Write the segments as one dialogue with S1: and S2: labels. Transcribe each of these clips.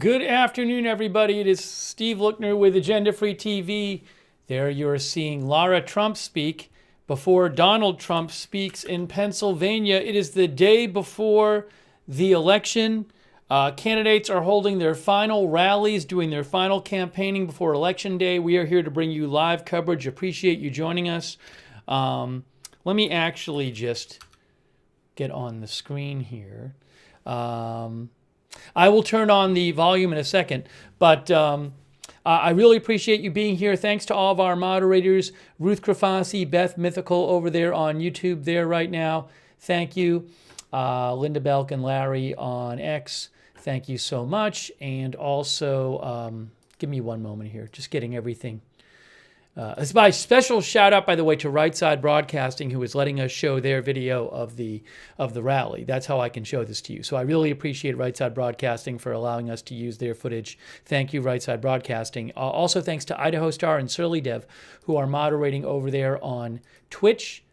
S1: Good afternoon, everybody. It is Steve Lookner with Agenda Free TV. There you're seeing Lara Trump speak before Donald Trump speaks in Pennsylvania. It is the day before the election. Candidates are holding their final rallies, doing their final campaigning before Election Day. We are here to bring you live coverage. Appreciate you joining us. Let me actually just get on the screen here. I will turn on the volume in a second, but I really appreciate you being here. Thanks to all of our moderators, Ruth Krafasi, Beth Mythical over there on YouTube there right now. Thank you. Linda Belk and Larry on X. Thank you so much. And also, give me one moment here, just getting everything. It's my special shout out, by the way, to Right Side Broadcasting, who is letting us show their video of the rally. That's how I can show this to you. So I really appreciate Right Side Broadcasting for allowing us to use their footage. Thank you, Right Side Broadcasting. Also, thanks to Idaho Star and Surly Dev, who are moderating over there on Twitch.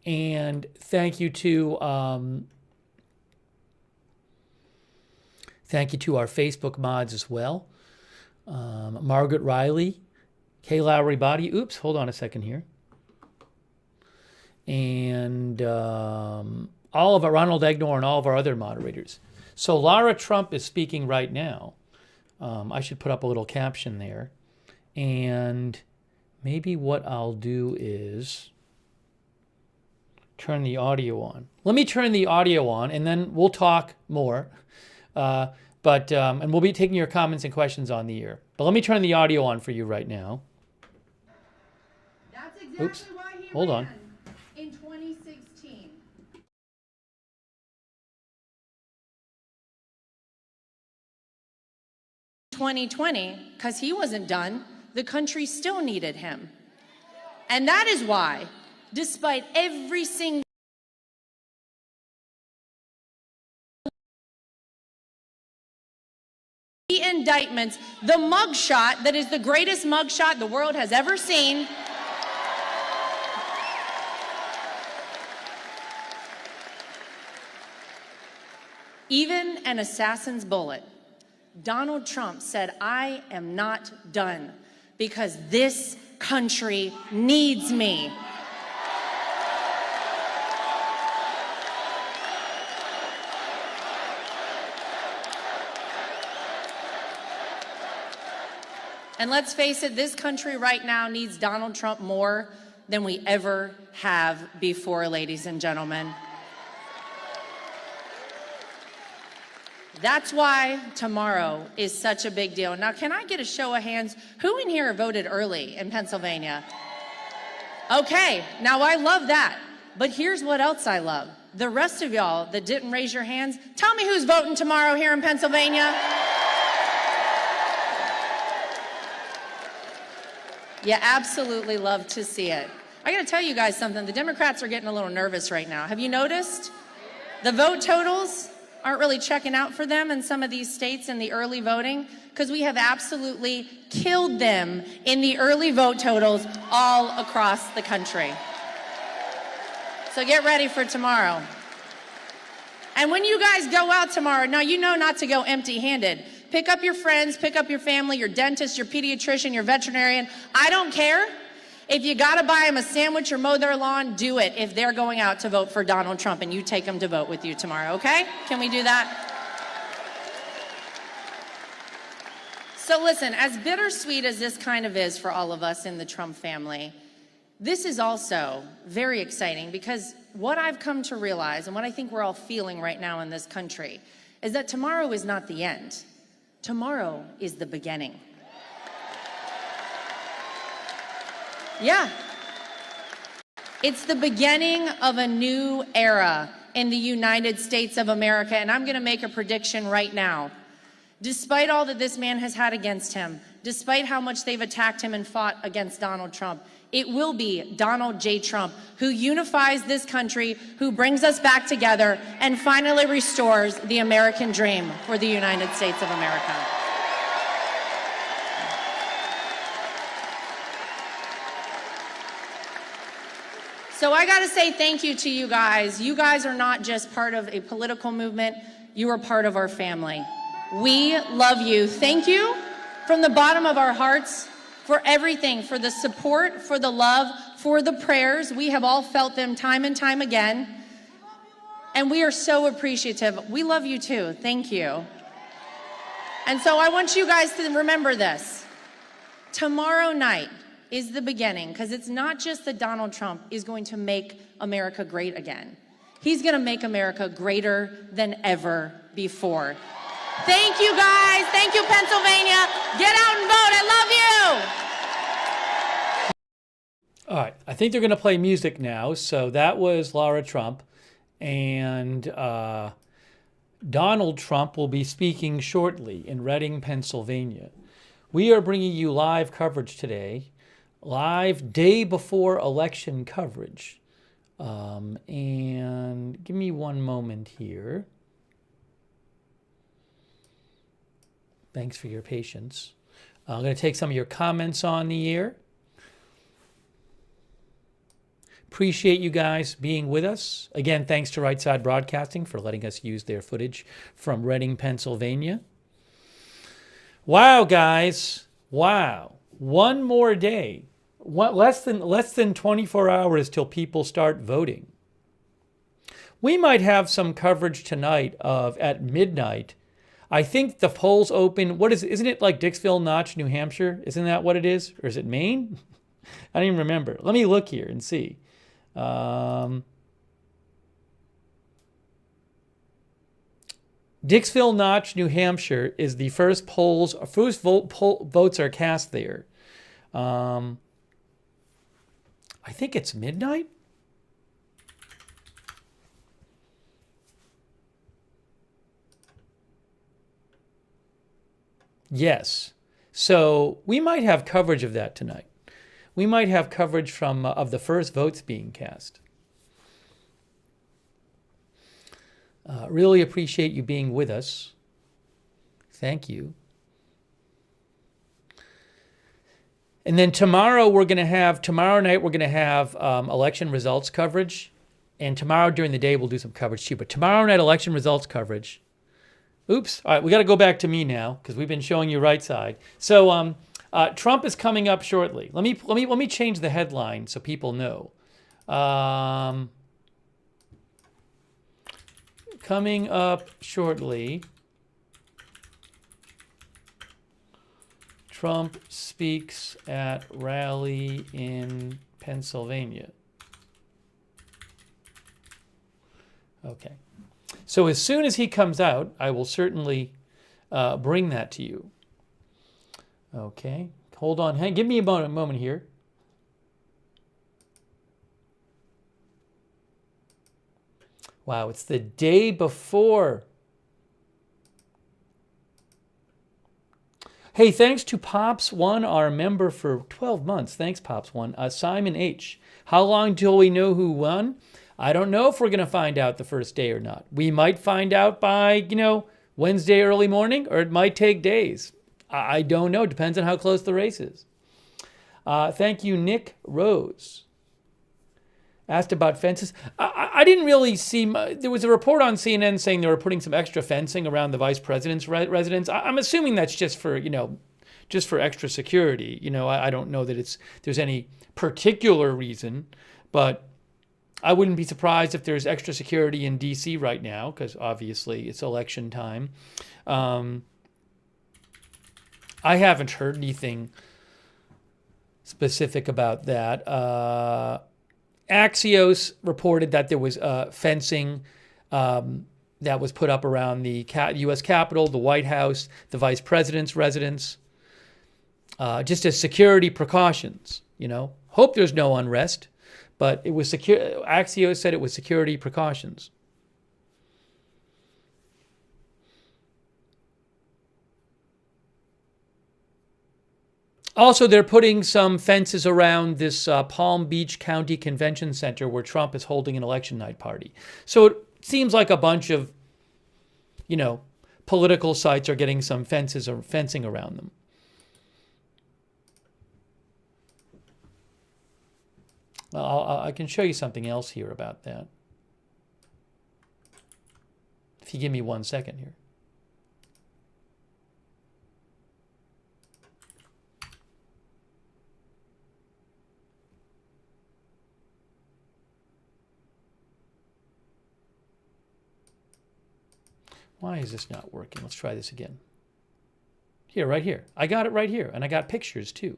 S1: And thank you to our Facebook mods as well. Margaret Riley. K. Lowry Body. Oops, hold on a second here. And all of our, Ronald Egnor and all of our other moderators. So Lara Trump is speaking right now. I should put up a little caption there. And maybe what I'll do is turn the audio on. Let me turn the audio on and then we'll talk more. And we'll be taking your comments and questions on the air. But let me turn the audio on for you right now.
S2: Exactly. Oops,
S1: hold on.
S2: In 2016. Because he wasn't done, the country still needed him. And that is why, despite every single indictments, the mugshot that is the greatest mugshot the world has ever seen, even an assassin's bullet, Donald Trump said, I am not done because this country needs me. And let's face it, this country right now needs Donald Trump more than we ever have before, ladies and gentlemen. That's why tomorrow is such a big deal. Now, can I get a show of hands? Who in here voted early in Pennsylvania? Okay, now I love that. But here's what else I love. The rest of y'all that didn't raise your hands, tell me who's voting tomorrow here in Pennsylvania. You absolutely love to see it. I gotta tell you guys something. The Democrats are getting a little nervous right now. Have you noticed? The vote totals aren't really checking out for them in some of these states in the early voting because we have absolutely killed them in the early vote totals all across the country. So get ready for tomorrow. And when you guys go out tomorrow, now you know not to go empty-handed. Pick up your friends, pick up your family, your dentist, your pediatrician, your veterinarian. I don't care. If you got to buy them a sandwich or mow their lawn, do it if they're going out to vote for Donald Trump and you take them to vote with you tomorrow, okay? Can we do that? So listen, as bittersweet as this kind of is for all of us in the Trump family, this is also very exciting because what I've come to realize and what I think we're all feeling right now in this country is that tomorrow is not the end. Tomorrow is the beginning. Yeah. It's the beginning of a new era in the United States of America, and I'm going to make a prediction right now. Despite all that this man has had against him, despite how much they've attacked him and fought against Donald Trump, it will be Donald J. Trump who unifies this country, who brings us back together, and finally restores the American dream for the United States of America. So I got to say thank you to you guys. You guys are not just part of a political movement. You are part of our family. We love you. Thank you from the bottom of our hearts for everything, for the support, for the love, for the prayers. We have all felt them time and time again. And we are so appreciative. We love you too. Thank you. And so I want you guys to remember this. Tomorrow night is the beginning, because it's not just that Donald Trump is going to make America great again. He's going to make America greater than ever before. Thank you, guys. Thank you, Pennsylvania. Get out and vote. I love you.
S1: All right. I think they're going to play music now. So that was Lara Trump. And Donald Trump will be speaking shortly in Reading, Pennsylvania. We are bringing you live coverage today. Live day before election coverage. And give me one moment here. Thanks for your patience. I'm going to take some of your comments on the air. Appreciate you guys being with us. Again, thanks to Right Side Broadcasting for letting us use their footage from Reading, Pennsylvania. Wow, guys. Wow. One more day. Less than 24 hours till people start voting. We might have some coverage tonight at midnight. I think the polls open. Isn't it like Dicksville Notch, New Hampshire? Isn't that what it is? Or is it Maine? I don't even remember. Let me look here and see. Dicksville Notch, New Hampshire is the first votes are cast there. I think it's midnight. Yes. So we might have coverage of that tonight. We might have coverage of the first votes being cast. Really appreciate you being with us. Thank you. And then tomorrow night we're going to have election results coverage. And tomorrow during the day we'll do some coverage too. But tomorrow night election results coverage. Oops. All right, we got to go back to me now because we've been showing you right side. So Trump is coming up shortly. Let me change the headline so people know. Coming up shortly. Trump speaks at rally in Pennsylvania. Okay. So as soon as he comes out, I will certainly bring that to you. Okay. Hold on. Give me a moment here. Wow, it's the day before. Hey, thanks to Pops1, our member for 12 months. Thanks, Pops1. Simon H. How long till we know who won? I don't know if we're going to find out the first day or not. We might find out by, Wednesday early morning, or it might take days. I don't know. Depends on how close the race is. Thank you, Nick Rose. Asked about fences. I didn't really see. There was a report on CNN saying they were putting some extra fencing around the vice president's residence. I'm assuming that's just for extra security. I don't know that there's any particular reason, but I wouldn't be surprised if there's extra security in D.C. right now because obviously it's election time. I haven't heard anything specific about that. Axios reported that there was fencing that was put up around the U.S. Capitol, the White House, the Vice President's residence, just as security precautions. Hope there's no unrest, but it was Axios said it was security precautions. Also, they're putting some fences around this Palm Beach County Convention Center where Trump is holding an election night party. So it seems like a bunch of, political sites are getting some fences or fencing around them. I can show you something else here about that. If you give me 1 second here. Why is this not working? Let's try this again. Here, right here. I got it right here, and I got pictures too.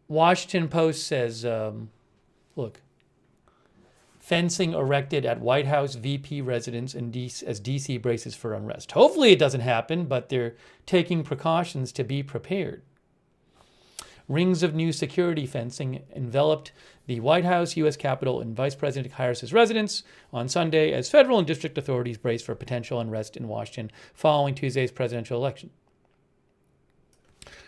S1: Washington Post says, look, fencing erected at White House VP residence as D.C. braces for unrest. Hopefully it doesn't happen, but they're taking precautions to be prepared. Rings of new security fencing enveloped the White House, U.S. Capitol, and Vice President Harris's residence on Sunday as federal and district authorities brace for potential unrest in Washington following Tuesday's presidential election.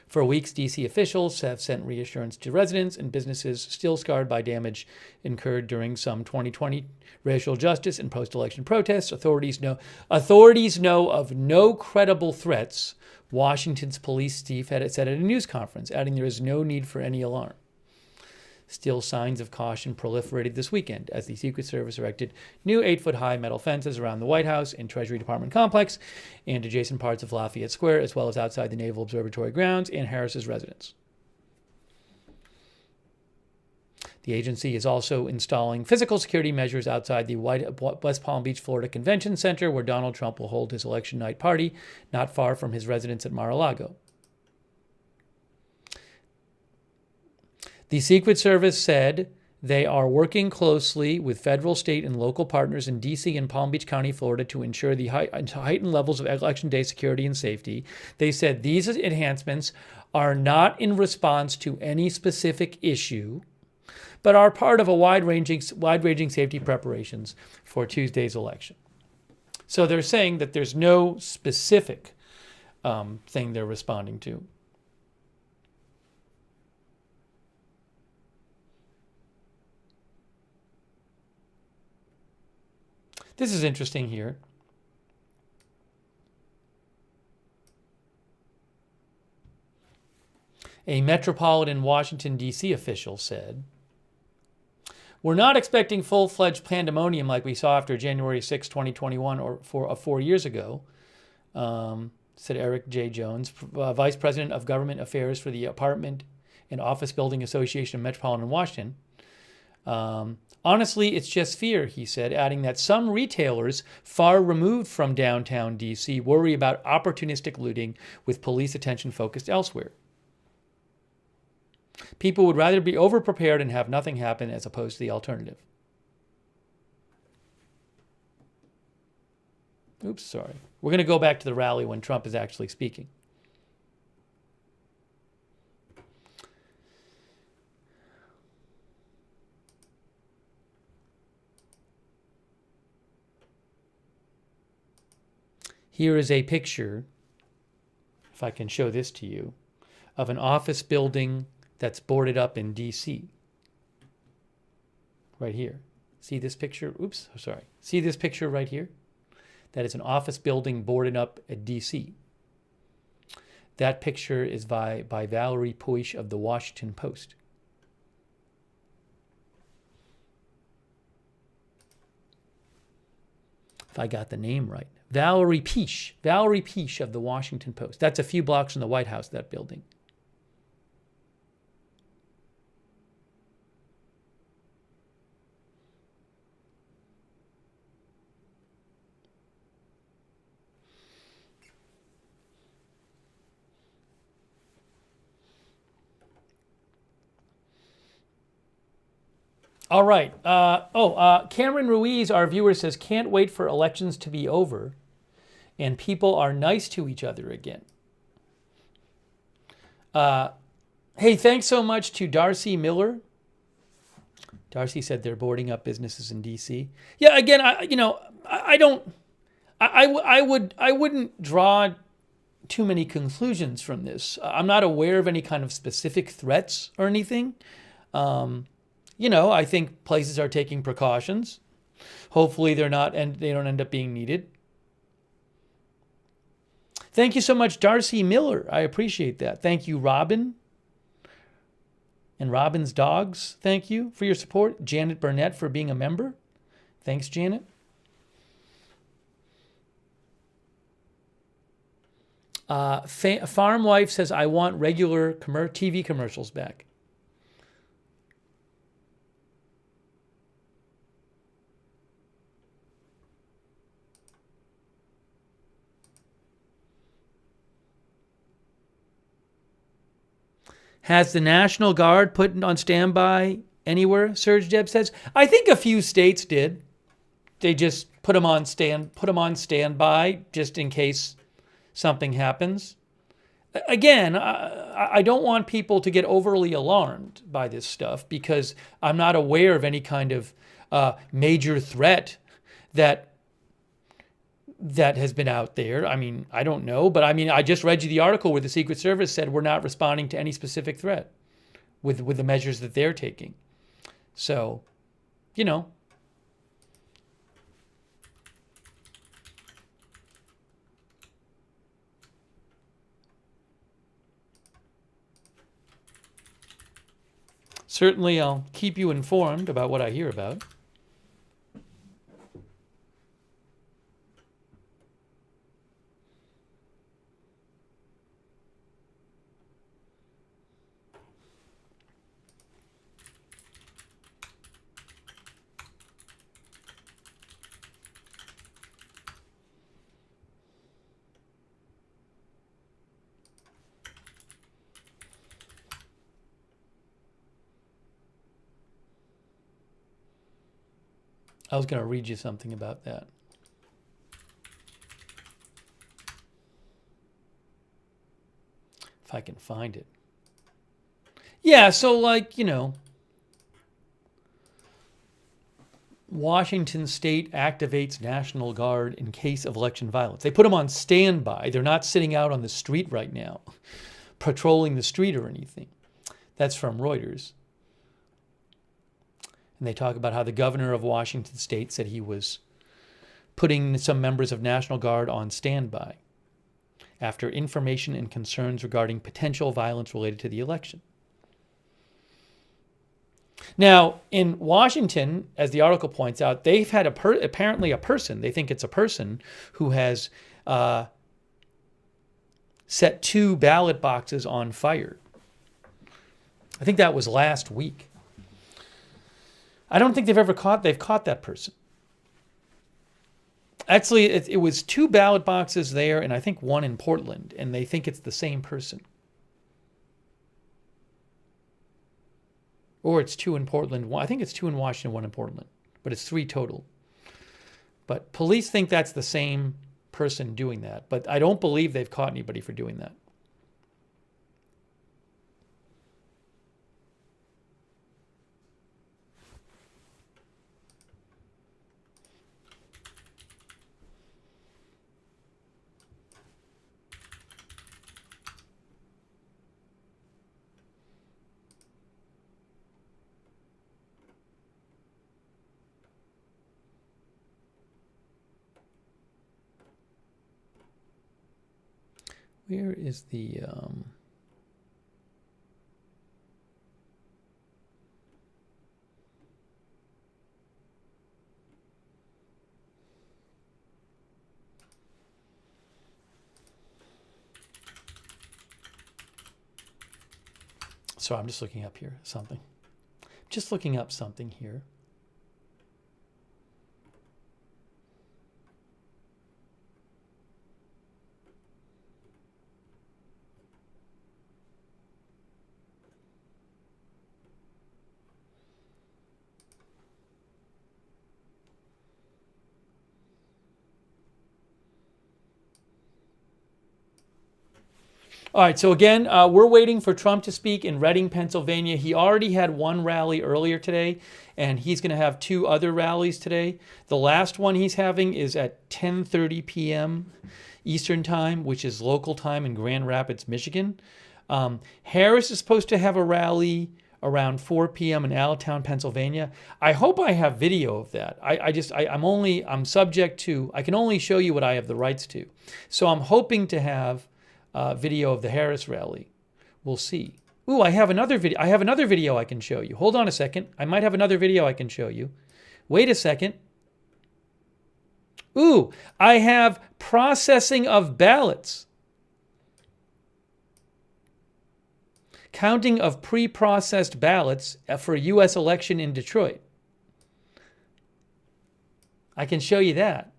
S1: For weeks, D.C. officials have sent reassurance to residents and businesses still scarred by damage incurred during some 2020 racial justice and post-election protests. Authorities know of no credible threats, Washington's police chief had said at a news conference, adding there is no need for any alarm. Still, signs of caution proliferated this weekend as the Secret Service erected new 8-foot-high metal fences around the White House and Treasury Department complex and adjacent parts of Lafayette Square, as well as outside the Naval Observatory grounds and Harris's residence. The agency is also installing physical security measures outside the West Palm Beach, Florida Convention Center, where Donald Trump will hold his election night party, not far from his residence at Mar-a-Lago. The Secret Service said they are working closely with federal, state, and local partners in D.C. and Palm Beach County, Florida, to ensure the heightened levels of Election Day security and safety. They said these enhancements are not in response to any specific issue, but are part of a wide-ranging safety preparations for Tuesday's election. So they're saying that there's no specific thing they're responding to. This is interesting here. A metropolitan Washington, D.C. official said, "We're not expecting full-fledged pandemonium like we saw after January 6, 2021 or 4 years ago," said Eric J. Jones, Vice President of Government Affairs for the Apartment and Office Building Association of Metropolitan Washington. "Honestly, it's just fear," he said, adding that some retailers far removed from downtown D.C. worry about opportunistic looting with police attention focused elsewhere. People would rather be overprepared and have nothing happen as opposed to the alternative. Oops, sorry. We're going to go back to the rally when Trump is actually speaking. Here is a picture, if I can show this to you, of an office building that's boarded up in D.C. Right here. See this picture? Oops, sorry. See this picture right here? That is an office building boarded up at D.C. That picture is by Valerie Puish of the Washington Post. If I got the name right. Valerie Puish of the Washington Post. That's a few blocks from the White House, that building. All right. Cameron Ruiz, our viewer, says, "Can't wait for elections to be over and people are nice to each other again." Hey, thanks so much to Darcy Miller. Darcy said they're boarding up businesses in D.C. Yeah, again, I wouldn't draw too many conclusions from this. I'm not aware of any kind of specific threats or anything. I think places are taking precautions. Hopefully they're not, and they don't end up being needed. Thank you so much, Darcy Miller. I appreciate that. Thank you, Robin. And Robin's Dogs, thank you for your support. Janet Burnett for being a member. Thanks, Janet. Farm wife says, I want regular TV commercials back. Has the National Guard put on standby anywhere? Serge Deb says. I think a few states did. They just put them on standby just in case something happens. Again, I don't want people to get overly alarmed by this stuff because I'm not aware of any kind of major threat that has been out there. I mean, I don't know, but I mean, I just read you the article where the Secret Service said we're not responding to any specific threat with the measures that they're taking. So, you know. Certainly, I'll keep you informed about what I hear about. I was going to read you something about that. If I can find it. Yeah, so like, you know, Washington State activates National Guard in case of election violence. They put them on standby. They're not sitting out on the street right now, patrolling the street or anything. That's from Reuters. And they talk about how the governor of Washington State said he was putting some members of National Guard on standby after information and concerns regarding potential violence related to the election. Now, in Washington, as the article points out, they've had apparently a person, they think it's a person, who has set 2 ballot boxes on fire. I think that was last week. I don't think they've caught that person. Actually, it was 2 ballot boxes there and I think 1 in Portland, and they think it's the same person. Or it's 2 in Portland. I think it's 2 in Washington, 1 in Portland, but it's 3 total. But police think that's the same person doing that, but I don't believe they've caught anybody for doing that. Where is the So I'm just looking up here something. Just looking up something here. All right, so again, we're waiting for Trump to speak in Reading, Pennsylvania. He already had 1 rally earlier today, and he's going to have 2 other rallies today. The last one he's having is at 10:30 p.m. Eastern Time, which is local time in Grand Rapids, Michigan. Harris is supposed to have a rally around 4 p.m. in Allentown, Pennsylvania. I hope I have video of that. I'm subject to, I can only show you what I have the rights to. So I'm hoping to have video of the Harris rally. We'll see. Ooh, I have another video. I have another video I can show you. Hold on a second. I might have another video I can show you. Wait a second. Ooh, I have processing of ballots. Counting of pre-processed ballots for a U.S. election in Detroit. I can show you that.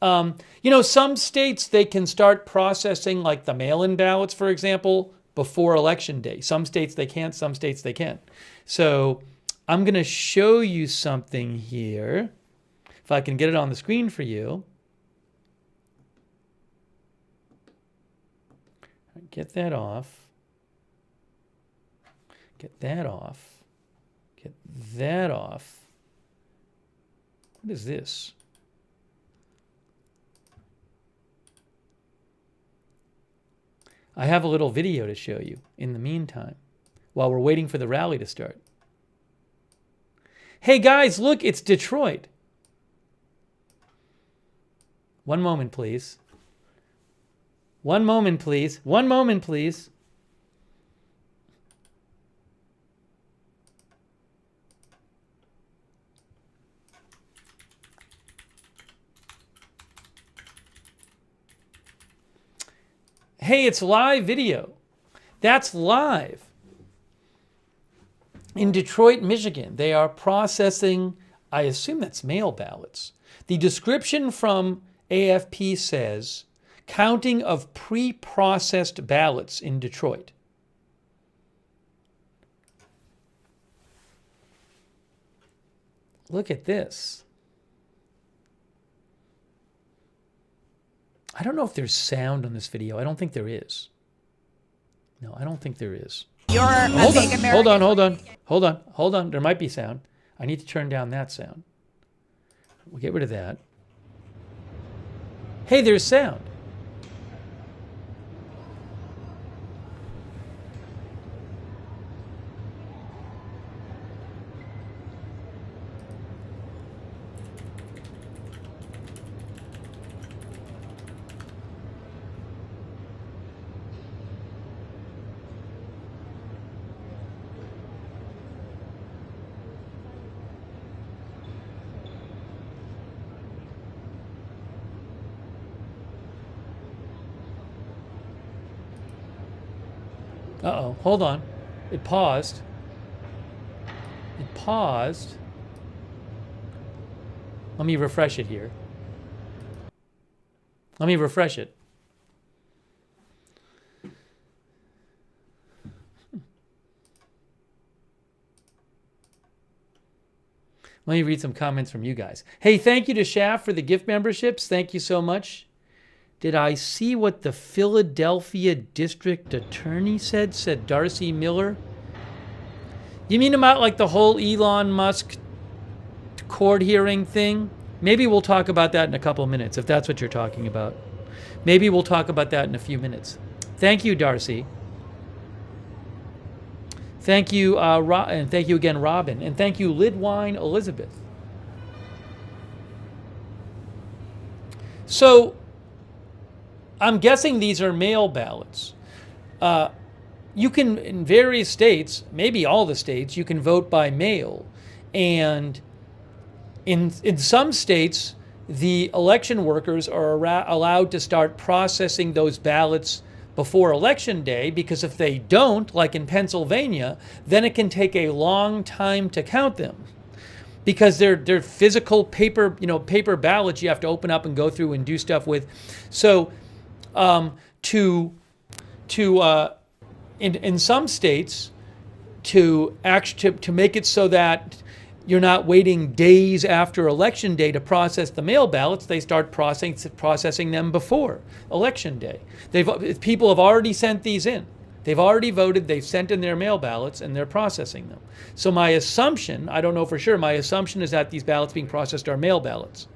S1: You know, some states, they can start processing like the mail-in ballots, for example, before election day. Some states they can't, some states they can. So I'm going to show you something here. If I can get it on the screen for you. Get that off. Get that off. Get that off. What is this? I have a little video to show you in the meantime while we're waiting for the rally to start. Hey guys, look, it's Detroit. One moment, please. One moment, please. One moment, please. Hey, it's live video. That's live. In Detroit, Michigan, they are processing, I assume that's mail ballots. The description from AFP says, counting of pre-processed ballots in Detroit. Look at this. I don't know if there's sound on this video. I don't think there is. No, I don't think there is. Hold on. There might be sound. I need to turn down that sound. We'll get rid of that. Hey, there's sound. Uh-oh, hold on. It paused. It paused. Let me refresh it here. Let me refresh it. Let me read some comments from you guys. Hey, thank you to Shaft for the gift memberships. Thank you so much. Did I see what the Philadelphia District Attorney said? Said Darcy Miller. You mean about like the whole Elon Musk court hearing thing? Maybe we'll talk about that in a couple of minutes, if that's what you're talking about. Maybe we'll talk about that in a few minutes. Thank you, Darcy. Thank you, and thank you again, Robin. And thank you, Lidwine Elizabeth. So, I'm guessing these are mail ballots. You can, in various states, maybe all the states, you can vote by mail. And in some states, the election workers are allowed to start processing those ballots before Election Day, because if they don't, like in Pennsylvania, then it can take a long time to count them. Because they're physical paper, paper ballots you have to open up and go through and do stuff with. So, in some states, to make it so that you're not waiting days after Election Day to process the mail ballots, they start processing them before Election Day. People have already sent these in. They've already voted, they've sent in their mail ballots, and they're processing them. So my assumption, I don't know for sure, my assumption is that these ballots being processed are mail ballots.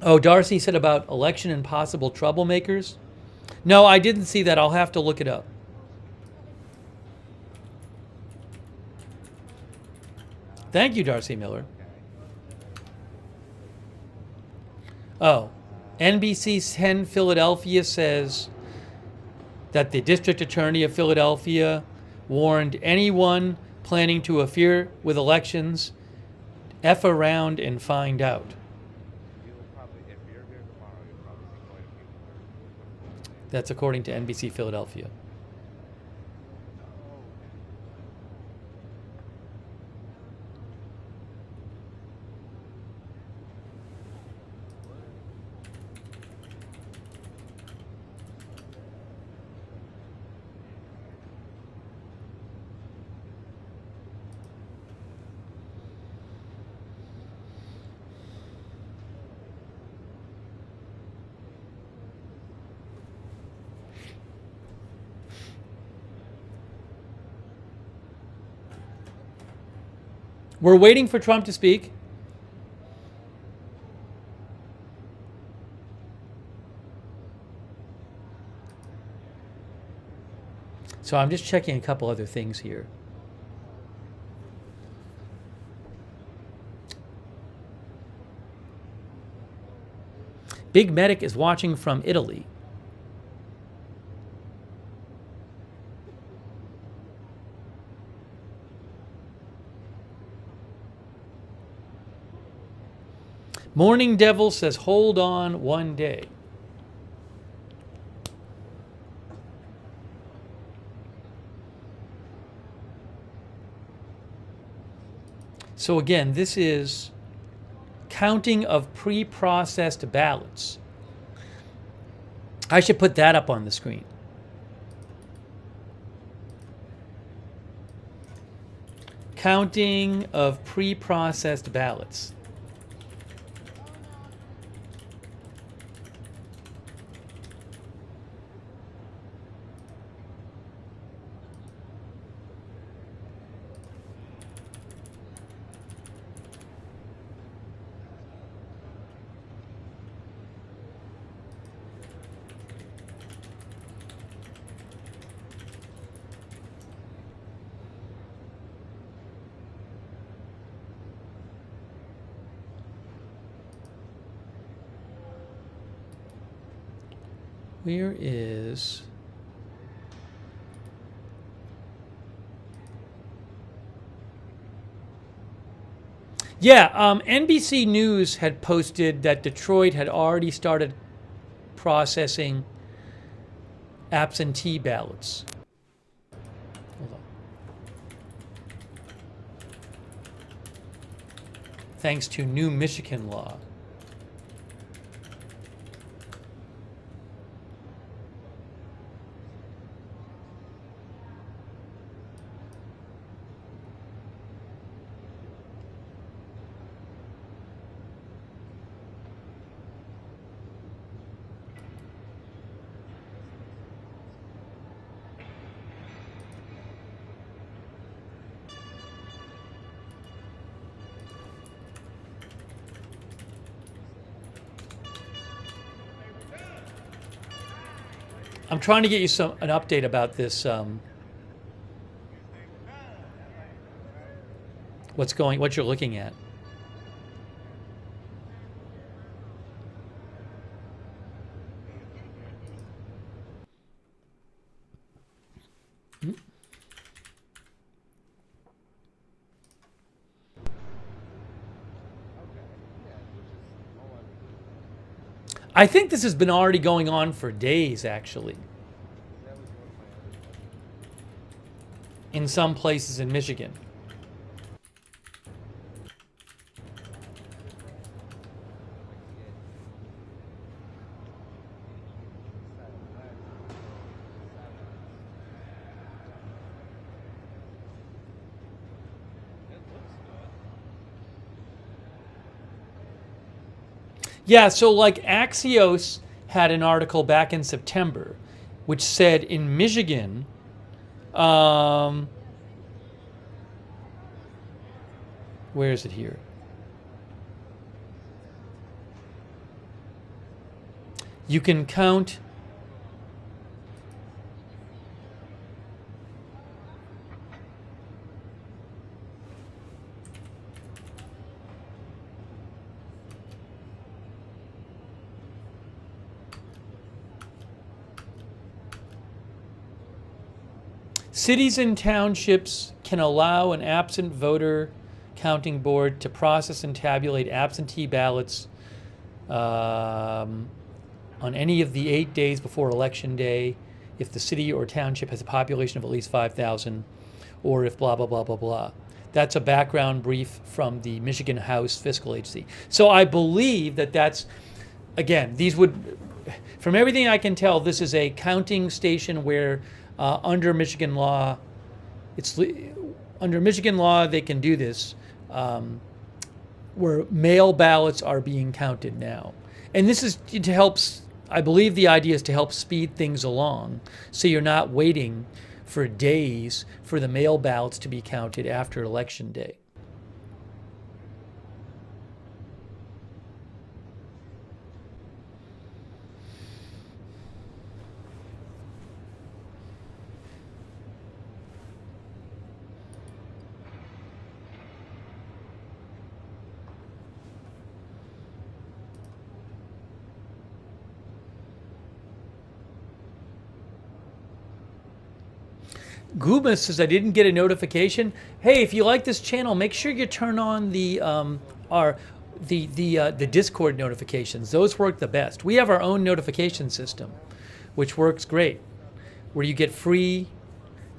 S1: Oh, Darcy said about election and possible troublemakers. No, I didn't see that. I'll have to look it up. Thank you, Darcy Miller. Oh, NBC 10 Philadelphia says that the district attorney of Philadelphia warned anyone planning to interfere with elections, F around and find out. That's according to NBC Philadelphia. We're waiting for Trump to speak. So I'm just checking a couple other things here. Big Medic is watching from Italy. Morning Devil says, hold on one day. So again, this is counting of pre-processed ballots. I should put that up on the screen. Counting of pre-processed ballots. Where is... Yeah, NBC News had posted that Detroit had already started processing absentee ballots. Hold on. Thanks to new Michigan law. I'm trying to get you an update about this. What you're looking at. I think this has been already going on for days, actually. In some places in Michigan. Yeah, so like Axios had an article back in September which said in Michigan, where is it here? You can count cities and townships can allow an absent voter counting board to process and tabulate absentee ballots on on any of the 8 days before Election Day if the city or township has a population of at least 5,000, or if blah, blah, blah, blah, blah. That's a background brief from the Michigan House Fiscal Agency. So I believe that that's, again, these would, from everything I can tell, this is a counting station where under Michigan law, under Michigan law they can do this, where mail ballots are being counted now. And this is to help, I believe the idea is to help speed things along, so you're not waiting for days for the mail ballots to be counted after Election Day. Guma says, I didn't get a notification. Hey, if you like this channel, make sure you turn on the Discord notifications. Those work the best. We have our own notification system, which works great, where you get free,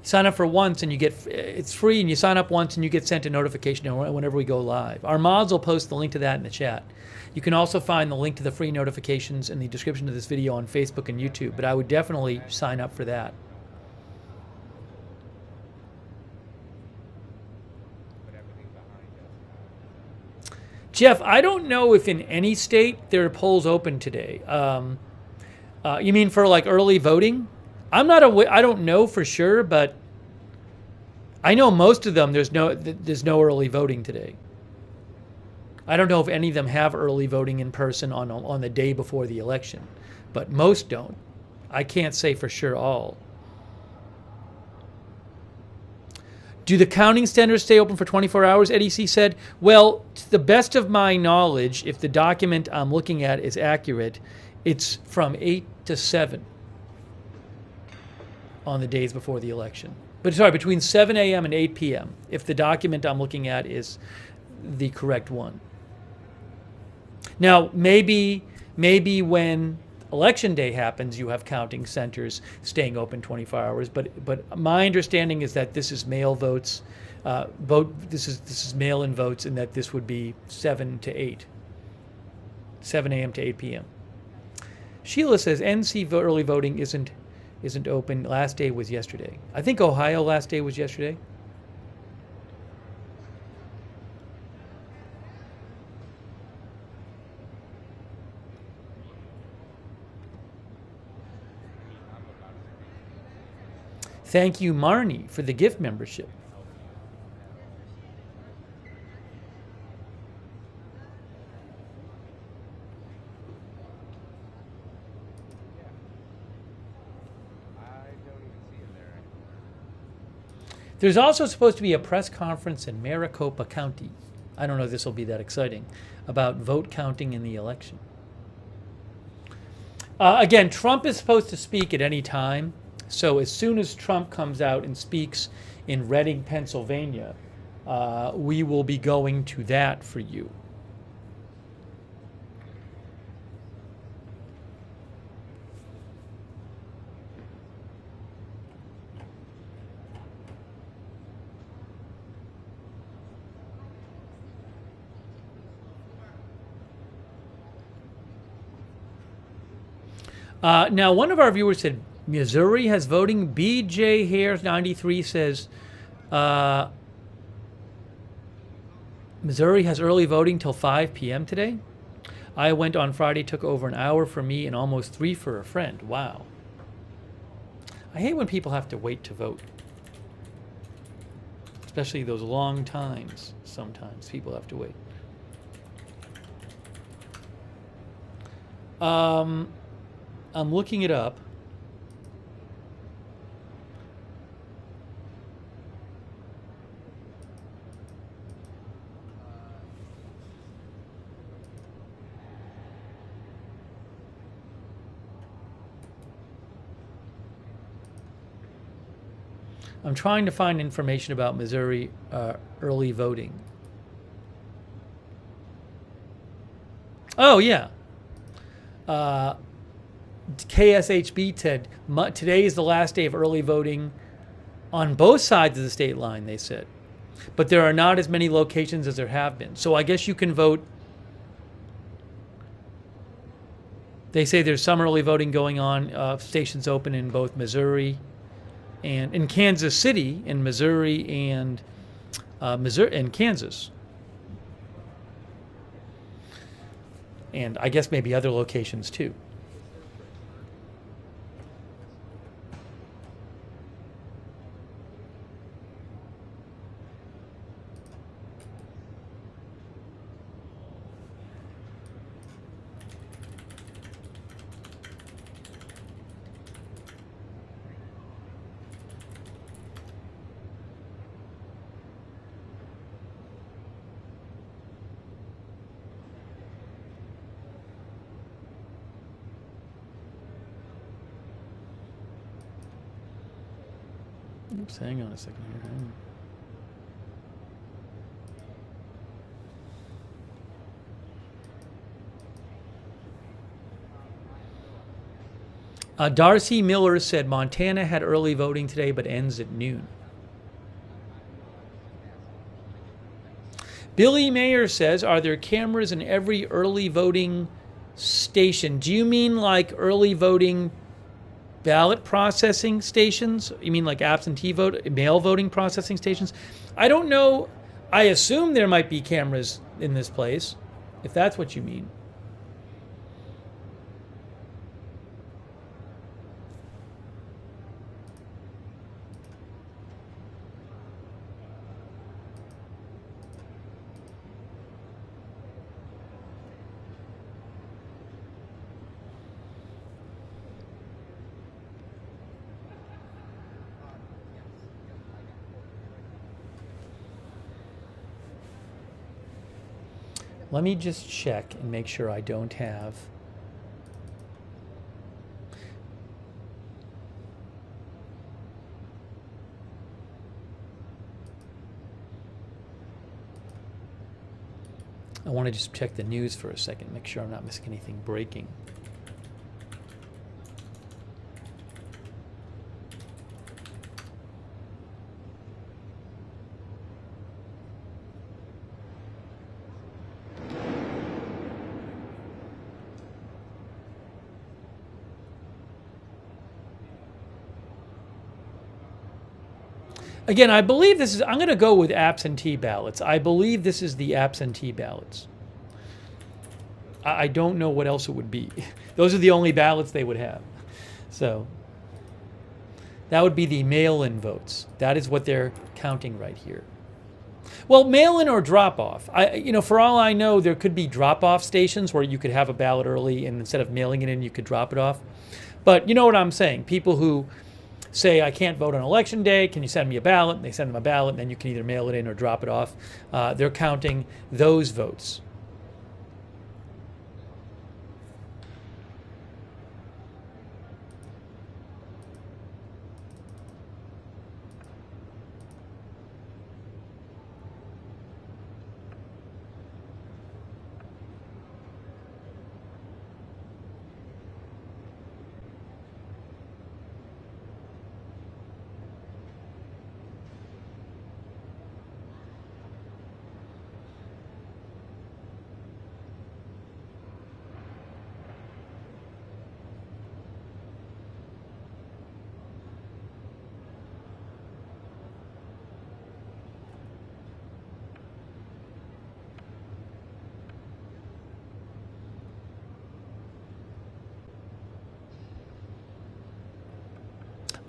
S1: sign up for once and you get, it's free, and you sign up once and you get sent a notification whenever we go live. Our mods will post the link to that in the chat. You can also find the link to the free notifications in the description of this video on Facebook and YouTube, but I would definitely sign up for that. Jeff, I don't know if in any state there are polls open today. You mean for like early voting? I don't know for sure, but I know most of them there's no early voting today. I don't know if any of them have early voting in person on the day before the election, but most don't. I can't say for sure all. Do the counting centers stay open for 24 hours? Eddie C. said, well, to the best of my knowledge, if the document I'm looking at is accurate, it's from 8 to 7 on the days before the election. But sorry, between 7 a.m. and 8 p.m., if the document I'm looking at is the correct one. Now, maybe when Election Day happens, you have counting centers staying open 24 hours. But my understanding is that this is mail votes, this is mail-in votes, and that this would be 7 to 8, 7 a.m. to 8 p.m. Sheila says NC early voting isn't open. Last day was yesterday. I think Ohio last day was yesterday. Thank you, Marnie, for the gift membership. There's also supposed to be a press conference in Maricopa County. I don't know if this will be that exciting, about vote counting in the election. Again, Trump is supposed to speak at any time. So as soon as Trump comes out and speaks in Reading, Pennsylvania, we will be going to that for you. Now, one of our viewers said, Missouri has voting. BJ Hare 93 says Missouri has early voting till 5 p.m. today. I went on Friday, took over an hour for me and almost 3 for a friend. Wow. I hate when people have to wait to vote. Especially those long times. Sometimes people have to wait. I'm looking it up. I'm trying to find information about Missouri early voting. Oh, yeah. KSHB said today is the last day of early voting on both sides of the state line, they said. But there are not as many locations as there have been. So I guess you can vote. They say there's some early voting going on. Stations open in both Missouri and in Kansas City, in Missouri and Kansas. And I guess maybe other locations too. Oops, hang on a second here. Darcy Miller said Montana had early voting today but ends at noon. Billy Mayer says, are there cameras in every early voting station? Do you mean like early voting ballot processing stations? You mean like absentee vote, mail voting processing stations? I don't know. I assume there might be cameras in this place, if that's what you mean. Let me just check and make sure I don't have. I want to just check the news for a second, make sure I'm not missing anything breaking. Again, I believe this is, I'm going to go with absentee ballots. I believe this is the absentee ballots. I don't know what else it would be. Those are the only ballots they would have. So that would be the mail-in votes. That is what they're counting right here. Well, mail-in or drop-off. For all I know, there could be drop-off stations where you could have a ballot early, and instead of mailing it in, you could drop it off. But you know what I'm saying? People who say, I can't vote on election day, can you send me a ballot? And they send them a ballot, and then you can either mail it in or drop it off. They're counting those votes.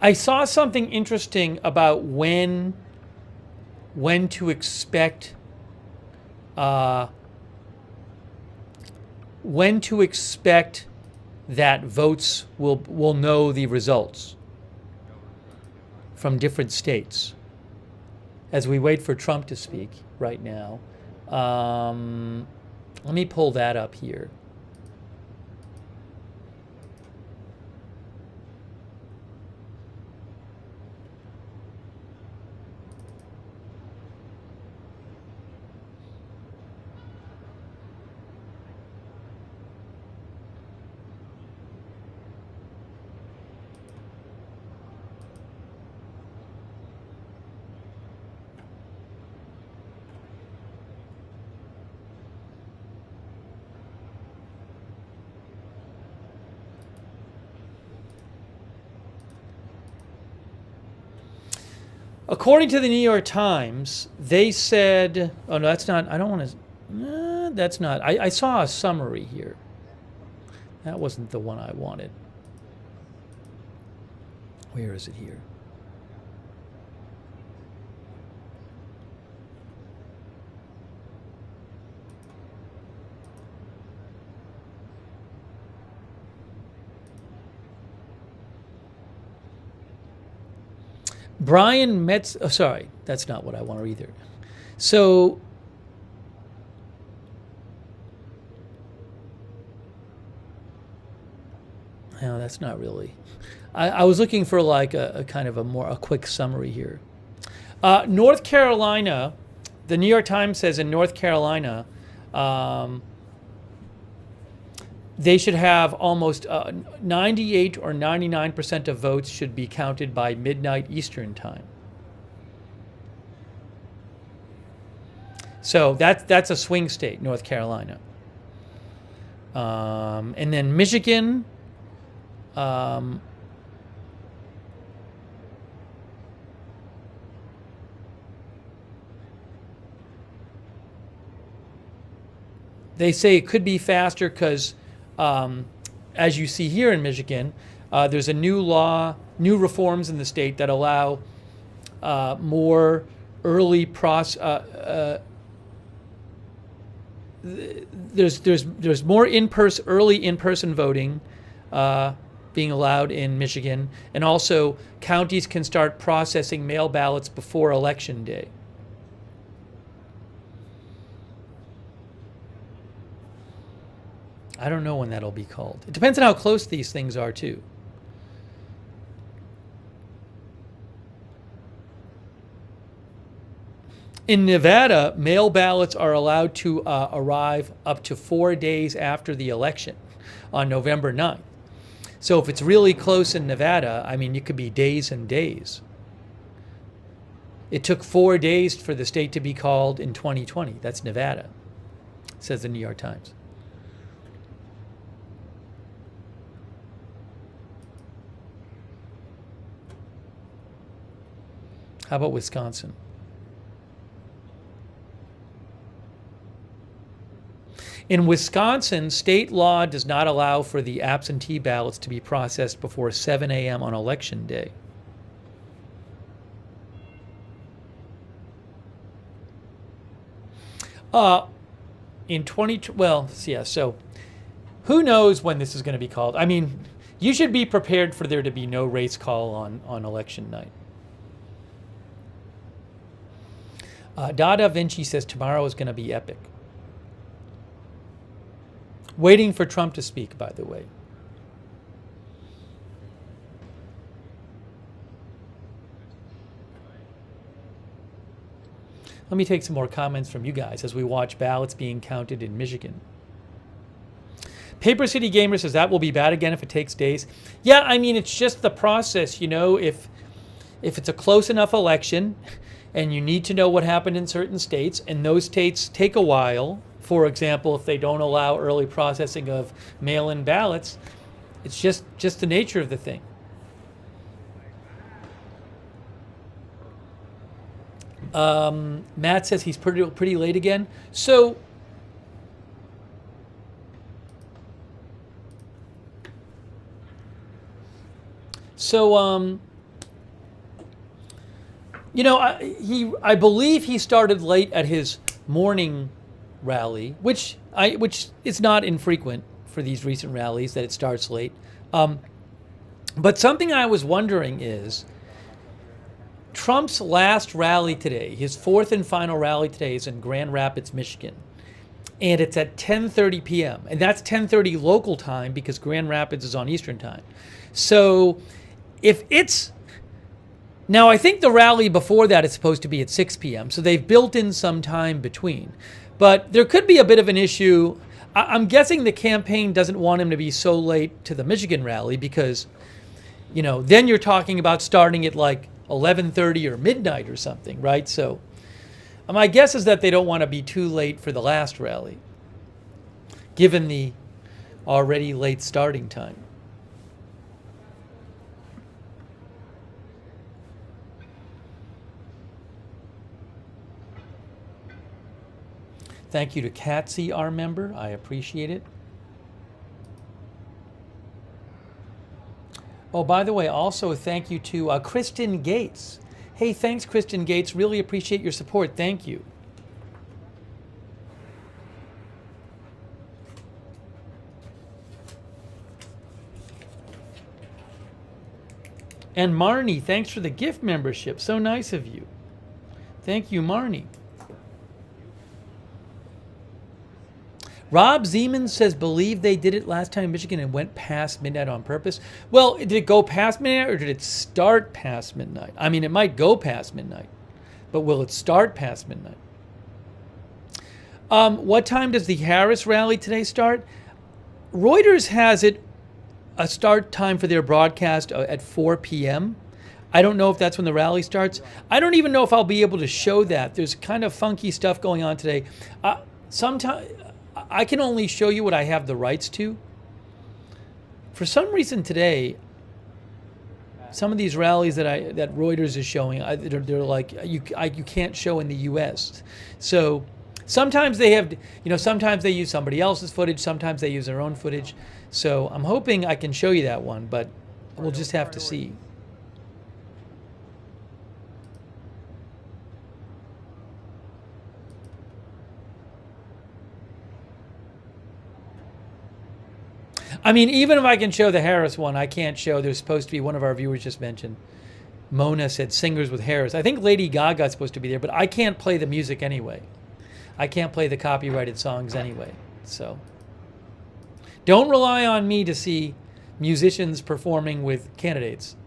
S1: I saw something interesting about when to expect that votes will know the results from different states. As we wait for Trump to speak right now, let me pull that up here. According to the New York Times, they said, oh, no, that's not, I don't want to, that's not, I saw a summary here. That wasn't the one I wanted. Where is it here? Brian Metz, oh, sorry, that's not what I want either. So, no, that's not really. I was looking for like a kind of a quick summary here. North Carolina, the New York Times says in North Carolina, they should have almost 98 or 99% of votes should be counted by midnight Eastern time. So that's a swing state, North Carolina. And then Michigan, they say it could be faster because as you see here in Michigan, there's a new law, new reforms in the state that allow more early there's more early in-person voting being allowed in Michigan, and also counties can start processing mail ballots before Election Day. I don't know when that'll be called. It depends on how close these things are, too. In Nevada, mail ballots are allowed to arrive up to 4 days after the election on November 9th. So if it's really close in Nevada, I mean, it could be days and days. It took 4 days for the state to be called in 2020. That's Nevada, says the New York Times. How about Wisconsin? In Wisconsin, state law does not allow for the absentee ballots to be processed before 7 a.m. on Election Day. In 20, well, yeah, so who knows when this is going to be called? I mean, you should be prepared for there to be no race call on election night. Dada Vinci says tomorrow is going to be epic. Waiting for Trump to speak, by the way. Let me take some more comments from you guys as we watch ballots being counted in Michigan. Paper City Gamer says that will be bad again if it takes days. Yeah, I mean, it's just the process, you know, if it's a close enough election and you need to know what happened in certain states, and those states take a while. For example, if they don't allow early processing of mail-in ballots, it's just the nature of the thing. Matt says he's pretty late again. So you know, I believe he started late at his morning rally, which is not infrequent for these recent rallies that it starts late. But something I was wondering is Trump's last rally today, his fourth and final rally today, is in Grand Rapids, Michigan. And it's at 10:30 p.m. And that's 10:30 local time because Grand Rapids is on Eastern time. So if it's... Now, I think the rally before that is supposed to be at 6 p.m., so they've built in some time between. But there could be a bit of an issue. I'm guessing the campaign doesn't want him to be so late to the Michigan rally because, you know, then you're talking about starting at like 11:30 or midnight or something, right? So my guess is that they don't want to be too late for the last rally, given the already late starting time. Thank you to Katsy, our member. I appreciate it. Oh, by the way, also thank you to Kristen Gates. Hey, thanks, Kristen Gates. Really appreciate your support. Thank you. And Marnie, thanks for the gift membership. So nice of you. Thank you, Marnie. Rob Zeman says, believe they did it last time in Michigan and went past midnight on purpose. Well, did it go past midnight or did it start past midnight? I mean, it might go past midnight, but will it start past midnight? What time does the Harris rally today start? Reuters has it a start time for their broadcast at 4 p.m. I don't know if that's when the rally starts. I don't even know if I'll be able to show that. There's kind of funky stuff going on today. Sometimes I can only show you what I have the rights to. For some reason today, some of these rallies that Reuters is showing, they're like you can't show in the U.S. So sometimes they have, sometimes they use somebody else's footage, sometimes they use their own footage. So I'm hoping I can show you that one, but we'll just have to see. I mean, even if I can show the Harris one, I can't show. There's supposed to be, one of our viewers just mentioned, Mona said singers with Harris. I think Lady Gaga's supposed to be there, but I can't play the music anyway. I can't play the copyrighted songs anyway. So don't rely on me to see musicians performing with candidates.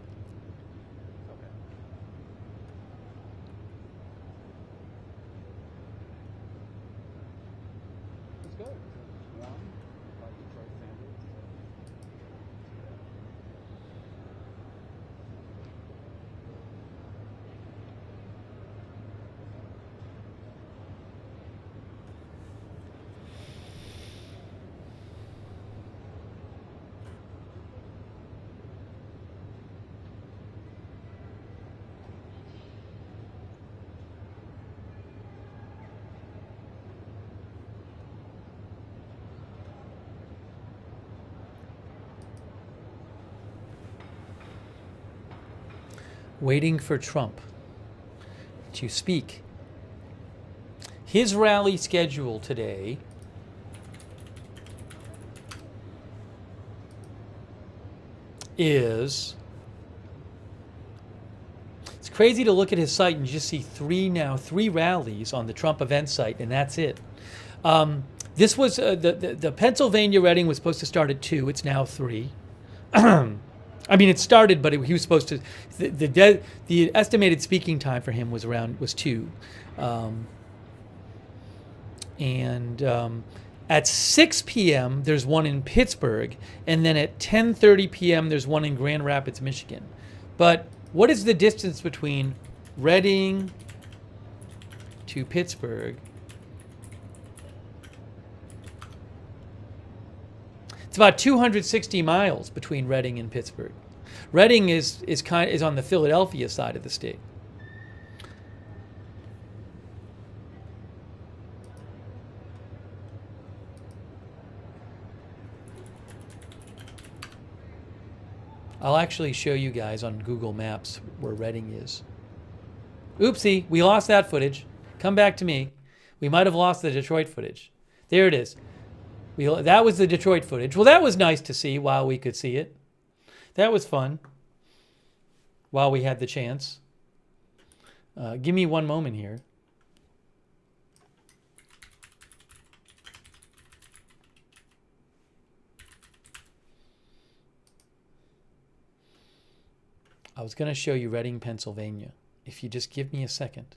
S1: Waiting for Trump to speak. His rally schedule today is, it's crazy to look at his site and just see three rallies on the Trump event site, and that's it. This was the Pennsylvania Reading was supposed to start at 2. It's now 3. I mean, it started, but he was supposed to. The estimated speaking time for him was 2, and at 6 p.m. there's one in Pittsburgh, and then at 10:30 p.m. there's one in Grand Rapids, Michigan. But what is the distance between Reading to Pittsburgh? It's about 260 miles between Reading and Pittsburgh. Reading is on the Philadelphia side of the state. I'll actually show you guys on Google Maps where Reading is. Oopsie, we lost that footage. Come back to me. We might have lost the Detroit footage. There it is. That was the Detroit footage. Well, that was nice to see while we could see it. That was fun while we had the chance. Give me one moment here. I was going to show you Reading, Pennsylvania. If you just give me a second.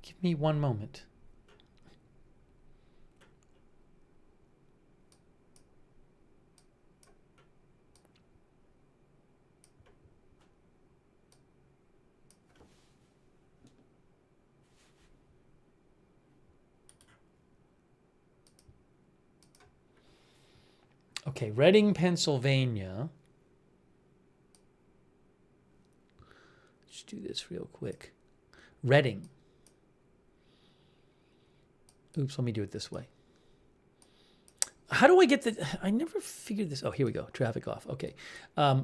S1: Give me one moment. Okay, Reading, Pennsylvania. Let's do this real quick. Reading. Oops, let me do it this way. How do I get the... I never figured this... Oh, here we go. Traffic off. Okay.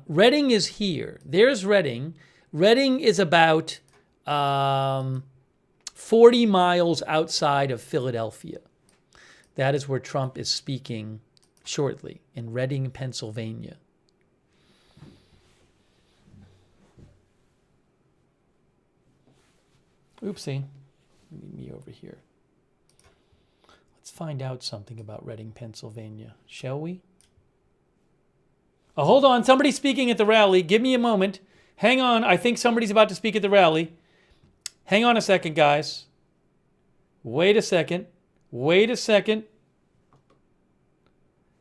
S1: Reading is here. There's Reading. Reading is about 40 miles outside of Philadelphia. That is where Trump is speaking shortly, in Reading, Pennsylvania. Oopsie. Me over here. Let's find out something about Reading, Pennsylvania, shall we? Oh, hold on. Somebody's speaking at the rally. Give me a moment. Hang on. I think somebody's about to speak at the rally. Hang on a second, guys. Wait a second. Wait a second.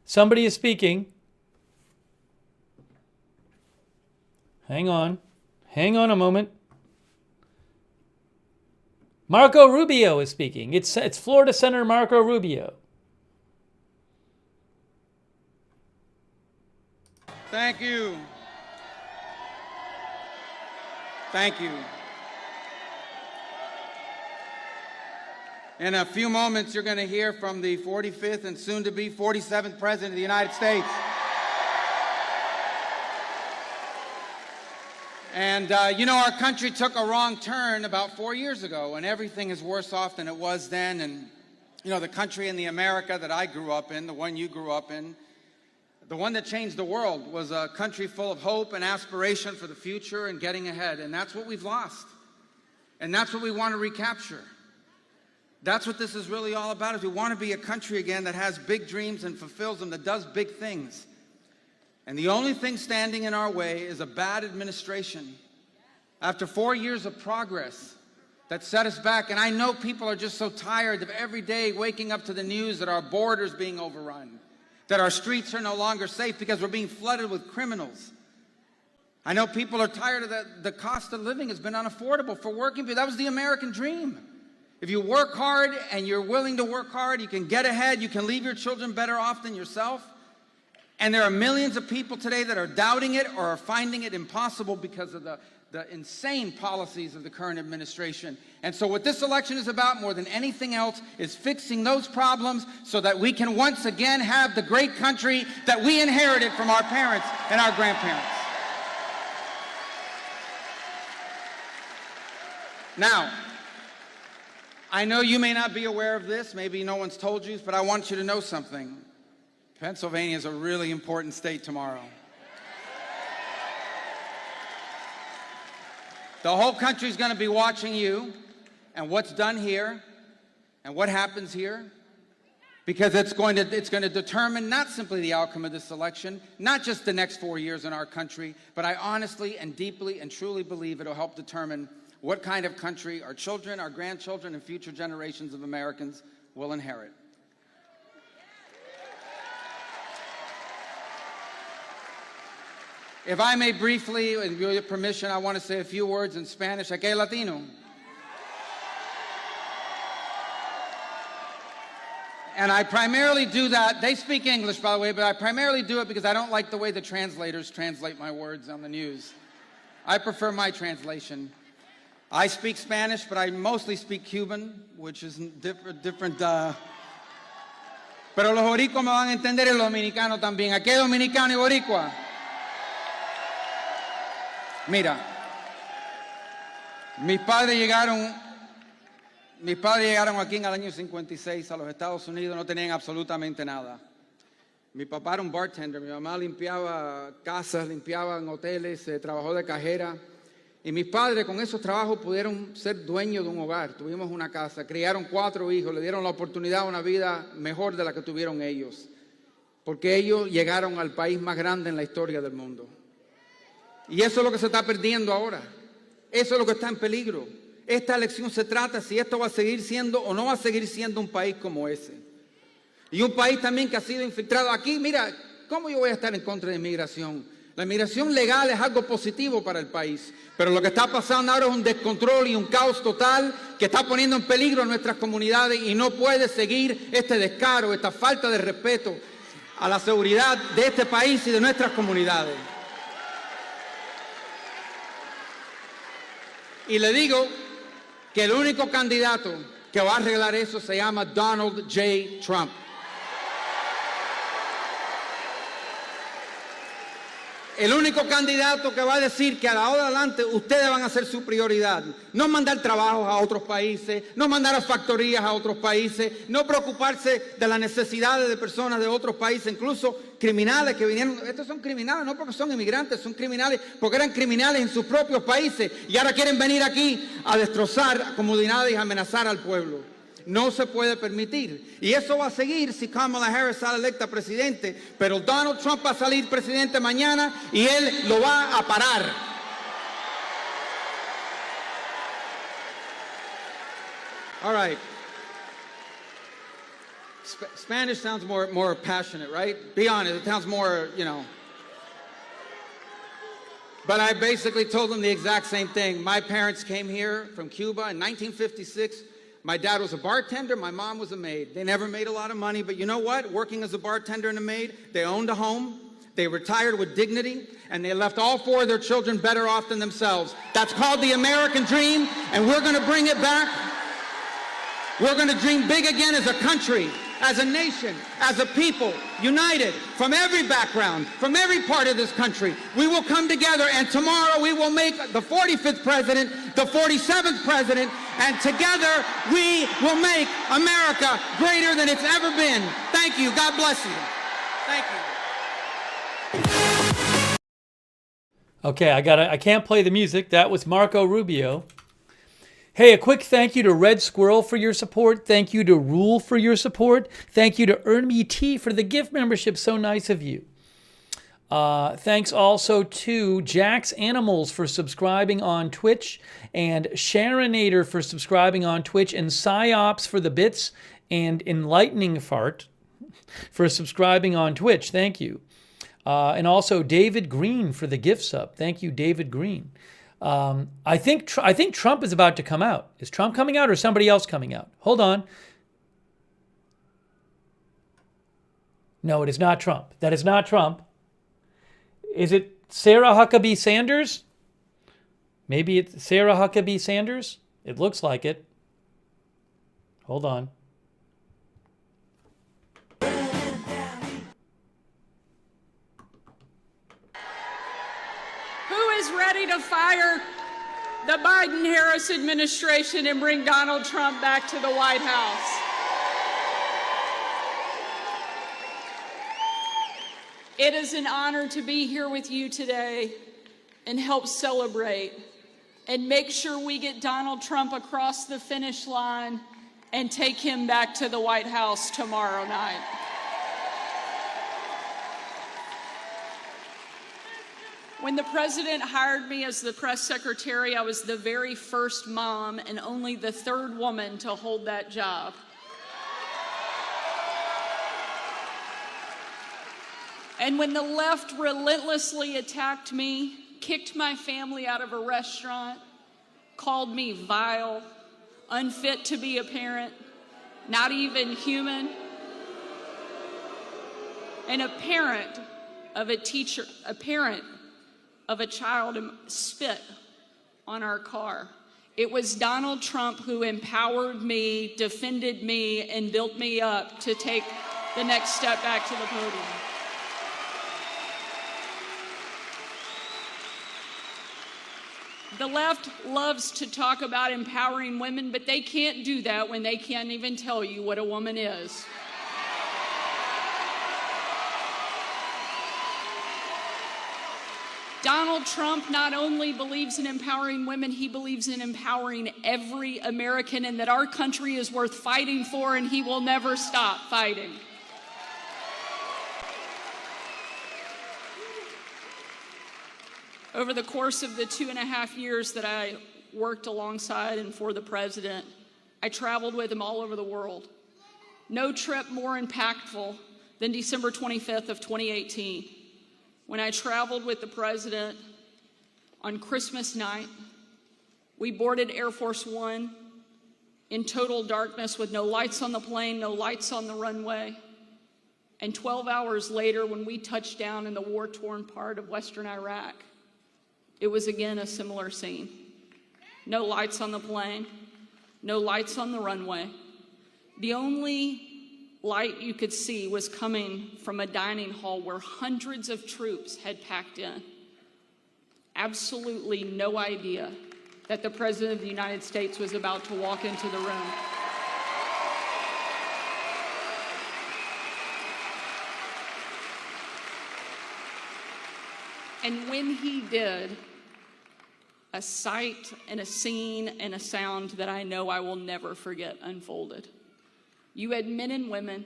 S1: Somebody is speaking. Hang on. Hang on a moment. Marco Rubio is speaking. It's Florida Senator Marco Rubio.
S3: Thank you. Thank you. In a few moments, you're going to hear from the 45th and soon-to-be 47th President of the United States. And, you know, our country took a wrong turn about 4 years ago, and everything is worse off than it was then. And, you know, the country and the America that I grew up in, the one you grew up in, the one that changed the world, was a country full of hope and aspiration for the future and getting ahead. And that's what we've lost. And that's what we want to recapture. That's what this is really all about, is we want to be a country again that has big dreams and fulfills them, that does big things. And the only thing standing in our way is a bad administration. After 4 years of progress that set us back, and I know people are just so tired of every day waking up to the news that our borders being overrun, that our streets are no longer safe because we're being flooded with criminals. I know people are tired of the cost of living has been unaffordable for working people. That was the American dream. If you work hard and you're willing to work hard, you can get ahead, you can leave your children better off than yourself. And there are millions of people today that are doubting it or are finding it impossible because of the insane policies of the current administration. And so what this election is about more than anything else is fixing those problems so that we can once again have the great country that we inherited from our parents and our grandparents. Now, I know you may not be aware of this, maybe no one's told you, but I want you to know something. Pennsylvania is a really important state tomorrow. The whole country is going to be watching you and what's done here and what happens here, because it's going to determine not simply the outcome of this election, not just the next 4 years in our country, but I honestly and deeply and truly believe it'll help determine what kind of country our children, our grandchildren, and future generations of Americans will inherit. If I may briefly, with your permission, I want to say a few words in Spanish. Aquí Latino. And I primarily do that. They speak English, by the way, but I primarily do it because I don't like the way the translators translate my words on the news. I prefer my translation. I speak Spanish, but I mostly speak Cuban, which is different. Pero los boricuas me van a entender y los dominicanos también. Aquí hay dominicano y boricua. Mira, mis padres llegaron aquí en el año 56 a los Estados Unidos, no tenían absolutamente nada. Mi papá era un bartender, mi mamá limpiaba casas, limpiaba en hoteles, trabajó de cajera. Y mis padres con esos trabajos pudieron ser dueños de un hogar. Tuvimos una casa, criaron 4 hijos, le dieron la oportunidad a una vida mejor de la que tuvieron ellos. Porque ellos llegaron al país más grande en la historia del mundo. Y eso es lo que se está perdiendo ahora. Eso es lo que está en peligro. Esta elección se trata si esto va a seguir siendo o no va a seguir siendo un país como ese. Y un país también que ha sido infiltrado. Aquí, mira, ¿cómo yo voy a estar en contra de inmigración? La inmigración legal es algo positivo para el país. Pero lo que está pasando ahora es un descontrol y un caos total que está poniendo en peligro a nuestras comunidades y no puede seguir este descaro, esta falta de respeto a la seguridad de este país y de nuestras comunidades. Y le digo que el único candidato que va a arreglar eso se llama Donald J. Trump. El único candidato que va a decir que a la hora de adelante ustedes van a ser su prioridad. No mandar trabajos a otros países, no mandar a factorías a otros países, no preocuparse de las necesidades de personas de otros países, incluso criminales que vinieron. Estos son criminales no porque son inmigrantes, son criminales porque eran criminales en sus propios países y ahora quieren venir aquí a destrozar comunidades y amenazar al pueblo. No se puede permitir. Y eso va a seguir si Kamala Harris sale electa presidente. Pero Donald Trump va a salir presidente mañana y él lo va a parar. All right. Spanish sounds more passionate, right? Be honest, it sounds more, you know. But I basically told them the exact same thing. My parents came here from Cuba in 1956. My dad was a bartender, my mom was a maid. They never made a lot of money, but you know what? Working as a bartender and a maid, they owned a home, they retired with dignity, and they left all 4 of their children better off than themselves. That's called the American dream, and we're gonna bring it back. We're gonna dream big again as a country, as a nation, as a people, united from every background, from every part of this country. We will come together, and tomorrow we will make the 45th president, the 47th president, and together we will make America greater than it's ever been. Thank you. God bless you. Thank you.
S1: Okay, I can't play the music. That was Marco Rubio. Hey, a quick thank you to Red Squirrel for your support. Thank you to Rule for your support. Thank you to Earn Me Tea for the gift membership. So nice of you. Thanks also to Jack's Animals for subscribing on Twitch, and Sharonator for subscribing on Twitch, and Psyops for the bits, and Enlightening Fart for subscribing on Twitch. Thank you. And also David Green for the gift sub. Thank you, David Green. I think Trump is about to come out. Is Trump coming out or somebody else coming out? Hold on. No, it is not Trump. That is not Trump. Is it Sarah Huckabee Sanders? Maybe it's Sarah Huckabee Sanders? It looks like it. Hold on.
S4: Who is ready to fire the Biden-Harris administration and bring Donald Trump back to the White House? It is an honor to be here with you today and help celebrate and make sure we get Donald Trump across the finish line and take him back to the White House tomorrow night. When the president hired me as the press secretary, I was the very first mom and only the 3rd woman to hold that job. And when the left relentlessly attacked me, kicked my family out of a restaurant, called me vile, unfit to be a parent, not even human, and a parent of a teacher, a parent of a child spit on our car. It was Donald Trump who empowered me, defended me, and built me up to take the next step back to the podium. The left loves to talk about empowering women, but they can't do that when they can't even tell you what a woman is. Donald Trump not only believes in empowering women, he believes in empowering every American, and that our country is worth fighting for, and he will never stop fighting. Over the course of the 2.5 years that I worked alongside and for the president, I traveled with him all over the world. No trip more impactful than December 25th of 2018, when I traveled with the president on Christmas night. We boarded Air Force One in total darkness with no lights on the plane, no lights on the runway. And 12 hours later, when we touched down in the war-torn part of Western Iraq, it was again a similar scene. No lights on the plane, no lights on the runway. The only light you could see was coming from a dining hall where hundreds of troops had packed in. Absolutely no idea that the President of the United States was about to walk into the room. And when he did, a sight and a scene and a sound that I know I will never forget unfolded. You had men and women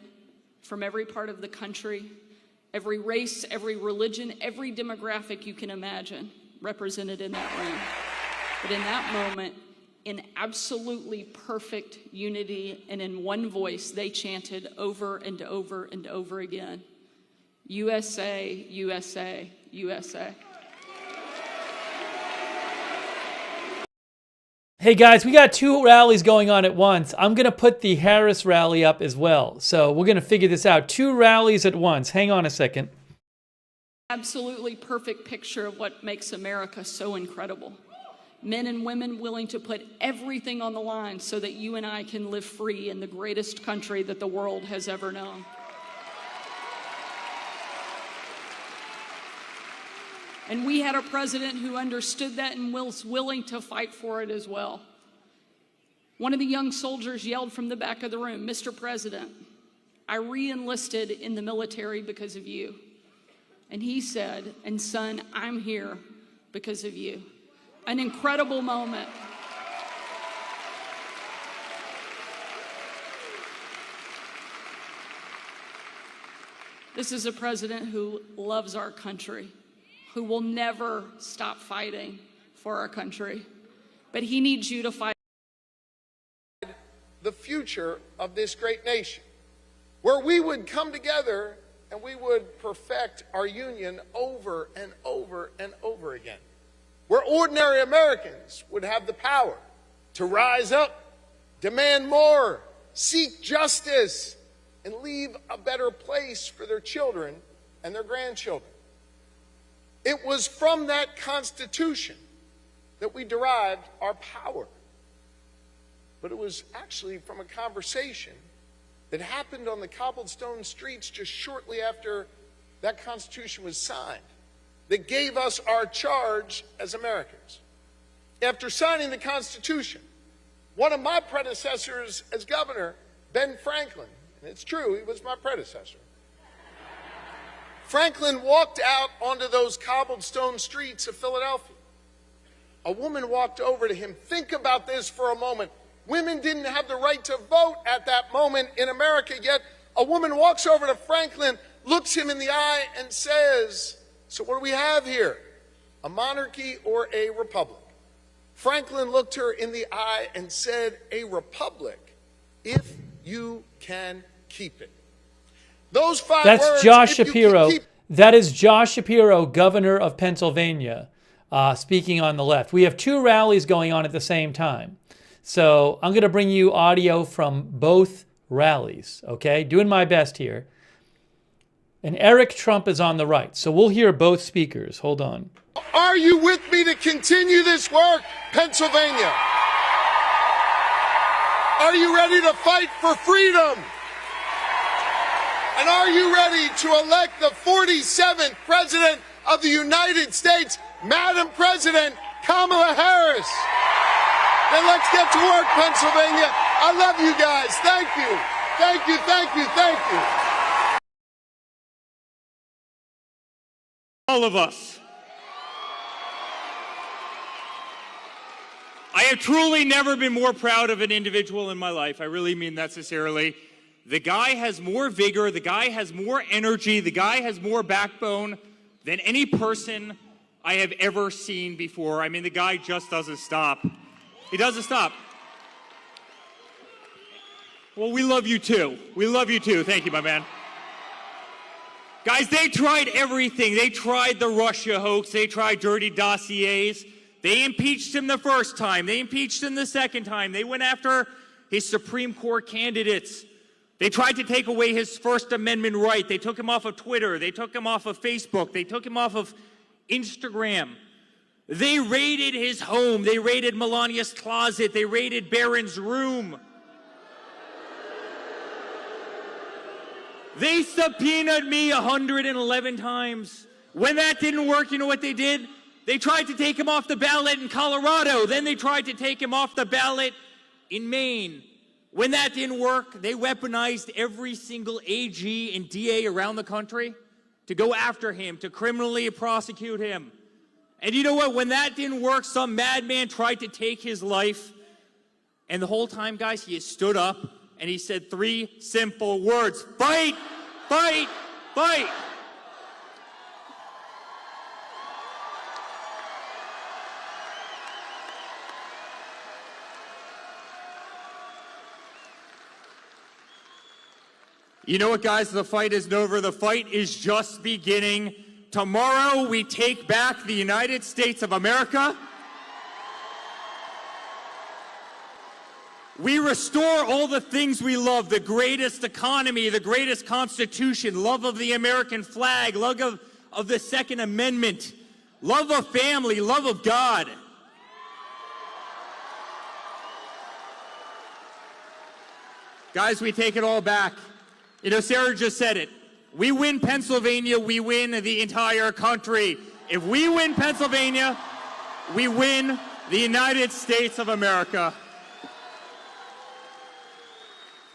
S4: from every part of the country, every race, every religion, every demographic you can imagine represented in that room. But in that moment, in absolutely perfect unity and in one voice, they chanted over and over and over again, USA, USA, USA.
S1: Hey guys, we got two rallies going on at once. I'm going to put the Harris rally up as well. So we're going to figure this out. Two rallies at once. Hang on a second.
S4: Absolutely perfect picture of what makes America so incredible. Men and women willing to put everything on the line so that you and I can live free in the greatest country that the world has ever known. And we had a president who understood that and was willing to fight for it as well. One of the young soldiers yelled from the back of the room, "Mr. President, I re-enlisted in the military because of you." And he said, "And son, I'm here because of you." An incredible moment. This is a president who loves our country, who will never stop fighting for our country. But he needs you to fight
S5: the future of this great nation, where we would come together and we would perfect our union over and over and over again, where ordinary Americans would have the power to rise up, demand more, seek justice, and leave a better place for their children and their grandchildren. It was from that Constitution that we derived our power. But it was actually from a conversation that happened on the cobblestone streets just shortly after that Constitution was signed that gave us our charge as Americans. After signing the Constitution, one of my predecessors as governor, Ben Franklin, and it's true, he was my predecessor, Franklin walked out onto those cobblestone streets of Philadelphia. A woman walked over to him. Think about this for a moment. Women didn't have the right to vote at that moment in America, yet a woman walks over to Franklin, looks him in the eye, and says, "So what do we have here? A monarchy or a republic?" Franklin looked her in the eye and said, "A republic, if you can keep it." Those five words.
S1: That's Josh Shapiro. That is Josh Shapiro, governor of Pennsylvania, speaking on the left. We have two rallies going on at the same time. So I'm going to bring you audio from both rallies, okay? Doing my best here. And Eric Trump is on the right. So we'll hear both speakers. Hold on.
S5: Are you with me to continue this work, Pennsylvania? Are you ready to fight for freedom? And are you ready to elect the 47th President of the United States, Madam President Kamala Harris? Then let's get to work, Pennsylvania. I love you guys. Thank you. Thank you, thank you, thank you.
S6: All of us. I have truly never been more proud of an individual in my life. I really mean that sincerely. The guy has more vigor, the guy has more energy, the guy has more backbone than any person I have ever seen before. I mean, the guy just doesn't stop. He doesn't stop. Well, we love you too. We love you too. Thank you, my man. Guys, they tried everything. They tried the Russia hoax. They tried dirty dossiers. They impeached him the first time. They impeached him the second time. They went after his Supreme Court candidates. They tried to take away his First Amendment right. They took him off of Twitter. They took him off of Facebook. They took him off of Instagram. They raided his home. They raided Melania's closet. They raided Barron's room. They subpoenaed me 111 times. When that didn't work, you know what they did? They tried to take him off the ballot in Colorado. Then they tried to take him off the ballot in Maine. When that didn't work, they weaponized every single AG and DA around the country to go after him, to criminally prosecute him. And you know what? When that didn't work, some madman tried to take his life. And the whole time, guys, he stood up and he said 3 simple words: fight, fight, fight. You know what, guys? The fight isn't over. The fight is just beginning. Tomorrow, we take back the United States of America. We restore all the things we love: the greatest economy, the greatest constitution, love of the American flag, love of the Second Amendment, love of family, love of God. Guys, we take it all back. You know, Sarah just said it. We win Pennsylvania, we win the entire country. If we win Pennsylvania, we win the United States of America.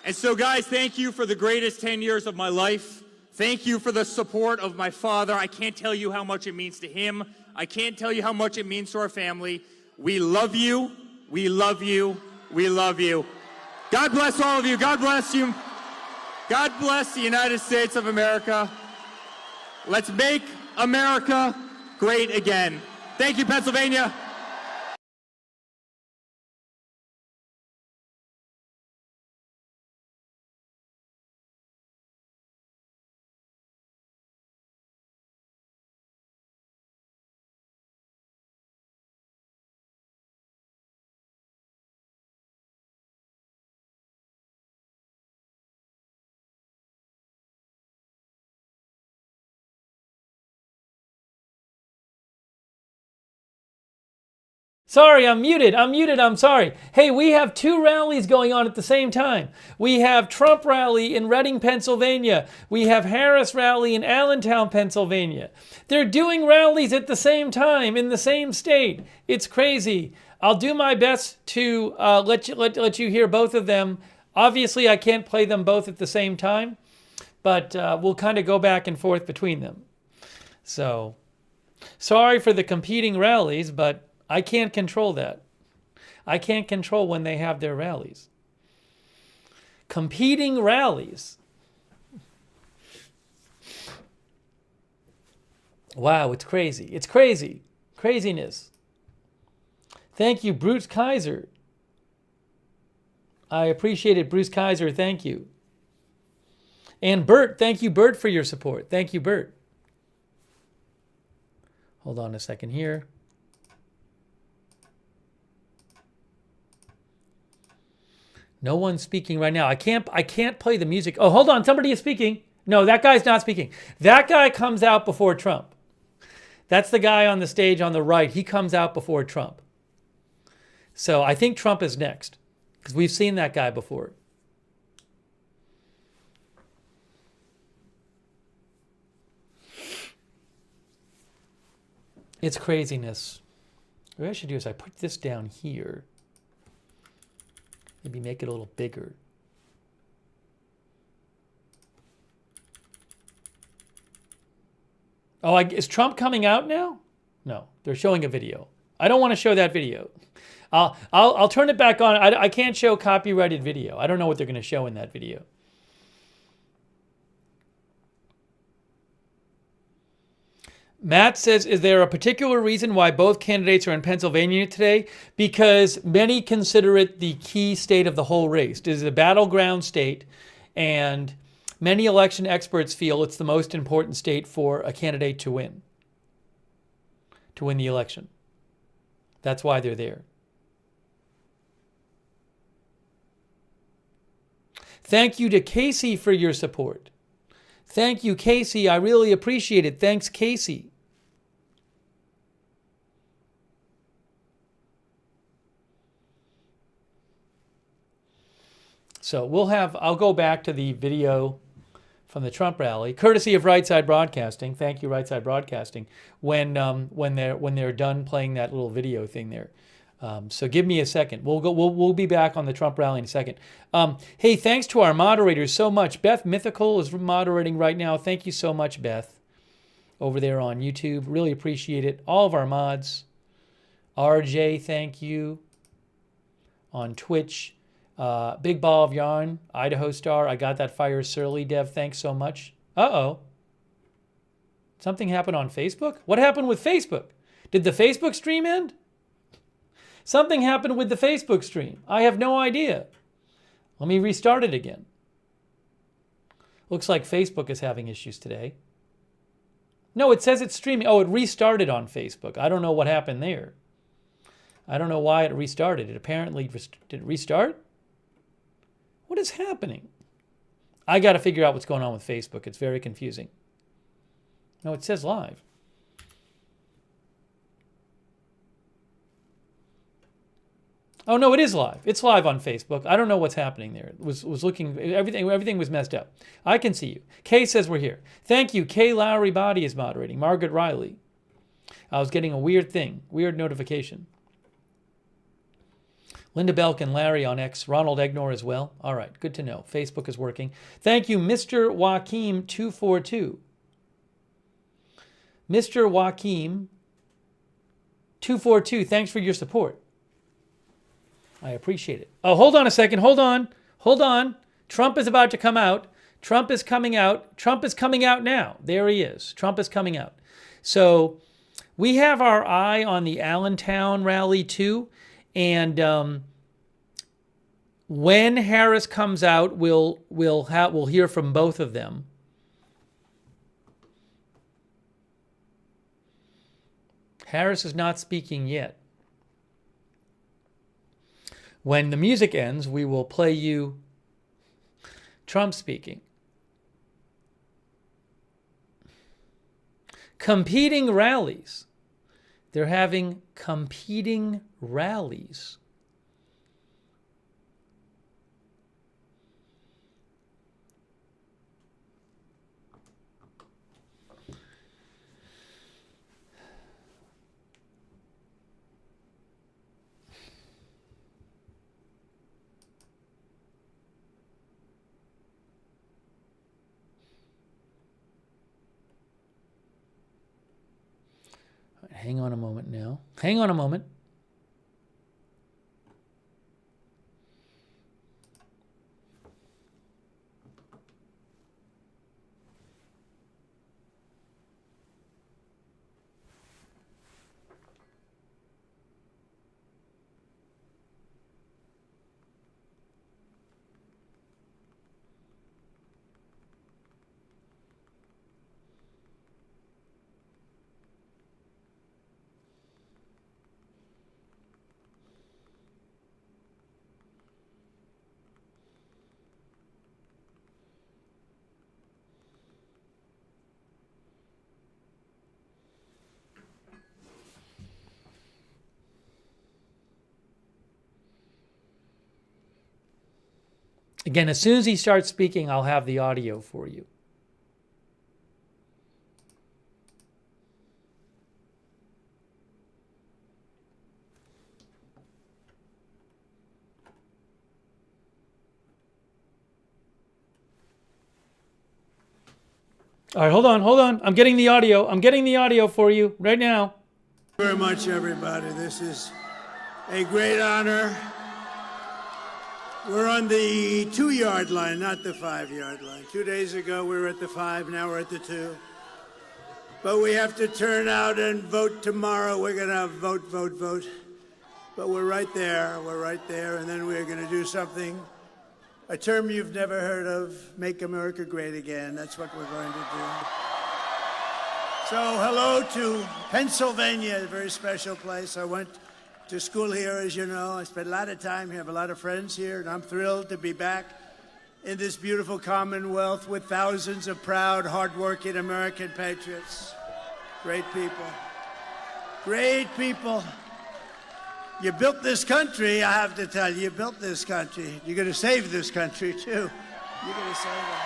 S6: And so, guys, thank you for the greatest 10 years of my life. Thank you for the support of my father. I can't tell you how much it means to him. I can't tell you how much it means to our family. We love you. We love you. We love you. God bless all of you. God bless you. God bless the United States of America. Let's make America great again. Thank you, Pennsylvania.
S1: Sorry, I'm muted. I'm sorry. Hey, we have 2 rallies going on at the same time. We have Trump rally in Reading, Pennsylvania. We have Harris rally in Allentown, Pennsylvania. They're doing rallies at the same time in the same state. It's crazy. I'll do my best to let you hear both of them. Obviously, I can't play them both at the same time, but we'll kind of go back and forth between them. So, sorry for the competing rallies, but I can't control that. I can't control when they have their rallies. Competing rallies. Wow, it's crazy. It's crazy. Craziness. Thank you, Bruce Kaiser. I appreciate it, Bruce Kaiser. Thank you. And Bert, thank you, Bert, for your support. Thank you, Bert. Hold on a second here. No one's speaking right now. I can't play the music. Oh, hold on. Somebody is speaking. No, that guy's not speaking. That guy comes out before Trump. That's the guy on the stage on the right. He comes out before Trump. So I think Trump is next because we've seen that guy before. It's craziness. What I should do is I put this down here. Maybe make it a little bigger. Oh, is Trump coming out now? No, they're showing a video. I don't want to show that video. I'll turn it back on. I can't show copyrighted video. I don't know what they're going to show in that video. Matt says, is there a particular reason why both candidates are in Pennsylvania today? Because many consider it the key state of the whole race. It is a battleground state, and many election experts feel it's the most important state for a candidate to win the election. That's why they're there. Thank you to Casey for your support. Thank you, Casey. I really appreciate it. Thanks, Casey. So I'll go back to the video from the Trump rally, courtesy of Right Side Broadcasting. Thank you, Right Side Broadcasting. When they're done playing that little video thing there. So give me a second. We'll be back on the Trump rally in a second. Hey, thanks to our moderators so much. Beth Mythical is moderating right now. Thank you so much, Beth, over there on YouTube. Really appreciate it. All of our mods. RJ, thank you. On Twitch. Big Ball of Yarn, Idaho Star. I got that fire surly. Dev, thanks so much. Uh-oh. Something happened on Facebook? What happened with Facebook? Did the Facebook stream end? Something happened with the Facebook stream. I have no idea. Let me restart it again. Looks like Facebook is having issues today. No, it says it's streaming. Oh, it restarted on Facebook. I don't know what happened there. I don't know why it restarted. It apparently, did it restart? What is happening? I got to figure out what's going on with Facebook. It's very confusing. No, it says live. Oh no, it is live. It's live on Facebook. I don't know what's happening there. It was looking, everything was messed up. I can see you. Kay says we're here. Thank you. Kay Lowry Body is moderating. Margaret Riley. I was getting a weird notification. Linda Belk and Larry on X. Ronald Egnor as well. All right, good to know. Facebook is working. Thank you, Mr. Joaquim 242. Mr. Joaquim 242, thanks for your support. I appreciate it. Oh, hold on a second. Hold on. Trump is about to come out. Trump is coming out. Trump is coming out now. There he is. Trump is coming out. So we have our eye on the Allentown rally too. And when Harris comes out, we'll hear from both of them. Harris is not speaking yet. When the music ends, we will play you Trump speaking. Competing rallies. They're having competing rallies. Hang on a moment now. Hang on a moment. Again, as soon as he starts speaking, I'll have the audio for you. All right, hold on. I'm getting the audio for you right now.
S7: Thank you very much, everybody. This is a great honor. We're on the 2-yard line, not the 5-yard line. 2 days ago, we were at the 5, now we're at the 2. But we have to turn out and vote tomorrow. We're going to vote. But we're right there, and then we're going to do something, a term you've never heard of, make America great again. That's what we're going to do. So hello to Pennsylvania, a very special place. I went to school here, as you know. I spent a lot of time here, have a lot of friends here, and I'm thrilled to be back in this beautiful Commonwealth with thousands of proud, hardworking American patriots. Great people. Great people. You built this country, I have to tell you, you built this country. You're going to save this country, too. You're going to save it.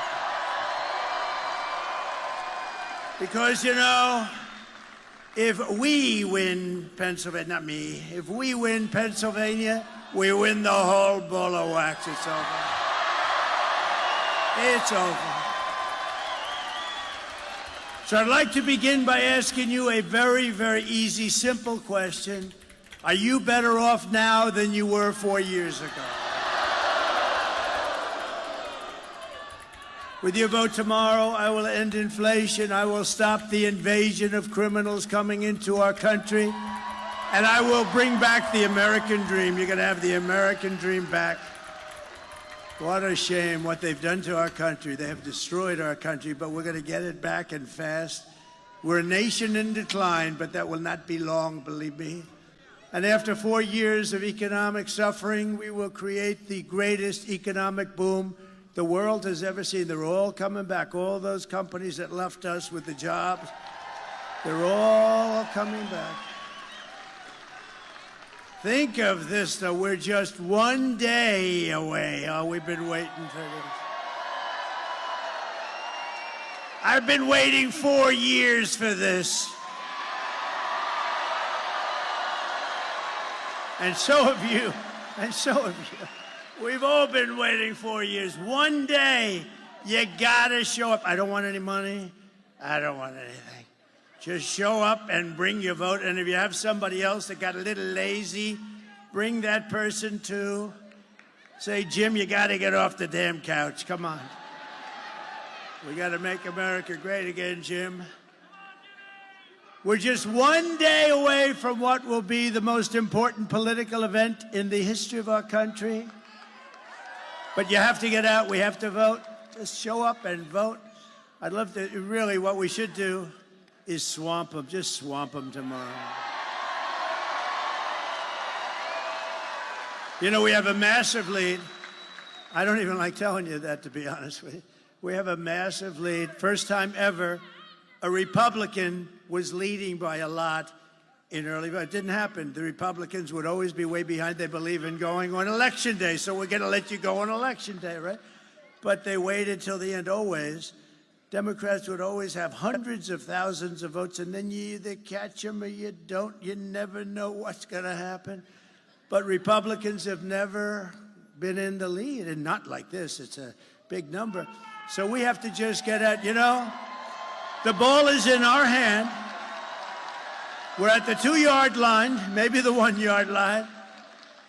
S7: Because, you know, if we win Pennsylvania, not me, if we win Pennsylvania, we win the whole ball of wax. It's over. It's over. So I'd like to begin by asking you a very, very easy, simple question. Are you better off now than you were 4 years ago? With your vote tomorrow, I will end inflation, I will stop the invasion of criminals coming into our country, and I will bring back the American dream. You're going to have the American dream back. What a shame what they've done to our country. They have destroyed our country, but we're going to get it back and fast. We're a nation in decline, but that will not be long, believe me. And after 4 years of economic suffering, we will create the greatest economic boom the world has ever seen. They're all coming back. All those companies that left us with the jobs, they're all coming back. Think of this, though. We're just one day away. Oh, we've been waiting for this. I've been waiting 4 years for this. And so have you. And so have you. We've all been waiting 4 years. One day, you gotta show up. I don't want any money. I don't want anything. Just show up and bring your vote. And if you have somebody else that got a little lazy, bring that person too. Say, Jim, you gotta get off the damn couch. Come on. We gotta make America great again, Jim. We're just one day away from what will be the most important political event in the history of our country. But you have to get out. We have to vote. Just show up and vote. I'd love to, really, what we should do is swamp them. Just swamp them tomorrow. You know, we have a massive lead. I don't even like telling you that, to be honest with you. We have a massive lead. First time ever, a Republican was leading by a lot in early vote. It didn't happen. The Republicans would always be way behind. They believe in going on Election Day, so we're going to let you go on Election Day, right? But they waited till the end, always. Democrats would always have hundreds of thousands of votes, and then you either catch them or you don't. You never know what's going to happen. But Republicans have never been in the lead, and not like this. It's a big number. So we have to just get at, you know, the ball is in our hand. We're at the 2-yard line, maybe the 1-yard line,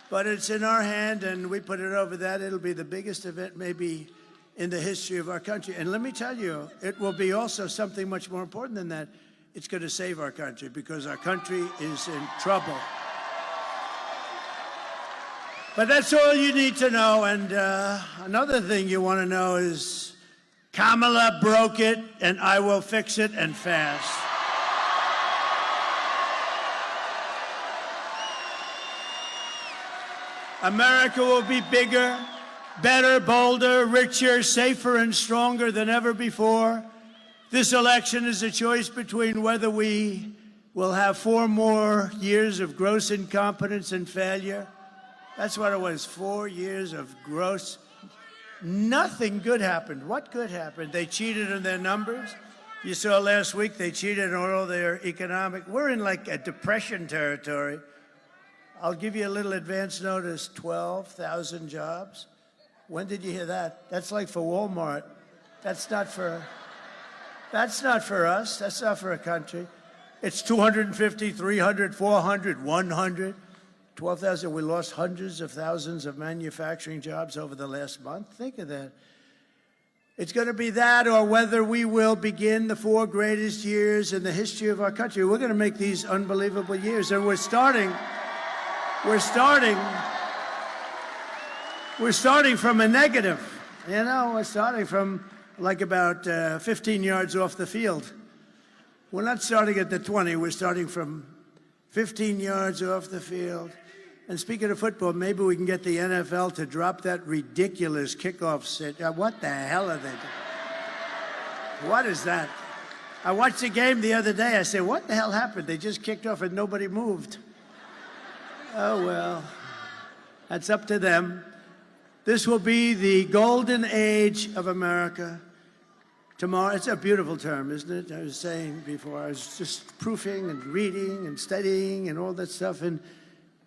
S7: but it's in our hand, and we put it over that. It'll be the biggest event maybe in the history of our country. And let me tell you, it will be also something much more important than that. It's going to save our country, because our country is in trouble. But that's all you need to know. And another thing you want to know is Kamala broke it, and I will fix it, and fast. America will be bigger, better, bolder, richer, safer, and stronger than ever before. This election is a choice between whether we will have 4 more years of gross incompetence and failure. That's what it was, 4 years of gross. Nothing good happened. What good happened? They cheated on their numbers. You saw last week they cheated on all their economic. We're in like a depression territory. I'll give you a little advance notice, 12,000 jobs. When did you hear that? That's like for Walmart. That's not for us. That's not for a country. It's 250, 300, 400, 100. 12,000. We lost hundreds of thousands of manufacturing jobs over the last month. Think of that. It's going to be that, or whether we will begin the 4 greatest years in the history of our country. We're going to make these unbelievable years, and we're starting from a negative. You know, we're starting from like about 15 yards off the field. We're not starting at the 20. We're starting from 15 yards off the field. And speaking of football, maybe we can get the NFL to drop that ridiculous kickoff sit. What the hell are they doing? What is that? I watched the game the other day. I said, what the hell happened? They just kicked off and nobody moved. Oh, well, that's up to them. This will be the golden age of America. Tomorrow, it's a beautiful term, isn't it? I was saying before, I was just proofing and reading and studying and all that stuff, and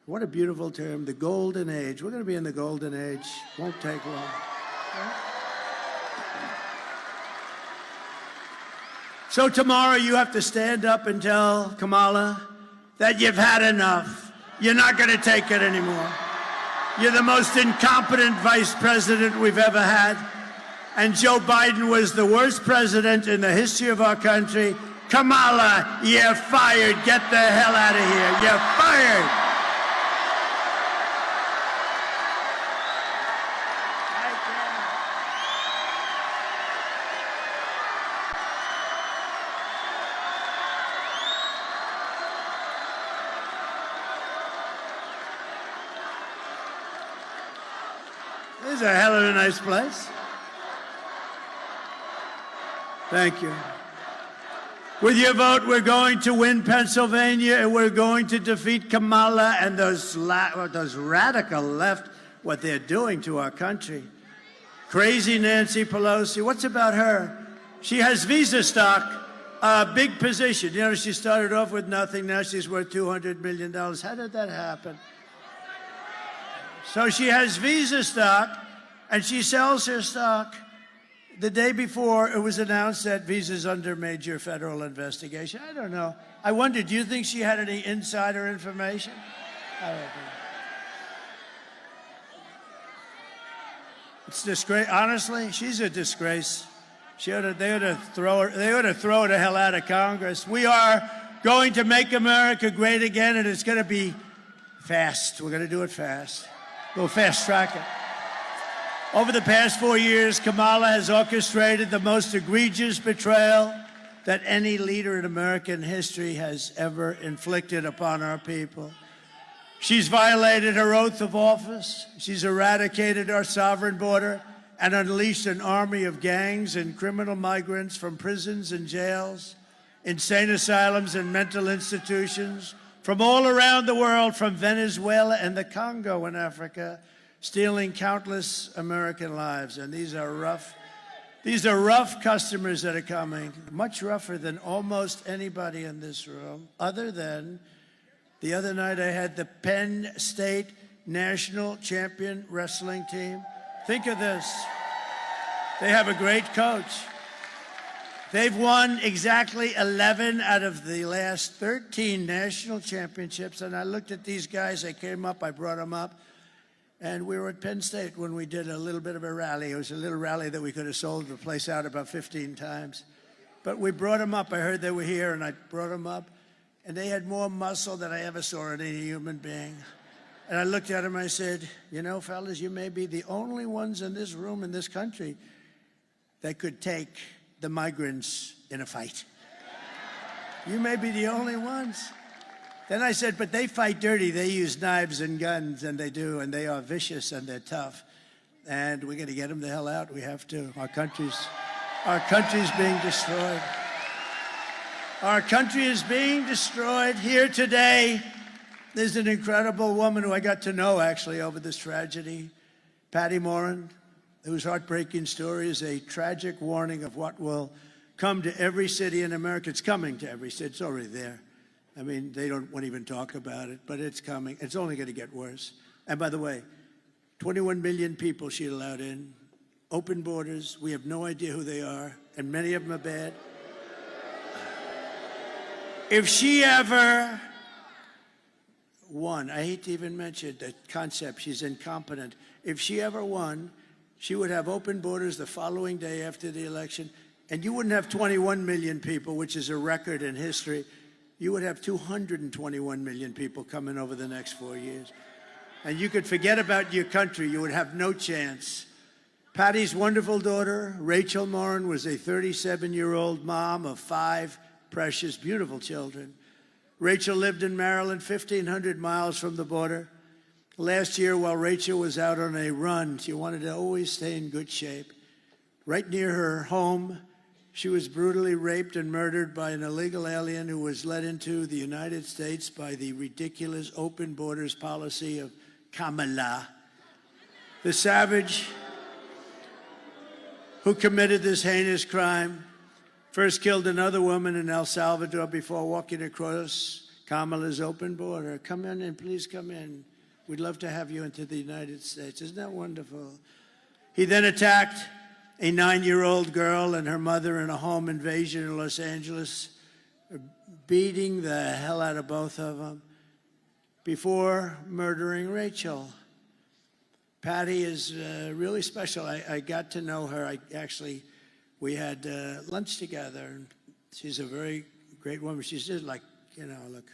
S7: what a beautiful term, the golden age. We're going to be in the golden age. Won't take long. So tomorrow you have to stand up and tell Kamala that you've had enough. You're not going to take it anymore. You're the most incompetent vice president we've ever had. And Joe Biden was the worst president in the history of our country. Kamala, you're fired. Get the hell out of here. You're fired. This is a hell of a nice place. Thank you. With your vote, we're going to win Pennsylvania, and we're going to defeat Kamala and those radical left, what they're doing to our country. Crazy Nancy Pelosi, what's about her? She has visa stock, a big position. You know, she started off with nothing, now she's worth $200 million. How did that happen? So she has visa stock, and she sells her stock. The day before, it was announced that Visa's under major federal investigation. I don't know. I wonder, do you think she had any insider information? I don't know. It's disgrace. Honestly, she's a disgrace. They ought to throw her the hell out of Congress. We are going to make America great again, and it's going to be fast. We're going to do it fast. We'll fast track it. Over the past 4 years, Kamala has orchestrated the most egregious betrayal that any leader in American history has ever inflicted upon our people. She's violated her oath of office. She's eradicated our sovereign border and unleashed an army of gangs and criminal migrants from prisons and jails, insane asylums and mental institutions, from all around the world, from Venezuela and the Congo in Africa, stealing countless American lives. And these are rough customers that are coming, much rougher than almost anybody in this room, other than the other night I had the Penn State national champion wrestling team. Think of this. They have a great coach. They've won exactly 11 out of the last 13 national championships. And I looked at these guys, I came up, I brought them up. And we were at Penn State when we did a little bit of a rally. It was a little rally that we could have sold the place out about 15 times. But we brought them up. I heard they were here, and I brought them up. And they had more muscle than I ever saw in any human being. And I looked at them and I said, you know, fellas, you may be the only ones in this room in this country that could take the migrants in a fight. You may be the only ones. Then I said, but they fight dirty. They use knives and guns, and they do, and they are vicious, and they're tough. And we're going to get them the hell out. We have to. Our country's being destroyed. Our country is being destroyed. Here today, there's an incredible woman who I got to know, actually, over this tragedy, Patty Moren, whose heartbreaking story is a tragic warning of what will come to every city in America. It's coming to every city. It's already there. I mean, they won't even talk about it, but it's coming. It's only going to get worse. And by the way, 21 million people she allowed in, open borders. We have no idea who they are, and many of them are bad. If she ever won, I hate to even mention the concept, she's incompetent. If she ever won, she would have open borders the following day after the election, and you wouldn't have 21 million people, which is a record in history. You would have 221 million people coming over the next 4 years. And you could forget about your country. You would have no chance. Patty's wonderful daughter, Rachel Moren, was a 37-year-old mom of 5 precious, beautiful children. Rachel lived in Maryland, 1,500 miles from the border. Last year, while Rachel was out on a run, she wanted to always stay in good shape. Right near her home, She was brutally raped and murdered by an illegal alien who was led into the United States by the ridiculous open borders policy of Kamala. The savage who committed this heinous crime first killed another woman in El Salvador before walking across Kamala's open border. Come in and please come in. We'd love to have you into the United States. Isn't that wonderful? He then attacked a 9-year-old girl and her mother in a home invasion in Los Angeles, beating the hell out of both of them before murdering Rachel. Patty is really special. I got to know her. We had lunch together. She's a very great woman. She's just like, you know, look,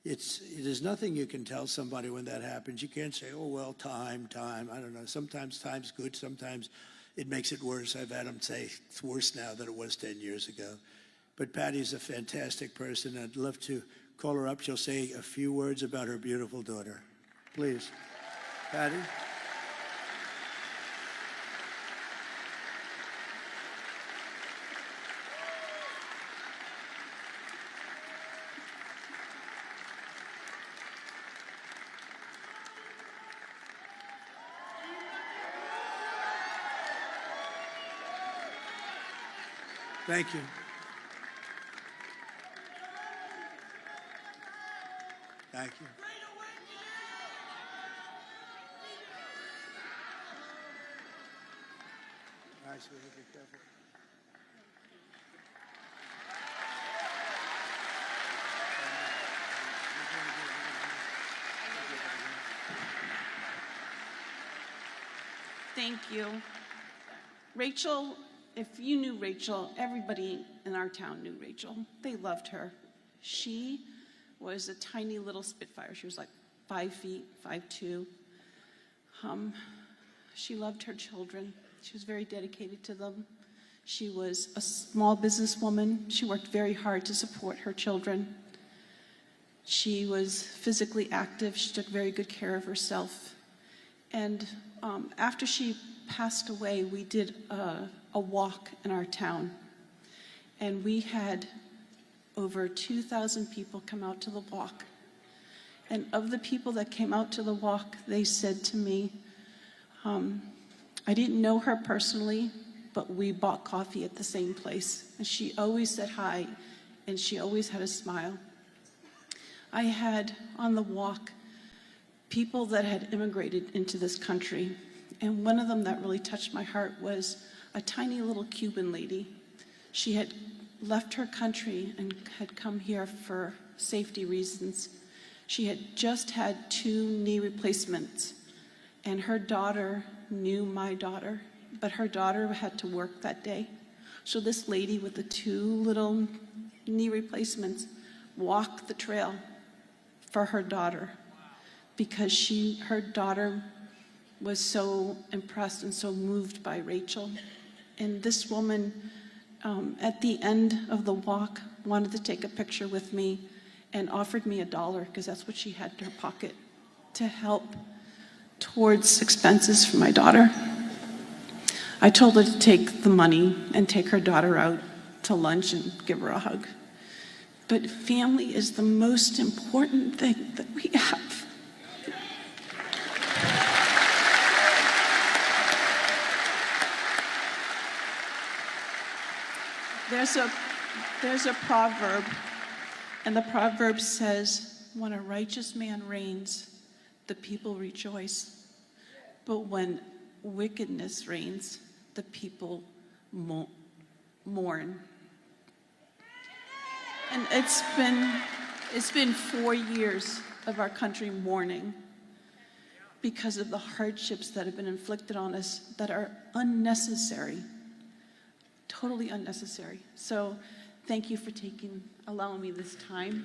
S7: there's nothing you can tell somebody when that happens. You can't say, oh, well, time. I don't know. Sometimes time's good. Sometimes it makes it worse. I've had them say it's worse now than it was 10 years ago. But Patty's a fantastic person. I'd love to call her up. She'll say a few words about her beautiful daughter. Please. Patty? Thank you. Thank you. All right, sweetie, be careful.
S8: Thank you. Rachel, if you knew Rachel, everybody in our town knew Rachel. They loved her. She was a tiny little Spitfire. She was like 5 feet, 5'2". She loved her children. She was very dedicated to them. She was a small businesswoman. She worked very hard to support her children. She was physically active. She took very good care of herself. And after she passed away, we did a walk in our town. And we had over 2,000 people come out to the walk. And of the people that came out to the walk, they said to me, I didn't know her personally, but we bought coffee at the same place. And she always said hi, and she always had a smile. I had on the walk people that had immigrated into this country. And one of them that really touched my heart was a tiny little Cuban lady. She had left her country and had come here for safety reasons. She had just had 2 knee replacements, and her daughter knew my daughter, but her daughter had to work that day. So this lady with the 2 little knee replacements walked the trail for her daughter because her daughter was so impressed and so moved by Rachel. And this woman, at the end of the walk, wanted to take a picture with me and offered me $1, because that's what she had in her pocket, to help towards expenses for my daughter. I told her to take the money and take her daughter out to lunch and give her a hug. But family is the most important thing that we have. There's a proverb, and the proverb says, when a righteous man reigns, the people rejoice. But when wickedness reigns, the people mourn. And it's been 4 years of our country mourning because of the hardships that have been inflicted on us that are unnecessary. Totally unnecessary. So thank you for allowing me this time.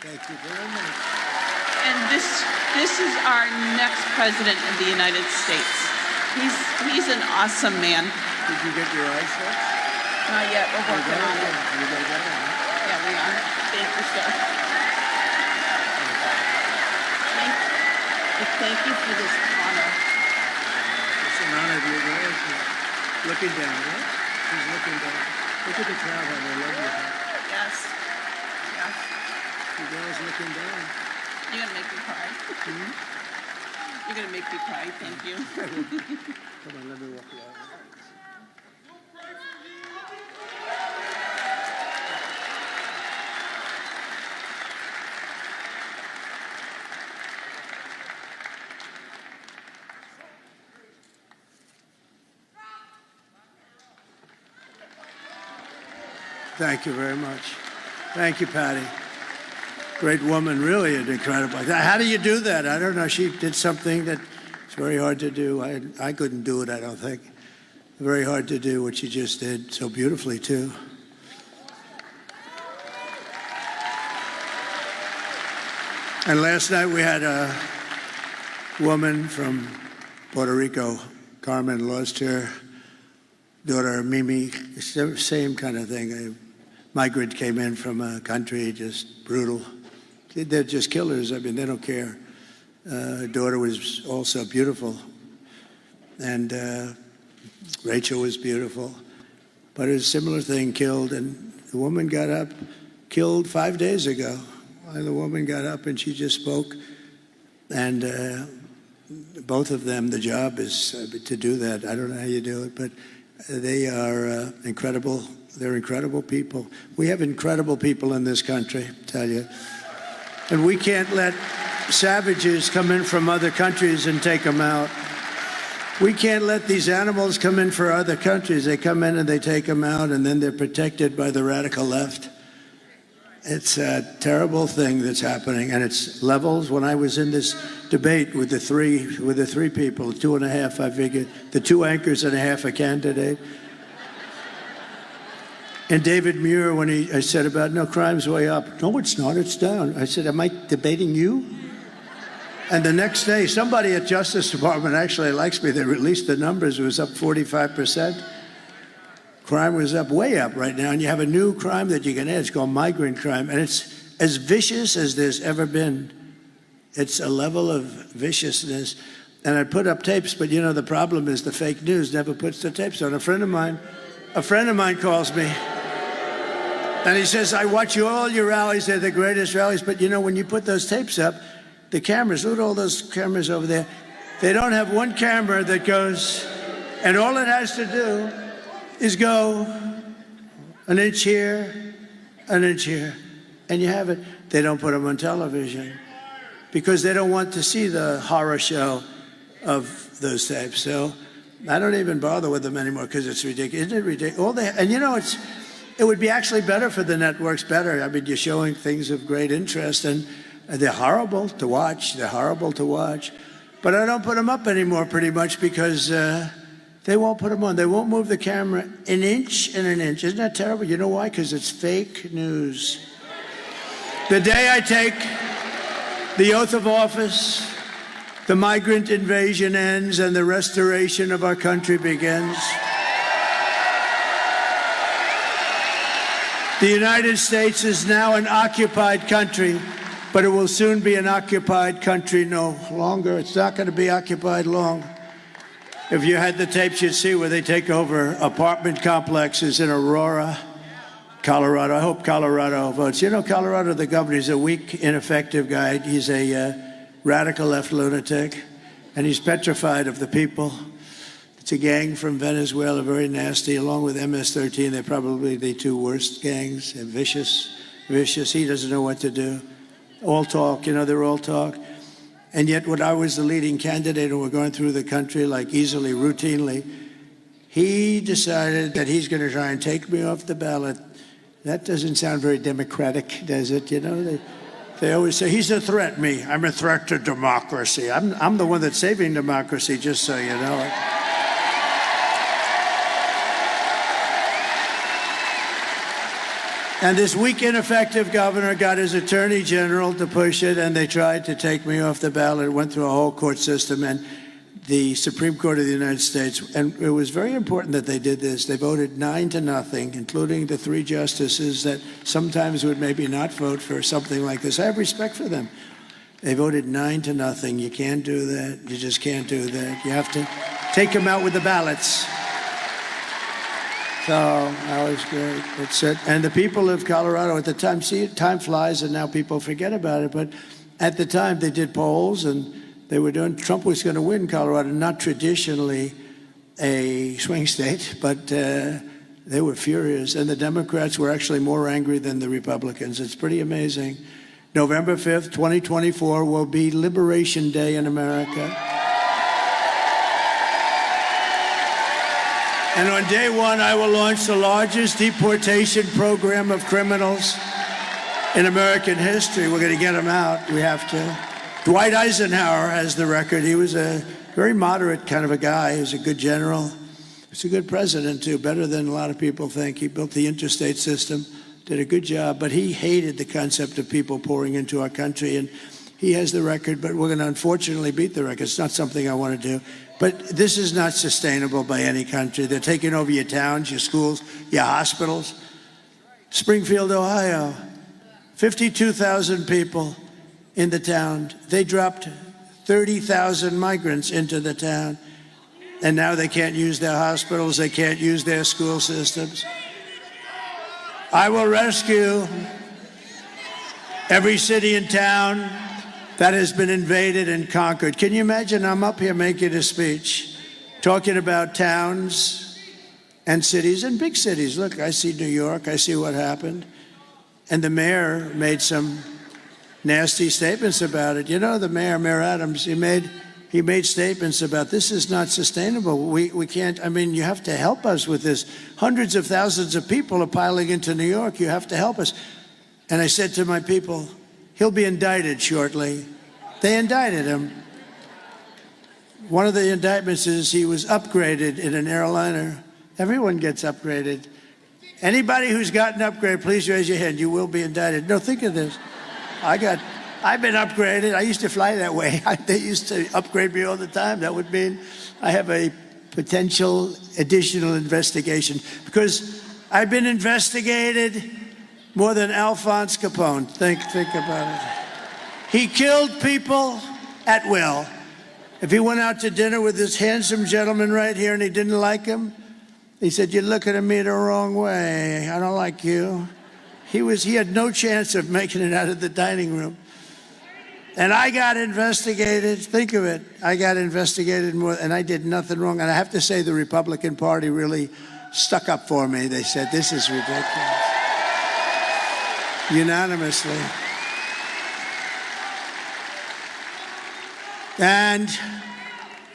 S7: Thank you very much.
S8: And this is our next president of the United States. He's an awesome man.
S7: Did you get your eyes fixed?
S8: Not yet. We're working on it.
S7: You got that one, huh?
S8: Yeah, we are. Thank you, sir. Thank you for this honor.
S7: It's an honor to be there. She's looking down, right? She's looking down. Look at the crowd, how they love you.
S8: Yes. Yes.
S7: The girls looking down.
S8: You're gonna make me cry. You're gonna make me cry. Thank you.
S7: Come on, let me walk you out. Thank you very much. Thank you, Patty. Great woman, really incredible. How do you do that? I don't know. She did something that's very hard to do. I couldn't do it, I don't think. Very hard to do what she just did, so beautifully, too. And last night we had a woman from Puerto Rico, Carmen, lost her daughter, Mimi, same kind of thing. A migrant came in from a country, just brutal. They're just killers. I mean, they don't care. Her daughter was also beautiful. And Rachel was beautiful. But it was a similar thing, killed. And the woman got up, killed 5 days ago. And the woman got up and she just spoke. And both of them, the job is to do that. I don't know how you do it, but they are incredible. They're incredible people. We have incredible people in this country, I tell you. And we can't let savages come in from other countries and take them out. We can't let these animals come in for other countries. They come in and they take them out, and then they're protected by the radical left. It's a terrible thing that's happening, and it's levels. When I was in this debate with the three people, 2.5, I figured, the 2 anchors and a half a candidate. And David Muir, when I said about, no, crime's way up. No, it's not, it's down. I said, am I debating you? And the next day, somebody at Justice Department actually likes me. They released the numbers. It was up 45%. Crime was up, way up right now. And you have a new crime that you can add. It's called migrant crime. And it's as vicious as there's ever been. It's a level of viciousness. And I put up tapes, but you know, the problem is the fake news never puts the tapes on. A friend of mine calls me. And he says, I watch all your rallies. They're the greatest rallies. But, you know, when you put those tapes up, the cameras, look at all those cameras over there. They don't have one camera that goes, and all it has to do is go an inch here, an inch here, and you have it. They don't put them on television because they don't want to see the horror show of those tapes. So I don't even bother with them anymore because it's ridiculous. Isn't it ridiculous? And, you know, it would be actually better for the networks, better. I mean, you're showing things of great interest, and they're horrible to watch. They're horrible to watch. But I don't put them up anymore pretty much because they won't put them on. They won't move the camera an inch and an inch. Isn't that terrible? You know why? Because it's fake news. The day I take the oath of office, the migrant invasion ends and the restoration of our country begins. The United States is now an occupied country, but it will soon be an occupied country no longer. It's not going to be occupied long. If you had the tapes, you'd see where they take over apartment complexes in Aurora, Colorado. I hope Colorado votes. You know, Colorado, the governor, is a weak, ineffective guy. He's a radical left lunatic, and he's petrified of the people. It's a gang from Venezuela, very nasty, along with MS-13. They're probably the 2 worst gangs. They're vicious. He doesn't know what to do. All talk, you know, they're all talk. And yet when I was the leading candidate and we're going through the country like easily, routinely, he decided that he's going to try and take me off the ballot. That doesn't sound very democratic, does it? You know, they always say, he's a threat, me. I'm a threat to democracy. I'm the one that's saving democracy, just so you know. And this weak, ineffective governor got his attorney general to push it, and they tried to take me off the ballot. It went through a whole court system, and the Supreme Court of the United States, and it was very important that they did this. They voted 9-0, including the 3 justices that sometimes would maybe not vote for something like this. I have respect for them. They voted 9-0. You can't do that. You just can't do that. You have to take them out with the ballots. So that was great. That's it. And the people of Colorado at the time, see, time flies and now people forget about it. But at the time they did polls and they were doing, Trump was going to win Colorado, not traditionally a swing state, but they were furious. And the Democrats were actually more angry than the Republicans. It's pretty amazing. November 5th, 2024 will be Liberation Day in America. And on day one, I will launch the largest deportation program of criminals in American history. We're going to get them out. We have to. Dwight Eisenhower has the record. He was a very moderate kind of a guy. He was a good general. He's a good president, too, better than a lot of people think. He built the interstate system, did a good job, but he hated the concept of people pouring into our country. And he has the record, but we're going to unfortunately beat the record. It's not something I want to do. But this is not sustainable by any country. They're taking over your towns, your schools, your hospitals. Springfield, Ohio, 52,000 people in the town. They dropped 30,000 migrants into the town. And now they can't use their hospitals. They can't use their school systems. I will rescue every city and town that has been invaded and conquered. Can you imagine? I'm up here making a speech, talking about towns and cities and big cities. Look, I see New York. I see what happened. And the mayor made some nasty statements about it. You know, the mayor Adams, he made statements about this is not sustainable. We can't, I mean, you have to help us with this. Hundreds of thousands of people are piling into New York. You have to help us. And I said to my people, he'll be indicted shortly. They indicted him. One of the indictments is he was upgraded in an airliner. Everyone gets upgraded. Anybody who's gotten upgraded, please raise your hand. You will be indicted. No, think of this. I've been upgraded. I used to fly that way. They used to upgrade me all the time. That would mean I have a potential additional investigation because I've been investigated more than Alphonse Capone. Think about it. He killed people at will. If he went out to dinner with this handsome gentleman right here and he didn't like him, he said, "You're looking at me the wrong way. I don't like you." He had no chance of making it out of the dining room. And I got investigated. Think of it. I got investigated more, and I did nothing wrong. And I have to say the Republican Party really stuck up for me. They said, this is ridiculous. Unanimously. And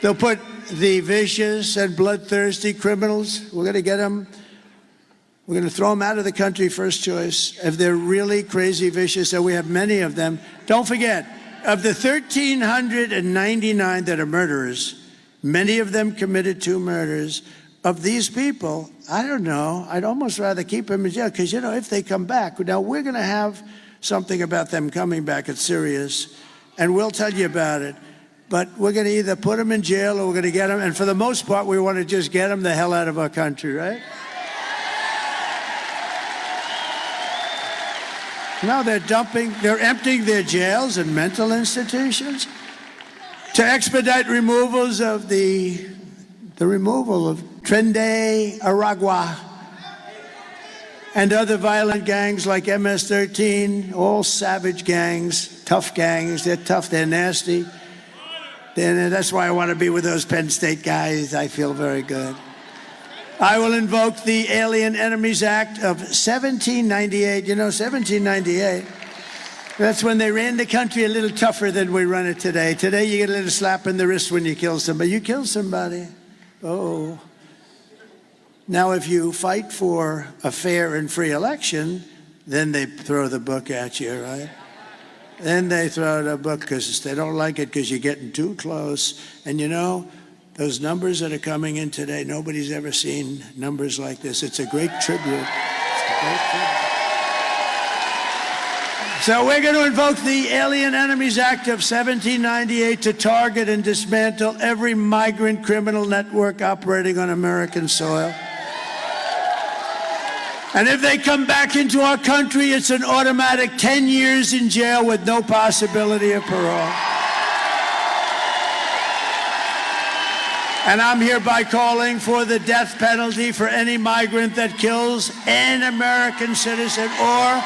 S7: they'll put the vicious and bloodthirsty criminals, we're going to get them, we're going to throw them out of the country first choice. If they're really crazy vicious, and we have many of them, don't forget, of the 1,399 that are murderers, many of them committed 2 murders. Of these people, I don't know, I'd almost rather keep them in jail because, you know, if they come back, now we're going to have something about them coming back. It's serious, and we'll tell you about it. But we're going to either put them in jail or we're going to get them. And for the most part, we want to just get them the hell out of our country, right? No, they're emptying their jails and mental institutions to expedite removals of the removal of Trende Aragua and other violent gangs like MS-13, all savage gangs, tough gangs. They're tough, they're nasty. And that's why I want to be with those Penn State guys. I feel very good. I will invoke the Alien Enemies Act of 1798. You know, 1798, that's when they ran the country a little tougher than we run it today. Today, you get a little slap in the wrist when you kill somebody. You kill somebody. Oh. Now, if you fight for a fair and free election, then they throw the book at you, right? Then they throw the book because they don't like it because you're getting too close. And you know, those numbers that are coming in today, nobody's ever seen numbers like this. It's a great tribute. It's a great tribute. So we're going to invoke the Alien Enemies Act of 1798 to target and dismantle every migrant criminal network operating on American soil. And if they come back into our country, it's an automatic 10 years in jail with no possibility of parole. And I'm hereby calling for the death penalty for any migrant that kills an American citizen or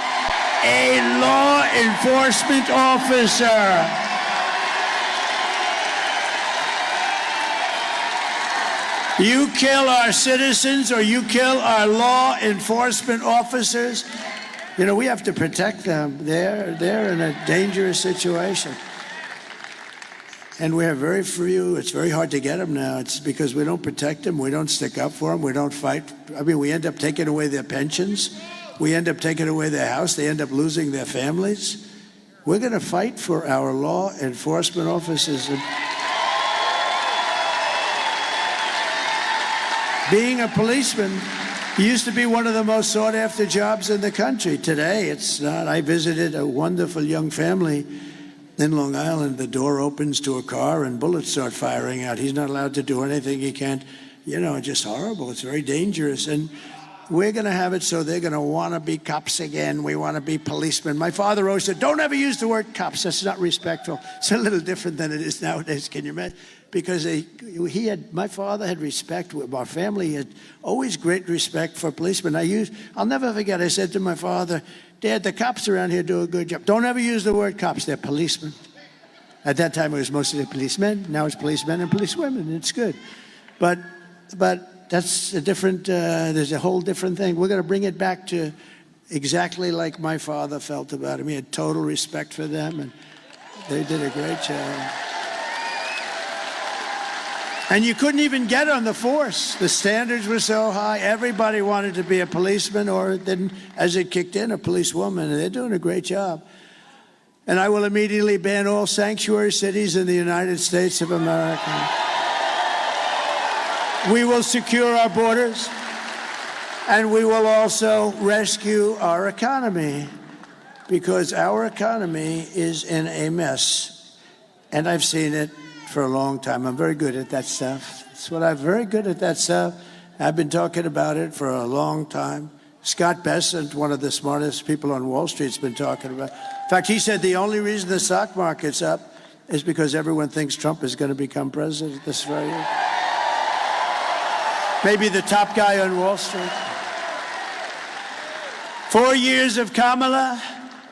S7: a law enforcement officer. You kill our citizens or you kill our law enforcement officers, you know, we have to protect them. They're in a dangerous situation. And we have very few. It's very hard to get them now. It's because we don't protect them. We don't stick up for them. We don't fight. I mean, we end up taking away their pensions. We end up taking away their house. They end up losing their families. We're going to fight for our law enforcement officers. And being a policeman used to be one of the most sought-after jobs in the country. Today, it's not. I visited a wonderful young family in Long Island. The door opens to a car and bullets start firing out. He's not allowed to do anything. He can't, you know, just horrible. It's very dangerous. And we're going to have it so they're going to want to be cops again. We want to be policemen. My father always said, don't ever use the word cops. That's not respectful. It's a little different than it is nowadays. Can you imagine? Because my father had respect. Our family had always great respect for policemen. I'll never forget, I said to my father, Dad, the cops around here do a good job. Don't ever use the word cops. They're policemen. At that time, it was mostly policemen. Now it's policemen and policewomen. It's good. But that's a different, there's a whole different thing. We're going to bring it back to exactly like my father felt about him. He had total respect for them, and they did a great job. And you couldn't even get on the force. The standards were so high. Everybody wanted to be a policeman or then, as it kicked in, a policewoman. And they're doing a great job. And I will immediately ban all sanctuary cities in the United States of America. We will secure our borders. And we will also rescue our economy, because our economy is in a mess. And I've seen it for a long time. I'm very good at that stuff. I'm very good at that stuff. I've been talking about it for a long time. Scott Bessent, one of the smartest people on Wall Street, has been talking about it. In fact, he said the only reason the stock market's up is because everyone thinks Trump is going to become president this very year. Maybe the top guy on Wall Street. 4 years of Kamala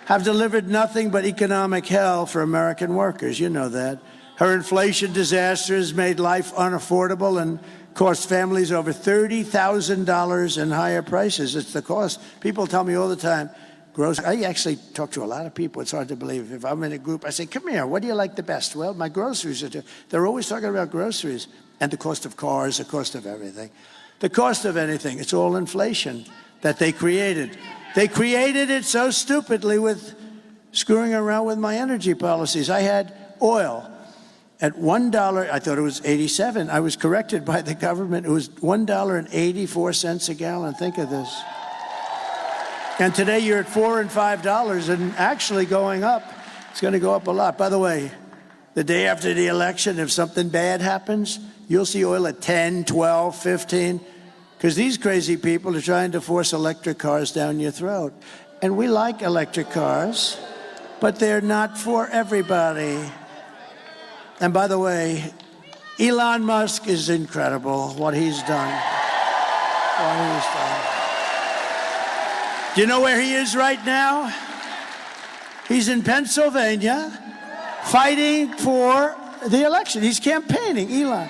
S7: have delivered nothing but economic hell for American workers. You know that. Her inflation disaster has made life unaffordable and cost families over $30,000 in higher prices. It's the cost. People tell me all the time, I actually talk to a lot of people. It's hard to believe. If I'm in a group, I say, come here, what do you like the best? Well, my groceries are. They're always talking about groceries and the cost of cars, the cost of everything. The cost of anything. It's all inflation that they created. They created it so stupidly with screwing around with my energy policies. I had oil at $1, I thought it was 87. I was corrected by the government. It was $1.84 a gallon. Think of this. And today you're at $4 and $5 and actually going up. It's going to go up a lot. By the way, the day after the election, if something bad happens, you'll see oil at 10, 12, 15, because these crazy people are trying to force electric cars down your throat. And we like electric cars, but they're not for everybody. And by the way, Elon Musk is incredible, what he's done. What he's done. Do you know where he is right now? He's in Pennsylvania fighting for the election. He's campaigning, Elon.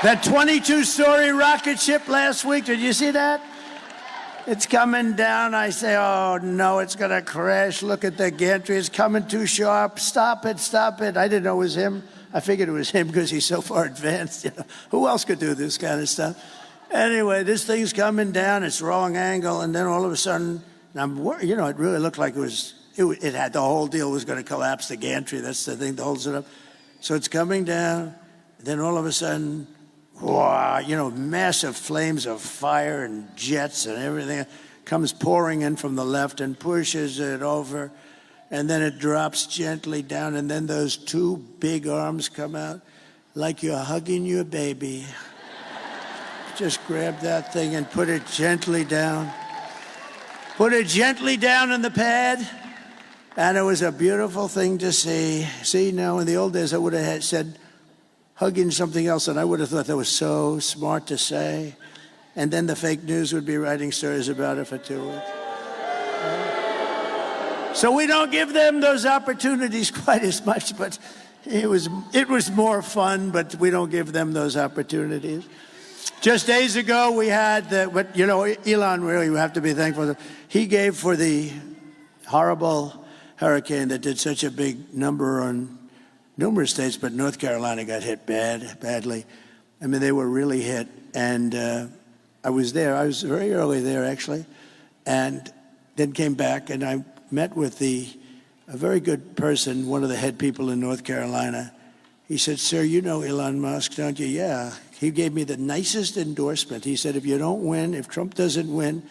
S7: That 22-story rocket ship last week, did you see that? It's coming down. I say, oh, no, it's going to crash. Look at the gantry. It's coming too sharp. Stop it, stop it. I didn't know it was him. I figured it was him because he's so far advanced. You know? Who else could do this kind of stuff? Anyway, this thing's coming down. It's wrong angle. And then all of a sudden, you know, it really looked like it had the whole deal was going to collapse, the gantry. That's the thing that holds it up. So it's coming down. Then all of a sudden, wow, you know, massive flames of fire and jets and everything comes pouring in from the left and pushes it over. And then it drops gently down. And then those two big arms come out like you're hugging your baby. Just grab that thing and put it gently down. Put it gently down in the pad. And it was a beautiful thing to see. See, now in the old days, I would have said, hugging something else, and I would have thought that was so smart to say. And then the fake news would be writing stories about it for 2 weeks. So we don't give them those opportunities quite as much, but it was more fun, but we don't give them those opportunities. Just days ago, we had but you know, Elon, really, we have to be thankful. He gave for the horrible hurricane that did such a big number on numerous states, but North Carolina got hit badly. I mean, they were really hit. And I was there. I was very early there, actually, and then came back, and I met with a very good person, one of the head people in North Carolina. He said, "Sir, you know Elon Musk, don't you?" "Yeah." He gave me the nicest endorsement. He said, "If you don't win, if Trump doesn't win,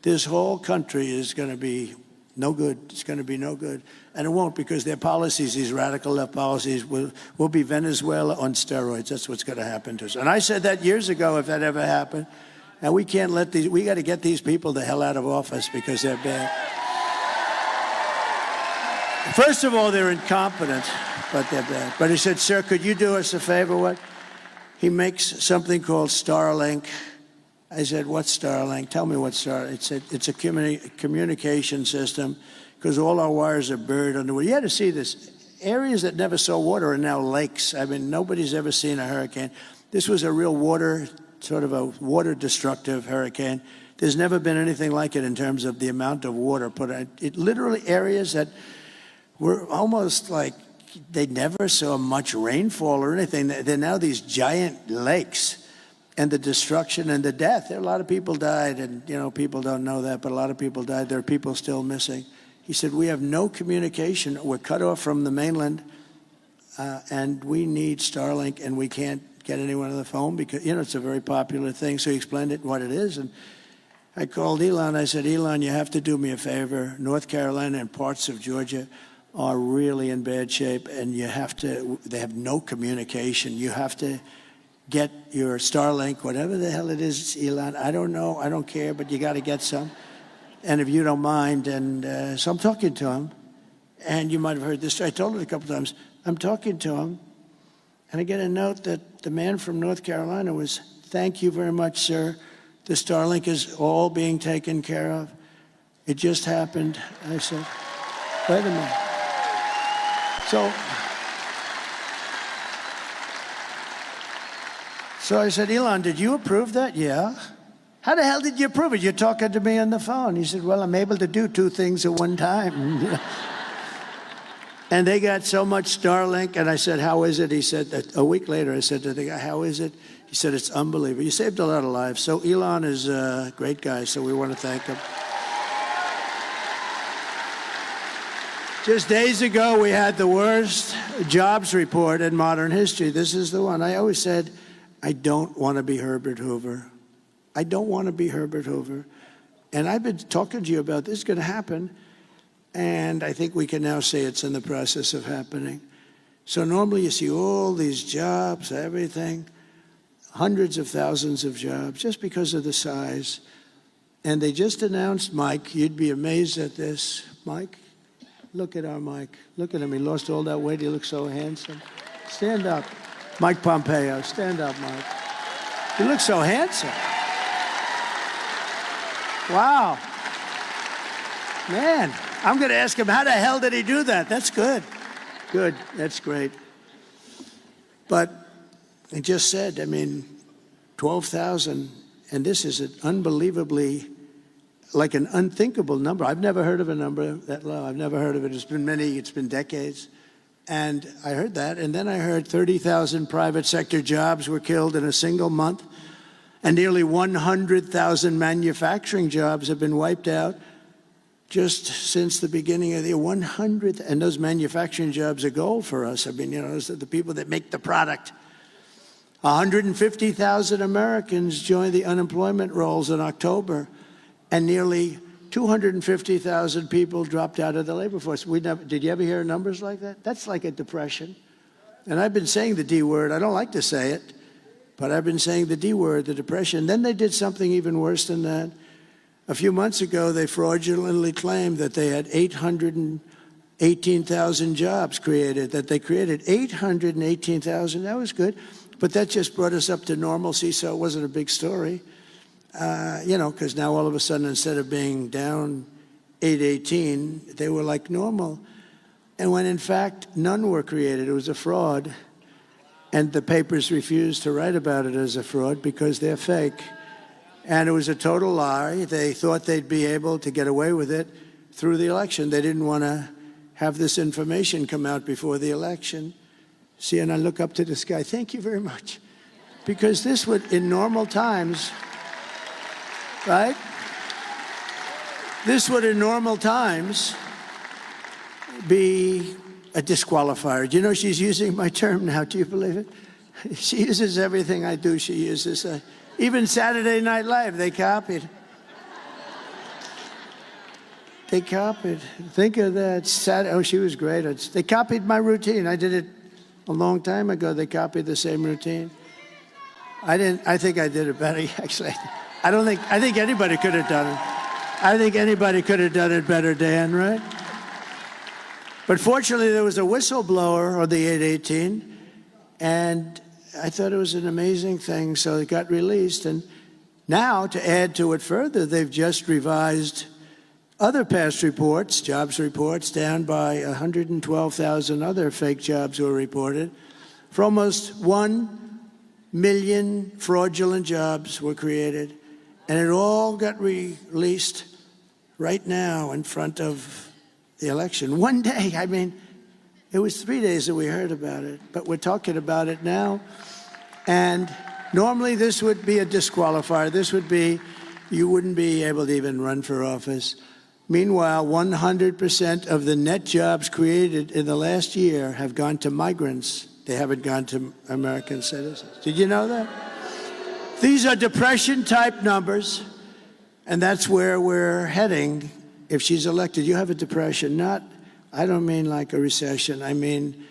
S7: this whole country is going to be no good. It's going to be no good." And it won't, because their policies, these radical left policies, will be Venezuela on steroids. That's what's going to happen to us. And I said that years ago, if that ever happened. And we can't let we got to get these people the hell out of office because they're bad. First of all, they're incompetent, but they're bad. But he said, "Sir, could you do us a favor?" What? He makes something called Starlink. I said, "What's Starlink? Tell me what Starlink." It's a communication system, because all our wires are buried underwater. You had to see this. Areas that never saw water are now lakes. I mean, nobody's ever seen a hurricane. This was a real sort of a water-destructive hurricane. There's never been anything like it in terms of the amount of water put in. It literally areas that were almost like they never saw much rainfall or anything. They're now these giant lakes. And the destruction and the death. A lot of people died, and you know, people don't know that, but a lot of people died. There are people still missing. He said, "We have no communication. We're cut off from the mainland, and we need Starlink, and we can't get anyone on the phone because, you know, it's a very popular thing." So he explained it, what it is. And I called Elon. I said, "Elon, you have to do me a favor. North Carolina and parts of Georgia are really in bad shape, and they have no communication. You have to get your Starlink, whatever the hell it is, Elon. I don't know. I don't care, but you got to get some. And if you don't mind." And so I'm talking to him. And you might have heard this. I told it a couple times. I'm talking to him. And I get a note that the man from North Carolina was, "Thank you very much, sir. The Starlink is all being taken care of. It just happened." I said, "Wait a minute." So I said, "Elon, did you approve that?" "Yeah." "How the hell did you approve it? You're talking to me on the phone." He said, "Well, I'm able to do two things at one time." And they got so much Starlink, and I said, "How is it?" He said, that a week later, I said to the guy, "How is it?" He said, "It's unbelievable. You saved a lot of lives." So Elon is a great guy, so we want to thank him. Just days ago, we had the worst jobs report in modern history. This is the one. I always said, I don't want to be Herbert Hoover. I don't want to be Herbert Hoover. And I've been talking to you about this is going to happen. And I think we can now say it's in the process of happening. So normally you see all these jobs, everything, hundreds of thousands of jobs, just because of the size. And they just announced, Mike, you'd be amazed at this. Mike, look at our Mike. Look at him. He lost all that weight. He looks so handsome. Stand up. Mike Pompeo. Stand up, Mike. He looks so handsome. Wow. Man, I'm going to ask him, how the hell did he do that? That's good. Good. That's great. But he just said, 12,000, and this is an unbelievably, like an unthinkable number. I've never heard of a number that low. I've never heard of it. It's been decades. And I heard that, and then I heard 30,000 private sector jobs were killed in a single month, and nearly 100,000 manufacturing jobs have been wiped out just since the beginning of the year. 100, and those manufacturing jobs are gold for us. Those are the people that make the product. 150,000 Americans joined the unemployment rolls in October, and nearly 250,000 people dropped out of the labor force. Did you ever hear numbers like that? That's like a depression. And I've been saying the D word. I don't like to say it, but I've been saying the D word, the depression. Then they did something even worse than that. A few months ago, they fraudulently claimed that they had 18,000 jobs created, that they created 818,000. That was good. But that just brought us up to normalcy, so it wasn't a big story. Because now all of a sudden, instead of being down 818, they were like normal. And when in fact, none were created. It was a fraud. And the papers refused to write about it as a fraud because they're fake. And it was a total lie. They thought they'd be able to get away with it through the election. They didn't want to have this information come out before the election. See, and I look up to the sky. Thank you very much. Because this would, in normal times, right? This would, in normal times, be a disqualifier. Do you know she's using my term now? Do you believe it? She uses everything I do. She uses even Saturday Night Live. They copied. They copied. Think of that. Oh, she was great. They copied my routine. I did it a long time ago. They copied the same routine. I think I did it better, actually. I think anybody could have done it. I think anybody could have done it better, Dan, right? But fortunately, there was a whistleblower on the 818, and I thought it was an amazing thing, so it got released. And now, to add to it further, they've just revised other past reports, jobs reports, down by 112,000 other fake jobs were reported. For almost 1 million fraudulent jobs were created, and it all got released right now in front of the election. One day, I mean, it was 3 days that we heard about it, but we're talking about it now. And normally this would be a disqualifier. This would be, you wouldn't be able to even run for office. Meanwhile, 100% of the net jobs created in the last year have gone to migrants. They haven't gone to American citizens. Did you know that? These are depression-type numbers, and that's where we're heading. If she's elected, you have a depression. I don't mean like a recession. I mean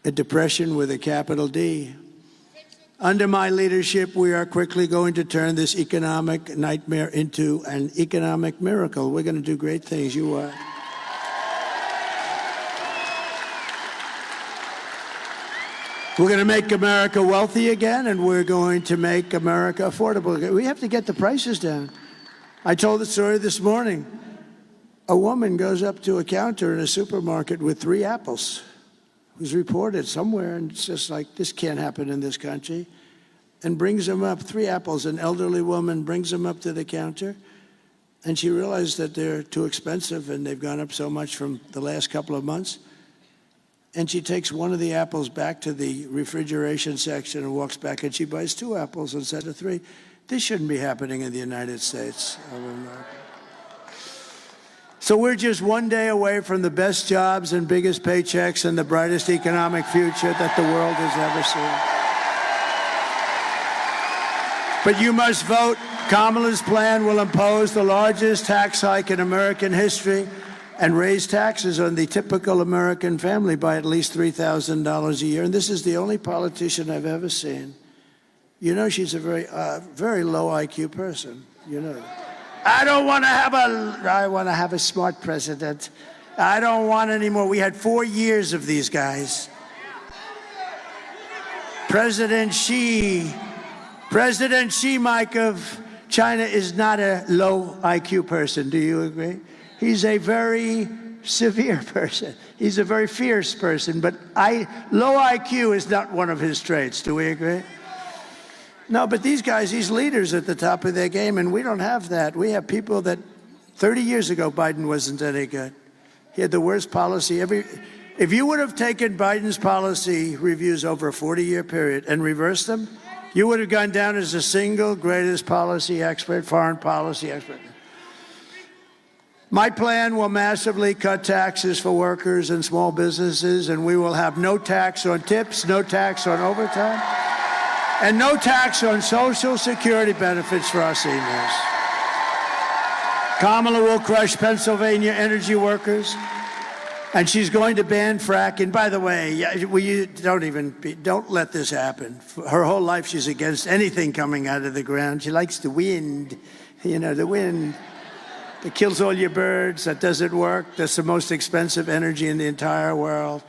S7: a depression with a capital D. Under my leadership, we are quickly going to turn this economic nightmare into an economic miracle. We're going to do great things. You are. We're going to make America wealthy again, and we're going to make America affordable. We have to get the prices down. I told the story this morning. A woman goes up to a counter in a supermarket with 3 apples. It was reported somewhere, and it's just like, this can't happen in this country, and brings them up, 3 apples. An elderly woman brings them up to the counter, and she realized that they're too expensive, and they've gone up so much from the last couple of months. And she takes one of the apples back to the refrigeration section and walks back, and she buys 2 apples instead of 3. This shouldn't be happening in the United States of America. So we're just one day away from the best jobs and biggest paychecks and the brightest economic future that the world has ever seen. But you must vote. Kamala's plan will impose the largest tax hike in American history and raise taxes on the typical American family by at least $3,000 a year. And this is the only politician I've ever seen. You know, she's a very low IQ person. You know that. I want to have a smart president. I don't want any more. We had 4 years of these guys. President Xi, Mike, of China is not a low IQ person. Do you agree? He's a very severe person. He's a very fierce person, but low IQ is not one of his traits. Do we agree? No, but these guys, these leaders at the top of their game, and we don't have that. We have people that 30 years ago, Biden wasn't any good. He had the worst policy. If you would have taken Biden's policy reviews over a 40-year period and reversed them, you would have gone down as the single greatest policy expert, foreign policy expert. My plan will massively cut taxes for workers and small businesses, and we will have no tax on tips, no tax on overtime, and no tax on Social Security benefits for our seniors. Kamala will crush Pennsylvania energy workers, and she's going to ban fracking. By the way, don't let this happen. Her whole life, she's against anything coming out of the ground. She likes the wind, the wind. It kills all your birds. That doesn't work. That's the most expensive energy in the entire world.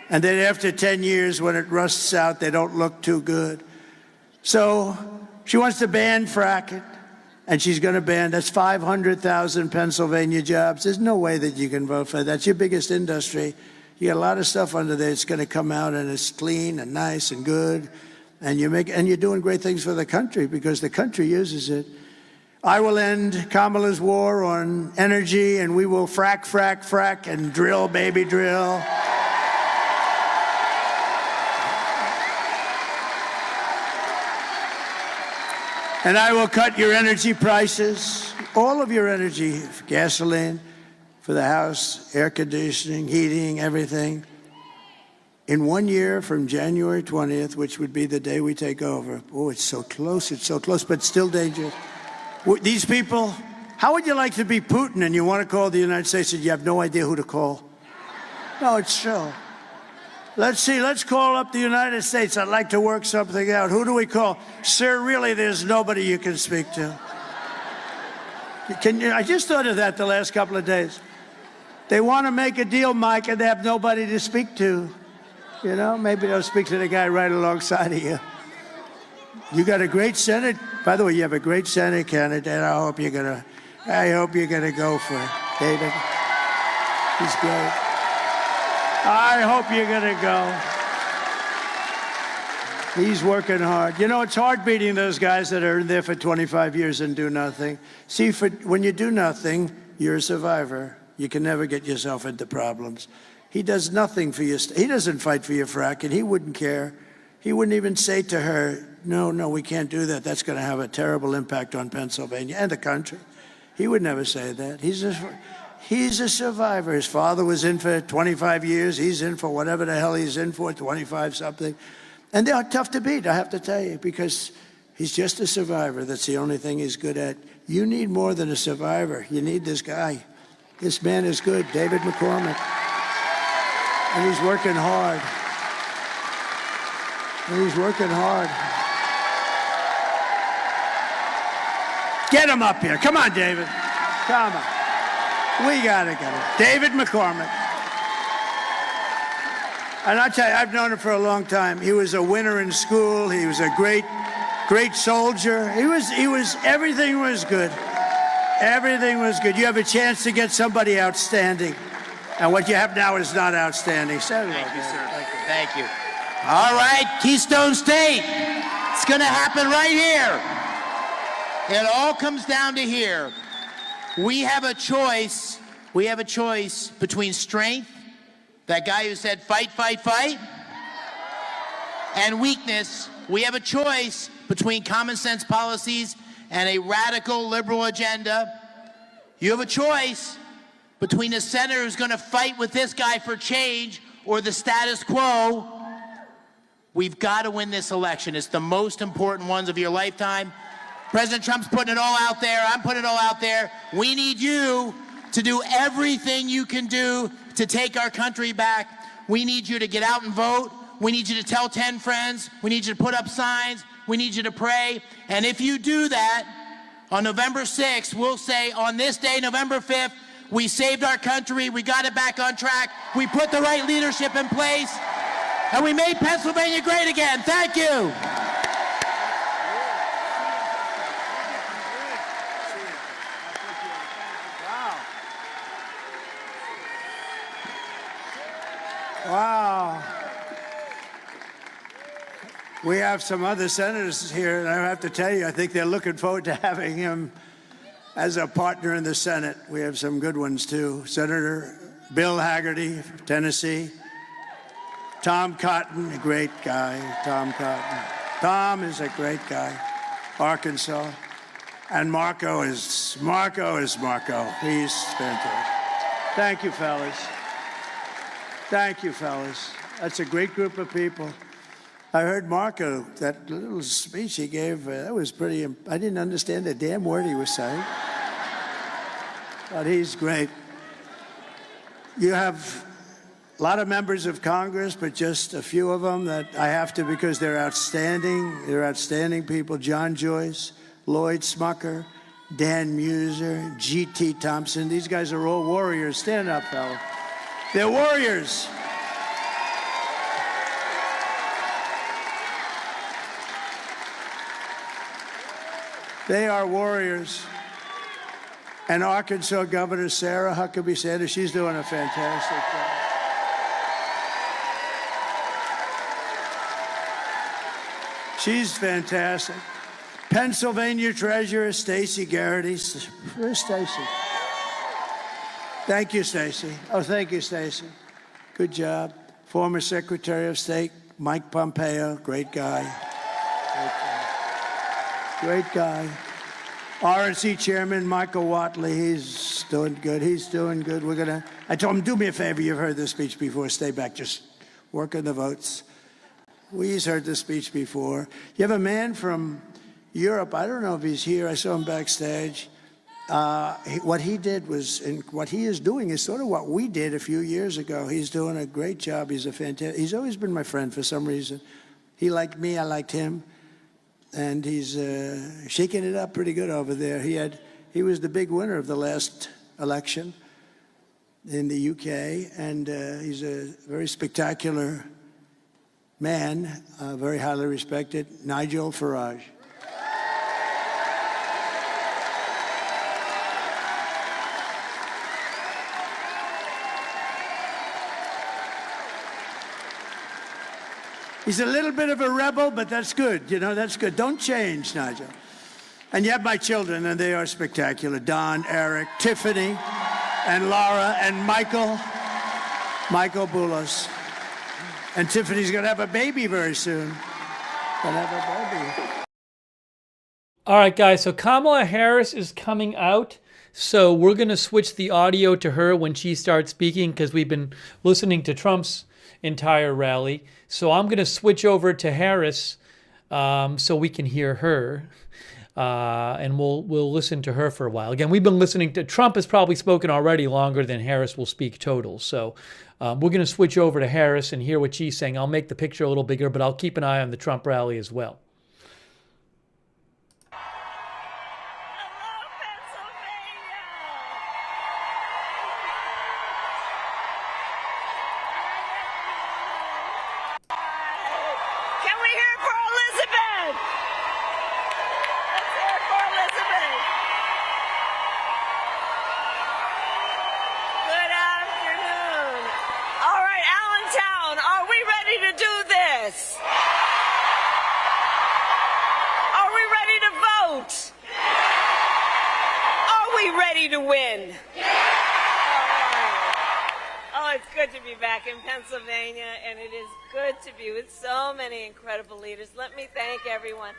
S7: And then after 10 years, when it rusts out, they don't look too good. So she wants to ban fracking, and she's going to ban. That's 500,000 Pennsylvania jobs. There's no way that you can vote for that. That's your biggest industry. You got a lot of stuff under there. It's going to come out, and it's clean and nice and good. And you're doing great things for the country because the country uses it. I will end Kamala's war on energy, and we will frack, frack, frack, and drill, baby, drill. And I will cut your energy prices, all of your energy, gasoline, for the house, air conditioning, heating, everything. In 1 year from January 20th, which would be the day we take over. Oh, it's so close, but still dangerous. These people, how would you like to be Putin and you want to call the United States and you have no idea who to call? No, it's true. Let's see, let's call up the United States. I'd like to work something out. Who do we call? Sir, really, there's nobody you can speak to. I just thought of that the last couple of days. They want to make a deal, Mike, and they have nobody to speak to. You know, maybe they'll speak to the guy right alongside of you. You got a great Senate. By the way, you have a great Senate candidate. I hope you're gonna go for it, David. He's great. I hope you're gonna go. He's working hard. You know, it's hard beating those guys that are in there for 25 years and do nothing. See, when you do nothing, you're a survivor. You can never get yourself into problems. He does nothing for you. He doesn't fight for your fracking. He wouldn't care. He wouldn't even say to her, no, we can't do that. That's going to have a terrible impact on Pennsylvania and the country. He would never say that. He's a survivor. His father was in for 25 years. He's in for whatever the hell he's in for, 25-something. And they are tough to beat, I have to tell you, because he's just a survivor. That's the only thing he's good at. You need more than a survivor. You need this guy. This man is good, David McCormick. And he's working hard. Get him up here. Come on, David. Come on. We got to get him. David McCormick. And I'll tell you, I've known him for a long time. He was a winner in school. He was a great soldier. Everything was good. Everything was good. You have a chance to get somebody outstanding. And what you have now is not outstanding.
S9: Thank you, sir. Thank you. All right, Keystone State. It's going to happen right here. It all comes down to here. We have a choice. We have a choice between strength, that guy who said fight, fight, fight, and weakness. We have a choice between common sense policies and a radical liberal agenda. You have a choice between a senator who's going to fight with this guy for change or the status quo. We've got to win this election. It's the most important ones of your lifetime. President Trump's putting it all out there. I'm putting it all out there. We need you to do everything you can do to take our country back. We need you to get out and vote. We need you to tell 10 friends. We need you to put up signs. We need you to pray. And if you do that, on November 6th, we'll say on this day, November 5th, we saved our country. We got it back on track. We put the right leadership in place. And we made Pennsylvania great again. Thank you.
S7: Wow. We have some other senators here, and I have to tell you, I think they're looking forward to having him as a partner in the Senate. We have some good ones, too. Senator Bill Hagerty from Tennessee. Tom Cotton, a great guy, Tom Cotton. Tom is a great guy, Arkansas. And Marco is Marco. He's fantastic. Thank you, fellas. Thank you, fellas. That's a great group of people. I heard Marco, that little speech he gave, that was pretty, I didn't understand a damn word he was saying. But he's great. You have a lot of members of Congress, but just a few of them that I have to because they're outstanding. They're outstanding people. John Joyce, Lloyd Smucker, Dan Muser, G.T. Thompson. These guys are all warriors. Stand up, fella. They're warriors. They are warriors. And Arkansas Governor Sarah Huckabee Sanders, she's doing a fantastic job. She's fantastic. Pennsylvania Treasurer Stacey Garrity. Where's Stacey? Thank you, Stacey. Oh, thank you, Stacey. Good job. Former Secretary of State Mike Pompeo, great guy. Great guy. RNC Chairman Michael Watley, he's doing good. He's doing good. I told him, do me a favor. You've heard this speech before. Stay back. Just work on the votes. We've heard this speech before. You have a man from Europe. I don't know if he's here. I saw him backstage. What he did was, and what he is doing is sort of what we did a few years ago. He's doing a great job. He's he's always been my friend for some reason. He liked me. I liked him. And he's shaking it up pretty good over there. He was the big winner of the last election in the UK, and he's a very spectacular man, very highly respected, Nigel Farage. He's a little bit of a rebel, but that's good. You know, that's good. Don't change, Nigel. And you have my children, and they are spectacular. Don, Eric, Tiffany, and Lara, and Michael Boulos. And Tiffany's going to have a baby very soon. Gonna have a baby.
S1: All right, guys, so Kamala Harris is coming out. So we're going to switch the audio to her when she starts speaking because we've been listening to Trump's entire rally. So I'm going to switch over to Harris so we can hear her. And we'll listen to her for a while. Again, we've been listening to Trump has probably spoken already longer than Harris will speak total. So we're going to switch over to Harris and hear what she's saying. I'll make the picture a little bigger, but I'll keep an eye on the Trump rally as well.
S10: Pennsylvania, and it is good to be with so many incredible leaders. Let me thank everyone.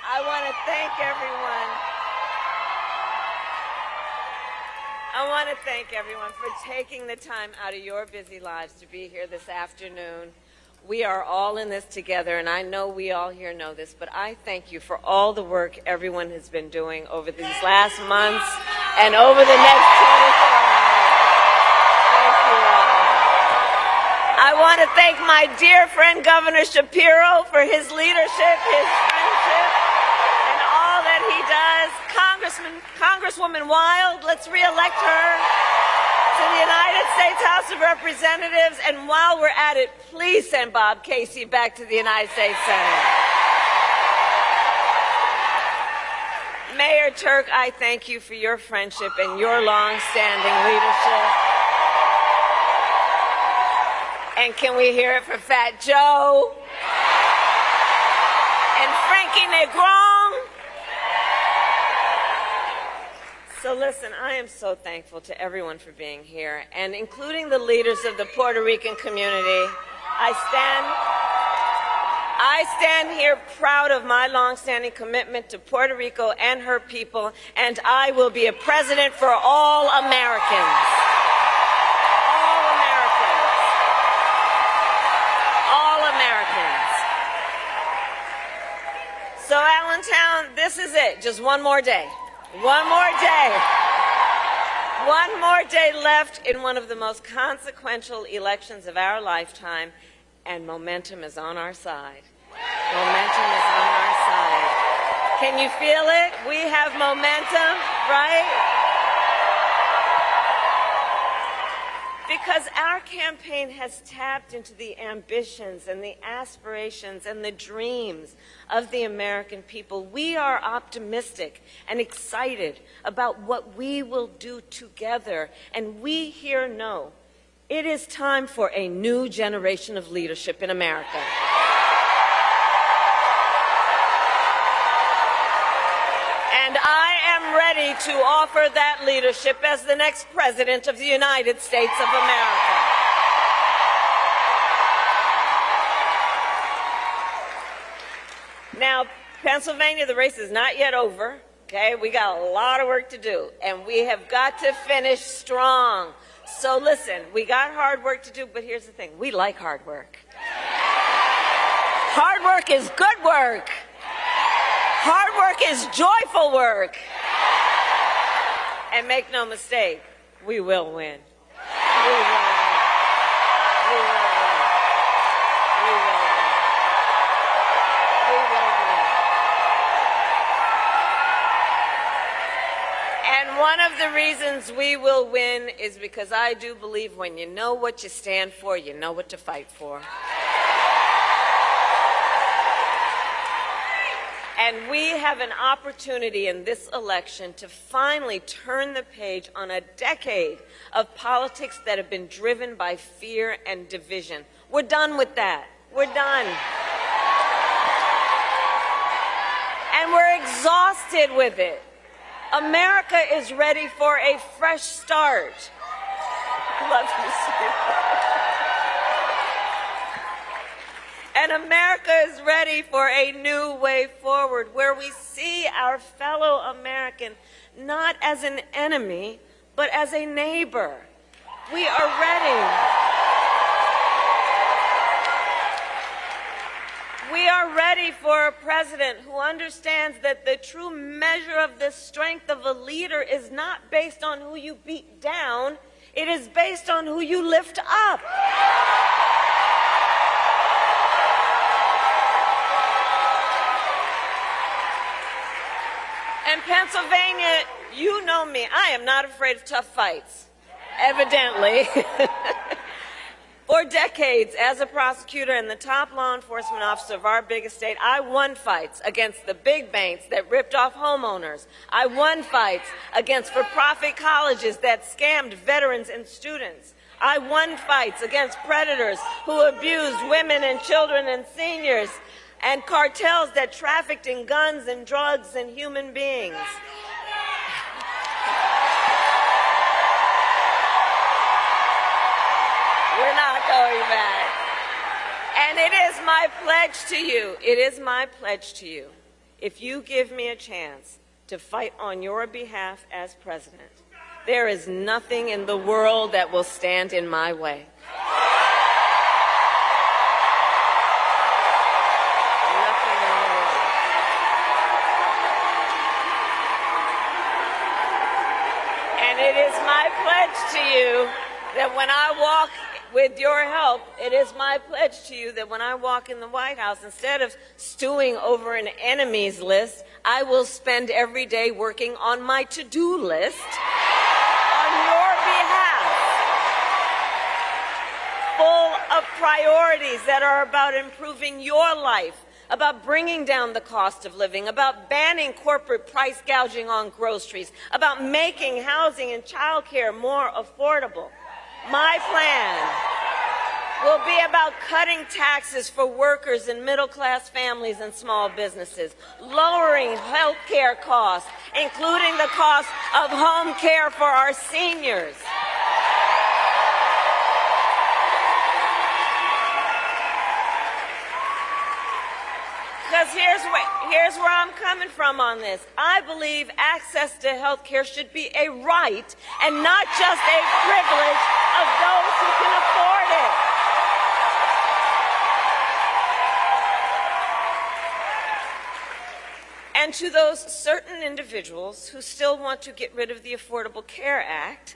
S10: I want to thank everyone. I want to thank everyone for taking the time out of your busy lives to be here this afternoon. We are all in this together, and I know we all here know this, but I thank you for all the work everyone has been doing over these last months and over the next 24 hours. I want to thank my dear friend Governor Shapiro for his leadership, his friendship, and all that he does. Congresswoman Wild, let's reelect her to the United States House of Representatives. And while we're at it, please send Bob Casey back to the United States Senate. Mayor Turk, I thank you for your friendship and your long-standing leadership. And can we hear it for Fat Joe? And Frankie Negron? So listen, I am so thankful to everyone for being here, and including the leaders of the Puerto Rican community. I stand here proud of my long-standing commitment to Puerto Rico and her people, and I will be a president for all Americans. So Allentown, this is it. Just one more day. One more day. One more day left in one of the most consequential elections of our lifetime, and momentum is on our side. Momentum is on our side. Can you feel it? We have momentum, right? Because our campaign has tapped into the ambitions and the aspirations and the dreams of the American people. We are optimistic and excited about what we will do together. And we here know it is time for a new generation of leadership in America. And I am ready to offer that leadership as the next President of the United States of America. Now, Pennsylvania, the race is not yet over, okay? We got a lot of work to do, and we have got to finish strong. So listen, we got hard work to do, but here's the thing. We like hard work. Hard work is good work. Hard work is joyful work. And make no mistake, we will win. We will win. We will win. We will win. We will win. And one of the reasons we will win is because I do believe when you know what you stand for, you know what to fight for. And we have an opportunity in this election to finally turn the page on a decade of politics that have been driven by fear and division. We're done with that. We're done. And we're exhausted with it. America is ready for a fresh start. I love you, sweetheart. And America is ready for a new way forward where we see our fellow American not as an enemy, but as a neighbor. We are ready. We are ready for a president who understands that the true measure of the strength of a leader is not based on who you beat down, it is based on who you lift up. And Pennsylvania, you know me, I am not afraid of tough fights, evidently. For decades, as a prosecutor and the top law enforcement officer of our biggest state, I won fights against the big banks that ripped off homeowners. I won fights against for-profit colleges that scammed veterans and students. I won fights against predators who abused women and children and seniors, and cartels that trafficked in guns and drugs and human beings. We're not going back. And it is my pledge to you, if you give me a chance to fight on your behalf as president, there is nothing in the world that will stand in my way. It is my pledge to you that when I walk, with your help, it is my pledge to you that when I walk in the White House, instead of stewing over an enemies list, I will spend every day working on my to-do list on your behalf, full of priorities that are about improving your life, about bringing down the cost of living, about banning corporate price gouging on groceries, about making housing and child care more affordable. My plan will be about cutting taxes for workers and middle-class families and small businesses, lowering health care costs, including the cost of home care for our seniors. Because here's where I'm coming from on this. I believe access to health care should be a right and not just a privilege of those who can afford it. And to those certain individuals who still want to get rid of the Affordable Care Act,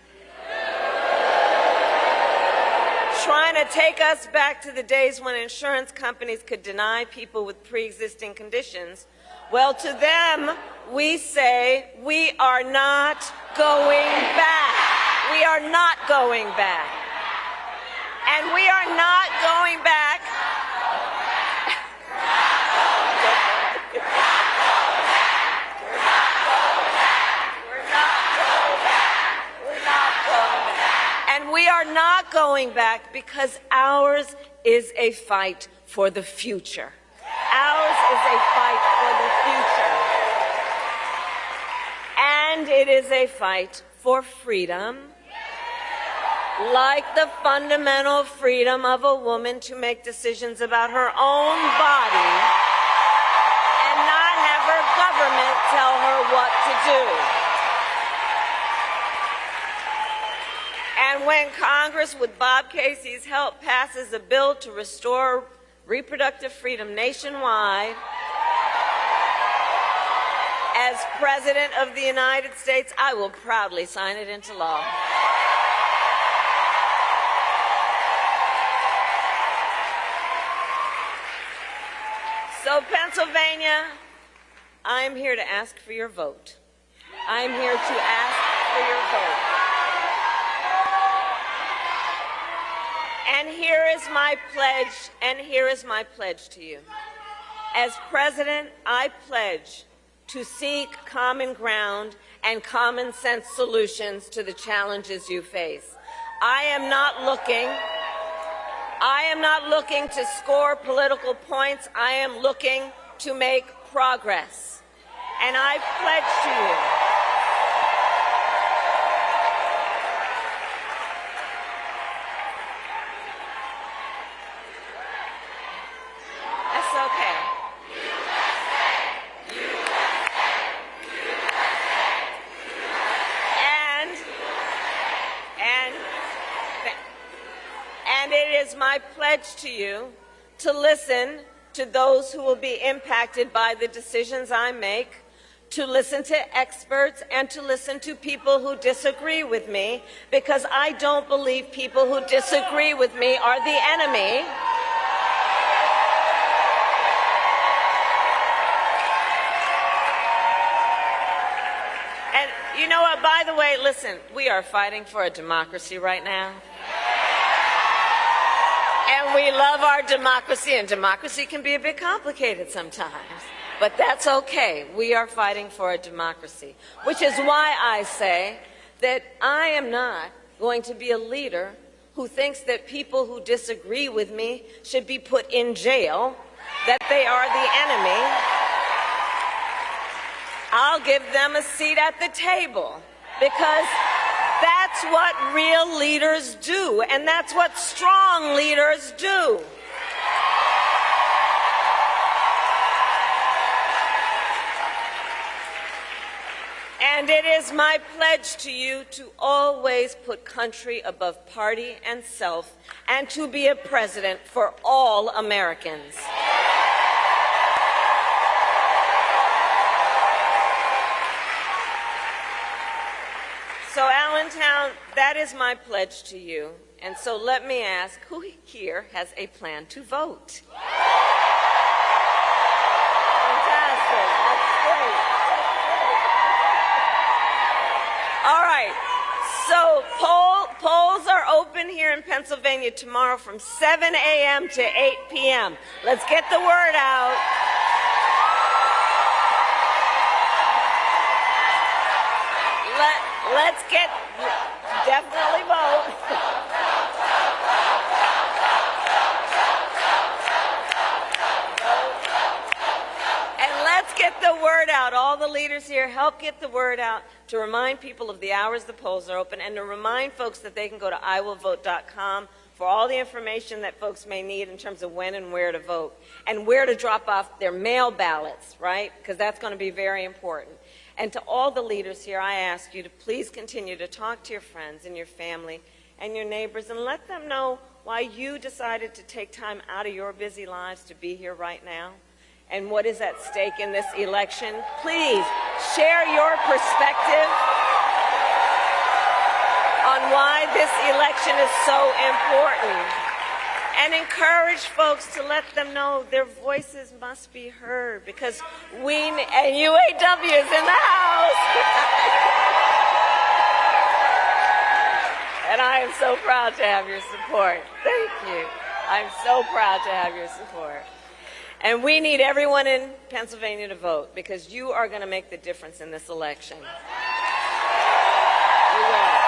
S10: trying to take us back to the days when insurance companies could deny people with pre-existing conditions Well, to them, we say, we are not going back. We are not going back. And we are not going back. And we are not going back because ours is a fight for the future. Ours is a fight for the future. And it is a fight for freedom, like the fundamental freedom of a woman to make decisions about her own body and not have her government tell her what to do. And when Congress, with Bob Casey's help, passes a bill to restore reproductive freedom nationwide, as President of the United States, I will proudly sign it into law. So, Pennsylvania, I'm here to ask for your vote. I'm here to ask for your vote. And here is my pledge to you. As President, I pledge to seek common ground and common sense solutions to the challenges you face. I am not looking to score political points. I am looking to make progress. And I pledge to you my pledge to you to listen to those who will be impacted by the decisions I make, to listen to experts, and to listen to people who disagree with me, because I don't believe people who disagree with me are the enemy. And you know what, by the way, listen, we are fighting for a democracy right now. And we love our democracy, and democracy can be a bit complicated sometimes. But that's okay. We are fighting for a democracy, which is why I say that I am not going to be a leader who thinks that people who disagree with me should be put in jail, that they are the enemy. I'll give them a seat at the table, because that's what real leaders do, and that's what strong leaders do. And it is my pledge to you to always put country above party and self, and to be a president for all Americans. So, Allentown, that is my pledge to you. And so let me ask, who here has a plan to vote? Fantastic. That's great. All right. So polls are open here in Pennsylvania tomorrow from 7 a.m. to 8 p.m. Let's get the word out. Let's get, definitely vote. And let's get the word out. All the leaders here, help get the word out to remind people of the hours the polls are open, and to remind folks that they can go to iwillvote.com for all the information that folks may need in terms of when and where to vote, and where to drop off their mail ballots, right? Because that's going to be very important. And to all the leaders here, I ask you to please continue to talk to your friends and your family and your neighbors, and let them know why you decided to take time out of your busy lives to be here right now, and what is at stake in this election. Please share your perspective on why this election is so important. and encourage folks to let them know their voices must be heard, because and UAW is in the house. And I am so proud to have your support. Thank you. I'm so proud to have your support. And we need everyone in Pennsylvania to vote, because you are going to make the difference in this election. You will.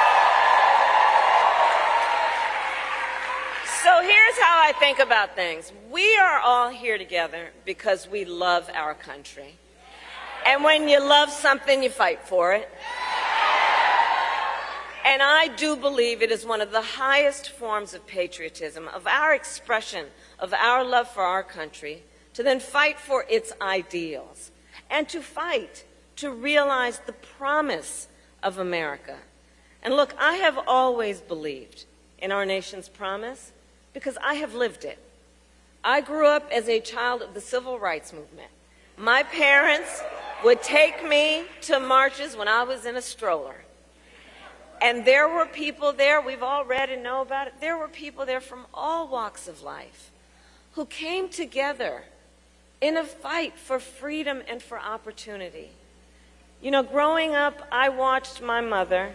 S10: So here's how I think about things. We are all here together because we love our country. And when you love something, you fight for it. And I do believe it is one of the highest forms of patriotism, of our expression of our love for our country, to then fight for its ideals, and to fight to realize the promise of America. And look, I have always believed in our nation's promise because I have lived it. I grew up as a child of the civil rights movement. My parents would take me to marches when I was in a stroller. And there were people there, we've all read and know about it, there were people there from all walks of life who came together in a fight for freedom and for opportunity. You know, growing up, I watched my mother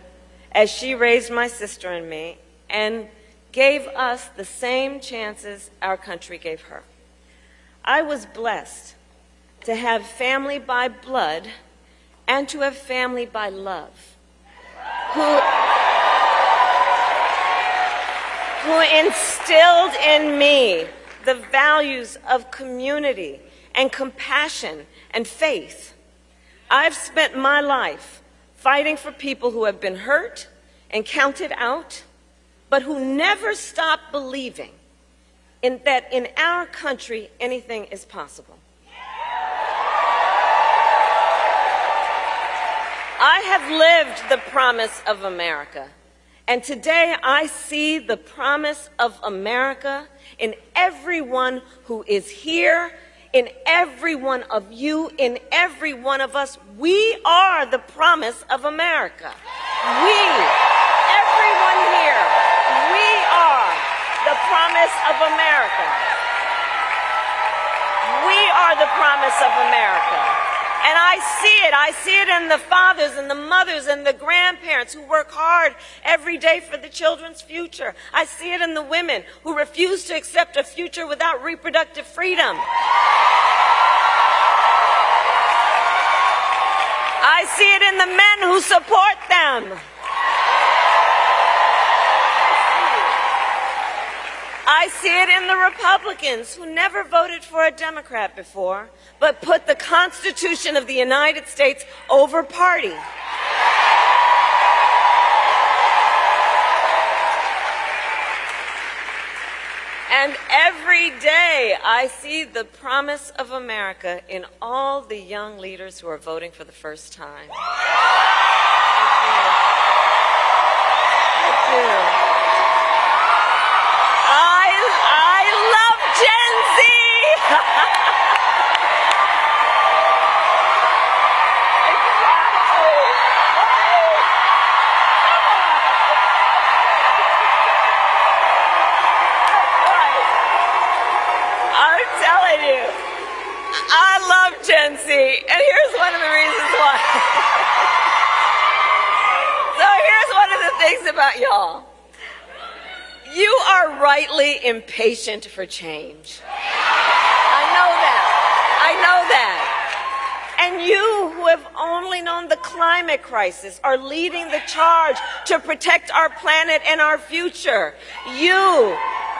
S10: as she raised my sister and me and gave us the same chances our country gave her. I was blessed to have family by blood and to have family by love, who instilled in me the values of community and compassion and faith. I've spent my life fighting for people who have been hurt and counted out, but who never stopped believing that in our country anything is possible. I have lived the promise of America, and today I see the promise of America in everyone who is here, in every one of you, in every one of us. We are the promise of America. We, everyone here, we are the promise of America. We are the promise of America. And I see it in the fathers and the mothers and the grandparents who work hard every day for the children's future. I see it in the women who refuse to accept a future without reproductive freedom. I see it in the men who support them. I see it in the Republicans who never voted for a Democrat before, but put the Constitution of the United States over party. And every day I see the promise of America in all the young leaders who are voting for the first time. Thank you. I love Gen Z. I'm telling you, I love Gen Z, and here's one of the reasons why. So here's one of the things about y'all. You are rightly impatient for change. I know that. And you, who have only known the climate crisis, are leading the charge to protect our planet and our future. You,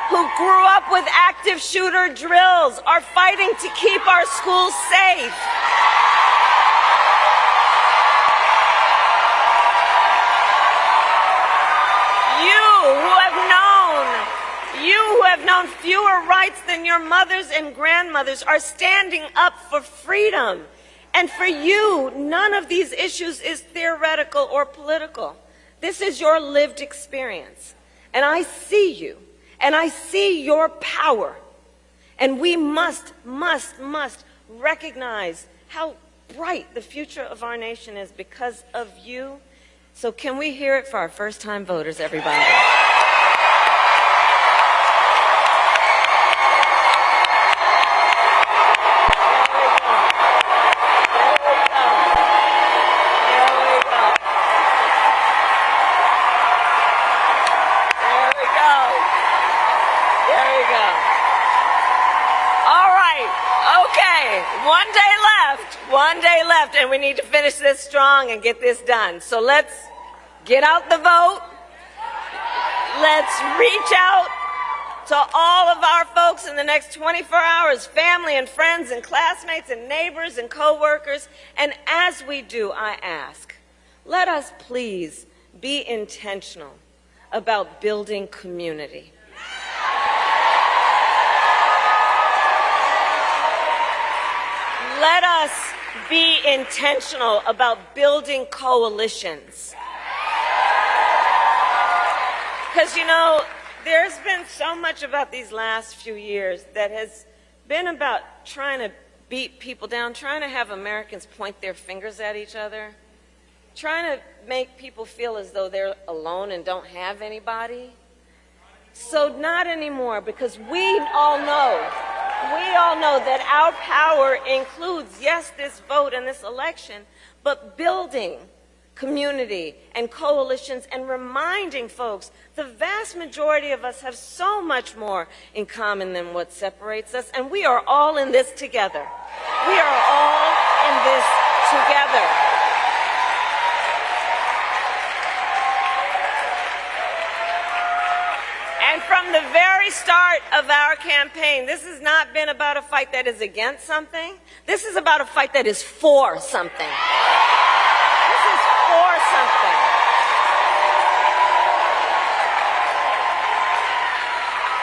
S10: who grew up with active shooter drills, are fighting to keep our schools safe. You who have known fewer rights than your mothers and grandmothers are standing up for freedom. And for you, none of these issues is theoretical or political. This is your lived experience. And I see you, and I see your power. And we must recognize how bright the future of our nation is because of you. So can we hear it for our first-time voters, everybody? One day left, and we need to finish this strong and get this done. So let's get out the vote. Let's reach out to all of our folks in the next 24 hours, family and friends and classmates and neighbors and coworkers. And as we do, I ask, let us please be intentional about building community. Let us be intentional about building coalitions. Because, you know, there's been so much about these last few years that has been about trying to beat people down, trying to have Americans point their fingers at each other, trying to make people feel as though they're alone and don't have anybody. So not anymore, because we all know that our power includes, yes, this vote and this election, but building community and coalitions and reminding folks the vast majority of us have so much more in common than what separates us, and we are all in this together. We are all in this together. And from the very start of our campaign, this has not been about a fight that is against something. This is about a fight that is for something. This is for something.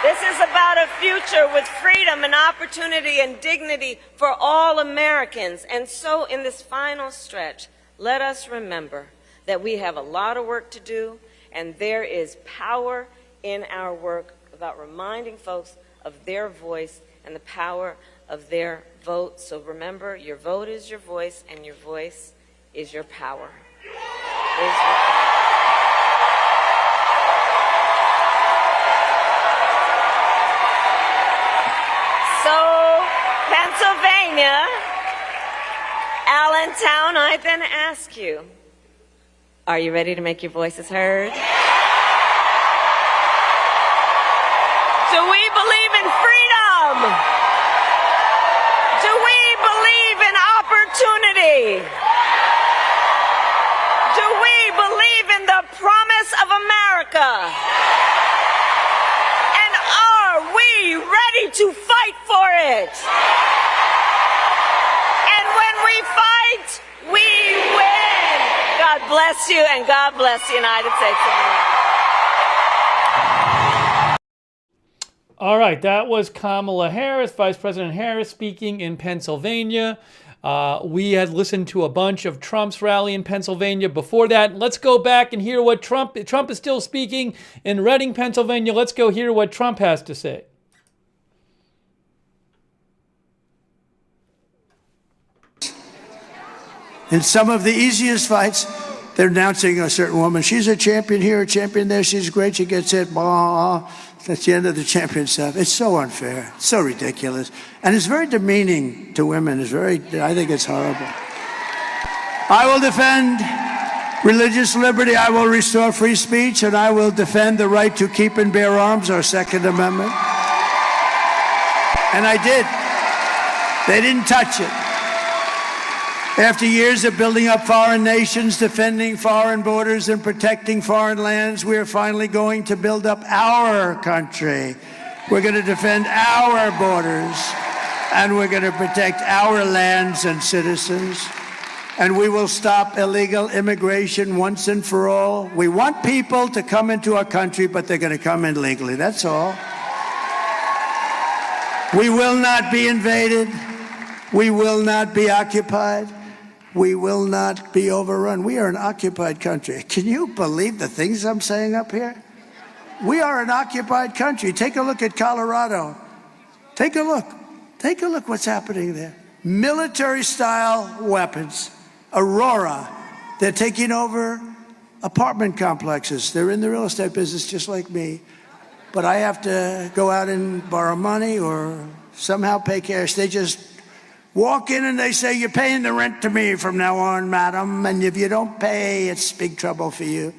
S10: This is about a future with freedom and opportunity and dignity for all Americans. And so in this final stretch, let us remember that we have a lot of work to do, and there is power in our work about reminding folks of their voice and the power of their vote. So remember, your vote is your voice, and your voice is your power. So, Pennsylvania, Allentown, I then ask you, are you ready to make your voices heard? Do we believe in freedom? Do we believe in opportunity? Do we believe in the promise of America? And are we ready to fight for it? And when we fight, we win. God bless you, and God bless the United States of America.
S1: All right, that was Kamala Harris, Vice President Harris, speaking in Pennsylvania. We had listened to a bunch of Trump's rally in Pennsylvania before that. Let's go back and hear what Trump is still speaking in Reading, Pennsylvania. Let's go hear what Trump has to say.
S7: In some of the easiest fights, they're announcing a certain woman. She's a champion here, a champion there. She's great. She gets hit. Blah. That's the end of the champion stuff. It's so unfair. It's so ridiculous. And it's very demeaning to women. I think it's horrible. I will defend religious liberty. I will restore free speech. And I will defend the right to keep and bear arms, our Second Amendment. And I did. They didn't touch it. After years of building up foreign nations, defending foreign borders, and protecting foreign lands, we are finally going to build up our country. We're going to defend our borders, and we're going to protect our lands and citizens. And we will stop illegal immigration once and for all. We want people to come into our country, but they're going to come in legally. That's all. We will not be invaded. We will not be occupied. We will not be overrun. We are an occupied country. Can you believe the things I'm saying up here? We are an occupied country. Take a look at Colorado. Take a look. Take a look what's happening there. Military-style weapons. Aurora. They're taking over apartment complexes. They're in the real estate business just like me. But I have to go out and borrow money or somehow pay cash. They just walk in and they say, you're paying the rent to me from now on, madam, and if you don't pay, it's big trouble for you.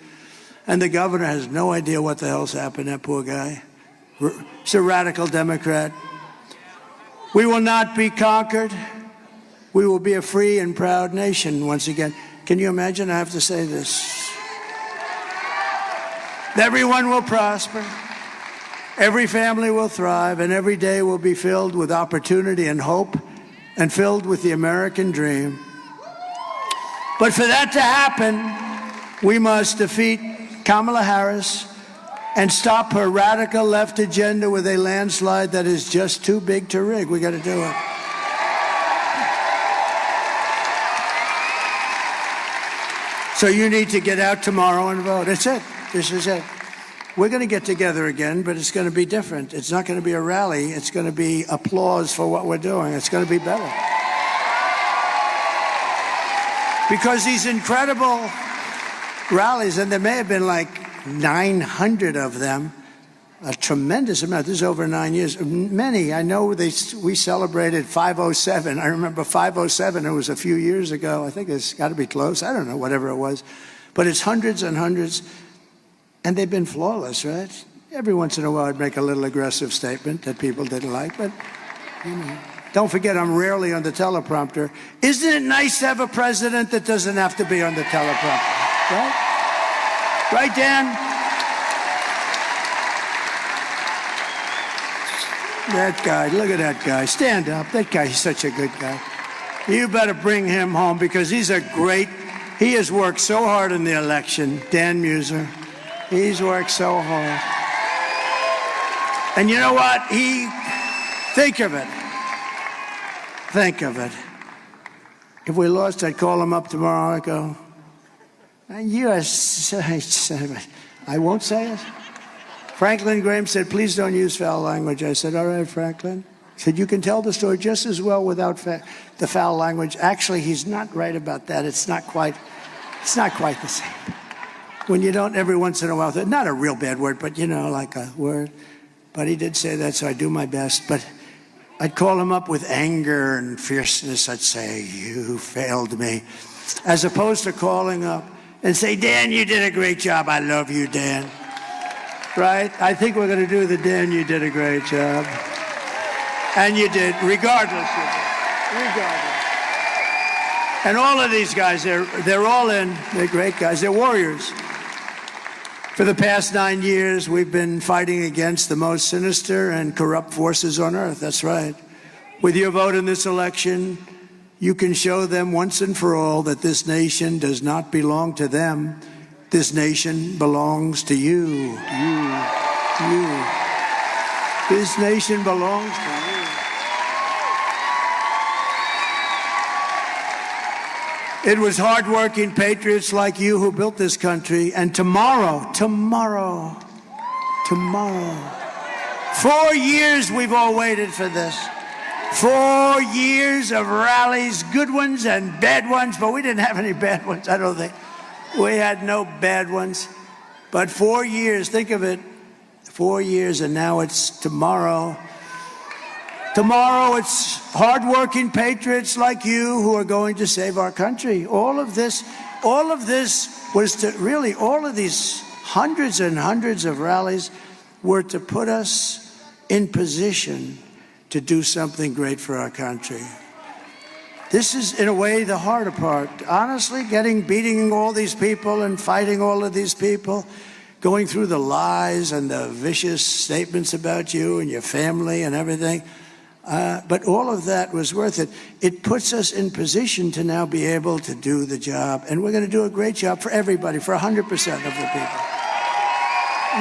S7: And the governor has no idea what the hell's happened, that poor guy. He's a radical Democrat. We will not be conquered. We will be a free and proud nation once again. Can you imagine? I have to say this. Everyone will prosper. Every family will thrive, and every day will be filled with opportunity and hope and filled with the American dream. But for that to happen, we must defeat Kamala Harris and stop her radical left agenda with a landslide that is just too big to rig. We got to do it. So you need to get out tomorrow and vote. That's it. This is it. We're going to get together again, but it's going to be different. It's not going to be a rally. It's going to be applause for what we're doing. It's going to be better. Because these incredible rallies, and there may have been like 900 of them, a tremendous amount. This is over 9 years. Many, I know we celebrated 507. I remember 507, it was a few years ago. I think it's got to be close. I don't know, whatever it was. But it's hundreds and hundreds. And they've been flawless, right? Every once in a while I'd make a little aggressive statement that people didn't like, but, you know. Don't forget, I'm rarely on the teleprompter. Isn't it nice to have a president that doesn't have to be on the teleprompter, right? Right, Dan? That guy, look at that guy. Stand up. That guy, he's such a good guy. You better bring him home because he has worked so hard in the election, Dan Muser. He's worked so hard. And you know what? Think of it. Think of it. If we lost, I'd call him up tomorrow. I'd go, I won't say it. Franklin Graham said, please don't use foul language. I said, all right, Franklin. He said, you can tell the story just as well without the foul language. Actually, he's not right about that. It's not quite the same. When you don't, every once in a while, not a real bad word, but, you know, like a word. But he did say that, so I do my best. But I'd call him up with anger and fierceness. I'd say, you failed me. As opposed to calling up and say, Dan, you did a great job. I love you, Dan. Right? I think we're going to do the Dan, you did a great job. And you did, regardless. Regardless. And all of these guys, they're all in. They're great guys. They're warriors. For the past 9 years, we've been fighting against the most sinister and corrupt forces on earth. That's right. With your vote in this election, you can show them once and for all that this nation does not belong to them. This nation belongs to you. You. This nation belongs to you. It was hardworking patriots like you who built this country. And tomorrow, 4 years we've all waited for this. 4 years of rallies, good ones and bad ones, but we didn't have any bad ones, I don't think. We had no bad ones. But 4 years, think of it, 4 years, and now it's tomorrow. Tomorrow, it's hardworking patriots like you who are going to save our country. All of this was to really, all of these hundreds and hundreds of rallies were to put us in position to do something great for our country. This is, in a way, the harder part. Honestly, beating all these people and fighting all of these people, going through the lies and the vicious statements about you and your family and everything. But all of that was worth it. It puts us in position to now be able to do the job. And we're going to do a great job for everybody, for 100% of the people.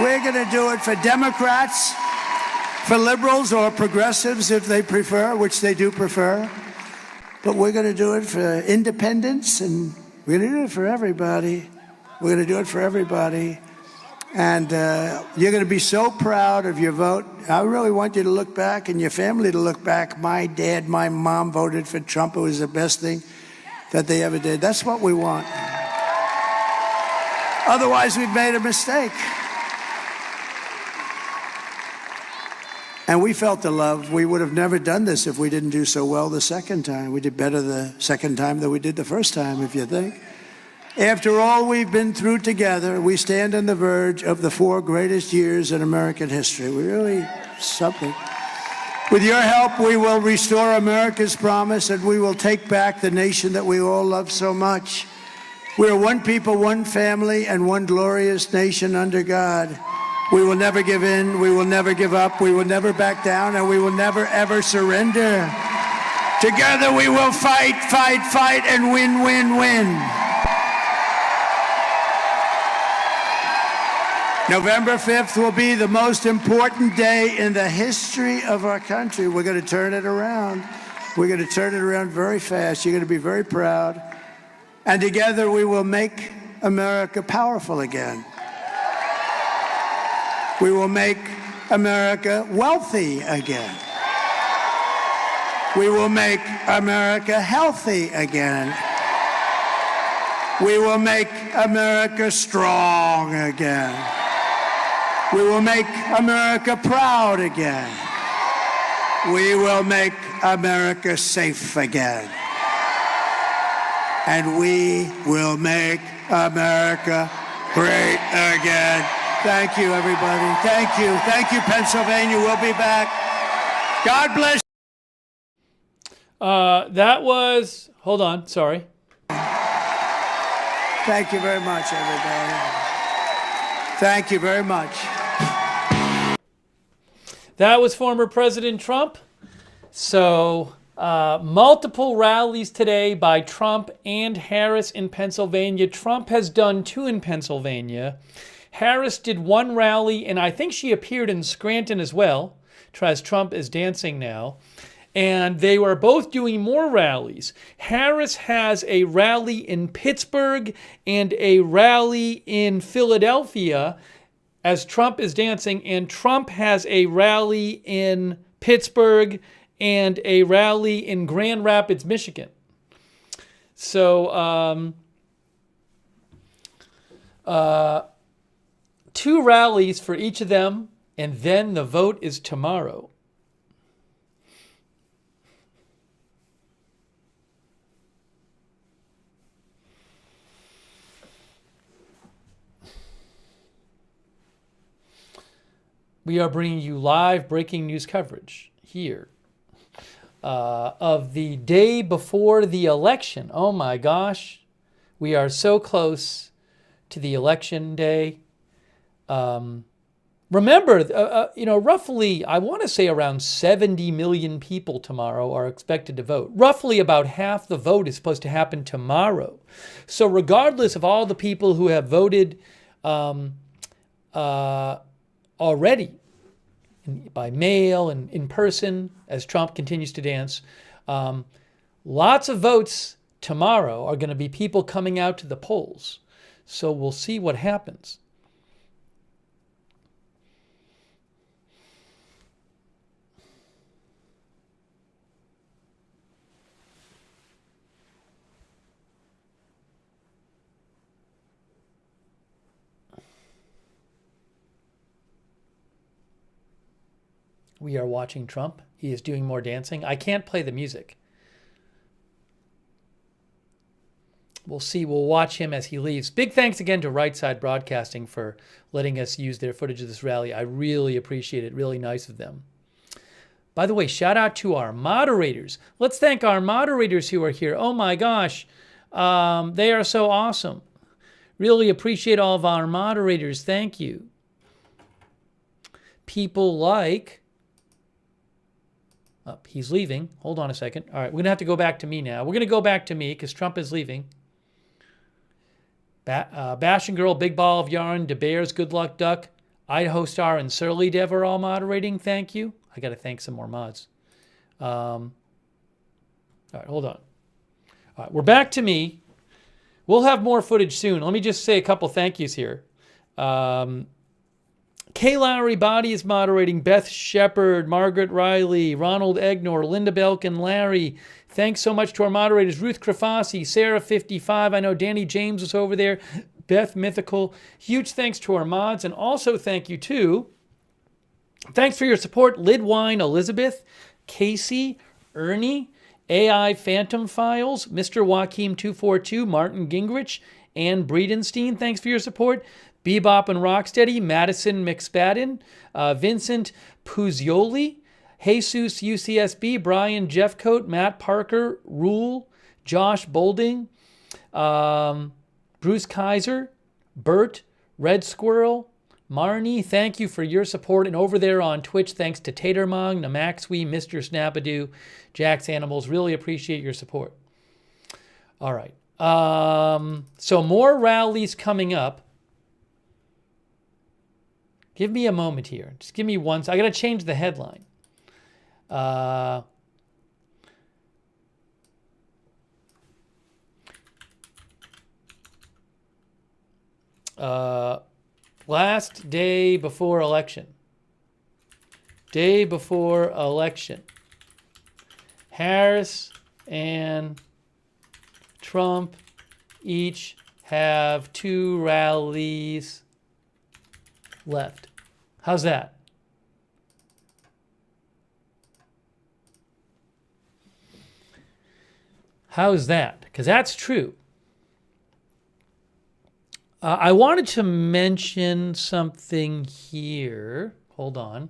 S7: We're going to do it for Democrats, for liberals or progressives if they prefer, which they do prefer. But we're going to do it for independents, and we're going to do it for everybody. We're going to do it for everybody. And you're going to be so proud of your vote. I really want you to look back and your family to look back. My dad, my mom voted for Trump. It was the best thing that they ever did. That's what we want. Otherwise, we've made a mistake. And we felt the love. We would have never done this if we didn't do so well the second time. We did better the second time than we did the first time, if you think. After all we've been through together, we stand on the verge of the 4 greatest years in American history. We really, something. With your help, we will restore America's promise, and we will take back the nation that we all love so much. We are one people, one family, and one glorious nation under God. We will never give in, we will never give up, we will never back down, and we will never, ever surrender. Together we will fight, fight, fight, and win, win, win. November 5th will be the most important day in the history of our country. We're going to turn it around. We're going to turn it around very fast. You're going to be very proud. And together we will make America powerful again. We will make America wealthy again. We will make America healthy again. We will make America strong again. We will make America proud again. We will make America safe again. And we will make America great again. Thank you, everybody. Thank you. Thank you, Pennsylvania. We'll be back. God bless.
S1: That was, hold on, sorry.
S7: Thank you very much, everybody. Thank you very much.
S1: That was former President Trump. So, multiple rallies today by Trump and Harris in Pennsylvania. Trump has done 2 in Pennsylvania. Harris did 1 rally, and I think she appeared in Scranton as well, as Trump is dancing now. And they were both doing more rallies. Harris has a rally in Pittsburgh and a rally in Philadelphia as Trump is dancing, and Trump has a rally in Pittsburgh and a rally in Grand Rapids, Michigan. So, 2 rallies for each of them, and then the vote is tomorrow. We are bringing you live breaking news coverage here of the day before the election. Oh my gosh, we are so close to the election day. Remember, roughly, I want to say around 70 million people tomorrow are expected to vote. Roughly about half the vote is supposed to happen tomorrow. So regardless of all the people who have voted already by mail and in person as Trump continues to dance, lots of votes tomorrow are going to be people coming out to the polls. So we'll see what happens. We are watching Trump. He is doing more dancing. I can't play the music. We'll see. We'll watch him as he leaves. Big thanks again to Right Side Broadcasting for letting us use their footage of this rally. I really appreciate it. Really nice of them. By the way, shout out to our moderators. Let's thank our moderators who are here. Oh my gosh. They are so awesome. Really appreciate all of our moderators. Thank you. People like... he's leaving. Hold on a second. All right, we're going to have to go back to me now. We're going to go back to me because Trump is leaving. Bash and Girl, Big Ball of Yarn, DeBears, Good Luck Duck, Idaho Star, and Surly Dev are all moderating. Thank you. I got to thank some more mods. All right, hold on. All right, we're back to me. We'll have more footage soon. Let me just say a couple thank yous here. Kay Lowry Body is moderating, Beth Shepard, Margaret Riley, Ronald Egnor, Linda Belkin, Larry. Thanks so much to our moderators, Ruth Krafasi, Sarah 55. I know Danny James was over there, Beth Mythical. Huge thanks to our mods, and also thank you to, thanks for your support, Lidwine Elizabeth, Casey, Ernie, AI Phantom Files, Mr. Joaquim 242, Martin Gingrich, Ann Breedenstein. Thanks for your support. Bebop and Rocksteady, Madison McSpadden, Vincent Puzioli, Jesus UCSB, Brian Jeffcoat, Matt Parker, Rule, Josh Bolding, Bruce Kaiser, Bert, Red Squirrel, Marnie, thank you for your support. And over there on Twitch, thanks to Tatermong, Namaxwe, Mr. Snappadoo, Jack's Animals. Really appreciate your support. All right. So more rallies coming up. Give me a moment here. Just give me one. I got to change the headline. Last day before election. Day before election. Harris and Trump each have 2 rallies left. How's that? How's that? Because that's true. I wanted to mention something here. Hold on.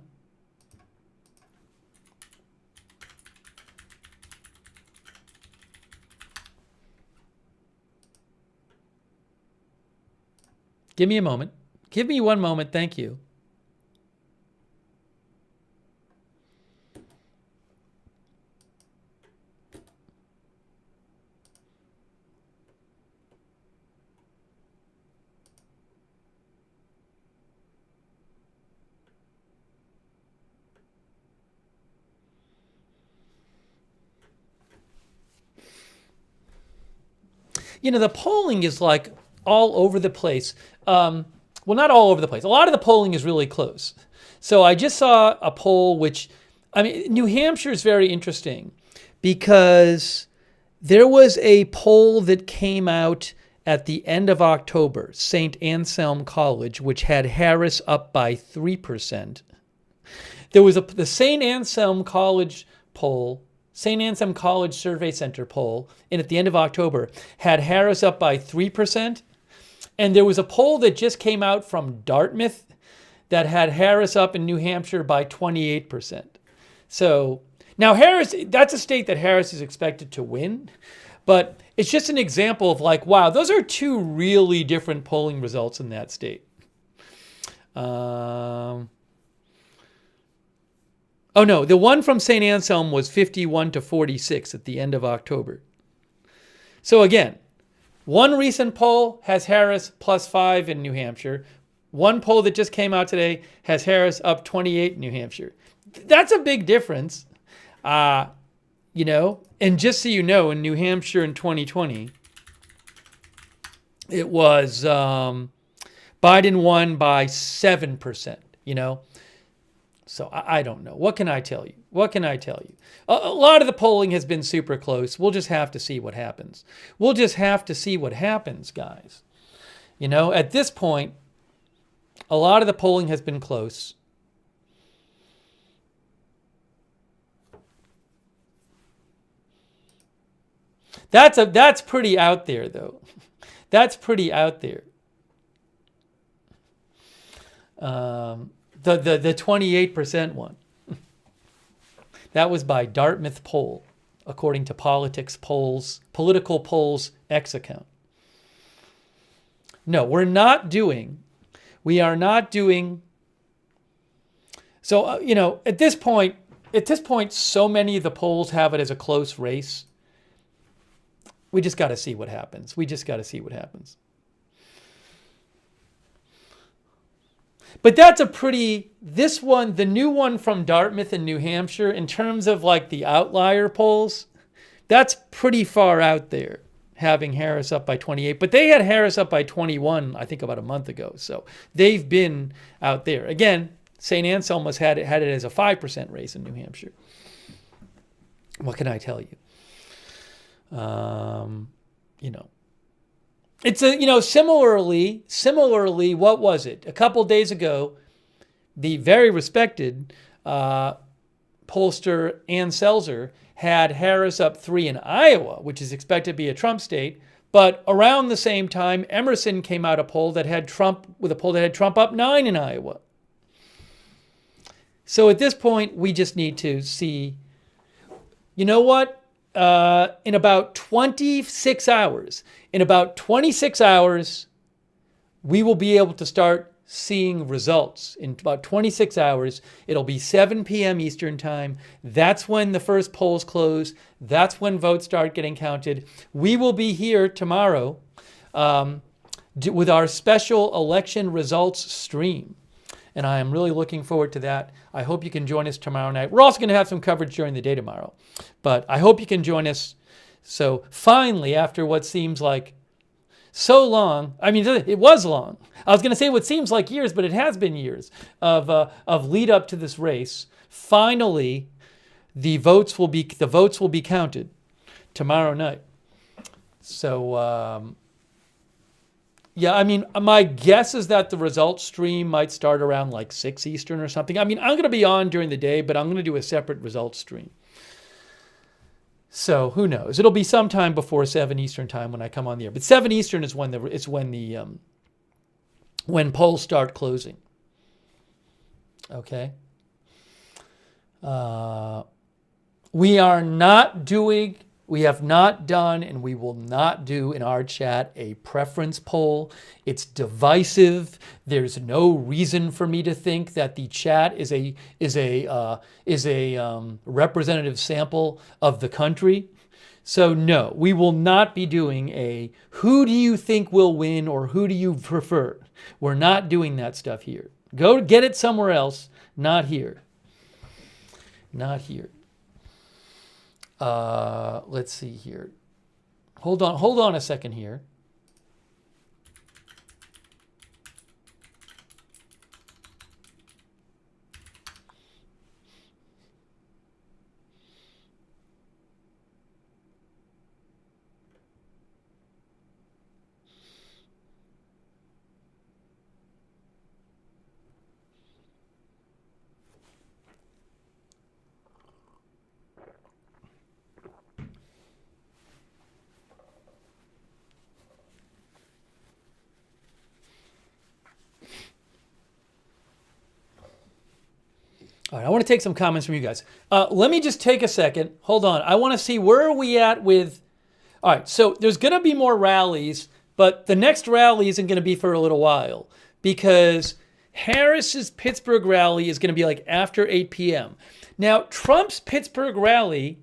S1: Give me a moment. Give me one moment. Thank you. You know, the polling is like all over the place. Well, not all over the place. A lot of the polling is really close. So I just saw a poll which, I mean, New Hampshire is very interesting because there was a poll that came out at the end of October, St. Anselm College, which had Harris up by 3%. There was the St. Anselm College poll, St. Anselm College Survey Center poll, and at the end of October, had Harris up by 3%. And there was a poll that just came out from Dartmouth that had Harris up in New Hampshire by 28%. So now Harris, that's a state that Harris is expected to win. But it's just an example of like, wow, those are 2 really different polling results in that state. Oh no, the one from St. Anselm was 51 to 46 at the end of October. So again, one recent poll has Harris +5 in New Hampshire. One poll that just came out today has Harris up 28 in New Hampshire. That's a big difference. You know, and just so you know, in New Hampshire in 2020, it was Biden won by 7%, you know. So I don't know. What can I tell you? What can I tell you? A lot of the polling has been super close. We'll just have to see what happens. We'll just have to see what happens, guys. You know, at this point, a lot of the polling has been close. That's pretty out there, though. That's pretty out there. The 28% one. That was by Dartmouth poll, according to Political Polls X account. No, we are not doing. So, you know, at this point, so many of the polls have it as a close race. We just got to see what happens. But that's this one, the new one from Dartmouth in New Hampshire, in terms of like the outlier polls, that's pretty far out there, having Harris up by 28. But they had Harris up by 21, I think about a month ago. So they've been out there. Again, St. Anselm had it as a 5% race in New Hampshire. What can I tell you? You know. It's similarly, what was it? A couple days ago, the very respected pollster Ann Selzer had Harris up 3 in Iowa, which is expected to be a Trump state. But around the same time, Emerson came out with a poll that had Trump up 9 in Iowa. So at this point, we just need to see, you know what? In about 26 hours, we will be able to start seeing results. In about 26 hours, it'll be 7 p.m. Eastern time. That's when the first polls close. That's when votes start getting counted. We will be here tomorrow with our special election results stream. And I am really looking forward to that. I hope you can join us tomorrow night. We're also going to have some coverage during the day tomorrow. But I hope you can join us. So finally, after what seems like so long, I mean, it was long. I was going to say what seems like years, but it has been years of lead up to this race. Finally, the votes will be counted tomorrow night. So, yeah, I mean, my guess is that the results stream might start around like 6 Eastern or something. I mean, I'm going to be on during the day, but I'm going to do a separate results stream. So who knows? It'll be sometime before 7 Eastern time when I come on the air. But 7 Eastern is when polls start closing. Okay. We have not done, and we will not do in our chat a preference poll. It's divisive. There's no reason for me to think that the chat is a representative sample of the country. So no, we will not be doing a who do you think will win or who do you prefer. We're not doing that stuff here. Go get it somewhere else, not here. Not here. Let's see here. Hold on a second here. All right, I want to take some comments from you guys. Let me just take a second. Hold on. I want to see where are we at with... All right, so there's going to be more rallies, but the next rally isn't going to be for a little while because Harris's Pittsburgh rally is going to be like after 8 p.m. Now, Trump's Pittsburgh rally,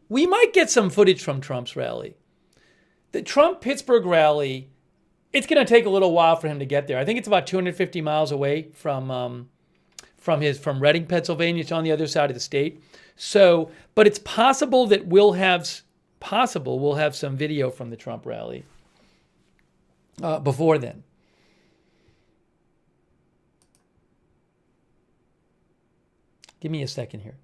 S1: we might get some footage from Trump's rally. The Trump Pittsburgh rally... It's going to take a little while for him to get there. I think it's about 250 miles away from Reading, Pennsylvania. It's on the other side of the state. So, but it's possible that we'll have some video from the Trump rally before then. Give me a second here.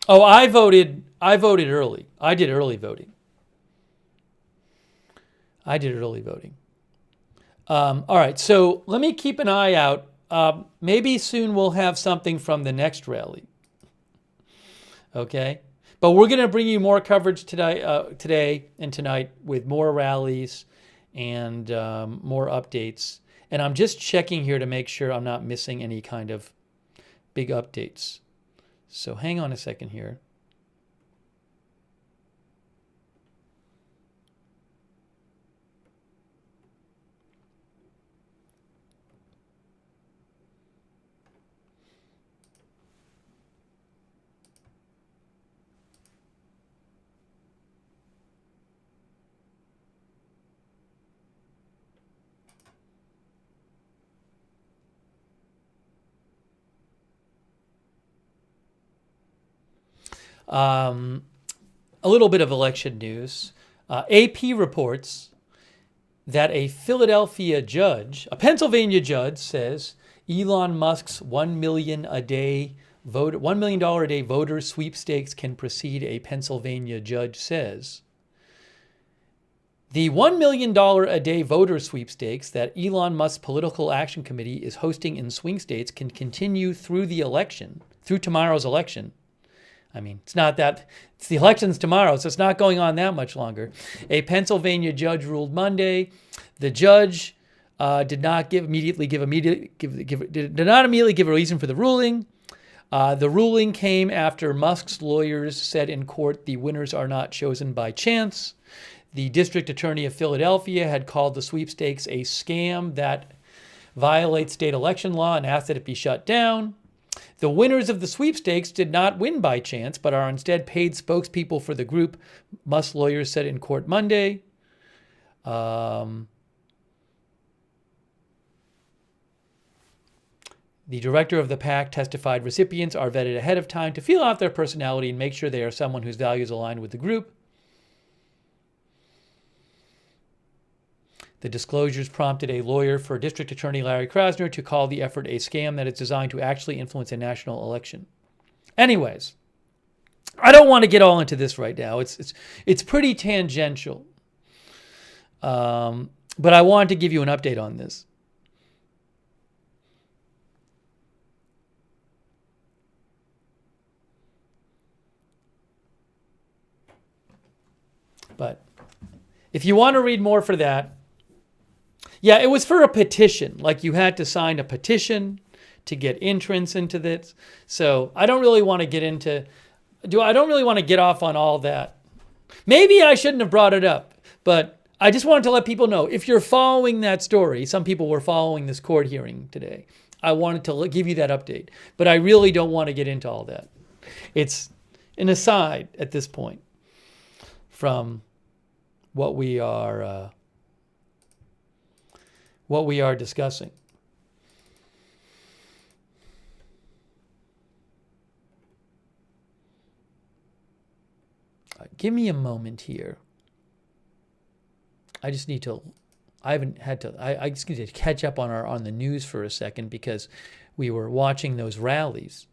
S1: Oh, I voted early. I did early voting. All right, so let me keep an eye out. Maybe soon we'll have something from the next rally. Okay? But we're going to bring you more coverage today and tonight with more rallies and more updates. And I'm just checking here to make sure I'm not missing any kind of big updates. So hang on a second here. A little bit of election news. AP reports that a Pennsylvania judge says Elon Musk's $1 million a day voter sweepstakes can proceed, a Pennsylvania judge says. The $1 million a day voter sweepstakes that Elon Musk's Political Action Committee is hosting in swing states can continue through tomorrow's election. I mean, it's the election's tomorrow, so it's not going on that much longer. A Pennsylvania judge ruled Monday. The judge did not immediately give a reason for the ruling. The ruling came after Musk's lawyers said in court the winners are not chosen by chance. The district attorney of Philadelphia had called the sweepstakes a scam that violates state election law and asked that it be shut down. The winners of the sweepstakes did not win by chance, but are instead paid spokespeople for the group, Musk's lawyers said in court Monday. The director of the PAC testified recipients are vetted ahead of time to feel out their personality and make sure they are someone whose values align with the group. The disclosures prompted a lawyer for District Attorney Larry Krasner to call the effort a scam that is designed to actually influence a national election. Anyways, I don't want to get all into this right now. It's pretty tangential. But I wanted to give you an update on this. But if you want to read more for that, yeah, it was for a petition. Like you had to sign a petition to get entrance into this. So I don't really want to get into, I don't really want to get off on all that. Maybe I shouldn't have brought it up, but I just wanted to let people know, if you're following that story, some people were following this court hearing today. I wanted to give you that update, but I really don't want to get into all that. It's an aside at this point from what we are discussing. Give me a moment here. I just need to. I just need to catch up on the news for a second because we were watching those rallies.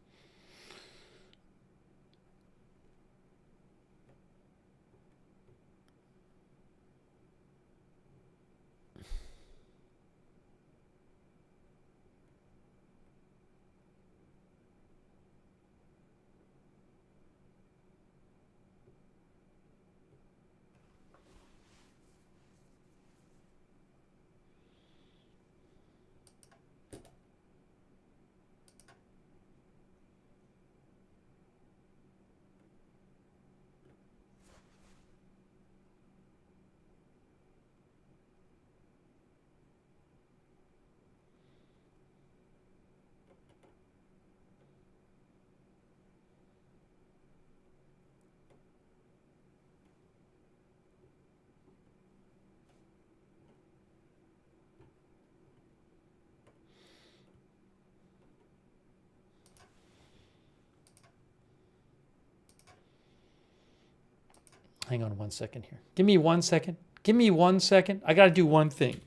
S1: Hang on 1 second here. Give me 1 second. Give me 1 second. I got to do one thing.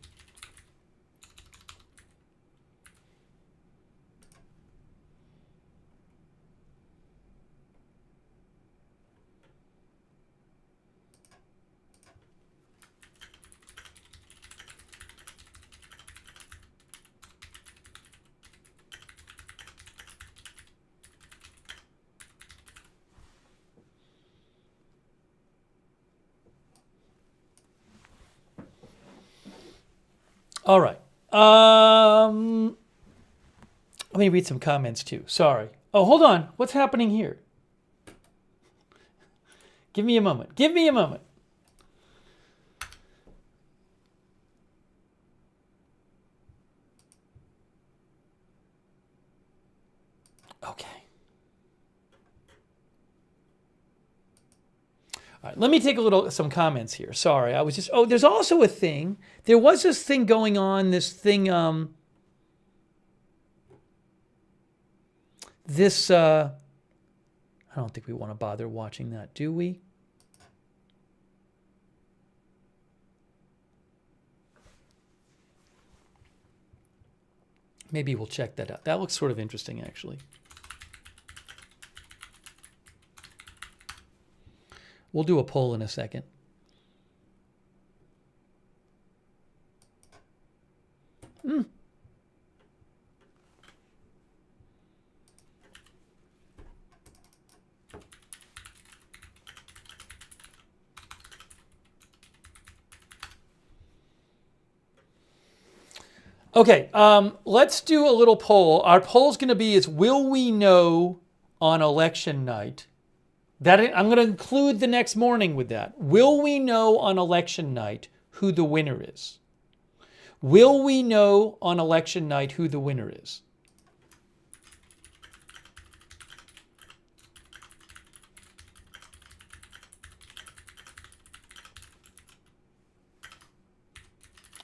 S1: All right. Let me read some comments too. Sorry. Oh, hold on. What's happening here? Give me a moment. Give me a moment. Okay. All right, let me take some comments here. Sorry, I was just, there's also a thing. There was this thing going on, I don't think we want to bother watching that, do we? Maybe we'll check that out. That looks sort of interesting, actually. We'll do a poll in a second. Okay, let's do a little poll. Our poll's going to be is, will we know on election night? I'm going to include the next morning with that. Will we know on election night who the winner is? Will we know on election night who the winner is?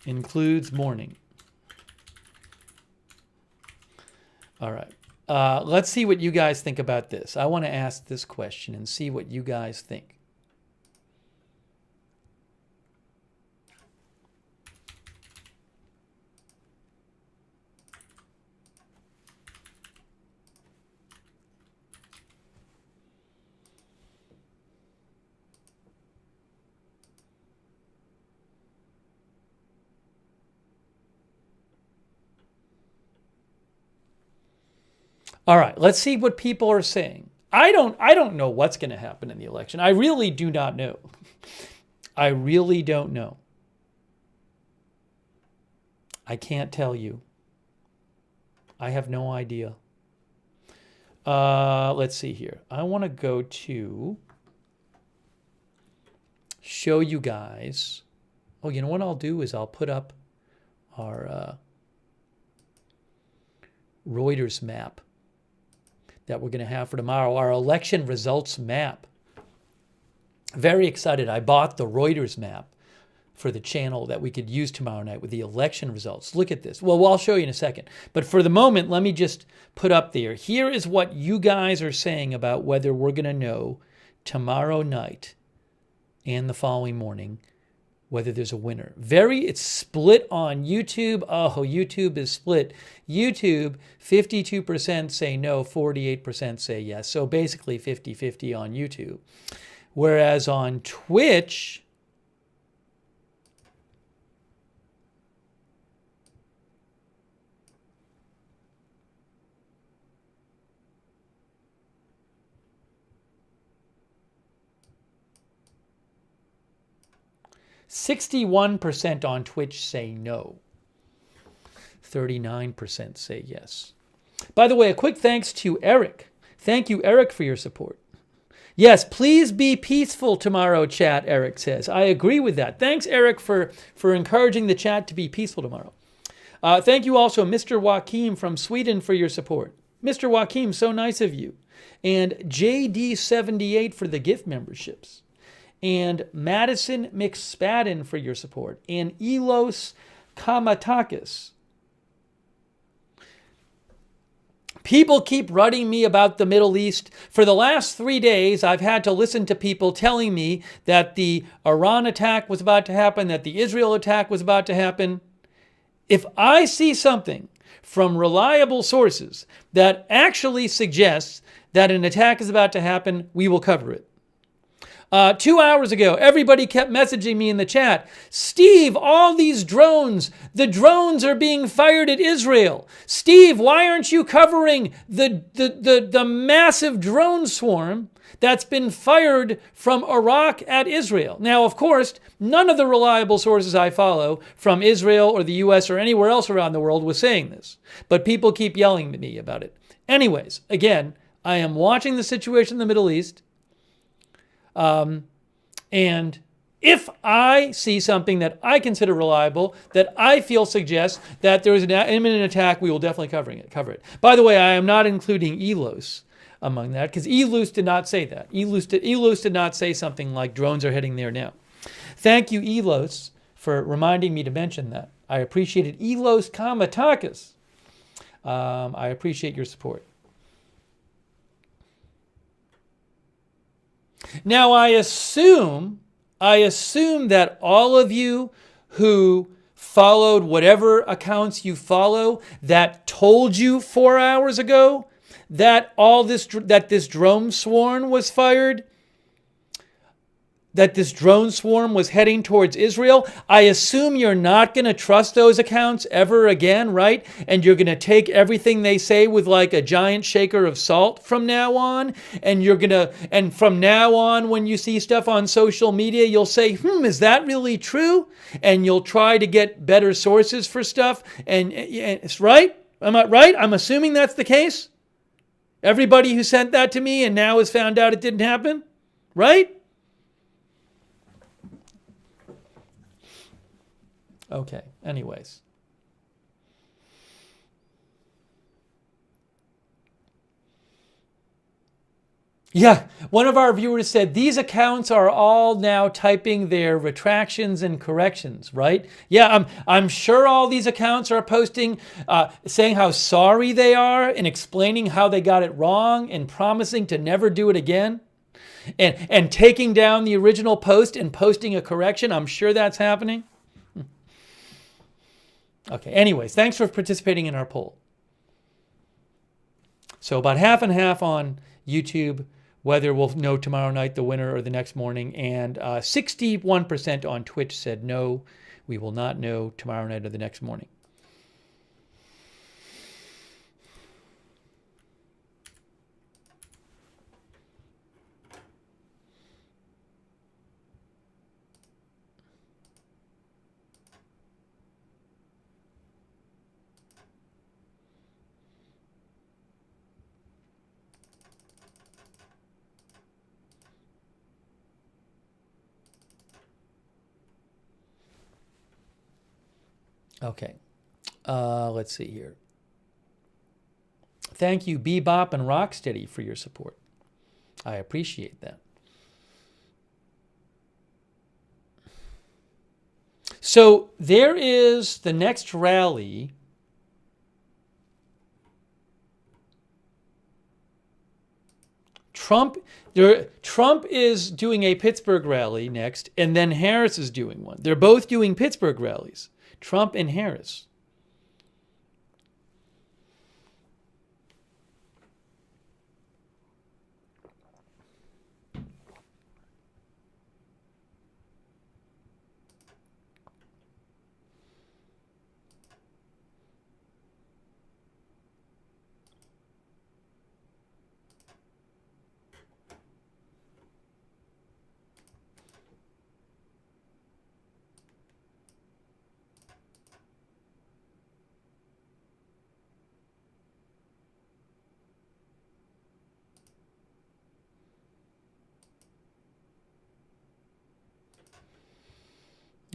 S1: Includes morning. All right. Let's see what you guys think about this. I want to ask this question and see what you guys think. All right, let's see what people are saying. I don't know what's going to happen in the election. I really do not know. I really don't know. I can't tell you. I have no idea. Let's see here. I want to go to show you guys. Oh, you know what I'll do is I'll put up our Reuters map that we're going to have for tomorrow, our election results map. Very excited. I bought the Reuters map for the channel that we could use tomorrow night with the election results. Look at this. Well, I'll show you in a second. But for the moment, let me just put up there. Here is what you guys are saying about whether we're going to know tomorrow night and the following morning whether there's a winner. It's split on YouTube. Oh, YouTube is split. YouTube, 52% say no, 48% say yes. So basically 50-50 on YouTube. Whereas on Twitch, %61% on Twitch say no. 39% say yes. By the way, a quick thanks to Eric. Thank you, Eric, for your support. Yes, please be peaceful tomorrow, chat, Eric says. I agree with that. Thanks, Eric, for encouraging the chat to be peaceful tomorrow. Thank you also, Mr. Joachim from Sweden, for your support. Mr. Joachim, so nice of you. And JD78 for the gift memberships. And Madison McSpadden for your support. And Elos Kamatakis. People keep writing me about the Middle East. For the last 3 days, I've had to listen to people telling me that the Iran attack was about to happen, that the Israel attack was about to happen. If I see something from reliable sources that actually suggests that an attack is about to happen, we will cover it. 2 hours ago, everybody kept messaging me in the chat, Steve, all these drones, the drones are being fired at Israel. Steve, why aren't you covering the massive drone swarm that's been fired from Iraq at Israel? Now, of course, none of the reliable sources I follow from Israel or the US or anywhere else around the world was saying this, but people keep yelling at me about it. Anyways, again, I am watching the situation in the Middle East. And if I see something that I consider reliable, that I feel suggests that there is an imminent attack, we will definitely cover it. By the way, I am not including Elos among that, because Elos did not say that. Elos did not say something like drones are heading there now. Thank you, Elos, for reminding me to mention that. I appreciate it. Elos Kamatakis. I appreciate your support. Now, I assume that all of you who followed whatever accounts you follow that told you 4 hours ago that this drone swarm was fired, that this drone swarm was heading towards Israel. I assume you're not going to trust those accounts ever again, right? And you're going to take everything they say with like a giant shaker of salt from now on. And from now on, when you see stuff on social media, you'll say, is that really true? And you'll try to get better sources for stuff. And it's right. Am I right? I'm assuming that's the case. Everybody who sent that to me and now has found out it didn't happen, right? Okay, anyways. Yeah, one of our viewers said these accounts are all now typing their retractions and corrections, right? Yeah, I'm sure all these accounts are posting, saying how sorry they are and explaining how they got it wrong and promising to never do it again. And taking down the original post and posting a correction. I'm sure that's happening. Okay, anyways, thanks for participating in our poll. So about half and half on YouTube, whether we'll know tomorrow night the winner or the next morning, and 61% on Twitch said no, we will not know tomorrow night or the next morning. Okay, let's see here. Thank you, Bebop and Rocksteady, for your support. I appreciate that. So there is the next rally. Trump is doing a Pittsburgh rally next, and then Harris is doing one. They're both doing Pittsburgh rallies. Trump and Harris.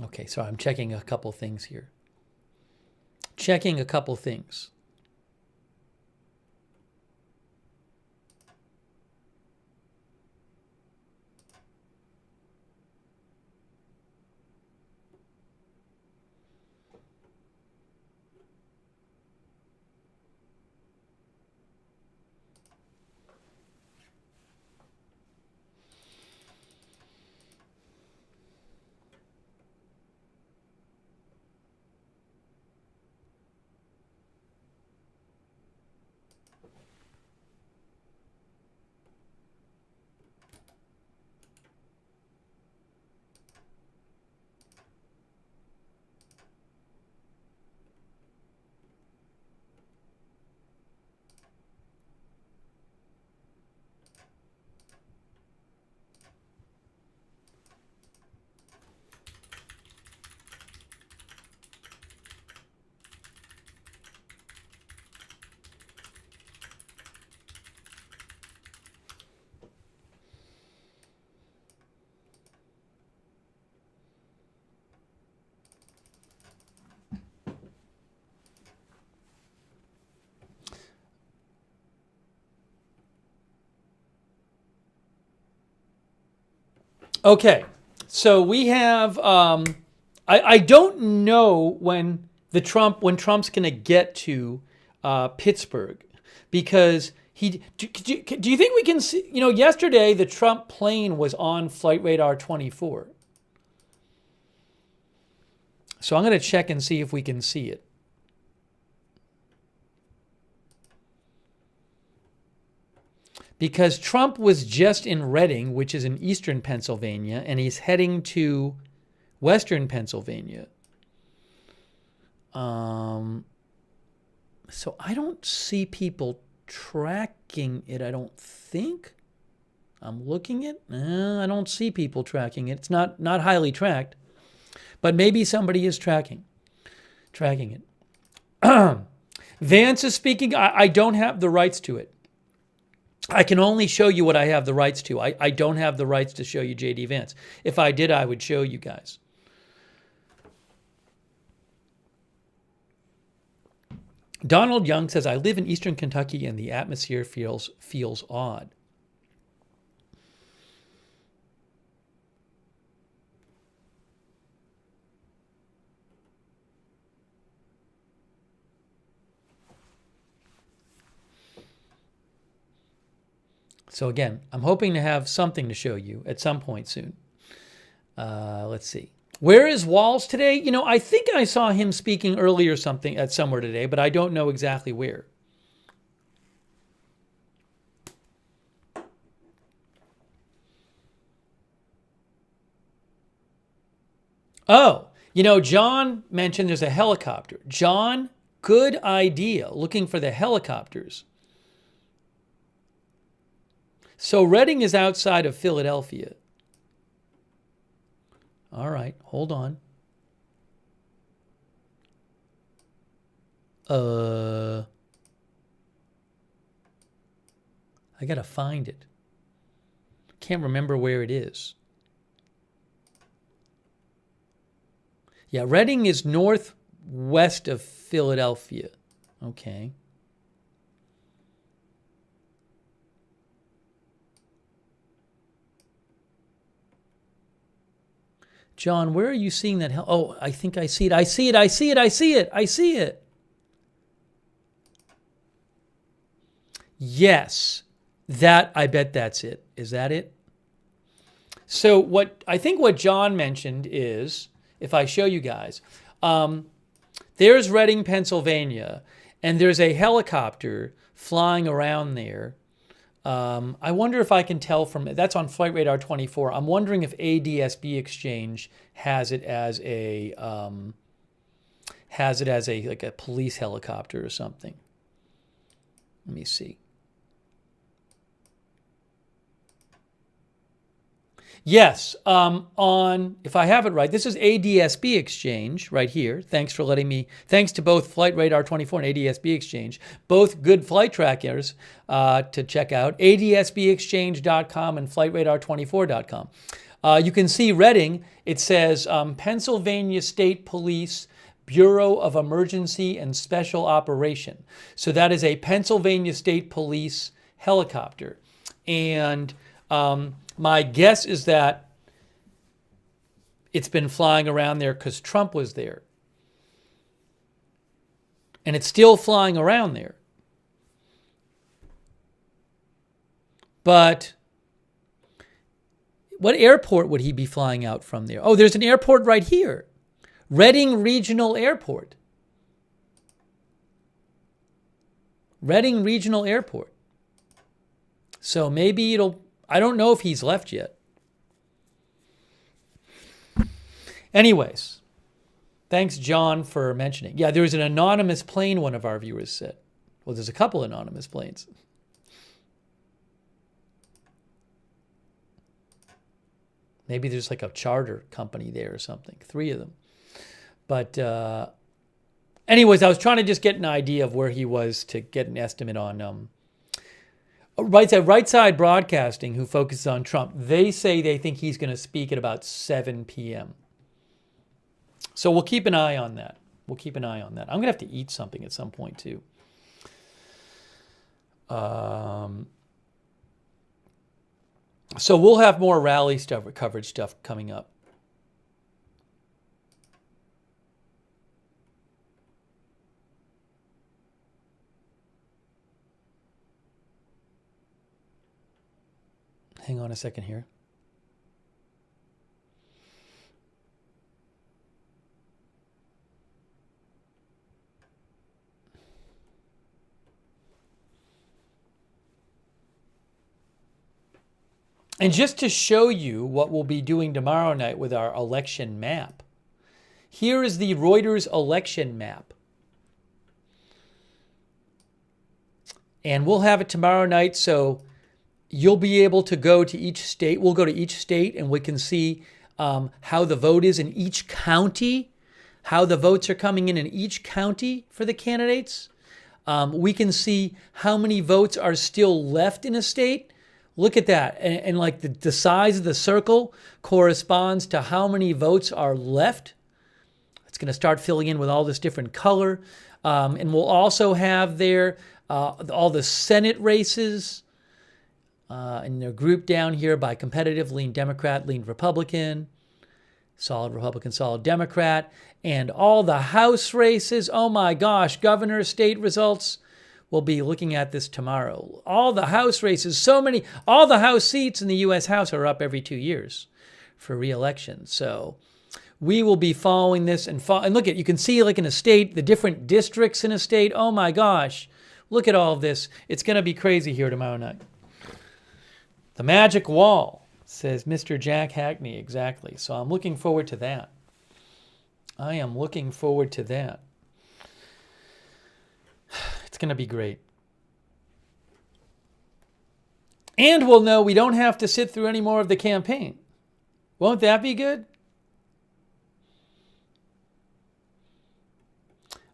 S1: Okay, so I'm checking a couple things here. Checking a couple things. Okay, so we have. I don't know when Trump's going to get to Pittsburgh, because do you think we can see? You know, yesterday the Trump plane was on Flight Radar 24. So I'm going to check and see if we can see it. because Trump was just in Reading, which is in eastern Pennsylvania, and he's heading to western Pennsylvania. So I don't see people tracking it, I don't think. I'm looking at I don't see people tracking it. It's not highly tracked, but maybe somebody is tracking it. Vance is speaking. I don't have the rights to it. I can only show you what I have the rights to. I don't have the rights to show you J.D. Vance. If I did, I would show you guys. Donald Young says, I live in eastern Kentucky and the atmosphere feels odd. So again, I'm hoping to have something to show you at some point soon. Let's see. Where is Walz today? You know, I think I saw him speaking earlier something at somewhere today, but I don't know exactly where. Oh, you know, John mentioned there's a helicopter. John, good idea, looking for the helicopters. So Reading is outside of Philadelphia. All right, hold on. I gotta find it. Can't remember where it is. Yeah, Reading is northwest of Philadelphia. Okay. John, where are you seeing that? Oh, I think I see it. I see it. I see it. I see it. I see it. Yes, I bet that's it. Is that it? So what John mentioned is, if I show you guys, there's Reading, Pennsylvania, and there's a helicopter flying around there. I wonder if I can tell from it. That's on Flight Radar 24. I'm wondering if ADSB Exchange has it as a like a police helicopter or something. Let me see. Yes, if I have it right, this is ADSB Exchange right here. Thanks to both Flight Radar 24 and ADSB Exchange, both good flight trackers to check out, adsbexchange.com and flightradar24.com. You can see Reading, it says Pennsylvania State Police Bureau of Emergency and Special Operation. So that is a Pennsylvania State Police helicopter. And my guess is that it's been flying around there because Trump was there. And it's still flying around there. But what airport would he be flying out from there? Oh, there's an airport right here. Reading Regional Airport. Reading Regional Airport. So maybe I don't know if he's left yet. Anyways, thanks, John, for mentioning. Yeah, there was an anonymous plane, one of our viewers said. Well, there's a couple anonymous planes. Maybe there's like a charter company there or something. 3 of them. But anyways, I was trying to just get an idea of where he was to get an estimate on Right Side Broadcasting, who focuses on Trump. They say they think he's going to speak at about 7 p.m. So we'll keep an eye on that. I'm going to have to eat something at some point too. So we'll have more rally coverage stuff coming up. Hang on a second here. And just to show you what we'll be doing tomorrow night with our election map, here is the Reuters election map. And we'll have it tomorrow night, so you'll be able to go to each state. We'll go to each state and we can see how the vote is in each county, how the votes are coming in each county for the candidates. We can see how many votes are still left in a state. Look at that. And like the size of the circle corresponds to how many votes are left. It's going to start filling in with all this different color. And we'll also have there all the Senate races. And they're grouped down here by competitive, lean Democrat, lean Republican, solid Republican, solid Democrat, and all the House races. Oh my gosh, governor, state results. We'll be looking at this tomorrow. All the House races, so many, all the House seats in the U.S. House are up every 2 years for re-election. So we will be following this and look at, you can see like in a state, the different districts in a state. Oh my gosh, look at all of this. It's going to be crazy here tomorrow night. The magic wall, says Mr. Jack Hackney, exactly. So I'm looking forward to that. I am looking forward to that. It's going to be great. And we'll know we don't have to sit through any more of the campaign. Won't that be good?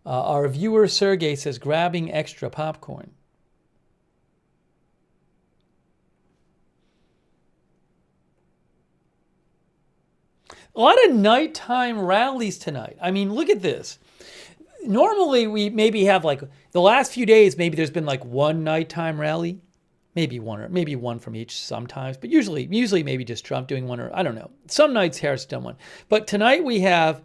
S1: Our viewer Sergey says grabbing extra popcorn. A lot of nighttime rallies tonight. I mean, look at this. Normally, we maybe have like the last few days, maybe there's been like one nighttime rally, maybe one from each sometimes, but usually maybe just Trump doing one, or I don't know. Some nights Harris done one. But tonight we have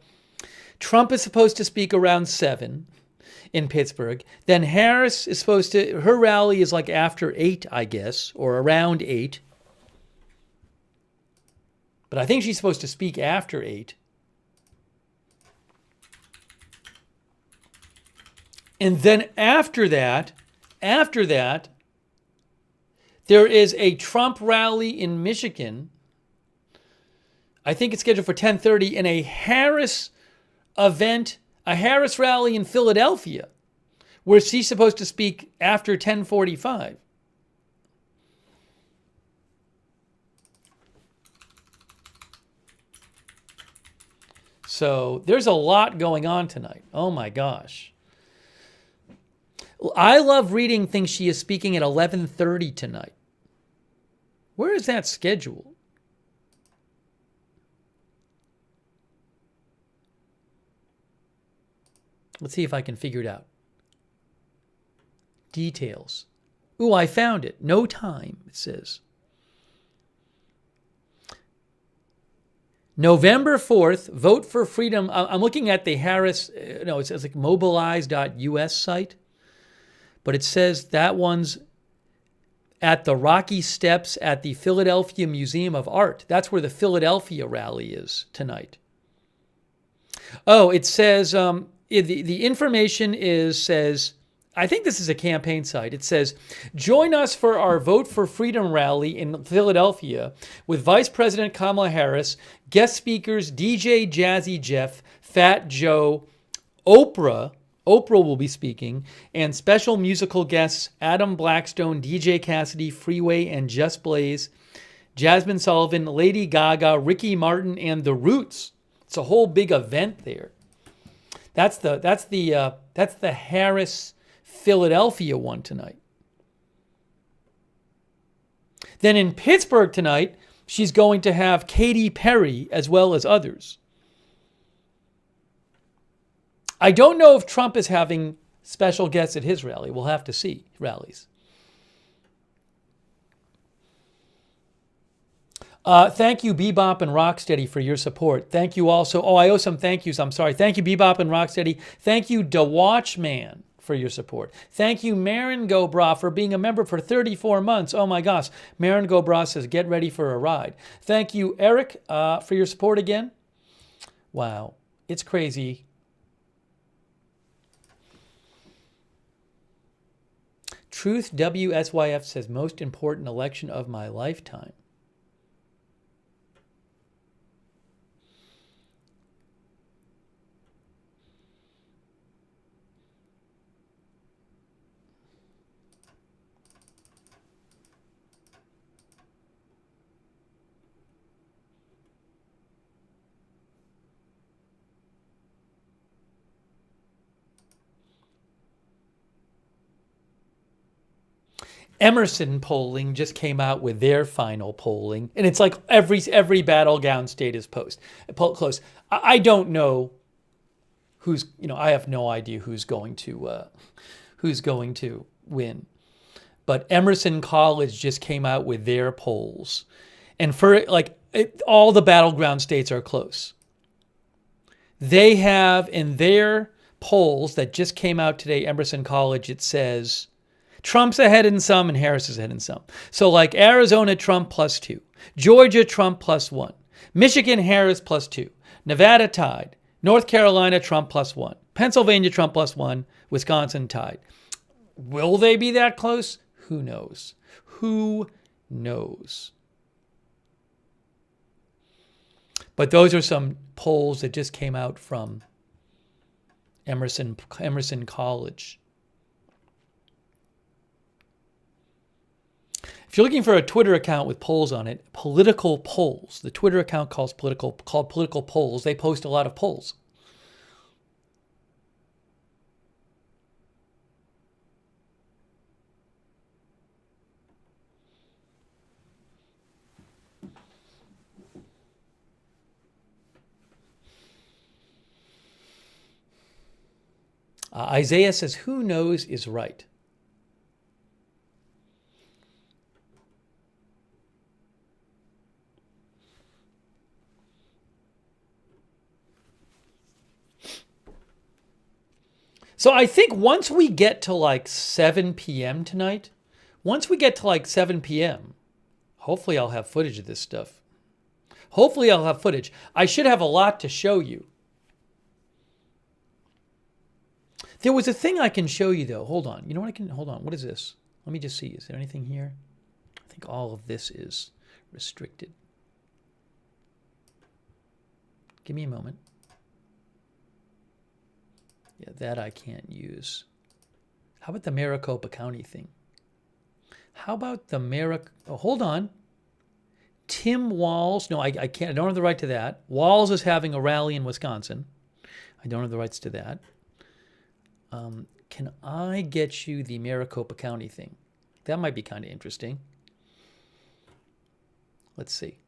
S1: Trump is supposed to speak around 7 in Pittsburgh. Then Harris is supposed to, her rally is like after 8, I guess, or around 8. But I think she's supposed to speak after 8. And then after that, there is a Trump rally in Michigan. I think it's scheduled for 10:30, and a Harris event, a Harris rally in Philadelphia, where she's supposed to speak after 10:45. So there's a lot going on tonight. Oh my gosh. I love reading things she is speaking at 11:30 tonight. Where is that scheduled? Let's see if I can figure it out. Details. Ooh, I found it. No time, it says. November 4th, Vote for Freedom. I'm looking at the Harris, it says like mobilize.us site. But it says that one's at the Rocky Steps at the Philadelphia Museum of Art. That's where the Philadelphia rally is tonight. Oh, it says, the information says, I think this is a campaign site. It says, join us for our Vote for Freedom rally in Philadelphia with Vice President Kamala Harris, guest speakers DJ Jazzy Jeff, Fat Joe, Oprah will be speaking, and special musical guests Adam Blackstone, DJ Cassidy, Freeway, and Just Blaze, Jasmine Sullivan, Lady Gaga, Ricky Martin, and The Roots. It's a whole big event there. That's the Harris Philadelphia one tonight. Then in Pittsburgh tonight, she's going to have Katy Perry as well as others. I don't know if Trump is having special guests at his rally. We'll have to see rallies. Thank you, Bebop and Rocksteady, for your support. Thank you also. Oh, I owe some thank yous. I'm sorry. Thank you, Bebop and Rocksteady. Thank you, DeWatchman, for your support. Thank you, Marin Gobra, for being a member for 34 months. Oh my gosh. Marin Gobra says, get ready for a ride. Thank you, Eric, for your support again. Wow. It's crazy. Truth WSYF says, most important election of my lifetime. Emerson polling just came out with their final polling, and it's like every battleground state is close. I don't know who's, I have no idea who's going to win. But Emerson College just came out with their polls, and all the battleground states are close. They have in their polls that just came out today, Emerson College, it says Trump's ahead in some and Harris is ahead in some. So like Arizona, Trump +2. Georgia, Trump +1. Michigan, Harris +2. Nevada tied. North Carolina, Trump +1. Pennsylvania, Trump +1. Wisconsin tied. Will they be that close? Who knows? Who knows? But those are some polls that just came out from Emerson College. If you're looking for a Twitter account with polls on it, Political Polls, the Twitter account called Political Polls, they post a lot of polls. Isaiah says, who knows is right. So I think once we get to like 7 p.m. tonight, hopefully I'll have footage of this stuff. Hopefully I'll have footage. I should have a lot to show you. There was a thing I can show you though. Hold on. You know what hold on. What is this? Let me just see. Is there anything here? I think all of this is restricted. Give me a moment. Yeah, that I can't use. How about the Maricopa County thing? How about the hold on. Tim Walz. No, I can't. I don't have the right to that. Walz is having a rally in Wisconsin. I don't have the rights to that. Can I get you the Maricopa County thing? That might be kind of interesting. Let's see.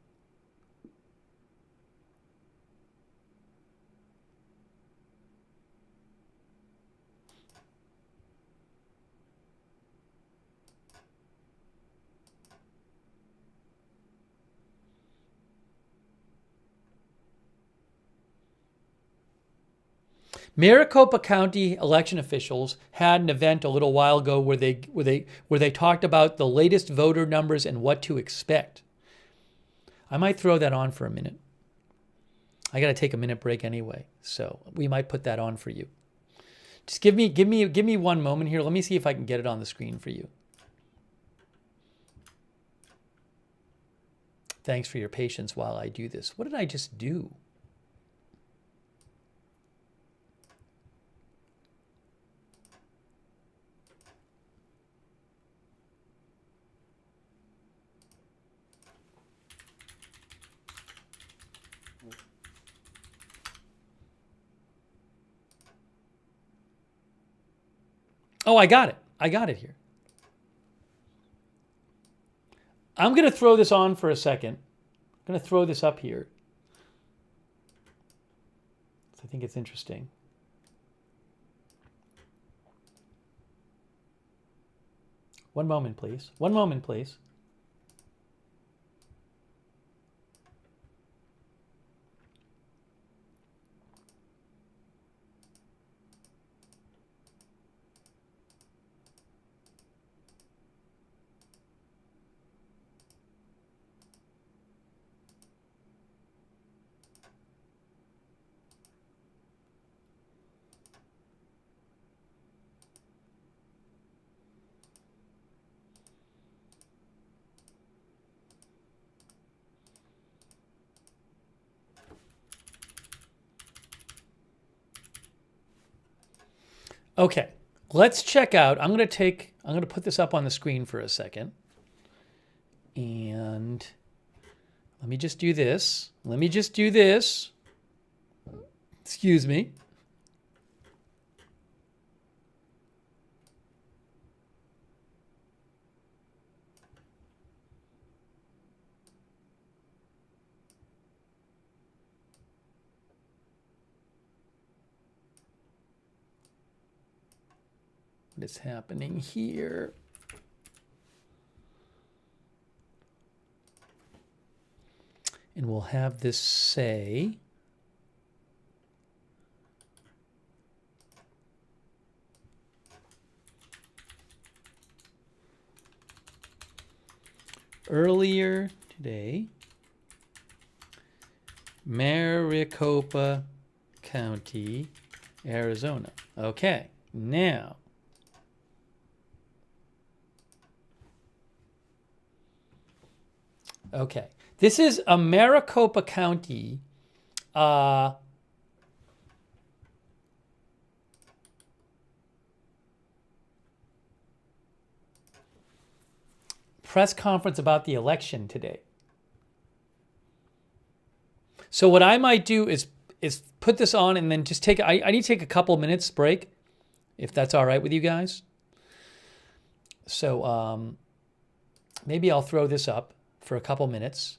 S1: Maricopa County election officials had an event a little while ago where they talked about the latest voter numbers and what to expect. I might throw that on for a minute. I got to take a minute break anyway, so we might put that on for you. Just give me 1 moment here. Let me see if I can get it on the screen for you. Thanks for your patience while I do this. What did I just do? Oh, I got it. I got it here. I'm going to throw this on for a second. I'm going to throw this up here. I think it's interesting. One moment, please. One moment, please. Okay, let's check out. I'm going to put this up on the screen for a second. And let me just do this. Excuse me. what is happening here. And we'll have this say, earlier today, Maricopa County, Arizona. Okay, now, okay, this is a Maricopa County press conference about the election today. So what I might do is put this on and then just take, I need to take a couple minutes break, if that's all right with you guys. So maybe I'll throw this up for a couple minutes.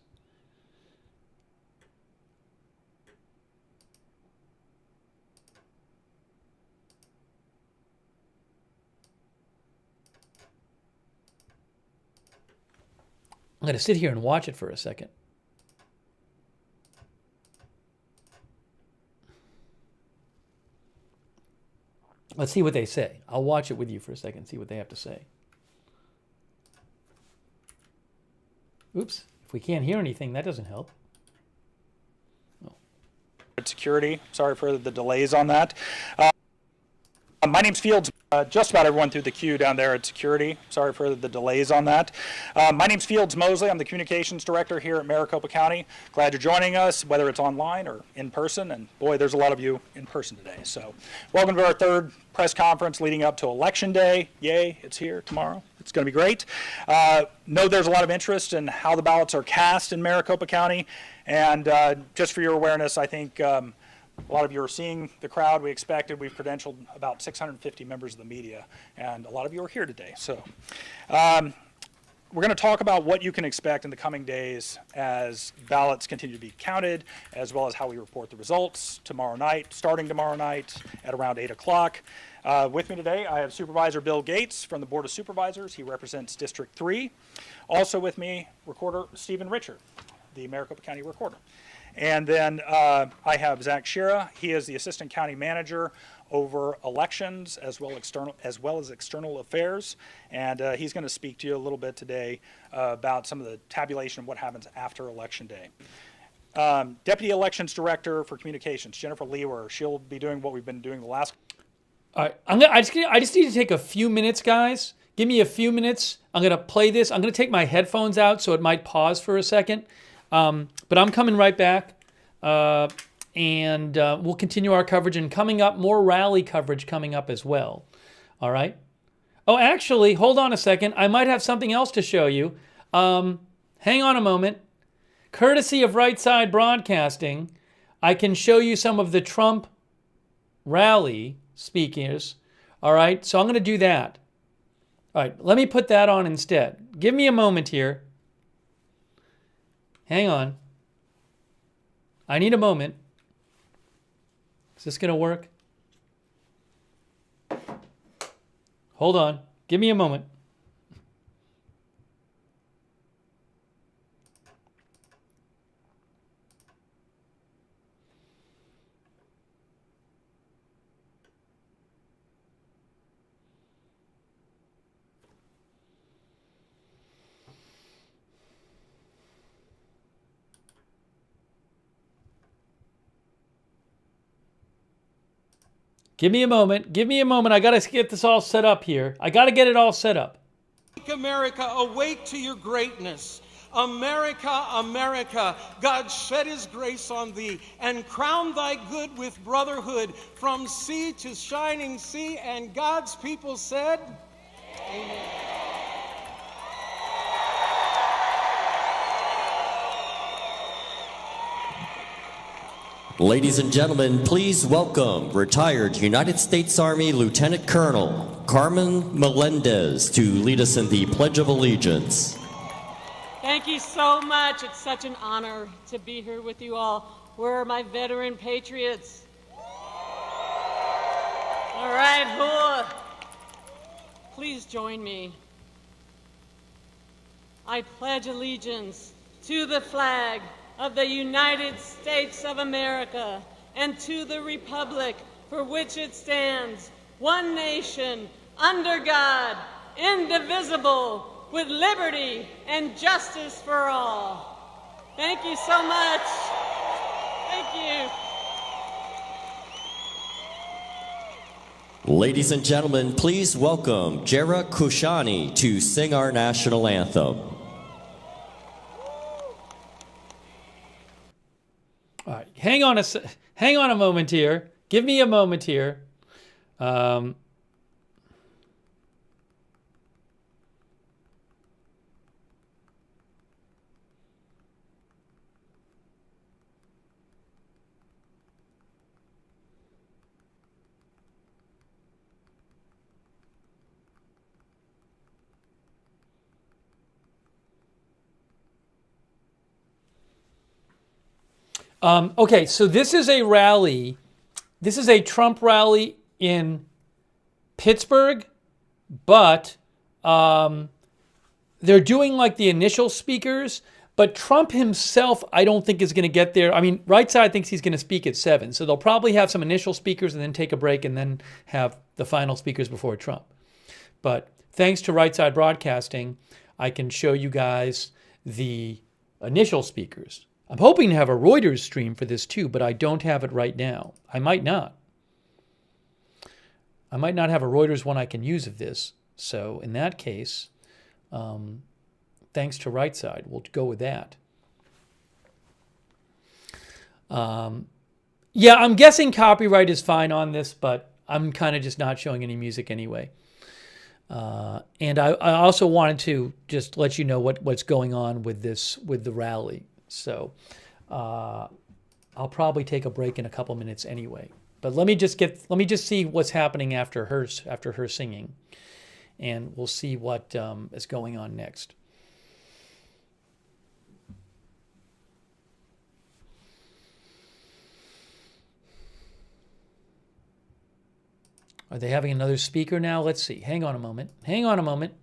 S1: I'm going to sit here and watch it for a second. Let's see what they say. I'll watch it with you for a second, see what they have to say. Oops, if we can't hear anything, that doesn't help. Oh.
S11: Security, sorry for the delays on that. My name's Fields. Just about everyone through the queue down there at security. Sorry for the delays on that. My name's Fields Mosley. I'm the communications director here at Maricopa County. Glad you're joining us, whether it's online or in person. And boy, there's a lot of you in person today. So welcome to our third press conference leading up to Election Day. Yay, it's here tomorrow. It's going to be great. Know there's a lot of interest in how the ballots are cast in Maricopa County. And just for your awareness, I think a lot of you are seeing the crowd we expected. We've credentialed about 650 members of the media, and a lot of you are here today. So we're going to talk about what you can expect in the coming days as ballots continue to be counted, as well as how we report the results tomorrow night, starting tomorrow night at around 8 o'clock. With me today, I have Supervisor Bill Gates from the Board of Supervisors. He represents District 3. Also with me, Recorder Stephen Richard, the Maricopa County Recorder. And then I have Zach Shira. He is the Assistant County Manager over elections as well as external affairs. And he's going to speak to you a little bit today about some of the tabulation of what happens after Election Day. Deputy Elections Director for Communications, Jennifer Lewer. She'll be doing what we've been doing the last.
S1: All right, I just need to take a few minutes, guys. Give me a few minutes. I'm going to play this. I'm going to take my headphones out, so it might pause for a second. But I'm coming right back, and we'll continue our coverage. And coming up, more rally coverage coming up as well. All right? Oh, actually, hold on a second. I might have something else to show you. Hang on a moment. Courtesy of Right Side Broadcasting, I can show you some of the Trump rally speakers. All right? So I'm going to do that. All right, let me put that on instead. Give me a moment here. Hang on. I need a moment. Is this going to work? Hold on. Give me a moment. Give me a moment. Give me a moment. I got to get this all set up here. I got to get it all set up.
S12: America, awake to your greatness. America, America, God shed his grace on thee and crown thy good with brotherhood from sea to shining sea. And God's people said, Amen.
S13: Ladies and gentlemen, please welcome retired United States Army Lieutenant Colonel Carmen Melendez to lead us in the Pledge of Allegiance.
S14: Thank you so much. It's such an honor to be here with you all. Where are my veteran patriots? All right, please join me. I pledge allegiance to the flag of the United States of America and to the republic for which it stands, one nation, under God, indivisible, with liberty and justice for all. Thank you so much. Thank you.
S13: Ladies and gentlemen, please welcome Jara Kushani to sing our national anthem.
S1: All right, hang on a moment here. Give me a moment here. Okay, so this is a rally. This is a Trump rally in Pittsburgh, but they're doing like the initial speakers, but Trump himself, I don't think is going to get there. I mean, right side thinks he's going to speak at 7, so they'll probably have some initial speakers and then take a break and then have the final speakers before Trump. But thanks to Right Side Broadcasting, I can show you guys the initial speakers. I'm hoping to have a Reuters stream for this too, but I don't have it right now. I might not. I might not have a Reuters one I can use of this. So in that case, thanks to Right Side, we'll go with that. Yeah, I'm guessing copyright is fine on this, but I'm kind of just not showing any music anyway. And I also wanted to just let you know what's going on with the rally. So I'll probably take a break in a couple minutes anyway. But let me just see what's happening after her singing, and we'll see what is going on next. Are they having another speaker now? Let's see. Hang on a moment. Hang on a moment.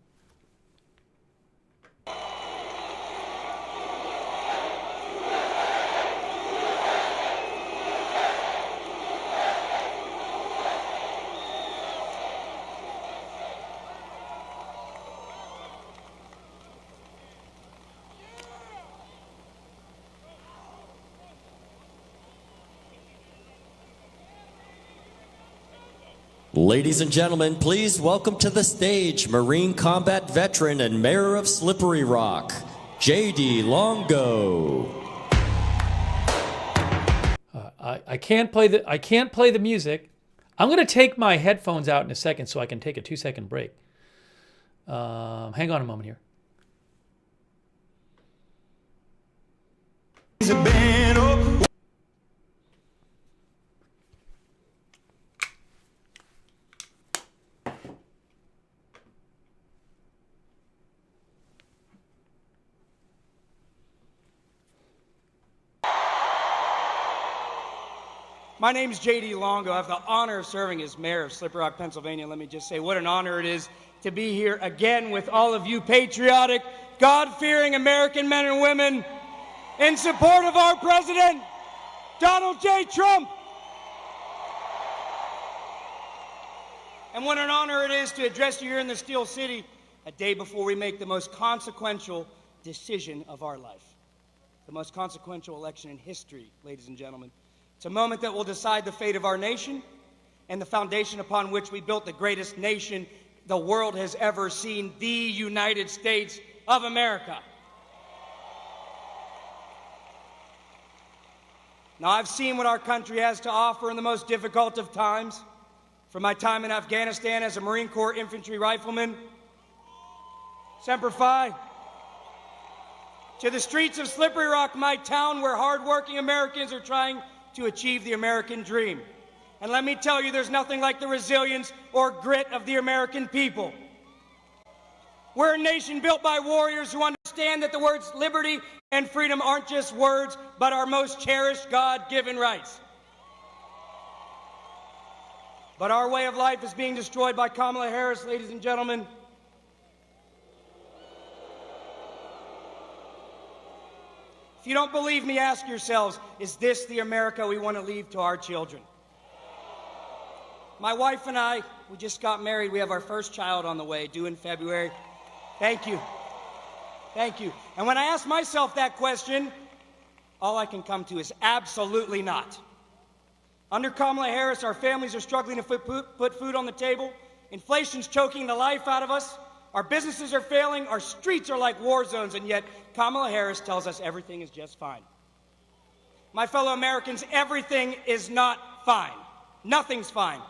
S13: Ladies and gentlemen, please welcome to the stage Marine combat veteran and mayor of Slippery Rock, J.D. Longo.
S1: I can't play the music. I'm going to take my headphones out in a second so I can take a 2-second break. Hang on a moment here.
S15: My name's J.D. Longo. I have the honor of serving as mayor of Slippery Rock, Pennsylvania. Let me just say what an honor it is to be here again with all of you patriotic, God-fearing American men and women in support of our president, Donald J. Trump. And what an honor it is to address you here in the Steel City a day before we make the most consequential decision of our life. The most consequential election in history, ladies and gentlemen. It's a moment that will decide the fate of our nation and the foundation upon which we built the greatest nation the world has ever seen, the United States of America. Now, I've seen what our country has to offer in the most difficult of times. From my time in Afghanistan as a Marine Corps infantry rifleman, Semper Fi, to the streets of Slippery Rock, my town, where hardworking Americans are trying to achieve the American dream. And let me tell you, there's nothing like the resilience or grit of the American people. We're a nation built by warriors who understand that the words liberty and freedom aren't just words, but our most cherished God-given rights. But our way of life is being destroyed by Kamala Harris, ladies and gentlemen. If you don't believe me, ask yourselves, is this the America we want to leave to our children? My wife and I, we just got married. We have our first child on the way, due in February. Thank you. Thank you. And when I ask myself that question, all I can come to is absolutely not. Under Kamala Harris, our families are struggling to put food on the table. Inflation's choking the life out of us. Our businesses are failing. Our streets are like war zones, and yet Kamala Harris tells us everything is just fine. My fellow Americans, everything is not fine. Nothing's fine.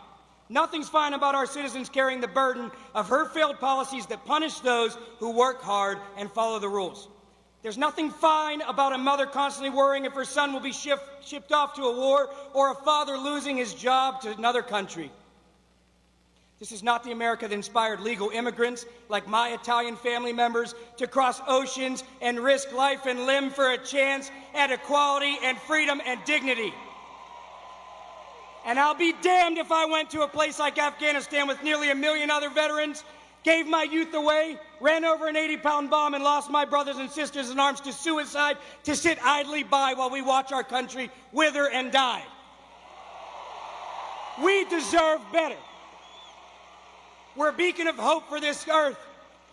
S15: Nothing's fine about our citizens carrying the burden of her failed policies that punish those who work hard and follow the rules. There's nothing fine about a mother constantly worrying if her son will be shipped off to a war or a father losing his job to another country. This is not the America that inspired legal immigrants like my Italian family members to cross oceans and risk life and limb for a chance at equality and freedom and dignity. And I'll be damned if I went to a place like Afghanistan with nearly 1 million other veterans, gave my youth away, ran over an 80-pound bomb, and lost my brothers and sisters in arms to suicide to sit idly by while we watch our country wither and die. We deserve better. We're a beacon of hope for this earth.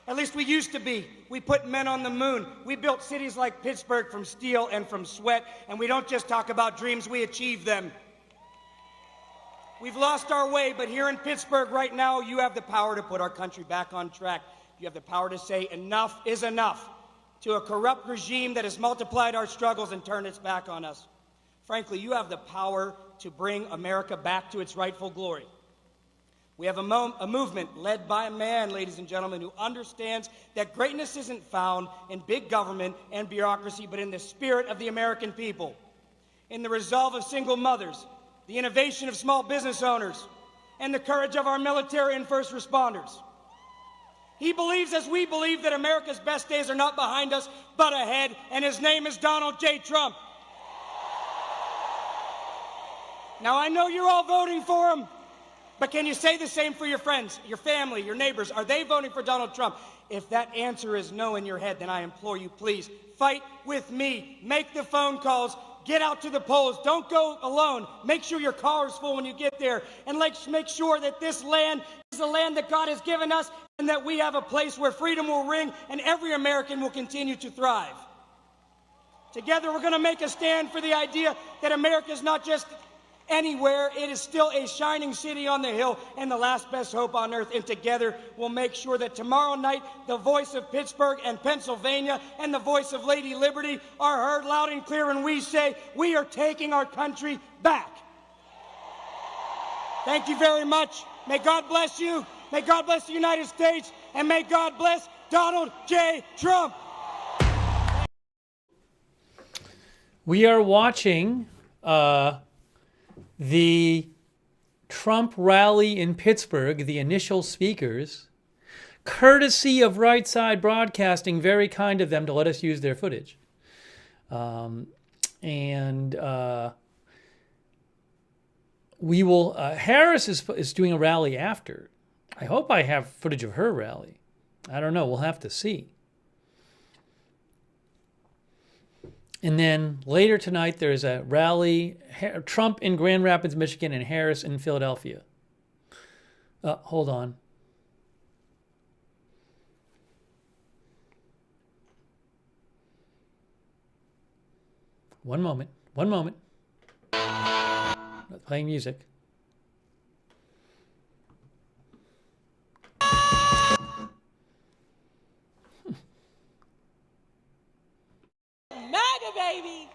S15: At least we used to be. We put men on the moon. We built cities like Pittsburgh from steel and from sweat, and we don't just talk about dreams, we achieve them. We've lost our way, but here in Pittsburgh right now, you have the power to put our country back on track. You have the power to say enough is enough to a corrupt regime that has multiplied our struggles and turned its back on us. Frankly, you have the power to bring America back to its rightful glory. We have a movement led by a man, ladies and gentlemen, who understands that greatness isn't found in big government and bureaucracy, but in the spirit of the American people, in the resolve of single mothers, the innovation of small business owners, and the courage of our military and first responders. He believes, as we believe, that America's best days are not behind us, but ahead, and his name is Donald J. Trump. Now, I know you're all voting for him, but can you say the same for your friends, your family, your neighbors? Are they voting for Donald Trump? If that answer is no in your head, then I implore you, please, fight with me. Make the phone calls. Get out to the polls. Don't go alone. Make sure your car is full when you get there. And let's make sure that this land is the land that God has given us and that we have a place where freedom will ring and every American will continue to thrive. Together, we're going to make a stand for the idea that America is not just anywhere. It is still a shining city on the hill and the last best hope on earth. And together, we'll make sure that tomorrow night, the voice of Pittsburgh and Pennsylvania and the voice of Lady Liberty are heard loud and clear. And we say, we are taking our country back. Thank you very much. May God bless you. May God bless the United States. And may God bless Donald J. Trump.
S1: We are watching the Trump rally in Pittsburgh, the initial speakers, courtesy of Right Side Broadcasting, very kind of them to let us use their footage. We will, Harris is doing a rally after. I hope I have footage of her rally. I don't know, we'll have to see. And then later tonight, there's a rally, Trump in Grand Rapids, Michigan, and Harris in Philadelphia. Hold on. One moment. Not playing music.
S16: MAGA, baby.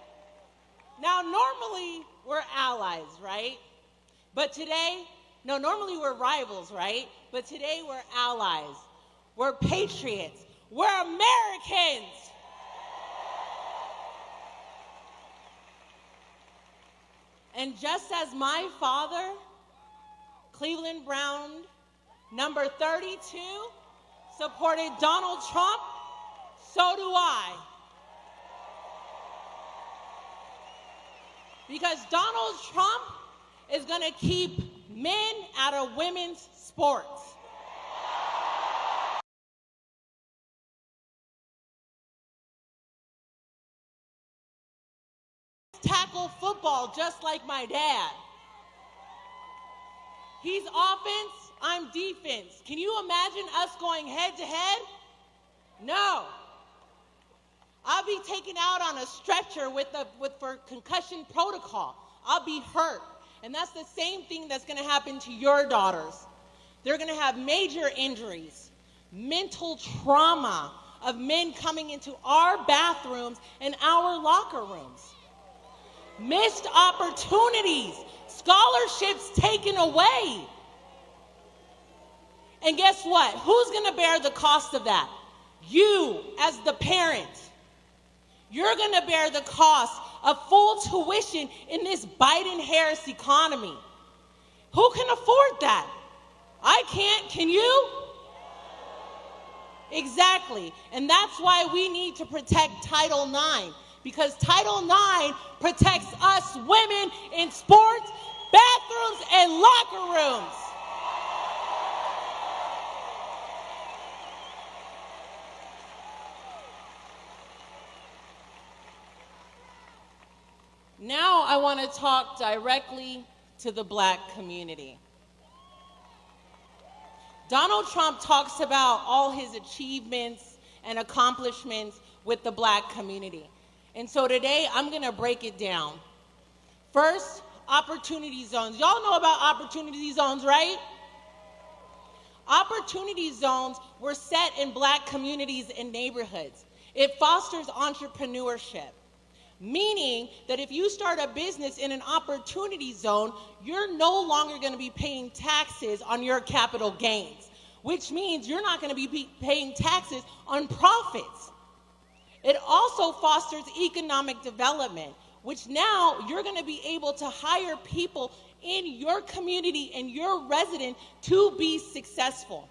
S16: Now, normally we're allies, right? But today, no, normally we're rivals, right? But today we're allies. We're patriots. We're Americans. And just as my father, Cleveland Brown, number 32, supported Donald Trump, so do I. Because Donald Trump is going to keep men out of women's sports. Tackle football just like my dad. He's offense, I'm defense. Can you imagine us going head to head? No. I'll be taken out on a stretcher for concussion protocol. I'll be hurt. And that's the same thing that's going to happen to your daughters. They're going to have major injuries, mental trauma of men coming into our bathrooms and our locker rooms. Missed opportunities, scholarships taken away. And guess what? Who's going to bear the cost of that? You, as the parent. You're going to bear the cost of full tuition in this Biden-Harris economy. Who can afford that? I can't. Can you? Exactly. And that's why we need to protect Title IX. Because Title IX protects us women in sports, bathrooms, and locker rooms. Now I want to talk directly to the Black community. Donald Trump talks about all his achievements and accomplishments with the Black community. And so today I'm going to break it down. First, opportunity zones. Y'all know about opportunity zones, right? Opportunity zones were set in Black communities and neighborhoods. It fosters entrepreneurship. Meaning that if you start a business in an opportunity zone, you're no longer going to be paying taxes on your capital gains, which means you're not going to be paying taxes on profits. It also fosters economic development, which now you're going to be able to hire people in your community and your resident to be successful.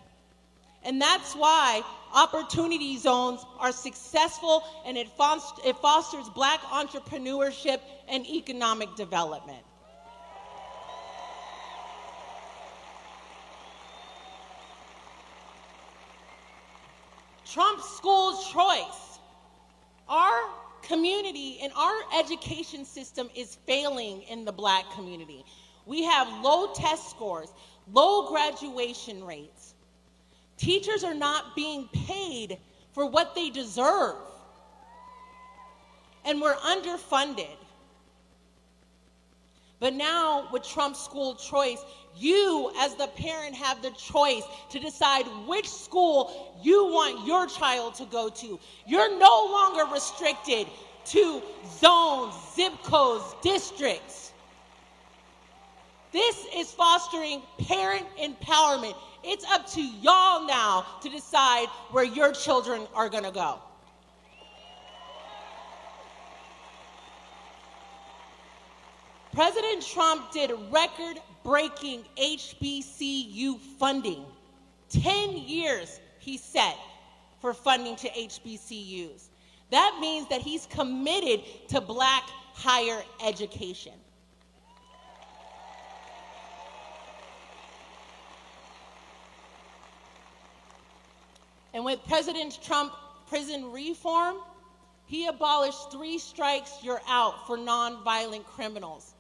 S16: And that's why opportunity zones are successful, and it fosters Black entrepreneurship and economic development. Trump's school choice. Our community and our education system is failing in the Black community. We have low test scores, low graduation rates. Teachers are not being paid for what they deserve. And we're underfunded. But now with Trump's school choice, you as the parent have the choice to decide which school you want your child to go to. You're no longer restricted to zones, zip codes, districts. This is fostering parent empowerment. It's up to y'all now to decide where your children are going to go. President Trump did record-breaking HBCU funding. 10 years he set for funding to HBCUs. That means that he's committed to Black higher education. And with President Trump's prison reform, he abolished 3 strikes, you're out for nonviolent criminals.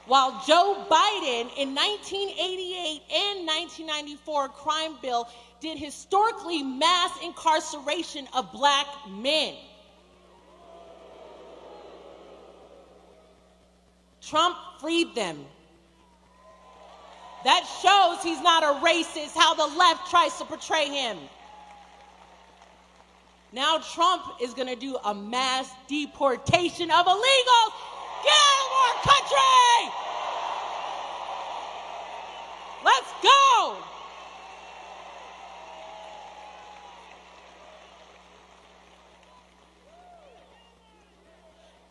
S16: While Joe Biden in 1988 and 1994 crime bill did historically mass incarceration of Black men. Trump freed them. That shows he's not a racist, how the left tries to portray him. Now Trump is going to do a mass deportation of illegals. Get out of our country! Let's go!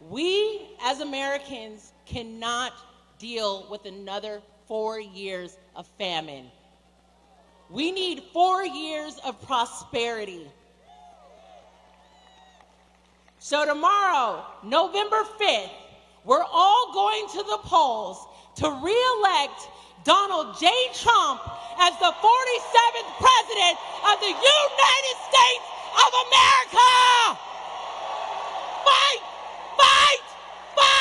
S16: We, as Americans, cannot deal with another 4 years of famine. We need 4 years of prosperity. So tomorrow, November 5th, We're all going to the polls to re-elect Donald J. Trump as the 47th President of the United States of America! Fight! Fight! Fight!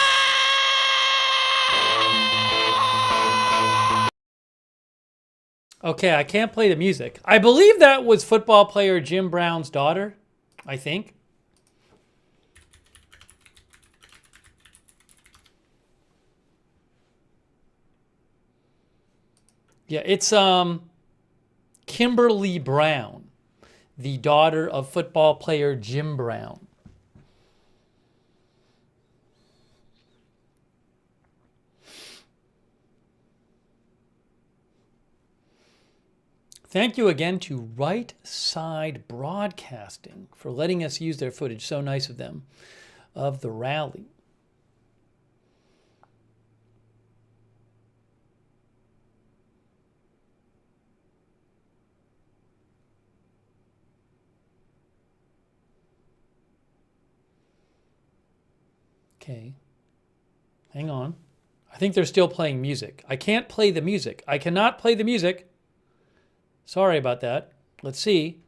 S1: Okay, I can't play the music. I believe that was football player Jim Brown's daughter, I think. Yeah, it's Kimberly Brown, the daughter of football player Jim Brown. Thank you again to Right Side Broadcasting for letting us use their footage. So nice of them, of the rally. Okay, hang on. I think they're still playing music. I can't play the music. I cannot play the music. Sorry about that. Let's see.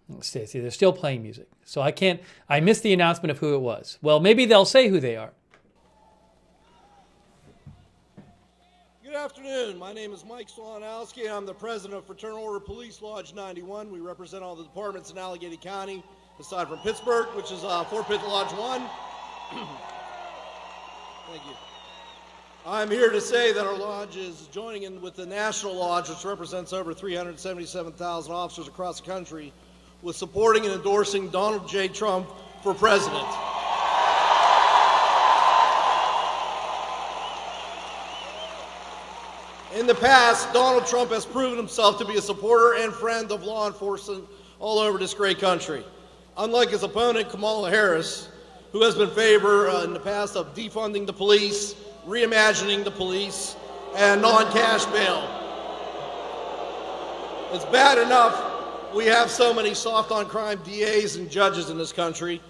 S1: Let's see, they're still playing music. So I missed the announcement of who it was. Well, maybe they'll say who they are.
S17: Good afternoon. My name is Mike Swanowski. I'm the president of Fraternal Order Police Lodge 91. We represent all the departments in Allegheny County, aside from Pittsburgh, which is Fort Pitt Lodge 1. Thank you. I'm here to say that our lodge is joining in with the National Lodge, which represents over 377,000 officers across the country, with supporting and endorsing Donald J. Trump for president. In the past, Donald Trump has proven himself to be a supporter and friend of law enforcement all over this great country. Unlike his opponent, Kamala Harris, who has been in favor in the past of defunding the police, reimagining the police, and non-cash bail. It's bad enough we have so many soft-on-crime DAs and judges in this country.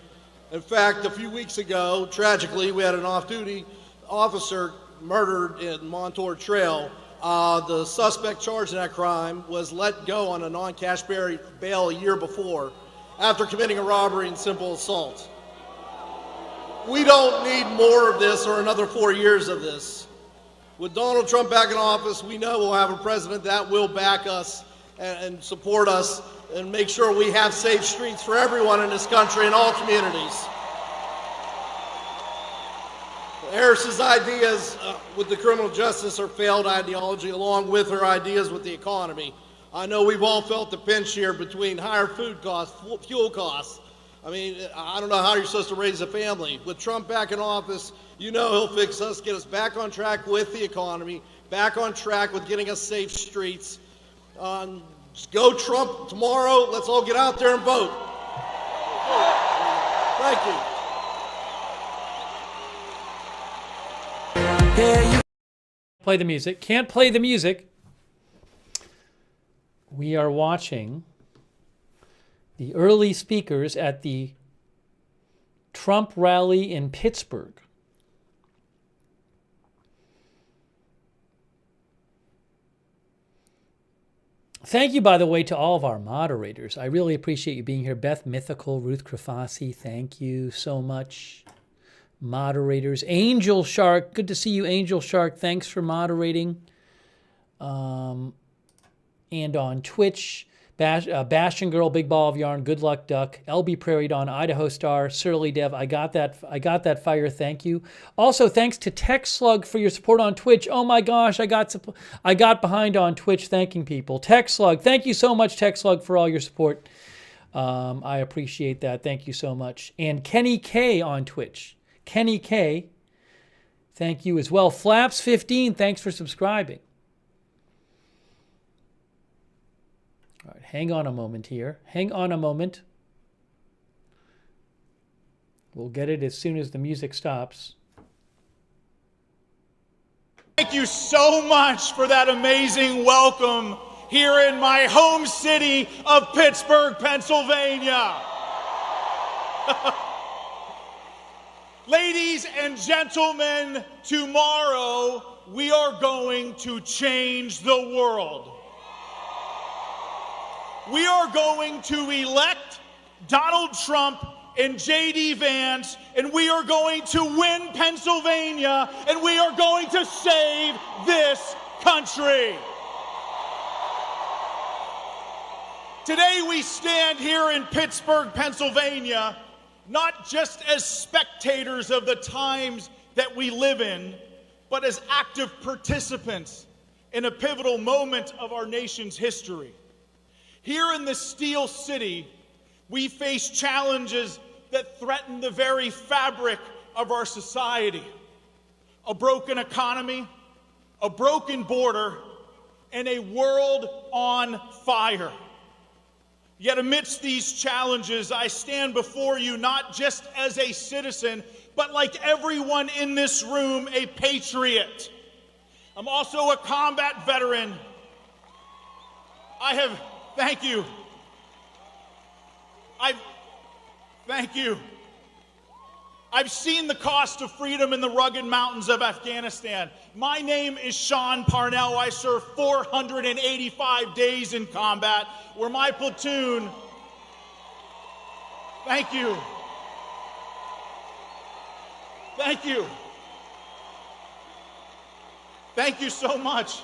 S17: In fact, a few weeks ago, tragically, we had an off-duty officer murdered in Montour Trail. The suspect charged in that crime was let go on a non-cash bail a year before after committing a robbery and simple assault. We don't need more of this or another 4 years of this. With Donald Trump back in office, we know we'll have a president that will back us and support us and make sure we have safe streets for everyone in this country and all communities. Harris's ideas with the criminal justice are failed ideology, along with her ideas with the economy. I know we've all felt the pinch here between higher food costs, fuel costs. I mean, I don't know how you're supposed to raise a family. With Trump back in office, you know he'll fix us, get us back on track with the economy, back on track with getting us safe streets. Just go Trump tomorrow. Let's all get out there and vote. Thank you.
S1: Play the music. Can't play the music. We are watching the early speakers at the Trump rally in Pittsburgh. Thank you, by the way, to all of our moderators. I really appreciate you being here. Beth Mythical, Ruth Krafasi, thank you so much. Moderators. Angel Shark, good to see you, Angel Shark. Thanks for moderating. And on Twitch, Bastion Girl, Big Ball of Yarn, Good Luck Duck, LB Prairie Dawn, Idaho Star, Surly Dev. I got that fire. Thank you. Also, thanks to Tech Slug for your support on Twitch. Oh my gosh, I got behind on Twitch thanking people. Tech Slug, thank you so much, Tech Slug, for all your support. I appreciate that. Thank you so much. And Kenny K on Twitch. Kenny K, thank you as well. Flaps15, thanks for subscribing. All right, hang on a moment here. Hang on a moment. We'll get it as soon as the music stops.
S18: Thank you so much for that amazing welcome here in my home city of Pittsburgh, Pennsylvania. Ladies and gentlemen, tomorrow we are going to change the world. We are going to elect Donald Trump and J.D. Vance, and we are going to win Pennsylvania, and we are going to save this country. Today we stand here in Pittsburgh, Pennsylvania, not just as spectators of the times that we live in, but as active participants in a pivotal moment of our nation's history. Here in the Steel City, we face challenges that threaten the very fabric of our society. A broken economy, a broken border, and a world on fire. Yet amidst these challenges, I stand before you not just as a citizen, but like everyone in this room, a patriot. I'm also a combat veteran. Thank you. Thank you. I've seen the cost of freedom in the rugged mountains of Afghanistan. My name is Sean Parnell. I served 485 days in combat, where my platoon... Thank you. Thank you. Thank you so much.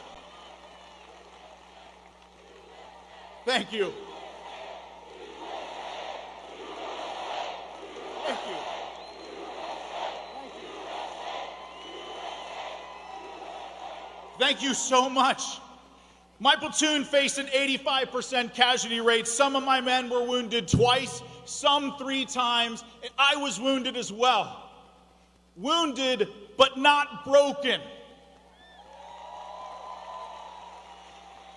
S18: Thank you. Thank you. Thank you so much. My platoon faced an 85% casualty rate. Some of my men were wounded twice, some 3 times, and I was wounded as well. Wounded, but not broken.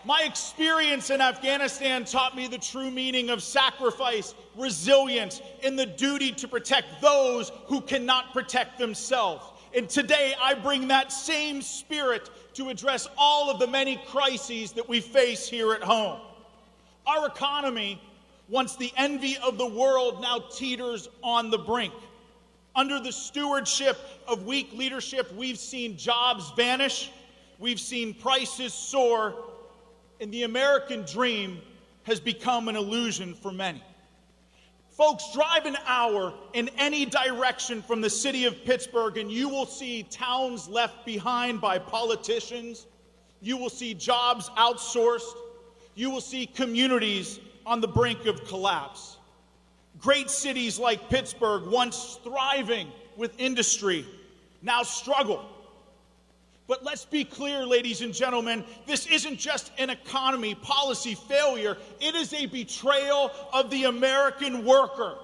S18: My experience in Afghanistan taught me the true meaning of sacrifice, resilience, and the duty to protect those who cannot protect themselves. And today I bring that same spirit to address all of the many crises that we face here at home. Our economy, once the envy of the world, now teeters on the brink. Under the stewardship of weak leadership, we've seen jobs vanish, we've seen prices soar, and the American dream has become an illusion for many. Folks, drive an hour in any direction from the city of Pittsburgh and you will see towns left behind by politicians. You will see jobs outsourced. You will see communities on the brink of collapse. Great cities like Pittsburgh, once thriving with industry, now struggle. But let's be clear, ladies and gentlemen, this isn't just an economy policy failure. It is a betrayal of the American worker.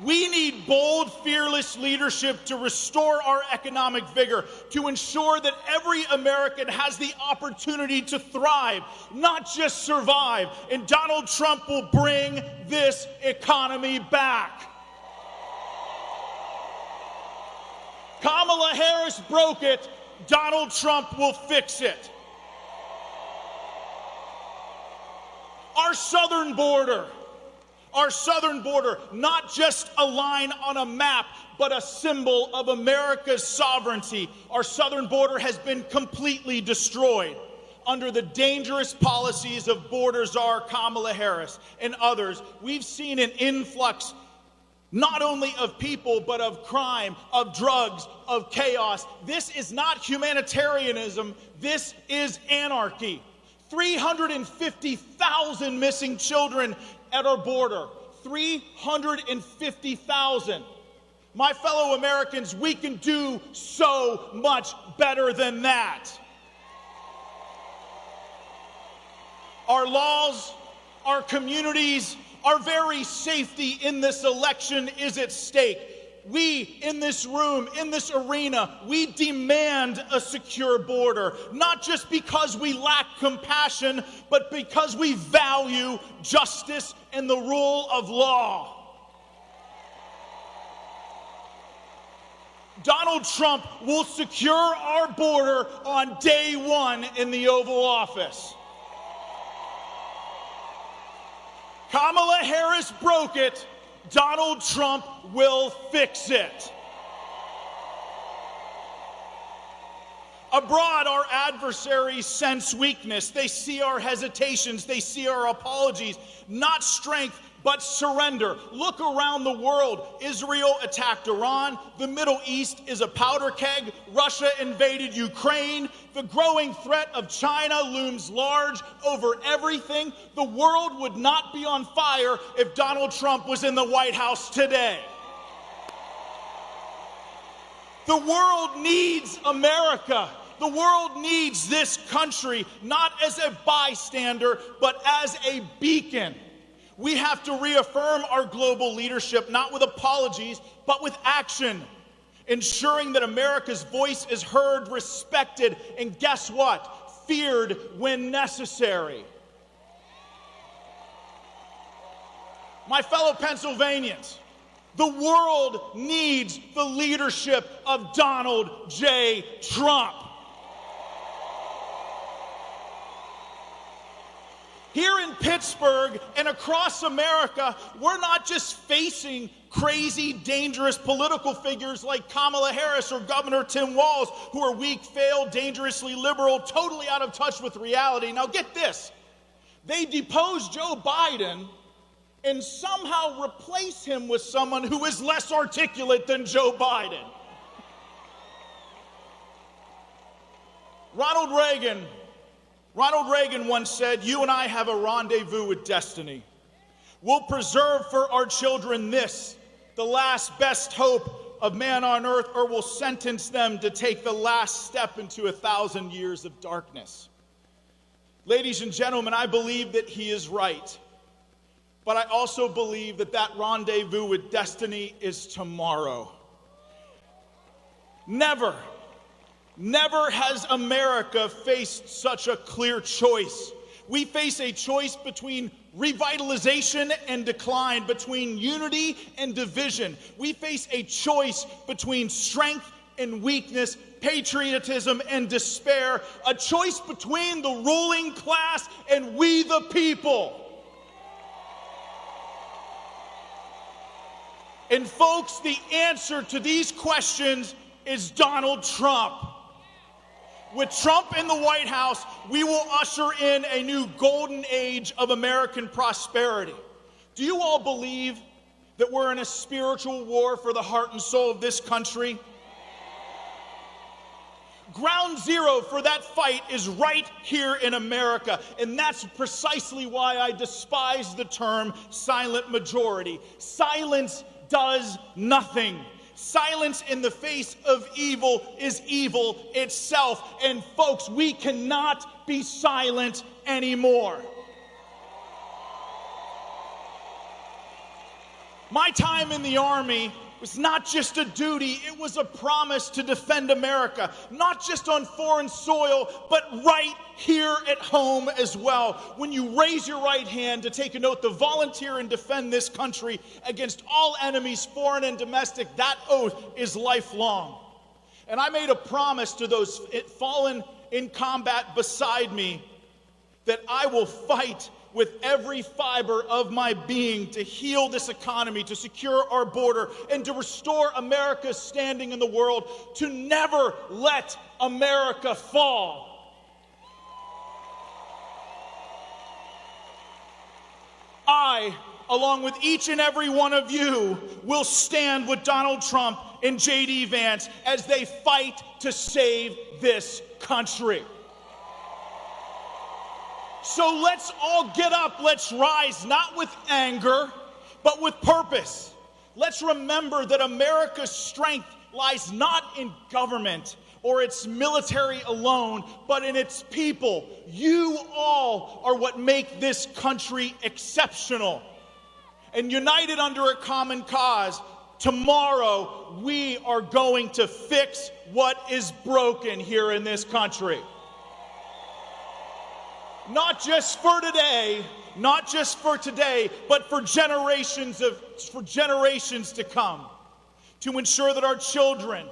S18: We need bold, fearless leadership to restore our economic vigor, to ensure that every American has the opportunity to thrive, not just survive. And Donald Trump will bring this economy back. Kamala Harris broke it. Donald Trump will fix it. Our southern border, not just a line on a map, but a symbol of America's sovereignty. Our southern border has been completely destroyed under the dangerous policies of border czar Kamala Harris and others. We've seen an influx not only of people, but of crime, of drugs, of chaos. This is not humanitarianism. This is anarchy. 350,000 missing children at our border. 350,000. My fellow Americans, we can do so much better than that. Our laws, our communities, our very safety in this election is at stake. We, in this room, in this arena, we demand a secure border, not just because we lack compassion, but because we value justice and the rule of law. Donald Trump will secure our border on day one in the Oval Office. Kamala Harris broke it. Donald Trump will fix it. Abroad, our adversaries sense weakness. They see our hesitations. They see our apologies. Not strength, but surrender. Look around the world. Israel attacked Iran. The Middle East is a powder keg. Russia invaded Ukraine. The growing threat of China looms large over everything. The world would not be on fire if Donald Trump was in the White House today. The world needs America. The world needs this country, not as a bystander, but as a beacon. We have to reaffirm our global leadership, not with apologies, but with action, ensuring that America's voice is heard, respected, and guess what? Feared when necessary. My fellow Pennsylvanians, the world needs the leadership of Donald J. Trump. Here in Pittsburgh and across America, we're not just facing crazy, dangerous political figures like Kamala Harris or Governor Tim Walz, who are weak, failed, dangerously liberal, totally out of touch with reality. Now get this. They depose Joe Biden and somehow replace him with someone who is less articulate than Joe Biden. Ronald Reagan once said, "You and I have a rendezvous with destiny. We'll preserve for our children this, the last best hope of man on earth, or we'll sentence them to take the last step into 1,000 years of darkness." Ladies and gentlemen, I believe that he is right. But I also believe that that rendezvous with destiny is tomorrow. Never has America faced such a clear choice. We face a choice between revitalization and decline, between unity and division. We face a choice between strength and weakness, patriotism and despair, a choice between the ruling class and we the people. And folks, the answer to these questions is Donald Trump. With Trump in the White House, we will usher in a new golden age of American prosperity. Do you all believe that we're in a spiritual war for the heart and soul of this country? Ground zero for that fight is right here in America, and that's precisely why I despise the term silent majority. Silence does nothing. Silence in the face of evil is evil itself. And folks, we cannot be silent anymore. My time in the Army was not just a duty, it was a promise to defend America, not just on foreign soil, but right here at home as well. When you raise your right hand to take an oath to volunteer and defend this country against all enemies, foreign and domestic, that oath is lifelong. And I made a promise to those fallen in combat beside me that I will fight with every fiber of my being to heal this economy, to secure our border, and to restore America's standing in the world, to never let America fall. I, along with each and every one of you, will stand with Donald Trump and J.D. Vance as they fight to save this country. So let's all get up, let's rise, not with anger, but with purpose. Let's remember that America's strength lies not in government or its military alone, but in its people. You all are what make this country exceptional. And united under a common cause, tomorrow we are going to fix what is broken here in this country. Not just for today, but for generations to come, to ensure that our children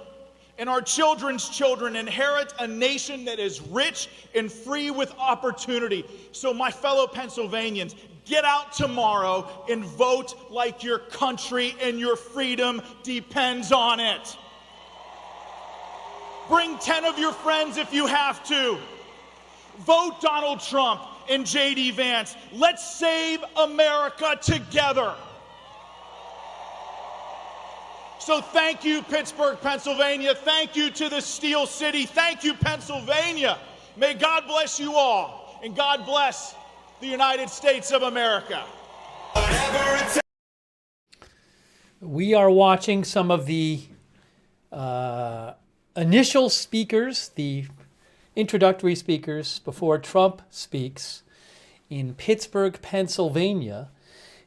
S18: and our children's children inherit a nation that is rich and free with opportunity. So my fellow Pennsylvanians, get out tomorrow and vote like your country and your freedom depends on it. Bring 10 of your friends if you have to. Vote Donald Trump and J.D. Vance. Let's save America together. So thank you, Pittsburgh, Pennsylvania. Thank you to the Steel City. Thank you, Pennsylvania. May God bless you all, and God bless the United States of America.
S1: We are watching some of the initial speakers, the introductory speakers before Trump speaks in Pittsburgh, Pennsylvania,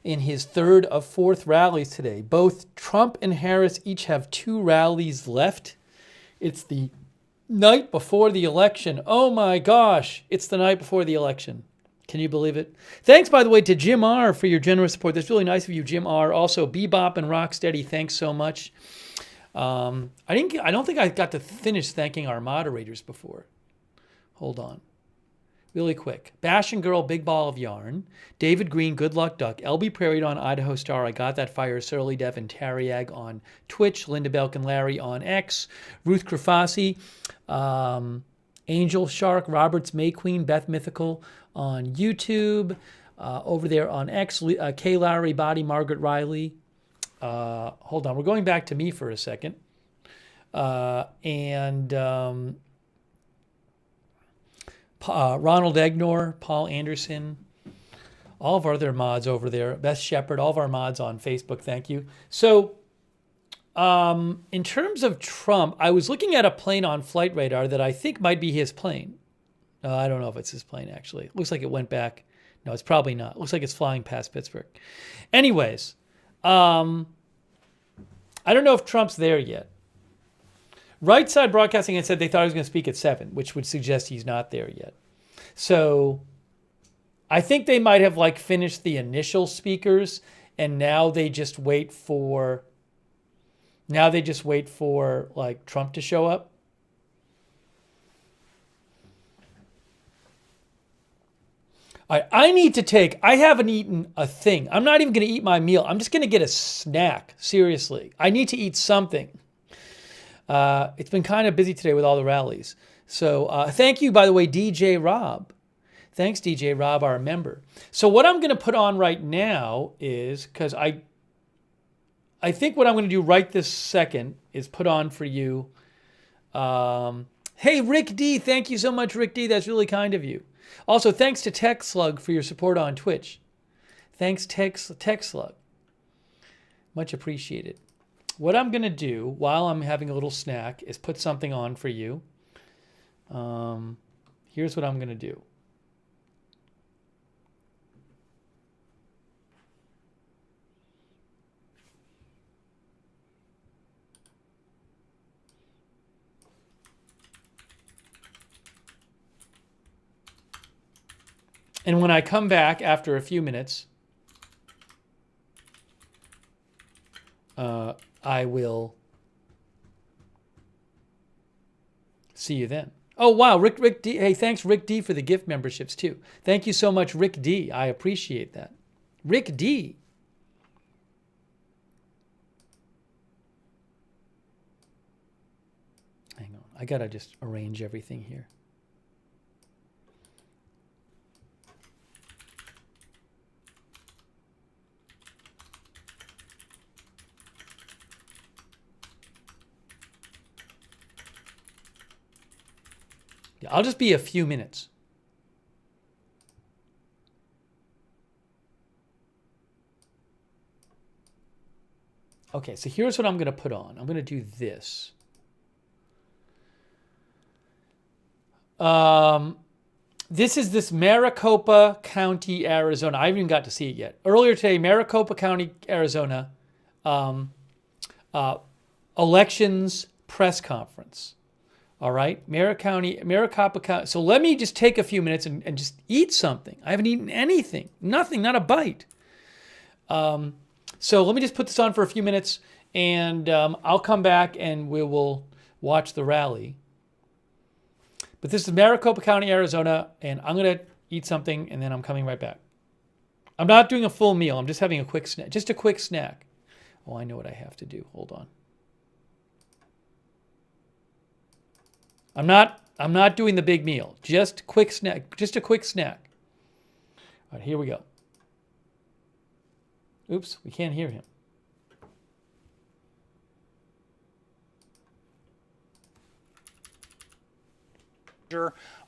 S1: in his third of fourth rallies today. Both Trump and Harris each have 2 rallies left. It's the night before the election. Oh my gosh, it's the night before the election. Can you believe it? Thanks, by the way, to Jim R. for your generous support. That's really nice of you, Jim R. Also, Bebop and Rocksteady, thanks so much. I don't think I got to finish thanking our moderators before. Hold on. Really quick. Bash and Girl, Big Ball of Yarn. David Green, Good Luck Duck. LB Prairie on Idaho Star, I Got That Fire. Surly Dev and Tariag on Twitch. Linda Belk and Larry on X. Ruth Krafasi. Angel Shark. Roberts May Queen. Beth Mythical on YouTube. Over there on X. Kay Lowry, Body, Margaret Riley. Hold on. We're going back to me for a second. Ronald Egnor, Paul Anderson, all of our other mods over there, Beth Shepard, all of our mods on Facebook, thank you. So in terms of Trump, I was looking at a plane on Flight Radar that I think might be his plane. I don't know if it's his plane, actually. It looks like it went back. No, it's probably not. It looks like it's flying past Pittsburgh. Anyways, I don't know if Trump's there yet. Right Side Broadcasting had said they thought he was going to speak at 7, which would suggest he's not there yet. So I think they might have finished the initial speakers, and now they just wait for Trump to show up. I haven't eaten a thing. I'm not even going to eat my meal. I'm just going to get a snack. Seriously. I need to eat something. It's been kind of busy today with all the rallies. So thank you, by the way, DJ Rob. Thanks, DJ Rob, our member. So what I'm going to put on right now is, because I think what I'm going to do right this second is put on for you. Hey, Rick D. Thank you so much, Rick D. That's really kind of you. Also, thanks to Tech Slug for your support on Twitch. Thanks, Tech Slug. Much appreciated. What I'm going to do while I'm having a little snack is put something on for you. Here's what I'm going to do. And when I come back after a few minutes, I will see you then. Oh, wow. Rick D. Hey, thanks, Rick D, for the gift memberships, too. Thank you so much, Rick D. I appreciate that. Rick D. Hang on. I got to just arrange everything here. I'll just be a few minutes. Okay, so here's what I'm going to put on. I'm going to do this. This is this Maricopa County, Arizona. I haven't even got to see it yet. Earlier today, Maricopa County, Arizona, elections press conference. All right, Maricopa County. So let me just take a few minutes and just eat something. I haven't eaten anything, nothing, not a bite. So let me just put this on for a few minutes, and I'll come back and we'll watch the rally. But this is Maricopa County, Arizona, and I'm going to eat something, and then I'm coming right back. I'm not doing a full meal. I'm just having a quick snack. Just a quick snack. Oh, I know what I have to do. Hold on. I'm not doing the big meal. Just quick snack. Just a quick snack. All right, here we go. Oops, we can't hear him.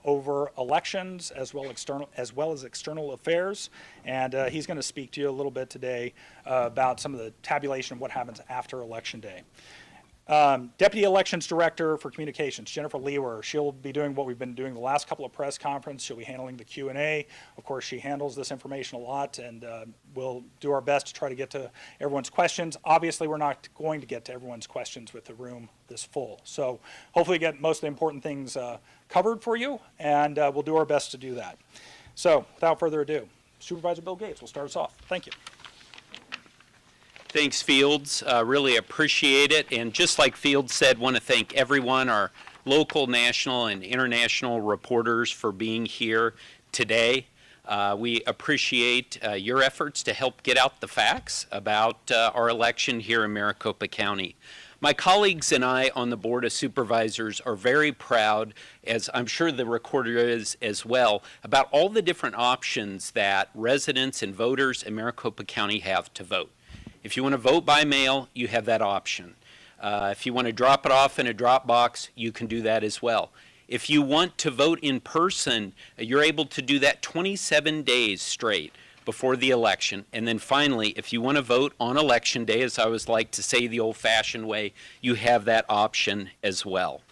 S11: Over elections as well as external affairs, and he's going to speak to you a little bit today about some of the tabulation of what happens after Election Day. Deputy Elections Director for Communications, Jennifer Lewer, she'll be doing what we've been doing the last couple of press conferences. She'll be handling the Q&A. Of course, she handles this information a lot, and we'll do our best to try to get to everyone's questions. Obviously, we're not going to get to everyone's questions with the room this full. So hopefully get most of the important things covered for you, and we'll do our best to do that. So without further ado, Supervisor Bill Gates will start us off. Thank you.
S19: Thanks, Fields. Really appreciate it. And just like Fields said, want to thank everyone, our local, national, and international reporters for being here today. We appreciate your efforts to help get out the facts about our election here in Maricopa County. My colleagues and I on the Board of Supervisors are very proud, as I'm sure the recorder is as well, about all the different options that residents and voters in Maricopa County have to vote. If you want to vote by mail, you have that option. If you want to drop it off in a drop box, you can do that as well. If you want to vote in person, you're able to do that 27 days straight before the election. And then finally, if you want to vote on Election Day, as I always like to say the old-fashioned way, you have that option as well.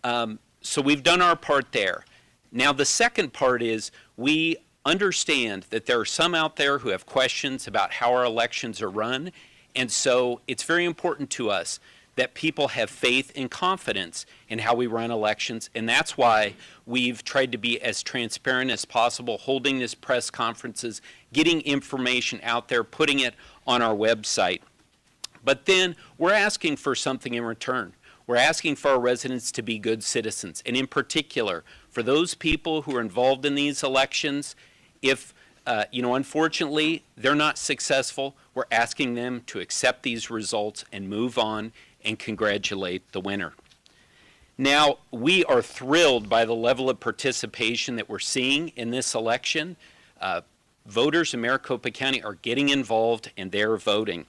S19: So we've done our part there. Now the second part is we understand that there are some out there who have questions about how our elections are run, and so it's very important to us that people have faith and confidence in how we run elections, and that's why we've tried to be as transparent as possible, holding these press conferences, getting information out there, putting it on our website. But then we're asking for something in return. We're asking for our residents to be good citizens, and in particular, for those people who are involved in these elections, if unfortunately they're not successful, we're asking them to accept these results and move on and congratulate the winner. Now, we are thrilled by the level of participation that we're seeing in this election. Voters in Maricopa County are getting involved and they're voting.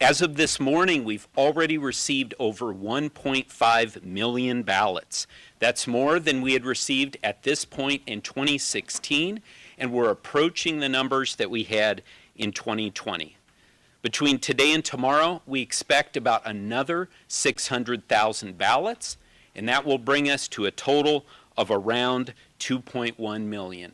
S19: As of this morning, we've already received over 1.5 million ballots. That's more than we had received at this point in 2016, and we're approaching the numbers that we had in 2020. Between today and tomorrow, we expect about another 600,000 ballots, and that will bring us to a total of around 2.1 million.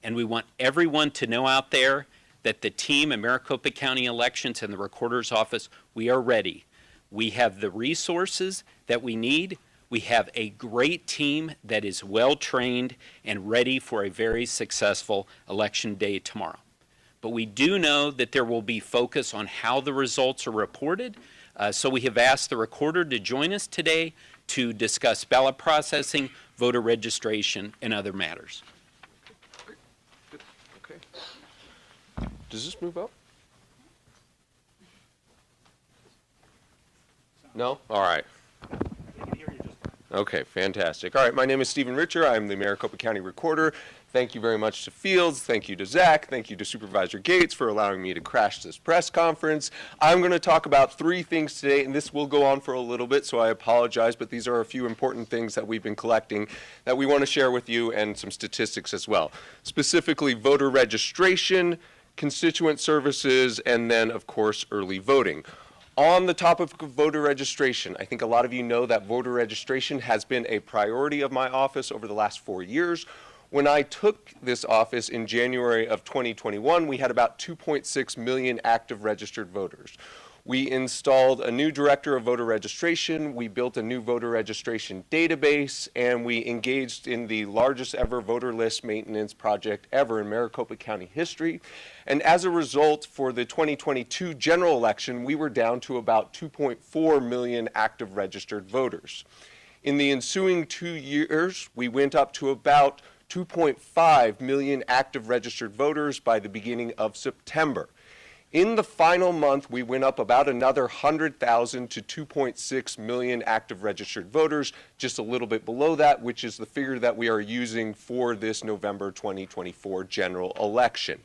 S19: And we want everyone to know out there that the team in Maricopa County Elections and the Recorder's Office, we are ready. We have the resources that we need. We have a great team that is well trained and ready for a very successful election day tomorrow. But we do know that there will be focus on how the results are reported. So we have asked the recorder to join us today to discuss ballot processing, voter registration, and other matters.
S20: Okay. Does this move up? No? All right. Okay, fantastic. All right, my name is Stephen Richer. I'm the Maricopa County Recorder. Thank you very much to Fields. Thank you to Zach. Thank you to Supervisor Gates for allowing me to crash this press conference. I'm going to talk about 3 things today, and this will go on for a little bit, so I apologize, but these are a few important things that we've been collecting that we want to share with you, and some statistics as well. Specifically, voter registration, constituent services, and then, of course, early voting. On the topic of voter registration, I think a lot of you know that voter registration has been a priority of my office over the last 4 years. When I took this office in January of 2021, we had about 2.6 million active registered voters. We installed a new director of voter registration, we built a new voter registration database, and we engaged in the largest ever voter list maintenance project ever in Maricopa County history. And as a result, for the 2022 general election, we were down to about 2.4 million active registered voters. In the ensuing 2 years, we went up to about 2.5 million active registered voters by the beginning of September. In the final month, we went up about another 100,000 to 2.6 million active registered voters, just a little bit below that, which is the figure that we are using for this November 2024 general election.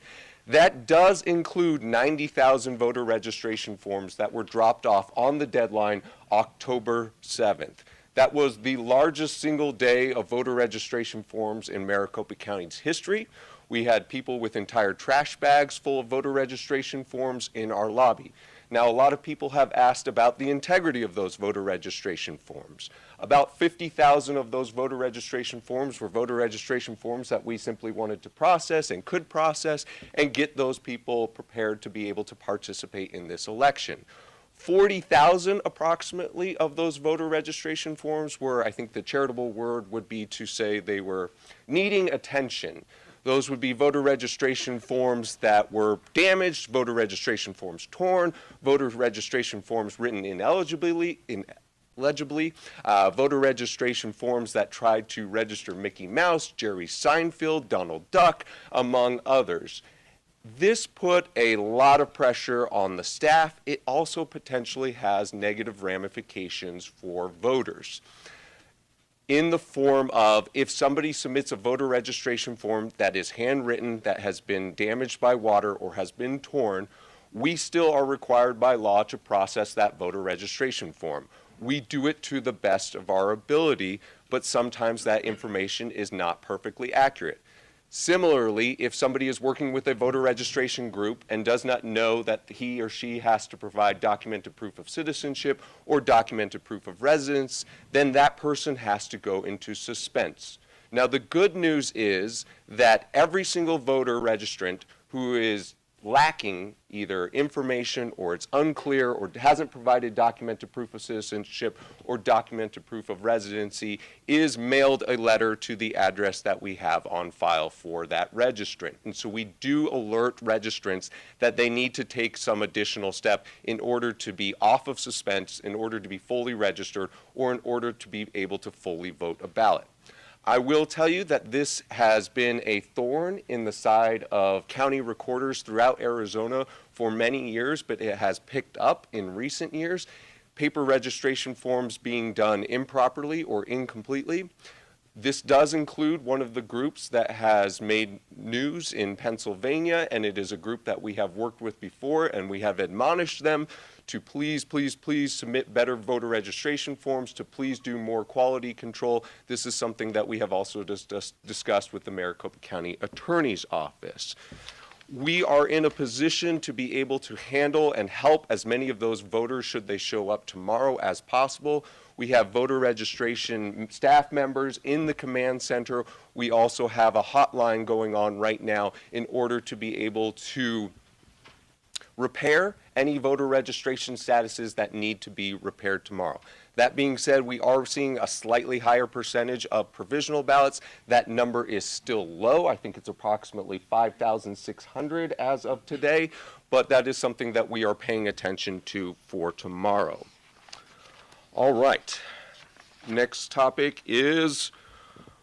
S20: That does include 90,000 voter registration forms that were dropped off on the deadline October 7th. That was the largest single day of voter registration forms in Maricopa County's history. We had people with entire trash bags full of voter registration forms in our lobby. Now, a lot of people have asked about the integrity of those voter registration forms. About 50,000 of those voter registration forms were voter registration forms that we simply wanted to process and could process and get those people prepared to be able to participate in this election. 40,000 approximately of those voter registration forms were, I think the charitable word would be to say they were needing attention. Those would be voter registration forms that were damaged, voter registration forms torn, voter registration forms written illegibly, voter registration forms that tried to register Mickey Mouse, Jerry Seinfeld, Donald Duck, among others. This put a lot of pressure on the staff. It also potentially has negative ramifications for voters, in the form of if somebody submits a voter registration form that is handwritten, that has been damaged by water or has been torn, we still are required by law to process that voter registration form. We do it to the best of our ability, but sometimes that information is not perfectly accurate. Similarly, if somebody is working with a voter registration group and does not know that he or she has to provide documented proof of citizenship or documented proof of residence, then that person has to go into suspense. Now, the good news is that every single voter registrant who is lacking either information or it's unclear or hasn't provided documented proof of citizenship or documented proof of residency is mailed a letter to the address that we have on file for that registrant. And so we do alert registrants that they need to take some additional step in order to be off of suspense, in order to be fully registered, or in order to be able to fully vote a ballot. I will tell you that this has been a thorn in the side of county recorders throughout Arizona for many years, but it has picked up in recent years. Paper registration forms being done improperly or incompletely. This does include one of the groups that has made news in Pennsylvania, and it is a group that we have worked with before, and we have admonished them to please, please, please submit better voter registration forms, to please do more quality control. This is something that we have also discussed with the Maricopa County Attorney's Office. We are in a position to be able to handle and help as many of those voters, should they show up tomorrow, as possible. We have voter registration staff members in the command center. We also have a hotline going on right now in order to be able to repair any voter registration statuses that need to be repaired tomorrow. That being said, we are seeing a slightly higher percentage of provisional ballots. That number is still low. I think it's approximately 5,600 as of today, but that is something that we are paying attention to for tomorrow. All right. Next topic is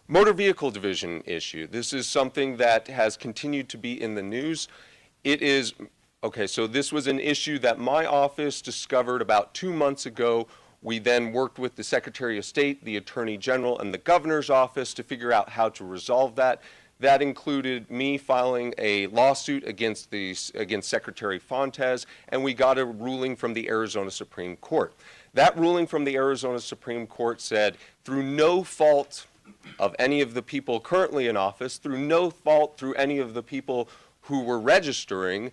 S20: motor vehicle division issue. This is something that has continued to be in the news. It is okay, so this was an issue that my office discovered about 2 months ago. We then worked with the Secretary of State, the Attorney General, and the Governor's office to figure out how to resolve that. That included me filing a lawsuit against Secretary Fontes, and we got a ruling from the Arizona Supreme Court. That ruling from the Arizona Supreme Court said, through no fault of any of the people currently in office, through no fault through any of the people who were registering,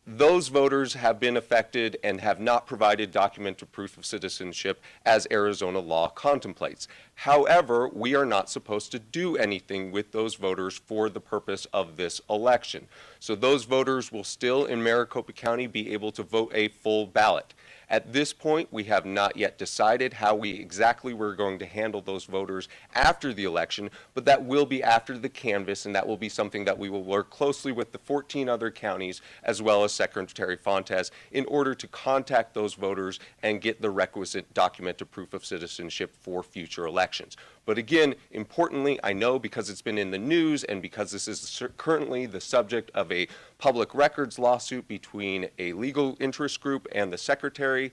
S20: those voters have been affected and have not provided documented proof of citizenship as Arizona law contemplates. However, we are not supposed to do anything with those voters for the purpose of this election. So those voters will still in Maricopa County be able to vote a full ballot. At this point, we have not yet decided how exactly we're going to handle those voters after the election, but that will be after the canvass, and that will be something that we will work closely with the 14 other counties as well as Secretary Fontes in order to contact those voters and get the requisite documented proof of citizenship for future elections. But again, importantly, I know because it's been in the news and because this is currently the subject of a public records lawsuit between a legal interest group and the Secretary,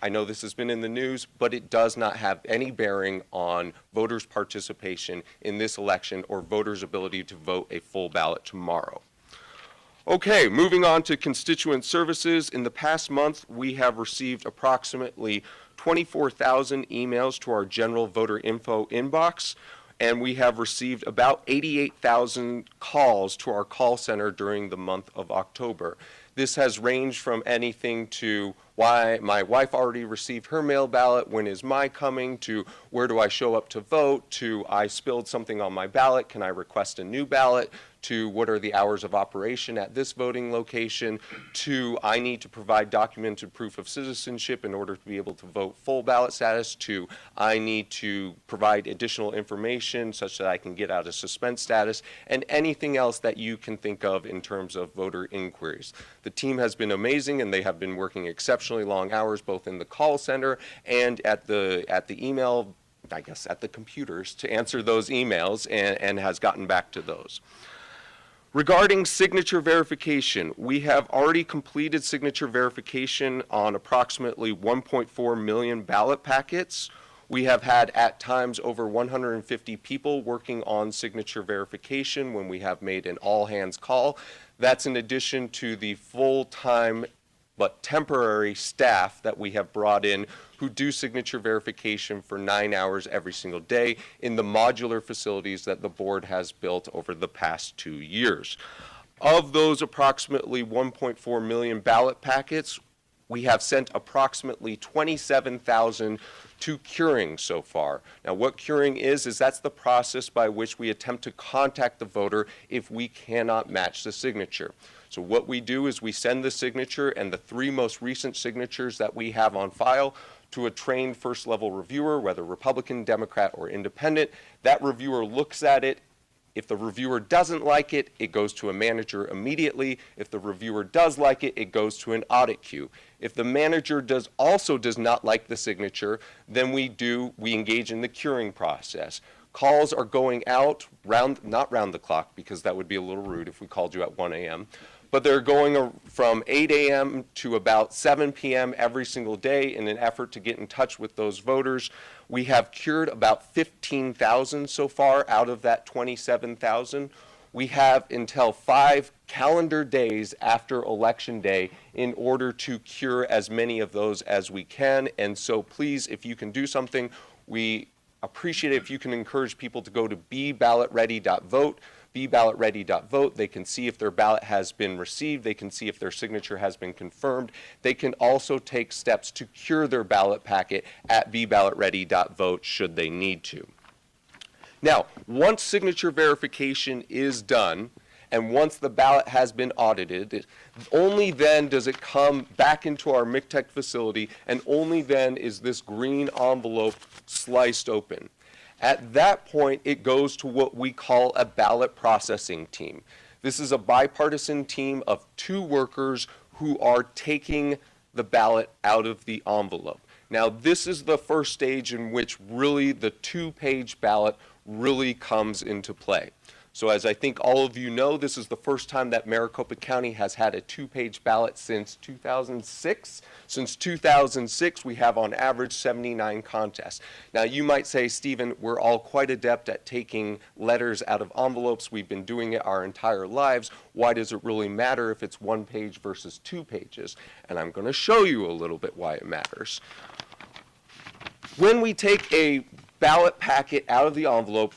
S20: I know this has been in the news, but it does not have any bearing on voters' participation in this election or voters' ability to vote a full ballot tomorrow. Okay, moving on to constituent services. In the past month, we have received approximately 24,000 emails to our general voter info inbox, and we have received about 88,000 calls to our call center during the month of October. This has ranged from anything to why my wife already received her mail ballot, when is my coming, to where do I show up to vote, to I spilled something on my ballot, can I request a new ballot, to what are the hours of operation at this voting location, to I need to provide documented proof of citizenship in order to be able to vote full ballot status, to I need to provide additional information such that I can get out of suspense status, and anything else that you can think of in terms of voter inquiries. The team has been amazing, and they have been working exceptionally long hours both in the call center and at the email, I guess at the computers, to answer those emails, and has gotten back to those. Regarding signature verification, we have already completed signature verification on approximately 1.4 million ballot packets. We have had at times over 150 people working on signature verification when we have made an all-hands call. That's in addition to the full-time but temporary staff that we have brought in who do signature verification for 9 hours every single day in the modular facilities that the board has built over the past 2 years. Of those approximately 1.4 million ballot packets, we have sent approximately 27,000 to curing so far. Now, what curing is that's the process by which we attempt to contact the voter if we cannot match the signature. So what we do is we send the signature and the 3 most recent signatures that we have on file to a trained first-level reviewer, whether Republican, Democrat, or Independent. That reviewer looks at it. If the reviewer doesn't like it, it goes to a manager immediately. If the reviewer does like it, it goes to an audit queue. If the manager also does not like the signature, then we engage in the curing process. Calls are going out, not round the clock, because that would be a little rude if we called you at 1 a.m., but they're going from 8 a.m. to about 7 p.m. every single day in an effort to get in touch with those voters. We have cured about 15,000 so far out of that 27,000. We have until 5 calendar days after Election Day in order to cure as many of those as we can. And so please, if you can do something, we appreciate it if you can encourage people to go to beballotready.vote. beballotready.vote. They can see if their ballot has been received. They can see if their signature has been confirmed. They can also take steps to cure their ballot packet at beballotready.vote should they need to. Now, once signature verification is done, and once the ballot has been audited, only then does it come back into our MCTEC facility, and only then is this green envelope sliced open. At that point, it goes to what we call a ballot processing team. This is a bipartisan team of 2 workers who are taking the ballot out of the envelope. Now, this is the first stage in which really the 2-page ballot really comes into play. So as I think all of you know, this is the first time that Maricopa County has had a 2-page ballot since 2006. Since 2006, we have on average 79 contests. Now you might say, Stephen, we're all quite adept at taking letters out of envelopes. We've been doing it our entire lives. Why does it really matter if it's 1 page versus 2 pages? And I'm going to show you a little bit why it matters. When we take a ballot packet out of the envelope,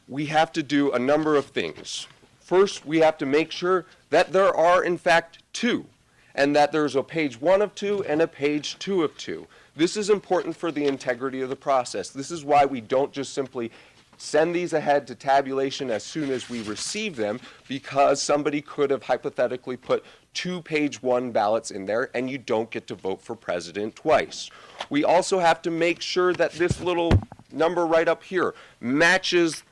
S20: we have to do a number of things. First, we have to make sure that there are, in fact, 2, and that there's a page 1 of 2 and a page 2 of 2. This is important for the integrity of the process. This is why we don't just simply send these ahead to tabulation as soon as we receive them, because somebody could have hypothetically put 2 page 1 ballots in there, and you don't get to vote for president twice. We also have to make sure that this little number right up here matches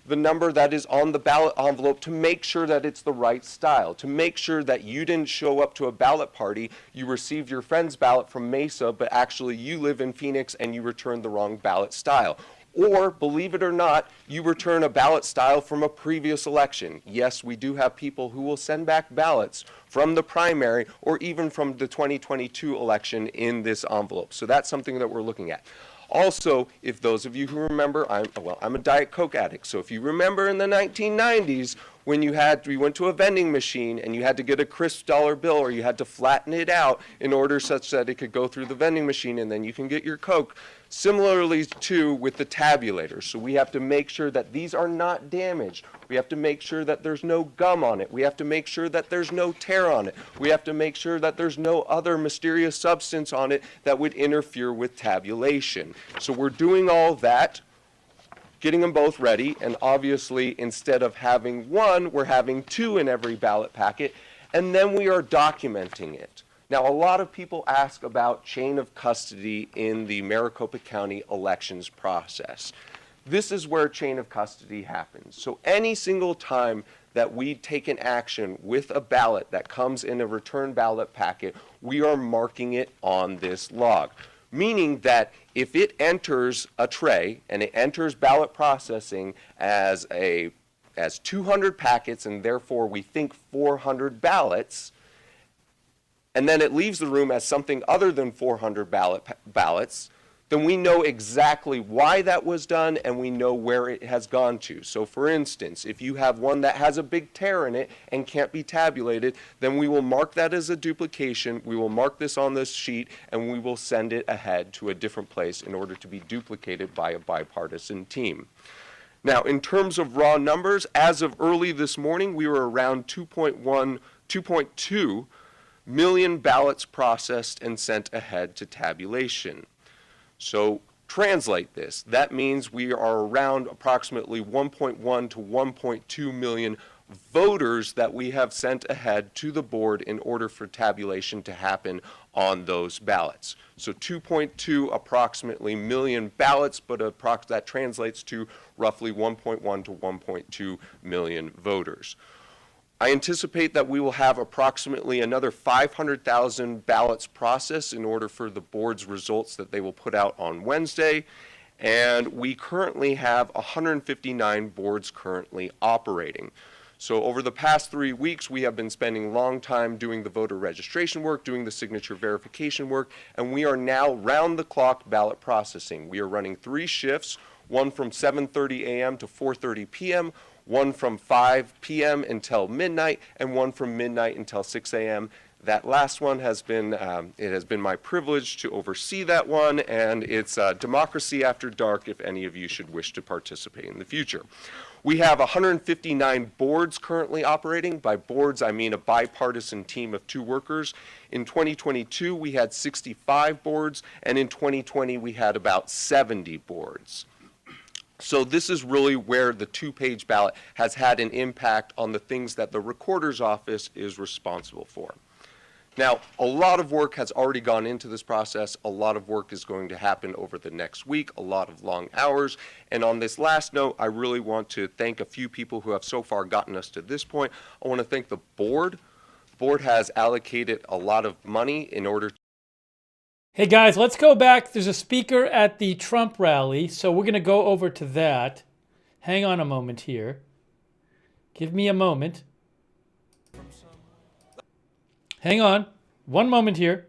S20: the number that is on the ballot envelope, to make sure that it's the right style, to make sure that you didn't show up to a ballot party, you received your friend's ballot from Mesa, but actually you live in Phoenix and you returned the wrong ballot style. Or, believe it or not, you return a ballot style from a previous election. Yes, we do have people who will send back ballots from the primary or even from the 2022 election in this envelope. So that's something that we're looking at. Also, if those of you who remember, I'm a Diet Coke addict, so if you remember in the 1990s when we went to a vending machine and you had to get a crisp dollar bill, or you had to flatten it out in order such that it could go through the vending machine and then you can get your Coke. Similarly too with the tabulator. So we have to make sure that these are not damaged. We have to make sure that there's no gum on it. We have to make sure that there's no tear on it. We have to make sure that there's no other mysterious substance on it that would interfere with tabulation. So we're doing all that, getting them both ready, and obviously instead of having 1, we're having 2 in every ballot packet, and then we are documenting it. Now, a lot of people ask about chain of custody in the Maricopa County elections process. This is where chain of custody happens. So any single time that we take an action with a ballot that comes in a return ballot packet, we are marking it on this log. Meaning that if it enters a tray and it enters ballot processing as 200 packets, and therefore we think 400 ballots, and then it leaves the room as something other than 400 ballots, then we know exactly why that was done and we know where it has gone to. So for instance, if you have one that has a big tear in it and can't be tabulated, then we will mark that as a duplication, we will mark this on this sheet, and we will send it ahead to a different place in order to be duplicated by a bipartisan team. Now, in terms of raw numbers, as of early this morning, we were around 2.2 million ballots processed and sent ahead to tabulation. So translate this. That means we are around approximately 1.1 to 1.2 million voters that we have sent ahead to the board in order for tabulation to happen on those ballots. So 2.2 approximately million ballots, but that translates to roughly 1.1 to 1.2 million voters. I anticipate that we will have approximately another 500,000 ballots processed in order for the board's results that they will put out on Wednesday. And we currently have 159 boards currently operating. So over the past 3 weeks, we have been spending long time doing the voter registration work, doing the signature verification work, and we are now round-the-clock ballot processing. We are running 3 shifts, one from 7:30 a.m. to 4:30 p.m., one from 5 p.m. until midnight, and one from midnight until 6 a.m. That last one has been, it has been my privilege to oversee that one, and it's democracy after dark if any of you should wish to participate in the future. We have 159 boards currently operating. By boards, I mean a bipartisan team of 2 workers. In 2022, we had 65 boards, and in 2020, we had about 70 boards. So this is really where the 2-page ballot has had an impact on the things that the recorder's office is responsible for. Now, a lot of work has already gone into this process. A lot of work is going to happen over the next week, a lot of long hours. And on this last note, I really want to thank a few people who have so far gotten us to this point. I want to thank the board. The board has allocated a lot of money in order to...
S1: Hey guys, let's go back. There's a speaker at the Trump rally, so we're going to go over to that. Hang on a moment here. Give me a moment. Hang on. One moment here.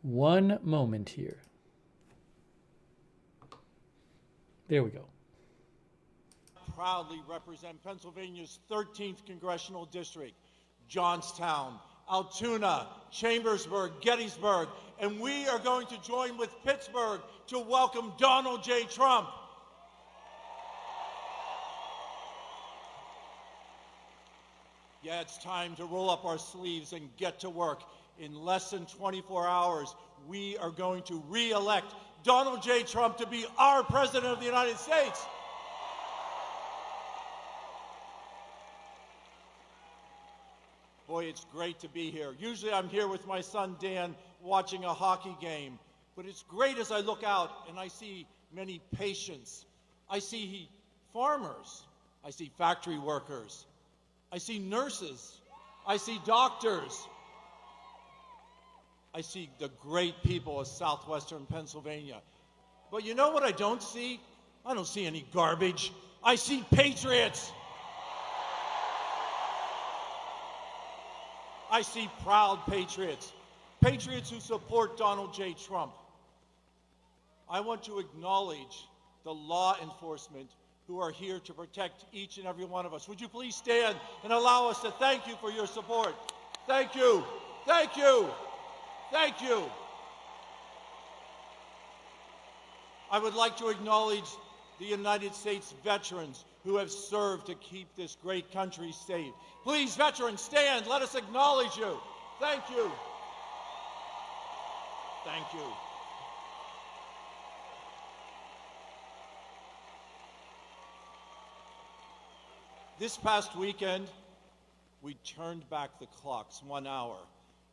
S1: One moment here. There we go.
S18: Proudly represent Pennsylvania's 13th Congressional District, Johnstown, Altoona, Chambersburg, Gettysburg, and we are going to join with Pittsburgh to welcome Donald J. Trump. Yeah, it's time to roll up our sleeves and get to work. In less than 24 hours, we are going to re-elect
S12: Donald J. Trump to be our President of the United States. Boy, it's great to be here. Usually I'm here with my son Dan watching a hockey game, but it's great as I look out and I see many patients. I see farmers. I see factory workers. I see nurses. I see doctors. I see the great people of southwestern Pennsylvania. But you know what I don't see? I don't see any garbage. I see patriots. I see proud patriots, patriots who support Donald J. Trump. I want to acknowledge the law enforcement who are here to protect each and every one of us. Would you please stand and allow us to thank you for your support? Thank you. Thank you. Thank you. I would like to acknowledge the United States veterans who have served to keep this great country safe. Please, veterans, stand. Let us acknowledge you. Thank you. Thank you. This past weekend, we turned back the clocks 1 hour.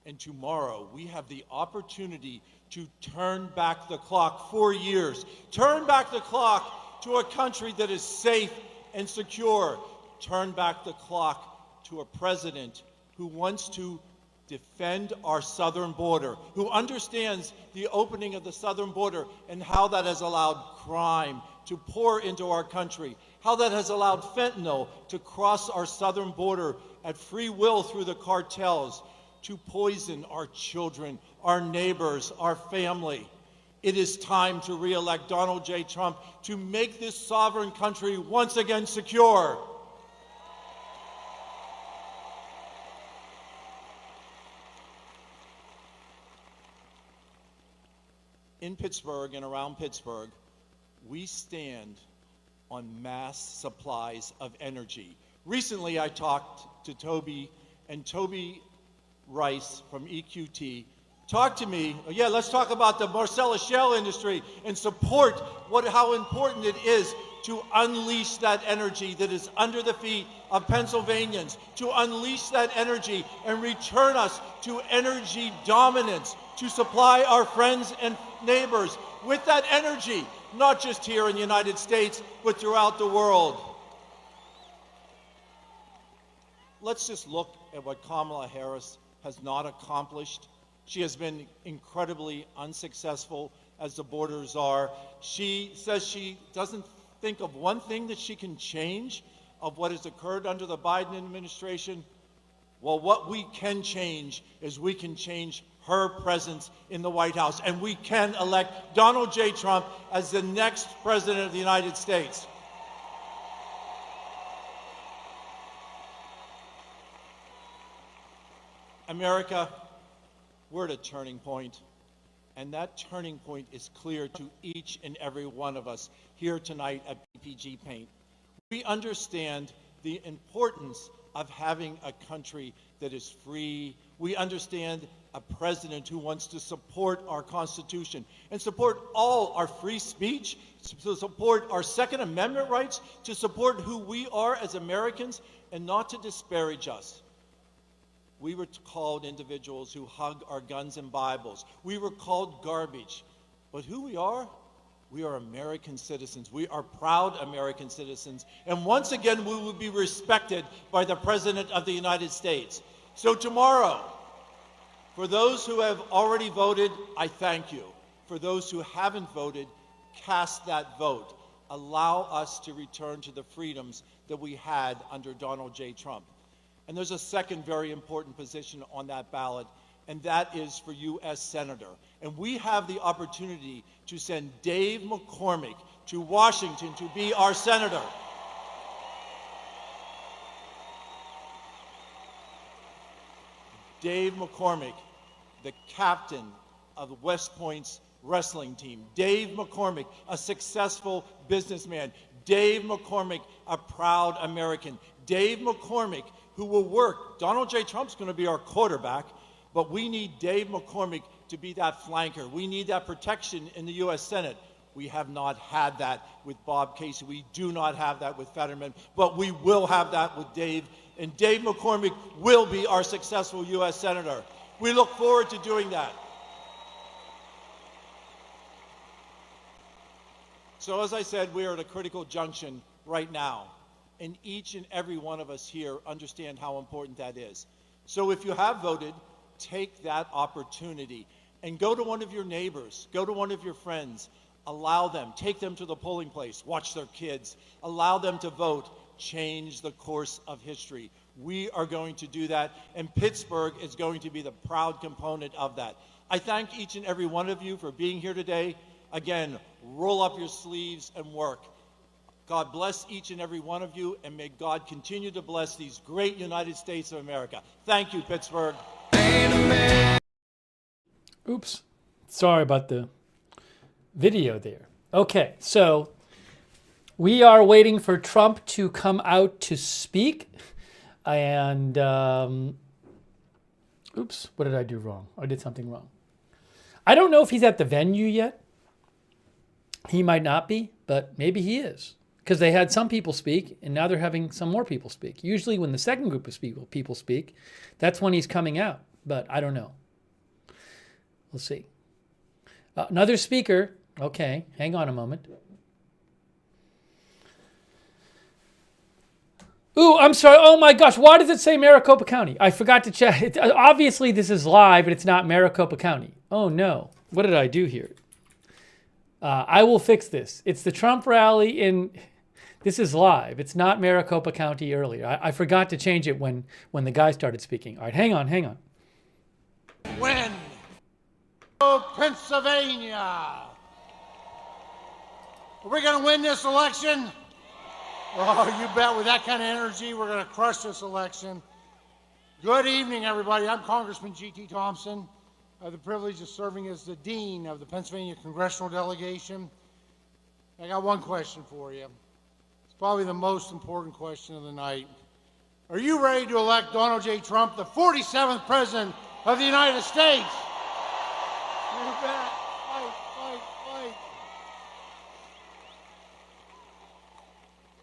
S12: And tomorrow, we have the opportunity to turn back the clock 4 years. Turn back the clock to a country that is safe and secure. Turn back the clock to a president who wants to defend our southern border, who understands the opening of the southern border and how that has allowed crime to pour into our country, how that has allowed fentanyl to cross our southern border at free will through the cartels, to poison our children, our neighbors, our family. It is time to re-elect Donald J. Trump to make this sovereign country once again secure. In Pittsburgh and around Pittsburgh, we stand on mass supplies of energy. Recently, I talked to Toby, and Toby Rice from EQT talked to me. Yeah, let's talk about the Marcellus shale industry and support how important it is to unleash that energy that is under the feet of Pennsylvanians, to unleash that energy and return us to energy dominance, to supply our friends and neighbors with that energy, not just here in the United States, but throughout the world. Let's just look at what Kamala Harris has not accomplished. She has been incredibly unsuccessful as the borders are. She says she doesn't think of one thing that she can change of what has occurred under the Biden administration. Well, what we can change is we can change her presence in the White House, and we can elect Donald J. Trump as the next president of the United States. America, we're at a turning point, and that turning point is clear to each and every one of us here tonight at PPG Paint. We understand the importance of having a country that is free. We understand a president who wants to support our Constitution and support all our free speech, to support our Second Amendment rights, to support who we are as Americans, and not to disparage us. We were called individuals who hug our guns and Bibles. We were called garbage. But who we are American citizens. We are proud American citizens. And once again, we will be respected by the President of the United States. So tomorrow, for those who have already voted, I thank you. For those who haven't voted, cast that vote. Allow us to return to the freedoms that we had under Donald J. Trump. And there's a second very important position on that ballot, and that is for U.S. Senator. And we have the opportunity to send Dave McCormick to Washington to be our senator. Dave McCormick, the captain of West Point's wrestling team. Dave McCormick, a successful businessman. Dave McCormick, a proud American. Dave McCormick, who will work. Donald J. Trump's going to be our quarterback, but we need Dave McCormick
S21: to be that flanker. We need that protection in the U.S. Senate. We have not had that with Bob Casey. We do not have that with Fetterman, but we will have that with Dave, and Dave McCormick will be our successful U.S. Senator. We look forward to doing that. So as I said, we are at a critical junction right now, and each and every one of us here understand how important that is. So if you have voted, take that opportunity and go to one of your neighbors, go to one of your friends, allow them, take them to the polling place, watch their kids, allow them to vote, change the course of history. We are going to do that, and Pittsburgh is going to be the proud component of that. I thank each and every one of you for being here today. Again, roll up your sleeves and work. God bless each and every one of you, and may God continue to bless these great United States of America. Thank you, Pittsburgh.
S1: Oops. Sorry about the video there. Okay, so we are waiting for Trump to come out to speak. And, oops, what did I do wrong? I did something wrong. I don't know if he's at the venue yet. He might not be, but maybe he is. Because they had some people speak, and now they're having some more people speak. Usually when the second group of people speak, that's when he's coming out. But I don't know. We'll see. Another speaker. Okay, hang on a moment. Ooh, I'm sorry. Oh my gosh, why does it say Maricopa County? I forgot to check. Obviously, this is live, but it's not Maricopa County. Oh no, what did I do here? I will fix this. It's the Trump rally in... This is live. It's not Maricopa County earlier. I forgot to change it when the guy started speaking. All right, hang on.
S22: Win. Pennsylvania. Are we going to win this election? Oh, you bet. With that kind of energy, we're going to crush this election. Good evening, everybody. I'm Congressman G.T. Thompson. I have the privilege of serving as the Dean of the Pennsylvania Congressional Delegation. I got one question for you. It's probably the most important question of the night. Are you ready to elect Donald J. Trump, the 47th President of the United States? You bet. Fight.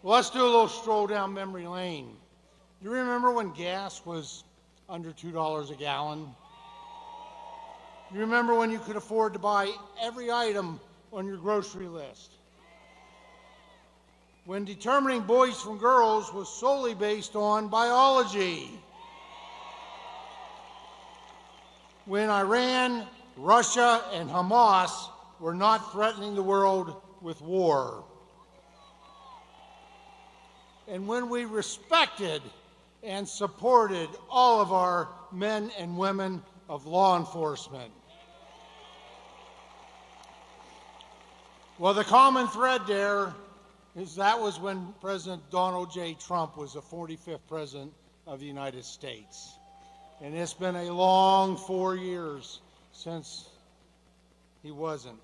S22: Well, let's do a little stroll down memory lane. You remember when gas was under $2 a gallon? You remember when you could afford to buy every item on your grocery list? When determining boys from girls was solely based on biology? When Iran, Russia, and Hamas were not threatening the world with war? And when we respected and supported all of our men and women of law enforcement? Well, the common thread there is that was when President Donald J. Trump was the 45th President of the United States. And it's been a long 4 years since he wasn't.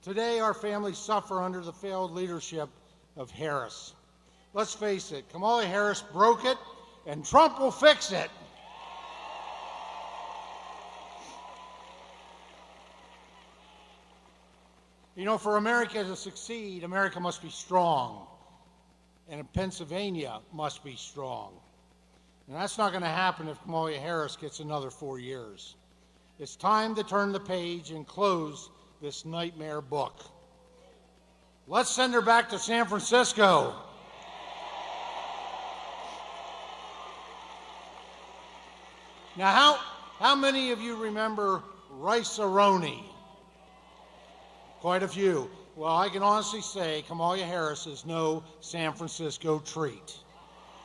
S22: Today, our families suffer under the failed leadership of Harris. Let's face it, Kamala Harris broke it, and Trump will fix it. You know, for America to succeed, America must be strong, and Pennsylvania must be strong. And that's not going to happen if Kamala Harris gets another 4 years. It's time to turn the page and close this nightmare book. Let's send her back to San Francisco. Now, how many of you remember Rice-A-Roni? Quite a few. Well, I can honestly say Kamala Harris is no San Francisco treat.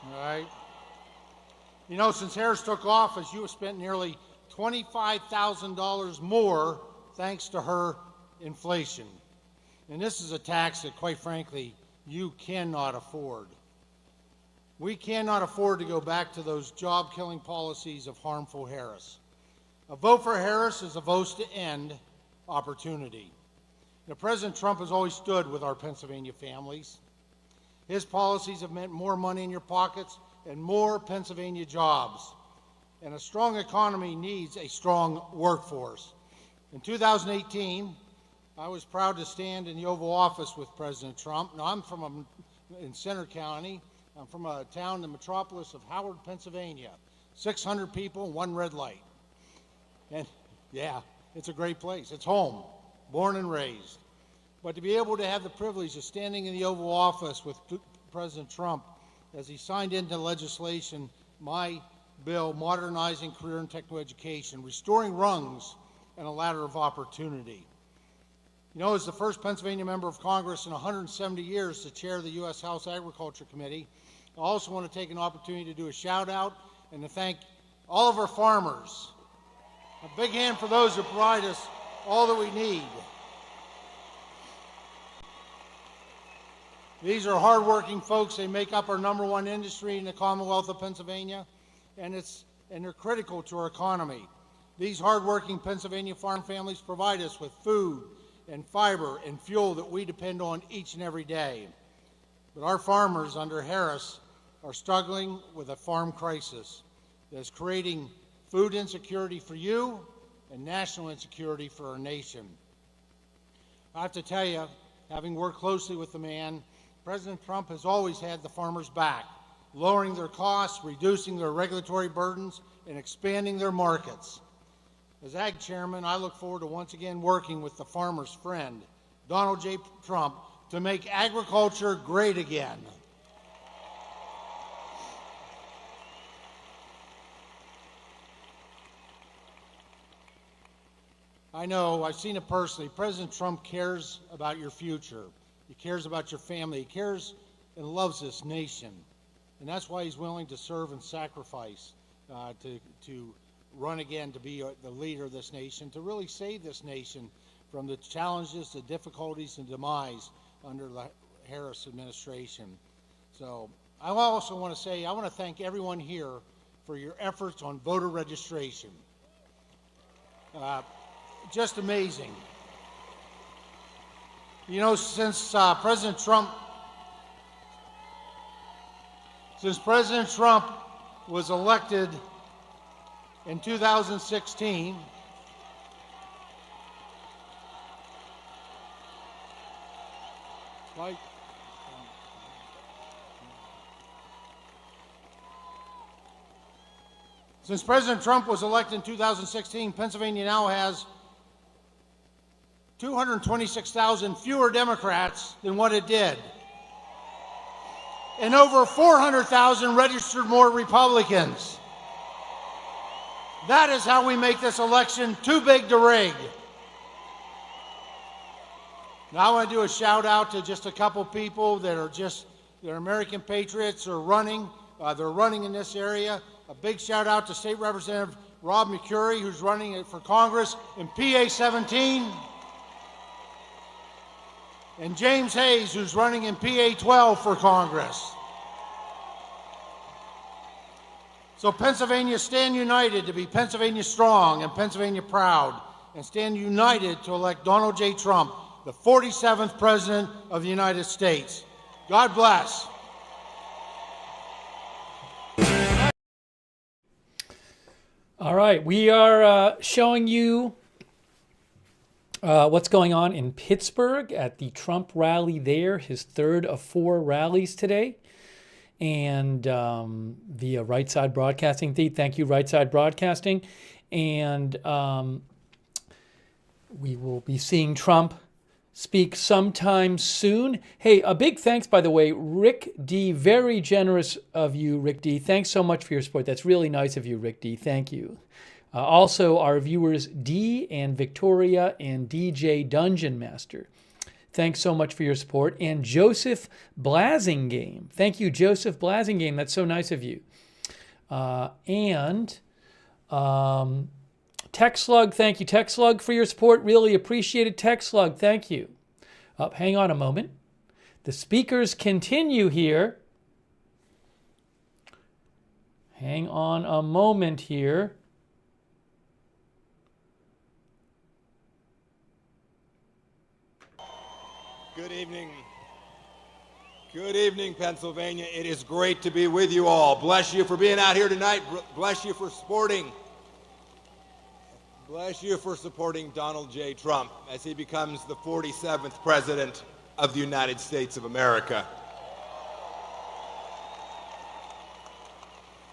S22: All right? You know, since Harris took office, you have spent nearly $25,000 more thanks to her inflation. And this is a tax that, quite frankly, you cannot afford. We cannot afford to go back to those job-killing policies of harmful Harris. A vote for Harris is a vote to end opportunity. Now, President Trump has always stood with our Pennsylvania families. His policies have meant more money in your pockets and more Pennsylvania jobs. And a strong economy needs a strong workforce. In 2018, I was proud to stand in the Oval Office with President Trump. Now, I'm in Center County. I'm from a town, the metropolis of Howard, Pennsylvania. 600 people, one red light. And yeah, it's a great place. It's home, born and raised. But to be able to have the privilege of standing in the Oval Office with President Trump as he signed into legislation my bill modernizing career and technical education, restoring rungs and a ladder of opportunity. You know, as the first Pennsylvania member of Congress in 170 years to chair the U.S. House Agriculture Committee, I also want to take an opportunity to do a shout out and to thank all of our farmers. A big hand for those who provide us all that we need. These are hardworking folks. They make up our #1 industry in the Commonwealth of Pennsylvania, and they're critical to our economy. These hardworking Pennsylvania farm families provide us with food and fiber and fuel that we depend on each and every day. But our farmers under Harris are struggling with a farm crisis that is creating food insecurity for you and national insecurity for our nation. I have to tell you, having worked closely with the man, President Trump has always had the farmers' back, lowering their costs, reducing their regulatory burdens, and expanding their markets. As Ag Chairman, I look forward to once again working with the farmer's friend, Donald J. Trump, to make agriculture great again. I know, I've seen it personally. President Trump cares about your future. He cares about your family. He cares and loves this nation. And that's why he's willing to serve and sacrifice to run again to be the leader of this nation, to really save this nation from the challenges, the difficulties, and demise under the Harris administration. So I also want to say, I want to thank everyone here for your efforts on voter registration. Just amazing. You know, since President Trump was elected in 2016, since President Trump was elected in 2016, Pennsylvania now has 226,000 fewer Democrats than what it did, and over 400,000 registered more Republicans. That is how we make this election too big to rig. Now I want to do a shout out to just a couple people that are American patriots or running. They're running in this area. A big shout out to State Representative Rob McCurry, who's running for Congress in PA 17. And James Hayes, who's running in PA 12 for Congress. So Pennsylvania, stand united to be Pennsylvania strong and Pennsylvania proud, and stand united to elect Donald J. Trump, the 47th President of the United States. God bless.
S1: All right, we are showing you what's going on in Pittsburgh at the Trump rally there, his third of 4 rallies today. And via Right Side Broadcasting. Thank you, Right Side Broadcasting. And we will be seeing Trump speak sometime soon. Hey, a big thanks, by the way, Rick D. Very generous of you, Rick D. Thanks so much for your support. That's really nice of you, Rick D. Thank you. Also, our viewers D and Victoria and DJ Dungeon Master. Thanks so much for your support. And Joseph Blasingame. Thank you, Joseph Blasingame. That's so nice of you. Tech Slug, thank you. Tech Slug for your support. Really appreciate it. Tech Slug, thank you. Hang on a moment. The speakers continue here. Hang on a moment here.
S2: Good evening. Good evening, Pennsylvania. It is great to be with you all. Bless you for being out here tonight. Bless you for supporting Bless you for supporting Donald J. Trump as he becomes the 47th President of the United States of America.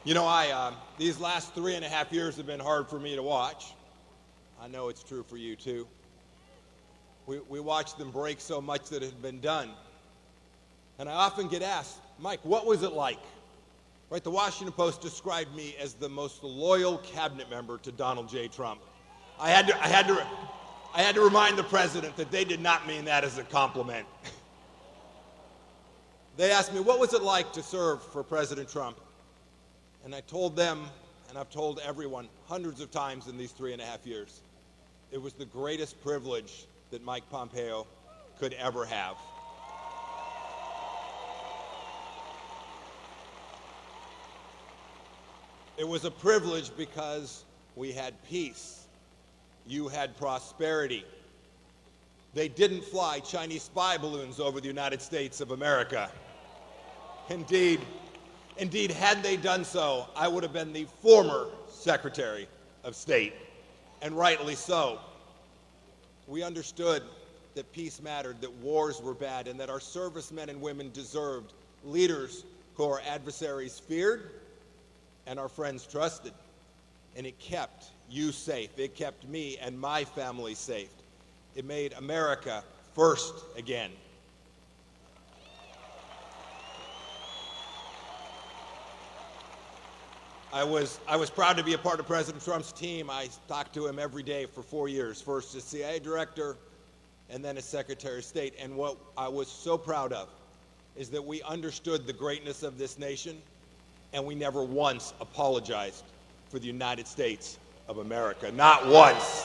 S2: You know, these last 3.5 years have been hard for me to watch. I know it's true for you, too. We watched them break so much that had been done. And I often get asked, Mike, what was it like? Right, the Washington Post described me as the most loyal cabinet member to Donald J. Trump. I had to remind the president that they did not mean that as a compliment. They asked me, what was it like to serve for President Trump? And I told them, and I've told everyone hundreds of times in these 3.5 years, it was the greatest privilege that Mike Pompeo could ever have. It was a privilege because we had peace. You had prosperity. They didn't fly Chinese spy balloons over the United States of America. Indeed, had they done so, I would have been the former Secretary of State, and rightly so. We understood that peace mattered, that wars were bad, and that our servicemen and women deserved leaders who our adversaries feared and our friends trusted. And it kept you safe. It kept me and my family safe. It made America first again. I was proud to be a part of President Trump's team. I talked to him every day for 4 years, first as CIA director and then as Secretary of State. And what I was so proud of is that we understood the greatness of this nation, and we never once apologized for the United States of America. Not once.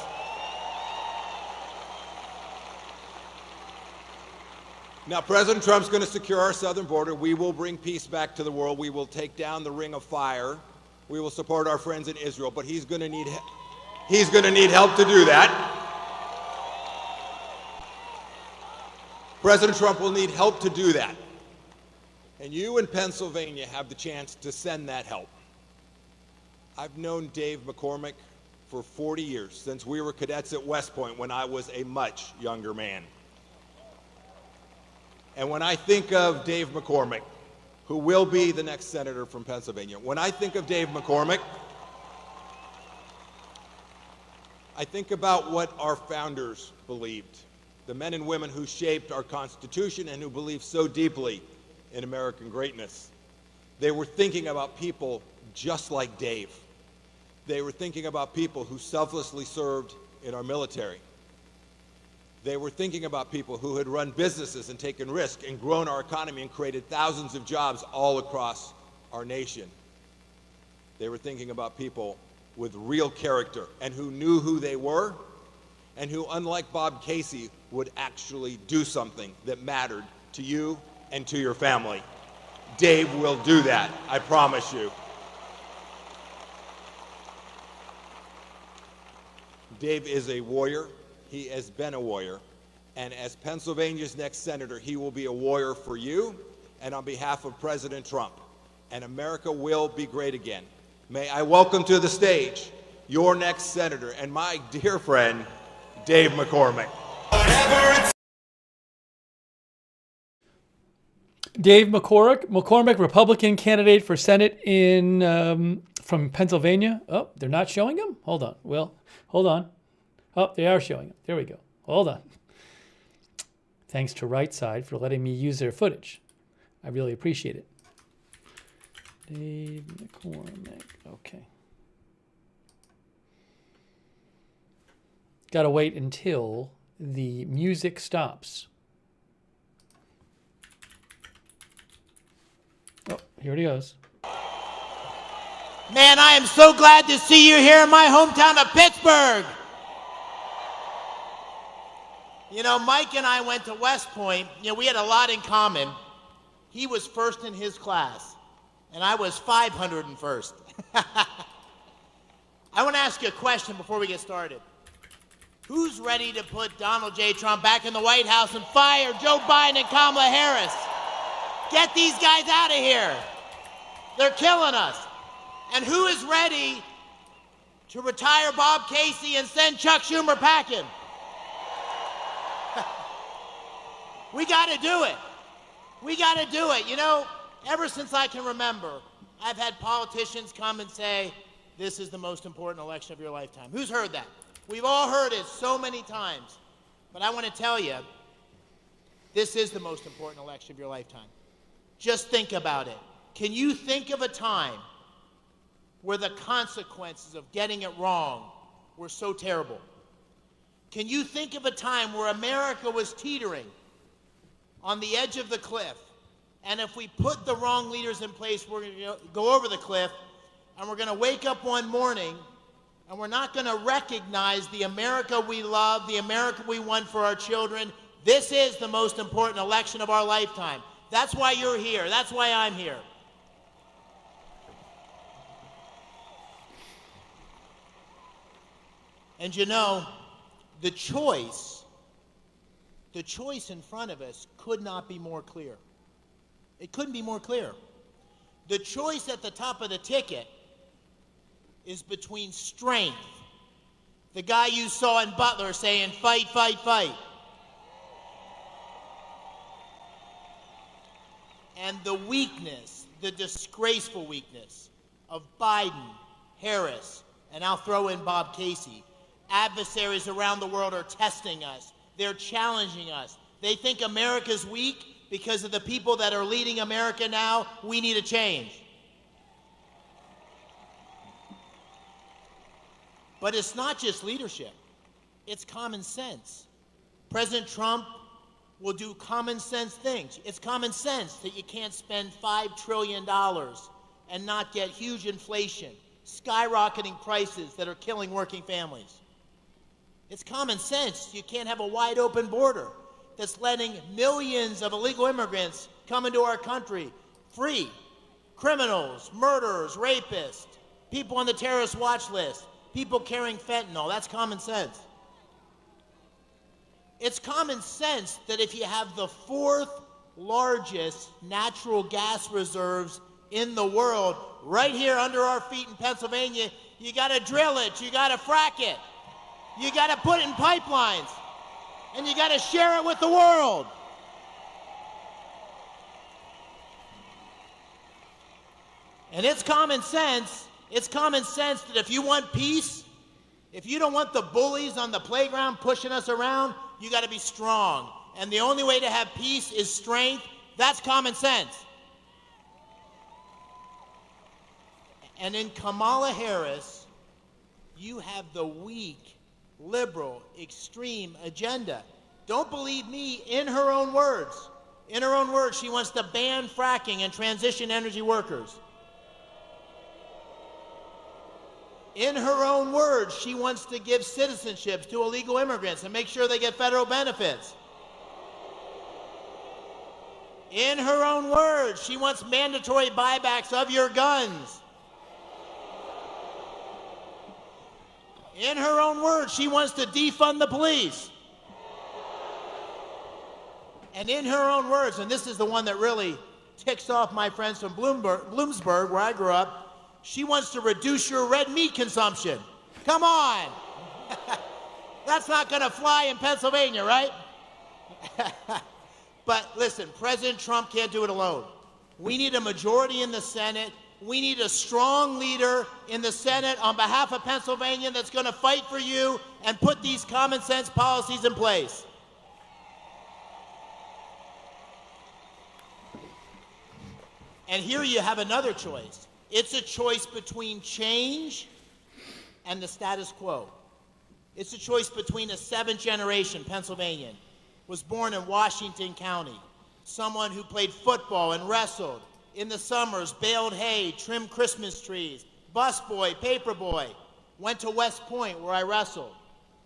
S2: Now, President Trump's going to secure our southern border. We will bring peace back to the world. We will take down the Ring of Fire. We will support our friends in Israel, but he's going to need help to do that. President Trump will need help to do that. And you in Pennsylvania have the chance to send that help. I've known Dave McCormick for 40 years, since we were cadets at West Point when I was a much younger man. And when I think of Dave McCormick, who will be the next senator from Pennsylvania, when I think of Dave McCormick, I think about what our founders believed, the men and women who shaped our Constitution and who believed so deeply in American greatness. They were thinking about people just like Dave. They were thinking about people who selflessly served in our military. They were thinking about people who had run businesses and taken risks and grown our economy and created thousands of jobs all across our nation. They were thinking about people with real character and who knew who they were and who, unlike Bob Casey, would actually do something that mattered to you and to your family. Dave will do that, I promise you. Dave is a warrior. He has been a warrior, and as Pennsylvania's next senator, he will be a warrior for you and on behalf of President Trump, and America will be great again. May I welcome to the stage your next senator and my dear friend, Dave McCormick.
S1: Dave McCormick, Republican candidate for Senate from Pennsylvania. Oh, they're not showing him? Hold on. Well, hold on. Oh, they are showing it. There we go. Hold on. Thanks to Right Side for letting me use their footage. I really appreciate it. Dave McCormick. Okay. Got to wait until the music stops. Oh, here it goes.
S9: Man, I am so glad to see you here in my hometown of Pittsburgh. You know, Mike and I went to West Point. You know, we had a lot in common. He was first in his class, and I was 501st. I want to ask you a question before we get started. Who's ready to put Donald J. Trump back in the White House and fire Joe Biden and Kamala Harris? Get these guys out of here. They're killing us. And who is ready to retire Bob Casey and send Chuck Schumer packing. We got to do it. We got to do it. You know, ever since I can remember, I've had politicians come and say, this is the most important election of your lifetime. Who's heard that? We've all heard it so many times. But I want to tell you, this is the most important election of your lifetime. Just think about it. Can you think of a time where the consequences of getting it wrong were so terrible? Can you think of a time where America was teetering on the edge of the cliff, and if we put the wrong leaders in place, we're going to go over the cliff, and we're going to wake up one morning, and we're not going to recognize the America we love, the America we want for our children? This is the most important election of our lifetime. That's why you're here. That's why I'm here. And you know, the choice in front of us could not be more clear. It couldn't be more clear. The choice at the top of the ticket is between strength, the guy you saw in Butler saying, fight, fight, fight, and the weakness, the disgraceful weakness of Biden, Harris, and I'll throw in Bob Casey. Adversaries around the world are testing us. They're challenging us. They think America's weak because of the people that are leading America now. We need a change. But it's not just leadership. It's common sense. President Trump will do common sense things. It's common sense that you can't spend $5 trillion and not get huge inflation, skyrocketing prices that are killing working families. It's common sense you can't have a wide open border that's letting millions of illegal immigrants come into our country free. Criminals, murderers, rapists, people on the terrorist watch list, people carrying fentanyl. That's common sense. It's common sense that if you have the 4th largest natural gas reserves in the world right here under our feet in Pennsylvania, you got to drill it, you got to frack it, you got to put it in pipelines, and you got to share it with the world. And it's common sense that if you want peace, if you don't want the bullies on the playground pushing us around, you got to be strong. And the only way to have peace is strength. That's common sense. And in Kamala Harris, you have the weak, liberal, extreme agenda. Don't believe me, in her own words. In her own words, she wants to ban fracking and transition energy workers. In her own words, she wants to give citizenships to illegal immigrants and make sure they get federal benefits. In her own words, she wants mandatory buybacks of your guns. In her own words, she wants to defund the police. And in her own words, and this is the one that really ticks off my friends from Bloomsburg, where I grew up, she wants to reduce your red meat consumption. Come on. That's not going to fly in Pennsylvania, right? But listen, President Trump can't do it alone. We need a majority in the Senate. We need a strong leader in the Senate on behalf of Pennsylvania that's going to fight for you and put these common sense policies in place. And here you have another choice. It's a choice between change and the status quo. It's a choice between a 7th-generation Pennsylvanian, was born in Washington County, someone who played football and wrestled, in the summers baled hay, trimmed Christmas trees, busboy, paperboy, went to West Point where I wrestled,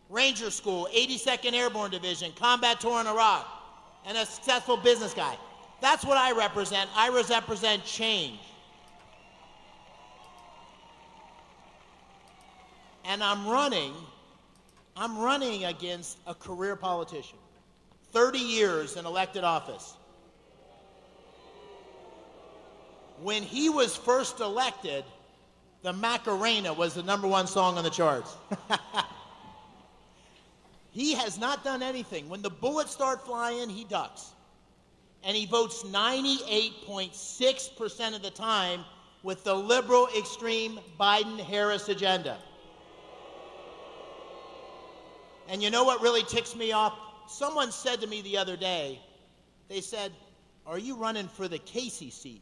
S9: Ranger School, 82nd Airborne Division, combat tour in Iraq, and a successful business guy. That's what I represent. I represent change. And I'm running against a career politician, 30 years in elected office. When he was first elected, the Macarena was the #1 song on the charts. He has not done anything. When the bullets start flying, he ducks. And he votes 98.6% of the time with the liberal extreme Biden-Harris agenda. And you know what really ticks me off? Someone said to me the other day, they said, "Are you running for the Casey seat?"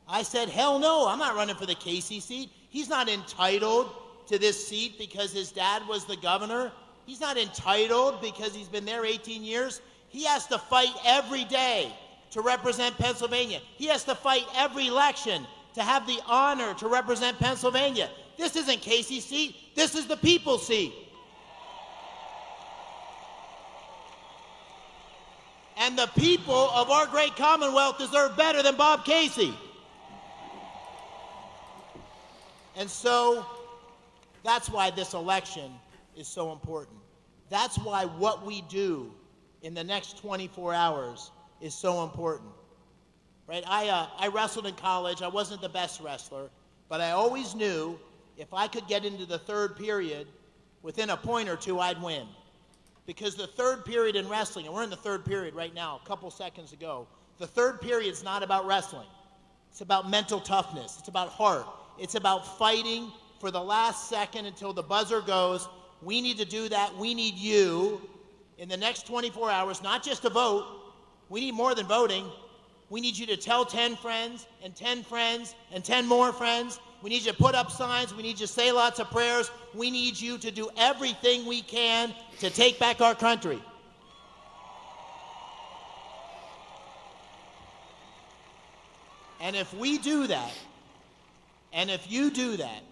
S9: I said, "Hell no, I'm not running for the Casey seat. He's not entitled to this seat because his dad was the governor. He's not entitled because he's been there 18 years. He has to fight every day to represent Pennsylvania. He has to fight every election to have the honor to represent Pennsylvania. This isn't Casey's seat. This is the people's seat." And the people of our great Commonwealth deserve better than Bob Casey. And so that's why this election is so important. That's why what we do in the next 24 hours is so important. Right? I wrestled in college. I wasn't the best wrestler, but I always knew if I could get into the third period within a point or two, I'd win. Because the third period in wrestling, and we're in the third period right now, a couple seconds ago, the third period's not about wrestling. It's about mental toughness. It's about heart. It's about fighting for the last second until the buzzer goes. We need to do that. We need you in the next 24 hours, not just to vote. We need more than voting. We need you to tell 10 friends and 10 friends and 10 more friends. We need you to put up signs. We need you to say lots of prayers. We need you to do everything we can to take back our country. And if we do that, and if you do that,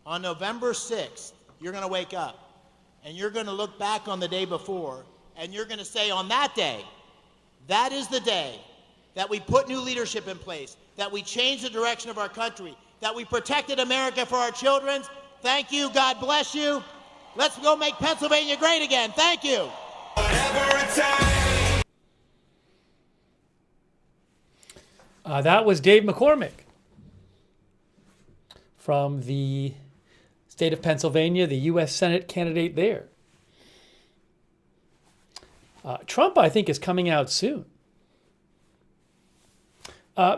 S9: on November 6th, you're going to wake up, and you're going to look back on the day before, and you're going to say, on that day, that is the day that we put new leadership in place, that we changed the direction of our country, that we protected America for our children. Thank you. God bless you. Let's go make Pennsylvania great again. Thank you.
S1: That was Dave McCormick from the state of Pennsylvania, the U.S. Senate candidate there. Trump, I think, is coming out soon.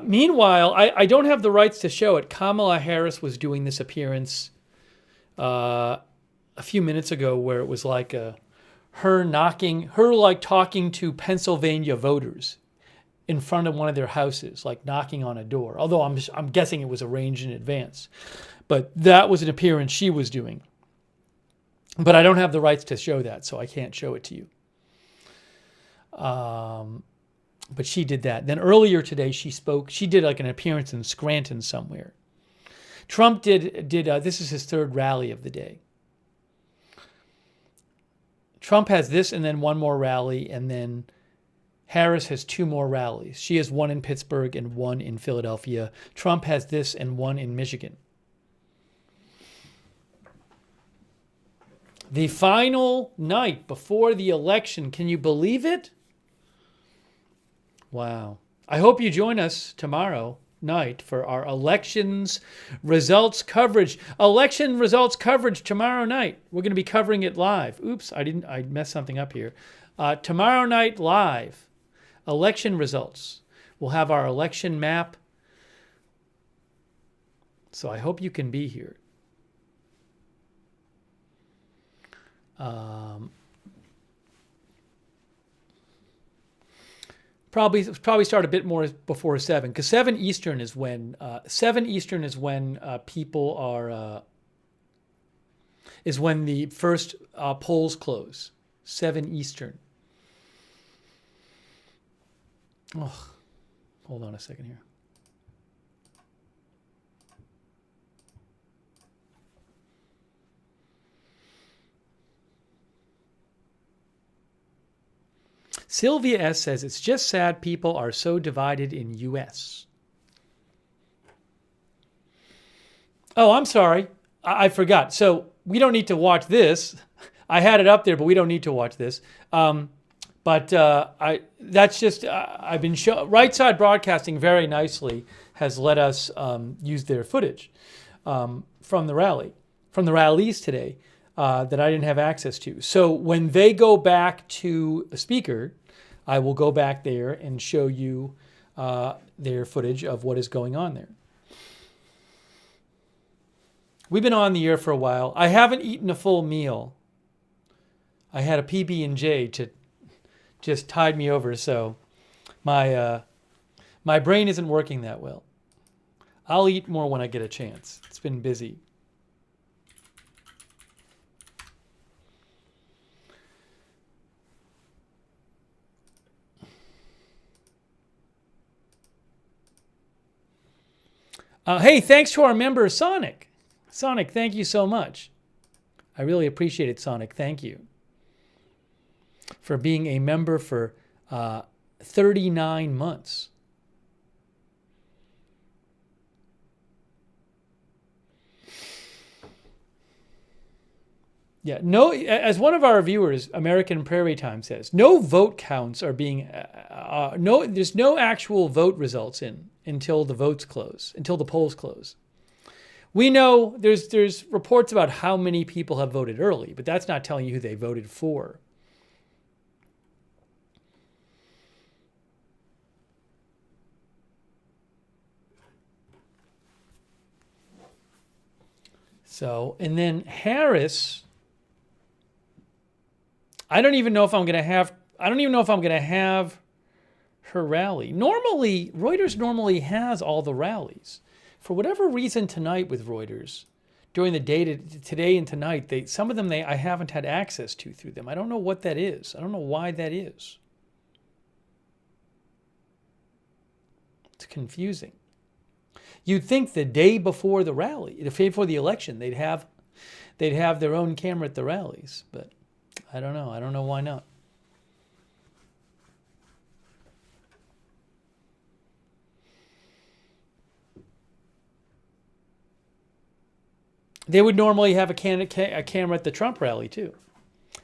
S1: Meanwhile, I don't have the rights to show it. Kamala Harris was doing this appearance a few minutes ago where it was like her talking to Pennsylvania voters in front of one of their houses, like knocking on a door. Although I'm guessing it was arranged in advance. But that was an appearance she was doing. But I don't have the rights to show that, so I can't show it to you. But she did that. Then earlier today, she did like an appearance in Scranton somewhere. Trump did this is his third rally of the day. Trump has this and then one more rally, and then Harris has two more rallies. She has one in Pittsburgh and one in Philadelphia. Trump has this and one in Michigan. The final night before the election, can you believe it? Wow. I hope you join us tomorrow night for our elections results coverage. Election results coverage tomorrow night. We're going to be covering it live. Oops, I messed something up here. Tomorrow night live. Election results. We'll have our election map. So I hope you can be here. Probably start a bit more before 7, because 7 Eastern is when people are is when the first polls close. 7 Eastern. Oh, hold on a second here. Sylvia S. says, it's just sad people are so divided in U.S. Oh, I'm sorry. I forgot. So we don't need to watch this. I had it up there, but we don't need to watch this. I've been Right Side Broadcasting very nicely has let us use their footage from the rallies today that I didn't have access to. So when they go back to a speaker, I will go back there and show you their footage of what is going on there. We've been on the air for a while. I haven't eaten a full meal. I had a PB&J to just tide me over, so my brain isn't working that well. I'll eat more when I get a chance. It's been busy. Hey, thanks to our member, Sonic. Sonic, thank you so much. I really appreciate it, Sonic. Thank you for being a member for 39 months. Yeah, no. As one of our viewers, American Prairie Time says, no vote counts are being there's no actual vote results in until the votes close, until the polls close. We know there's reports about how many people have voted early, but that's not telling you who they voted for. So, and then Harris, I don't even know if I'm going to have her rally. Normally, Reuters normally has all the rallies. For whatever reason tonight with Reuters, during the day today and tonight, some of them I haven't had access to through them. I don't know what that is. I don't know why that is. It's confusing. You'd think the day before the rally, the day before the election, they'd have their own camera at the rallies, but I don't know. I don't know why not. They would normally have a camera at the Trump rally too.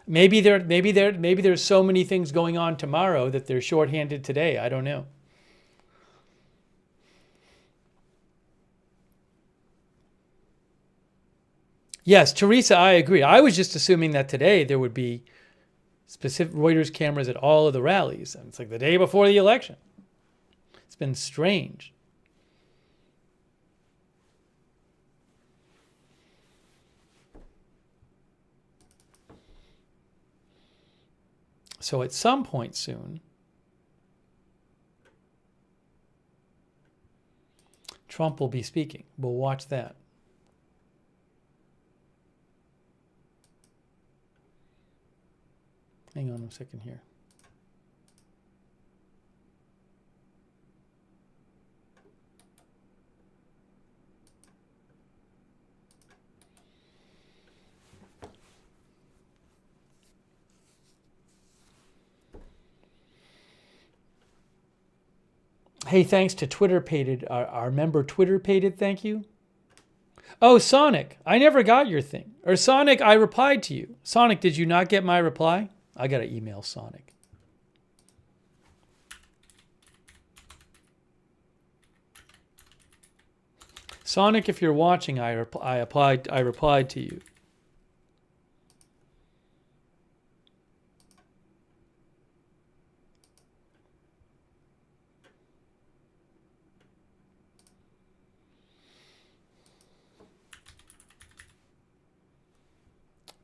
S1: Maybe there's so many things going on tomorrow that they're shorthanded today. I don't know. Yes, Teresa, I agree. I was just assuming that today there would be specific Reuters cameras at all of the rallies. And it's like the day before the election. It's been strange. So at some point soon, Trump will be speaking. We'll watch that. Hang on a second here. Hey, thanks to Twitter-pated, our member Twitter-pated, thank you. Oh, Sonic, I never got your thing. Or Sonic, I replied to you. Sonic, did you not get my reply? I got to email Sonic. Sonic, if you're watching, I replied to you.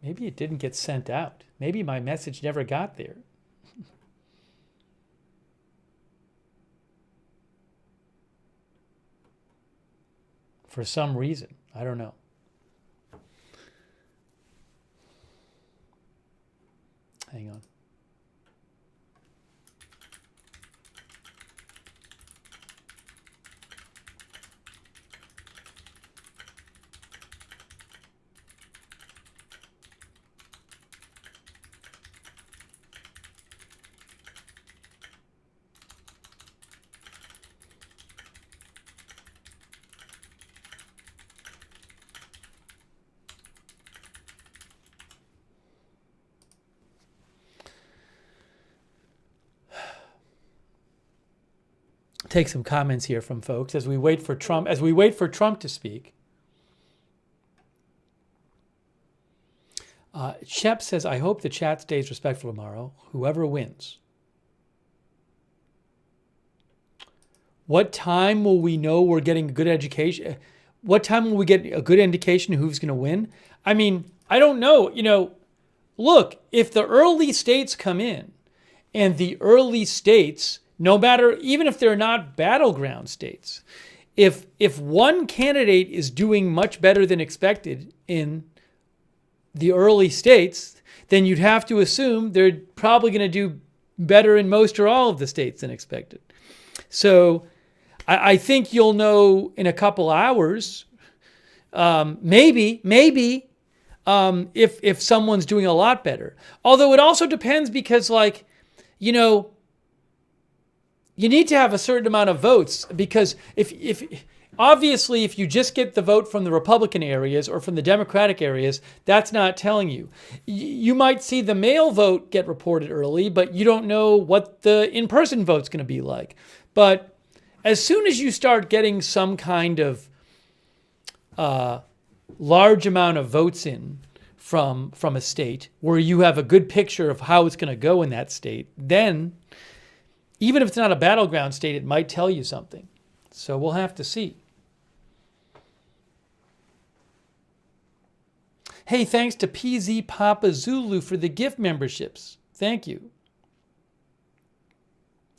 S1: Maybe it didn't get sent out. Maybe my message never got there. For some reason. I don't know. Hang on. take some comments here from folks as we wait for Trump. As we wait for Trump to speak. Shep says, I hope the chat stays respectful tomorrow, whoever wins. What time will we know we're getting a good education? What time will we get a good indication of who's going to win? I mean, I don't know. You know, look, if the early states come in and the early states, no matter, even if they're not battleground states, if one candidate is doing much better than expected in the early states, then you'd have to assume they're probably going to do better in most or all of the states than expected. So I think you'll know in a couple hours, maybe if someone's doing a lot better. Although it also depends because, like, you know, you need to have a certain amount of votes, because if obviously, if you just get the vote from the Republican areas or from the Democratic areas, that's not telling you. You might see the mail vote get reported early, but you don't know what the in-person vote's going to be like. But as soon as you start getting some kind of large amount of votes in from a state where you have a good picture of how it's going to go in that state, then even if it's not a battleground state, it might tell you something. So we'll have to see. Hey, thanks to PZ Papa Zulu for the gift memberships. Thank you.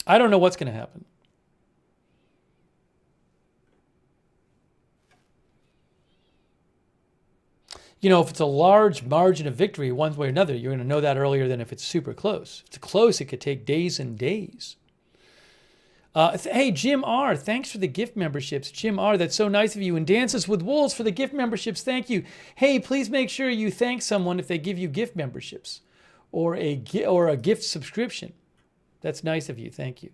S1: I don't know what's going to happen. You know, if it's a large margin of victory one way or another, you're going to know that earlier than if it's super close. If it's close, it could take days and days. Hey, Jim R., thanks for the gift memberships. Jim R., that's so nice of you. And Dances with Wolves for the gift memberships. Thank you. Hey, please make sure you thank someone if they give you gift memberships or a gift subscription. That's nice of you. Thank you.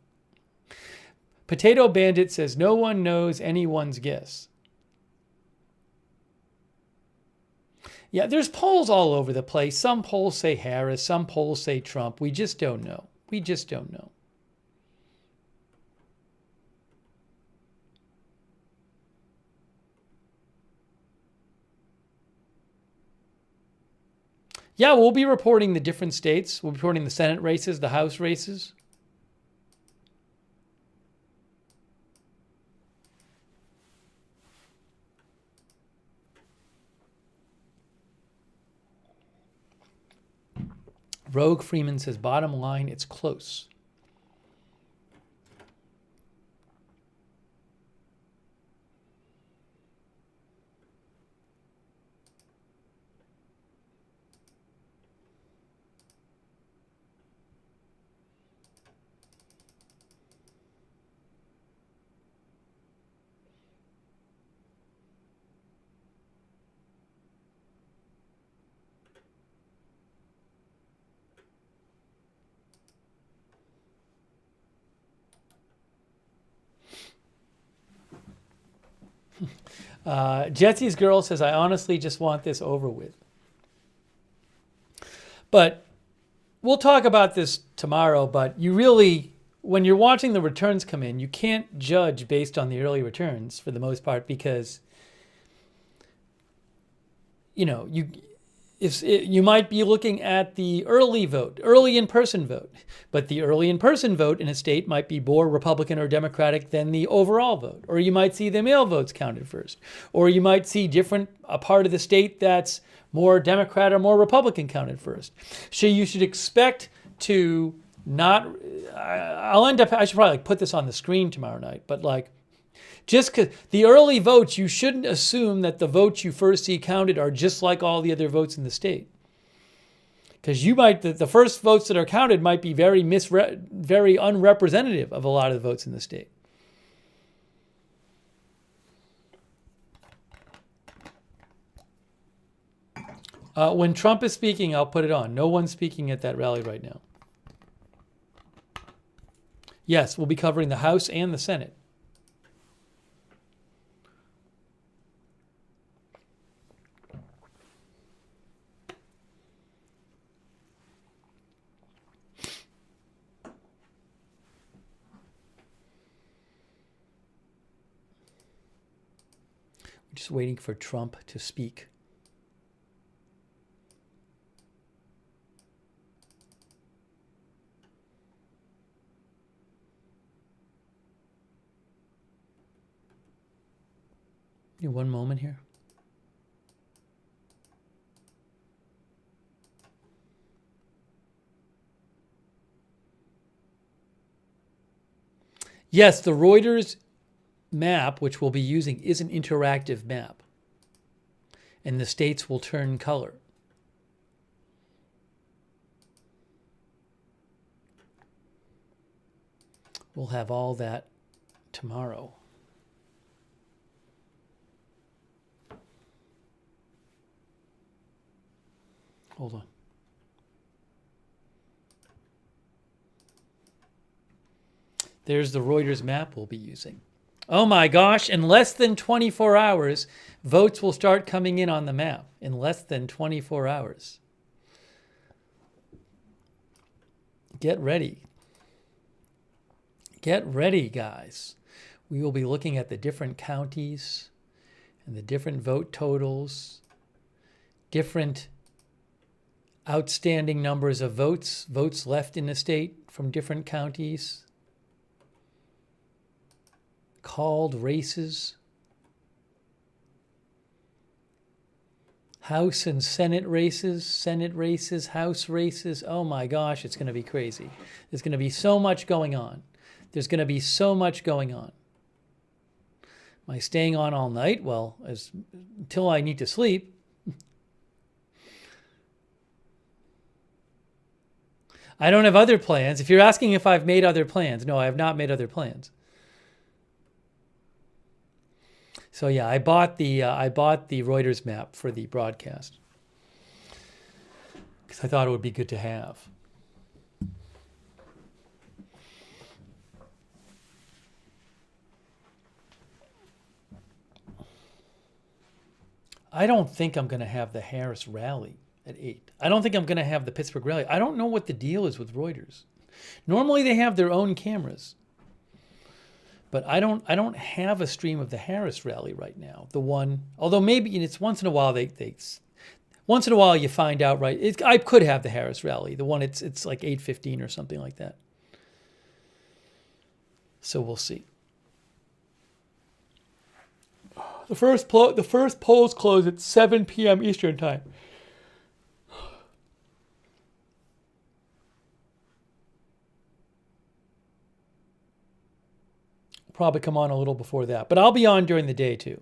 S1: Potato Bandit says, no one knows anyone's guess. Yeah, there's polls all over the place. Some polls say Harris. Some polls say Trump. We just don't know. We just don't know. Yeah, we'll be reporting the different states. We'll be reporting the Senate races, the House races. Rogue Freeman says, bottom line, it's close. Jesse's girl says, I honestly just want this over with. But we'll talk about this tomorrow, but you really, when you're watching the returns come in, you can't judge based on the early returns for the most part, because, you know, you might be looking at the early vote, early in-person vote, but the early in-person vote in a state might be more Republican or Democratic than the overall vote. Or you might see the mail votes counted first. Or you might see a part of the state that's more Democrat or more Republican counted first. So you should expect to not, I should probably put this on the screen tomorrow night, but like, just because the early votes, you shouldn't assume that the votes you first see counted are just like all the other votes in the state. Because you might, the first votes that are counted might be very unrepresentative of a lot of the votes in the state. When Trump is speaking, I'll put it on. No one's speaking at that rally right now. Yes, we'll be covering the House and the Senate. Just waiting for Trump to speak. One moment here. Yes, the Reuters map, which we'll be using, is an interactive map. And the states will turn color. We'll have all that tomorrow. Hold on. There's the Reuters map we'll be using. Oh my gosh, in less than 24 hours, votes will start coming in on the map. In less than 24 hours. Get ready. Get ready, guys. We will be looking at the different counties and the different vote totals, different outstanding numbers of votes left in the state from different counties, called races, House and Senate races, House races. Oh my gosh, it's going to be crazy. There's going to be so much going on. There's going to be so much going on. Am I staying on all night? Well, until I need to sleep. I don't have other plans. If you're asking if I've made other plans, no, I have not made other plans. So yeah, I bought the Reuters map for the broadcast because I thought it would be good to have. I don't think I'm going to have the Harris rally at 8. I don't think I'm going to have the Pittsburgh rally. I don't know what the deal is with Reuters. Normally they have their own cameras. But I don't have a stream of the Harris rally right now. The one, although maybe it's once in a while once in a while you find out, right? I could have the Harris rally. The one it's like 8:15 or something like that. So we'll see. The first polls close at 7 p.m. Eastern time. Probably come on a little before that, but I'll be on during the day too.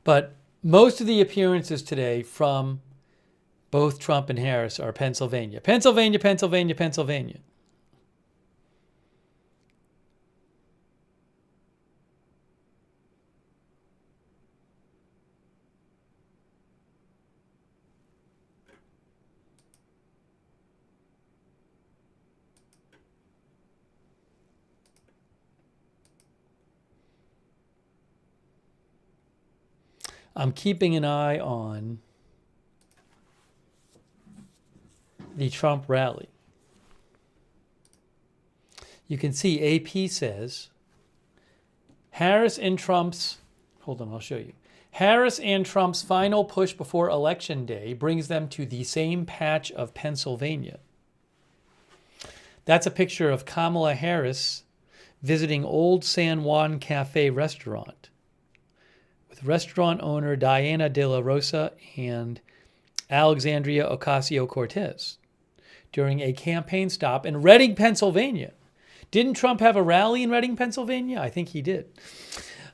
S1: But most of the appearances today from both Trump and Harris are Pennsylvania. Pennsylvania, Pennsylvania, Pennsylvania. I'm keeping an eye on the Trump rally. You can see AP says Harris and Trump's, hold on, I'll show you. Harris and Trump's final push before Election Day brings them to the same patch of Pennsylvania. That's a picture of Kamala Harris visiting Old San Juan Cafe restaurant with restaurant owner Diana De La Rosa and Alexandria Ocasio-Cortez during a campaign stop in Reading, Pennsylvania. Didn't Trump have a rally in Reading, Pennsylvania? I think he did.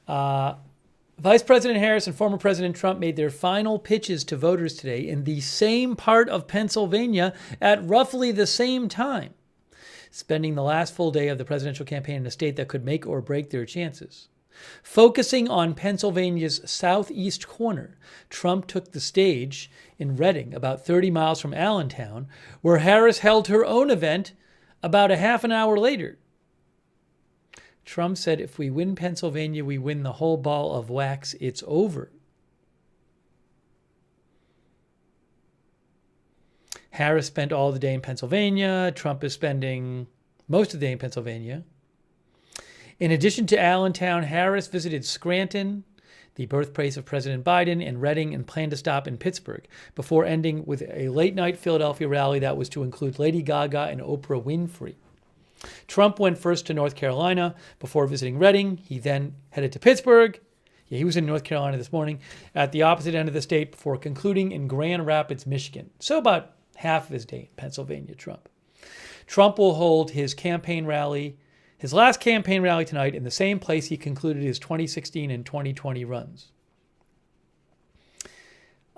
S1: Vice President Harris and former President Trump made their final pitches to voters today in the same part of Pennsylvania at roughly the same time. spending the last full day of the presidential campaign in a state that could make or break their chances. Focusing on Pennsylvania's southeast corner, Trump took the stage in Reading, about 30 miles from Allentown, where Harris held her own event about a half an hour later. Trump said, if we win Pennsylvania, we win the whole ball of wax. It's over. Harris spent all the day in Pennsylvania. Trump is spending most of the day in Pennsylvania. In addition to Allentown, Harris visited Scranton, the birthplace of President Biden, and Reading, and planned to stop in Pittsburgh before ending with a late-night Philadelphia rally that was to include Lady Gaga and Oprah Winfrey. Trump went first to North Carolina before visiting Reading. He then headed to Pittsburgh. Yeah, he was in North Carolina this morning at the opposite end of the state before concluding in Grand Rapids, Michigan. So about half of his day in Pennsylvania, Trump. Trump will hold his campaign rally, his last campaign rally tonight, in the same place he concluded his 2016 and 2020 runs.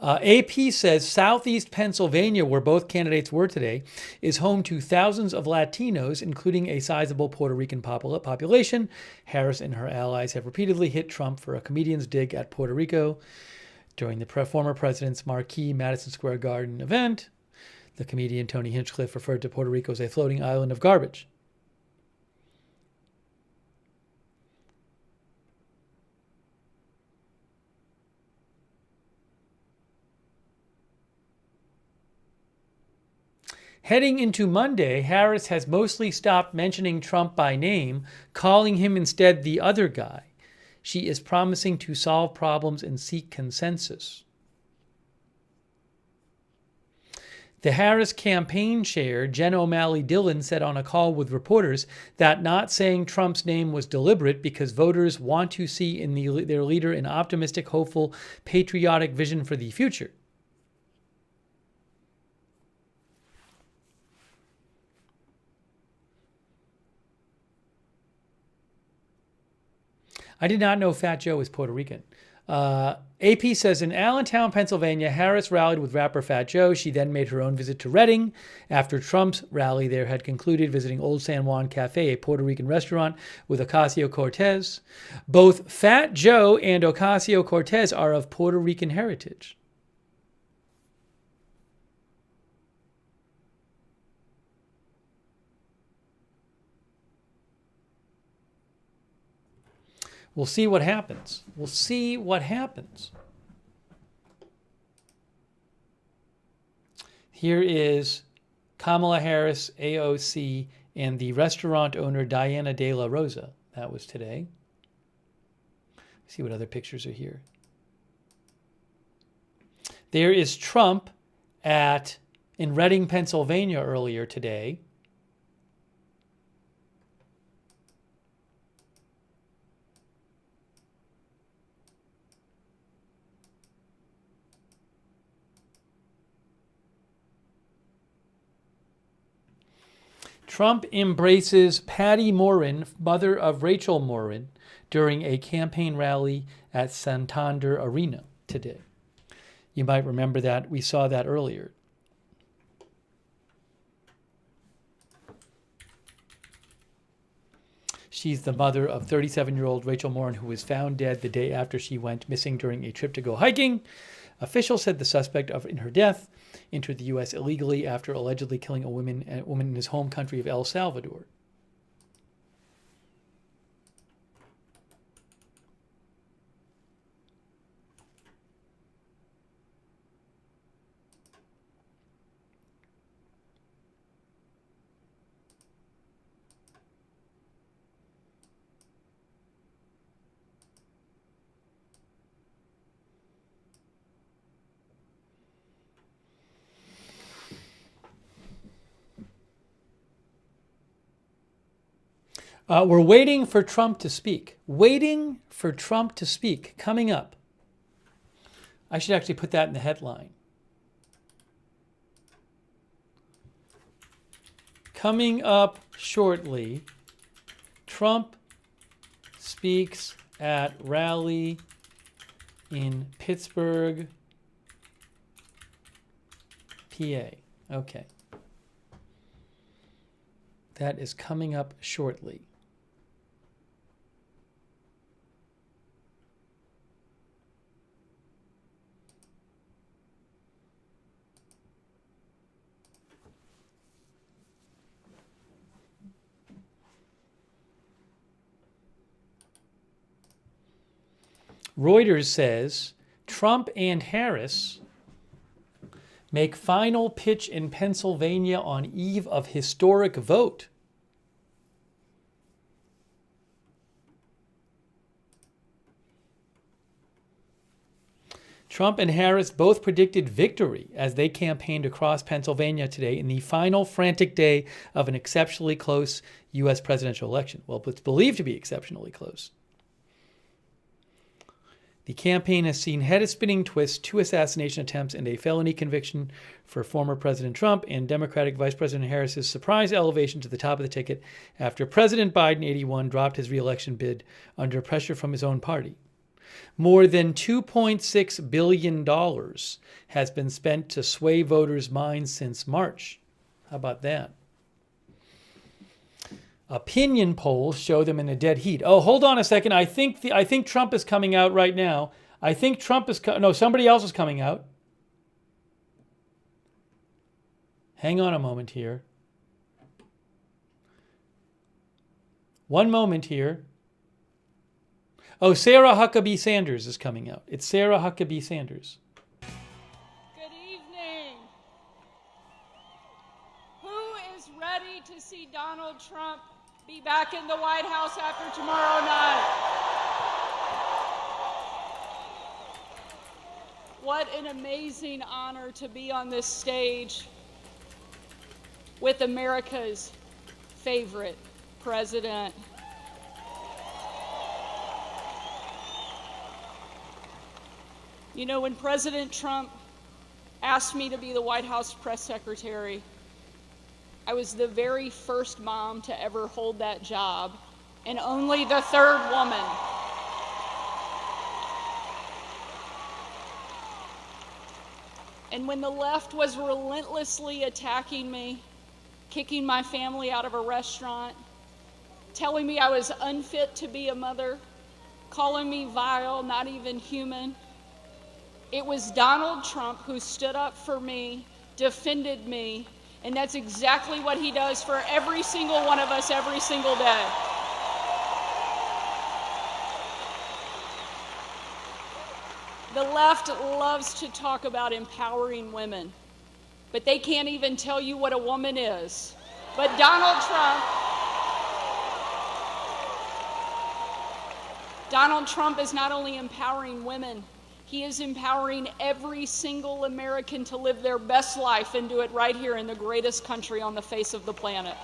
S1: AP says Southeast Pennsylvania, where both candidates were today, is home to thousands of Latinos, including a sizable Puerto Rican population. Harris and her allies have repeatedly hit Trump for a comedian's dig at Puerto Rico. During the former president's marquee Madison Square Garden event, the comedian Tony Hinchcliffe referred to Puerto Rico as a floating island of garbage. Heading into Monday, Harris has mostly stopped mentioning Trump by name, calling him instead the other guy. She is promising to solve problems and seek consensus. The Harris campaign chair, Jen O'Malley Dillon, said on a call with reporters that not saying Trump's name was deliberate because voters want to see in their leader an optimistic, hopeful, patriotic vision for the future. I did not know Fat Joe is Puerto Rican. AP says in Allentown, Pennsylvania, Harris rallied with rapper Fat Joe. She then made her own visit to Reading after Trump's rally there had concluded, visiting Old San Juan Cafe, a Puerto Rican restaurant, with Ocasio-Cortez. Both Fat Joe and Ocasio-Cortez are of Puerto Rican heritage. We'll see what happens. We'll see what happens. Here is Kamala Harris, AOC, and the restaurant owner Diana De La Rosa. That was today. Let's see what other pictures are here. There is Trump in Reading, Pennsylvania earlier today. Trump embraces Patty Moren, mother of Rachel Moren, during a campaign rally at Santander Arena today. You might remember that. We saw that earlier. She's the mother of 37-year-old Rachel Moren, who was found dead the day after she went missing during a trip to go hiking. Officials said the suspect in her death entered the U.S. illegally after allegedly killing a woman in his home country of El Salvador. We're waiting for Trump to speak. Waiting for Trump to speak. Coming up. I should actually put that in the headline. Coming up shortly, Trump speaks at rally in Pittsburgh, PA. Okay. That is coming up shortly. Reuters says Trump and Harris make final pitch in Pennsylvania on eve of historic vote. Trump and Harris both predicted victory as they campaigned across Pennsylvania today in the final frantic day of an exceptionally close U.S. presidential election. Well, it's believed to be exceptionally close. The campaign has seen head-spinning twists, 2 assassination attempts, and a felony conviction for former President Trump and Democratic Vice President Harris's surprise elevation to the top of the ticket after President Biden, 81, dropped his re-election bid under pressure from his own party. More than $2.6 billion has been spent to sway voters' minds since March. How about that? Opinion polls show them in a dead heat. Oh, hold on a second. I think Trump is coming out right now. I think Trump is no, somebody else is coming out. Hang on a moment here. One moment here. Oh, Sarah Huckabee Sanders is coming out. It's Sarah Huckabee Sanders.
S3: Good evening. Who is ready to see Donald Trump be back in the White House after tomorrow night? What an amazing honor to be on this stage with America's favorite president. You know, when President Trump asked me to be the White House press secretary, I was the very first mom to ever hold that job, and only the third woman. And when the left was relentlessly attacking me, kicking my family out of a restaurant, telling me I was unfit to be a mother, calling me vile, not even human, it was Donald Trump who stood up for me, defended me, and that's exactly what he does for every single one of us every single day. The left loves to talk about empowering women, but they can't even tell you what a woman is. But Donald Trump is not only empowering women, he is empowering every single American to live their best life and do it right here in the greatest country on the face of the planet.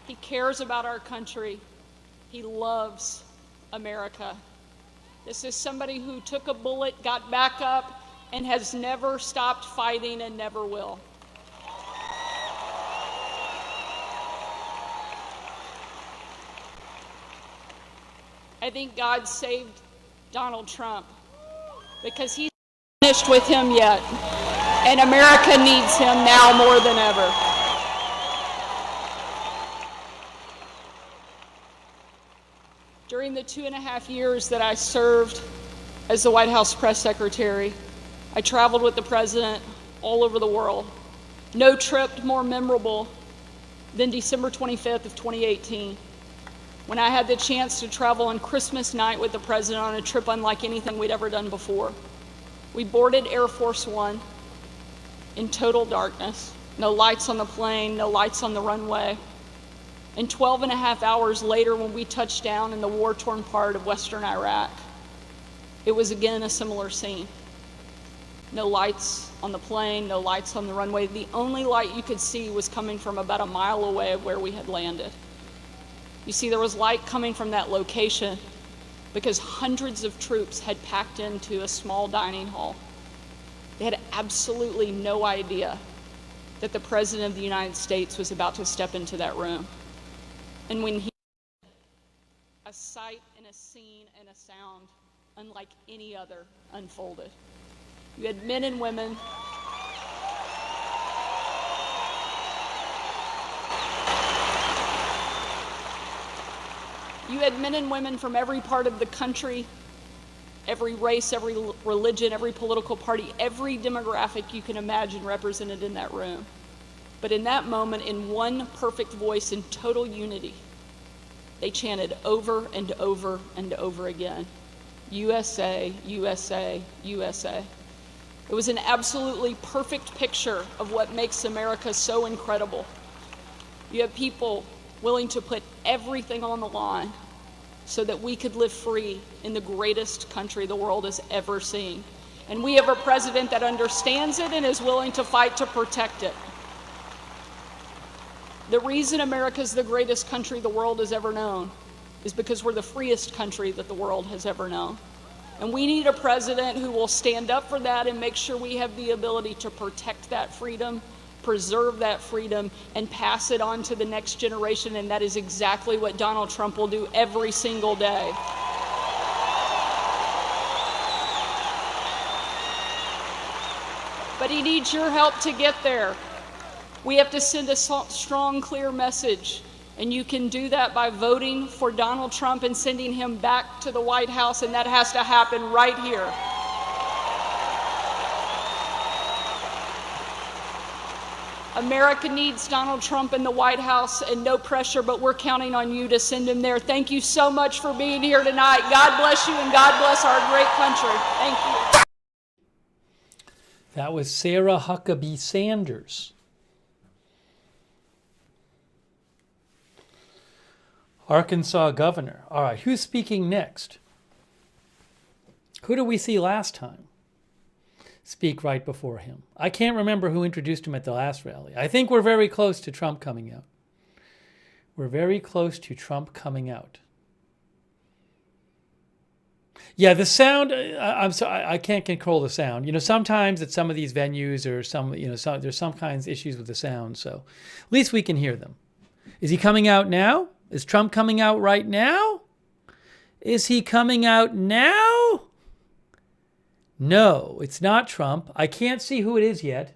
S3: He cares about our country. He loves America. This is somebody who took a bullet, got back up, and has never stopped fighting and never will. I think God saved Donald Trump because he's not finished with him yet, and America needs him now more than ever. During the 2.5 years that I served as the White House press secretary, I traveled with the president all over the world. No trip more memorable than December 25th of 2018. When I had the chance to travel on Christmas night with the president on a trip unlike anything we'd ever done before. We boarded Air Force One in total darkness. No lights on the plane, no lights on the runway. And 12.5 hours later, when we touched down in the war-torn part of western Iraq, it was again a similar scene. No lights on the plane, no lights on the runway. The only light you could see was coming from about a mile away of where we had landed. You see, there was light coming from that location because hundreds of troops had packed into a small dining hall. They had absolutely no idea that the President of the United States was about to step into that room. And when he did, a sight and a scene and a sound unlike any other unfolded. You had men and women from every part of the country, every race, every religion, every political party, every demographic you can imagine represented in that room. But in that moment, in one perfect voice, in total unity, they chanted over and over and over again, USA, USA, USA. It was an absolutely perfect picture of what makes America so incredible. You have people willing to put everything on the line so that we could live free in the greatest country the world has ever seen. And we have a president that understands it and is willing to fight to protect it. The reason America is the greatest country the world has ever known is because we're the freest country that the world has ever known. And we need a president who will stand up for that and make sure we have the ability to protect that freedom, preserve that freedom, and pass it on to the next generation. And that is exactly what Donald Trump will do every single day. But he needs your help to get there. We have to send a strong, clear message. And you can do that by voting for Donald Trump and sending him back to the White House, and that has to happen right here. America needs Donald Trump in the White House, and no pressure, but we're counting on you to send him there. Thank you so much for being here tonight. God bless you, and God bless our great country. Thank you.
S1: That was Sarah Huckabee Sanders. Arkansas governor. All right, who's speaking next? Who did we see last time speak right before him? I can't remember who introduced him at the last rally. I think we're very close to Trump coming out. We're very close to Trump coming out. Yeah, the sound, I'm sorry, I can't control the sound. You know, sometimes at some of these venues or there's some kinds of issues with the sound, so at least we can hear them. Is he coming out now? Is Trump coming out right now? Is he coming out now? No, it's not Trump. I can't see who it is yet.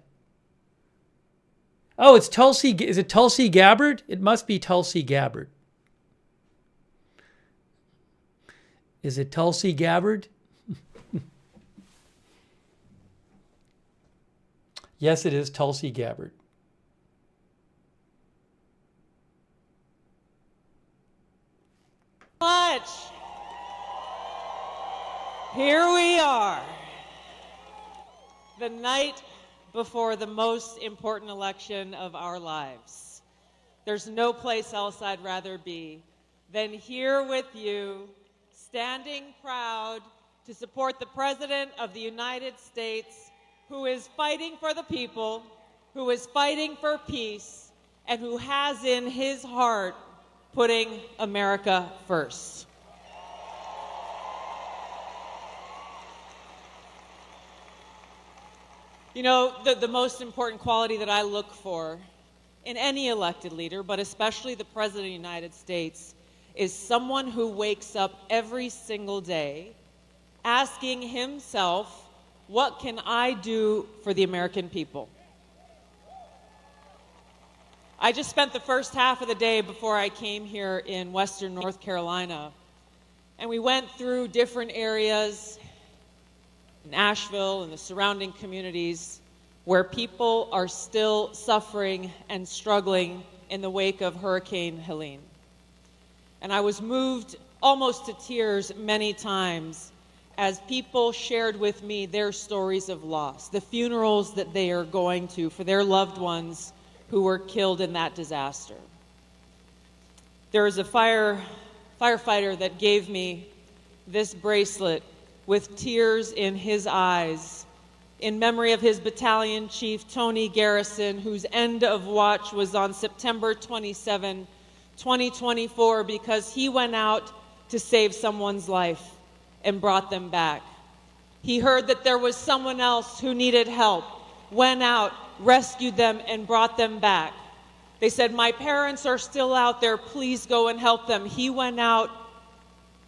S1: Oh, it's Tulsi. Is it Tulsi Gabbard? It must be Tulsi Gabbard. Is it Tulsi Gabbard? Yes, it is Tulsi Gabbard.
S14: Much. Here we are, the night before the most important election of our lives. There's no place else I'd rather be than here with you, standing proud to support the President of the United States, who is fighting for the people, who is fighting for peace, and who has in his heart putting America first. You know, the most important quality that I look for in any elected leader, but especially the President of the United States, is someone who wakes up every single day asking himself, what can I do for the American people? I just spent the first half of the day before I came here in Western North Carolina, and we went through different areas in Asheville and the surrounding communities where people are still suffering and struggling in the wake of Hurricane Helene. And I was moved almost to tears many times as people shared with me their stories of loss, the funerals that they are going to for their loved ones who were killed in that disaster. There was a firefighter that gave me this bracelet with tears in his eyes in memory of his battalion chief, Tony Garrison, whose end of watch was on September 27, 2024, because he went out to save someone's life and brought them back. He heard that there was someone else who needed help, went out, rescued them, and brought them back. They said, my parents are still out there, please go and help them. He went out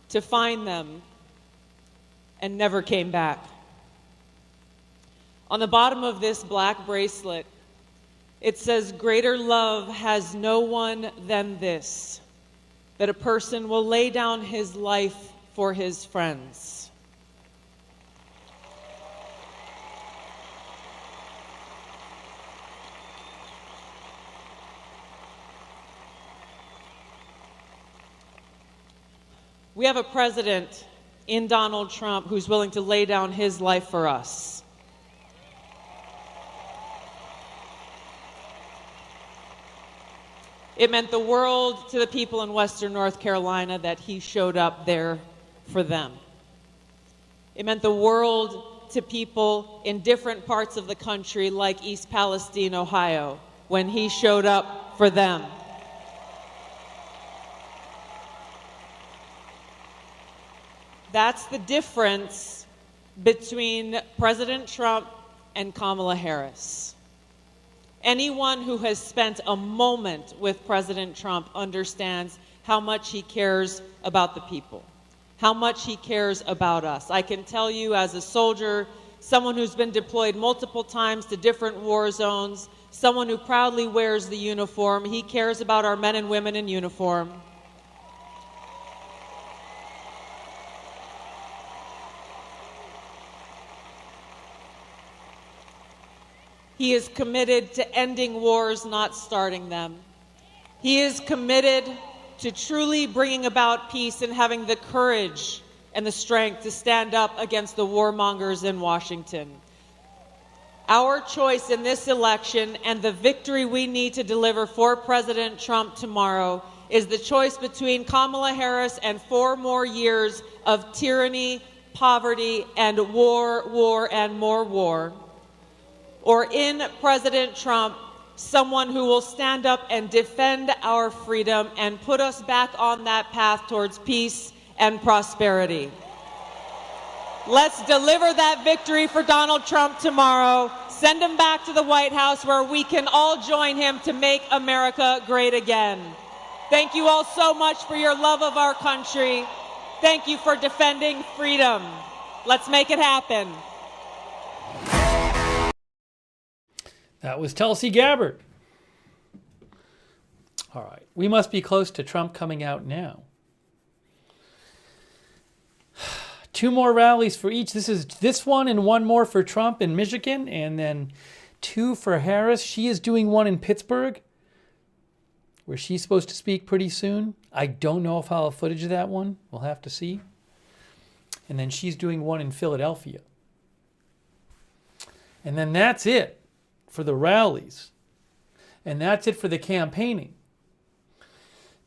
S14: to find them and never came back. On the bottom of this black bracelet, it says, "Greater love has no one than this, that a person will lay down his life for his friends." We have a president in Donald Trump who's willing to lay down his life for us. It meant the world to the people in Western North Carolina that he showed up there for them. It meant the world to people in different parts of the country, like East Palestine, Ohio, when he showed up for them. That's the difference between President Trump and Kamala Harris. Anyone who has spent a moment with President Trump understands how much he cares about the people, how much he cares about us. I can tell you, as a soldier, someone who's been deployed multiple times to different war zones, someone who proudly wears the uniform, he cares about our men and women in uniform. He is committed to ending wars, not starting them. He is committed to truly bringing about peace and having the courage and the strength to stand up against the warmongers in Washington. Our choice in this election and the victory we need to deliver for President Trump tomorrow is the choice between Kamala Harris and 4 more years of tyranny, poverty, and war, and more war, or in President Trump, someone who will stand up and defend our freedom and put us back on that path towards peace and prosperity. Let's deliver that victory for Donald Trump tomorrow. Send him back to the White House where we can all join him to make America great again. Thank you all so much for your love of our country. Thank you for defending freedom. Let's make it happen.
S1: That was Tulsi Gabbard. All right. We must be close to Trump coming out now. 2 more rallies for each. This one and 1 more for Trump in Michigan, and then 2 for Harris. She is doing one in Pittsburgh, where she's supposed to speak pretty soon. I don't know if I'll have footage of that one. We'll have to see. And then she's doing one in Philadelphia. And then that's it for the rallies. And that's it for the campaigning.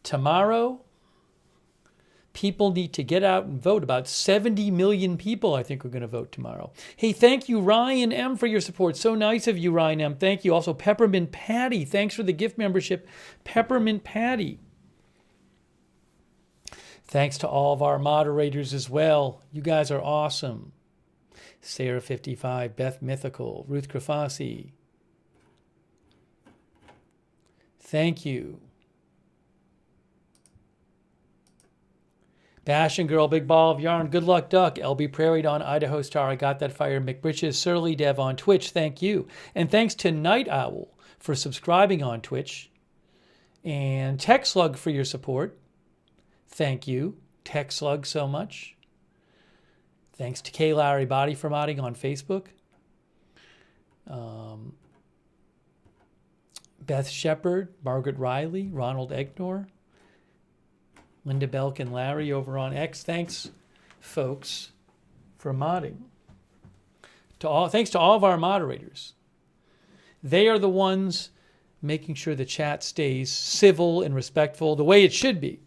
S1: Tomorrow, people need to get out and vote. About 70 million people, I think, are going to vote tomorrow. Hey, thank you, Ryan M., for your support. So nice of you, Ryan M. Thank you. Also, Peppermint Patty. Thanks for the gift membership, Peppermint Patty. Thanks to all of our moderators as well. You guys are awesome. Sarah 55, Beth Mythical, Ruth Krafasi. Thank you. Bash and Girl, Big Ball of Yarn, Good Luck Duck, LB Prairie Dawn, Idaho Star, I Got That Fire, McBritches, Surly Dev on Twitch, thank you. And thanks to Night Owl for subscribing on Twitch. And Tech Slug for your support. Thank you, Tech Slug, so much. Thanks to K. Larry Body for modding on Facebook. Beth Shepard, Margaret Riley, Ronald Egnor, Linda Belk and Larry over on X. Thanks, folks, for modding. Thanks to all of our moderators. They are the ones making sure the chat stays civil and respectful the way it should be.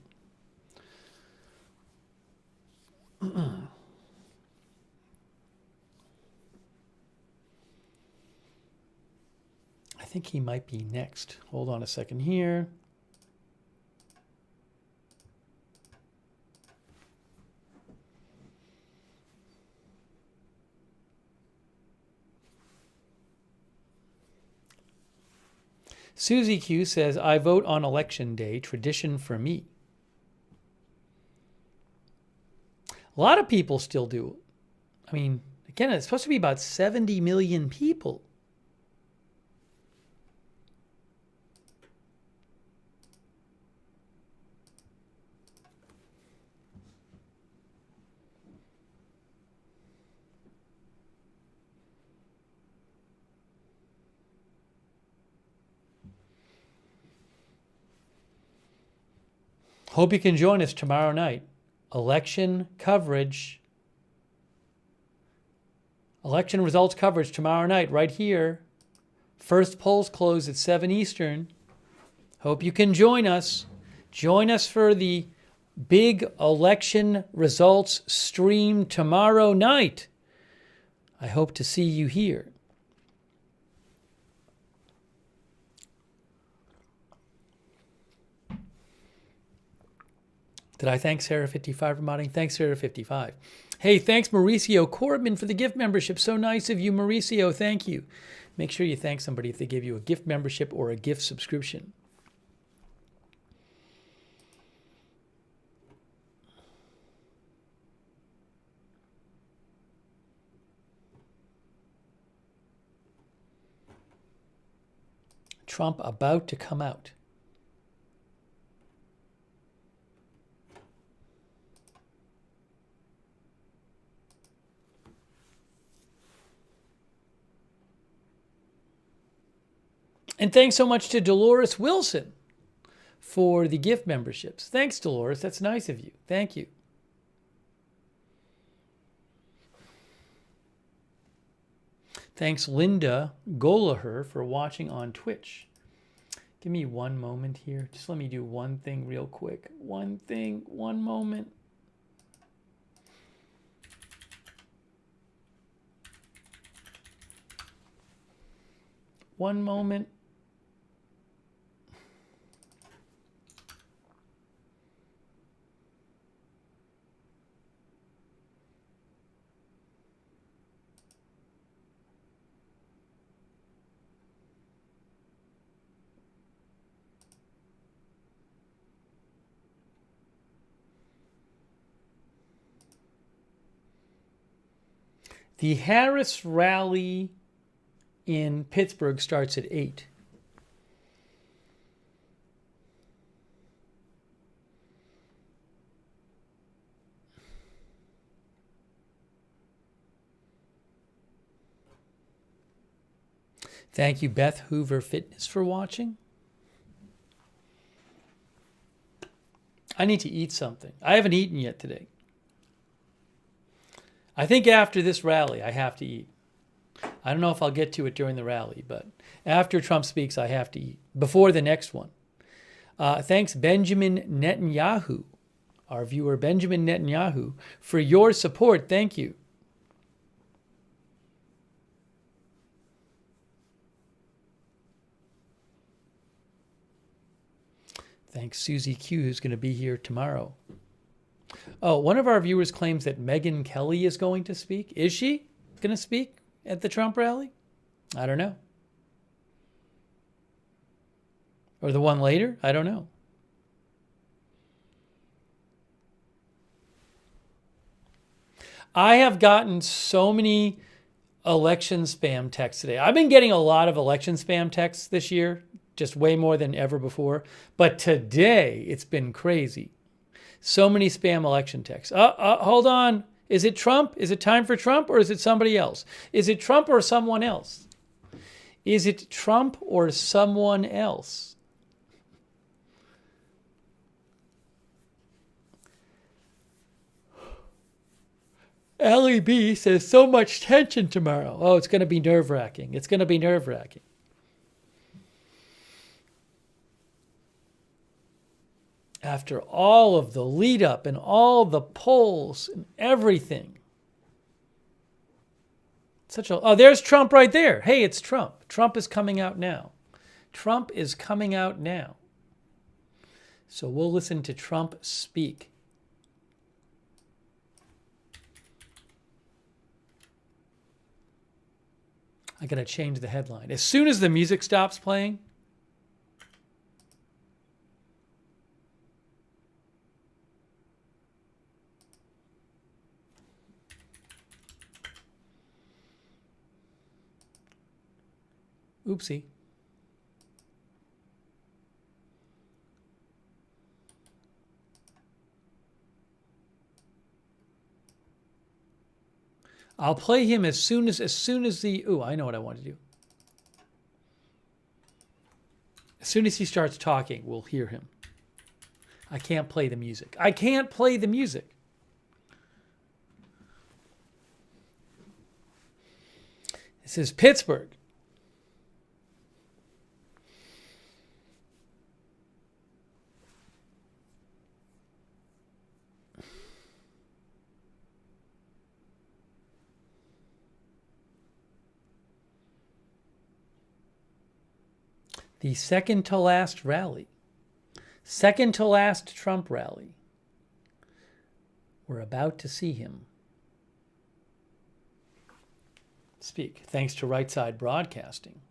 S1: I think he might be next. Hold on a second here. Susie Q says, I vote on election day, tradition for me. A lot of people still do. I mean, Again, it's supposed to be about 70 million people. Hope you can join us tomorrow night. Election coverage. Election results coverage tomorrow night right here. First polls close at 7 Eastern. Hope you can join us. Join us for the big election results stream tomorrow night. I hope to see you here. Did I thank Sarah55 for modding? Thanks, Sarah55. Hey, thanks, Mauricio Corbin, for the gift membership. So nice of you, Mauricio. Thank you. Make sure you thank somebody if they give you a gift membership or a gift subscription. Trump about to come out. And thanks so much to Dolores Wilson for the gift memberships. Thanks, Dolores. That's nice of you. Thank you. Thanks, Linda Golaher, for watching on Twitch. Give me one moment here. Just let me do one thing real quick. One thing, one moment. One moment. The Harris rally in Pittsburgh starts at 8. Thank you, Beth Hoover Fitness, for watching. I need to eat something. I haven't eaten yet today. I think after this rally, I have to eat. I don't know if I'll get to it during the rally, but after Trump speaks, I have to eat. Before the next one. Thanks, Benjamin Netanyahu, our viewer, Benjamin Netanyahu, for your support. Thank you. Thanks, Susie Q, who's going to be here tomorrow. Oh, one of our viewers claims that Megyn Kelly is going to speak. Is she going to speak at the Trump rally? I don't know. Or the one later? I don't know. I have gotten so many election spam texts today. I've been getting a lot of election spam texts this year, just way more than ever before. But today, it's been crazy. So many spam election texts. Hold on. Is it Trump? Is it time for Trump, or is it somebody else? Is it Trump or someone else? Is it Trump or someone else? Allie B says, so much tension tomorrow. Oh, it's going to be nerve-wracking. It's going to be nerve-wracking. After all of the lead up and all the polls and everything. Oh, there's Trump right there. Hey, it's Trump. Trump is coming out now. Trump is coming out now. So we'll listen to Trump speak. I got to change the headline. As soon as the music stops playing, Oopsie. I'll play him as soon as the... Ooh, I know what I want to do. As soon as he starts talking, we'll hear him. I can't play the music. I can't play the music. This is Pittsburgh. The second to last rally. Second to last Trump rally. We're about to see him speak, thanks to Right Side Broadcasting.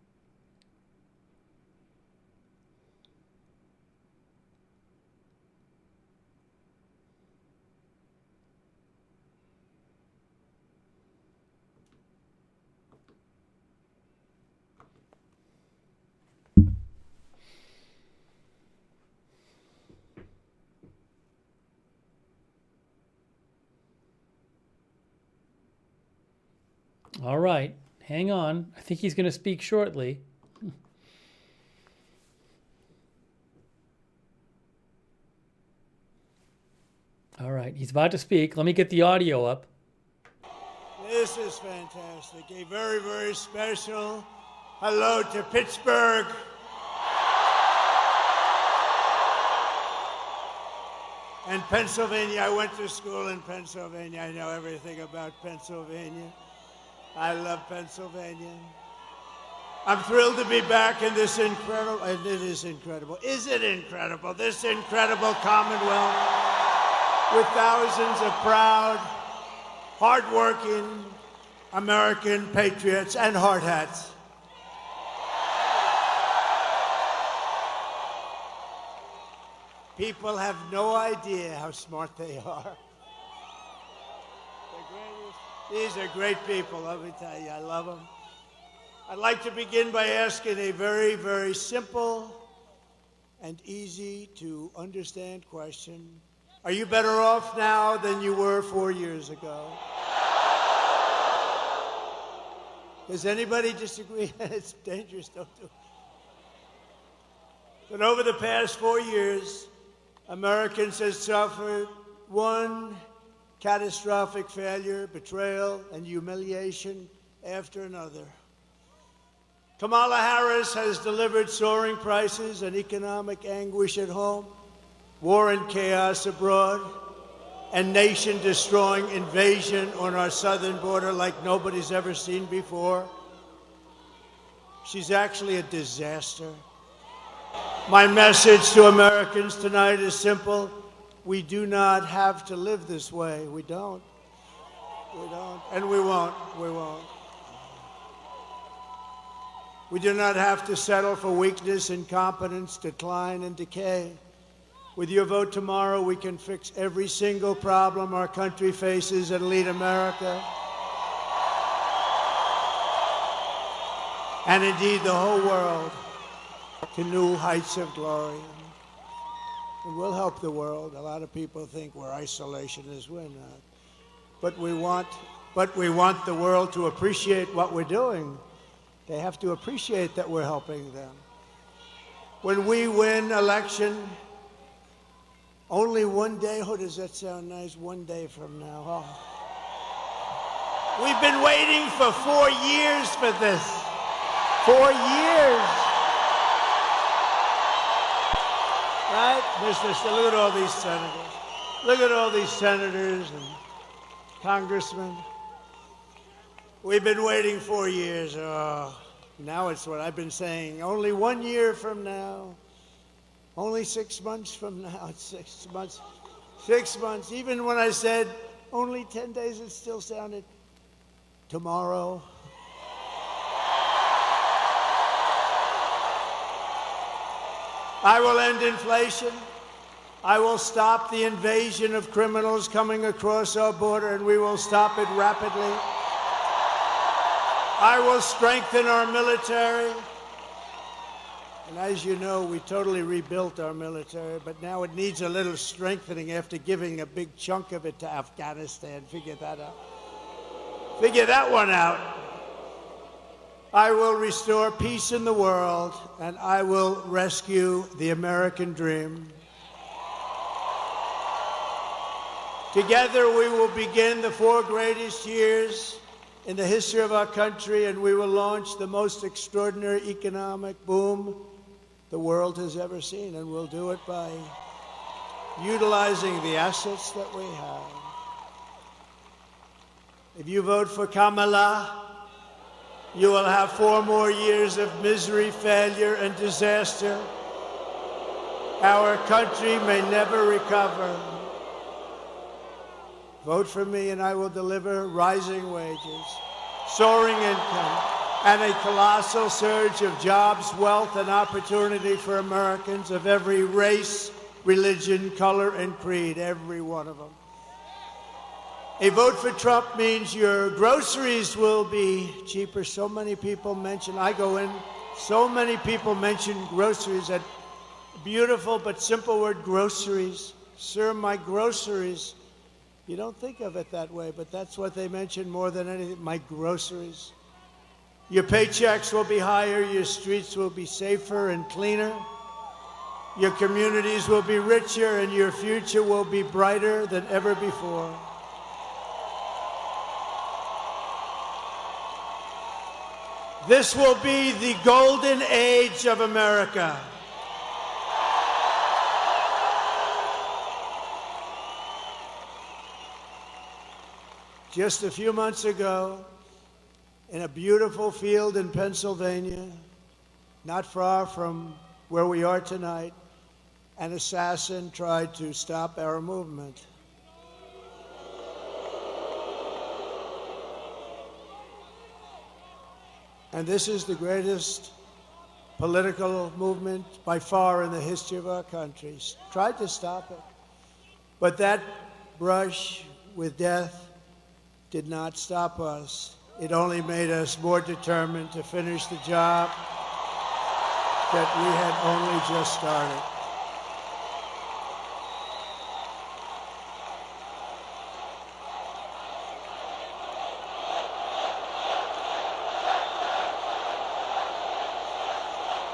S1: All right, hang on. I think he's going to speak shortly. All right, he's about to speak. Let me get the audio up.
S7: This is fantastic. A very, very special hello to Pittsburgh. And Pennsylvania. I went to school in Pennsylvania. I know everything about Pennsylvania. I love Pennsylvania. I'm thrilled to be back in this incredible, and it is incredible. Is it incredible? This incredible Commonwealth with thousands of proud, hardworking American patriots and hard hats. People have no idea how smart they are. These are great people, let me tell you. I love them. I'd like to begin by asking a very, very simple and easy to understand question. Are you better off now than you were 4 years ago? Does anybody disagree? It's dangerous, don't do it. But over the past 4 years, Americans have suffered one catastrophic failure, betrayal, and humiliation after another. Kamala Harris has delivered soaring prices and economic anguish at home, war and chaos abroad, and nation-destroying invasion on our southern border like nobody's ever seen before. She's actually a disaster. My message to Americans tonight is simple. We do not have to live this way. We don't. We don't. And we won't. We won't. We do not have to settle for weakness, incompetence, decline, and decay. With your vote tomorrow, we can fix every single problem our country faces and lead America, and indeed the whole world, to new heights of glory. And we'll help the world. A lot of people think we're isolationists. We're not. But we want the world to appreciate what we're doing. They have to appreciate that we're helping them. When we win election, only one day, oh, does that sound nice? One day from now. Oh. We've been waiting for 4 years for this. 4 years. Right? Look at all these senators. Look at all these senators and congressmen. We've been waiting 4 years. Oh, now it's what I've been saying. Only 1 year from now. Only 6 months from now. It's 6 months. 6 months. Even when I said only 10 days, it still sounded tomorrow. I will end inflation. I will stop the invasion of criminals coming across our border, and we will stop it rapidly. I will strengthen our military. And as you know, we totally rebuilt our military, but now it needs a little strengthening after giving a big chunk of it to Afghanistan. Figure that out. Figure that one out. I will restore peace in the world, and I will rescue the American dream. Together, we will begin the 4 greatest years in the history of our country, and we will launch the most extraordinary economic boom the world has ever seen, and we'll do it by utilizing the assets that we have. If you vote for Kamala, you will have 4 more years of misery, failure, and disaster. Our country may never recover. Vote for me and I will deliver rising wages, soaring income, and a colossal surge of jobs, wealth, and opportunity for Americans of every race, religion, color, and creed, every one of them. A vote for Trump means your groceries will be cheaper. So many people mention, I go in, so many people mention groceries, that beautiful but simple word, groceries. Sir, my groceries. You don't think of it that way, but that's what they mention more than anything, my groceries. Your paychecks will be higher, your streets will be safer and cleaner, your communities will be richer, and your future will be brighter than ever before. This will be the golden age of America. Just a few months ago, in a beautiful field in Pennsylvania, not far from where we are tonight, an assassin tried to stop our movement. And this is the greatest political movement by far in the history of our country. Tried to stop it. But that brush with death did not stop us. It only made us more determined to finish the job that we had only just started.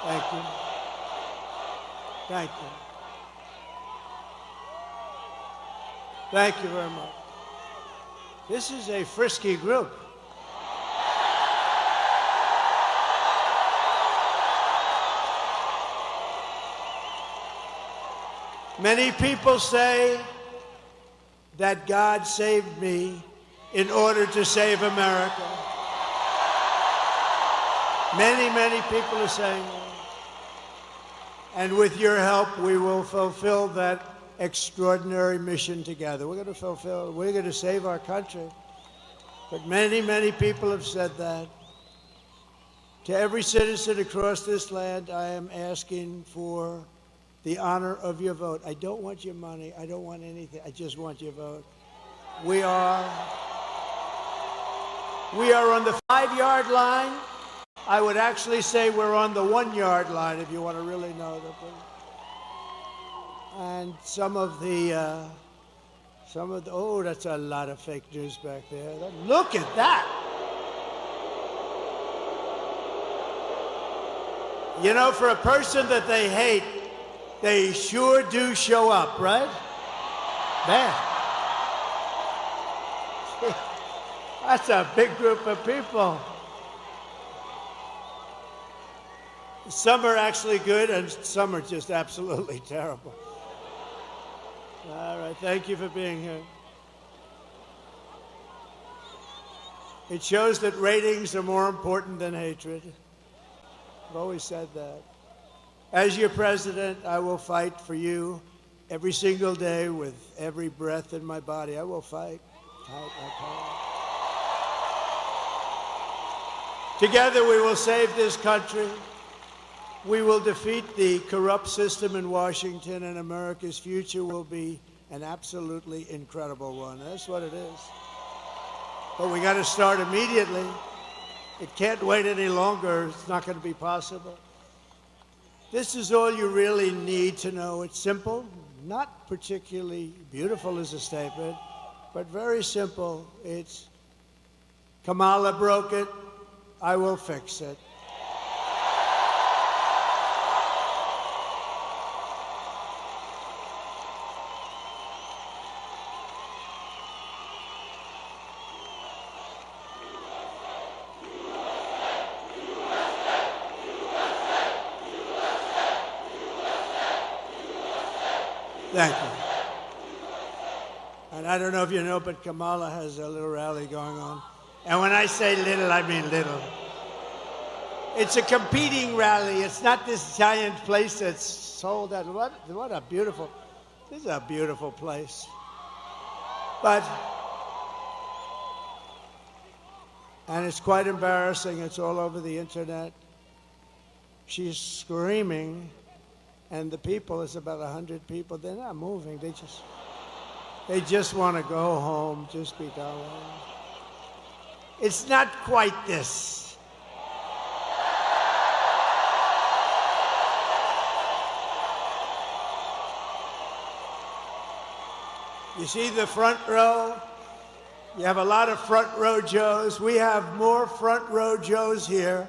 S7: Thank you. Thank you. Thank you very much. This is a frisky group. Many people say that God saved me in order to save America. Many people are saying that. And with your help, we will fulfill that extraordinary mission together. We're going to save our country. But many people have said that. To every citizen across this land, I am asking for the honor of your vote. I don't want your money. I don't want anything. I just want your vote. We are on the 5-yard line. I would actually say we're on the 1-yard line, if you want to really know that. And some of the, oh, that's a lot of fake news back there. Look at that. You know, for a person that they hate, they sure do show up, right? Man. That's a big group of people. Some are actually good, and some are just absolutely terrible. All right, thank you for being here. It shows that ratings are more important than hatred. I've always said that. As your president, I will fight for you every single day with every breath in my body. I will fight. Together we will save this country. We will defeat the corrupt system in Washington, and America's future will be an absolutely incredible one. That's what it is. But we got to start immediately. It can't wait any longer. It's not going to be possible. This is all you really need to know. It's simple, not particularly beautiful as a statement, but very simple. It's Kamala broke it, I will fix it. Thank you. And I don't know if you know, but Kamala has a little rally going on. And when I say little, I mean little. It's a competing rally. It's not this giant place that's sold out. What a beautiful, this is a beautiful place. But, and it's quite embarrassing. It's all over the internet. She's screaming. And the people, it's about 100 people, they're not moving. They just want to go home, just be done with it. It's not quite this. You see the front row? You have a lot of front row Joes. We have more front row Joes here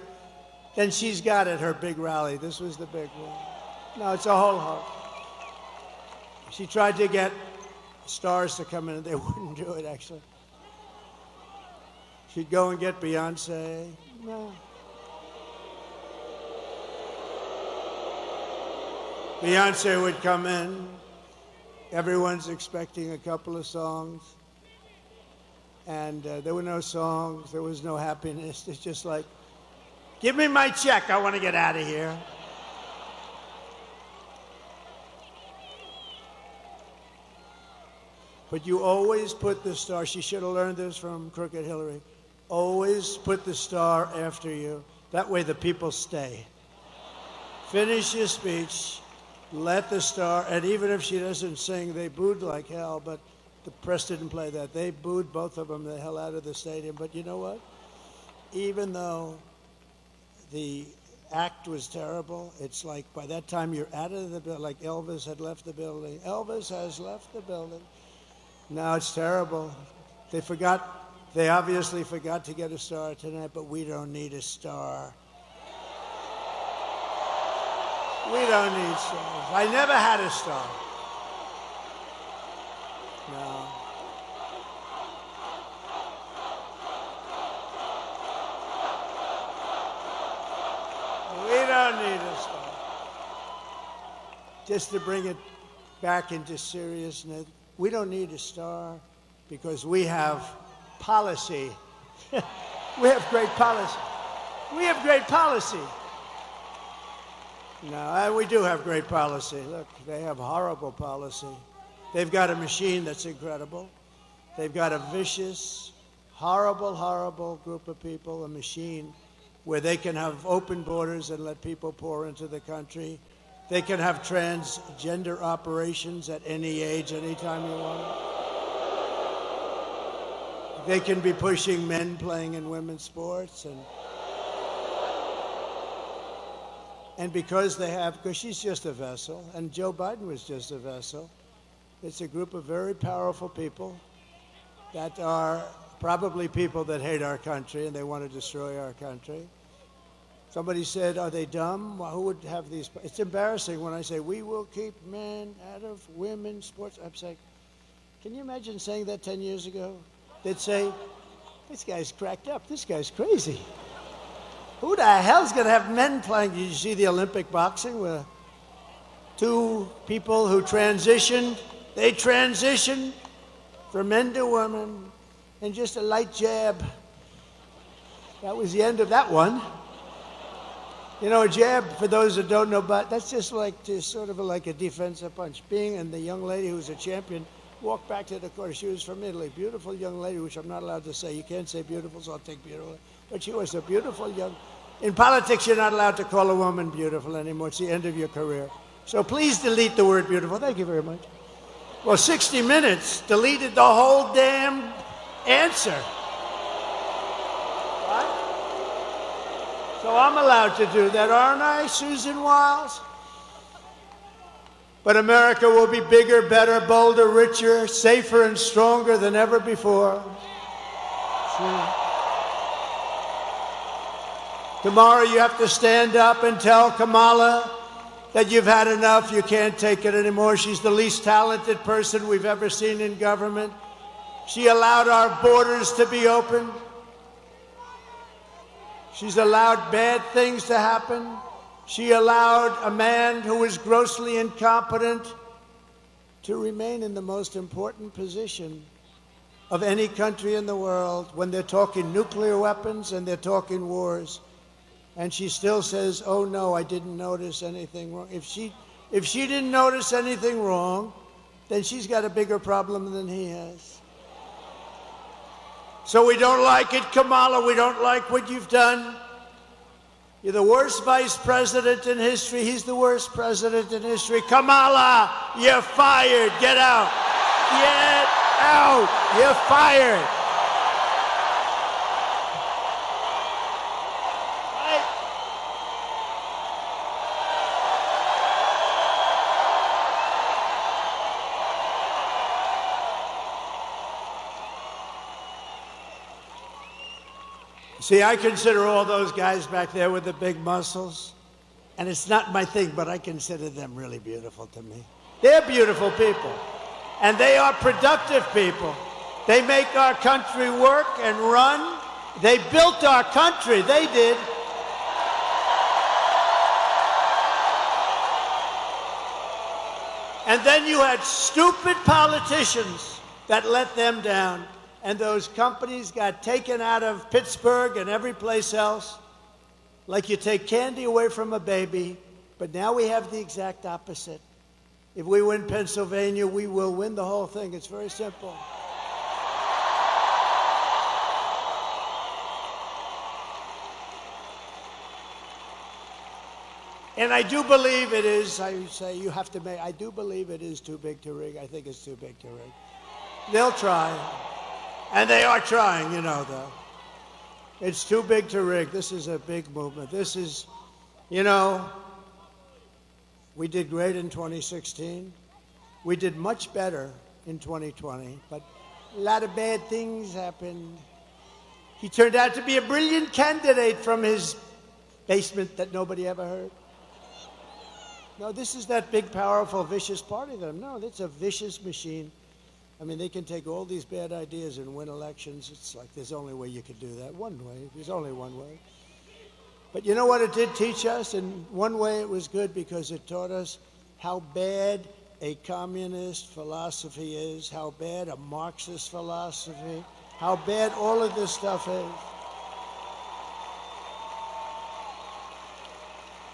S7: than she's got at her big rally. This was the big one. No, it's a whole host. She tried to get stars to come in, and they wouldn't do it, actually. She'd go and get Beyonce. No. Beyonce would come in. Everyone's expecting a couple of songs. And there were no songs. There was no happiness. It's just like, give me my check. I want to get out of here. But you always put the star. She should have learned this from Crooked Hillary. Always put the star after you. That way the people stay. Finish your speech. Let the star. And even if she doesn't sing, they booed like hell. But the press didn't play that. They booed both of them the hell out of the stadium. But you know what? Even though the act was terrible, it's like by that time you're out of the building. Like Elvis had left the building. Elvis has left the building. Now it's terrible. They obviously forgot to get a star tonight, but we don't need a star. We don't need stars. I never had a star. No. We don't need a star. Just to bring it back into seriousness, we don't need a star because we have policy. We have great policy. We have great policy. No, we do have great policy. Look, they have horrible policy. They've got a machine that's incredible. They've got a vicious, horrible, horrible group of people, a machine where they can have open borders and let people pour into the country. They can have transgender operations at any age, anytime you want. They can be pushing men playing in women's sports. And because she's just a vessel, and Joe Biden was just a vessel, it's a group of very powerful people that are probably people that hate our country and they want to destroy our country. Somebody said, are they dumb? Well, who would have these? It's embarrassing when I say, we will keep men out of women's sports. I'm saying, can you imagine saying that 10 years ago? They'd say, this guy's cracked up. This guy's crazy. Who the hell's going to have men playing? Did you see the Olympic boxing where two people who transitioned? They transitioned from men to women and just a light jab. That was the end of that one. You know, a jab, for those that don't know, but that's just like sort of like a defensive punch. And the young lady who was a champion walked back to the court. She was from Italy. Beautiful young lady, which I'm not allowed to say. You can't say beautiful, so I'll take beautiful. But she was a beautiful young... In politics, you're not allowed to call a woman beautiful anymore. It's the end of your career. So please delete the word beautiful. Thank you very much. Well, 60 Minutes deleted the whole damn answer. What? So I'm allowed to do that, aren't I, Susan Wiles? But America will be bigger, better, bolder, richer, safer, and stronger than ever before. Tomorrow you have to stand up and tell Kamala that you've had enough, you can't take it anymore. She's the least talented person we've ever seen in government. She allowed our borders to be open. She's allowed bad things to happen. She allowed a man who was grossly incompetent to remain in the most important position of any country in the world when they're talking nuclear weapons and they're talking wars. And she still says, oh no, I didn't notice anything wrong. If she didn't notice anything wrong, then she's got a bigger problem than he has. So we don't like it, Kamala. We don't like what you've done. You're the worst vice president in history. He's the worst president in history. Kamala, you're fired. Get out. Get out. You're fired. See, I consider all those guys back there with the big muscles, and it's not my thing, but I consider them really beautiful to me. They're beautiful people, and they are productive people. They make our country work and run. They built our country, they did. And then you had stupid politicians that let them down. And those companies got taken out of Pittsburgh and every place else, like you take candy away from a baby. But now we have the exact opposite. If we win Pennsylvania, we will win the whole thing. It's very simple. And I do believe it is, I say you have to make, I do believe it is too big to rig. I think it's too big to rig. They'll try. And they are trying, you know, though. It's too big to rig. This is a big movement. This is, you know, we did great in 2016. We did much better in 2020, but a lot of bad things happened. He turned out to be a brilliant candidate from his basement that nobody ever heard. No, this is that big, powerful, vicious party. No, it's a vicious machine. I mean, they can take all these bad ideas and win elections. It's like there's only way you could do that. One way. There's only one way. But you know what it did teach us? In one way it was good because it taught us how bad a communist philosophy is, how bad a Marxist philosophy, how bad all of this stuff is.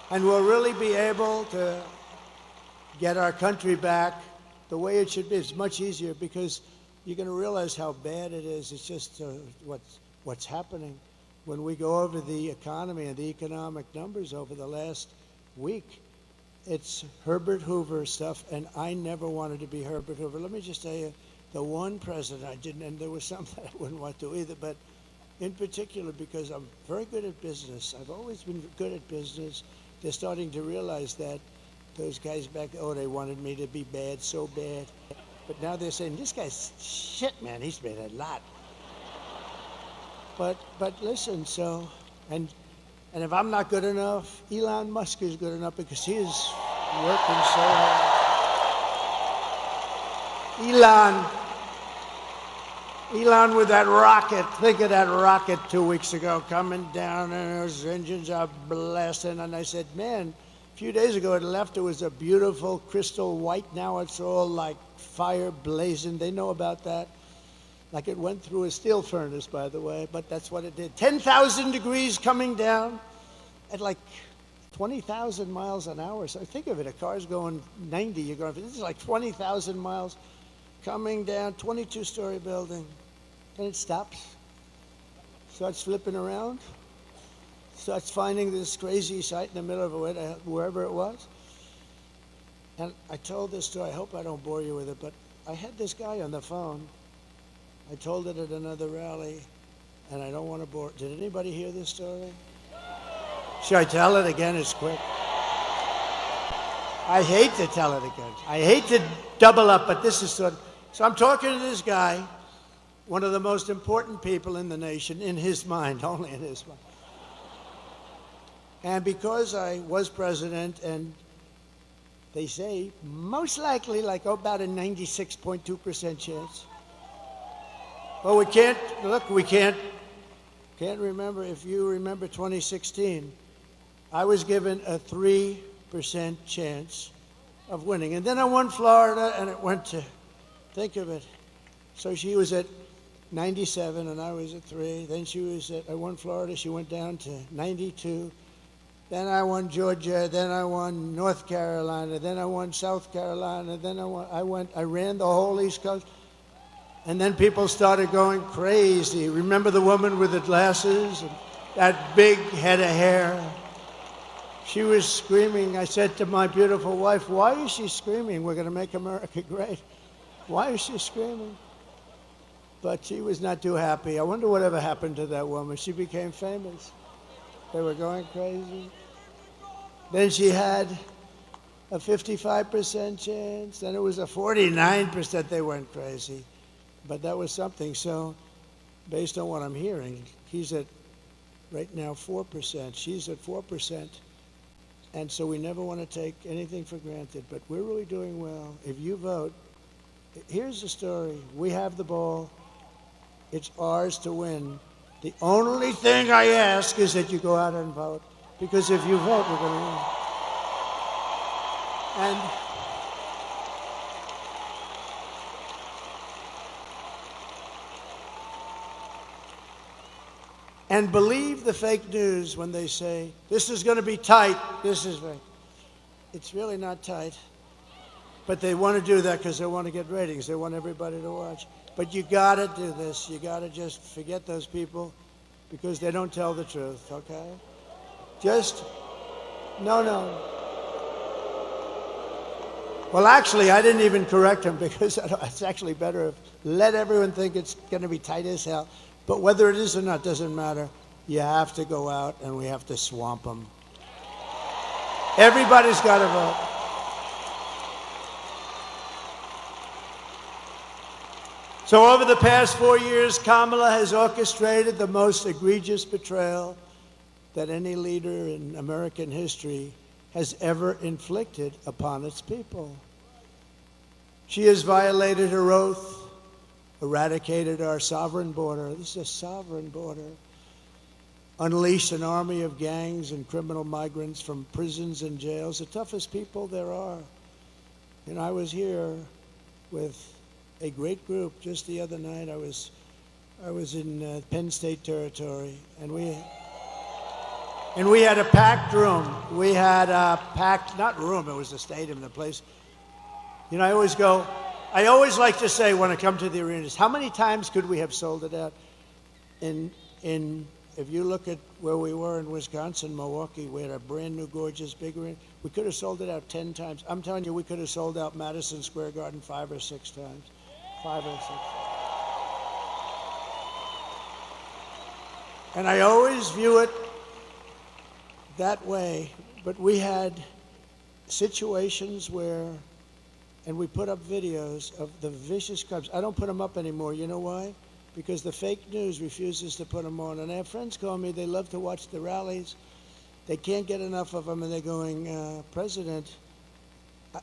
S7: And we'll really be able to get our country back the way it should be. It's much easier because you're going to realize how bad it is. It's just what's happening. When we go over the economy and the economic numbers over the last week, it's Herbert Hoover stuff, and I never wanted to be Herbert Hoover. Let me just tell you, the one president I didn't, and there was some that I wouldn't want to either, but in particular because I'm very good at business. I've always been good at business. They're starting to realize that. Those guys back, oh, they wanted me to be bad, so bad. But now they're saying, this guy's shit, man. He's made a lot. But listen, so, and if I'm not good enough, Elon Musk is good enough because he is working so hard. Elon with that rocket. Think of that rocket 2 weeks ago coming down and those engines are blasting. And I said, man, a few days ago it left, it was a beautiful crystal white. Now it's all like fire blazing. They know about that. Like it went through a steel furnace, by the way, but that's what it did. 10,000 degrees coming down at like 20,000 miles an hour. So think of it, a car's going 90, you're going, this is like 20,000 miles coming down, 22-story building. Then it stops, starts flipping around, starts finding this crazy site in the middle of wherever it was. And I told this story, I hope I don't bore you with it, but I had this guy on the phone. I told it at another rally, and I don't want to bore. Did anybody hear this story? Should I tell it again? It's quick. I hate to tell it again. I hate to double up, but this is sort of... So I'm talking to this guy, one of the most important people in the nation, in his mind, only in his mind. And because I was president, and they say most likely like about a 96.2% chance. But we can't, look, we can't remember, if you remember 2016, I was given a 3% chance of winning. And then I won Florida, and it went to, think of it. So she was at 97, and I was at 3. Then she was at, I won Florida, she went down to 92. Then I won Georgia, then I won North Carolina, then I won South Carolina, then I ran the whole East Coast. And then people started going crazy. Remember the woman with the glasses and that big head of hair? She was screaming. I said to my beautiful wife, why is she screaming? We're going to make America great. Why is she screaming? But she was not too happy. I wonder whatever happened to that woman. She became famous. They were going crazy. Then she had a 55% chance. Then it was a 49%. They went crazy. But that was something. So based on what I'm hearing, he's at right now 4%. She's at 4%. And so we never want to take anything for granted. But we're really doing well. If you vote, here's the story. We have the ball. It's ours to win. The only thing I ask is that you go out and vote. Because if you vote, we're going to win. And believe the fake news when they say, this is going to be tight, this is right. It's really not tight. But they want to do that because they want to get ratings. They want everybody to watch. But you got to do this. You got to just forget those people because they don't tell the truth, okay? Just, no. Well, actually, I didn't even correct him because it's actually better if let everyone think it's going to be tight as hell. But whether it is or not doesn't matter. You have to go out and we have to swamp them. Everybody's got to vote. So over the past 4 years, Kamala has orchestrated the most egregious betrayal that any leader in American history has ever inflicted upon its people. She has violated her oath, eradicated our sovereign border. This is a sovereign border. Unleashed an army of gangs and criminal migrants from prisons and jails, the toughest people there are. And I was here with a great group just the other night. I was in Penn State territory, and we had a packed room. We had a packed, not room, it was a stadium, the place. You know, I always like to say when I come to the arenas, how many times could we have sold it out? If you look at where we were in Wisconsin, Milwaukee, we had a brand new, gorgeous, big arena. We could have sold it out 10 times. I'm telling you, we could have sold out Madison Square Garden 5 or 6 times. 5 or 6. And I always view it that way, but we had situations where, and we put up videos of the vicious crimes. I don't put them up anymore. You know why? Because the fake news refuses to put them on. And I have friends call me, they love to watch the rallies. They can't get enough of them, and they're going, President,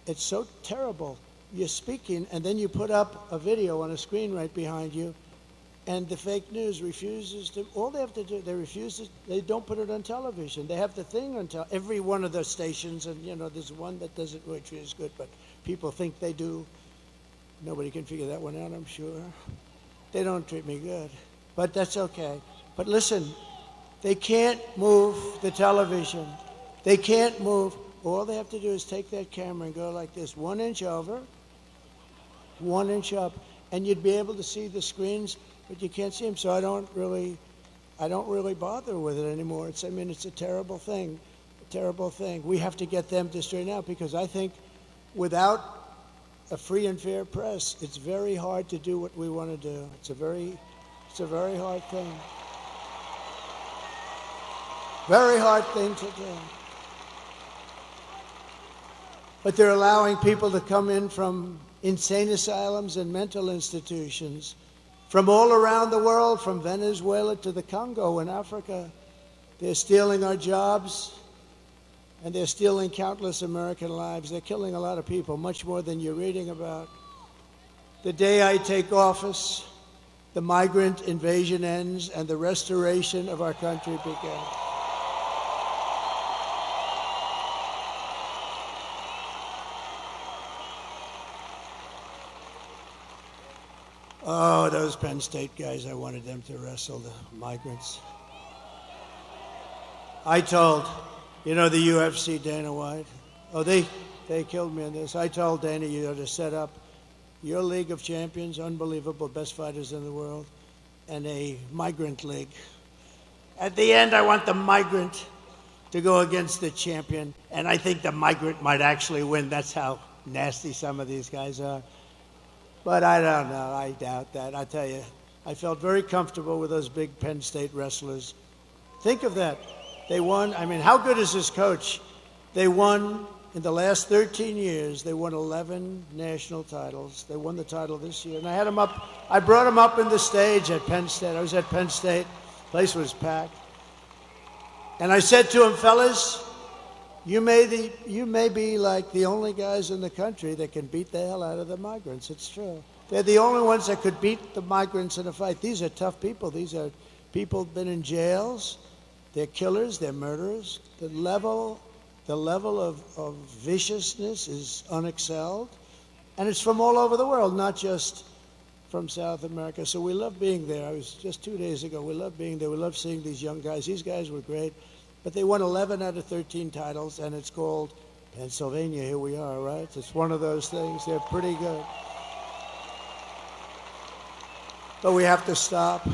S7: it's so terrible. You're speaking, and then you put up a video on a screen right behind you, and the fake news refuses to, all they have to do, they don't put it on television. They have the thing on every one of the stations, and you know, there's one that doesn't really treat us good, but people think they do. Nobody can figure that one out, I'm sure. They don't treat me good, but that's okay. But listen, they can't move the television. They can't move. All they have to do is take that camera and go like this, 1 inch over, 1 inch up, and you'd be able to see the screens, but you can't see them. So I don't really bother with it anymore. It's a terrible thing, We have to get them to straighten out because I think without a free and fair press, it's very hard to do what we want to do. It's a very hard thing. Very hard thing to do. but they're allowing people to come in from insane asylums and mental institutions from all around the world, from Venezuela to the Congo in Africa. They're stealing our jobs, and they're stealing countless American lives. They're killing a lot of people, much more than you're reading about. The day I take office, the migrant invasion ends and the restoration of our country begins. Oh, those Penn State guys, I wanted them to wrestle the migrants. I told, you know, the UFC, Dana White, oh, they killed me in this. I told Dana, you know, to set up your League of Champions, unbelievable, best fighters in the world, and a migrant league. At the end, I want the migrant to go against the champion, and I think the migrant might actually win. That's how nasty some of these guys are. But I don't know. I doubt that. I tell you, I felt very comfortable with those big Penn State wrestlers. Think of that. They won. I mean, how good is this coach? They won, in the last 13 years, they won 11 national titles. They won the title this year. And I had them up. I brought them up in the stage at Penn State. I was at Penn State. The place was packed. And I said to them, fellas, you may be like the only guys in the country that can beat the hell out of the migrants. It's true. They're the only ones that could beat the migrants in a fight. These are tough people. These are people who've been in jails. They're killers. They're murderers. The level of viciousness is unexcelled. And it's from all over the world, not just from South America. So we love being there. I was just 2 days ago. We love being there. We love seeing these young guys. These guys were great. But they won 11 out of 13 titles, and it's called Pennsylvania. Here we are, right? It's one of those things. They're pretty good. But we have to stop,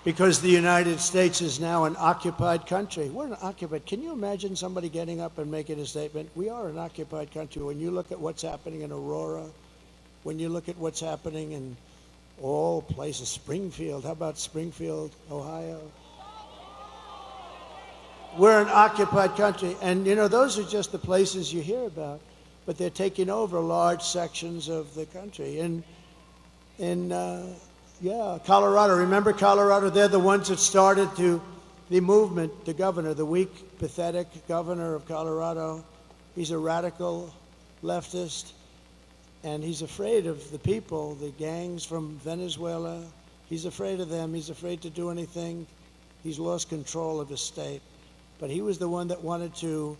S7: because the United States is now an occupied country. We're an occupied. Can you imagine somebody getting up and making a statement? We are an occupied country. When you look at what's happening in Aurora, when you look at what's happening in all places, Springfield, how about Springfield, Ohio? We're an occupied country, and you know, those are just the places you hear about, but they're taking over large sections of the country. Colorado, remember Colorado? They're the ones that started the movement, the governor, the weak, pathetic governor of Colorado. He's a radical leftist, and he's afraid of the people, the gangs from Venezuela. He's afraid of them. He's afraid to do anything. He's lost control of his state. But he was the one that wanted to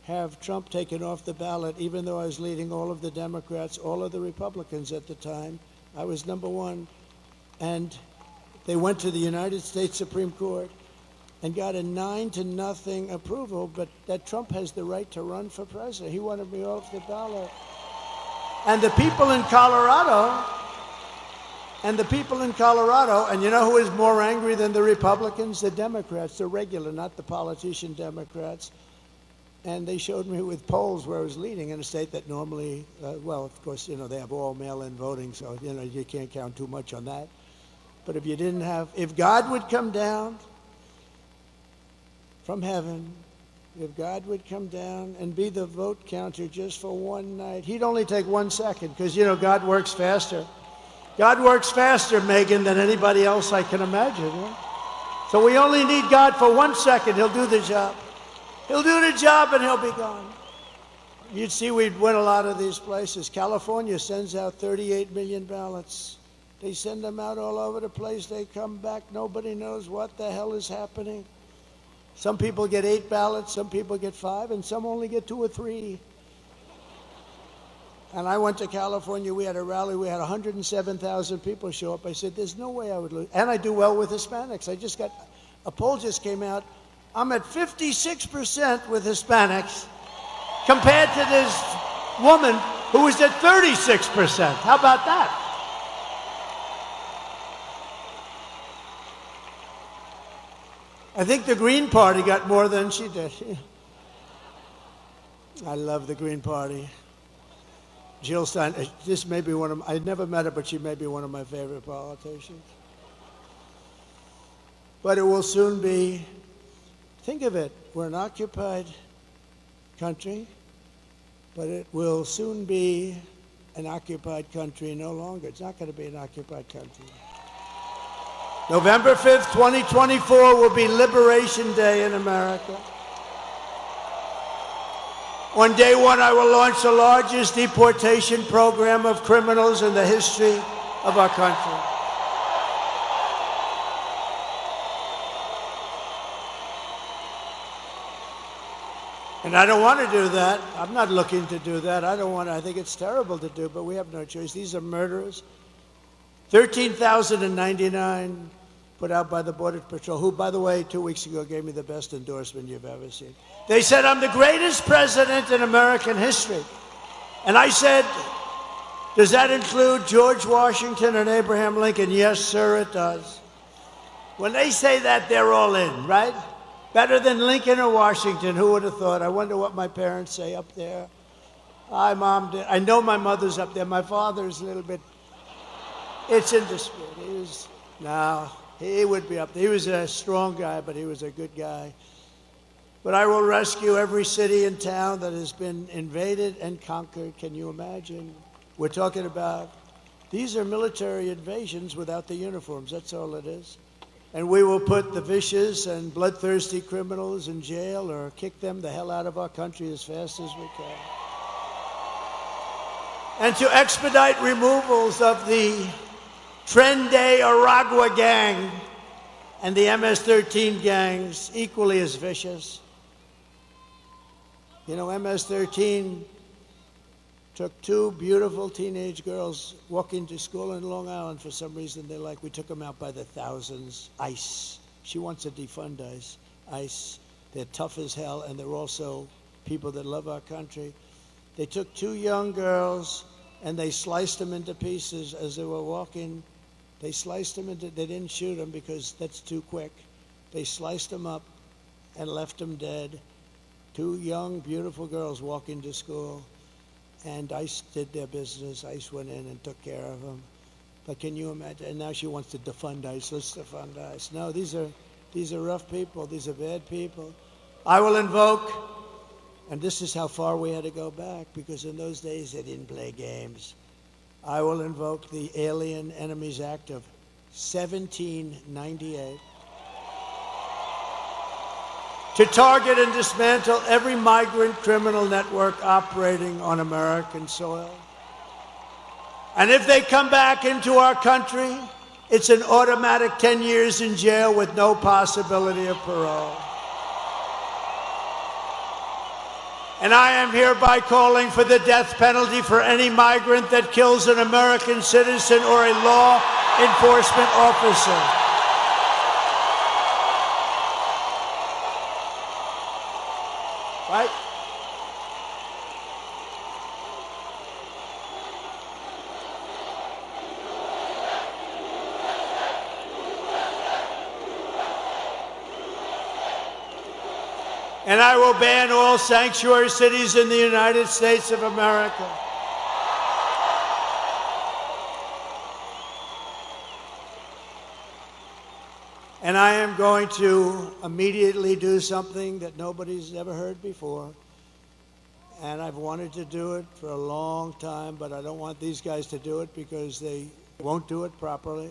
S7: have Trump taken off the ballot, even though I was leading all of the Democrats, all of the Republicans at the time. I was number one. And they went to the United States Supreme Court and got a 9-0 approval, but that Trump has the right to run for president. He wanted me off the ballot. And the people in Colorado, and you know who is more angry than the Republicans? The Democrats, the regular, not the politician Democrats. And they showed me with polls where I was leading in a state that normally, well, of course, you know, they have all mail-in voting, so, you know, you can't count too much on that. But if God would come down from heaven, if God would come down and be the vote counter just for one night, he'd only take 1 second, because, you know, God works faster. God works faster, Megan, than anybody else I can imagine. Right? So we only need God for 1 second. He'll do the job. He'll do the job and he'll be gone. You'd see we'd win a lot of these places. California sends out 38 million ballots. They send them out all over the place. They come back. Nobody knows what the hell is happening. Some people get 8 ballots, some people get 5, and some only get 2 or 3. And I went to California. We had a rally. We had 107,000 people show up. I said, there's no way I would lose. And I do well with Hispanics. A poll just came out. I'm at 56% with Hispanics compared to this woman who was at 36%. How about that? I think the Green Party got more than she did. I love the Green Party. Jill Stein, this may be I never met her, but she may be one of my favorite politicians. But it will soon be, think of it, we're an occupied country. but it will soon be an occupied country no longer. It's not going to be an occupied country. November 5th, 2024 will be Liberation Day in America. On day one, I will launch the largest deportation program of criminals in the history of our country. And I don't want to do that. I'm not looking to do that. I think it's terrible to do, but we have no choice. These are murderers. 13,099 put out by the Border Patrol, who, by the way, 2 weeks ago gave me the best endorsement you've ever seen. They said, I'm the greatest president in American history. And I said, does that include George Washington and Abraham Lincoln? Yes, sir, it does. When they say that, they're all in, right? Better than Lincoln or Washington, who would have thought? I wonder what my parents say up there. Hi, Mom. I know my mother's up there. My father's a little bit, it's in dispute. He would be up there. He was a strong guy, but he was a good guy. But I will rescue every city and town that has been invaded and conquered. Can you imagine? We're talking about, these are military invasions without the uniforms. That's all it is. And we will put the vicious and bloodthirsty criminals in jail or kick them the hell out of our country as fast as we can. And to expedite removals of the Trende Aragua gang and the MS-13 gangs, equally as vicious. You know, MS-13 took two beautiful teenage girls walking to school in Long Island. For some reason, we took them out by the thousands. ICE. She wants to defund ICE. ICE. They're tough as hell, and they're also people that love our country. They took two young girls, and they sliced them into pieces as they were walking. They sliced them into, they didn't shoot them because that's too quick. They sliced them up and left them dead. Two young, beautiful girls walking to school. And ICE did their business. ICE went in and took care of them. But can you imagine? And now she wants to defund ICE. Let's defund ICE. No, these are rough people. These are bad people. I will invoke, and this is how far we had to go back, because in those days they didn't play games. I will invoke the Alien Enemies Act of 1798 to target and dismantle every migrant criminal network operating on American soil. And if they come back into our country, it's an automatic 10 years in jail with no possibility of parole. And I am hereby calling for the death penalty for any migrant that kills an American citizen or a law enforcement officer. Right? And I will ban all sanctuary cities in the United States of America. And I am going to immediately do something that nobody's ever heard before. And I've wanted to do it for a long time, but I don't want these guys to do it because they won't do it properly.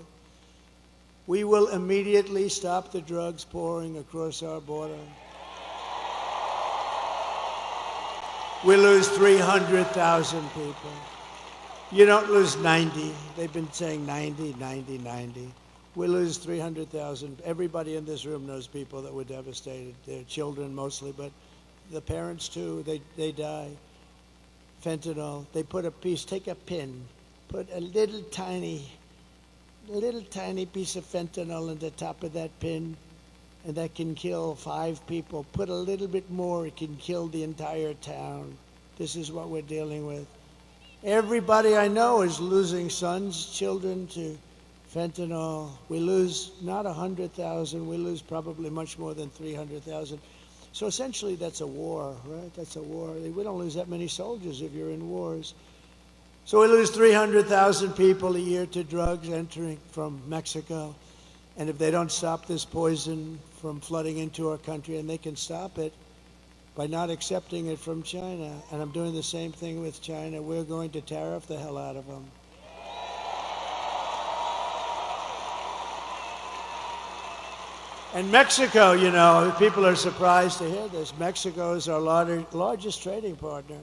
S7: We will immediately stop the drugs pouring across our border. We lose 300,000 people. You don't lose 90. They've been saying 90, 90, 90. We lose 300,000. Everybody in this room knows people that were devastated. Their children mostly, but the parents too, they die. Fentanyl, they put a piece, take a pin, put a little tiny piece of fentanyl in the top of that pin, and that can kill 5 people. Put a little bit more, it can kill the entire town. This is what we're dealing with. Everybody I know is losing sons, children to fentanyl. We lose not 100,000, we lose probably much more than 300,000. So essentially that's a war, right? That's a war. We don't lose that many soldiers if you're in wars. So we lose 300,000 people a year to drugs entering from Mexico. And if they don't stop this poison from flooding into our country, and they can stop it, by not accepting it from China. And I'm doing the same thing with China. We're going to tariff the hell out of them. And Mexico, you know, people are surprised to hear this. Mexico is our largest trading partner.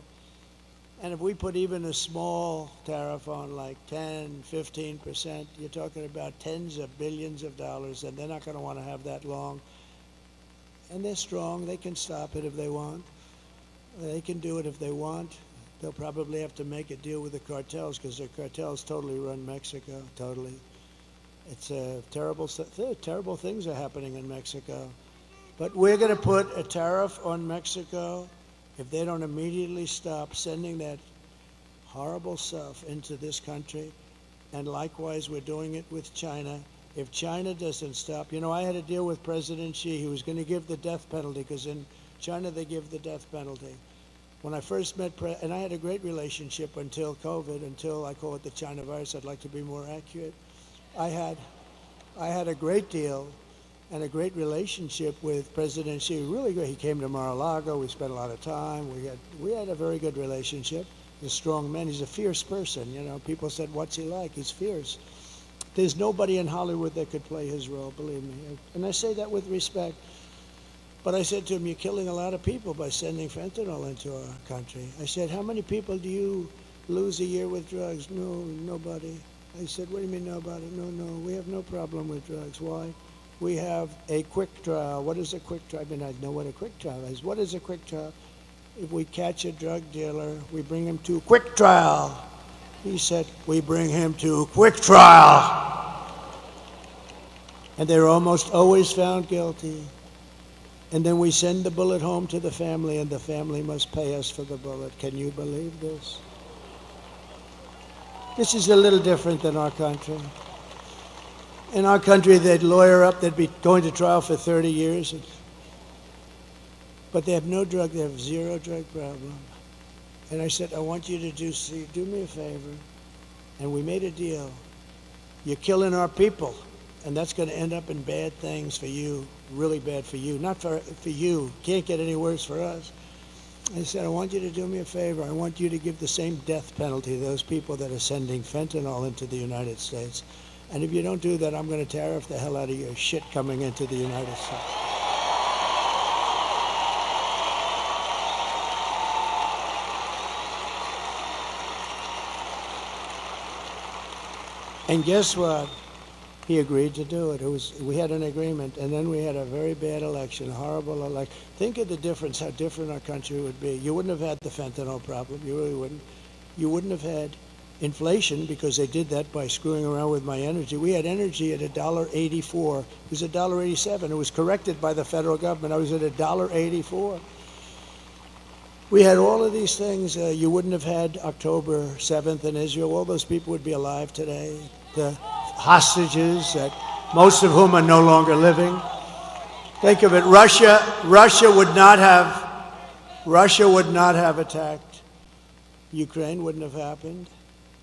S7: And if we put even a small tariff on, like 10, 15%, you're talking about tens of billions of dollars, and they're not going to want to have that long. And they're strong. They can stop it if they want. They can do it if they want. They'll probably have to make a deal with the cartels, because the cartels totally run Mexico, totally. It's terrible things are happening in Mexico. But we're going to put a tariff on Mexico if they don't immediately stop sending that horrible stuff into this country. And likewise, we're doing it with China. If China doesn't stop, you know, I had a deal with President Xi. He was going to give the death penalty, because in China they give the death penalty. When I first met, and I had a great relationship until COVID, until I call it the China virus. I'd like to be more accurate. I had a great deal and a great relationship with President Xi. Really good. He came to Mar-a-Lago. We spent a lot of time. We had a very good relationship. He's a strong man. He's a fierce person. You know, people said, "What's he like?" He's fierce. There's nobody in Hollywood that could play his role, believe me. And I say that with respect. But I said to him, "You're killing a lot of people by sending fentanyl into our country." I said, "How many people do you lose a year with drugs?" "No, nobody." I said, "What do you mean nobody?" "No, we have no problem with drugs." "Why?" "We have a quick trial." "What is a quick trial?" I mean, I know what a quick trial is. "What is a quick trial?" "If we catch a drug dealer, we bring him to quick trial." He said, "We bring him to quick trial." And they're almost always found guilty. And then we send the bullet home to the family, and the family must pay us for the bullet. Can you believe this? This is a little different than our country. In our country, they'd lawyer up, they'd be going to trial for 30 years. But they have no drug, they have zero drug problem. And I said, "I want you to do me a favor." And we made a deal. You're killing our people, and that's going to end up in bad things for you, really bad for you. Not for you. Can't get any worse for us. I said, "I want you to do me a favor. I want you to give the same death penalty to those people that are sending fentanyl into the United States. And if you don't do that, I'm going to tariff the hell out of your shit coming into the United States." And guess what? He agreed to do it. We had an agreement, and then we had a very bad election, a horrible election. Think of the difference, how different our country would be. You wouldn't have had the fentanyl problem. You really wouldn't. You wouldn't have had inflation, because they did that by screwing around with my energy. We had energy at $1.84. It was $1.87. It was corrected by the federal government. I was at $1.84. We had all of these things. You wouldn't have had October 7th in Israel. All those people would be alive today. The hostages, that most of whom are no longer living. Think of it. Russia would not have attacked. Ukraine wouldn't have happened.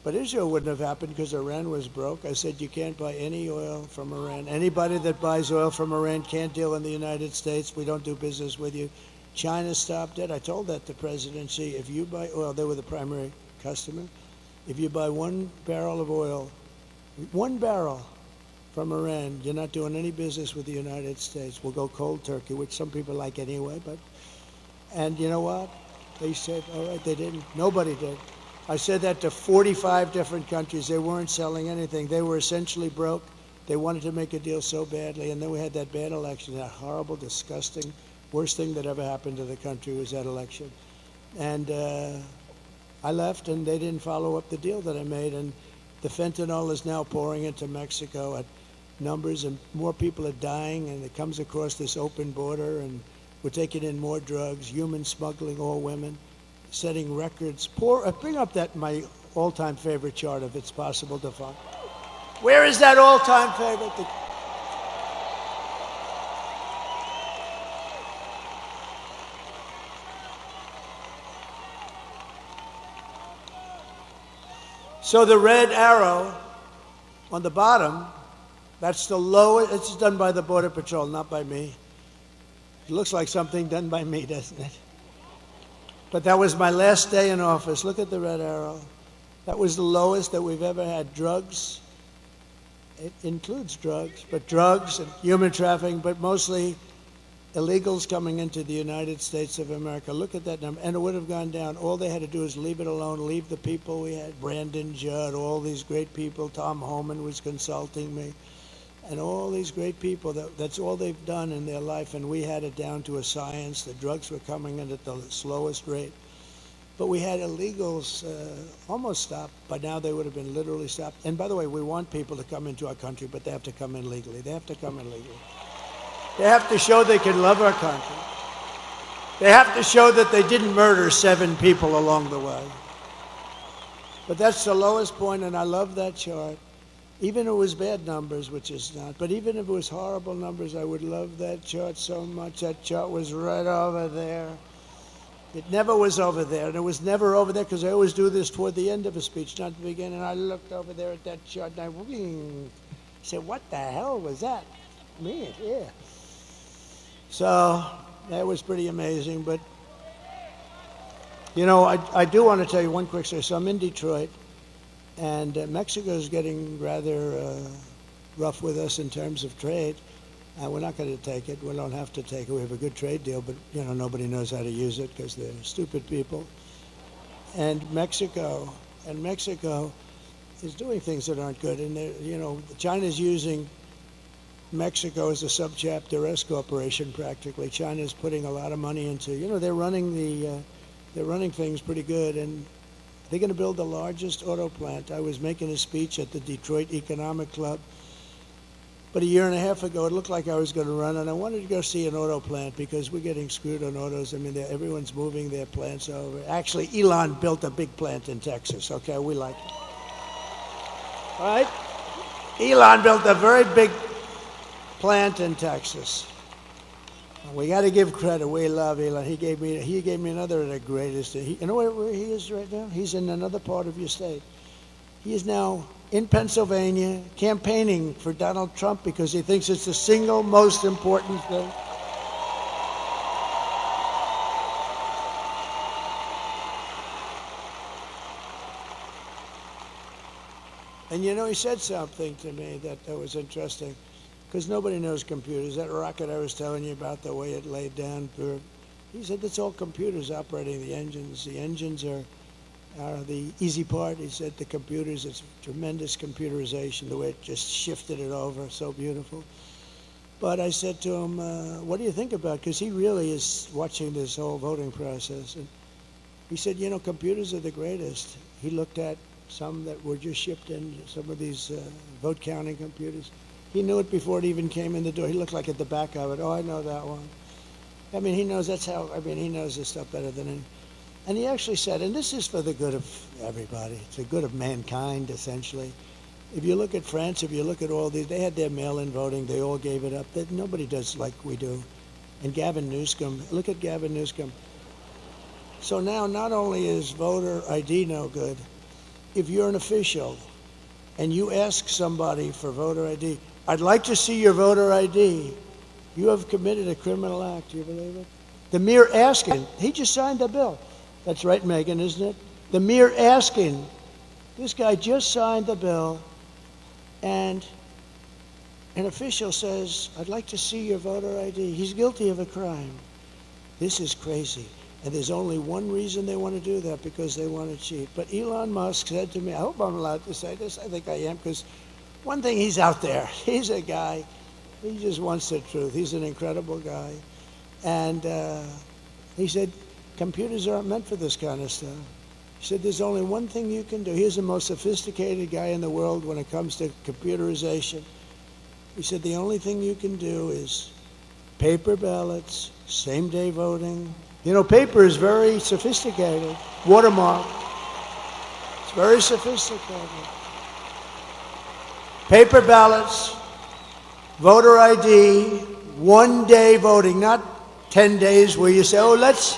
S7: But Israel wouldn't have happened, because Iran was broke. I said, you can't buy any oil from Iran. Anybody that buys oil from Iran can't deal in the United States. We don't do business with you. China stopped it. I told that to President Xi. If you buy oil, they were the primary customer. If you buy 1 barrel of oil, 1 barrel from Iran, you're not doing any business with the United States. We'll go cold turkey, which some people like anyway. And you know what? They said, all right, they didn't. Nobody did. I said that to 45 different countries. They weren't selling anything. They were essentially broke. They wanted to make a deal so badly. And then we had that bad election, that horrible, disgusting, worst thing that ever happened to the country was that election. And I left, and they didn't follow up the deal that I made. And the fentanyl is now pouring into Mexico at numbers, and more people are dying, and it comes across this open border, and we're taking in more drugs, human smuggling, all women, setting records. Bring up my all-time favorite chart, if it's possible to find. Where is that all-time favorite? So the red arrow on the bottom, that's the lowest. It's done by the Border Patrol, not by me. It looks like something done by me, doesn't it? But that was my last day in office. Look at the red arrow. That was the lowest that we've ever had. Drugs, it includes drugs, but drugs and human trafficking, but mostly illegals coming into the United States of America. Look at that number. And it would have gone down. All they had to do is leave it alone, leave the people we had, Brandon Judd, all these great people. Tom Homan was consulting me. And all these great people, that's all they've done in their life. And we had it down to a science. The drugs were coming in at the slowest rate. But we had illegals almost stopped. By now they would have been literally stopped. And by the way, we want people to come into our country, but they have to come in legally. They have to come in legally. They have to show they can love our country. They have to show that they didn't murder 7 people along the way. But that's the lowest point, and I love that chart. Even if it was bad numbers, which is not, but even if it was horrible numbers, I would love that chart so much. That chart was right over there. It never was over there, and it was never over there because I always do this toward the end of a speech, not the beginning. I looked over there at that chart, and I said, what the hell was that? Me, yeah. So that was pretty amazing. But, you know, I do want to tell you one quick story. So I'm in Detroit, and Mexico is getting rather rough with us in terms of trade. We're not going to take it. We don't have to take it. We have a good trade deal, but, you know, nobody knows how to use it because they're stupid people. And Mexico is doing things that aren't good. And, you know, China's using Mexico is a subchapter S corporation practically. China's putting a lot of money into, you know, they're running things pretty good, and they're going to build the largest auto plant. I was making a speech at the Detroit Economic Club, but a year and a half ago it looked like I was going to run, and I wanted to go see an auto plant because we're getting screwed on autos. I mean, everyone's moving their plants over. Actually, Elon built a big plant in Texas. Okay, we like it. All right? Elon built a very big plant in Texas. We got to give credit. We love Elon. He gave me another of the greatest. You know where he is right now? He's in another part of your state. He is now in Pennsylvania campaigning for Donald Trump because he thinks it's the single most important thing. And you know, he said something to me that was interesting. Because nobody knows computers. That rocket I was telling you about, the way it laid down, he said it's all computers operating the engines. The engines are the easy part. He said the computers, it's tremendous computerization, the way it just shifted it over, so beautiful. But I said to him, what do you think about it? Because he really is watching this whole voting process. And he said, you know, computers are the greatest. He looked at some that were just shipped in, some of these vote counting computers. He knew it before it even came in the door. He looked like at the back of it. Oh, I know that one. I mean, he knows he knows this stuff better than anyone. And he actually said, and this is for the good of everybody. It's the good of mankind, essentially. If you look at France, if you look at all these, they had their mail-in voting. They all gave it up. Nobody does like we do. And Gavin Newsom, look at Gavin Newsom. So now not only is voter ID no good, if you're an official and you ask somebody for voter ID, I'd like to see your voter ID. You have committed a criminal act. Do you believe it? The mere asking. He just signed the bill. That's right, Megan, isn't it? The mere asking. This guy just signed the bill, and an official says, I'd like to see your voter ID. He's guilty of a crime. This is crazy. And there's only one reason they want to do that, because they want to cheat. But Elon Musk said to me, I hope I'm allowed to say this. I think I am, because one thing, he's out there. He's a guy, he just wants the truth. He's an incredible guy. And he said, computers aren't meant for this kind of stuff. He said, there's only one thing you can do. He's the most sophisticated guy in the world when it comes to computerization. He said, the only thing you can do is paper ballots, same-day voting. You know, paper is very sophisticated. Watermark. It's very sophisticated. Paper ballots, voter ID, one-day voting, not 10 days where you say, oh, let's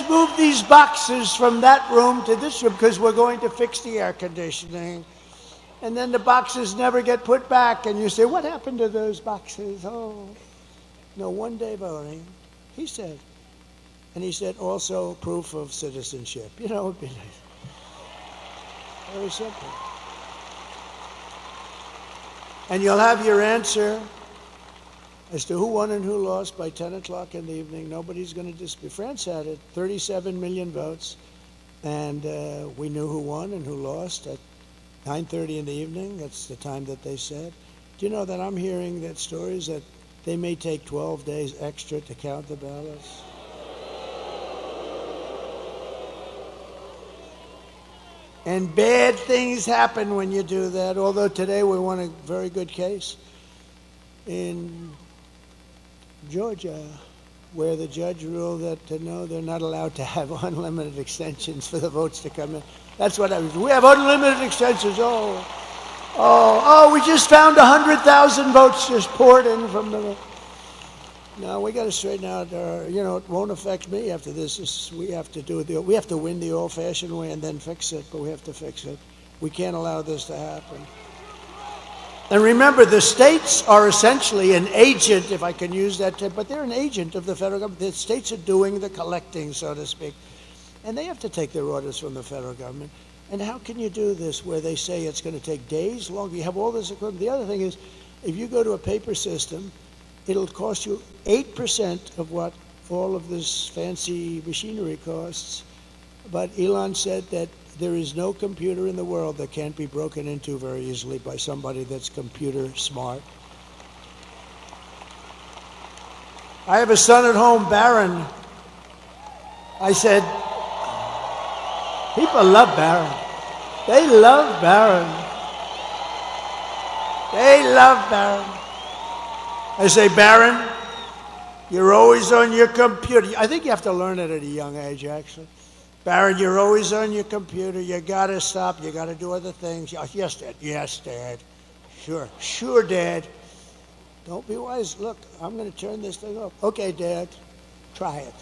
S7: move these boxes from that room to this room because we're going to fix the air conditioning. And then the boxes never get put back, and you say, what happened to those boxes? Oh, no, one-day voting. He said, And he said, also proof of citizenship. You know, it'd be like, very simple. And you'll have your answer as to who won and who lost by 10 o'clock in the evening. Nobody's going to dispute. France had it, 37 million votes. And we knew who won and who lost at 9:30 in the evening. That's the time that they said. Do you know that I'm hearing that stories that they may take 12 days extra to count the ballots? And bad things happen when you do that, although today we won a very good case in Georgia, where the judge ruled that no, they're not allowed to have unlimited extensions for the votes to come in. That's what I was. We have unlimited extensions. We just found 100,000 votes just poured in from the. No, we got to straighten out. You know, it won't affect me after this. We have to do it. We have to win the old-fashioned way and then fix it. But we have to fix it. We can't allow this to happen. And remember, the states are essentially an agent, if I can use that term, but they're an agent of the federal government. The states are doing the collecting, so to speak. And they have to take their orders from the federal government. And how can you do this where they say it's going to take days longer? You have all this equipment. The other thing is, if you go to a paper system, it'll cost you 8% of what all of this fancy machinery costs. But Elon said that there is no computer in the world that can't be broken into very easily by somebody that's computer smart. I have a son at home, Barron. I said, people love Barron. They love Barron. They love Barron. I say, Barron, you're always on your computer. I think you have to learn it at a young age, actually. Barron, you're always on your computer. You got to stop. You got to do other things. Yes, Dad. Yes, Dad. Sure. Sure, Dad. Don't be wise. Look, I'm going to turn this thing off. Okay, Dad. Try it.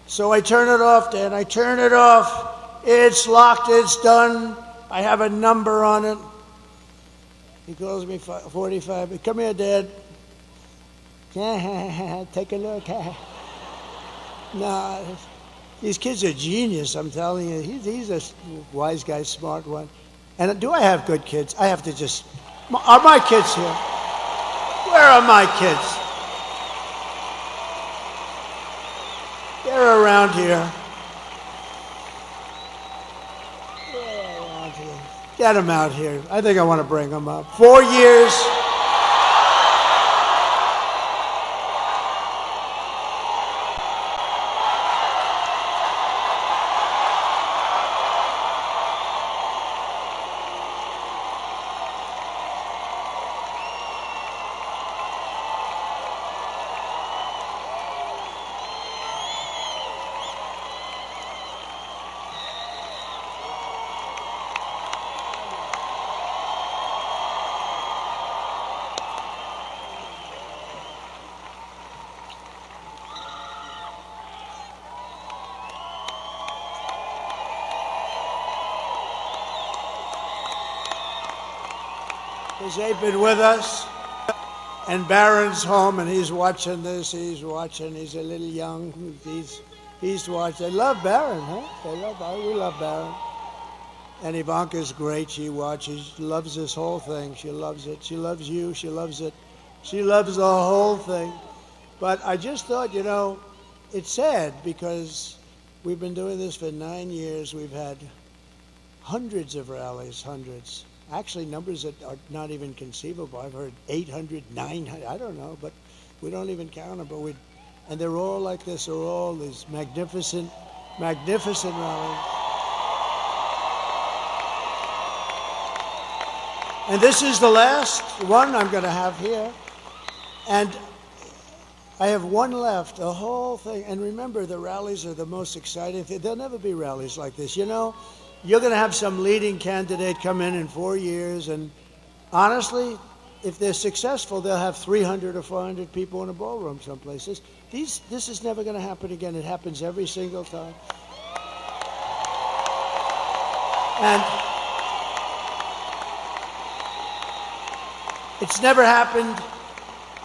S7: So I turn it off, Dad. I turn it off. It's locked. It's done. I have a number on it. He calls me 45. Come here, Dad. Take a look. No, these kids are genius, I'm telling you. He's a wise guy, smart one. And do I have good kids? I have to just... Are my kids here? Where are my kids? They're around here. They're around here. Get them out here. I think I want to bring them up. 4 years... They've been with us, and Barron's home, and he's watching this. He's watching. He's a little young. He's watching. They love Barron, huh? They love Barron. We love Barron. And Ivanka's great. She watches. She loves this whole thing. She loves it. She loves you. She loves it. She loves the whole thing. But I just thought, you know, it's sad because we've been doing this for 9 years. We've had hundreds of rallies, hundreds. Actually, numbers that are not even conceivable. I've heard 800, 900, I don't know, but we don't even count them. But and they're all like this. They're all these magnificent, magnificent rallies. And this is the last one I'm going to have here. And I have one left, the whole thing. And remember, the rallies are the most exciting thing. There'll never be rallies like this, you know? You're going to have some leading candidate come in 4 years, and honestly, if they're successful, they'll have 300 or 400 people in a ballroom someplace. This is never going to happen again. It happens every single time. And it's never happened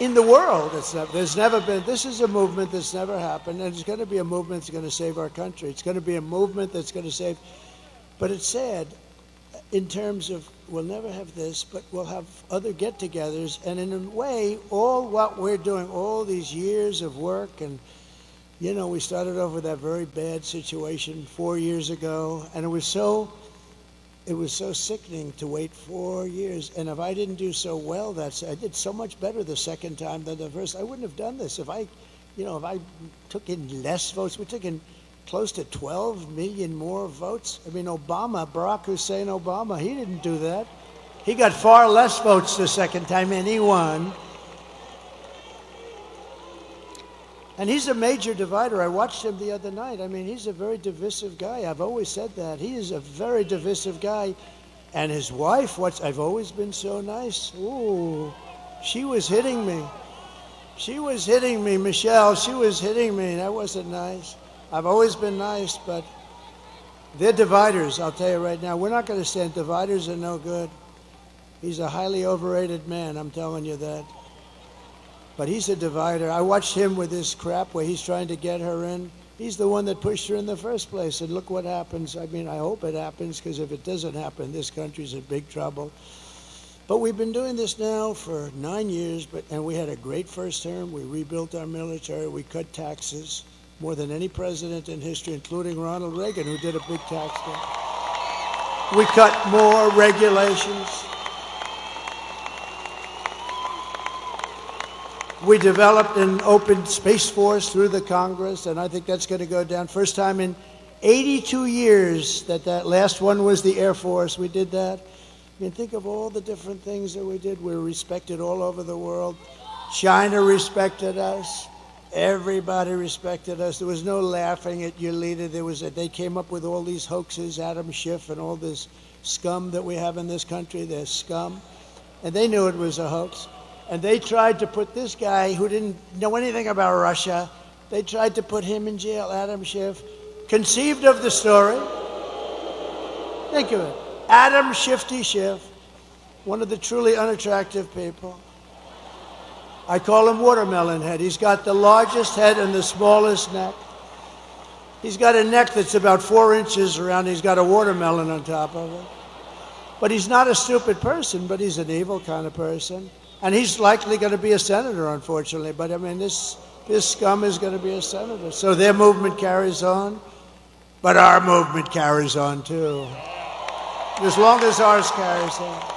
S7: in the world. There's never been, this is a movement that's never happened, and it's going to be a movement that's going to save our country. It's going to be a movement that's going to save, but it's sad in terms of we'll never have this, but we'll have other get-togethers, and in a way, all what we're doing, all these years of work, and you know, we started off with that very bad situation 4 years ago, and it was so sickening to wait 4 years. And if I didn't do so well, I did so much better the second time than the first. I wouldn't have done this if I took in less votes. We took in close to 12 million more votes. I mean, Barack Hussein Obama, he didn't do that. He got far less votes the second time, and he won. And he's a major divider. I watched him the other night. I mean, he's a very divisive guy. I've always said that. He is a very divisive guy. And his wife, I've always been so nice. Ooh, she was hitting me. She was hitting me, Michelle. She was hitting me. That wasn't nice. I've always been nice, but they're dividers, I'll tell you right now. We're not going to stand. Dividers are no good. He's a highly overrated man, I'm telling you that. But he's a divider. I watched him with this crap where he's trying to get her in. He's the one that pushed her in the first place. And look what happens. I mean, I hope it happens, because if it doesn't happen, this country's in big trouble. But we've been doing this now for 9 years, and we had a great first term. We rebuilt our military. We cut taxes more than any president in history, including Ronald Reagan, who did a big tax cut. We cut more regulations. We developed an open space force through the Congress, and I think that's going to go down. First time in 82 years that last one was the Air Force. We did that. I mean, think of all the different things that we did. We were respected all over the world. China respected us. Everybody respected us. There was no laughing at your leader. They came up with all these hoaxes, Adam Schiff and all this scum that we have in this country. They're scum. And they knew it was a hoax. And they tried to put this guy who didn't know anything about Russia, they tried to put him in jail, Adam Schiff, conceived of the story. Think of it. Adam Shifty Schiff, one of the truly unattractive people. I call him Watermelon Head. He's got the largest head and the smallest neck. He's got a neck that's about 4 inches around. He's got a watermelon on top of it. But he's not a stupid person, but he's an evil kind of person. And he's likely going to be a senator, unfortunately. But I mean, this scum is going to be a senator. So their movement carries on, but our movement carries on too. As long as ours carries on.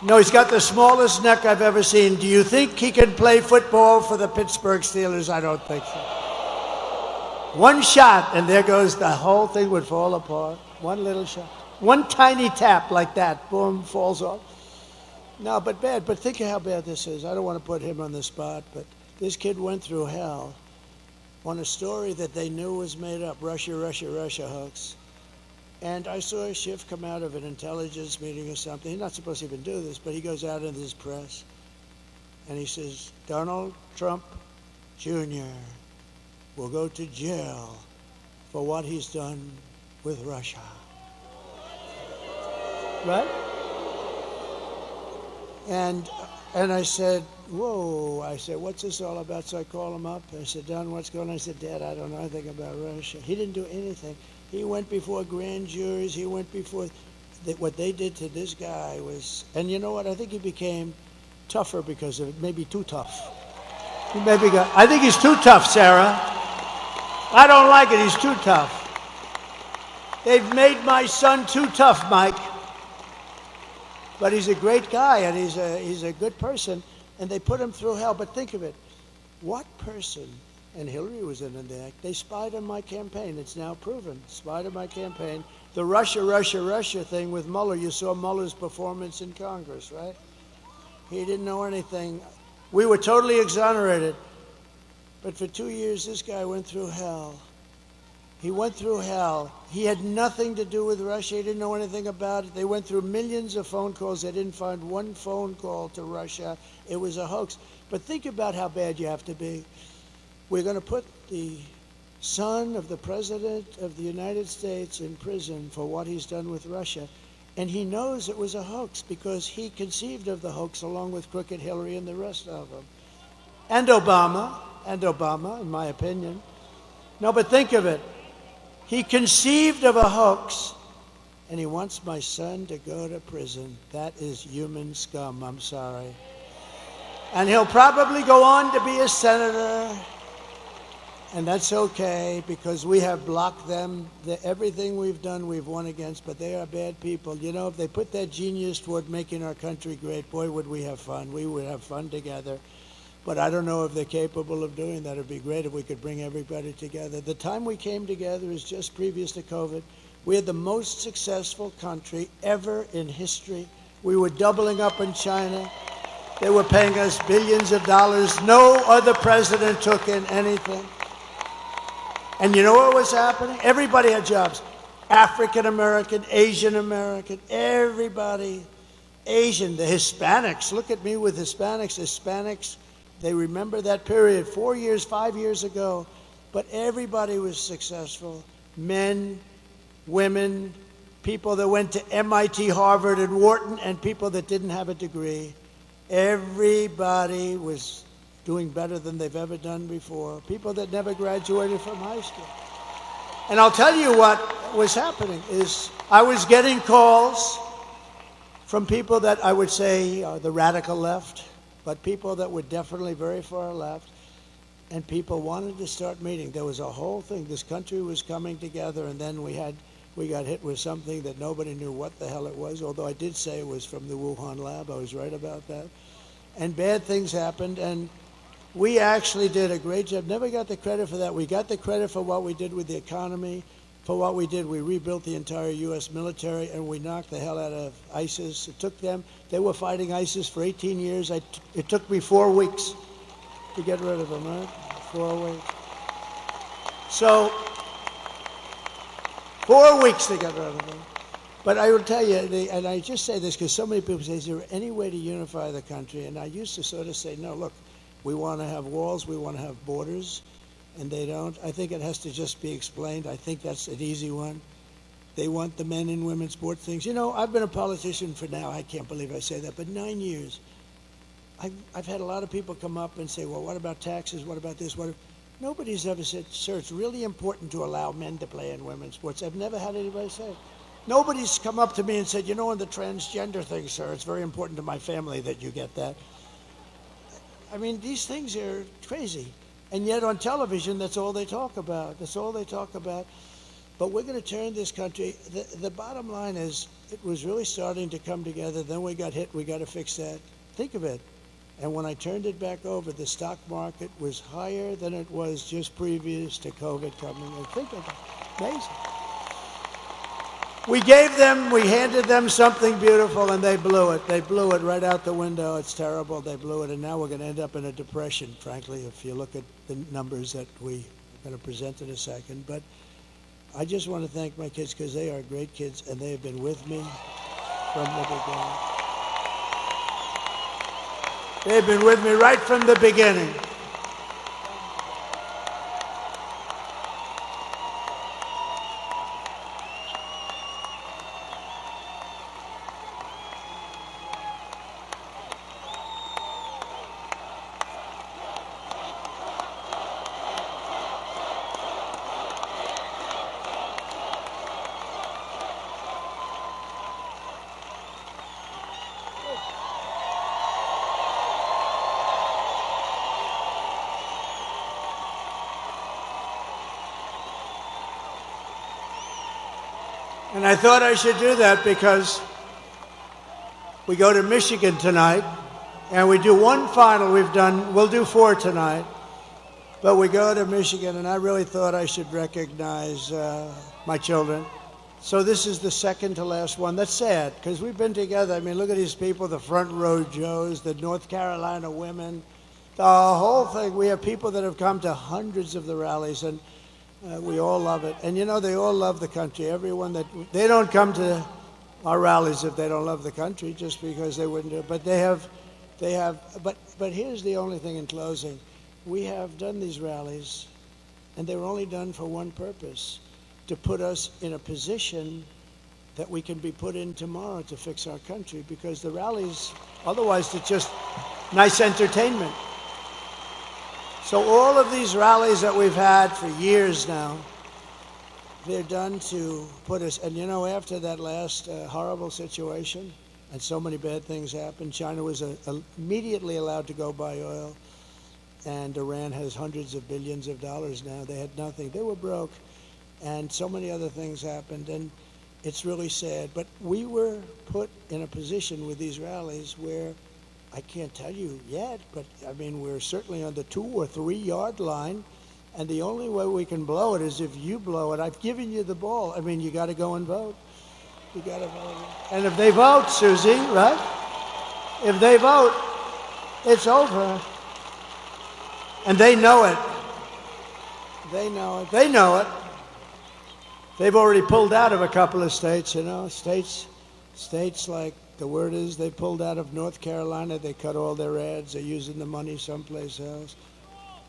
S7: No, he's got the smallest neck I've ever seen. Do you think he can play football for the Pittsburgh Steelers? I don't think so. One shot, and there goes the whole thing would fall apart. One little shot. One tiny tap like that, boom, falls off. No, but bad. But think of how bad this is. I don't want to put him on the spot, but this kid went through hell on a story that they knew was made up, Russia, Russia, Russia hoax. And I saw Schiff come out of an intelligence meeting or something. He's not supposed to even do this, but he goes out into his press, and he says, Donald Trump Jr. will go to jail for what he's done with Russia. Right? And I said, whoa. I said, what's this all about? So I call him up. I said, Don, what's going on? I said, Dad, I don't know anything about Russia. He didn't do anything. He went before grand juries. He went before what they did to this guy was, and you know what? I think he became tougher because of it. Maybe too tough. I think he's too tough, Sarah. I don't like it. He's too tough. They've made my son too tough, Mike. But he's a great guy, and he's a good person, and they put him through hell. But think of it. What person, and Hillary was in there, they spied on my campaign. It's now proven. Spied on my campaign. The Russia, Russia, Russia thing with Mueller, you saw Mueller's performance in Congress, right? He didn't know anything. We were totally exonerated. But for 2 years, this guy went through hell. He went through hell. He had nothing to do with Russia. He didn't know anything about it. They went through millions of phone calls. They didn't find one phone call to Russia. It was a hoax. But think about how bad you have to be. We're going to put the son of the President of the United States in prison for what he's done with Russia. And he knows it was a hoax because he conceived of the hoax along with Crooked Hillary and the rest of them. And Obama, in my opinion. No, but think of it. He conceived of a hoax, and he wants my son to go to prison. That is human scum, I'm sorry. And he'll probably go on to be a senator. And that's okay, because we have blocked them. Everything we've done, we've won against, but they are bad people. You know, if they put that genius toward making our country great, boy, would we have fun. We would have fun together. But I don't know if they're capable of doing that. It'd be great if we could bring everybody together. The time we came together is just previous to COVID. We had the most successful country ever in history. We were doubling up in China. They were paying us billions of dollars. No other president took in anything. And you know what was happening? Everybody had jobs. African American, Asian American, everybody. Asian, the Hispanics. Look at me with Hispanics. Hispanics, they remember that period 4 years, 5 years ago. But everybody was successful. Men, women, people that went to MIT, Harvard, and Wharton, and people that didn't have a degree. Everybody was doing better than they've ever done before. People that never graduated from high school. And I'll tell you what was happening is I was getting calls from people that I would say are the radical left, but people that were definitely very far left, and people wanted to start meeting. There was a whole thing. This country was coming together, and then we got hit with something that nobody knew what the hell it was, although I did say it was from the Wuhan lab. I was right about that. And bad things happened, and we actually did a great job. Never got the credit for that. We got the credit for what we did with the economy, for what we did. We rebuilt the entire U.S. military, and we knocked the hell out of ISIS. It took them. They were fighting ISIS for 18 years. It took me 4 weeks to get rid of them, right? 4 weeks. So, 4 weeks to get rid of them. But I will tell you, and I just say this because so many people say, is there any way to unify the country? And I used to sort of say, no, look, we want to have walls, we want to have borders, and they don't. I think it has to just be explained. I think that's an easy one. They want the men and women sports things. You know, I've been a politician for now, I can't believe I say that, but 9 years. I've had a lot of people come up and say, well, what about taxes? What about this? Nobody's ever said, sir, it's really important to allow men to play in women's sports. I've never had anybody say it. Nobody's come up to me and said, you know, on the transgender thing, sir, it's very important to my family that you get that. I mean, these things are crazy. And yet on television, that's all they talk about. That's all they talk about. But we're going to turn this country. The bottom line is it was really starting to come together. Then we got hit. We got to fix that. Think of it. And when I turned it back over, the stock market was higher than it was just previous to COVID coming. And think of it. Amazing. We handed them something beautiful, and they blew it. They blew it right out the window. It's terrible. They blew it, and now we're going to end up in a depression, frankly, if you look at the numbers that we're going to present in a second. But I just want to thank my kids because they are great kids, and they have been with me from the beginning. They've been with me right from the beginning. And I thought I should do that because we go to Michigan tonight, and we do one final. We'll do 4 tonight, but we go to Michigan, and I really thought I should recognize my children. So this is the second to last one. That's sad, because we've been together. I mean, look at these people, the front row Joes, the North Carolina women, the whole thing. We have people that have come to hundreds of the rallies, and we all love it. And you know, they all love the country. Everyone they don't come to our rallies if they don't love the country, just because they wouldn't do it. But but here's the only thing in closing. We have done these rallies, and they were only done for one purpose, to put us in a position that we can be put in tomorrow to fix our country, because the rallies, otherwise it's just nice entertainment. So all of these rallies that we've had for years now, they're done to put us, and you know, after that last horrible situation, and so many bad things happened, China was immediately allowed to go buy oil, and Iran has hundreds of billions of dollars now. They had nothing. They were broke, and so many other things happened, and it's really sad. But we were put in a position with these rallies where, I can't tell you yet, but I mean, we're certainly on the 2 or 3 yard line, and the only way we can blow it is if you blow it. I've given you the ball. I mean, you got to go and vote. You got to vote. And if they vote, Susie, right? If they vote, it's over. And they know it. They know it. They know it. They've already pulled out of a couple of states, you know, states like, the word is they pulled out of North Carolina. They cut all their ads. They're using the money someplace else.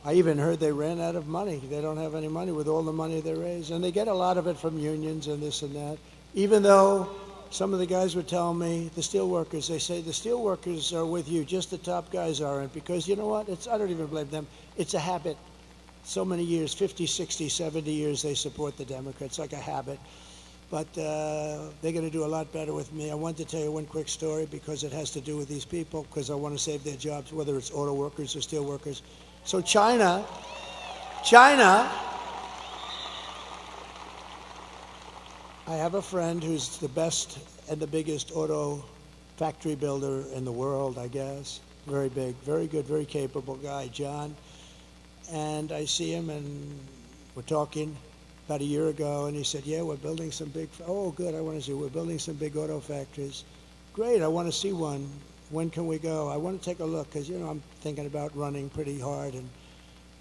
S7: I even heard they ran out of money. They don't have any money with all the money they raise. And they get a lot of it from unions and this and that. Even though some of the guys were telling me, the steel workers, they say the steel workers are with you, just the top guys aren't. Because you know what? I don't even blame them. It's a habit. So many years, 50, 60, 70 years, they support the Democrats, like a habit. But they're going to do a lot better with me. I want to tell you one quick story because it has to do with these people, because I want to save their jobs, whether it's auto workers or steel workers. So China, I have a friend who's the best and the biggest auto factory builder in the world, I guess. Very big, very good, very capable guy, John. And I see him, and we're talking about a year ago, and he said, yeah, we're building some big, oh, good, I want to see, we're building some big auto factories. Great, I want to see one. When can we go? I want to take a look, because, you know, I'm thinking about running pretty hard, and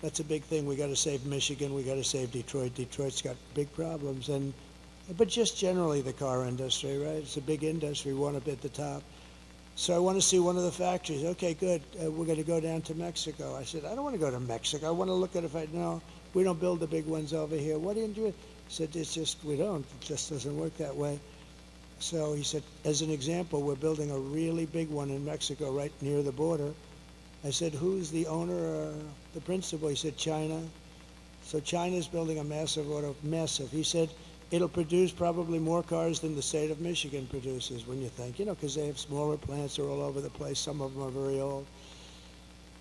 S7: that's a big thing. We got to save Michigan. We got to save Detroit. Detroit's got big problems. But just generally the car industry, right? It's a big industry. We want to be at the top. So I want to see one of the factories. Okay, good. We're going to go down to Mexico. I said, I don't want to go to Mexico. I want to look at it. No, we don't build the big ones over here. What do you do? He said, it's just, we don't. It just doesn't work that way. So he said, as an example, we're building a really big one in Mexico right near the border. I said, who's the owner or the principal? He said, China. So China's building a massive auto, massive. He said, it'll produce probably more cars than the state of Michigan produces, when you think, you know, because they have smaller plants, they're all over the place. Some of them are very old.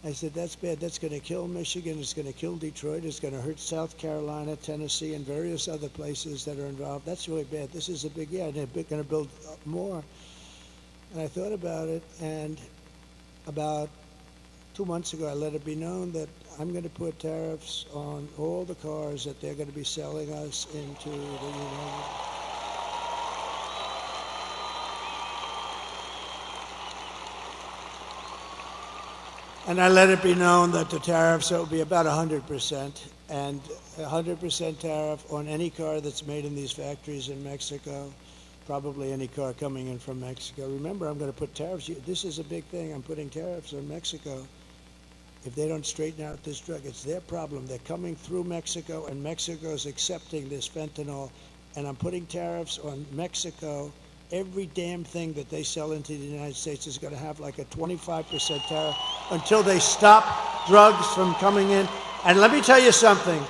S7: I said, that's bad. That's going to kill Michigan. It's going to kill Detroit. It's going to hurt South Carolina, Tennessee, and various other places that are involved. That's really bad. This is a big, yeah, they're going to build more. And I thought about it, and about 2 months ago, I let it be known that I'm going to put tariffs on all the cars that they're going to be selling us into the United States. And I let it be known that the tariffs will be about 100%, and 100% tariff on any car that's made in these factories in Mexico, probably any car coming in from Mexico. Remember, I'm going to put tariffs. This is a big thing. I'm putting tariffs on Mexico. If they don't straighten out this drug, it's their problem. They're coming through Mexico, and Mexico's accepting this fentanyl, and I'm putting tariffs on Mexico. Every damn thing that they sell into the United States is going to have like a 25% tariff until they stop drugs from coming in. And let me tell you something.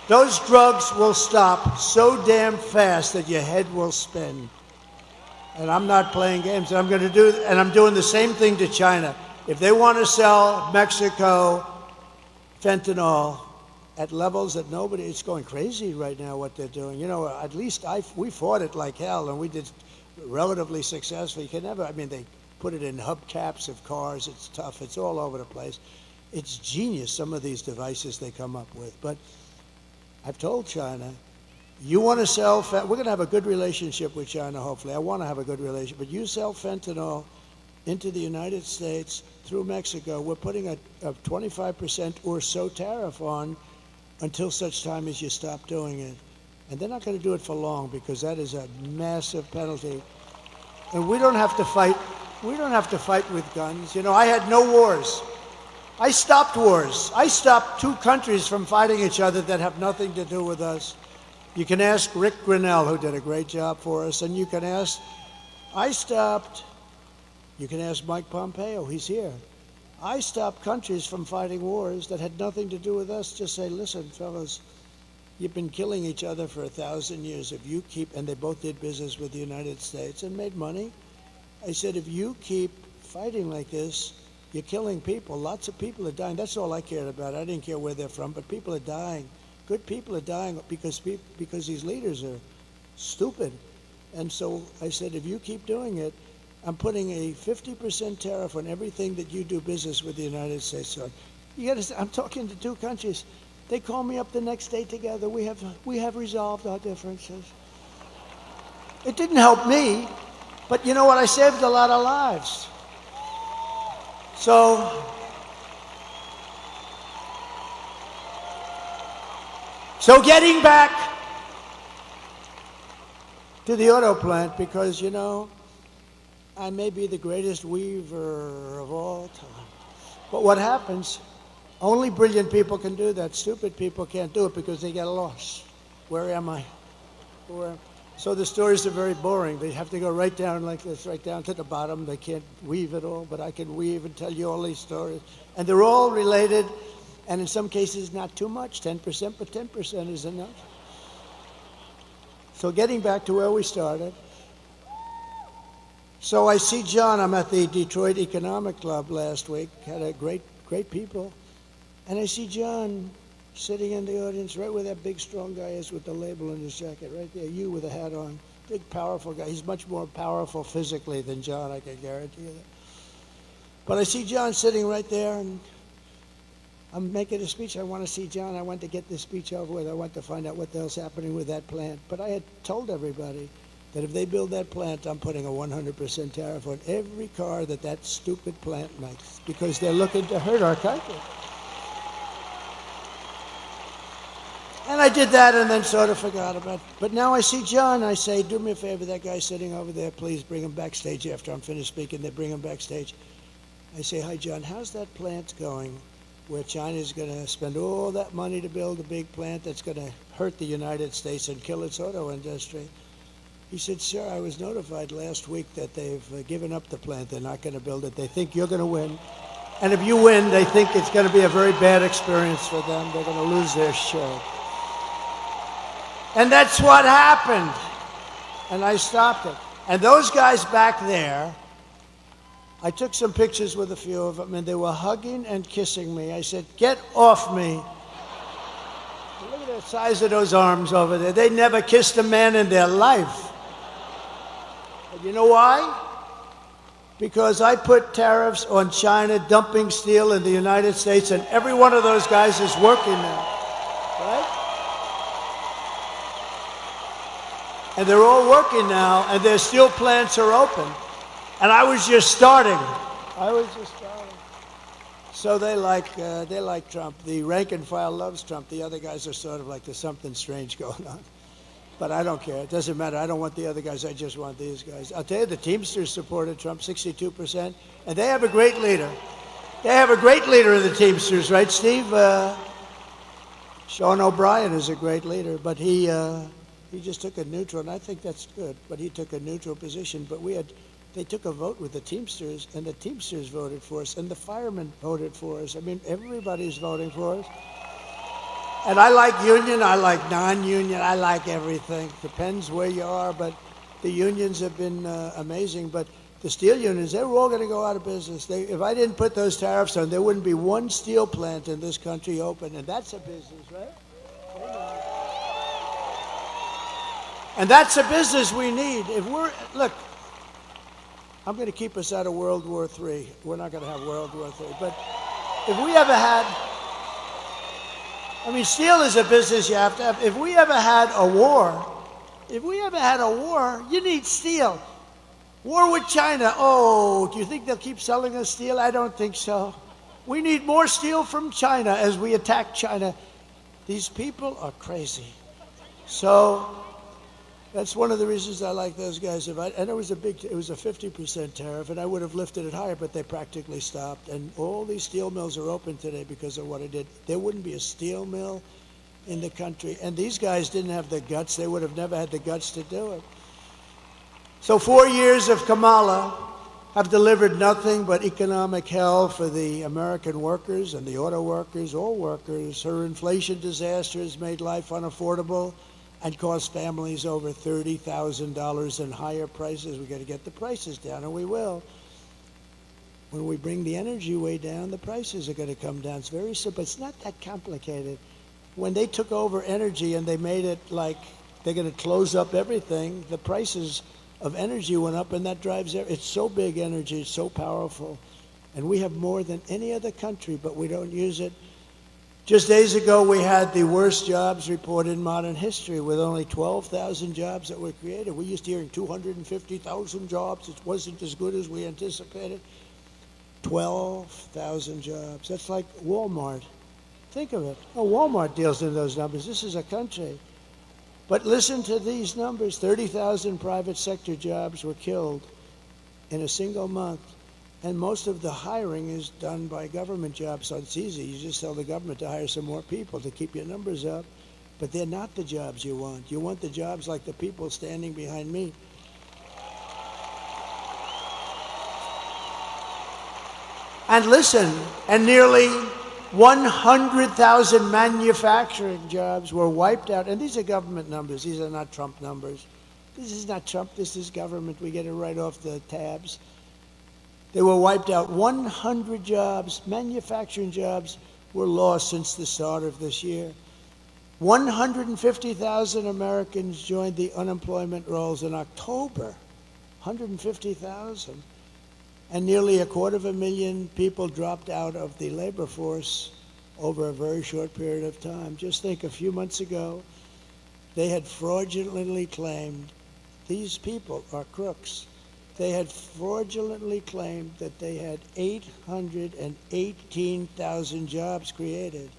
S7: Those drugs will stop so damn fast that your head will spin. And I'm not playing games. And I'm doing the same thing to China. If they want to sell Mexico fentanyl at levels that nobody, it's going crazy right now what they're doing. You know, at least we fought it like hell, and we did relatively successfully. You can never, I mean, they put it in hubcaps of cars. It's tough. It's all over the place. It's genius, some of these devices they come up with. But I've told China, you want to sell, we're going to have a good relationship with China, hopefully. I want to have a good relationship. But you sell fentanyl into the United States through Mexico, we're putting a 25% or so tariff on until such time as you stop doing it. And they're not going to do it for long, because that is a massive penalty. And we don't have to fight. We don't have to fight with guns. You know, I had no wars. I stopped wars. I stopped 2 countries from fighting each other that have nothing to do with us. You can ask Rick Grinnell, who did a great job for us, and you can ask, you can ask Mike Pompeo, he's here. I stopped countries from fighting wars that had nothing to do with us. Just say, listen, fellas, you've been killing each other for 1,000 years. If you keep, and they both did business with the United States and made money. I said, if you keep fighting like this, you're killing people. Lots of people are dying. That's all I cared about. I didn't care where they're from, but people are dying. Good people are dying because these leaders are stupid. And so I said, if you keep doing it, I'm putting a 50% tariff on everything that you do business with the United States on. You gotta, I'm talking to two countries. They call me up the next day together. We have resolved our differences. It didn't help me, but you know what? I saved a lot of lives. So getting back to the auto plant, because, you know, I may be the greatest weaver of all time. But what happens, only brilliant people can do that. Stupid people can't do it because they get lost. Where am I? So the stories are very boring. They have to go right down like this, right down to the bottom. They can't weave it all, but I can weave and tell you all these stories. And they're all related, and in some cases not too much, 10%, but 10% is enough. So getting back to where we started. So I see John, I'm at the Detroit Economic Club last week, had a great people. And I see John sitting in the audience right where that big strong guy is with the label in his jacket, right there, you with a hat on. Big powerful guy. He's much more powerful physically than John, I can guarantee you that. But I see John sitting right there, and I'm making a speech. I want to see John. I want to get this speech over with. I want to find out what the hell's happening with that plant. But I had told everybody that if they build that plant, I'm putting a 100% tariff on every car that stupid plant makes, because they're looking to hurt our country. And I did that and then sort of forgot about it. But now I see John, I say, do me a favor, that guy sitting over there, please bring him backstage after I'm finished speaking. They bring him backstage. I say, hi, John, how's that plant going where China's going to spend all that money to build a big plant that's going to hurt the United States and kill its auto industry? He said, sir, I was notified last week that they've given up the plant. They're not going to build it. They think you're going to win. And if you win, they think it's going to be a very bad experience for them. They're going to lose their show. And that's what happened. And I stopped it. And those guys back there, I took some pictures with a few of them, and they were hugging and kissing me. I said, get off me. Look at the size of those arms over there. They never kissed a man in their life. But you know why? Because I put tariffs on China dumping steel in the United States, and every one of those guys is working now, right? And they're all working now, and their steel plants are open. And I was just starting. So they like Trump. The rank and file loves Trump. The other guys are sort of like there's something strange going on. But I don't care. It doesn't matter. I don't want the other guys. I just want these guys. I'll tell you, the Teamsters supported Trump, 62%. And they have a great leader. They have a great leader in the Teamsters, right, Steve? Sean O'Brien is a great leader, but he just took a neutral, and I think that's good. But he took a neutral position. But they took a vote with the Teamsters, and the Teamsters voted for us, and the firemen voted for us. I mean, everybody's voting for us. And I like union, I like non-union, I like everything. Depends where you are, but the unions have been amazing. But the steel unions, they were all going to go out of business. If I didn't put those tariffs on, there wouldn't be one steel plant in this country open, and that's a business, right? And that's a business we need. Look, I'm going to keep us out of World War III. We're not going to have World War III. But if we ever had, steel is a business you have to have. If we ever had a war, you need steel. War with China. Oh, do you think they'll keep selling us steel? I don't think so. We need more steel from China as we attack China. These people are crazy. So that's one of the reasons I like those guys. And it was a 50% tariff, and I would have lifted it higher, but they practically stopped. And all these steel mills are open today because of what I did. There wouldn't be a steel mill in the country. And these guys didn't have the guts. They would have never had the guts to do it. So 4 years of Kamala have delivered nothing but economic hell for the American workers and the auto workers, all workers. Her inflation disaster has made life unaffordable and cost families over $30,000 in higher prices. We've got to get the prices down, and we will. When we bring the energy way down, the prices are going to come down. It's very simple. It's not that complicated. When they took over energy and they made it like they're going to close up everything, the prices of energy went up, and that drives it. It's so big, energy, it's so powerful. And we have more than any other country, but we don't use it. Just days ago, we had the worst jobs report in modern history with only 12,000 jobs that were created. We used to hearing 250,000 jobs. It wasn't as good as we anticipated. 12,000 jobs. That's like Walmart. Think of it. Oh, Walmart deals in those numbers. This is a country. But listen to these numbers. 30,000 private sector jobs were killed in a single month. And most of the hiring is done by government jobs, so it's easy. You just tell the government to hire some more people to keep your numbers up. But they're not the jobs you want. You want the jobs like the people standing behind me. And listen, and nearly 100,000 manufacturing jobs were wiped out. And these are government numbers. These are not Trump numbers. This is not Trump. This is government. We get it right off the tabs. They were wiped out. 100 jobs, manufacturing jobs, were lost since the start of this year. 150,000 Americans joined the unemployment rolls in October. 150,000. And nearly 250,000 people dropped out of the labor force over a very short period of time. Just think, a few months ago, they had fraudulently claimed, these people are crooks, they had fraudulently claimed that they had 818,000 jobs created.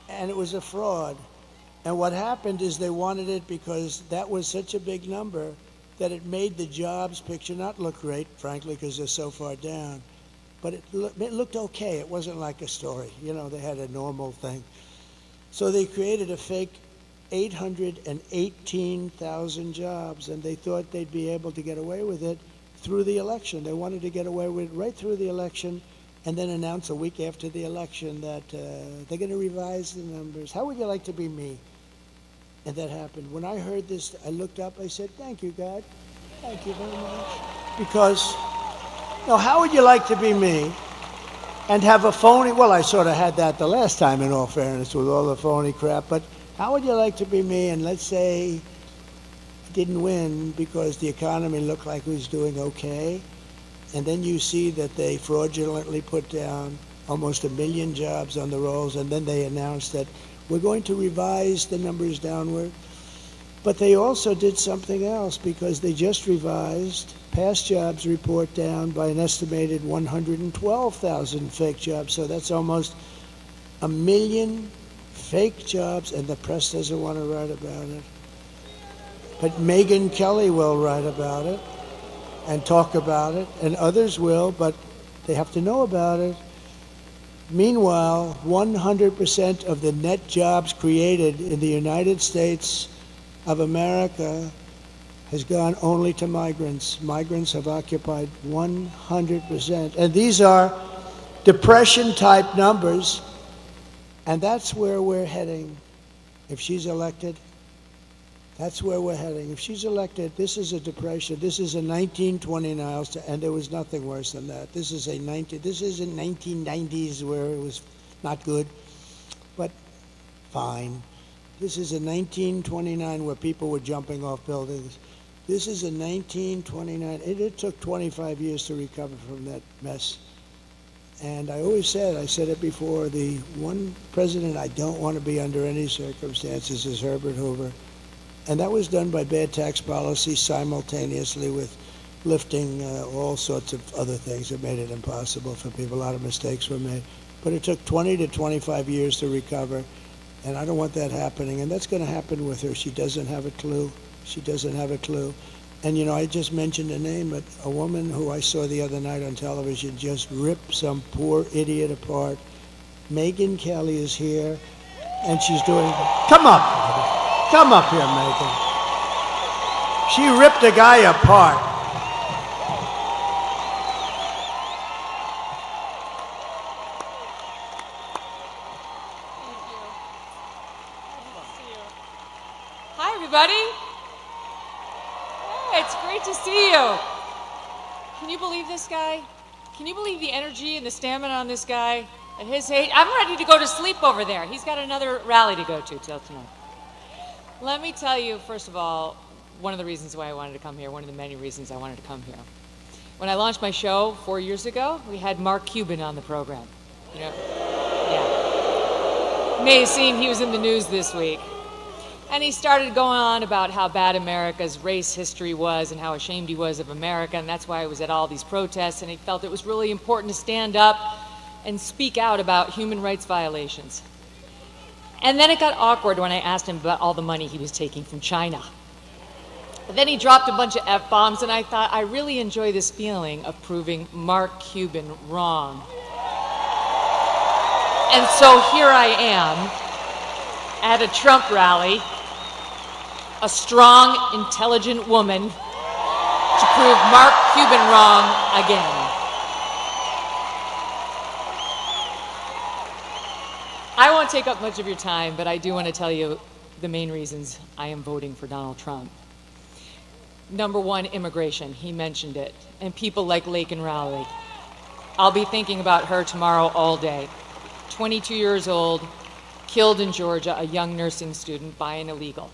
S7: And it was a fraud. And what happened is they wanted it because that was such a big number that it made the jobs picture not look great, frankly, because they're so far down. But it looked okay. It wasn't like a story. You know, they had a normal thing. So they created a fake 818,000 jobs, and they thought they'd be able to get away with it through the election. They wanted to get away with it right through the election and then announce a week after the election that they're going to revise the numbers. How would you like to be me? And that happened. When I heard this, I looked up, I said, thank you, God. Thank you very much. Because, no, how would you like to be me and have a phony, well, I sort of had that the last time, in all fairness, with all the phony crap, but how would you like to be me and let's say I didn't win because the economy looked like it was doing okay, and then you see that they fraudulently put down almost 1 million jobs on the rolls, and then they announced that we're going to revise the numbers downward. But they also did something else because they just revised past jobs report down by an estimated 112,000 fake jobs. So that's almost 1 million fake jobs, and the press doesn't want to write about it. But Megyn Kelly will write about it and talk about it, and others will, but they have to know about it. Meanwhile, 100% of the net jobs created in the United States of America has gone only to migrants. Migrants have occupied 100%. And these are depression-type numbers, and that's where we're heading. If she's elected, that's where we're heading. If she's elected, this is a depression. This is a 1929, and there was nothing worse than that. This isn't 1990s where it was not good, but fine. This is a 1929 where people were jumping off buildings. This is a 1929. It took 25 years to recover from that mess. And I always said, I said it before, the one president I don't want to be under any circumstances is Herbert Hoover. And that was done by bad tax policy simultaneously with lifting all sorts of other things that made it impossible for people. A lot of mistakes were made. But it took 20 to 25 years to recover. And I don't want that happening. And that's going to happen with her. She doesn't have a clue. She doesn't have a clue. And, you know, I just mentioned a name, but a woman who I saw the other night on television just rip some poor idiot apart. Megyn Kelly is here. And she's doing, come up, come up here, Megan. She ripped a guy apart.
S4: Hi, everybody. Hey, it's great to see you. Can you believe this guy? Can you believe the energy and the stamina on this guy? At his age, I'm ready to go to sleep over there. He's got another rally to go to till tonight. Let me tell you, first of all, one of the reasons why I wanted to come here, one of the many reasons I wanted to come here. When I launched my show 4 years ago, we had Mark Cuban on the program. You know, yeah. May seem he was in the news this week. And he started going on about how bad America's race history was and how ashamed he was of America, and that's why he was at all these protests, and he felt it was really important to stand up and speak out about human rights violations. And then it got awkward when I asked him about all the money he was taking from China. But then he dropped a bunch of F-bombs, and I thought, I really enjoy this feeling of proving Mark Cuban wrong. And so here I am at a Trump rally, a strong, intelligent woman to prove Mark Cuban wrong again. I won't take up much of your time, but I do want to tell you the main reasons I am voting for Donald Trump. Number one, immigration. He mentioned it. And people like Laken Riley. I'll be thinking about her tomorrow all day. 22 years old, killed in Georgia, a young nursing student by an illegal.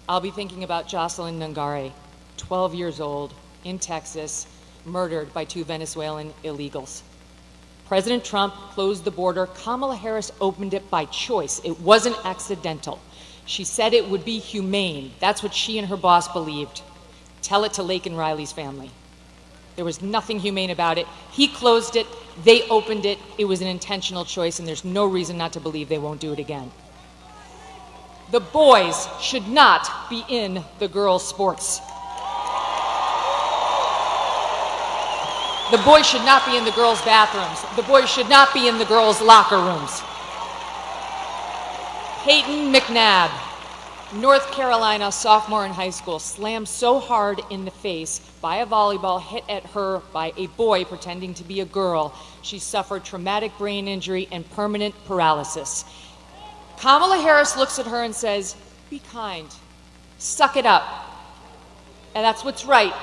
S4: I'll be thinking about Jocelyn Nungare, 12 years old, in Texas, murdered by 2 Venezuelan illegals. President Trump closed the border. Kamala Harris opened it by choice. It wasn't accidental. She said it would be humane. That's what she and her boss believed. Tell it to Laken Riley's family. There was nothing humane about it. He closed it. They opened it. It was an intentional choice, and there's no reason not to believe they won't do it again. The boys should not be in the girls' sports. The boys should not be in the girls' bathrooms. The boys should not be in the girls' locker rooms. Peyton McNabb, North Carolina sophomore in high school, slammed so hard in the face by a volleyball hit at her by a boy pretending to be a girl, she suffered traumatic brain injury and permanent paralysis. Kamala Harris looks at her and says, be kind, suck it up. And that's what's right.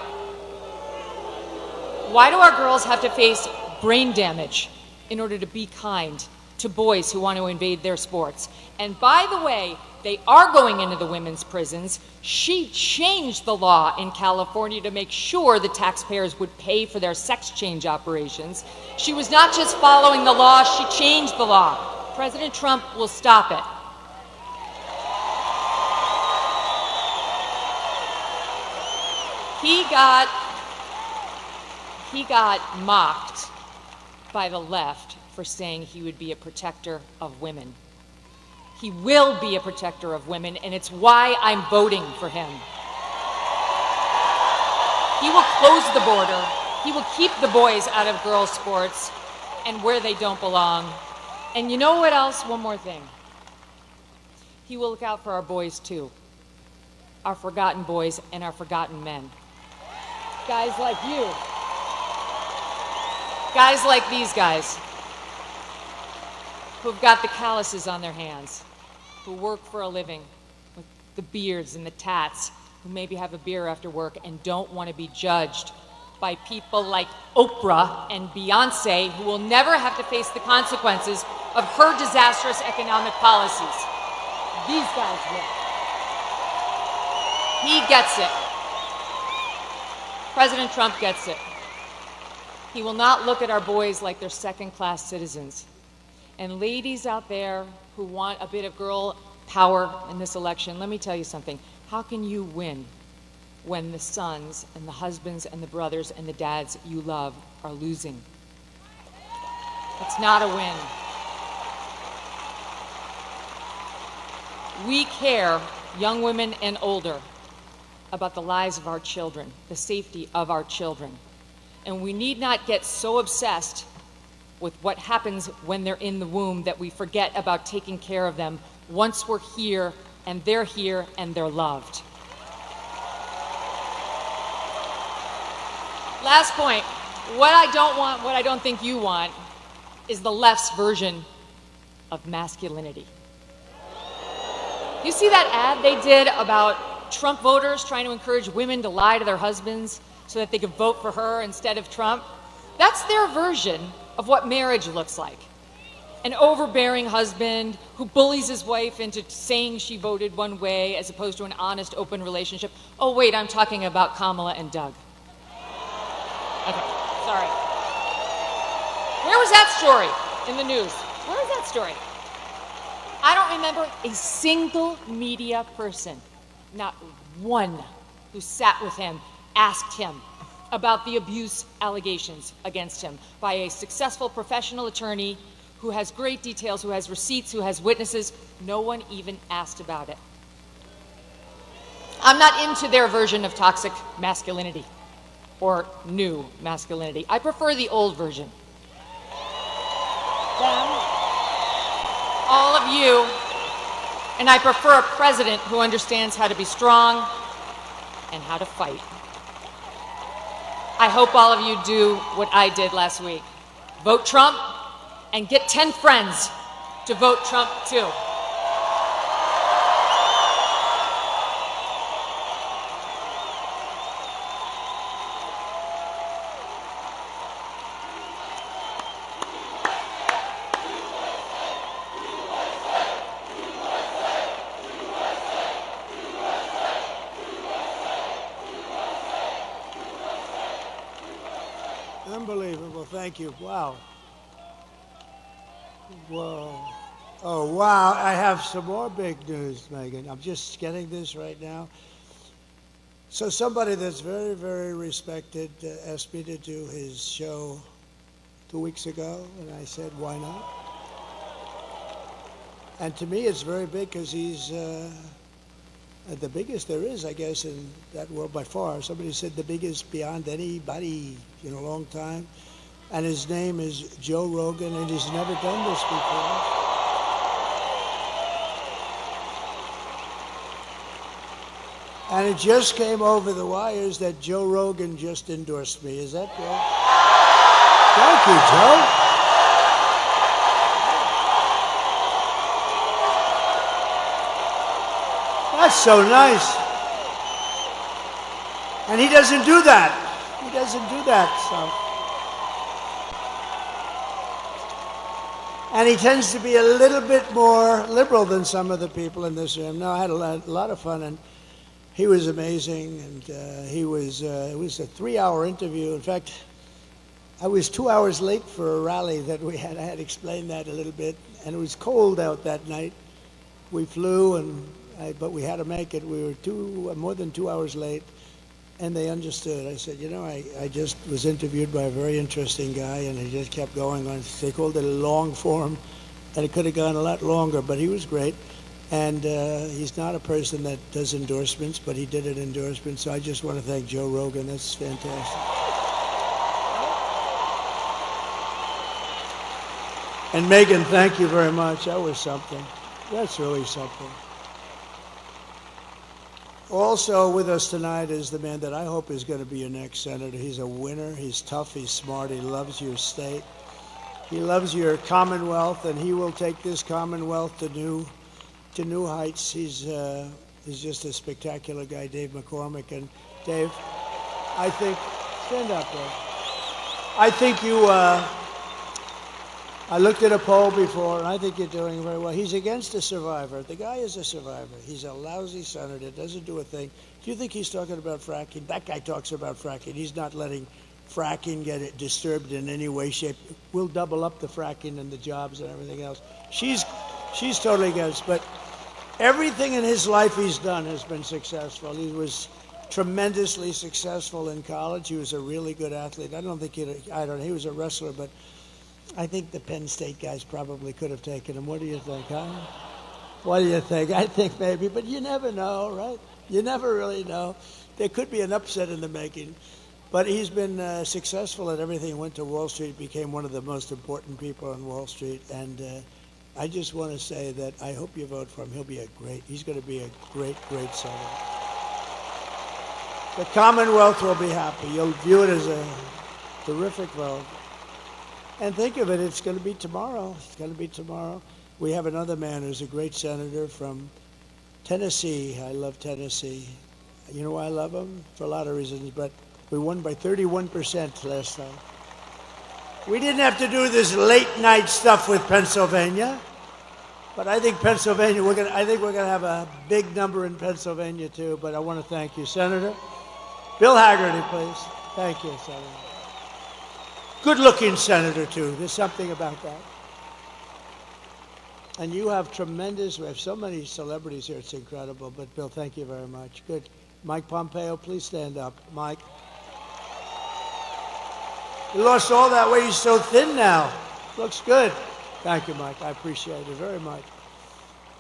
S4: Why do our girls have to face brain damage in order to be kind to boys who want to invade their sports? And by the way, they are going into the women's prisons. She changed the law in California to make sure the taxpayers would pay for their sex change operations. She was not just following the law, she changed the law. President Trump will stop it. He got mocked by the left for saying he would be a protector of women. He will be a protector of women, and it's why I'm voting for him. He will close the border. He will keep the boys out of girls' sports and where they don't belong. And you know what else? One more thing. He will look out for our boys, too. Our forgotten boys and our forgotten men. Guys like you. Guys like these guys who've got the calluses on their hands, who work for a living with the beards and the tats, who maybe have a beer after work and don't want to be judged by people like Oprah and Beyonce, who will never have to face the consequences of her disastrous economic policies. These guys will. He gets it. President Trump gets it. He will not look at our boys like they're second-class citizens. And ladies out there who want a bit of girl power in this election, let me tell you something. How can you win when the sons and the husbands and the brothers and the dads you love are losing? It's not a win. We care, young women and older, about the lives of our children, the safety of our children. And we need not get so obsessed with what happens when they're in the womb that we forget about taking care of them once we're here and they're loved. Last point, what I don't want, what I don't think you want, is the left's version of masculinity. You see that ad they did about Trump voters trying to encourage women to lie to their husbands so that they could vote for her instead of Trump? That's their version of what marriage looks like. An overbearing husband who bullies his wife into saying she voted one way as opposed to an honest, open relationship. Oh, wait, I'm talking about Kamala and Doug. Okay, sorry. Where was that story in the news? Where was that story? I don't remember a single media person, not one, who sat with him, asked him about the abuse allegations against him by a successful professional attorney who has great details, who has receipts, who has witnesses. No one even asked about it. I'm not into their version of toxic masculinity or new masculinity. I prefer the old version. Them, all of you, and I prefer a president who understands how to be strong and how to fight. I hope all of you do what I did last week. Vote Trump and get 10 friends to vote Trump too.
S7: Unbelievable. Thank you. Wow. Whoa. Oh, wow. I have some more big news, Megan. I'm just getting this right now. So somebody that's very, very respected asked me to do his show 2 weeks ago, and I said, why not? And to me, it's very big because he's the biggest there is, I guess, in that world by far. Somebody said the biggest beyond anybody in a long time. And his name is Joe Rogan, and he's never done this before. And it just came over the wires that Joe Rogan just endorsed me. Is that right? Thank you, Joe. That's so nice. And he doesn't do that. He doesn't do that stuff. And he tends to be a little bit more liberal than some of the people in this room. No, I had a lot of fun, and he was amazing. And it was a 3-hour interview. In fact, I was 2 hours late for a rally that we had. I had explained that a little bit, and it was cold out that night. We flew, but we had to make it. We were more than 2 hours late, and they understood. I said, you know, I just was interviewed by a very interesting guy, and he just kept going on. They called it a long form, and it could have gone a lot longer, but he was great. And he's not a person that does endorsements, but he did an endorsement, so I just want to thank Joe Rogan. That's fantastic. And Megan, thank you very much. That was something. That's really something. Also with us tonight is the man that I hope is going to be your next senator. He's a winner. He's tough. He's smart. He loves your state. He loves your Commonwealth, and he will take this Commonwealth to new heights. He's just a spectacular guy, Dave McCormick. And Dave, I think, stand up, Dave. I think you. I looked at a poll before, and I think you're doing very well. He's against a survivor. The guy is a survivor. He's a lousy senator, doesn't do a thing. Do you think he's talking about fracking? That guy talks about fracking. He's not letting fracking get it disturbed in any way, shape. We'll double up the fracking and the jobs and everything else. She's totally against. But everything in his life he's done has been successful. He was tremendously successful in college. He was a really good athlete. He was a wrestler, but I think the Penn State guys probably could have taken him. What do you think, huh? What do you think? I think maybe, but you never know, right? You never really know. There could be an upset in the making. But he's been successful at everything. He went to Wall Street, became one of the most important people on Wall Street. And I just want to say that I hope you vote for him. He's going to be a great, great senator. The Commonwealth will be happy. You'll view it as a terrific vote. And think of it, it's going to be tomorrow. It's going to be tomorrow. We have another man who's a great senator from Tennessee. I love Tennessee. You know why I love him? For a lot of reasons, but we won by 31% last time. We didn't have to do this late night stuff with Pennsylvania, but I think Pennsylvania, I think we're gonna have a big number in Pennsylvania too. But I want to thank you, Senator. Bill Haggerty, please. Thank you, Senator. Good-looking senator too. There's something about that. And you have tremendous. We have so many celebrities here. It's incredible. But Bill, thank you very much. Good. Mike Pompeo, please stand up. Mike. You lost all that weight. He's so thin now. Looks good. Thank you, Mike. I appreciate it very much.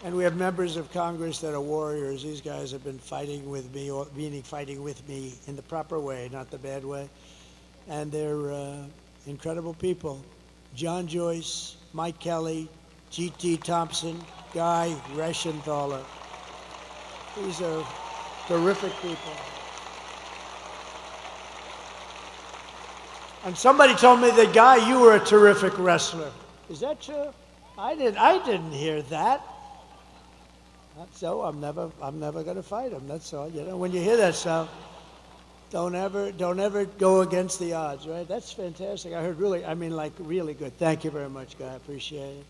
S7: And we have members of Congress that are warriors. These guys have been fighting with me, meaning fighting with me in the proper way, not the bad way. And they're incredible people. John Joyce, Mike Kelly, G.T. Thompson, Guy Reschenthaler. These are terrific people. And somebody told me that, Guy, you were a terrific wrestler. Is that true? I didn't hear that. So I'm never going to fight him. That's all. You know, when you hear that stuff, don't ever go against the odds, right? That's fantastic. I heard really good. Thank you very much, Guy. I appreciate it.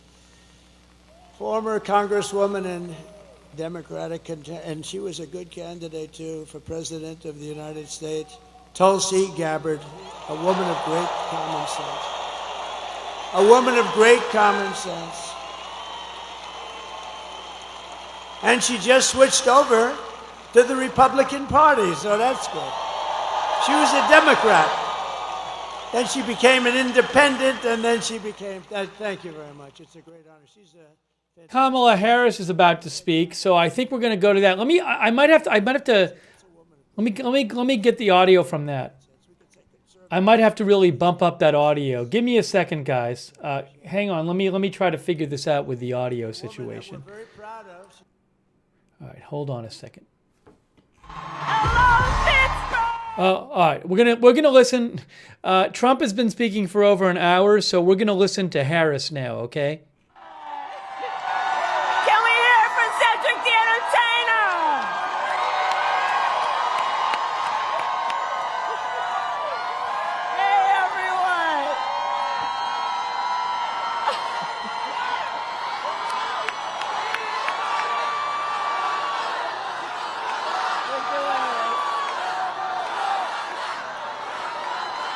S7: Former Congresswoman and Democratic, and she was a good candidate too for President of the United States, Tulsi Gabbard, a woman of great common sense. A woman of great common sense. And she just switched over to the Republican Party, so that's good. She was a Democrat. Then she became an independent, and then she became, thank you very much. It's a great honor. She's a
S1: Kamala Harris is about to speak, so I think we're going to go to that. Let me get the audio from that. I might have to really bump up that audio. Give me a second, guys. Hang on. Let me try to figure this out with the audio situation. All right, hold on a second. All right, we're gonna listen. Trump has been speaking for over an hour, so we're gonna listen to Harris now. Okay.
S10: Can we hear it from Cedric the Entertainer? Hey, everyone.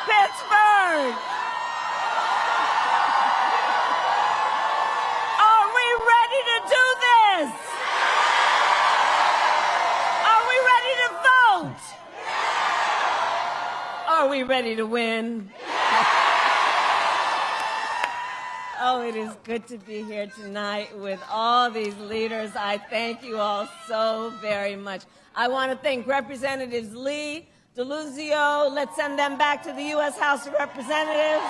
S10: Pittsburgh! Are we ready to do this? Are we ready to vote? Are we ready to win? Oh, it is good to be here tonight with all these leaders. I thank you all so very much. I want to thank Representatives Lee, DeLuzio. Let's send them back to the U.S. House of Representatives.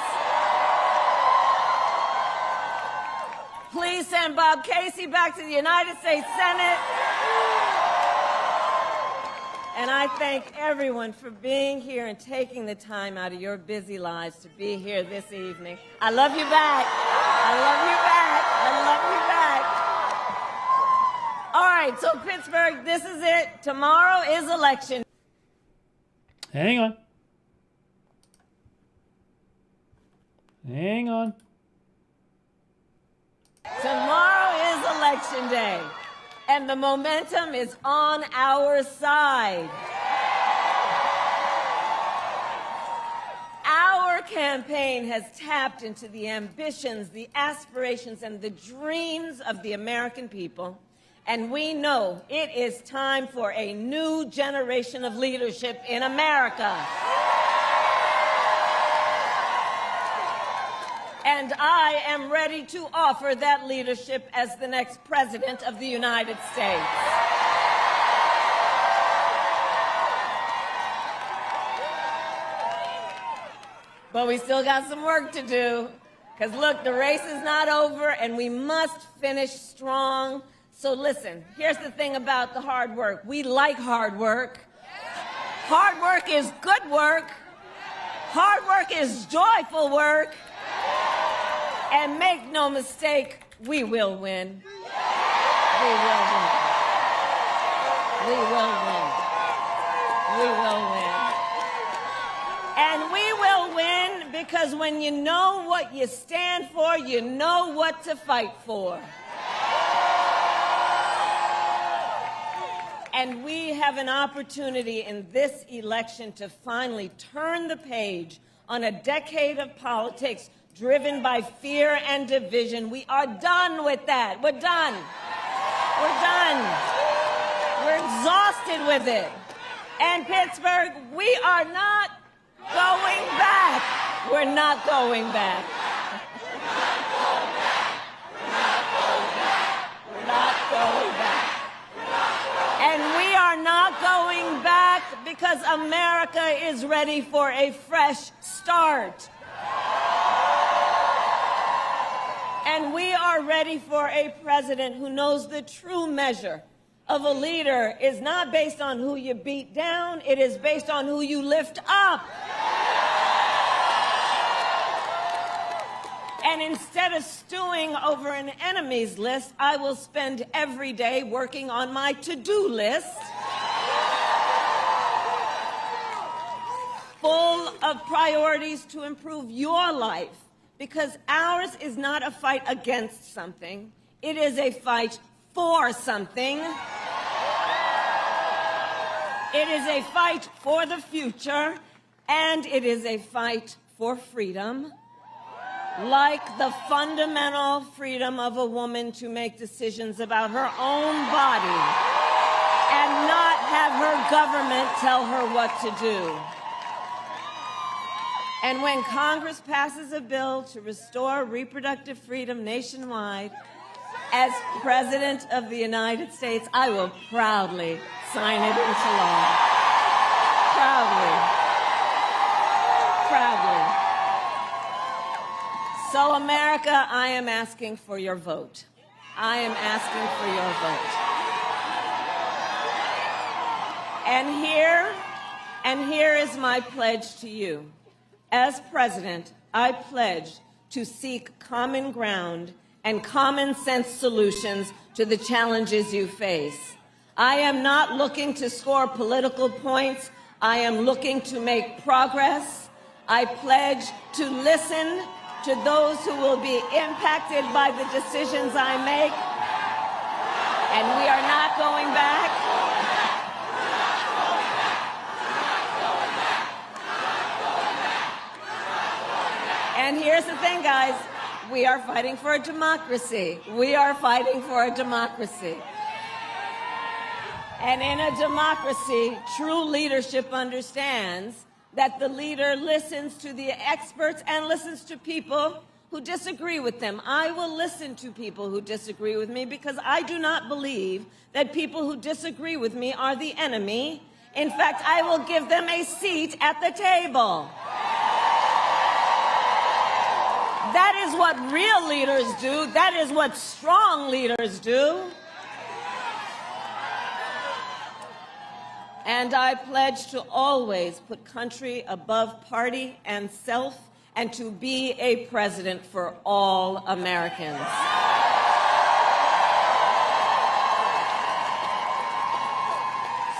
S10: Please send Bob Casey back to the United States Senate. And I thank everyone for being here and taking the time out of your busy lives to be here this evening. I love you back. I love you back. I love you back. All right, so Pittsburgh, this is it. Tomorrow is election.
S1: Hang on. Hang on.
S10: Tomorrow is election day, and the momentum is on our side. Our campaign has tapped into the ambitions, the aspirations, and the dreams of the American people, and we know it is time for a new generation of leadership in America. And I am ready to offer that leadership as the next President of the United States.
S5: But we still got some work to do. Because look, the race is not over and we must finish strong. So listen, here's the thing about the hard work. We like hard work. Hard work is good work. Hard work is joyful work. And make no mistake, we will win. We will win. We will win. We will win. And we will win because when you know what you stand for, you know what to fight for. And we have an opportunity in this election to finally turn the page on a decade of politics driven by fear and division. We are done with that. We're done. We're done. We're exhausted with it. And Pittsburgh, we are not going back. We're not going back. We're not going back. And we are not going back because America is ready for a fresh start. And we are ready for a president who knows the true measure of a leader is not based on who you beat down, it is based on who you lift up. And instead of stewing over an enemy's list, I will spend every day working on my to-do list, full of priorities to improve your life. Because ours is not a fight against something. It is a fight for something. It is a fight for the future, and it is a fight for freedom, like the fundamental freedom of a woman to make decisions about her own body and not have her government tell her what to do. And when Congress passes a bill to restore reproductive freedom nationwide, as President of the United States, I will proudly sign it into law. Proudly. Proudly. So, America, I am asking for your vote. I am asking for your vote. And here is my pledge to you. As president, I pledge to seek common ground and common sense solutions to the challenges you face. I am not looking to score political points. I am looking to make progress. I pledge to listen to those who will be impacted by the decisions I make. And we are not going back. And here's the thing, guys. We are fighting for a democracy. We are fighting for a democracy. And in a democracy, true leadership understands that the leader listens to the experts and listens to people who disagree with them. I will listen to people who disagree with me because I do not believe that people who disagree with me are the enemy. In fact, I will give them a seat at the table. That is what real leaders do. That is what strong leaders do. And I pledge to always put country above party and self, and to be a president for all Americans.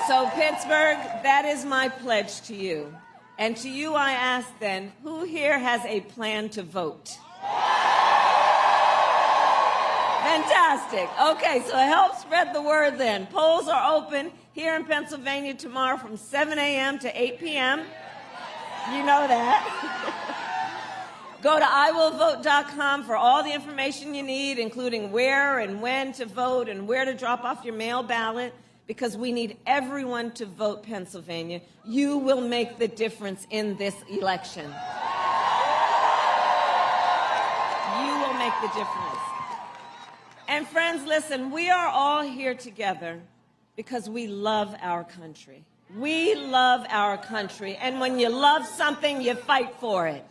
S5: So, Pittsburgh, that is my pledge to you. And to you I ask then, who here has a plan to vote? Fantastic. Okay, so help spread the word then. Polls are open here in Pennsylvania tomorrow from 7 a.m. to 8 p.m. You know that. Go to iwillvote.com for all the information you need, including where and when to vote and where to drop off your mail ballot, because we need everyone to vote, Pennsylvania. You will make the difference in this election. You will make the difference. And friends, listen, we are all here together because we love our country. We love our country. And when you love something, you fight for it.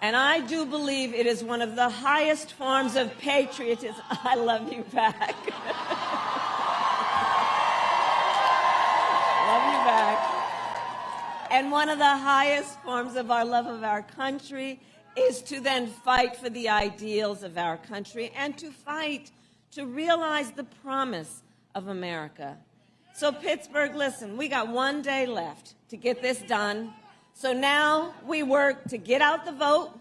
S5: And I do believe it is one of the highest forms of patriotism. I love you back. Love you back. And one of the highest forms of our love of our country is to then fight for the ideals of our country and to fight to realize the promise of America. So Pittsburgh, listen, we got 1 day left to get this done. So now we work to get out the vote.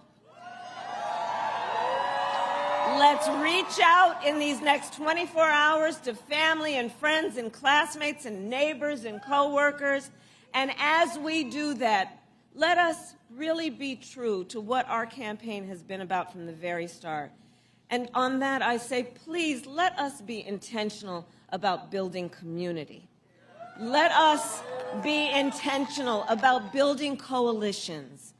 S5: Let's reach out in these next 24 hours to family and friends and classmates and neighbors and coworkers. And as we do that, let us really be true to what our campaign has been about from the very start. And on that, I say, please, let us be intentional about building community. Let us be intentional about building coalitions.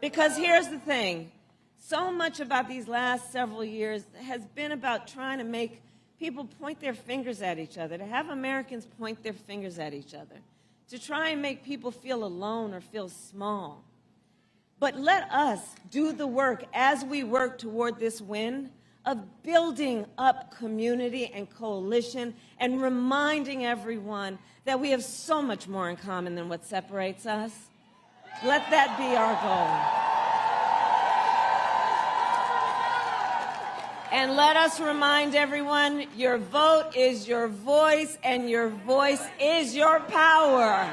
S5: Because here's the thing, so much about these last several years has been about trying to make people point their fingers at each other, to have Americans point their fingers at each other, to try and make people feel alone or feel small. But let us do the work as we work toward this win of building up community and coalition and reminding everyone that we have so much more in common than what separates us. Let that be our goal. And let us remind everyone, your vote is your voice, and your voice is your power.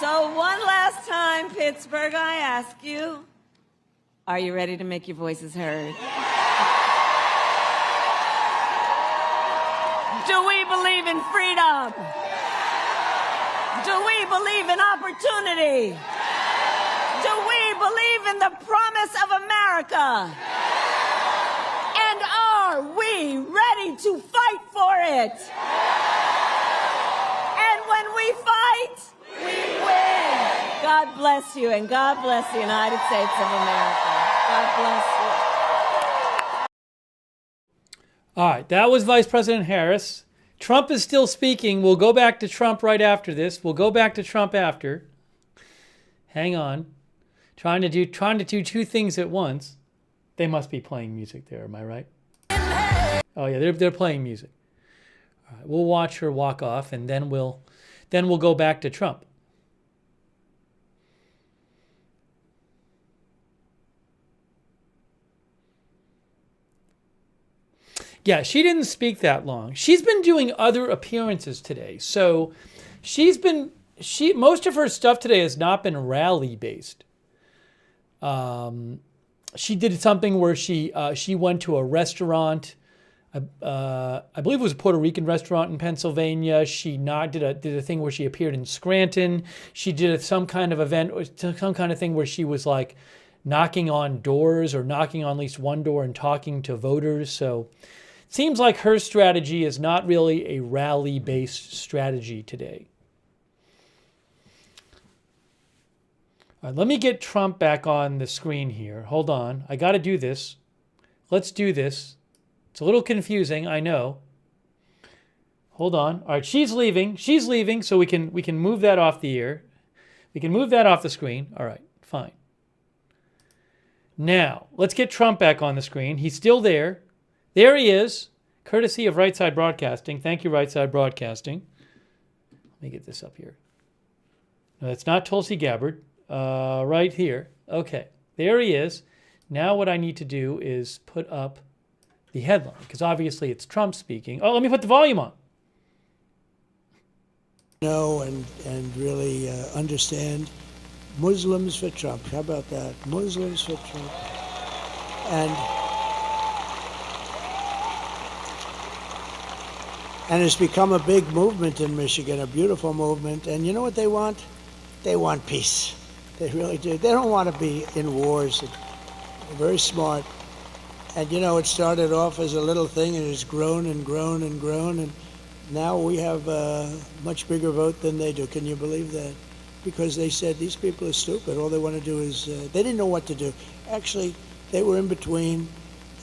S5: So one last time, Pittsburgh, I ask you, are you ready to make your voices heard? Do we believe in freedom? Do we believe in opportunity? Do we believe in the promise of America? And are we ready to fight for it? And when we fight, we win. God bless you, and God bless the United States of America. God bless you.
S1: All right, that was Vice President Harris. Trump is still speaking. We'll go back to Trump right after this. We'll go back to Trump after. Hang on. Trying to do two things at once. They must be playing music there, am I right? Oh yeah, they're playing music. All right, we'll watch her walk off, and then we'll go back to Trump. Yeah, she didn't speak that long. She's been doing other appearances today. So most of her stuff today has not been rally based. She did something where she went to a restaurant. I believe it was a Puerto Rican restaurant in Pennsylvania. She did a thing where she appeared in Scranton. She did some kind of event, or some kind of thing where she was like knocking on doors or knocking on at least one door and talking to voters. So it seems like her strategy is not really a rally-based strategy today. All right, let me get Trump back on the screen here. Hold on. I got to do this. Let's do this. It's a little confusing, I know. Hold on. All right, she's leaving. She's leaving, so we can move that off the air. We can move that off the screen. All right, fine. Now, let's get Trump back on the screen. He's still there. There he is, courtesy of Right Side Broadcasting. Thank you, Right Side Broadcasting. Let me get this up here. No, that's not Tulsi Gabbard. Right here. Okay, there he is. Now what I need to do is put up the headline, because obviously it's Trump speaking. Oh, let me put the volume on.
S7: Know and really understand Muslims for Trump. How about that? Muslims for Trump. And it's become a big movement in Michigan, a beautiful movement. And you know what they want? They want peace. They really do. They don't want to be in wars. They're very smart. And, you know, it started off as a little thing, and it's grown and grown and grown. And now we have a much bigger vote than they do. Can you believe that? Because they said these people are stupid. All they want to do is, they didn't know what to do. Actually, they were in between,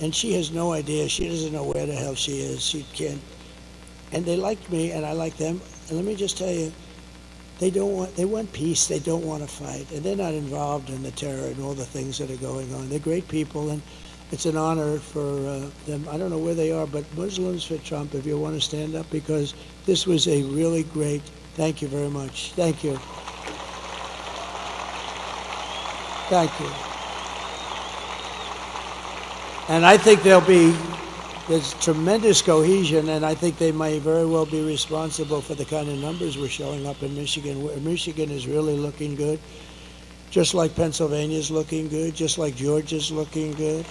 S7: and she has no idea. She doesn't know where the hell she is. She can't. And they liked me, and I liked them. And let me just tell you, They want peace. They don't want to fight. And they're not involved in the terror and all the things that are going on. They're great people, and it's an honor for them. I don't know where they are, but Muslims for Trump, if you want to stand up, because this was a really great, thank you very much. Thank you. Thank you. And I think there's tremendous cohesion, and I think they may very well be responsible for the kind of numbers we're showing up in Michigan. Michigan is really looking good, just like Pennsylvania's looking good, just like Georgia's looking good,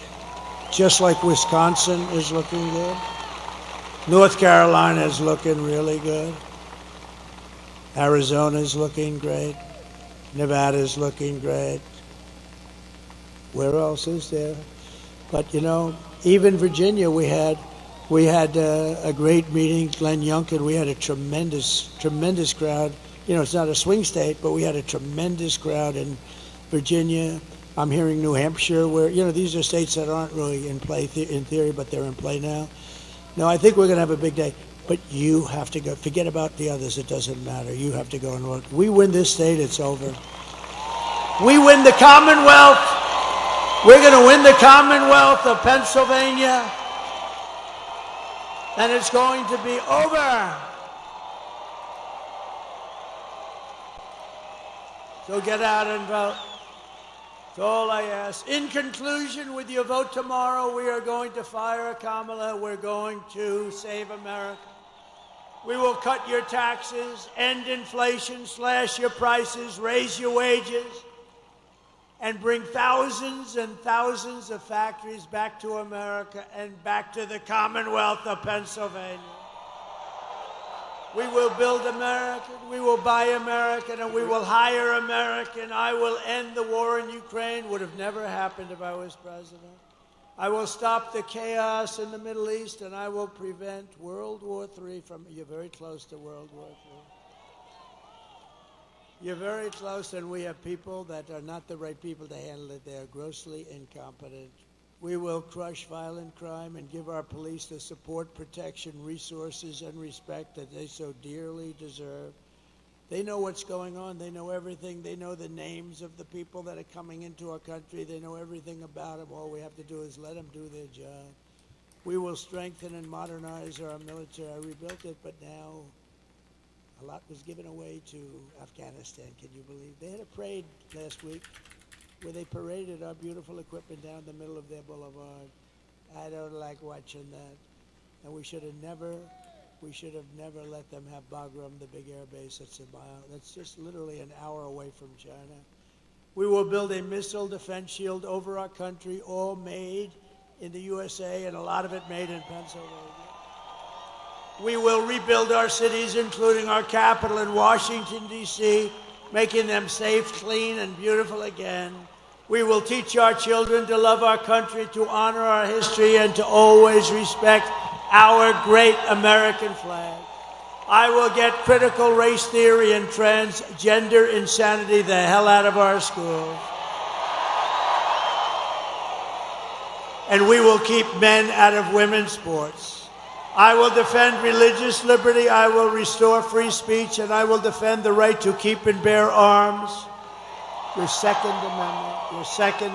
S7: just like Wisconsin is looking good. North Carolina is looking really good. Arizona's looking great. Nevada's looking great. Where else is there? But you know, even Virginia, we had a great meeting. Glenn Youngkin, we had a tremendous crowd. You know, it's not a swing state, but we had a tremendous crowd in Virginia. I'm hearing New Hampshire, where, you know, these are states that aren't really in play in theory, but they're in play now. No, I think we're going to have a big day. But you have to go. Forget about the others. It doesn't matter. You have to go and vote. We win this state, it's over. We win the Commonwealth. We're going to win the Commonwealth of Pennsylvania, and it's going to be over. So get out and vote. That's all I ask. In conclusion, with your vote tomorrow, we are going to fire Kamala. We're going to save America. We will cut your taxes, end inflation, slash your prices, raise your wages, and bring thousands and thousands of factories back to America and back to the Commonwealth of Pennsylvania. We will build American, we will buy American, and we will hire American. I will end the war in Ukraine. Would have never happened if I was president. I will stop the chaos in the Middle East, and I will prevent World War III from, you're very close to World War III. You're very close, and we have people that are not the right people to handle it. They are grossly incompetent. We will crush violent crime and give our police the support, protection, resources, and respect that they so dearly deserve. They know what's going on. They know everything. They know the names of the people that are coming into our country. They know everything about them. All we have to do is let them do their job. We will strengthen and modernize our military. I rebuilt it, but now a lot was given away to Afghanistan. Can you believe? They had a parade last week where they paraded our beautiful equipment down the middle of their boulevard. I don't like watching that. And we should have never let them have Bagram, the big air base that's just literally an hour away from China. We will build a missile defense shield over our country, all made in the USA, and a lot of it made in Pennsylvania. We will rebuild our cities, including our capital in Washington, D.C., making them safe, clean, and beautiful again. We will teach our children to love our country, to honor our history, and to always respect our great American flag. I will get critical race theory and transgender insanity the hell out of our schools. And we will keep men out of women's sports. I will defend religious liberty, I will restore free speech, and I will defend the right to keep and bear arms. Your Second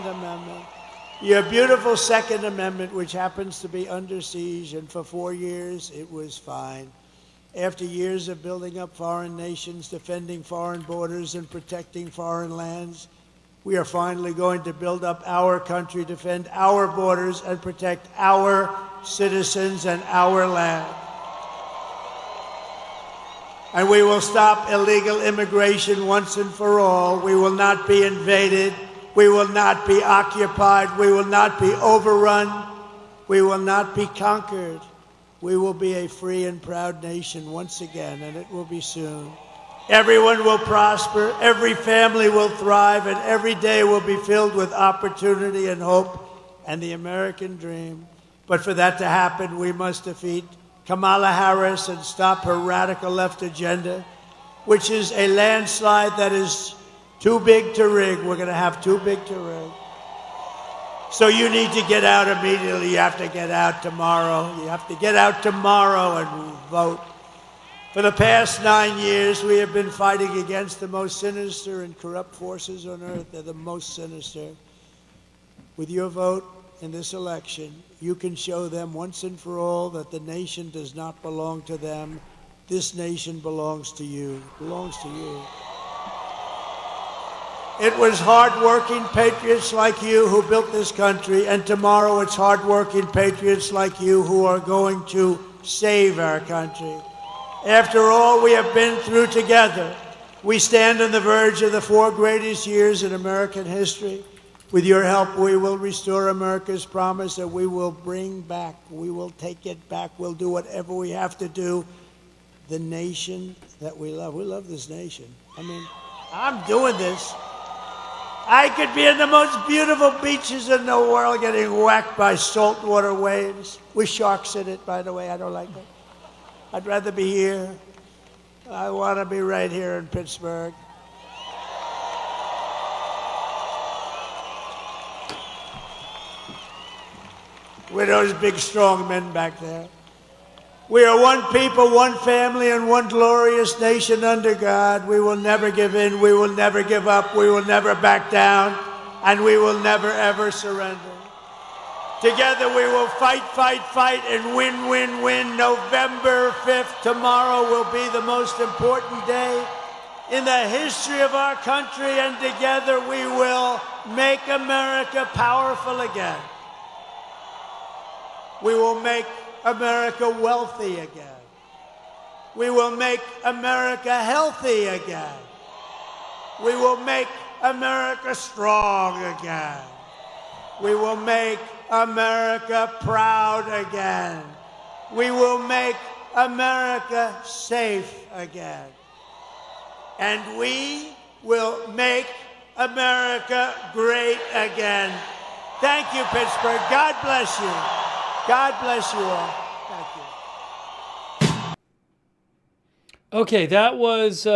S7: Amendment, your beautiful Second Amendment, which happens to be under siege, and for 4 years it was fine. After years of building up foreign nations, defending foreign borders, and protecting foreign lands, we are finally going to build up our country, defend our borders, and protect our citizens and our land. And we will stop illegal immigration once and for all. We will not be invaded. We will not be occupied. We will not be overrun. We will not be conquered. We will be a free and proud nation once again, and it will be soon. Everyone will prosper, every family will thrive, and every day will be filled with opportunity and hope and the American dream. But for that to happen, we must defeat Kamala Harris and stop her radical left agenda, which is a landslide that is too big to rig. We're going to have too big to rig. So you need to get out immediately. You have to get out tomorrow. You have to get out tomorrow and vote. For the past 9 years, we have been fighting against the most sinister and corrupt forces on earth. They're the most sinister. With your vote in this election, you can show them once and for all that the nation does not belong to them. This nation belongs to you. It belongs to you. It was hard-working patriots like you who built this country, and tomorrow it's hard-working patriots like you who are going to save our country. After all we have been through together, we stand on the verge of the 4 greatest years in American history. With your help, we will restore America's promise that we will bring back, we will take it back, we'll do whatever we have to do, the nation that we love. We love this nation. I mean, I'm doing this. I could be in the most beautiful beaches in the world getting whacked by saltwater waves with sharks in it, by the way. I don't like it. I'd rather be here. I want to be right here in Pittsburgh. With those big, strong men back there. We are one people, one family, and one glorious nation under God. We will never give in. We will never give up. We will never back down. And we will never, ever surrender. Together we will fight, fight, fight, and win, win, win. November 5th, tomorrow, will be the most important day in the history of our country, and together we will make America powerful again. We will make America wealthy again. We will make America healthy again. We will make America strong again. We will make America proud again. We will make America safe again. And we will make America great again. Thank you, Pittsburgh. God bless you. God bless you all. Thank you.
S1: Okay, that was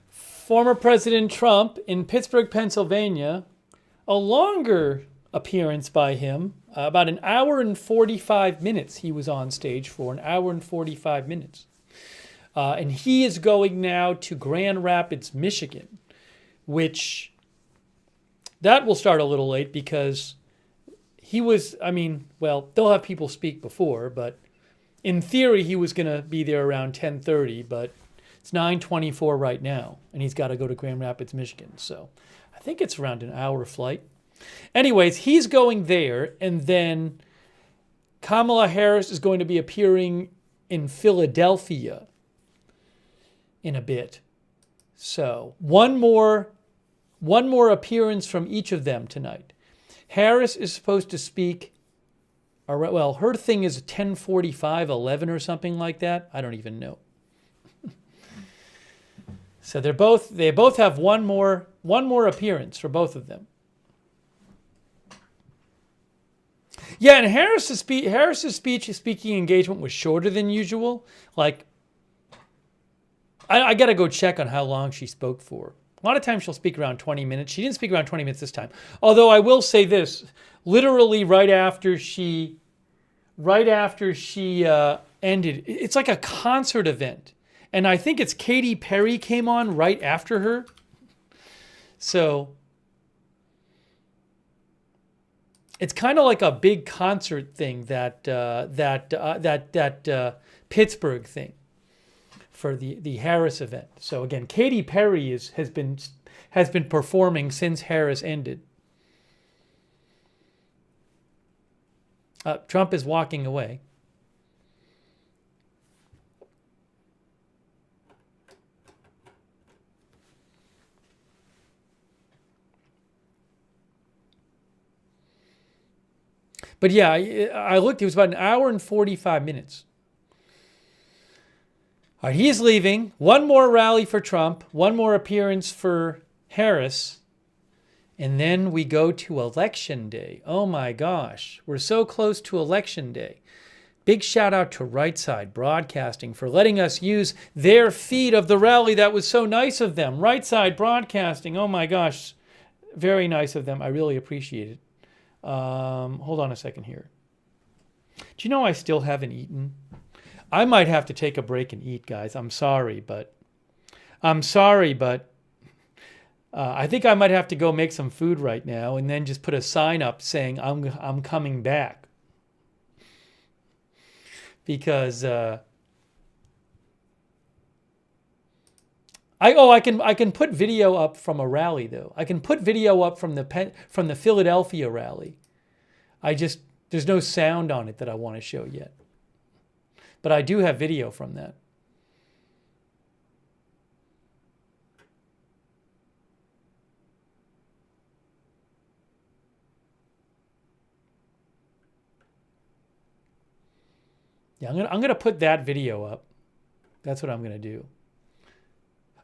S1: former President Trump in Pittsburgh, Pennsylvania. A longer appearance by him, about an hour and 45 minutes he was on stage for, an hour and 45 minutes. And he is going now to Grand Rapids, Michigan, which that will start a little late because he was, I mean, well, they'll have people speak before, but in theory he was going to be there around 10:30, but it's 9:24 right now, and he's got to go to Grand Rapids, Michigan. So I think it's around an hour flight. Anyways, he's going there, and then Kamala Harris is going to be appearing in Philadelphia in a bit. So one more appearance from each of them tonight. Harris is supposed to speak, well, her thing is 10:45, 11 or something like that. I don't even know. So they both have one more appearance for both of them. Yeah, and Harris's speaking engagement was shorter than usual. Like, I got to go check on how long she spoke for. A lot of times she'll speak around 20 minutes. She didn't speak around 20 minutes this time. Although I will say this, literally right after she ended, it's like a concert event. And I think it's Katy Perry came on right after her. So it's kind of like a big concert thing, that Pittsburgh thing for the Harris event. So again, Katy Perry has been performing since Harris ended. Trump is walking away. But yeah, I looked, it was about an hour and 45 minutes. All right, he's leaving. One more rally for Trump, one more appearance for Harris, and then we go to Election Day. Oh my gosh, we're so close to Election Day. Big shout out to Right Side Broadcasting for letting us use their feed of the rally. That was so nice of them. Right Side Broadcasting, oh my gosh, very nice of them. I really appreciate it. Hold on a second here. Do you know I still haven't eaten? I might have to take a break and eat, guys. I'm sorry, but I think I might have to go make some food right now and then just put a sign up saying I'm coming back. Because I can put video up from a rally though. I can put video up from the Philadelphia rally. There's no sound on it that I want to show yet. But I do have video from that. Yeah, I'm gonna put that video up. That's what I'm gonna do.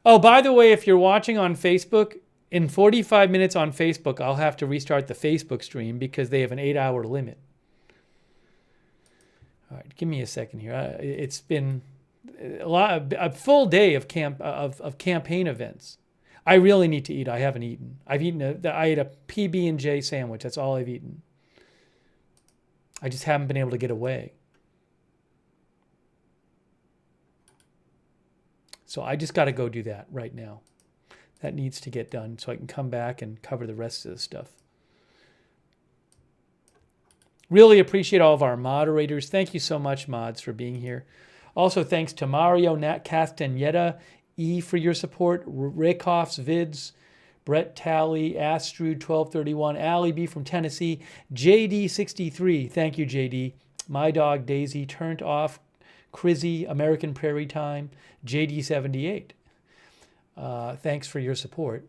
S1: Oh, by the way, if you're watching on Facebook, in 45 minutes on Facebook, I'll have to restart the Facebook stream because they have an 8-hour limit. All right, give me a second here. It's been a full day of campaign events. I really need to eat. I haven't eaten. I ate a PB&J sandwich. That's all I've eaten. I just haven't been able to get away. So I just got to go do that right now. That needs to get done so I can come back and cover the rest of the stuff. Really appreciate all of our moderators. Thank you so much, mods, for being here. Also, thanks to Mario, Nat Castaneda, E for your support, Raykoff's Vids, Brett Talley, Astrud 1231, Allie B from Tennessee, JD63. Thank you, JD. My Dog Daisy, Turned Off, Crizzy, American Prairie Time, JD78. Thanks for your support.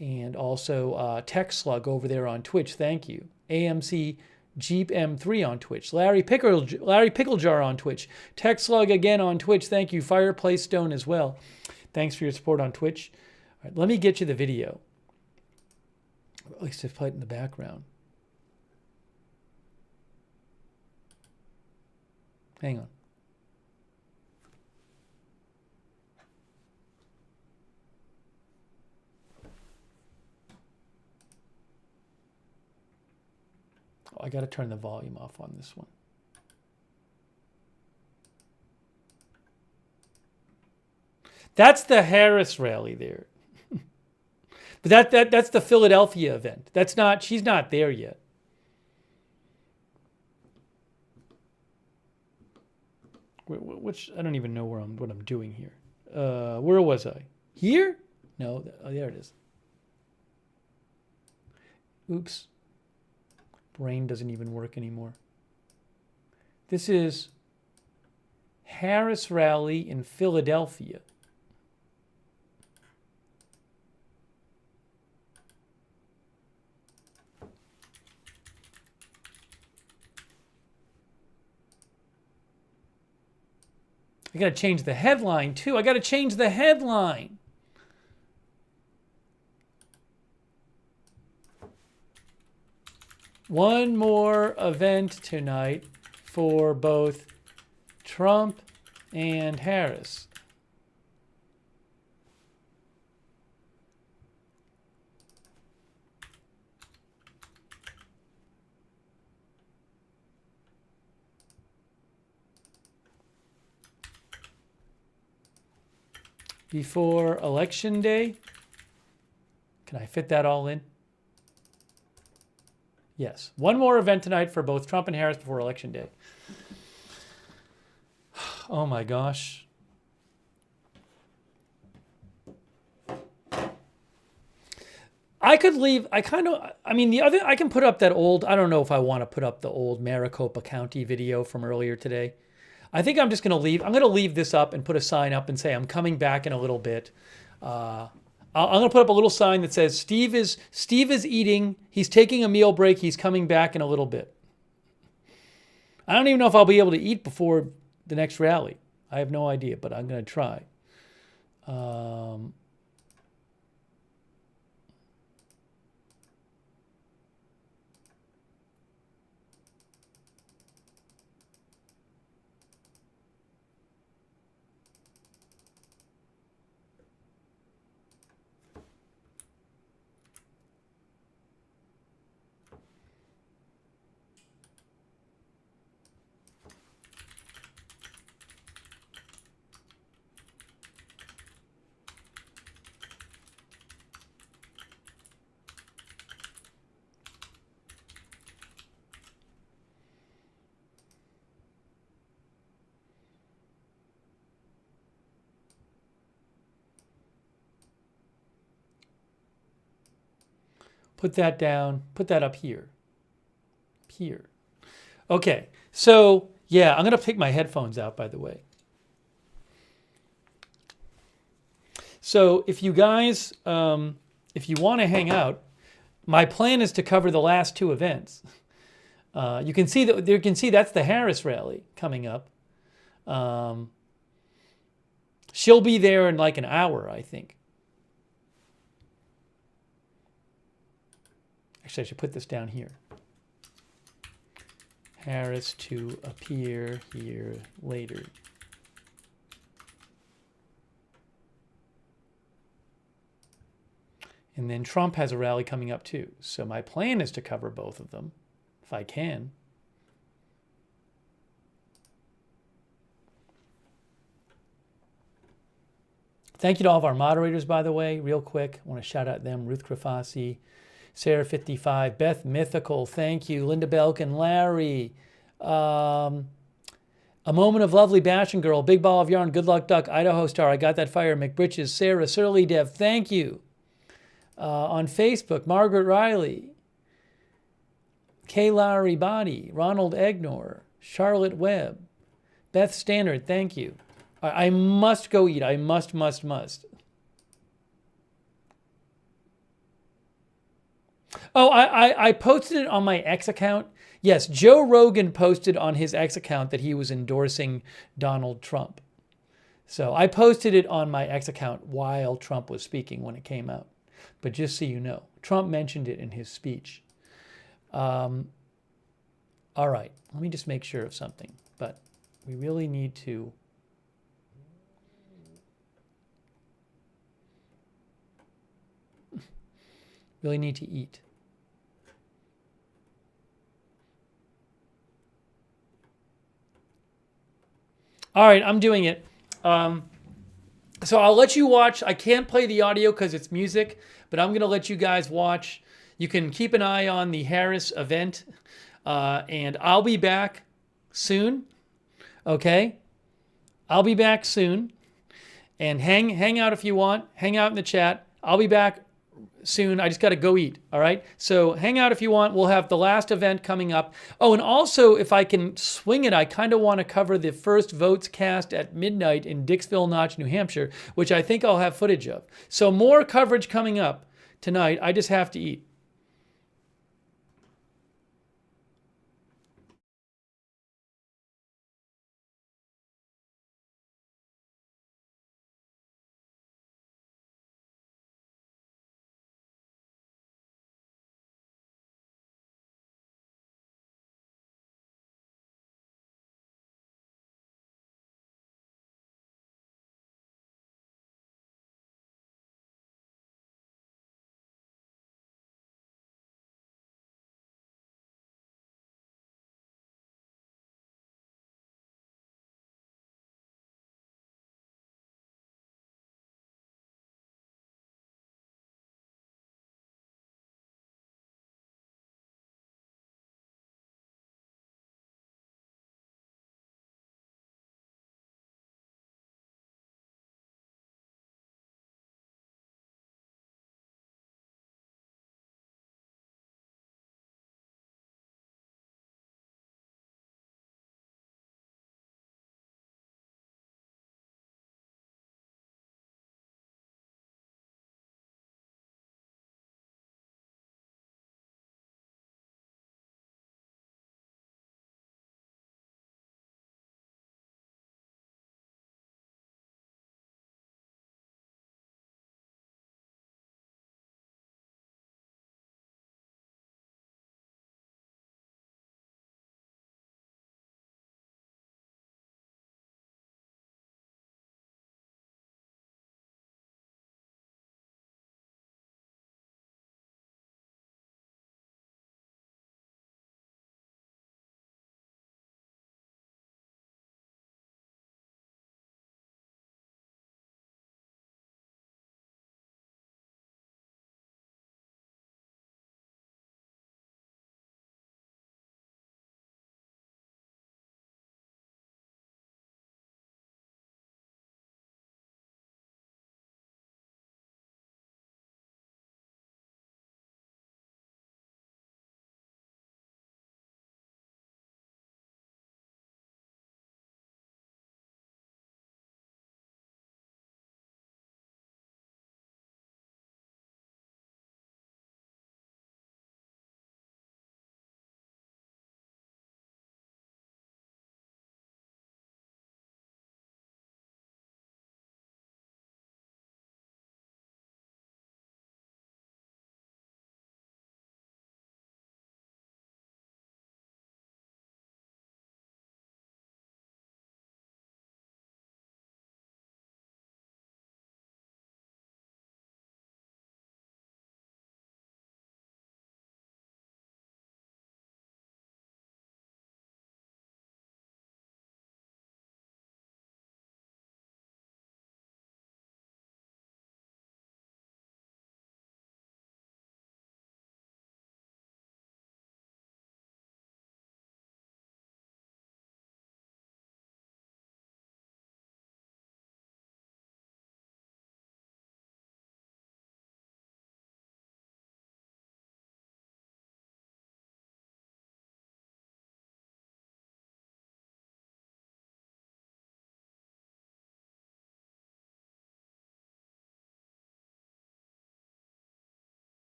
S1: And also Tech Slug over there on Twitch. Thank you. AMC Jeep M3 on Twitch. Larry Picklejar on Twitch. Tech Slug again on Twitch. Thank you. Fireplace Stone as well. Thanks for your support on Twitch. All right, let me get you the video. At least I've played it in the background. Hang on. I got to turn the volume off on this one. That's the Harris rally there. But that's the Philadelphia event. She's not there yet. Which I don't even know what I'm doing here. Where was I? Here? No, there it is. Oops. Brain doesn't even work anymore. This is Harris rally in Philadelphia. I got to change the headline too. I got to change the headline. One more event tonight for both Trump and Harris. Before Election Day. Can I fit that all in? Yes. One more event tonight for both Trump and Harris before Election Day. Oh my gosh. I could leave, I can put up that old, I don't know if I want to put up the old Maricopa County video from earlier today. I think I'm just going to leave. I'm going to leave this up and put a sign up and say I'm coming back in a little bit. I'm going to put up a little sign that says Steve is eating. He's taking a meal break. He's coming back in a little bit. I don't even know if I'll be able to eat before the next rally. I have no idea, but I'm going to try. Put that down. Put that up here. Here. Okay. So, yeah, I'm going to take my headphones out, by the way. So if you guys, if you want to hang out, my plan is to cover the last two events. You can see that's the Harris rally coming up. She'll be there in like an hour, I think. Actually, I should put this down here. Harris to appear here later. And then Trump has a rally coming up too. So my plan is to cover both of them, if I can. Thank you to all of our moderators, by the way, real quick. I want to shout out them. Ruth Krafasi, Sarah 55, Beth Mythical, thank you. Linda Belkin, Larry. A Moment of Lovely, Bastion Girl, Big Ball of Yarn, Good Luck Duck, Idaho Star, I Got That Fire, McBritches, Sarah, Surly Dev, thank you. On Facebook, Margaret Riley, Kay Lowry Body, Ronald Egnor, Charlotte Webb, Beth Stannard, thank you. I must go eat. I must. Oh, I posted it on my X account. Yes, Joe Rogan posted on his X account that he was endorsing Donald Trump. So I posted it on my X account while Trump was speaking when it came out. But just so you know, Trump mentioned it in his speech. All right, let me just make sure of something. But we really need to... really need to eat. All right, I'm doing it. So I'll let you watch. I can't play the audio because it's music, but I'm going to let you guys watch. You can keep an eye on the Harris event, and I'll be back soon. Okay? I'll be back soon. And hang out if you want. Hang out in the chat. I'll be back soon. I just got to go eat. All right. So hang out if you want. We'll have the last event coming up. Oh, and also if I can swing it, I kind of want to cover the first votes cast at midnight in Dicksville Notch, New Hampshire, which I think I'll have footage of. So more coverage coming up tonight. I just have to eat.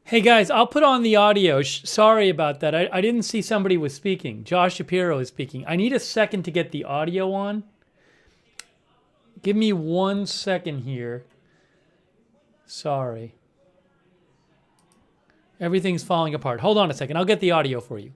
S1: Hey guys, I'll put on the audio. Sorry about that. I didn't see somebody was speaking. Josh Shapiro is speaking. I need a second to get the audio on. Give me 1 second here. Sorry. Everything's falling apart. Hold on a second. I'll get the audio for you.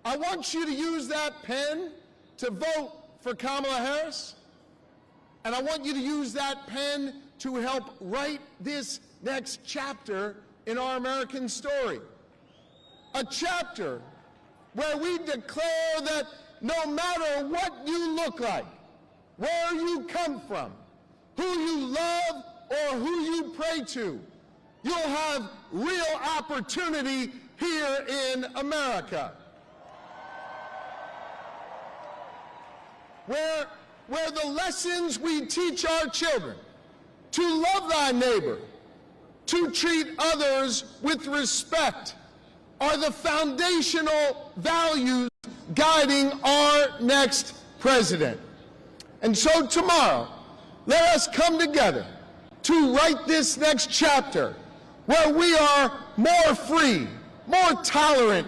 S6: I want you to use that pen to vote for Kamala Harris, and I want you to use that pen to help write this next chapter in our American story. A chapter where we declare that no matter what you look like, where you come from, who you love or who you pray to, you'll have real opportunity here in America. Where the lessons we teach our children to love thy neighbor, to treat others with respect, are the foundational values guiding our next president. And so tomorrow, let us come together to write this next chapter where we are more free, more tolerant,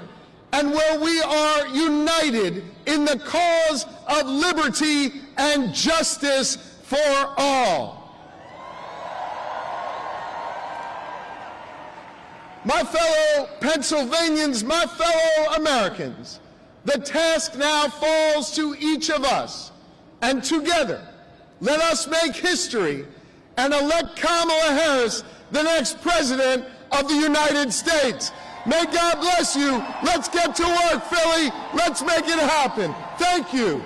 S6: and where we are united in the cause of liberty and justice for all. My fellow Pennsylvanians, my fellow Americans, the task now falls to each of us, and together, let us make history and elect Kamala Harris the next President of the United States. May God bless you. Let's get to work, Philly. Let's make it happen. Thank you.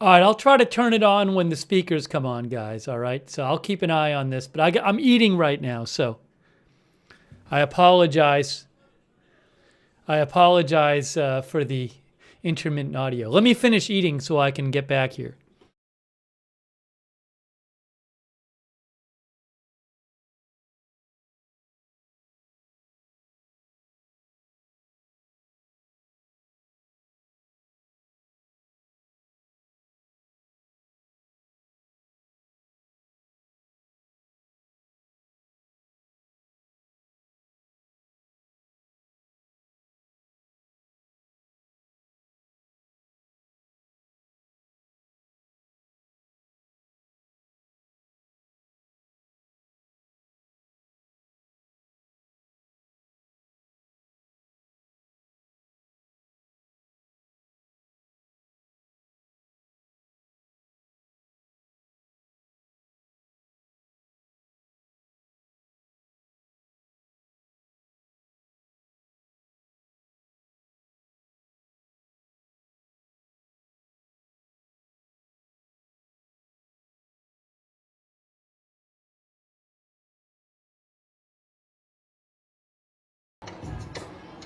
S1: All right, I'll try to turn it on when the speakers come on, guys, all right? So I'll keep an eye on this, but I'm eating right now, so I apologize. I apologize for the intermittent audio. Let me finish eating so I can get back here.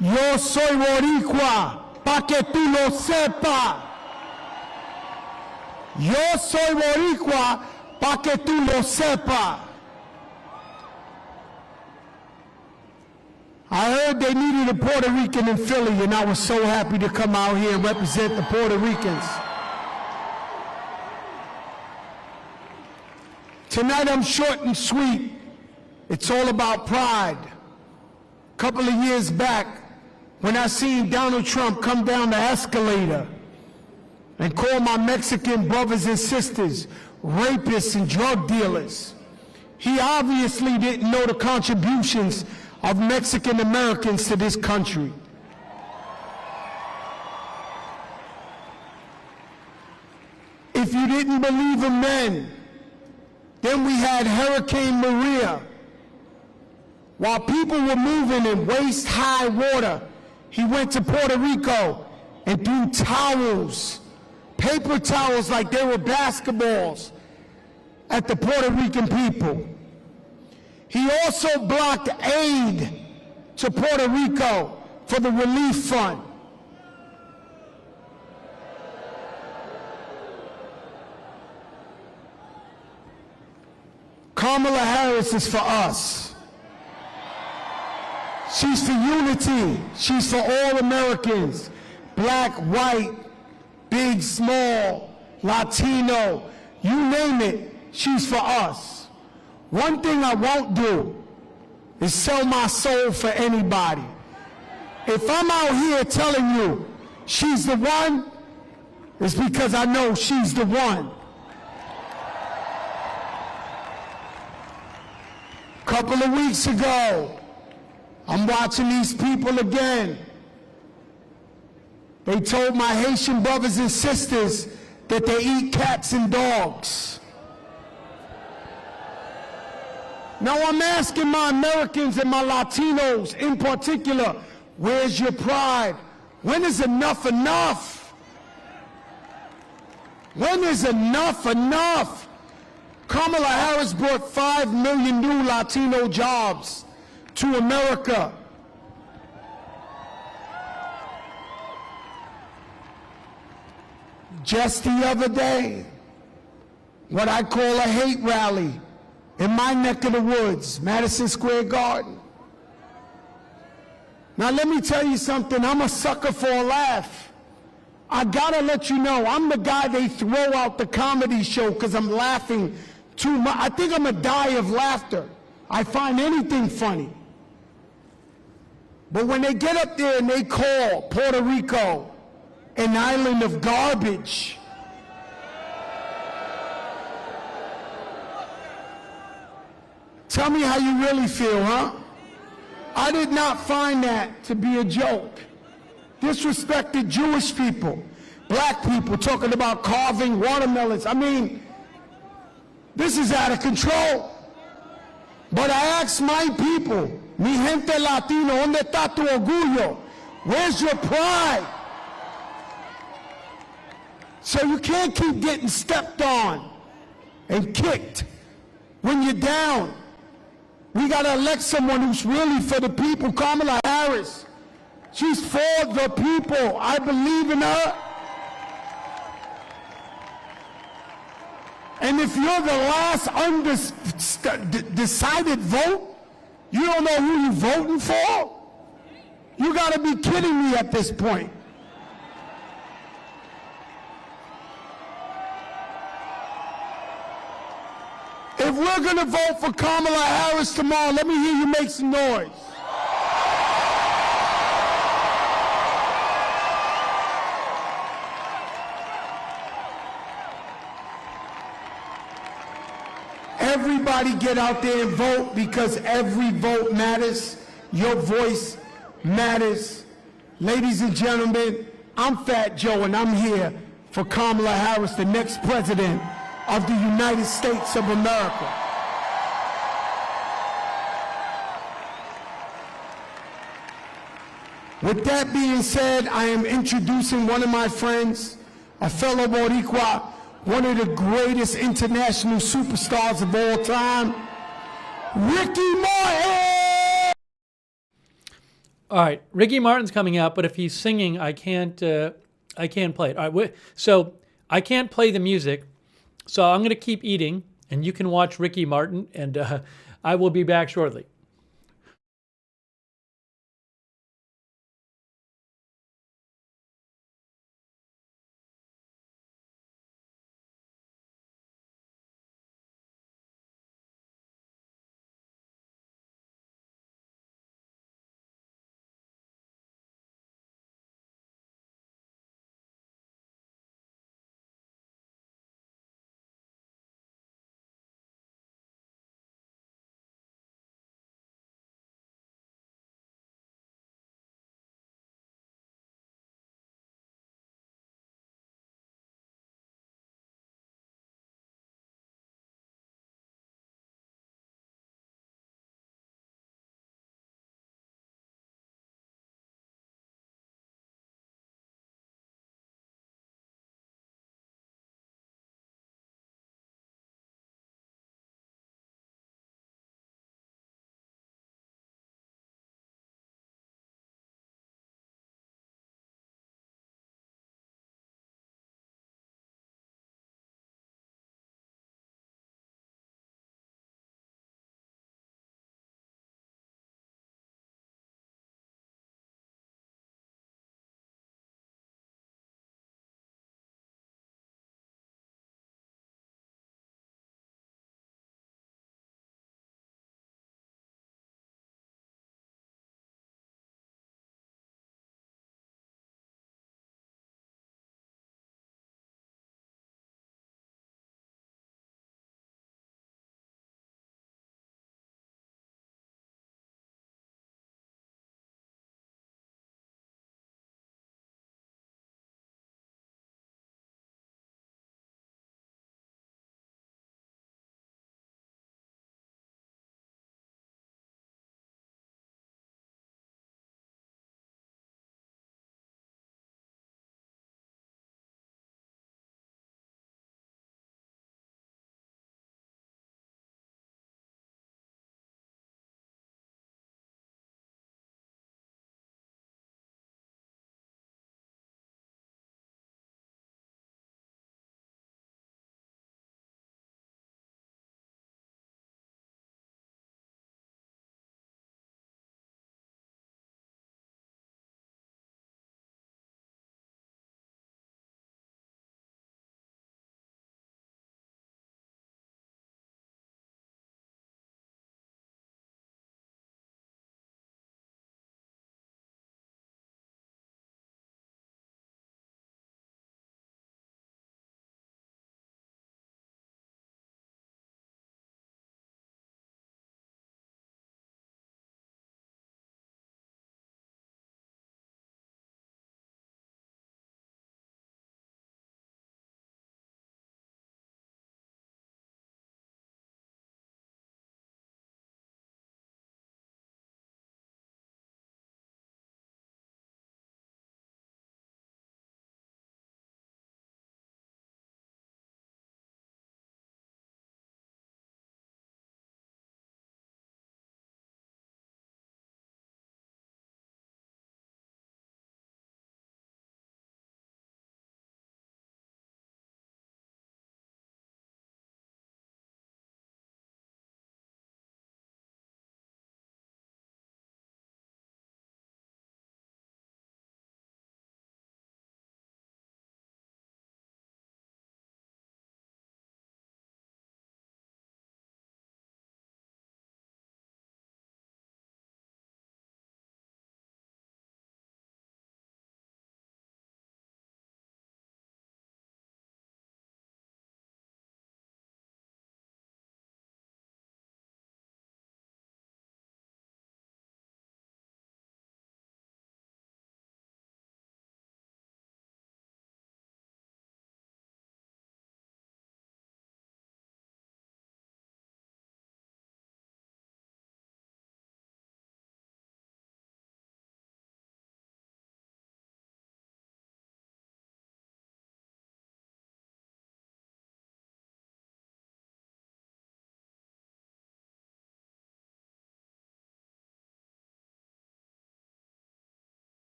S8: Yo soy boricua, pa' que tú lo sepas. Yo soy boricua, pa' que tú lo sepas. I heard they needed a Puerto Rican in Philly, and I was so happy to come out here and represent the Puerto Ricans. Tonight I'm short and sweet. It's all about pride. couple of years back when I seen Donald Trump come down the escalator and call my Mexican brothers and sisters rapists and drug dealers. He obviously didn't know the contributions of Mexican Americans to this country. If you didn't believe him then we had Hurricane Maria. While people were moving in waist-high water, he went to Puerto Rico and threw towels, paper towels like they were basketballs, at the Puerto Rican people. He also blocked aid to Puerto Rico for the relief fund. Kamala Harris is for us. She's for unity. She's for all Americans. Black, white, big, small, Latino, you name it, she's for us. One thing I won't do is sell my soul for anybody. If I'm out here telling you she's the one, it's because I know she's the one. Couple of weeks ago, I'm watching these people again. They told my Haitian brothers and sisters that they eat cats and dogs. Now I'm asking my Americans and my Latinos in particular, where's your pride? When is enough enough? When is enough enough? Kamala Harris brought 5 million new Latino jobs to America. Just the other day, what I call a hate rally in my neck of the woods, Madison Square Garden. Now let me tell you something, I'm a sucker for a laugh. I gotta let you know, I'm the guy they throw out the comedy show because I'm laughing too much. I think I'm gonna die of laughter. I find anything funny. But when they get up there and they call Puerto Rico an island of garbage, tell me how you really feel, huh? I did not find that to be a joke. Disrespected Jewish people, black people talking about carving watermelons. I mean, this is out of control. But I asked my people, mi gente latino, ¿dónde está tu orgullo? Where's your pride? So you can't keep getting stepped on and kicked when you're down. We got to elect someone who's really for the people. Kamala Harris, she's for the people. I believe in her. And if you're the last undecided vote, you don't know who you're voting for? You got to be kidding me at this point. If we're going to vote for Kamala Harris tomorrow, let me hear you make some noise. Everybody get out there and vote, because every vote matters. Your voice matters. Ladies and gentlemen, I'm Fat Joe, and I'm here for Kamala Harris, the next president of the United States of America. With that being said, I am introducing one of my friends, a fellow Boricua, one of the greatest international superstars of all time, Ricky Martin!
S1: All right, Ricky Martin's coming up, but if he's singing, I can't play it. All right, so I can't play the music, so I'm going to keep eating, and you can watch Ricky Martin, and I will be back shortly.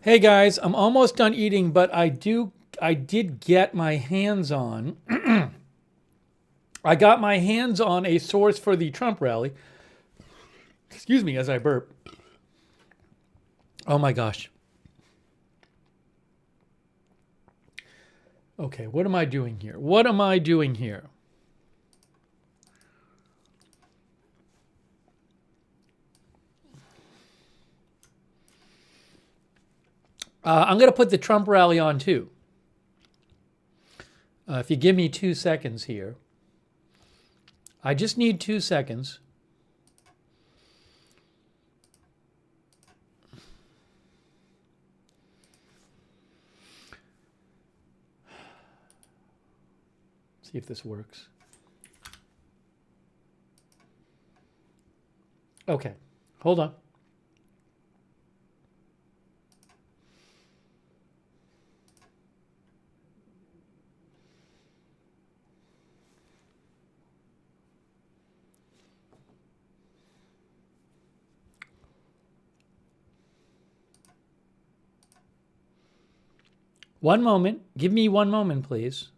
S1: Hey guys, I'm almost done eating, but I did get my hands on I got my hands on a source for the Trump rally. Excuse me as I burp. Oh my gosh. Okay, what am I doing here? What am I doing here? I'm going to put the Trump rally on too. If you give me 2 seconds here. I just need 2 seconds. See if this works. Okay, hold on. One moment. Give me 1 moment, please.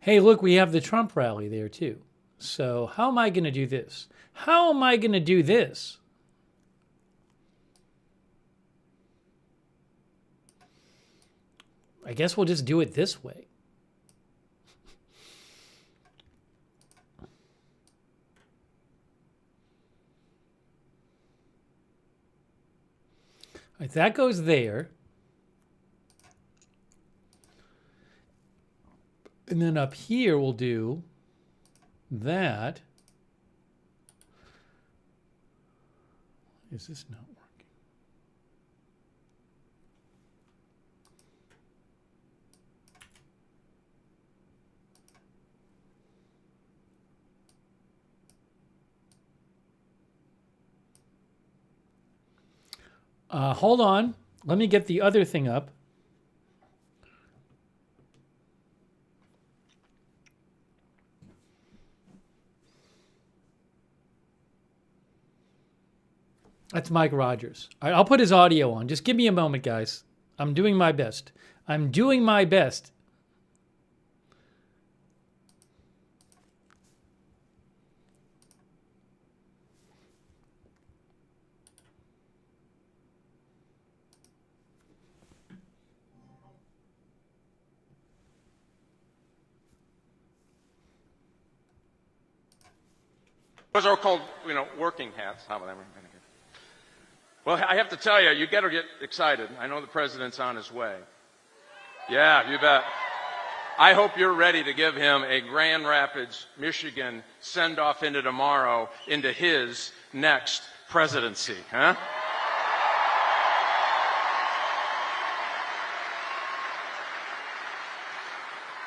S1: Hey, look, we have the Trump rally there too. So how am I going to do this? How am I going to do this? I guess we'll just do it this way. All right, that goes there. And then up here we'll do that. Is this not working? Hold on. Let me get the other thing up. That's Mike Rogers. All right, I'll put his audio on. Just give me a moment, guys. I'm doing my best. I'm doing my best.
S13: Those are called, working hats. How about that? Well, I have to tell you, you got to get excited. I know the president's on his way. Yeah, you bet. I hope you're ready to give him a Grand Rapids, Michigan send-off into tomorrow, into his next presidency, huh?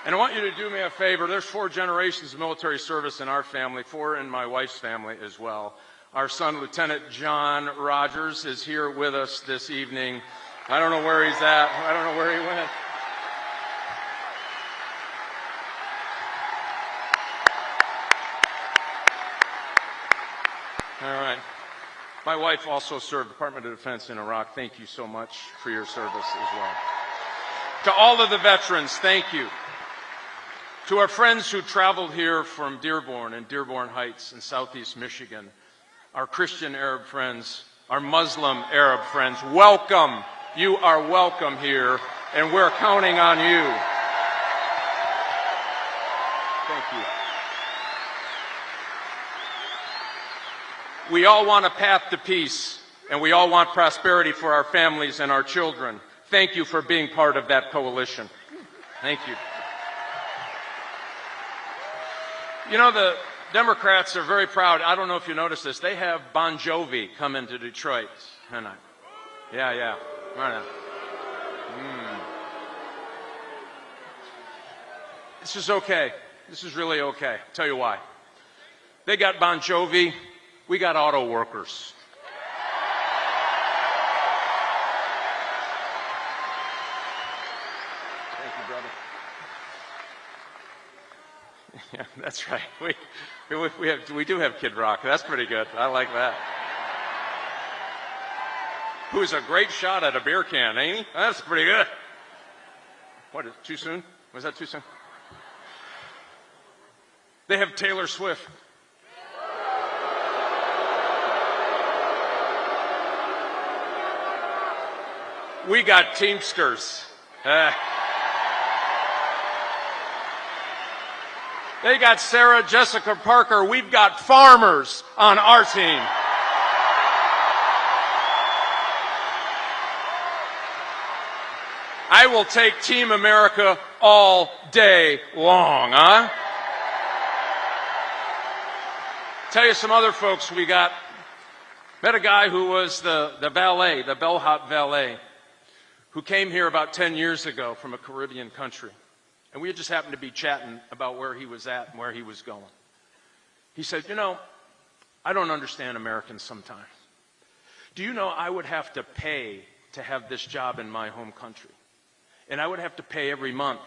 S13: And I want you to do me a favor. There's 4 generations of military service in our family, 4 in my wife's family as well. Our son, Lieutenant John Rogers, is here with us this evening. I don't know where he's at. I don't know where he went. All right. My wife also served Department of Defense in Iraq. Thank you so much for your service as well. To all of the veterans, thank you. To our friends who traveled here from Dearborn and Dearborn Heights in southeast Michigan, our Christian Arab friends, our Muslim Arab friends, welcome. You are welcome here, and we're counting on you. Thank you. We all want a path to peace, and we all want prosperity for our families and our children. Thank you for being part of that coalition. Thank you. You know, the Democrats are very proud. I don't know if you noticed this. They have Bon Jovi come into Detroit tonight. Yeah. Right on. This is okay. This is really okay. I'll tell you why. They got Bon Jovi. We got auto workers. Thank you, brother. Yeah, that's right. We do have Kid Rock. That's pretty good. I like that. Who's a great shot at a beer can, ain't he? That's pretty good. What, is too soon? Was that too soon? They have Taylor Swift. We got Teamsters. They got Sarah Jessica Parker. We've got farmers on our team. I will take Team America all day long, huh? Tell you some other folks we got. Met a guy who was the valet, the bellhop valet, who came here about 10 years ago from a Caribbean country. And we just happened to be chatting about where he was at and where he was going. He said, you know, I don't understand Americans sometimes. Do you know I would have to pay to have this job in my home country? And I would have to pay every month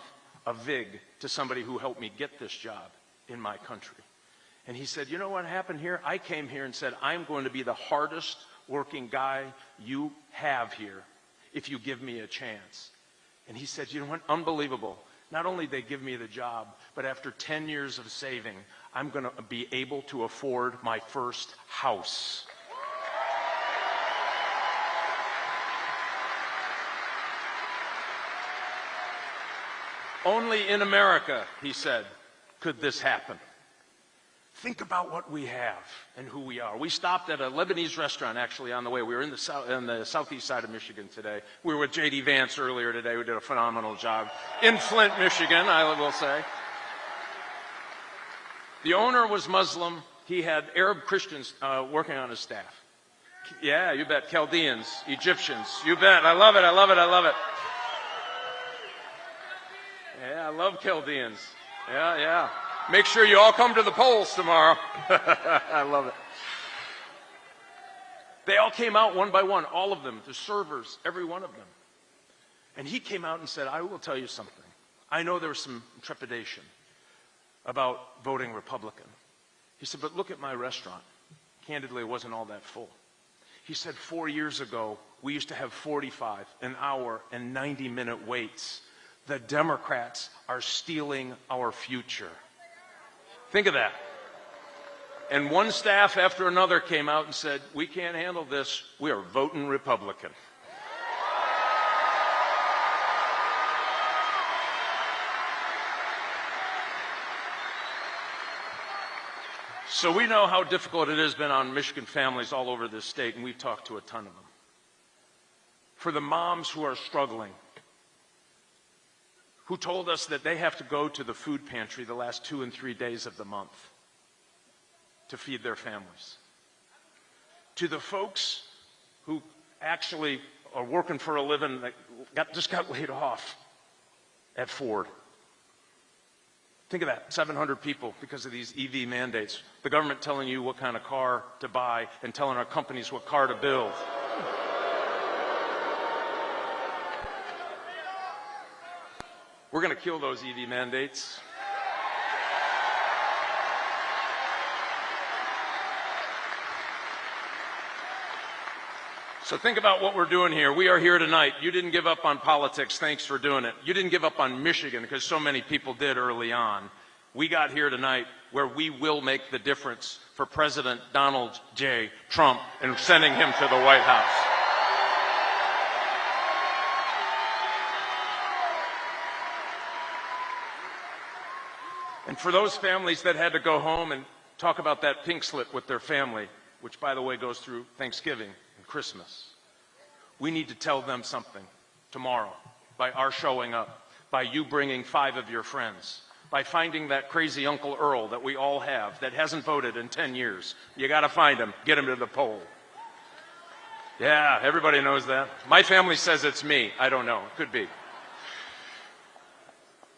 S13: a VIG to somebody who helped me get this job in my country. And he said, you know what happened here? I came here and said, I'm going to be the hardest working guy you have here if you give me a chance. And he said, you know what? Unbelievable. Not only did they give me the job, but after 10 years of saving, I'm going to be able to afford my first house. Only in America, he said, could this happen. Think about what we have and who we are. We stopped at a Lebanese restaurant, actually, on the way. We were in the southeast side of Michigan today. We were with J.D. Vance earlier today, who did a phenomenal job. In Flint, Michigan, I will say. The owner was Muslim. He had Arab Christians working on his staff. Yeah, you bet. Chaldeans, Egyptians. You bet. I love it. I love it. I love it. Yeah, I love Chaldeans. Yeah, yeah. Make sure you all come to the polls tomorrow. I love it. They all came out one by one, all of them, the servers, every one of them. And he came out and said, I will tell you something. I know there was some trepidation about voting Republican. He said, but look at my restaurant. Candidly, it wasn't all that full. He said 4 years ago, we used to have 45, an hour, and 90-minute waits. The Democrats are stealing our future. Think of that. And one staff after another came out and said, we can't handle this. We are voting Republican. So we know how difficult it has been on Michigan families all over this state, and we've talked to a ton of them. For the moms who are struggling, who told us that they have to go to the food pantry the last 2 and 3 days of the month to feed their families. To the folks who actually are working for a living that just got laid off at Ford. Think of that, 700 people because of these EV mandates. The government telling you what kind of car to buy and telling our companies what car to build. We're going to kill those EV mandates. So think about what we're doing here. We are here tonight. You didn't give up on politics. Thanks for doing it. You didn't give up on Michigan because so many people did early on. We got here tonight where we will make the difference for President Donald J. Trump and sending him to the White House. And for those families that had to go home and talk about that pink slip with their family, which, by the way, goes through Thanksgiving and Christmas, we need to tell them something tomorrow by our showing up, by you bringing 5 of your friends, by finding that crazy Uncle Earl that we all have that hasn't voted in 10 years. You got to find him, get him to the poll. Yeah, everybody knows that. My family says it's me. I don't know. It could be.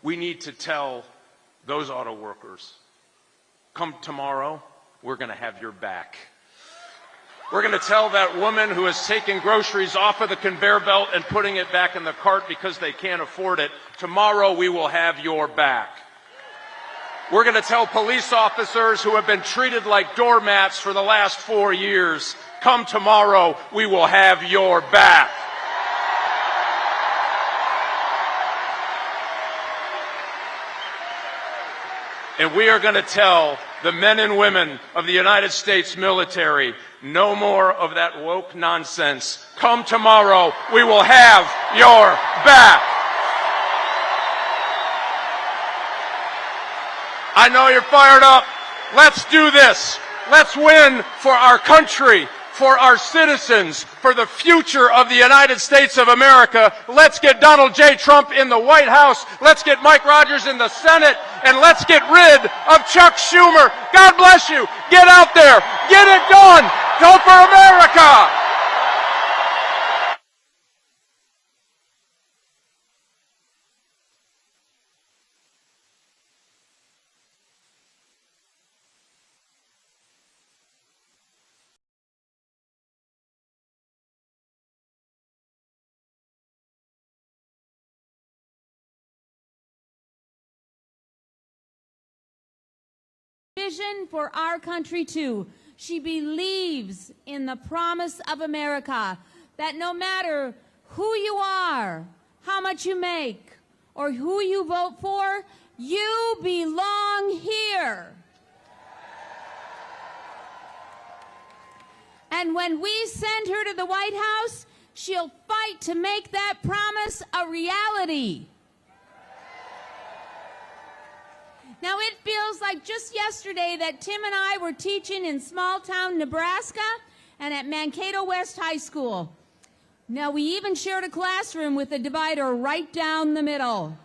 S13: We need to tell those auto workers, come tomorrow, we're going to have your back. We're going to tell that woman who is taking groceries off of the conveyor belt and putting it back in the cart because they can't afford it, tomorrow we will have your back. We're going to tell police officers who have been treated like doormats for the last 4 years, come tomorrow, we will have your back. And we are going to tell the men and women of the United States military, no more of that woke nonsense. Come tomorrow, we will have your back. I know you're fired up. Let's do this. Let's win for our country, for our citizens, for the future of the United States of America. Let's get Donald J. Trump in the White House. Let's get Mike Rogers in the Senate. And let's get rid of Chuck Schumer. God bless you. Get out there. Get it done. Go for America.
S15: Vision for our country too. She believes in the promise of America, that no matter who you are, how much you make, or who you vote for, you belong here. And when we send her to the White House, she'll fight to make that promise a reality. Now, it feels like just yesterday that Tim and I were teaching in small town Nebraska and at Mankato West High School. Now, we even shared a classroom with a divider right down the middle.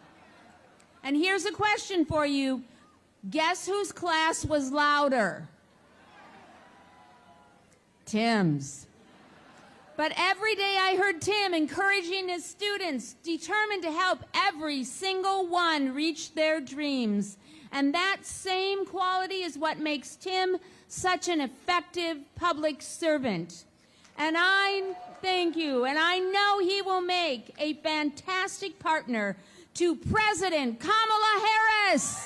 S15: And here's a question for you. Guess whose class was louder? Tim's. But every day I heard Tim encouraging his students, determined to help every single one reach their dreams. And that same quality is what makes Tim such an effective public servant. And I thank you, and I know he will make a fantastic partner to President Kamala Harris.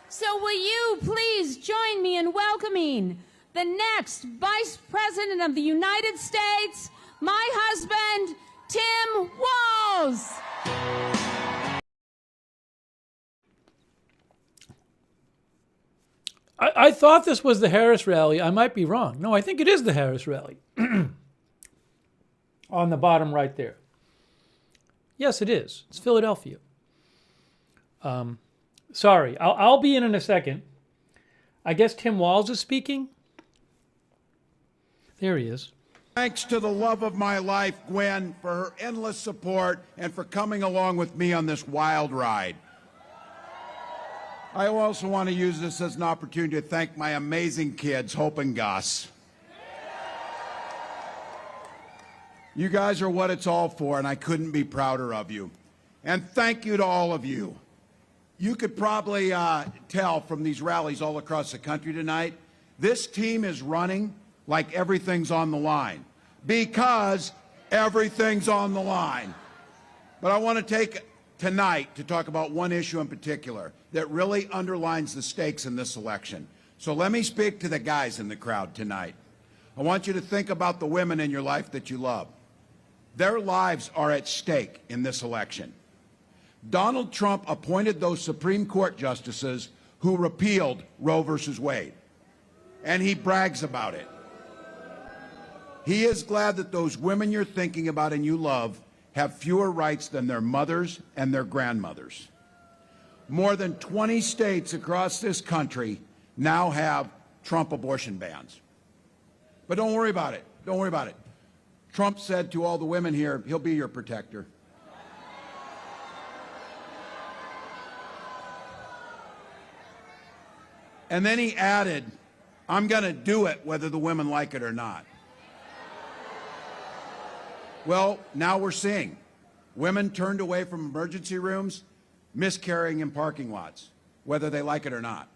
S15: So will you please join me in welcoming the next Vice President of the United States, my husband, Tim Walz.
S1: I thought this was the Harris rally. I might be wrong. No, I think it is the Harris rally. On the bottom right there. Yes, it is. It's Philadelphia. Sorry, I'll be in a second. I guess Tim Walz is speaking. There he is.
S16: Thanks to the love of my life, Gwen, for her endless support and for coming along with me on this wild ride. I also want to use this as an opportunity to thank my amazing kids, Hope and Gus. You guys are what it's all for, and I couldn't be prouder of you. And thank you to all of you. You could probably tell from these rallies all across the country tonight, this team is running like everything's on the line, because everything's on the line. But I want to take tonight to talk about one issue in particular that really underlines the stakes in this election. So let me speak to the guys in the crowd tonight. I want you to think about the women in your life that you love. Their lives are at stake in this election. Donald Trump appointed those Supreme Court justices who repealed Roe versus Wade, and he brags about it. He is glad that those women you're thinking about and you love have fewer rights than their mothers and their grandmothers. More than 20 states across this country now have Trump abortion bans. But don't worry about it. Don't worry about it. Trump said to all the women here, he'll be your protector. And then he added, I'm going to do it whether the women like it or not. Well, now we're seeing women turned away from emergency rooms, miscarrying in parking lots, whether they like it or not.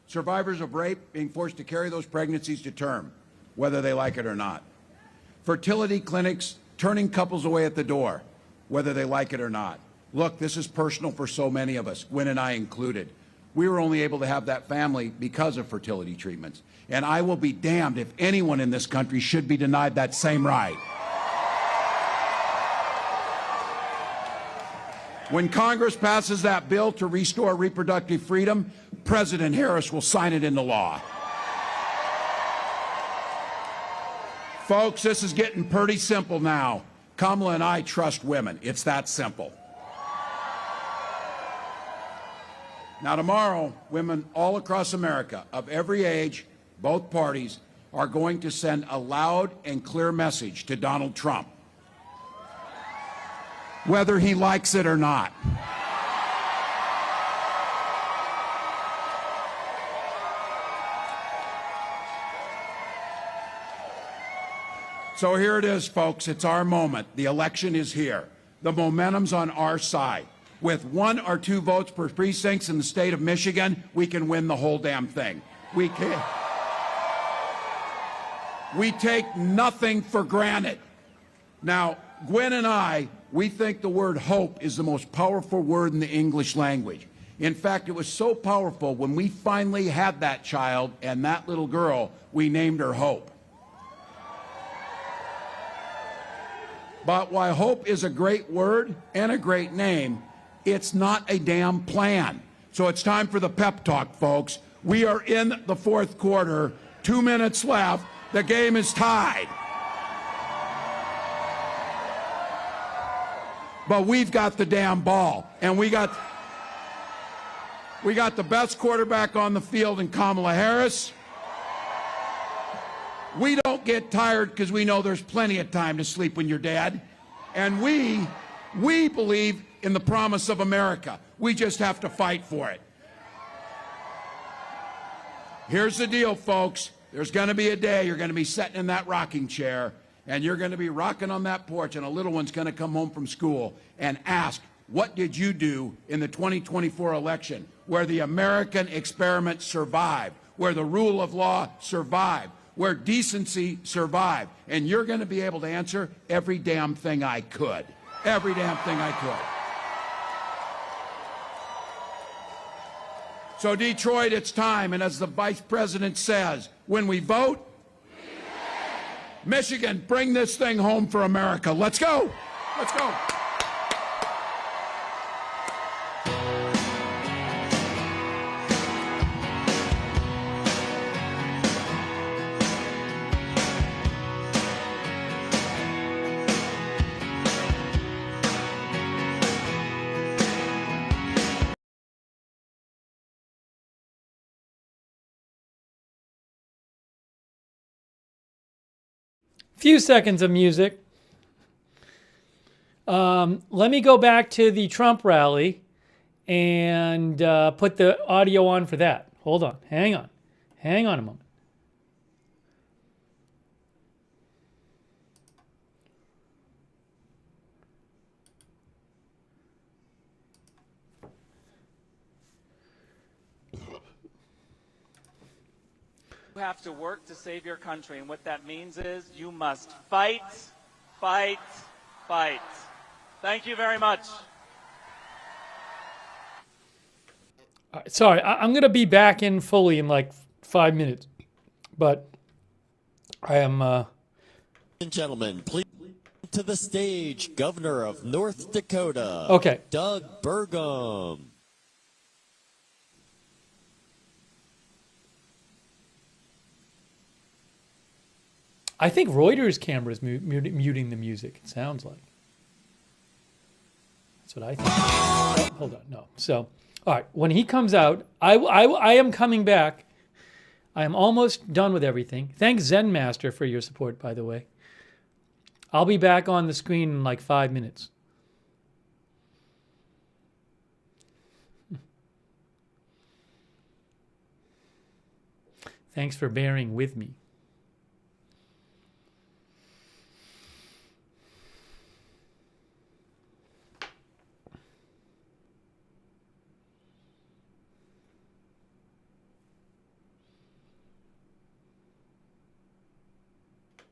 S16: Survivors of rape being forced to carry those pregnancies to term, whether they like it or not. Fertility clinics turning couples away at the door, whether they like it or not. Look, this is personal for so many of us, Gwen and I included. We were only able to have that family because of fertility treatments. And I will be damned if anyone in this country should be denied that same right. When Congress passes that bill to restore reproductive freedom, President Harris will sign it into law. Folks, this is getting pretty simple now. Kamala and I trust women. It's that simple. Now, tomorrow, women all across America, of every age, both parties, are going to send a loud and clear message to Donald Trump, whether he likes it or not. So here it is, folks. It's our moment. The election is here. The momentum's on our side. With 1 or 2 votes per precincts in the state of Michigan, we can win the whole damn thing. We can. We take nothing for granted. Now, Gwen and I, we think the word hope is the most powerful word in the English language. In fact, it was so powerful when we finally had that child and that little girl, we named her Hope. But while hope is a great word and a great name, it's not a damn plan. So it's time for the pep talk, folks. We are in the 4th quarter, 2 minutes left. The game is tied. But we've got the damn ball, and we got the best quarterback on the field in Kamala Harris. We don't get tired because we know there's plenty of time to sleep when you're dead. And we believe in the promise of America. We just have to fight for it. Here's the deal, folks. There's going to be a day you're going to be sitting in that rocking chair, and you're going to be rocking on that porch, and a little one's going to come home from school and ask, what did you do in the 2024 election where the American experiment survived, where the rule of law survived, where decency survived? And you're going to be able to answer, every damn thing I could. Every damn thing I could. So Detroit, it's time, and as the Vice President says, when we vote, Michigan, bring this thing home for America. Let's go. Let's go.
S1: Few seconds of music. Let me go back to the Trump rally and put the audio on for that. Hold on. Hang on. Hang on a moment.
S11: You have to work to save your country, and what that means is you must fight, fight, fight. Thank you very much.
S1: Sorry, I'm going to be back in fully in like 5 minutes, but I am...
S17: Ladies and gentlemen, please to the stage, Governor of North Dakota,
S1: okay,
S17: Doug Burgum.
S1: I think Reuters' camera is muting the music, it sounds like. That's what I think. Oh, hold on, no. So, all right, when he comes out, I am coming back. I am almost done with everything. Thanks, Zen Master, for your support, by the way. I'll be back on the screen in like 5 minutes. Thanks for bearing with me.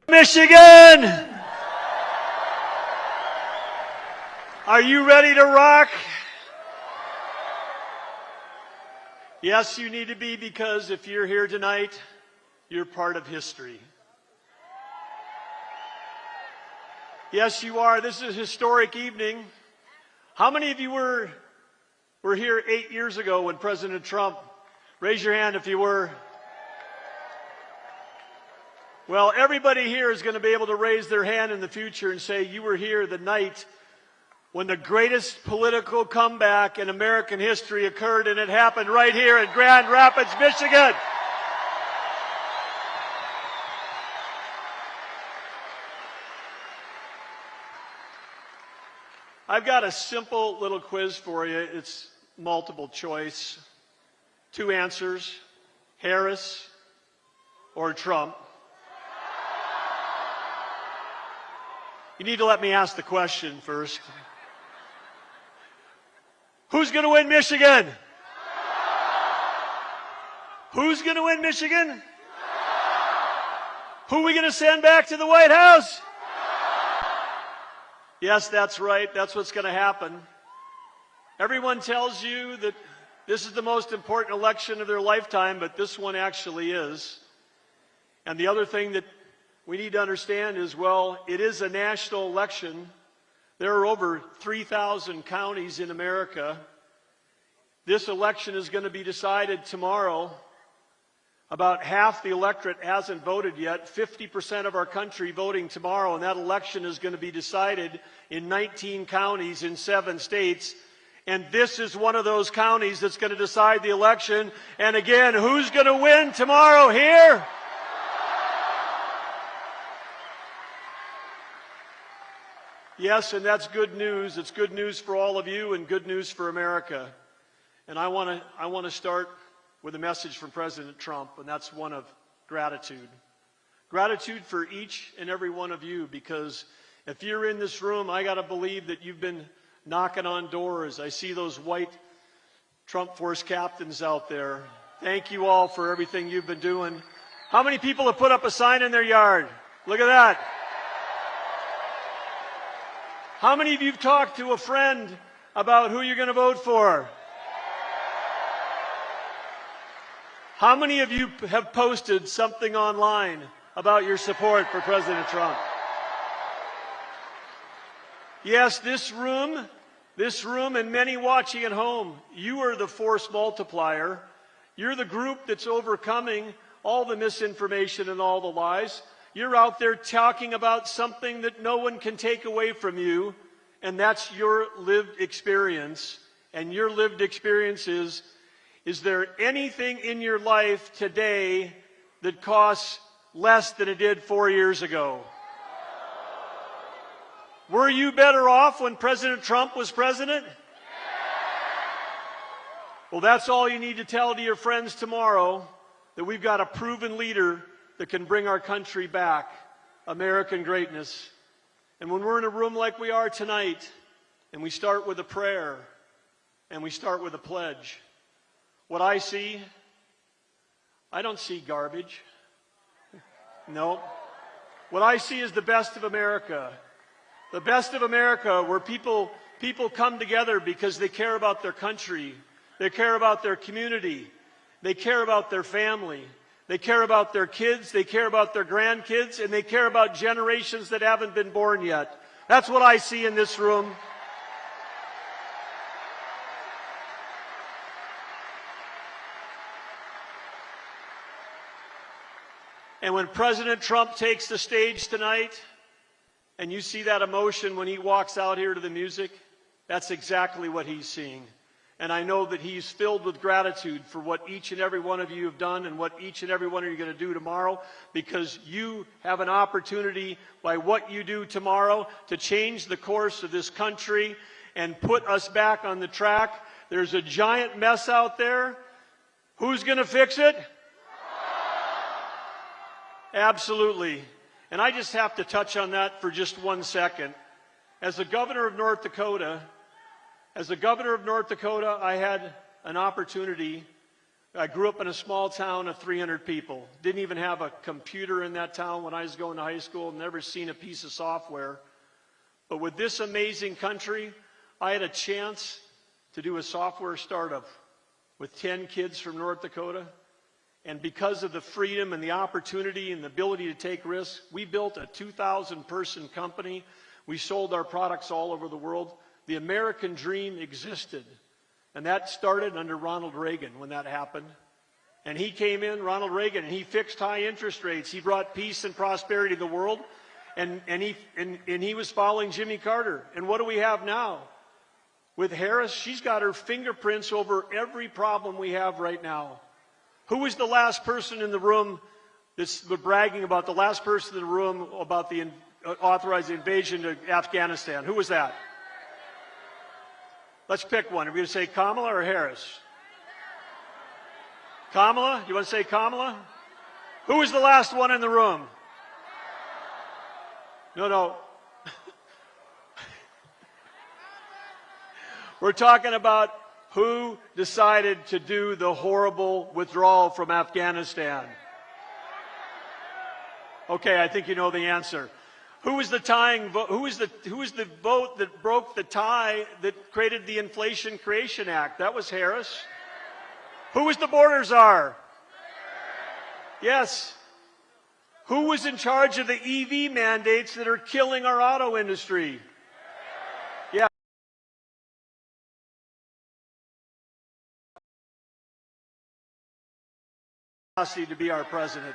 S19: Michigan! Are you ready to rock? Yes, you need to be, because if you're here tonight, you're part of history. Yes, you are. This is a historic evening. How many of you were here 8 years ago when President Trump? Raise your hand if you were. Well, everybody here is going to be able to raise their hand in the future and say you were here the night when the greatest political comeback in American history occurred, and it happened right here in Grand Rapids, Michigan. I've got a simple little quiz for you. It's multiple choice. 2 answers: Harris or Trump. You need to let me ask the question first. Who's going to win Michigan? Who's going to win Michigan? Who are we going to send back to the White House? Yes, that's right. That's what's going to happen. Everyone tells you that this is the most important election of their lifetime, but this one actually is. And the other thing that we need to understand is, well, it is a national election. There are over 3,000 counties in America. This election is going to be decided tomorrow. About half the electorate hasn't voted yet, 50% of our country voting tomorrow, and that election is going to be decided in 19 counties in 7 states. And this is one of those counties that's going to decide the election. And again, who's going to win tomorrow here? Yes, and that's good news. It's good news for all of you and good news for America. And I want to start with a message from President Trump, and that's one of gratitude. Gratitude for each and every one of you, because if you're in this room, I got to believe that you've been knocking on doors. I see those white Trump Force captains out there. Thank you all for everything you've been doing. How many people have put up a sign in their yard? Look at that. How many of you have talked to a friend about who you're going to vote for? How many of you have posted something online about your support for President Trump? Yes, this room and many watching at home, you are the force multiplier. You're the group that's overcoming all the misinformation and all the lies. You're out there talking about something that no one can take away from you, and that's your lived experience. And your lived experience is there anything in your life today that costs less than it did 4 years ago? Were you better off when President Trump was president? Well, that's all you need to tell to your friends tomorrow, that we've got a proven leader that can bring our country back, American greatness. And when we're in a room like we are tonight, and we start with a prayer, and we start with a pledge, what I see, I don't see garbage. No. What I see is the best of America. The best of America, where people come together because they care about their country. They care about their community. They care about their family. They care about their kids. They care about their grandkids. And they care about generations that haven't been born yet. That's what I see in this room. And when President Trump takes the stage tonight, and you see that emotion when he walks out here to the music, that's exactly what he's seeing. And I know that he's filled with gratitude for what each and every one of you have done and what each and every one of you are going to do tomorrow, because you have an opportunity by what you do tomorrow to change the course of this country and put us back on the track. There's a giant mess out there. Who's going to fix it? Absolutely. And I just have to touch on that for just 1 second. As the governor of North Dakota, I had an opportunity I grew up in a small town of 300 people. Didn't even have a computer in that town when I was going to high school. Never seen a piece of software. But with this amazing country, I had a chance to do a software startup with 10 kids from North Dakota. And because of the freedom and the opportunity and the ability to take risks, we built a 2,000-person company. We sold our products all over the world. The American dream existed. And that started under Ronald Reagan when that happened. And he came in, Ronald Reagan, and he fixed high interest rates. He brought peace and prosperity to the world. And he was following Jimmy Carter. And what do we have now? With Harris, she's got her fingerprints over every problem we have right now. Who was the last person in the room that's bragging about the last person in the room about the authorized invasion to Afghanistan? Who was that? Let's pick one. Are we going to say Kamala or Harris? Kamala? You want to say Kamala? Who was the last one in the room? No. We're talking about who decided to do the horrible withdrawal from Afghanistan. Okay, I think you know the answer. Who was the tying vote? Who was the vote that broke the tie that created the Inflation Creation Act? That was Harris. Who was the border czar? Yes. Who was in charge of the EV mandates that are killing our auto industry? Yeah. To be our president.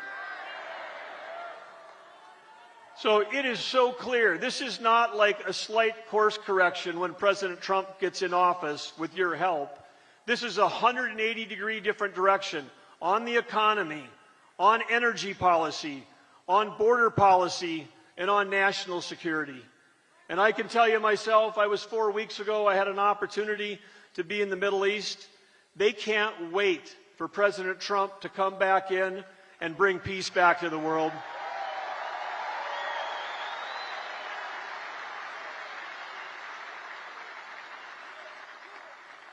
S19: So it is so clear. This is not like a slight course correction when President Trump gets in office with your help. This is a 180-degree different direction on the economy, on energy policy, on border policy, and on national security. And I can tell you myself, I was 4 weeks ago, I had an opportunity to be in the Middle East. They can't wait for President Trump to come back in and bring peace back to the world.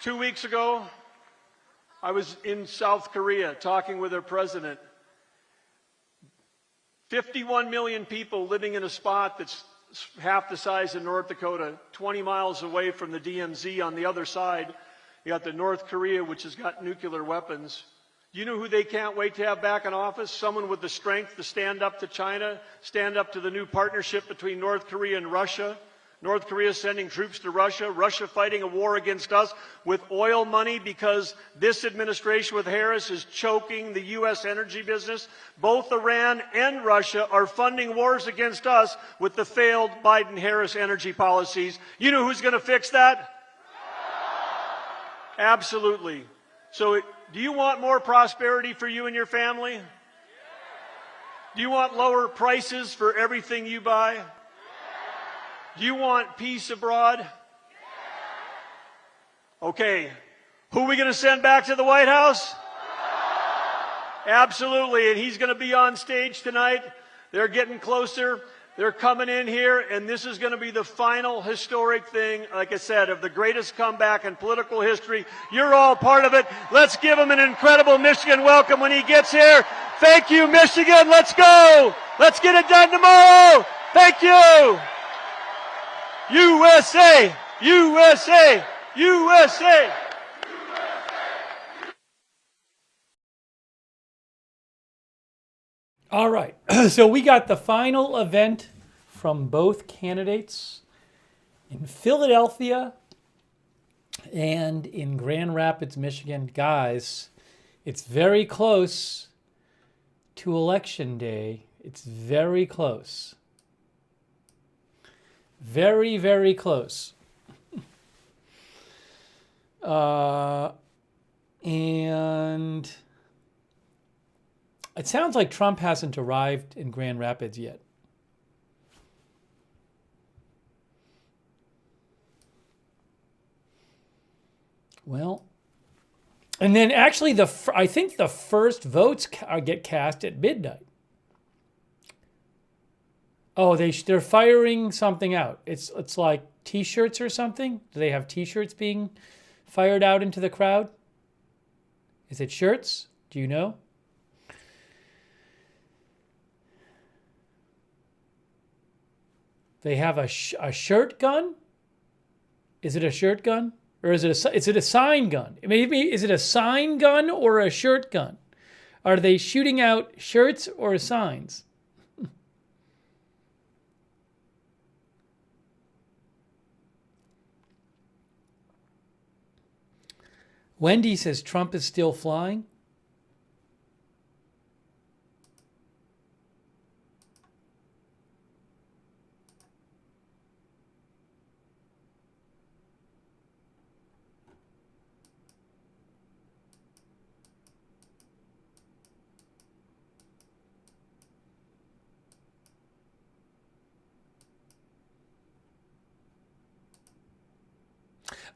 S19: Two weeks ago, I was in South Korea talking with their president. 51 million people living in a spot that's half the size of North Dakota, 20 miles away from the DMZ on the other side. You got the North Korea, which has got nuclear weapons. You know who they can't wait to have back in office? Someone with the strength to stand up to China, stand up to the new partnership between North Korea and Russia. North Korea sending troops to Russia, Russia fighting a war against us with oil money because this administration with Harris is choking the U.S. energy business. Both Iran and Russia are funding wars against us with the failed Biden-Harris energy policies. You know who's going to fix that? Absolutely. So do you want more prosperity for you and your family? Do you want lower prices for everything you buy? Do you want peace abroad? Okay. Who are we going to send back to the White House? Absolutely. And he's going to be on stage tonight. They're getting closer. They're coming in here, and this is going to be the final historic thing, like I said, of the greatest comeback in political history. You're all part of it. Let's give him an incredible Michigan welcome when he gets here. Thank you, Michigan. Let's go. Let's get it done tomorrow. Thank you. USA! USA! USA!
S1: All right. So we got the final event from both candidates in Philadelphia and in Grand Rapids, Michigan. Guys, it's very close to Election Day. It's very close. Very, very close. And it sounds like Trump hasn't arrived in Grand Rapids yet. Well, and then actually I think the first votes get cast at midnight. Oh, they're firing something out. It's like T-shirts or something. Do they have T-shirts being fired out into the crowd? Is it shirts? Do you know? They have a shirt gun? Is it a shirt gun? Or is it a sign gun? Maybe, is it a sign gun or a shirt gun? Are they shooting out shirts or signs? Wendy says Trump is still flying.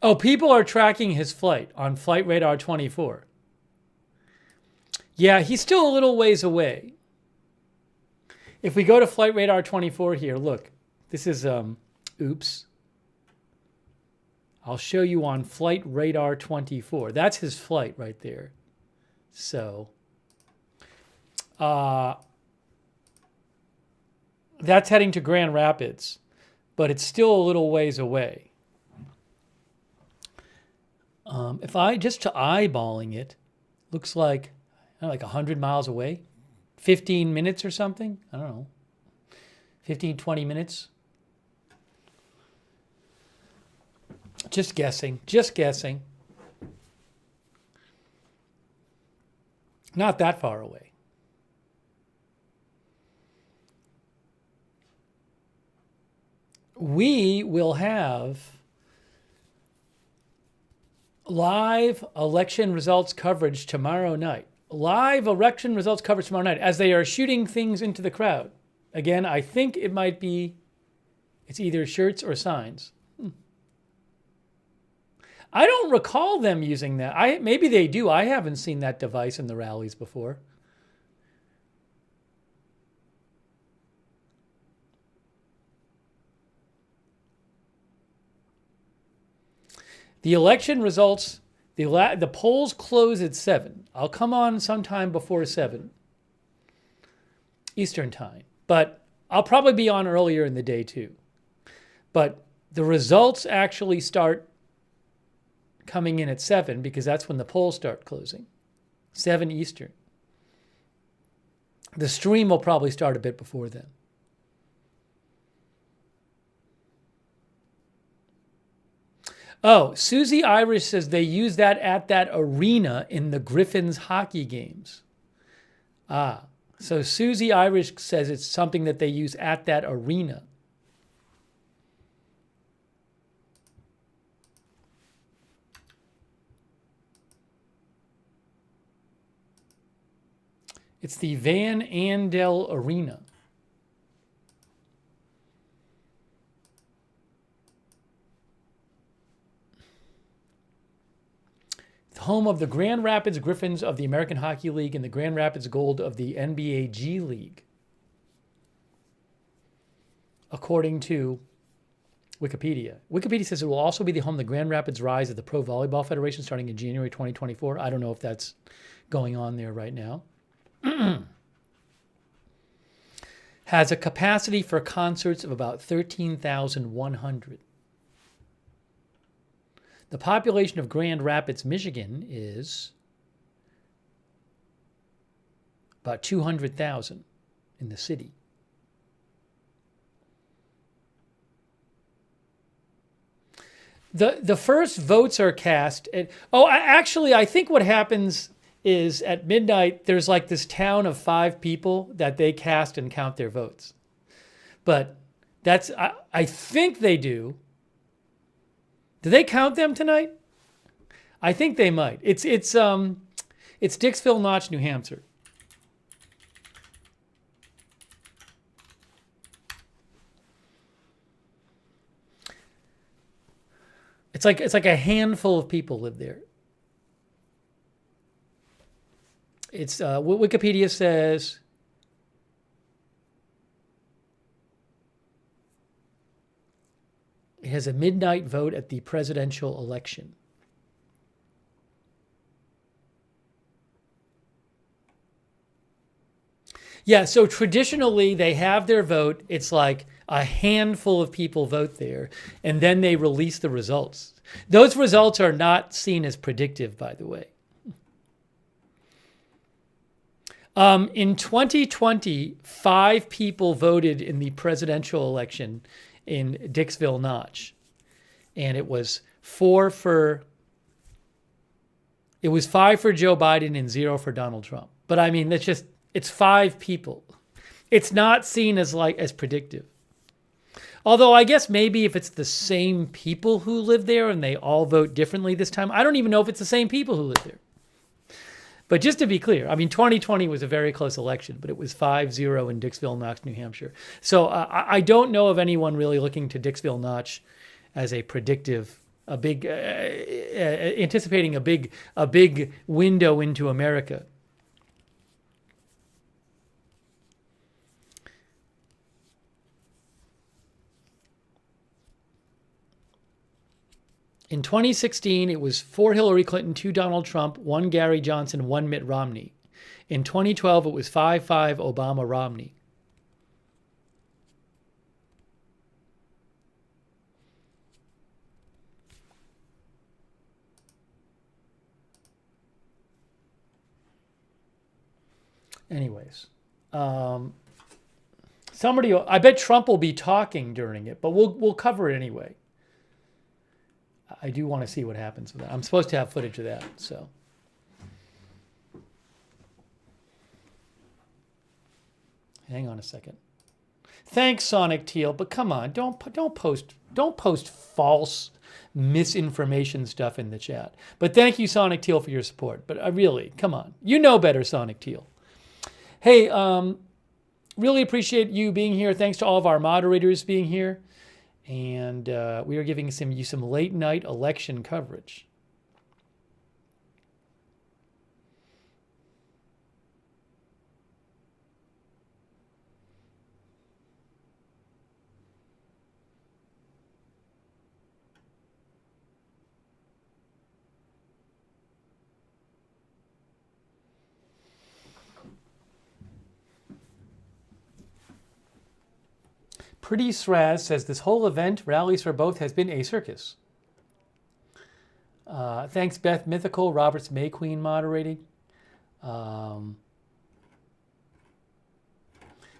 S1: Oh, people are tracking his flight on Flight Radar 24. Yeah, he's still a little ways away. If we go to Flight Radar 24 here, look, this is, oops. I'll show you on Flight Radar 24. That's his flight right there. So, that's heading to Grand Rapids, but it's still a little ways away. If I, just to eyeballing it, looks like 100 miles away, 15 minutes or something. I don't know, 15, 20 minutes. Just guessing, just guessing. Not that far away. We will have live election results coverage tomorrow night. Live election results coverage tomorrow night as they are shooting things into the crowd. Again, I think it might be, it's either shirts or signs. I don't recall them using that. Maybe they do. I haven't seen that device in the rallies before. The election results, the polls close at 7. I'll come on sometime before 7 Eastern time, but I'll probably be on earlier in the day too. But the results actually start coming in at 7 because that's when the polls start closing, 7 Eastern. The stream will probably start a bit before then. Oh, Susie Irish says they use that at that arena in the Griffins hockey games. Ah, so Susie Irish says it's something that they use at that arena. It's the Van Andel Arena. Home of the Grand Rapids Griffins of the American Hockey League and the Grand Rapids Gold of the NBA G League, according to Wikipedia. Wikipedia says it will also be the home of the Grand Rapids Rise of the Pro Volleyball Federation starting in January 2024. I don't know if that's going on there right now. Has a capacity for concerts of about 13,100. The population of Grand Rapids, Michigan is about 200,000 in the city. The first votes are cast at, I think what happens is at midnight there's like this town of 5 people that they cast and count their votes. But that's, I think they do. Do they count them tonight? I think they might. It's Dicksville Notch, New Hampshire. It's like a handful of people live there. It's what Wikipedia says. It has a midnight vote at the presidential election. Yeah, so traditionally they have their vote. It's like a handful of people vote there, and then they release the results. Those results are not seen as predictive, by the way. In 2020, 5 people voted in the presidential election in Dicksville Notch, and it was 5 for Joe Biden and 0 for Donald Trump. But I mean, it's 5 people. It's not seen as predictive. Although I guess maybe if it's the same people who live there and they all vote differently this time, I don't even know if it's the same people who live there. But just to be clear, I mean, 2020 was a very close election, but it was 5-0 in Dicksville Notch, New Hampshire. So I don't know of anyone really looking to Dicksville Notch as a predictive, anticipating a big window into America. In 2016, it was 4 Hillary Clinton, 2 Donald Trump, 1 Gary Johnson, 1 Mitt Romney. In 2012, it was 5-5 Obama-Romney. Anyways, I bet Trump will be talking during it, but we'll cover it anyway. I do want to see what happens with that. I'm supposed to have footage of that, so. Hang on a second. Thanks, Sonic Teal, but come on, don't post false misinformation stuff in the chat. But thank you, Sonic Teal, for your support. But really, come on, you know better, Sonic Teal. Hey, really appreciate you being here. Thanks to all of our moderators being here. And we are giving you some late night election coverage. Pretty Sraz says this whole event, Rallies for Both, has been a circus. Thanks, Beth Mythical, Roberts May Queen moderating. We're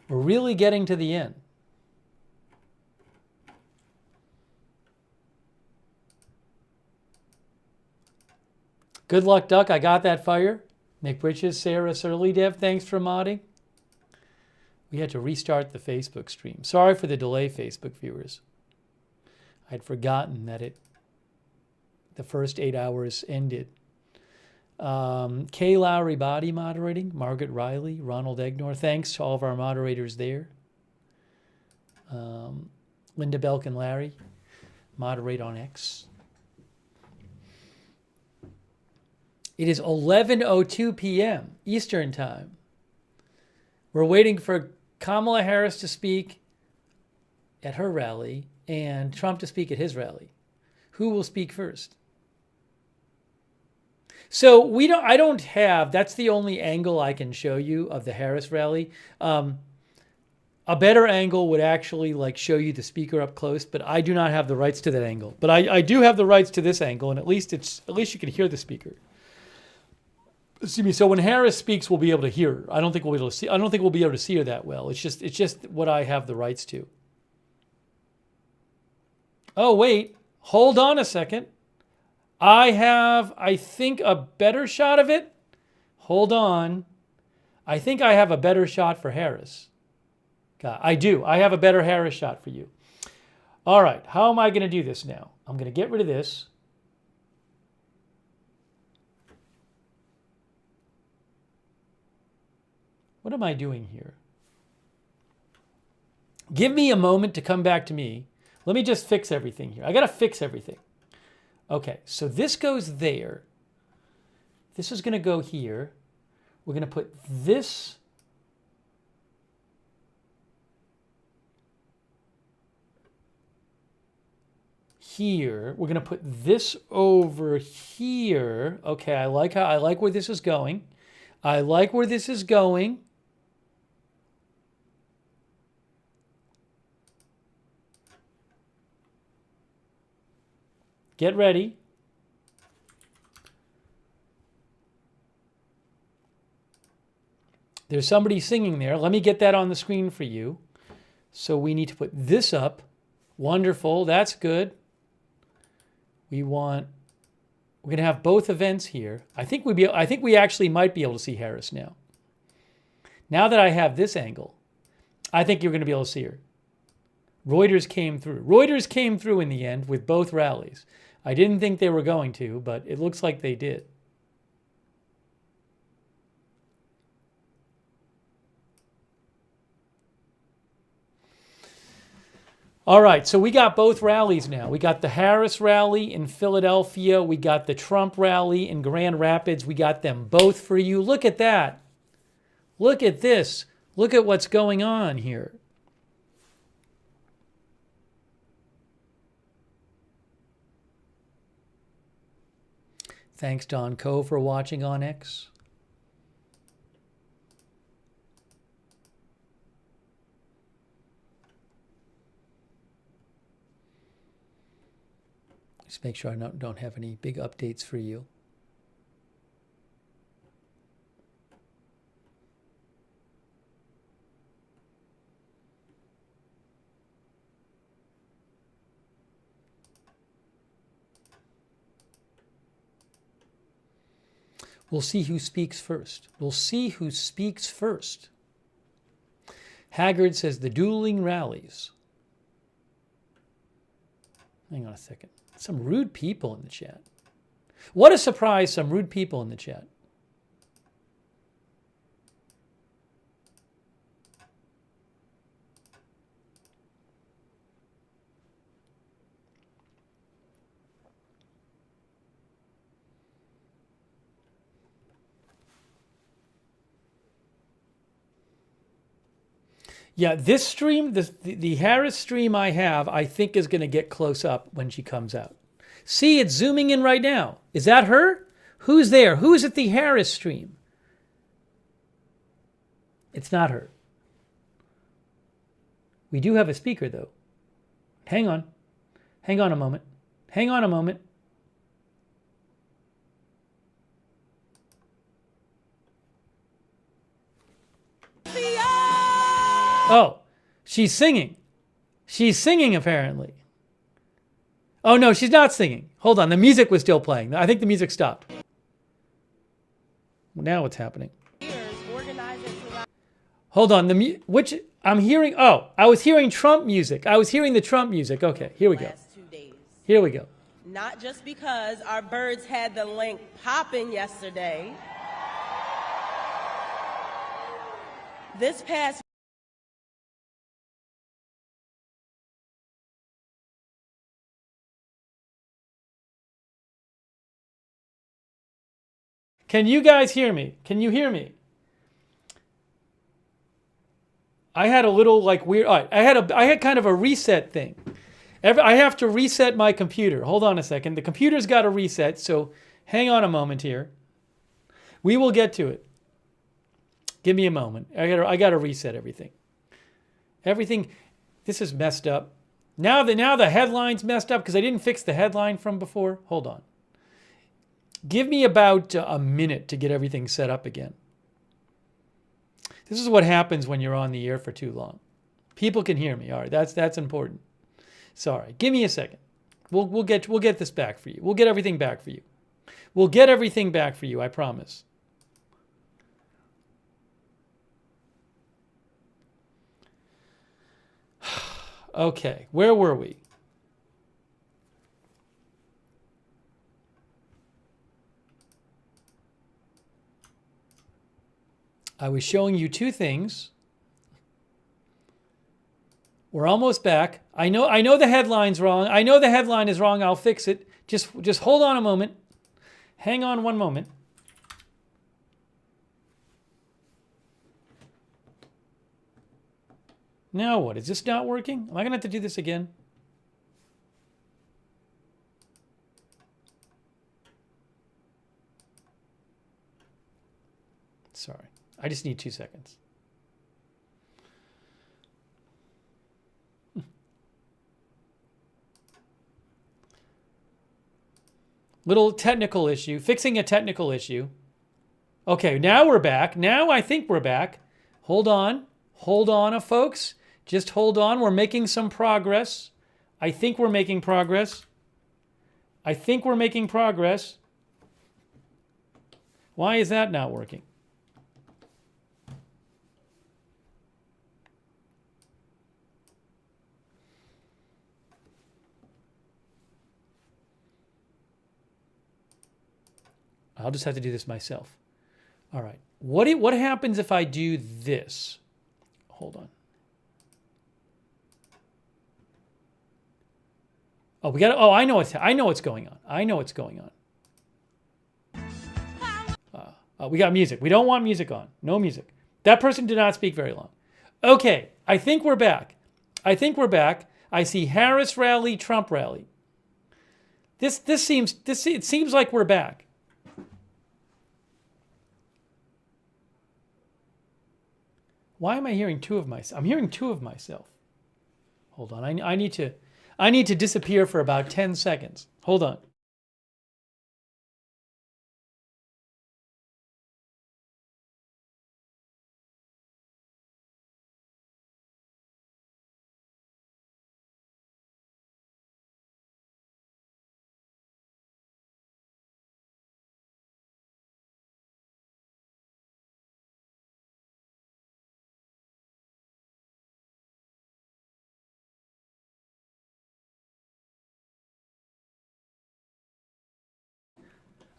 S1: really getting to the end. Good luck, Duck. I got that fire. Nick Bridges, Sarah Surly Dev, thanks for modding. We had to restart the Facebook stream. Sorry for the delay, Facebook viewers. I'd forgotten that the first 8 hours ended. Kay Lowry Body moderating, Margaret Riley, Ronald Egnor. Thanks to all of our moderators there. Linda Belk and Larry moderate on X. It is 11:02 p.m. Eastern Time. We're waiting for Kamala Harris to speak at her rally and Trump to speak at his rally. Who will speak first? So I don't have, that's the only angle I can show you of the Harris rally. A better angle would actually show you the speaker up close, but I do not have the rights to that angle. But I do have the rights to this angle, and at least you can hear the speaker. Excuse me. So when Harris speaks, we'll be able to hear her. I don't think we'll be able to see. I don't think we'll be able to see her that well. It's just what I have the rights to. Oh wait, hold on a second. I think a better shot of it. Hold on. I think I have a better shot for Harris. I do. I have a better Harris shot for you. All right. How am I going to do this now? I'm going to get rid of this. What am I doing here? Give me a moment to come back to me. Let me just fix everything here. I got to fix everything. Okay, so this goes there. This is going to go here. We're going to put this here. We're going to put this over here. Okay, I like where this is going. I like where this is going. Get ready. There's somebody singing there. Let me get that on the screen for you. So we need to put this up. Wonderful. That's good. We're going to have both events here. I think we actually might be able to see Harris now. Now that I have this angle, I think you're going to be able to see her. Reuters came through. Reuters came through in the end with both rallies. I didn't think they were going to, but it looks like they did. All right, so we got both rallies now. We got the Harris rally in Philadelphia. We got the Trump rally in Grand Rapids. We got them both for you. Look at that. Look at this. Look at what's going on here. Thanks, Don Coe, for watching on X. Just make sure I don't have any big updates for you. We'll see who speaks first. We'll see who speaks first. Haggard says the dueling rallies. Hang on a second. Some rude people in the chat. What a surprise, some rude people in the chat. Yeah, this stream, the Harris stream I think is going to get close up when she comes out. See, it's zooming in right now. Is that her? Who's there? Who's at the Harris stream? It's not her. We do have a speaker, though. Hang on. Hang on a moment. Hang on a moment. Oh, she's singing. She's singing, apparently. Oh, no, she's not singing. Hold on, the music was still playing. I think the music stopped. Now what's happening? Hold on, which I'm hearing, I was hearing Trump music. I was hearing the Trump music. Okay, here we go. Here we go.
S18: Not just because our birds had the link popping yesterday. This past
S1: Can you guys hear me? Can you hear me? I had a little like weird. All right, I had kind of a reset thing. I have to reset my computer. Hold on a second. The computer's got to reset, so hang on a moment here. We will get to it. Give me a moment. I got to reset everything. Everything. This is messed up. Now the headline's messed up because I didn't fix the headline from before. Hold on. Give me about a minute to get everything set up again. This is what happens when you're on the air for too long. People can hear me. All right, that's important. Sorry. Give me a second. We'll get this back for you. We'll get everything back for you. We'll get everything back for you, I promise. Okay, where were we? I was showing you two things. We're almost back. I know the headline's wrong. I know the headline is wrong. I'll fix it. Just hold on a moment. Hang on one moment. Now what? Is this not working? Am I going to have to do this again? Sorry. I just need 2 seconds. Little technical issue. Fixing a technical issue. Okay, now we're back. Now I think we're back. Hold on. Hold on, folks. Just hold on. We're making some progress. I think we're making progress. I think we're making progress. Why is that not working? I'll just have to do this myself. All right. What happens if I do this? Hold on. Oh, I know what's going on. I know what's going on. We got music. We don't want music on. No music. That person did not speak very long. Okay, I think we're back. I see Harris rally, Trump rally. It seems like we're back. Why am I hearing two of myself? I'm hearing two of myself. Hold on. I need to disappear for about 10 seconds. Hold on.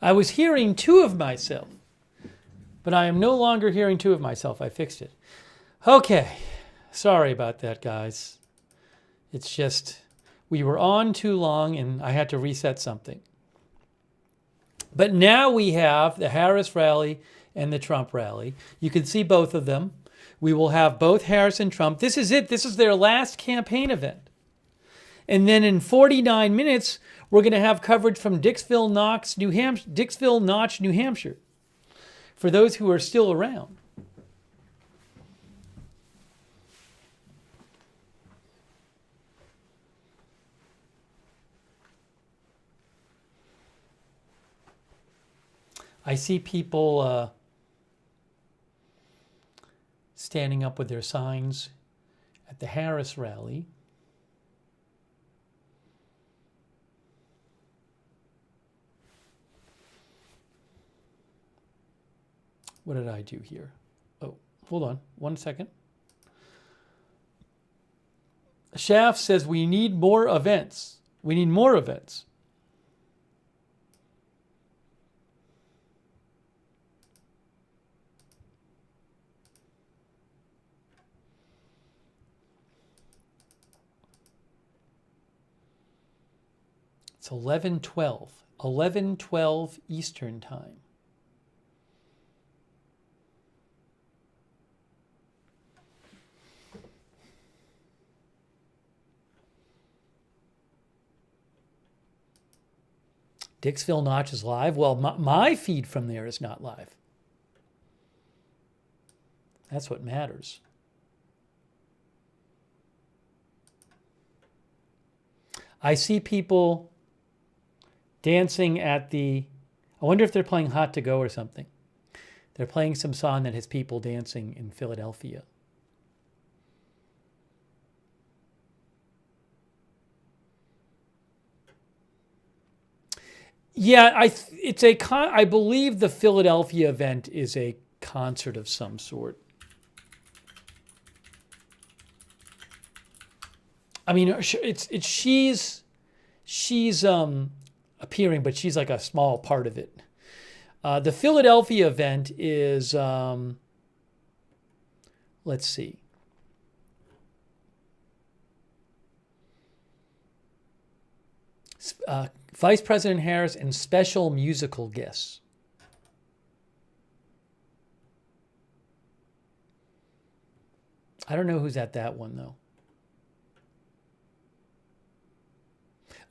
S1: I was hearing two of myself, but I am no longer hearing two of myself. I fixed it. Okay. Sorry about that, guys. It's just, we were on too long and I had to reset something. But now we have the Harris rally and the Trump rally. You can see both of them. We will have both Harris and Trump. This is it. This is their last campaign event. And then in 49 minutes, we're going to have coverage from Dicksville Notch, New Hampshire, for those who are still around. I see people standing up with their signs at the Harris rally. What did I do here? Oh, hold on 1 second. Shaft says we need more events. We need more events. It's 11:12. 11:12 Eastern Time. Dicksville Notch is live. Well, my feed from there is not live. That's what matters. I see people dancing at the... I wonder if they're playing Hot to Go or something. They're playing some song that has people dancing in Philadelphia. Yeah, I believe the Philadelphia event is a concert of some sort. I mean, she's appearing, but she's like a small part of it. The Philadelphia event is, let's see. Vice President Harris and special musical guests. I don't know who's at that one, though.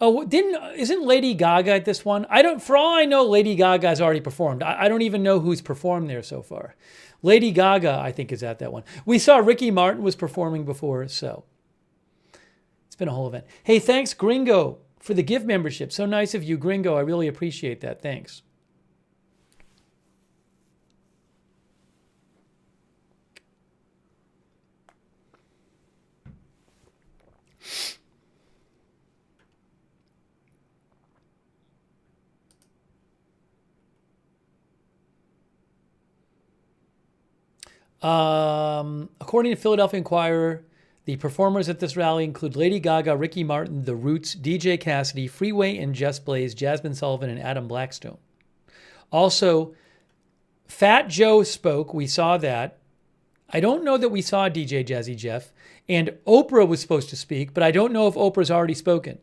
S1: Oh, isn't Lady Gaga at this one? For all I know, Lady Gaga's already performed. I don't even know who's performed there so far. Lady Gaga, I think, is at that one. We saw Ricky Martin was performing before, so it's been a whole event. Hey, thanks, Gringo, for the gift membership. So nice of you, Gringo. I really appreciate that. Thanks. According to Philadelphia Inquirer, the performers at this rally include Lady Gaga, Ricky Martin, The Roots, DJ Cassidy, Freeway and Just Blaze, Jasmine Sullivan, and Adam Blackstone. Also, Fat Joe spoke. We saw that. I don't know that we saw DJ Jazzy Jeff. And Oprah was supposed to speak, but I don't know if Oprah's already spoken.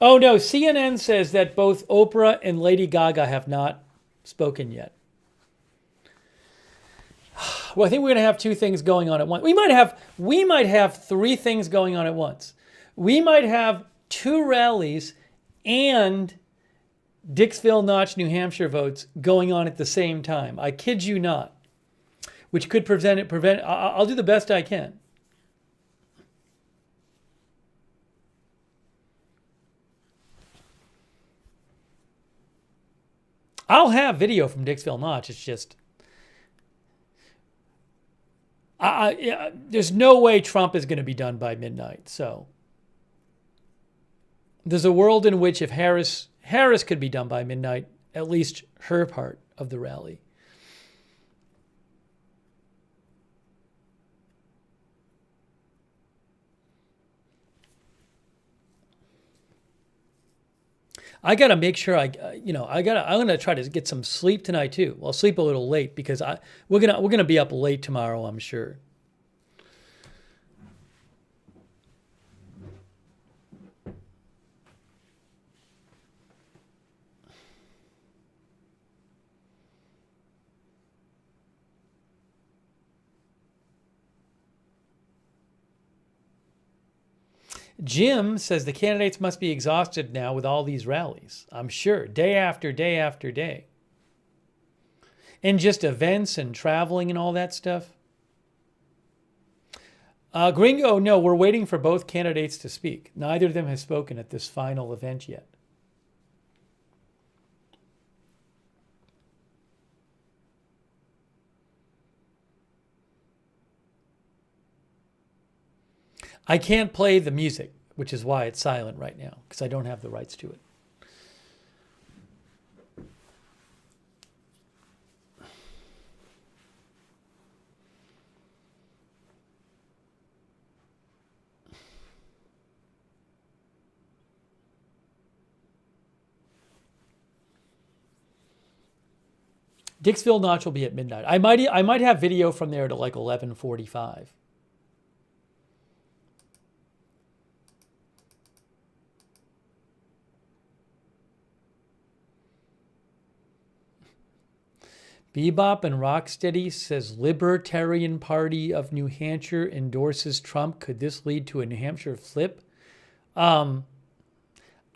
S1: Oh, no, CNN says that both Oprah and Lady Gaga have not spoken yet. Well, I think we're going to have two things going on at once. We might have three things going on at once. We might have two rallies and Dicksville Notch, New Hampshire votes going on at the same time. I kid you not. Which could prevent. I'll do the best I can. I'll have video from Dicksville Notch. It's just, there's no way Trump is going to be done by midnight. So there's a world in which if Harris could be done by midnight, at least her part of the rally. I got to make sure I'm going to try to get some sleep tonight too. I'll sleep a little late because we're going to be up late tomorrow, I'm sure. Jim says the candidates must be exhausted now with all these rallies. I'm sure, day after day after day. And just events and traveling and all that stuff. Gringo, no, we're waiting for both candidates to speak. Neither of them has spoken at this final event yet. I can't play the music, which is why it's silent right now, because I don't have the rights to it. Dicksville Notch will be at midnight. I might have video from there to like 11:45. Bebop and Rocksteady says Libertarian Party of New Hampshire endorses Trump. Could this lead to a New Hampshire flip? I'm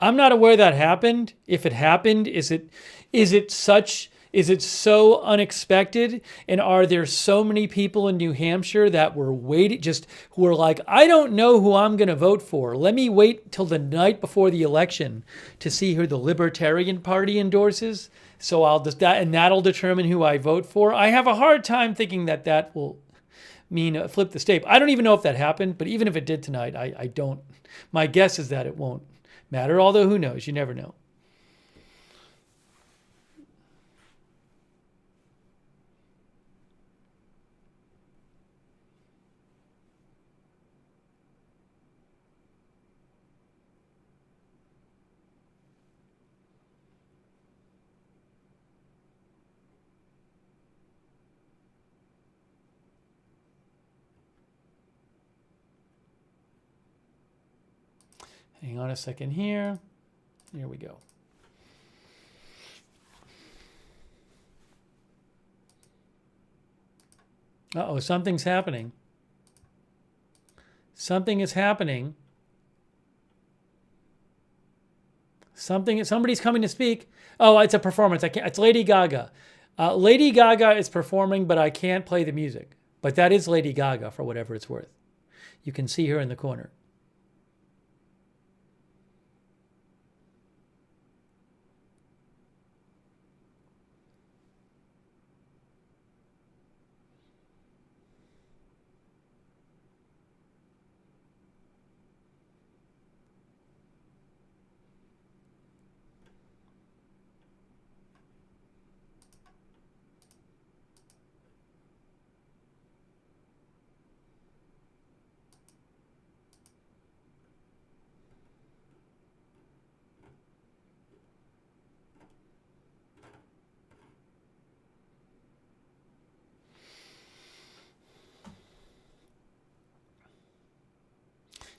S1: not aware that happened. If it happened, is it so unexpected? And are there so many people in New Hampshire that were who are like, I don't know who I'm going to vote for. Let me wait till the night before the election to see who the Libertarian Party endorses. So that'll determine who I vote for. I have a hard time thinking that will mean flip the state. I don't even know if that happened, but even if it did tonight, I don't. My guess is that it won't matter, although who knows? You never know. Hang on a second here. Here we go. Uh-oh, something's happening. Something is happening. Somebody's coming to speak. Oh, it's a performance. It's Lady Gaga. Lady Gaga is performing, but I can't play the music. But that is Lady Gaga, for whatever it's worth. You can see her in the corner.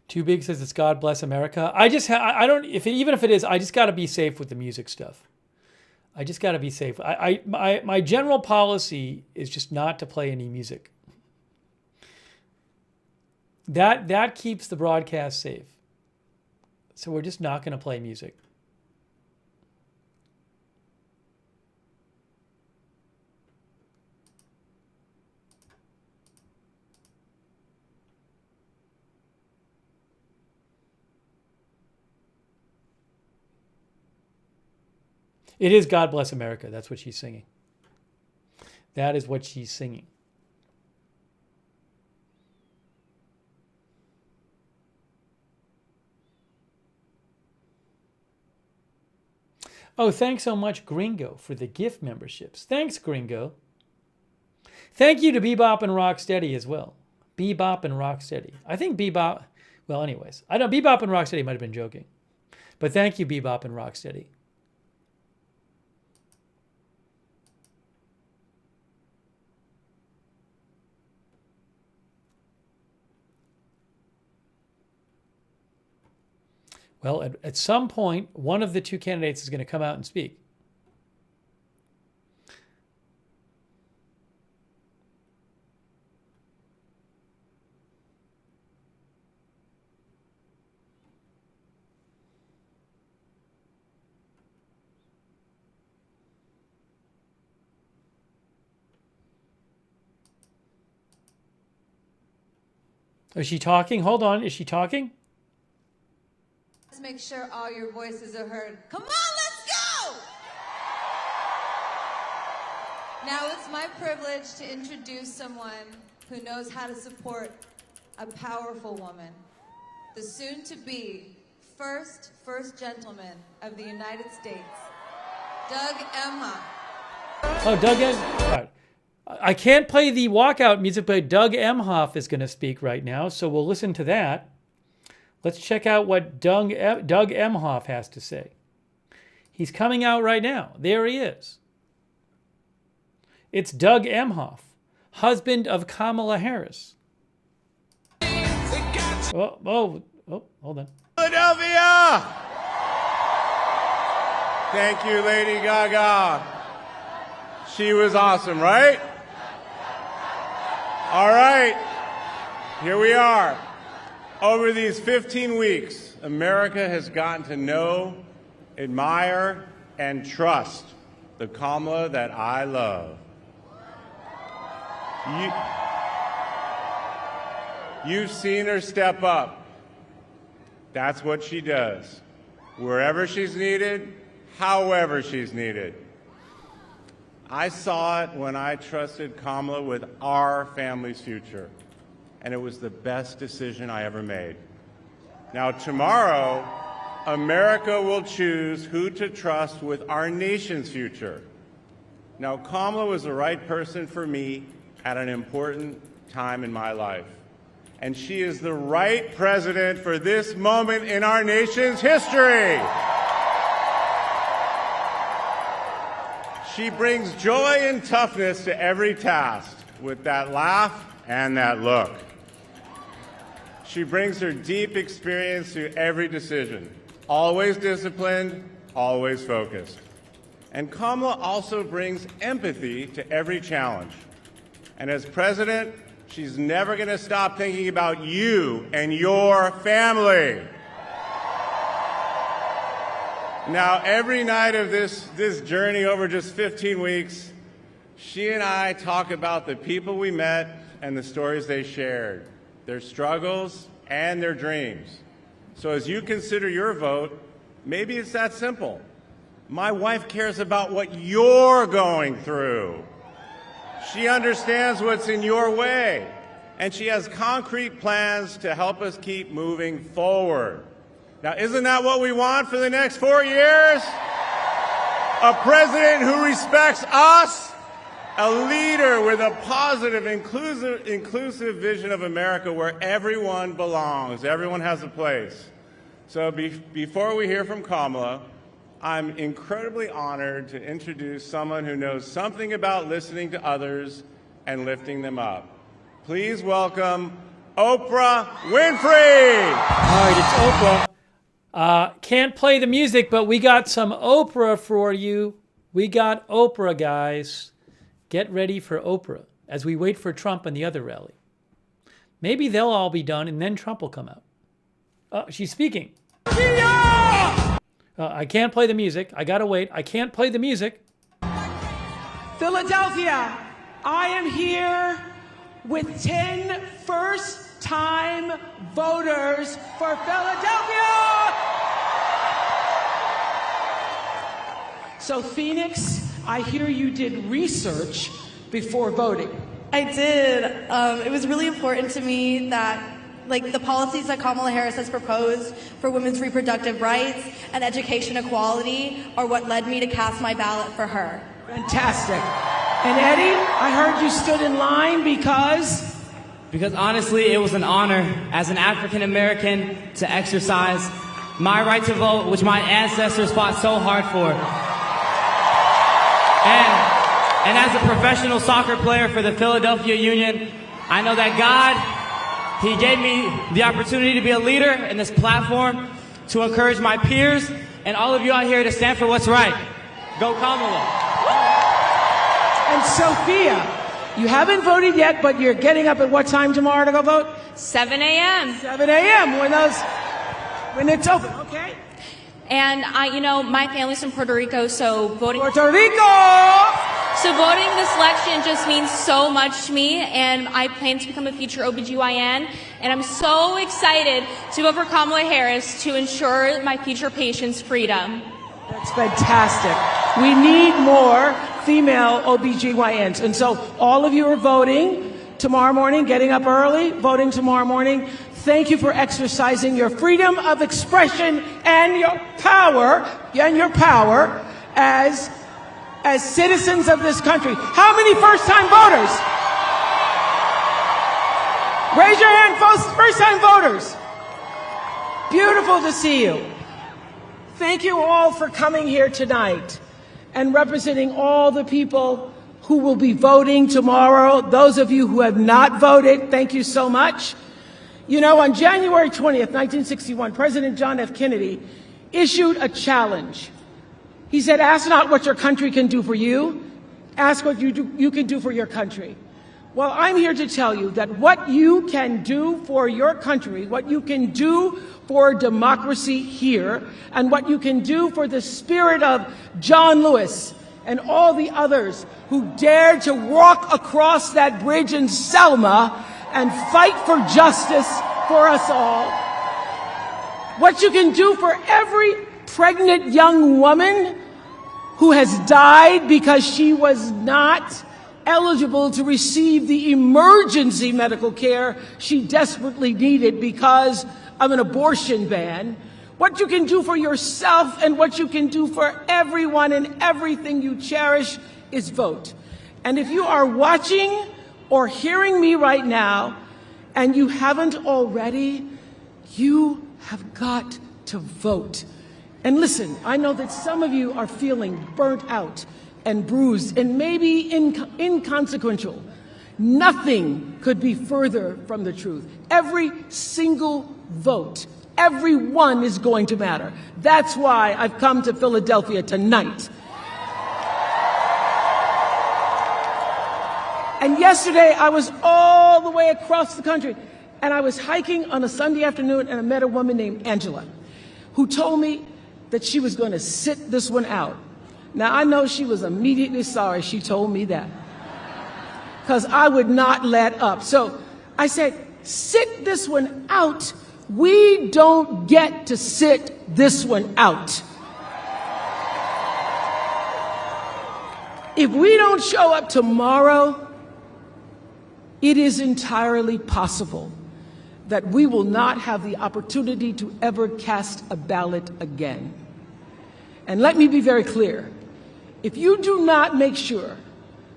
S1: Too Big says it's God Bless America. I don't, even if it is, I just got to be safe with the music stuff. I just got to be safe. My general policy is just not to play any music. That keeps the broadcast safe. So we're just not going to play music. It is God Bless America. That's what she's singing. That is what she's singing. Oh, thanks so much, Gringo, for the gift memberships. Thanks, Gringo. Thank you to Bebop and Rocksteady as well. Bebop and Rocksteady. I think Bebop, well, anyways. I know Bebop and Rocksteady might have been joking. But thank you, Bebop and Rocksteady. Well, at some point, one of the two candidates is going to come out and speak. Is she talking? Hold on. Is she talking?
S12: Let's make sure all your voices are heard. Come on, let's go! Now it's my privilege to introduce someone who knows how to support a powerful woman, the soon-to-be first gentleman of the United States, Doug Emhoff.
S1: Oh, Doug Emhoff. I can't play the walkout music, but Doug Emhoff is going to speak right now, so we'll listen to that. Let's check out what Doug Emhoff has to say. He's coming out right now. There he is. It's Doug Emhoff, husband of Kamala Harris. Oh, hold on.
S20: Philadelphia! Thank you, Lady Gaga. She was awesome, right? All right, here we are. Over these 15 weeks, America has gotten to know, admire, and trust the Kamala that I love. You've seen her step up. That's what she does. Wherever she's needed, however she's needed. I saw it when I trusted Kamala with our family's future, and it was the best decision I ever made. Now, tomorrow, America will choose who to trust with our nation's future. Now, Kamala was the right person for me at an important time in my life, and she is the right president for this moment in our nation's history. She brings joy and toughness to every task with that laugh and that look. She brings her deep experience to every decision, always disciplined, always focused. And Kamala also brings empathy to every challenge. And as president, she's never going to stop thinking about you and your family. Now, every night of this journey over just 15 weeks, She and I talk about the people we met and the stories they shared, their struggles and their dreams. So as you consider your vote, maybe it's that simple. My wife cares about what you're going through. She understands what's in your way, and she has concrete plans to help us keep moving forward. Now, isn't that what we want for the next 4 years? A president who respects us, a leader with a positive, inclusive vision of America where everyone belongs, everyone has a place. So before we hear from Kamala, I'm incredibly honored to introduce someone who knows something about listening to others and lifting them up. Please welcome Oprah Winfrey.
S1: All right, it's Oprah. Can't play the music, but we got some Oprah for you. We got Oprah, guys. Get ready for Oprah as we wait for Trump and the other rally. Maybe they'll all be done and then Trump will come out. She's speaking. I can't play the music. I gotta wait. I can't play the music.
S21: Philadelphia, I am here with 10 first-time voters for Philadelphia. So Phoenix, I hear you did research before voting.
S22: I did. It was really important to me that the policies that Kamala Harris has proposed for women's reproductive rights and education equality are what led me to cast my ballot for her.
S21: Fantastic. And Eddie, I heard you stood in line because
S23: honestly, it was an honor as an African American to exercise my right to vote, which my ancestors fought so hard for. And as a professional soccer player for the Philadelphia Union, I know that God, He gave me the opportunity to be a leader in this platform to encourage my peers and all of you out here to stand for what's right. Go Kamala.
S21: And Sophia, you haven't voted yet, but you're getting up at what time tomorrow to go vote?
S24: 7 a.m.
S21: 7 a.m. when it's open, okay?
S24: And my family's from Puerto Rico, so voting.
S21: Puerto Rico!
S24: So voting this election just means so much to me, and I plan to become a future OBGYN, and I'm so excited to vote for Kamala Harris to ensure my future patients' freedom.
S21: That's fantastic. We need more female OBGYNs. And so all of you are voting tomorrow morning, getting up early, voting tomorrow morning. Thank you for exercising your freedom of expression and your power as citizens of this country. How many first-time voters? Raise your hand, first-time voters. Beautiful to see you. Thank you all for coming here tonight and representing all the people who will be voting tomorrow. Those of you who have not voted, thank you so much. You know, on January 20th, 1961, President John F. Kennedy issued a challenge. He said, ask not what your country can do for you, ask what you can do for your country. Well, I'm here to tell you that what you can do for your country, what you can do for democracy here, and what you can do for the spirit of John Lewis and all the others who dared to walk across that bridge in Selma and fight for justice for us all. What you can do for every pregnant young woman who has died because she was not eligible to receive the emergency medical care she desperately needed because of an abortion ban. What you can do for yourself and what you can do for everyone and everything you cherish is vote. And if you are watching or hearing me right now and you haven't already, you have got to vote. And listen, I know that some of you are feeling burnt out and bruised and maybe inconsequential. Nothing could be further from the truth. Every single vote, every one is going to matter. That's why I've come to Philadelphia tonight. And yesterday I was all the way across the country and I was hiking on a Sunday afternoon and I met a woman named Angela who told me that she was going to sit this one out. Now, I know she was immediately sorry she told me that. because I would not let up. So I said, sit this one out. We don't get to sit this one out. If we don't show up tomorrow, it is entirely possible that we will not have the opportunity to ever cast a ballot again. And let me be very clear. If you do not make sure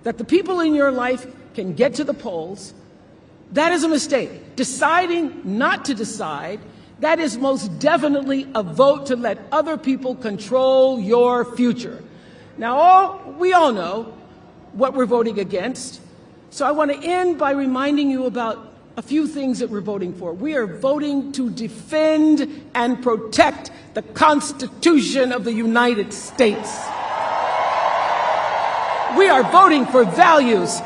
S21: that the people in your life can get to the polls, that is a mistake. Deciding not to decide, that is most definitely a vote to let other people control your future. Now, we all know what we're voting against. So I want to end by reminding you about a few things that we're voting for. We are voting to defend and protect the Constitution of the United States. We are voting for values.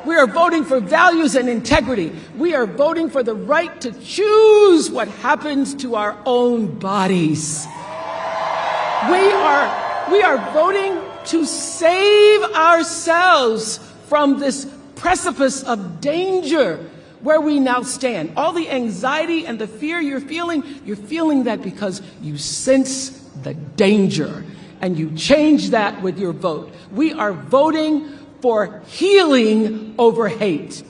S21: We are voting for values and integrity. We are voting for the right to choose what happens to our own bodies. We are voting to save ourselves from this precipice of danger where we now stand. All the anxiety and the fear you're feeling that because you sense the danger, and you change that with your vote. We are voting for healing over hate.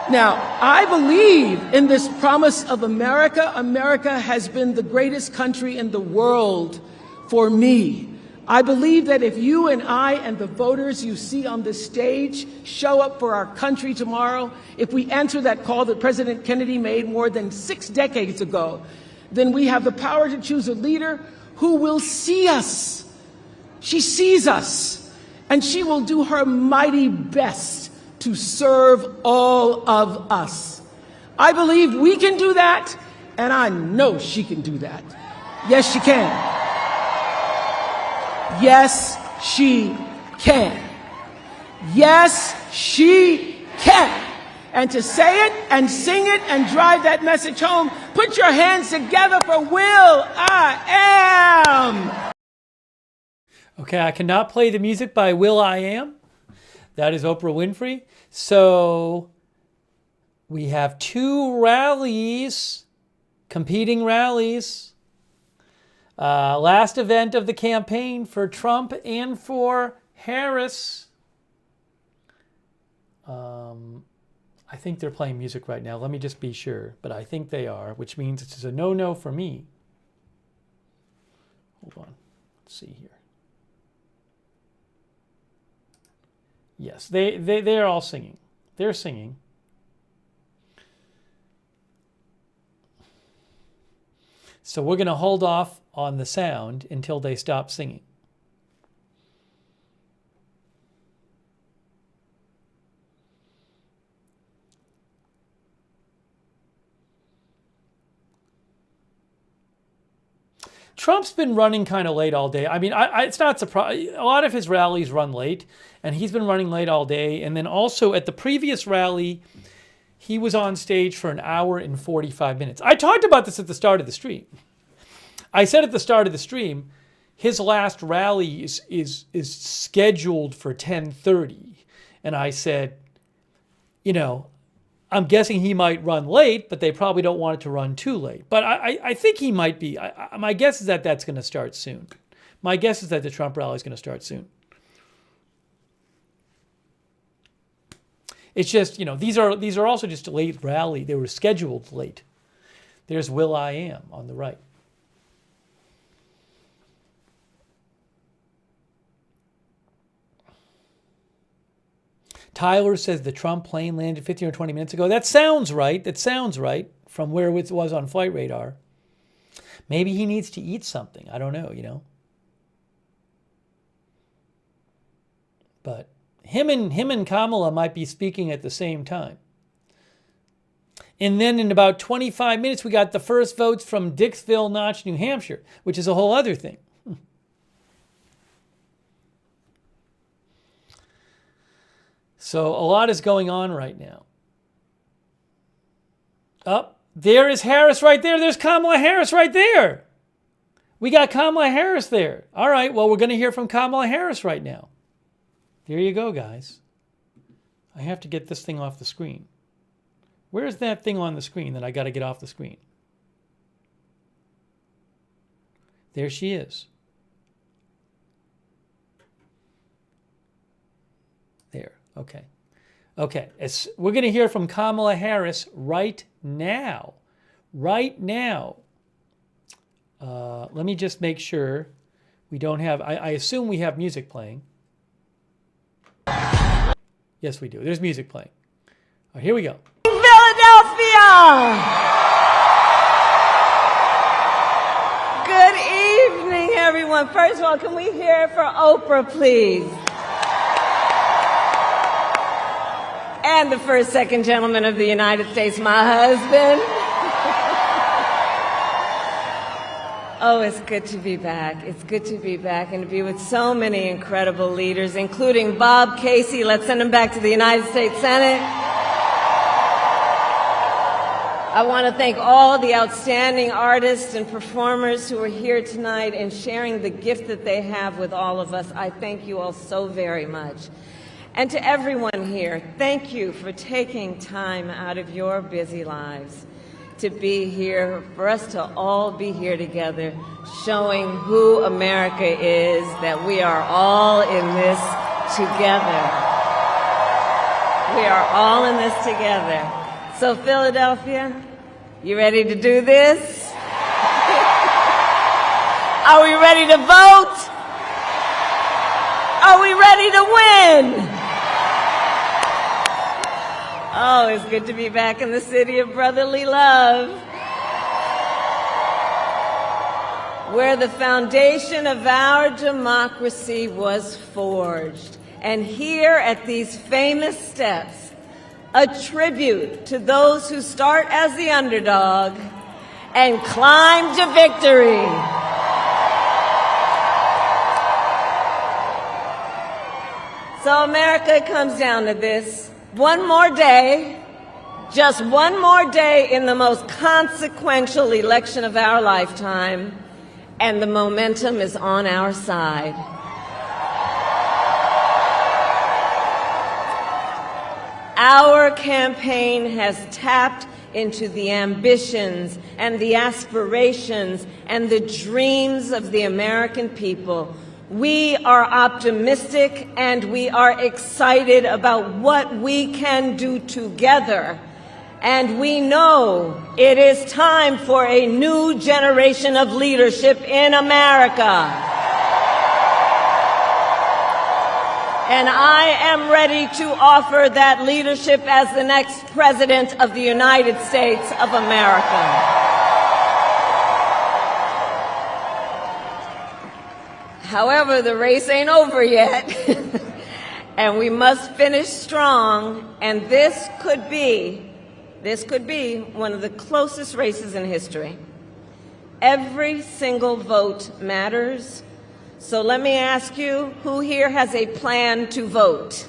S21: Now, I believe in this promise of America. America has been the greatest country in the world for me. I believe that if you and I and the voters you see on this stage show up for our country tomorrow, if we answer that call that President Kennedy made more than 6 decades ago, then we have the power to choose a leader who will see us. She sees us, and she will do her mighty best to serve all of us. I believe we can do that, and I know she can do that. Yes, she can. Yes, she can. Yes, she can. And to say it and sing it and drive that message home, put your hands together for Will I Am.
S1: Okay, I cannot play the music by Will I Am. That is Oprah Winfrey. So we have 2 rallies, competing rallies. Last event of the campaign for Trump and for Harris. I think they're playing music right now. Let me just be sure. But I think they are, which means it's a no-no for me. Hold on. Let's see here. Yes, they're all singing. They're singing. So we're going to hold off on the sound until they stop singing. Trump's been running kind of late all day. I mean, it's not surprising. A lot of his rallies run late, and he's been running late all day. And then also at the previous rally, he was on stage for 1 hour and 45 minutes. I talked about this at the start of the stream. I said at the start of the stream, his last rally is scheduled for 10:30. And I said, you know, I'm guessing he might run late, but they probably don't want it to run too late. But I think he might be. My guess is that that's going to start soon. My guess is that the Trump rally is going to start soon. It's just, you know, these are also just a late rally. They were scheduled late. There's Will I Am on the right. Tyler says the Trump plane landed 15 or 20 minutes ago. That sounds right. That sounds right from where it was on flight radar. Maybe he needs to eat something. I don't know, you know. But him and Kamala might be speaking at the same time. And then in about 25 minutes, we got the first votes from Dicksville Notch, New Hampshire, which is a whole other thing. So a lot is going on right now. There is Harris right there. There's Kamala Harris right there. We got Kamala Harris there. All right, well, we're going to hear from Kamala Harris right now. There you go, guys. I have to get this thing off the screen. Where is that thing on the screen that I got to get off the screen? There she is. There. Okay. Okay. We're going to hear from Kamala Harris right now. Right now. Let me just make sure we don't have... I assume we have music playing. Yes, we do. There's music playing. All right, here we go.
S5: Philadelphia! Good evening, everyone. First of all, can we hear it for Oprah, please? And the first, second gentleman of the United States, my husband. Oh, it's good to be back. It's good to be back and to be with so many incredible leaders, including Bob Casey. Let's send him back to the United States Senate. I want to thank all the outstanding artists and performers who are here tonight and sharing the gift that they have with all of us. I thank you all so very much. And to everyone here, thank you for taking time out of your busy lives to be here, for us to all be here together, showing who America is, that we are all in this together. We are all in this together. So Philadelphia, you ready to do this? Are we ready to vote? Are we ready to win? Oh, it's good to be back in the city of brotherly love, where the foundation of our democracy was forged. And here at these famous steps, a tribute to those who start as the underdog and climb to victory. So America, it comes down to this. One more day, just one more day in the most consequential election of our lifetime, and the momentum is on our side. Our campaign has tapped into the ambitions and the aspirations and the dreams of the American people. We are optimistic and we are excited about what we can do together. And we know it is time for a new generation of leadership in America. And I am ready to offer that leadership as the next President of the United States of America. However, the race ain't over yet, and we must finish strong, and this could be one of the closest races in history. Every single vote matters, so let me ask you, who here has a plan to vote?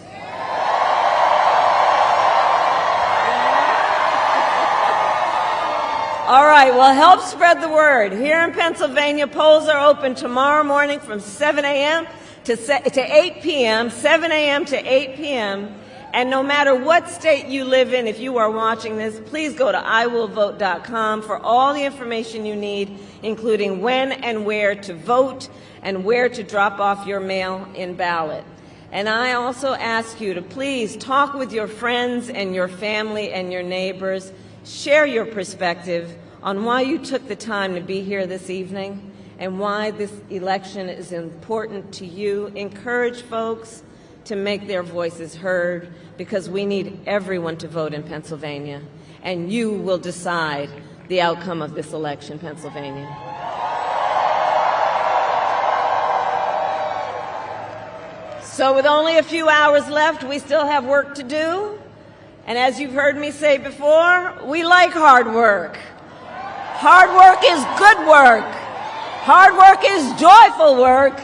S5: All right, well, help spread the word. Here in Pennsylvania, polls are open tomorrow morning from 7 a.m. to 8 p.m., 7 a.m. to 8 p.m., and no matter what state you live in, if you are watching this, please go to iwillvote.com for all the information you need, including when and where to vote and where to drop off your mail-in ballot. And I also ask you to please talk with your friends and your family and your neighbors. Share your perspective on why you took the time to be here this evening and why this election is important to you. Encourage folks to make their voices heard, because we need everyone to vote in Pennsylvania, and you will decide the outcome of this election, Pennsylvania. So with only a few hours left, we still have work to do. And as you've heard me say before, we like hard work. Hard work is good work. Hard work is joyful work.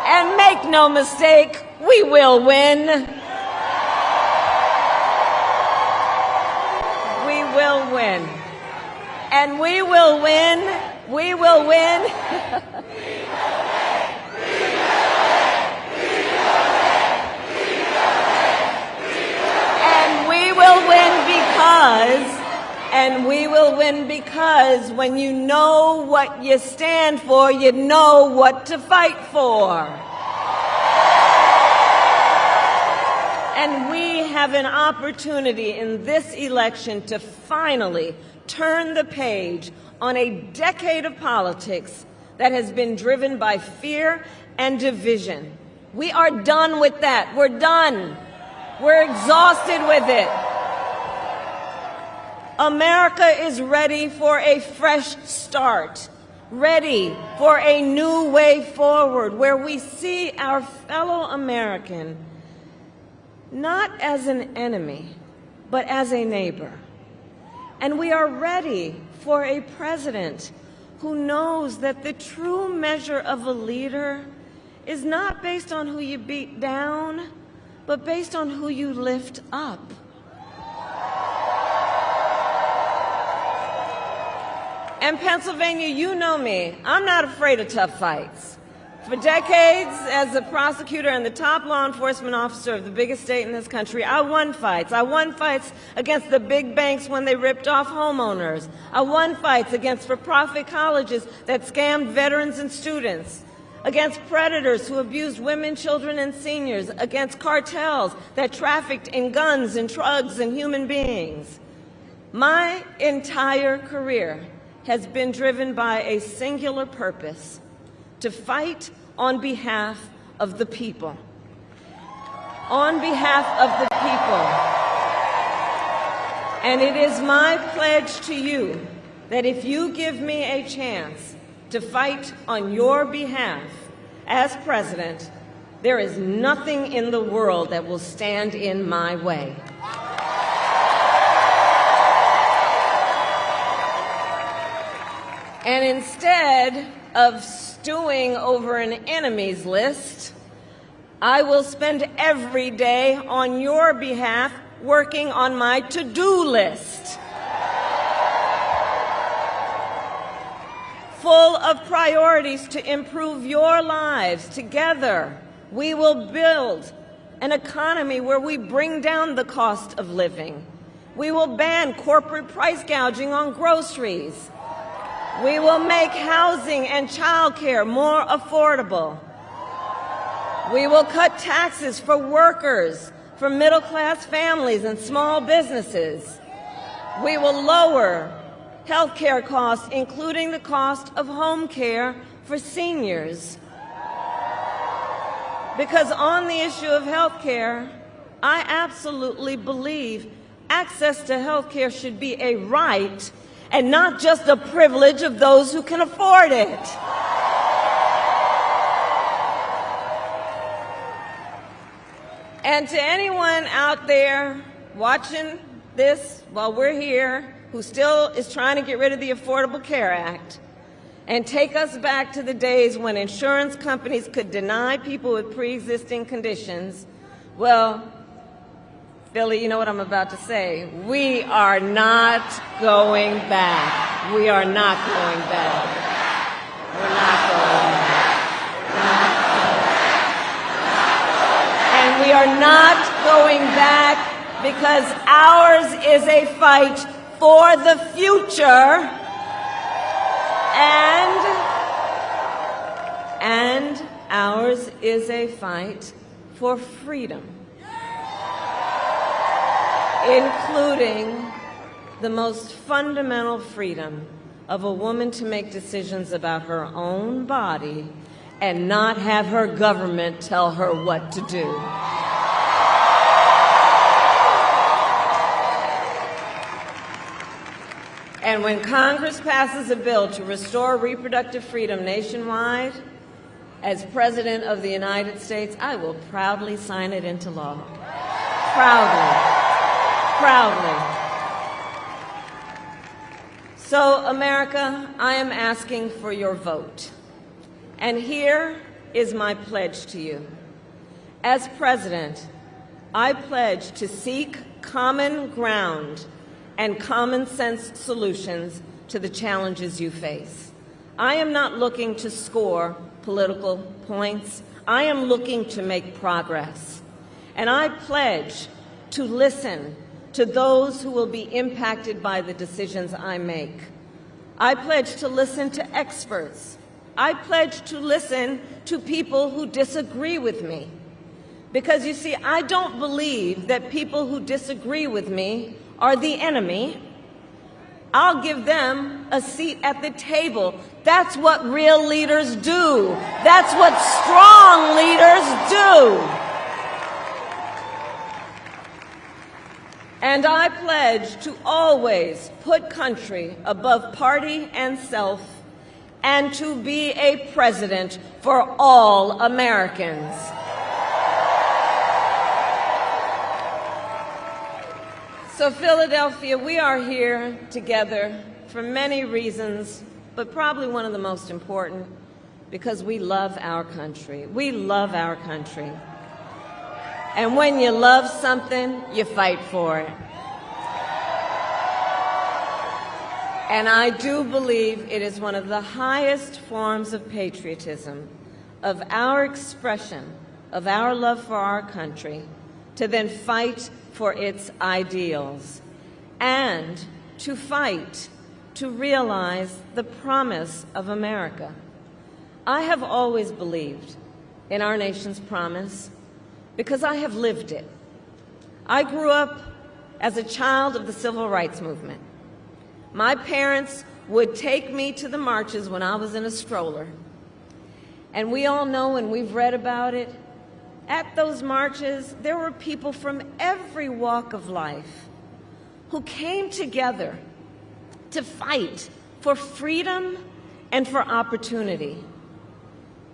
S5: And make no mistake, we will win. We will win. And we will win. We will win. And we will win because when you know what you stand for, you know what to fight for. And we have an opportunity in this election to finally turn the page on a decade of politics that has been driven by fear and division. We are done with that. We're done. We're exhausted with it. America is ready for a fresh start, ready for a new way forward where we see our fellow American not as an enemy, but as a neighbor. And we are ready for a president who knows that the true measure of a leader is not based on who you beat down, but based on who you lift up. And Pennsylvania, you know me. I'm not afraid of tough fights. For decades, as a prosecutor and the top law enforcement officer of the biggest state in this country, I won fights. I won fights against the big banks when they ripped off homeowners. I won fights against for-profit colleges that scammed veterans and students, against predators who abused women, children, and seniors, against cartels that trafficked in guns and drugs and human beings. My entire career has been driven by a singular purpose: to fight on behalf of the people. On behalf of the people. And it is my pledge to you that if you give me a chance to fight on your behalf as president, there is nothing in the world that will stand in my way. And instead of stewing over an enemies list, I will spend every day on your behalf working on my to-do list, full of priorities to improve your lives. Together, we will build an economy where we bring down the cost of living. We will ban corporate price gouging on groceries. We will make housing and childcare more affordable. We will cut taxes for workers, for middle-class families and small businesses. We will lower health care costs, including the cost of home care for seniors. Because on the issue of health care, I absolutely believe access to health care should be a right and not just a privilege of those who can afford it. And to anyone out there watching this while we're here who still is trying to get rid of the Affordable Care Act and take us back to the days when insurance companies could deny people with pre-existing conditions, well, Billy, you know what I'm about to say. We are not going back. We are not going back. We're not going back. And we are not going back because ours is a fight for the future and ours is a fight for freedom, including the most fundamental freedom of a woman to make decisions about her own body and not have her government tell her what to do. And when Congress passes a bill to restore reproductive freedom nationwide, as President of the United States, I will proudly sign it into law. Proudly. Proudly. So, America, I am asking for your vote. And here is my pledge to you. As president, I pledge to seek common ground and common sense solutions to the challenges you face. I am not looking to score political points. I am looking to make progress. And I pledge to listen to those who will be impacted by the decisions I make. I pledge to listen to experts. I pledge to listen to people who disagree with me. Because you see, I don't believe that people who disagree with me are the enemy. I'll give them a seat at the table. That's what real leaders do. That's what strong leaders do. And I pledge to always put country above party and self, and to be a president for all Americans. So Philadelphia, we are here together for many reasons, but probably one of the most important, because we love our country. We love our country. And when you love something, you fight for it. And I do believe it is one of the highest forms of patriotism, of our expression, of our love for our country, to then fight for its ideals, and to fight to realize the promise of America. I have always believed in our nation's promise because I have lived it. I grew up as a child of the Civil Rights Movement. My parents would take me to the marches when I was in a stroller. And we all know, and we've read about it, at those marches, there were people from every walk of life who came together to fight for freedom and for opportunity.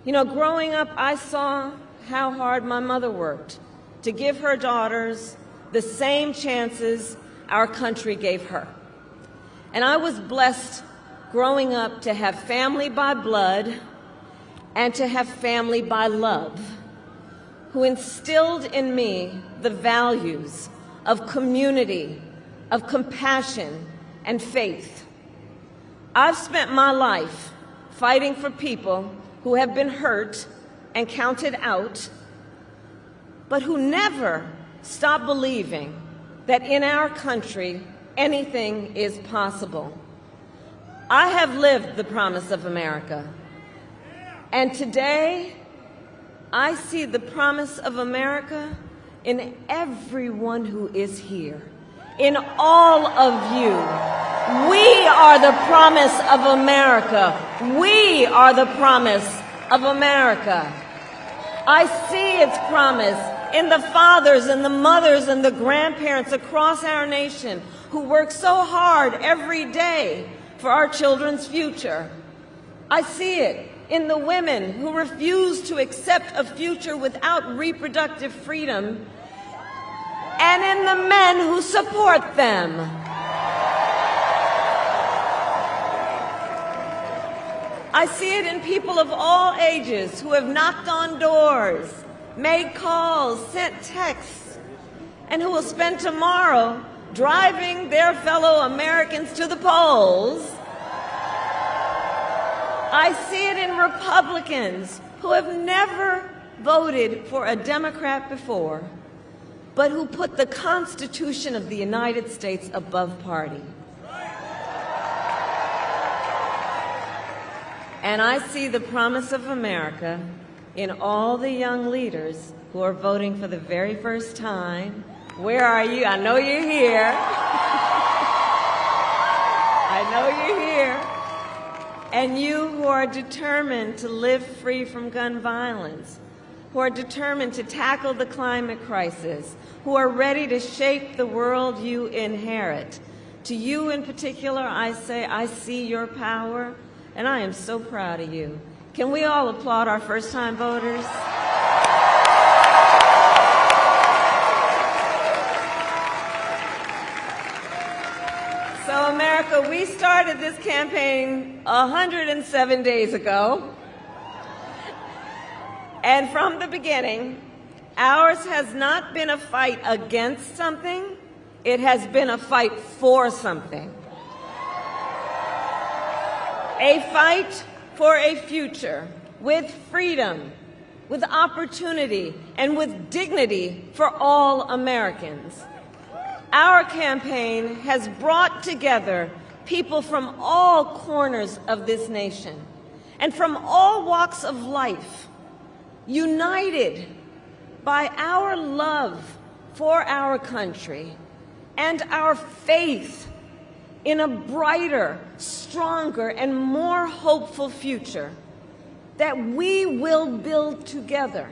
S5: You know, growing up, I saw how hard my mother worked to give her daughters the same chances our country gave her. And I was blessed growing up to have family by blood and to have family by love, who instilled in me the values of community, of compassion, and faith. I've spent my life fighting for people who have been hurt and counted out, but who never stop believing that in our country anything is possible. I have lived the promise of America, and today I see the promise of America in everyone who is here, in all of you. We are the promise of America. We are the promise of America. I see its promise in the fathers and the mothers and the grandparents across our nation who work so hard every day for our children's future. I see it in the women who refuse to accept a future without reproductive freedom, and in the men who support them. I see it in people of all ages who have knocked on doors, made calls, sent texts, and who will spend tomorrow driving their fellow Americans to the polls. I see it in Republicans who have never voted for a Democrat before, but who put the Constitution of the United States above party. And I see the promise of America in all the young leaders who are voting for the very first time. Where are you? I know you're here. I know you're here. And you who are determined to live free from gun violence, who are determined to tackle the climate crisis, who are ready to shape the world you inherit. To you in particular, I say, I see your power, and I am so proud of you. Can we all applaud our first-time voters? So, America, we started this campaign 107 days ago. And from the beginning, ours has not been a fight against something, it has been a fight for something. A fight for a future with freedom, with opportunity, and with dignity for all Americans. Our campaign has brought together people from all corners of this nation and from all walks of life, united by our love for our country and our faith in a brighter, stronger, and more hopeful future that we will build together.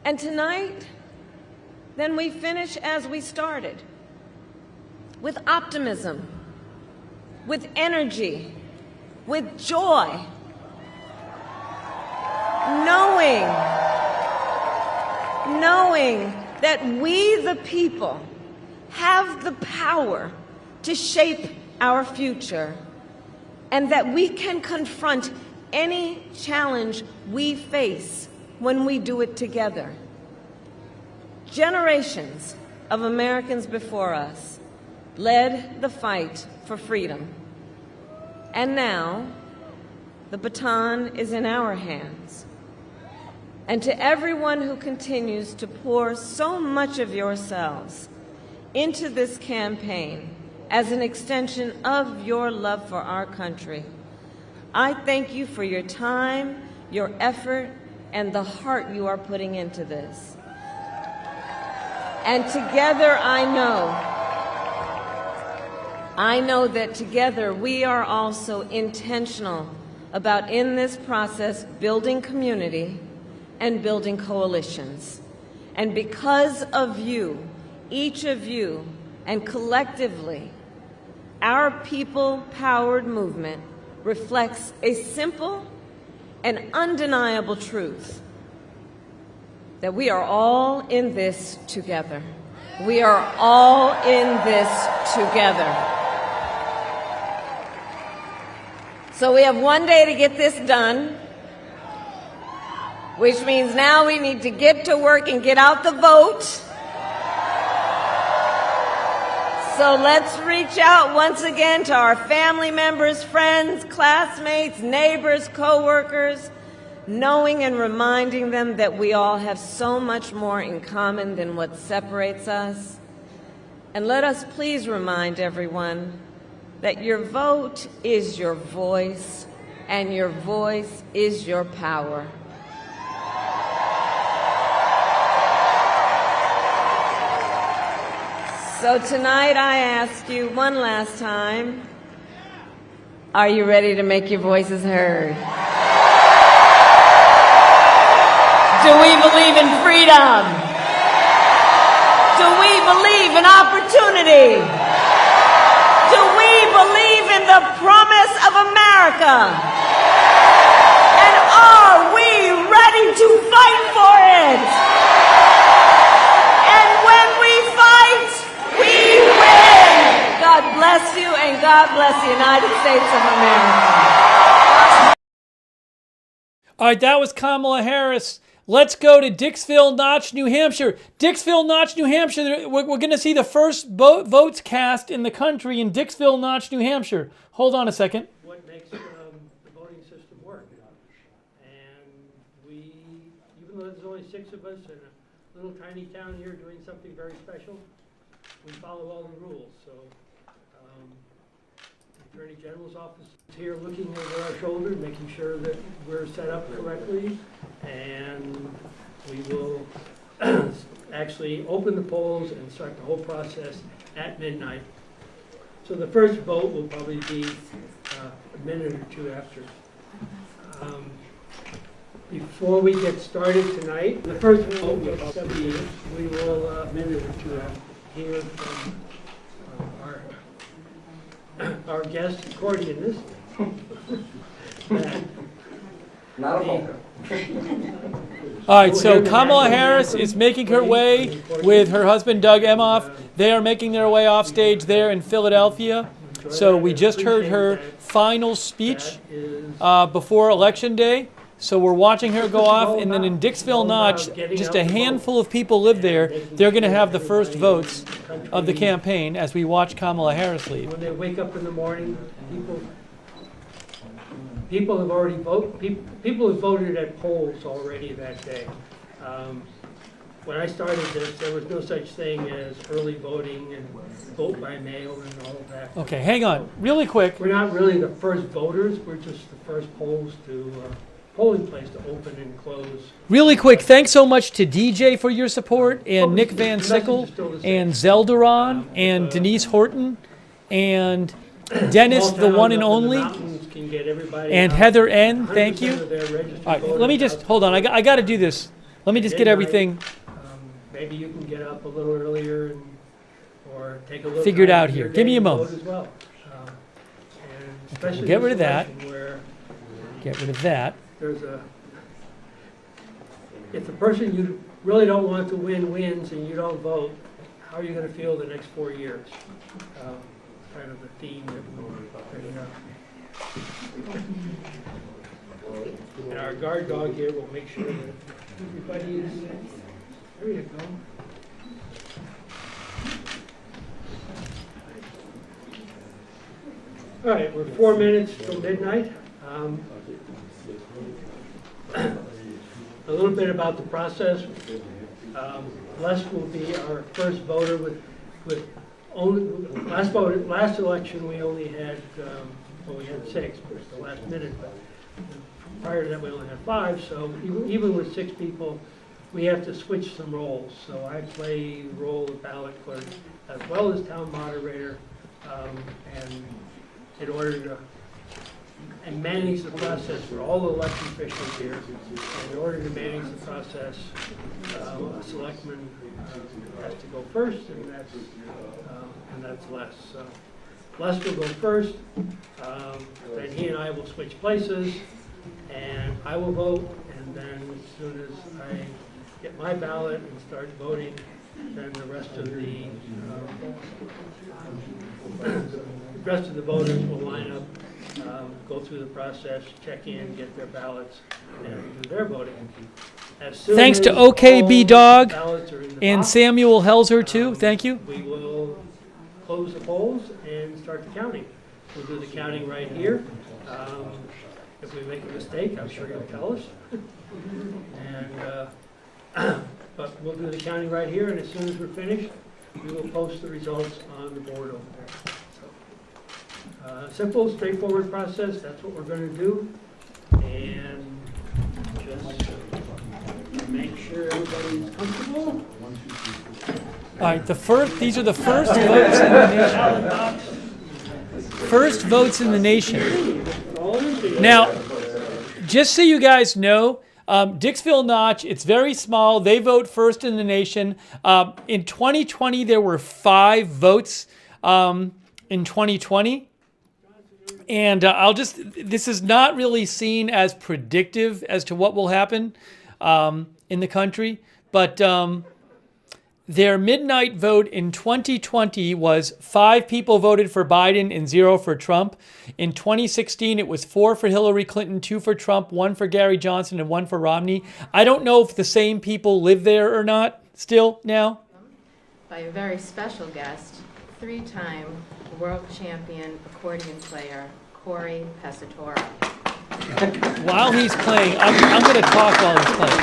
S5: And tonight, then we finish as we started, with optimism, with energy, with joy, knowing that we, the people, have the power to shape our future, and that we can confront any challenge we face when we do it together. Generations of Americans before us led the fight for freedom. And now, the baton is in our hands. And to everyone who continues to pour so much of yourselves into this campaign as an extension of your love for our country, I thank you for your time, your effort, and the heart you are putting into this. And together I know that together we are also intentional about, in this process, building community and building coalitions. And because of you, each of you, and collectively, our people-powered movement reflects a simple and undeniable truth: that we are all in this together. We are all in this together. So we have one day to get this done, which means now we need to get to work and get out the vote. So let's reach out once again to our family members, friends, classmates, neighbors, co-workers, knowing and reminding them that we all have so much more in common than what separates us. And let us please remind everyone that your vote is your voice, and your voice is your power. So tonight I ask you one last time, are you ready to make your voices heard? Do we believe in freedom? Do we believe in opportunity? Do we believe in the promise of America? And are we ready to fight for it? And when we fight, we win! God bless you, and God bless the United States of America.
S1: All right, that was Kamala Harris. Let's go to Dicksville Notch, New Hampshire. Dicksville Notch, New Hampshire. We're going to see the first votes cast in the country in Dicksville Notch, New Hampshire. Hold on a second.
S2: What makes the voting system work? And we, even though there's only 6 of us in a little tiny town here doing something very special, we follow all the rules. So the Attorney General's office is here looking over our shoulder, making sure that we're set up correctly, and we will actually open the polls and start the whole process at midnight. So the first vote will probably be a minute or two after. Before we get started tonight, the first vote will be, we will a minute or two after hear from our guest accordionist.
S3: Not a poker.
S1: All right, so Kamala Harris is making her way with her husband, Doug Emhoff. They are making their way off stage there in Philadelphia. So we just heard her final speech before Election Day. So we're watching her go off, and then in Dicksville Notch, just a handful of people live there. They're going to have the first votes of the campaign as we watch Kamala Harris leave.
S2: When they wake up in the morning, people have already voted. People have voted at polls already that day. when I started this, there was no such thing as early voting and vote by mail and all of that.
S1: Okay, hang on, really quick.
S2: We're not really the first voters. We're just the first polling place to open and close.
S1: Really quick, thanks so much to DJ for your support, and Nick Van Sickle, and Zelderon, and Denise Horton, and Dennis, the one and only, and Heather N. Thank you. All right, let me just, hold on, I got to do this. Let me just get everything
S2: maybe you can get up a little earlier or take a little
S1: figured
S2: time
S1: out
S2: in
S1: here.
S2: your
S1: Give me
S2: day
S1: a
S2: and vote
S1: moment.
S2: as well.
S1: Okay, we'll get rid of that. Get rid of that.
S2: If the person you really don't want to win wins and you don't vote, how are you going to feel the next 4 years? Kind of the theme that we're picking up. And our guard dog here will make sure that everybody is. There you go. All right, we're 4 minutes till midnight. A little bit about the process. Les will be our first voter with only last election we only had well, we had 6, but it's the last minute. But prior to that we only had 5. So even with 6 people, we have to switch some roles. So I play the role of ballot clerk as well as town moderator, and in order to manage the process for all the elected officials here. And in order to manage the process, a selectman has to go first, and that's Les. So Les will go first, then he and I will switch places, and I will vote, and then as soon as I get my ballot and start voting, then the rest of the voters will line up, go through the process, check in, get their ballots, and do their voting.
S1: Thanks to OKB Dog and Samuel Helzer too. Thank you.
S2: We will close the polls and start the counting. We'll do the counting right here. If we make a mistake, I'm sure you'll tell us. But we'll do the counting right here, and as soon as we're finished, we will post the results on the board over there. Simple, straightforward process. That's what we're going to do, and just make sure everybody's comfortable.
S1: All right, these are the first votes in the nation. First votes in the nation. Now, just so you guys know, Dicksville Notch, it's very small. They vote first in the nation. In 2020, there were 5 votes in 2020. And this is not really seen as predictive as to what will happen in the country. But their midnight vote in 2020 was 5 people voted for Biden and 0 for Trump. In 2016, it was 4 for Hillary Clinton, 2 for Trump, 1 for Gary Johnson, and 1 for Romney. I don't know if the same people live there or not still now.
S4: By a very special guest, 3-time world champion accordion player, Corey Pesatore.
S1: While he's playing, I'm going to talk while he's playing.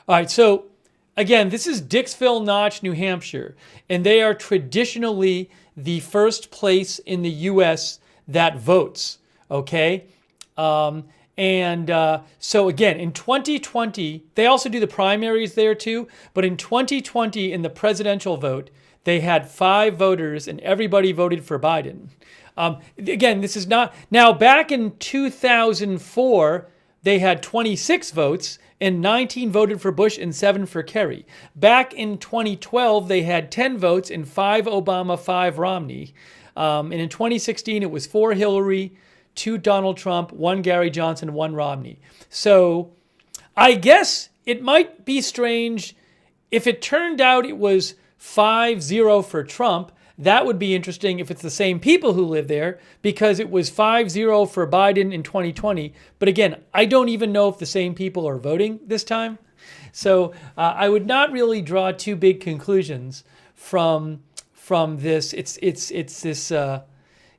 S1: All right, so again, this is Dicksville Notch, New Hampshire, and they are traditionally the first place in the U.S. that votes, okay? So again, in 2020, they also do the primaries there too, but in 2020, in the presidential vote, they had 5 voters and everybody voted for Biden. Again, this is not, now back in 2004, they had 26 votes and 19 voted for Bush and 7 for Kerry. Back in 2012, they had 10 votes and 5 Obama, 5 Romney. And in 2016, it was 4 Hillary, 2 Donald Trump, 1 Gary Johnson, 1 Romney. So I guess it might be strange if it turned out it was 5-0 for Trump. That would be interesting if it's the same people who live there, because it was 5-0 for Biden in 2020. But again, I don't even know if the same people are voting this time. So I would not really draw too big conclusions from this. It's this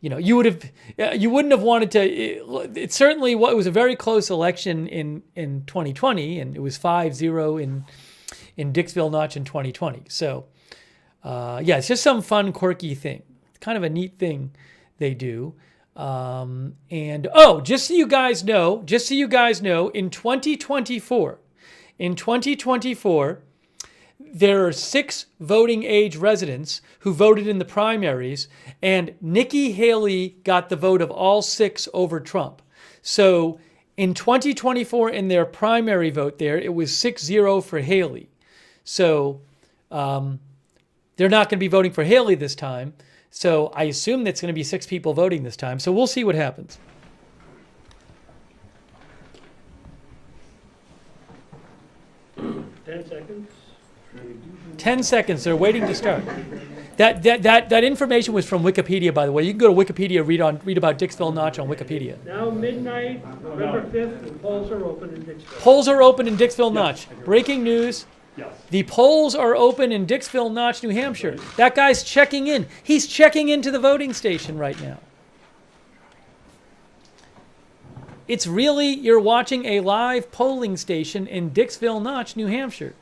S1: you wouldn't have wanted to. It certainly it was a very close election in 2020, and it was 5-0 in Dicksville Notch in 2020. So, yeah, it's just some fun, quirky thing. It's kind of a neat thing they do. And just so you guys know, in 2024, there are 6 voting age residents who voted in the primaries, and Nikki Haley got the vote of all 6 over Trump. So in 2024, in their primary vote there, it was 6-0 for Haley. So they're not going to be voting for Haley this time. So I assume that's going to be 6 people voting this time. So we'll see what happens.
S2: Seconds.
S1: 10 seconds. They're waiting to start. That information was from Wikipedia, by the way. You can go to Wikipedia, read about Dicksville Notch on Wikipedia.
S2: Now midnight, November 5th, the polls are open in Dicksville.
S1: Polls are open in Dicksville Notch. Breaking news.
S2: Yes.
S1: The polls are open in Dicksville Notch, New Hampshire. That guy's checking in. He's checking into the voting station right now. It's really, you're watching a live polling station in Dicksville Notch, New Hampshire.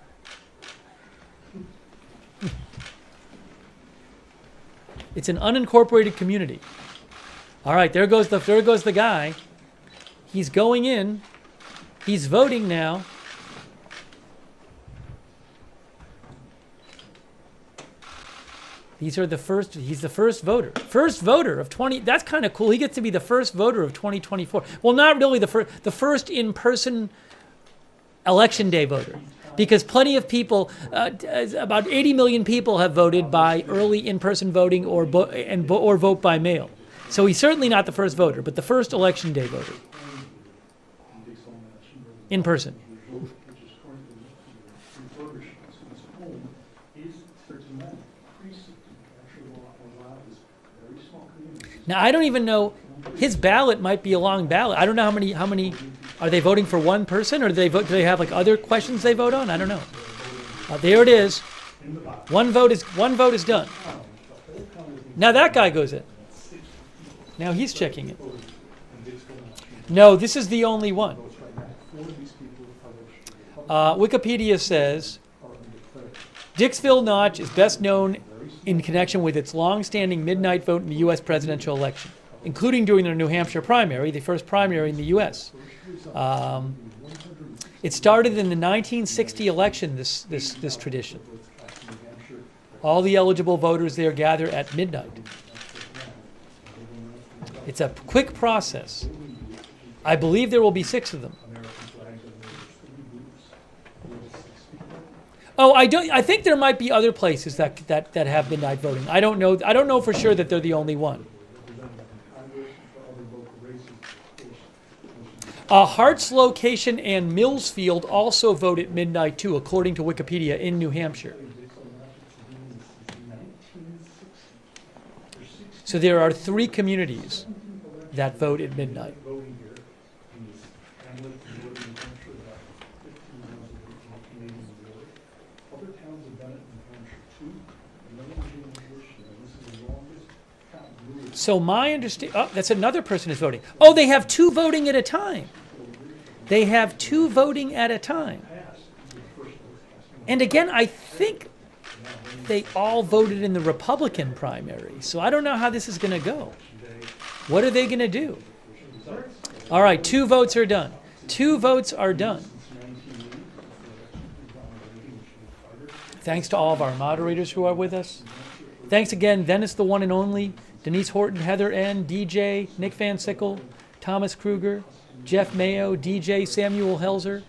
S1: It's an unincorporated community. All right, there goes the guy. He's going in. He's voting now. He's the first voter. First voter of 20. That's kind of cool. He gets to be the first voter of 2024. Well, not really the first in-person election day voter. Because plenty of people, about 80 million people have voted by early in-person voting or vote by mail. So he's certainly not the first voter, but the first election day voter. In person. Now, I don't even know, his ballot might be a long ballot. I don't know how many, are they voting for one person, or do they have like other questions they vote on? I don't know. There it is. One vote is done. Now that guy goes in. Now he's checking it. No, this is the only one. Wikipedia says, Dicksville Notch is best known in connection with its long-standing midnight vote in the U.S. presidential election, including during their New Hampshire primary, the first primary in the U.S. It started in the 1960 election, this tradition. All the eligible voters there gather at midnight. It's a quick process. I believe there will be 6 of them. Oh, I think there might be other places that have midnight voting. I don't know for sure that they're the only one. Hart's location and Millsfield also vote at midnight too, according to Wikipedia, in New Hampshire. So there are 3 communities that vote at midnight. So my understanding, that's another person is voting. Oh, they have 2 voting at a time. They have 2 voting at a time. And again, I think they all voted in the Republican primary. So I don't know how this is going to go. What are they going to do? All right, 2 votes are done. 2 votes are done. Thanks to all of our moderators who are with us. Thanks again, Dennis the one and only, Denise Horton, Heather N., DJ, Nick Van Sickle, Thomas Kruger, Jeff Mayo, DJ Samuel Helzer.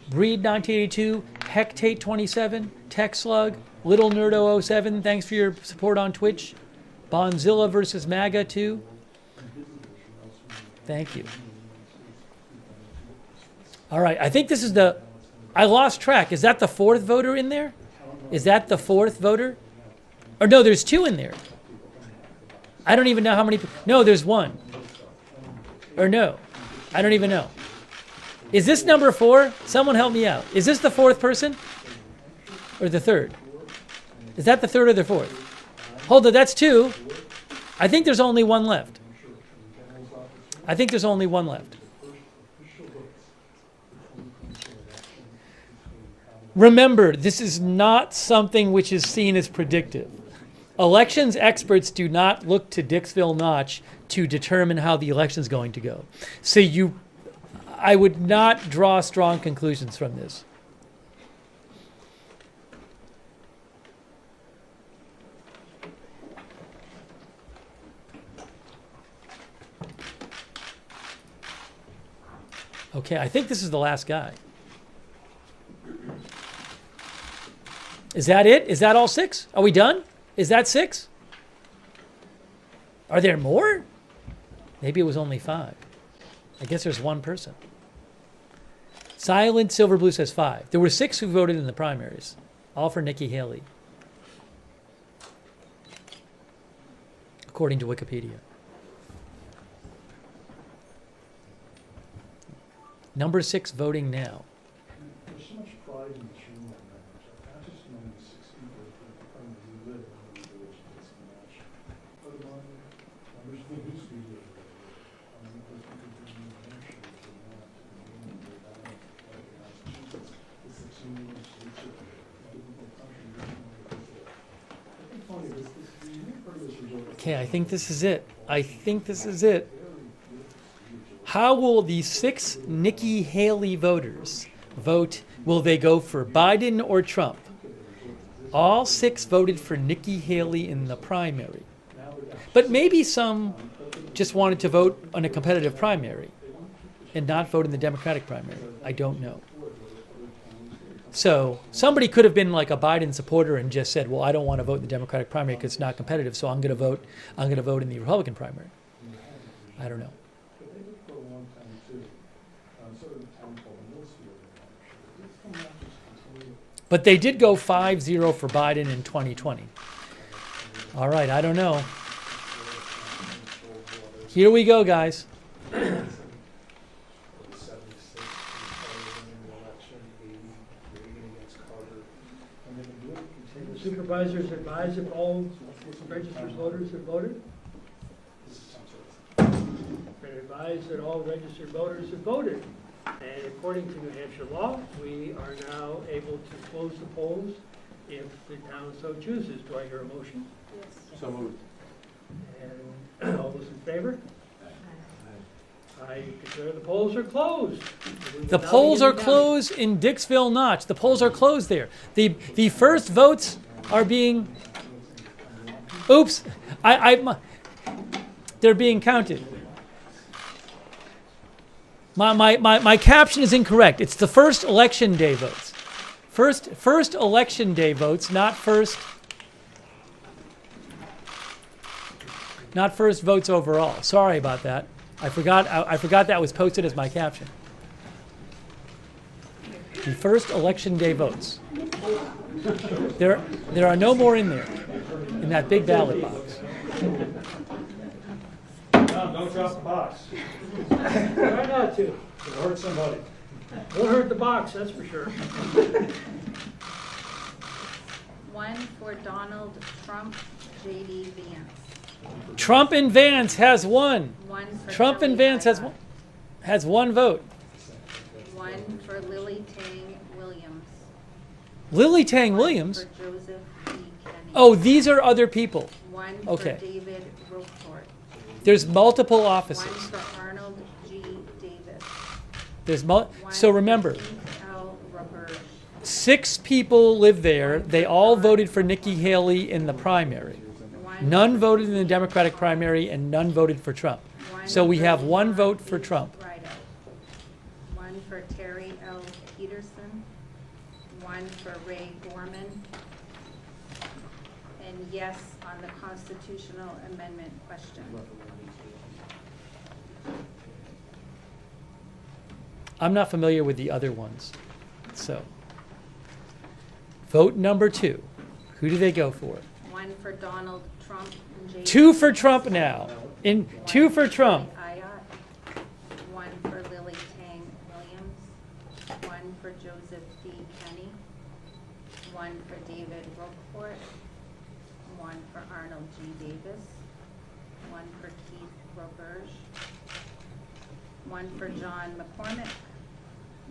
S1: Breed 1982, Hectate 27, Tech Slug, Little Nerdo 07, thanks for your support on Twitch. Bonzilla versus MAGA 2. Thank you. All right, I think this is I lost track. Is that the 4th voter in there? Is that the 4th voter? Or no, there's 2 in there. I don't even know how many. No, there's 1. Or no, I don't even know. Is this number 4? Someone help me out. Is this the 4th person? Or the 3rd? Is that the third or the fourth? Hold it, that's two. I think there's only one left. I think there's only one left. Remember, this is not something which is seen as predictive. Elections experts do not look to Dicksville Notch to determine how the election is going to go. So I would not draw strong conclusions from this. Okay, I think this is the last guy. Is that it? Is that all 6? Are we done? Is that 6? Are there more? Maybe it was only 5. I guess there's one person. Silent Silver Blue says 5. There were 6 who voted in the primaries, all for Nikki Haley, according to Wikipedia. Number 6 voting now.
S7: There's so much pride in the Chamber members. I just know the 6 people who live in the village of Dicksville Notch. What about members of the New Studio?
S1: Okay, I think this is it. I think this is it. How will the 6 Nikki Haley voters vote? Will they go for Biden or Trump? All 6 voted for Nikki Haley in the primary. But maybe some just wanted to vote on a competitive primary and not vote in the Democratic primary. I don't know. So somebody could have been like a Biden supporter and just said, well, I don't want to vote in the Democratic primary because it's not competitive, so I'm going to vote in the Republican primary. I don't know. But they did go 5-0 for Biden in 2020. All right, I don't know. Here we go, guys.
S2: Supervisors advise if all registered voters have voted. Been advised that all registered voters have voted. And according to New Hampshire law, we are now able to close the polls if the town so chooses. Do I hear a motion?
S7: Yes. So moved.
S2: And all those in favor? I declare the polls are closed.
S1: The polls are closed in Dicksville Notch. The polls are closed there. The first votes are being... Oops. They're being counted. My caption is incorrect. It's the first election day votes. First election day votes, not first votes overall. Sorry about that. I forgot that was posted as my caption. The first election day votes. There are no more in there, in that big ballot box.
S7: Don't drop the box.
S2: Try not to.
S7: It'll hurt somebody.
S2: Won't hurt the box, that's for sure.
S4: 1 for Donald Trump, J.D. Vance.
S1: Trump and Vance has one.
S4: 1 for
S1: Trump and Vance has one vote.
S4: 1 for Lily Tang Williams.
S1: Lily Tang Williams?
S4: For Joseph D. Kenny.
S1: Oh, these are other people.
S4: 1
S1: okay.
S4: for David Roquefort.
S1: There's multiple offices.
S4: 1 for Arnold G. Davis.
S1: There's so remember,
S4: L. Roberge.
S1: 6 people live there. They all voted for Nikki Haley in the primary. None voted in the Democratic primary, and none voted for Trump. So we have 1 vote for Trump.
S4: 1 for Terry L. Peterson. 1 for Ray Gorman. And yes on the constitutional amendment question.
S1: I'm not familiar with the other ones. So, vote number 2. Who do they go for?
S4: 1 for Donald Trump and J.
S1: 2 for Trump now. 2 for Trump.
S4: 1 for Lily Tang Williams. 1 for Joseph D. Kenny. one for David Roquefort, one for Arnold G. Davis, one for Keith Roberge, one for John McCormick,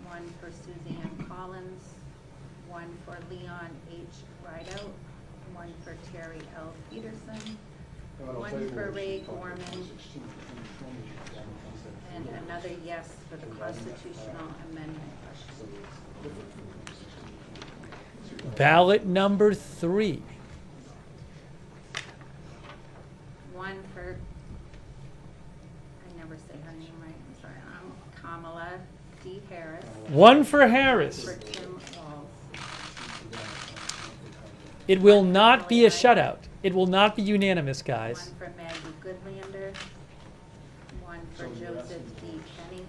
S4: one for Suzanne Collins, one for Leon H. Rideout, one for Terry L. Peterson, one for Ray Gorman, and another yes for the constitutional amendment question.
S1: Ballot number 3.
S4: One for, I never say her name right, I'm sorry, Kamala D. Harris.
S1: One for Harris.
S4: For Tim Walz.
S1: It will not be a shutout. It will not be unanimous, guys.
S4: One for Maggie Goodlander. One for Joseph D. Kenny.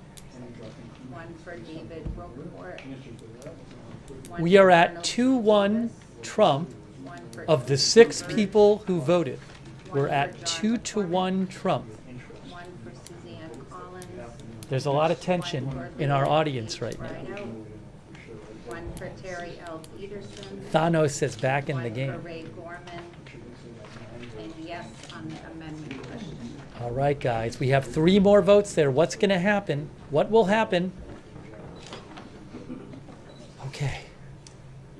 S4: One for David Roquefort.
S1: We are at 2-1 Trump of the 6 people who voted. We're at 2-1 Trump.
S4: One for Suzanne Collins.
S1: There's a lot of tension in our audience right now.
S4: One for Terry L. Peterson.
S1: Thanos is back in the
S4: One for
S1: game.
S4: Ray Gorman. And yes on the amendment question.
S1: All right, guys. We have 3 more votes there. What's going to happen? What will happen? Okay.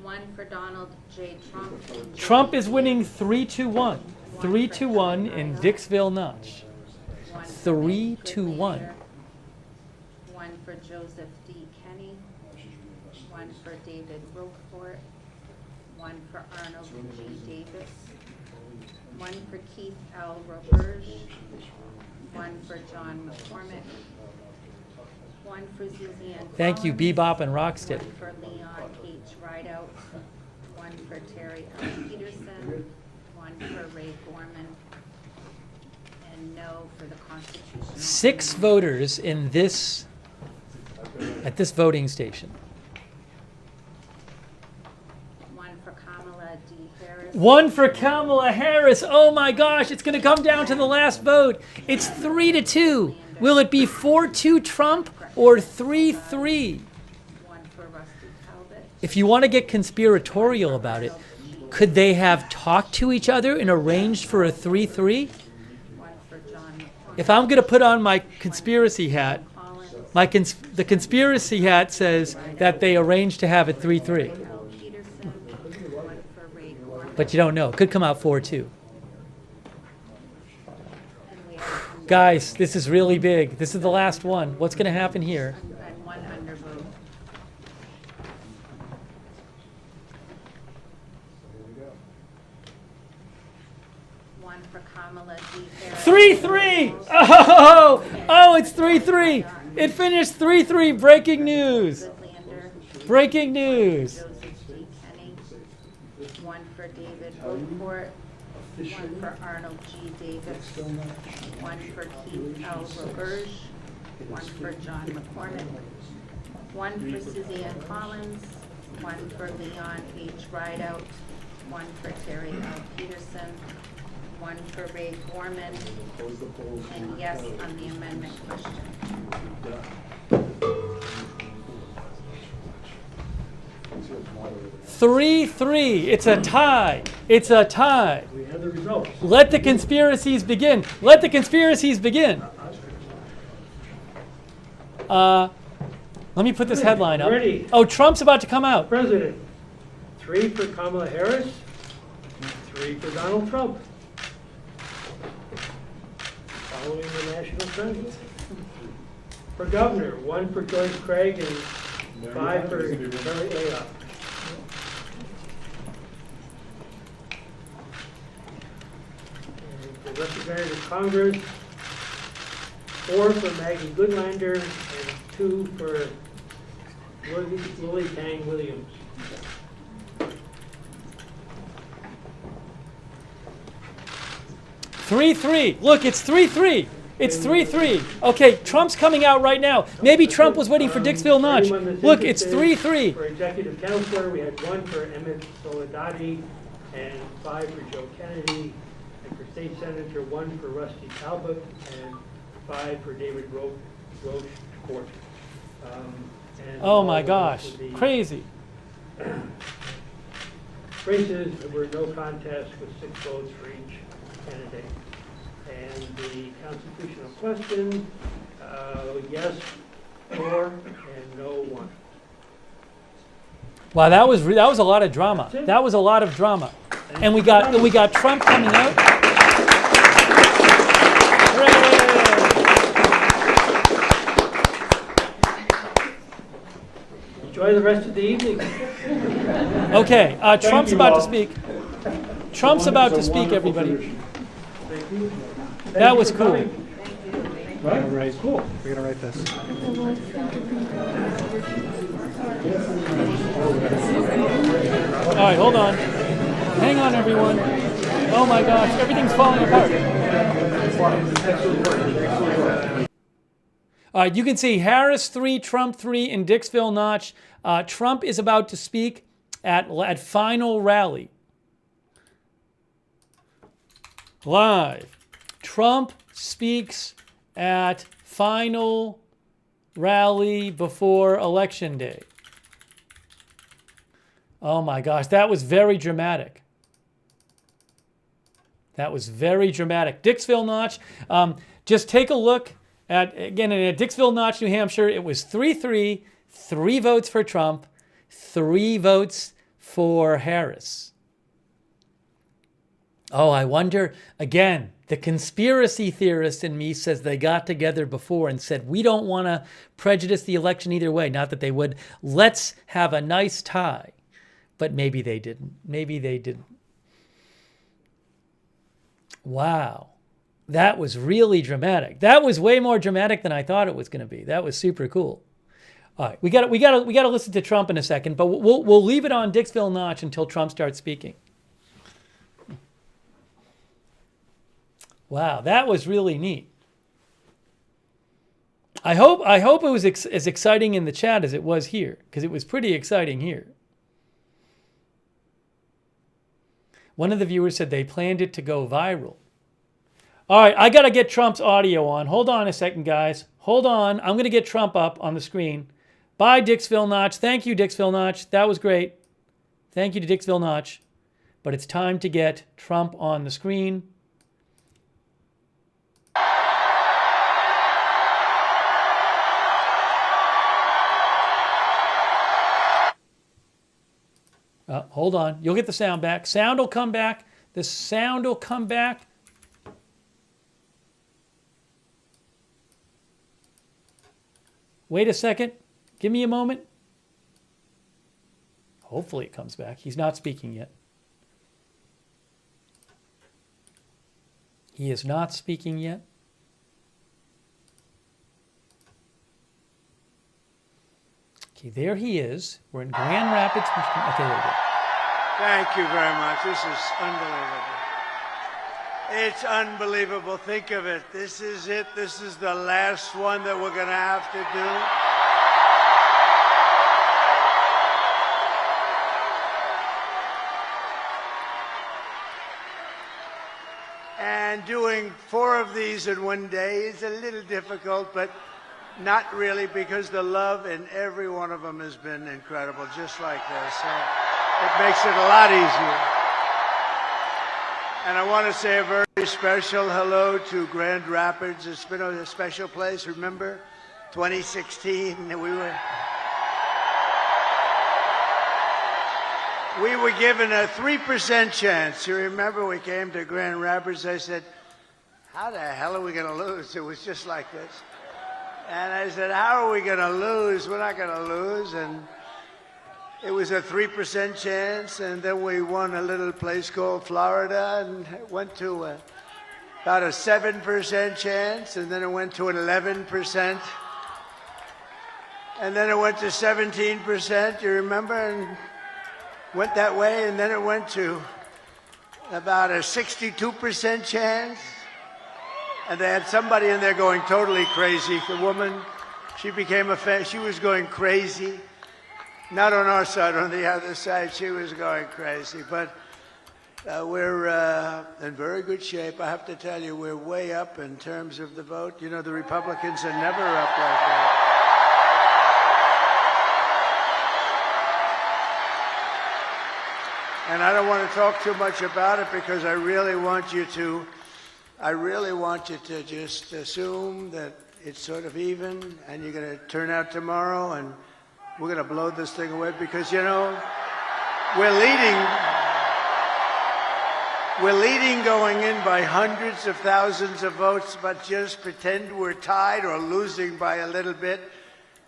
S4: One for Donald J. Trump.
S1: Trump is winning 3-1. 3-1 in Dicksville Notch. 3-1.
S4: One for Joseph D. Kenny. One for David Roquefort. One for Arnold G. Davis. One for Keith L. Roberge. One for John McCormick. One for Suzanne
S1: Thank you,
S4: Collins.
S1: Bebop and Rocksteady.
S4: One for Leon H. Rideout. One for Terry L. Peterson. One for Ray Gorman. And no for the constitutional.
S1: 6 voters in this at this voting station.
S4: One for Kamala D. Harris.
S1: 1 for Kamala Harris. Oh my gosh, it's going to come down to the last vote. It's 3-2. Will it be 4-2 Trump or 3-3?
S4: One for Rusty Talbot.
S1: If you want to get conspiratorial about it, could they have talked to each other and arranged for a 3-3?
S4: One for John McCormick.
S1: If I'm going to put on my conspiracy hat, the conspiracy hat says that they arranged to have it 3-3. But you don't know. It could come out 4-2. Guys, this is really big. This is the last one. What's going to happen here?
S4: And one undervote. One for Kamala D. Harris.
S1: 3-3! Oh, it's 3-3. It finished 3-3. Breaking news. Breaking news.
S4: Joseph D. Kenny. One for David Roquefort. One for Arnold G. Davis. One for Keith L. Roberge. One for John McCormick. One for Suzanne Collins. One for Leon H. Rideout. One for Terry L. Peterson. One for Ray Gorman. And yes on the amendment question.
S1: 3-3. It's a tie. It's a tie.
S2: We have the results.
S1: Let the conspiracies begin. Let the conspiracies begin. Let me put this headline up.
S2: Ready.
S1: Oh, Trump's about to come out.
S2: President. 3 for Kamala Harris. 3 for Donald Trump. Following the national trend. For governor, 1 for George Craig and 5 for Terry Ayotte. And for representative of Congress, 4 for Maggie Goodlander and 2 for Lily Tang Williams.
S1: Three. Look, it's 3-3. It's 3-3. Okay, Trump's coming out right now. Maybe Trump was waiting for Dicksville Notch. Look, it's 3-3.
S2: For executive counselor, we had 1 for Emmett Soledadi and 5 for Joe Kennedy. And for state senator, 1 for Rusty Talbot and 5 for David Roquefort.
S1: Oh my gosh, crazy.
S2: races, there were no contests with 6 votes for each candidate. And the constitutional question, yes, 4, and no, 1.
S1: Wow, that was a lot of drama. That was a lot of drama, and we got Trump coming out. Hooray!
S2: Enjoy the rest of the evening.
S1: Okay, Trump's about to speak. Trump's about to speak, everybody. That was cool.
S7: Right. Cool. We're gonna write this.
S1: All right, hold on. Hang on, everyone. Oh my gosh, everything's falling apart. All right, you can see Harris 3, Trump 3 in Dicksville Notch. Trump is about to speak at final rally. Live. Trump speaks at final rally before Election Day. Oh my gosh, that was very dramatic. That was very dramatic. Dicksville Notch, just take a look at, again, in Dicksville Notch, New Hampshire, it was 3-3, 3 votes for Trump, 3 votes for Harris. Oh, I wonder, again, the conspiracy theorist in me says they got together before and said, we don't want to prejudice the election either way. Not that they would. Let's have a nice tie. But maybe they didn't. Maybe they didn't. Wow. That was really dramatic. That was way more dramatic than I thought it was going to be. That was super cool. All right, we got to listen to Trump in a second, but we'll leave it on Dicksville Notch until Trump starts speaking. Wow, that was really neat. I hope it was as exciting in the chat as it was here, because it was pretty exciting here. One of the viewers said they planned it to go viral. All right, I got to get Trump's audio on. Hold on a second, guys. Hold on. I'm going to get Trump up on the screen. Bye, Dicksville Notch. Thank you, Dicksville Notch. That was great. Thank you to Dicksville Notch. But it's time to get Trump on the screen. Hold on. You'll get the sound back. Sound will come back. The sound will come back. Wait a second. Give me a moment. Hopefully it comes back. He's not speaking yet. He is not speaking yet. Okay, there he is. We're in Grand Rapids, Michigan. Okay, there we go.
S6: Thank you very much. This is unbelievable. It's unbelievable. Think of it. This is it. This is the last one that we're going to have to do. And doing 4 of these in one day is a little difficult, but not really, because the love in every one of them has been incredible, just like this. So it makes it a lot easier. And I want to say a very special hello to Grand Rapids. It's been a special place. Remember, 2016, we were given a 3% chance. You remember we came to Grand Rapids, I said, how the hell are we going to lose? It was just like this. And I said, how are we going to lose? We're not going to lose. And it was a 3% chance. And then we won a little place called Florida, and it went to about a 7% chance. And then it went to an 11%. And then it went to 17%, you remember? And went that way. And then it went to about a 62% chance. And they had somebody in there going totally crazy. The woman, she became a fan. She was going crazy. Not on our side, on the other side, she was going crazy. But we're in very good shape. I have to tell you, we're way up in terms of the vote. You know, the Republicans are never up like that. And I don't want to talk too much about it because I really want you to just assume that it's sort of even and you're going to turn out tomorrow and we're going to blow this thing away because, you know, we're leading going in by hundreds of thousands of votes, but just pretend we're tied or losing by a little bit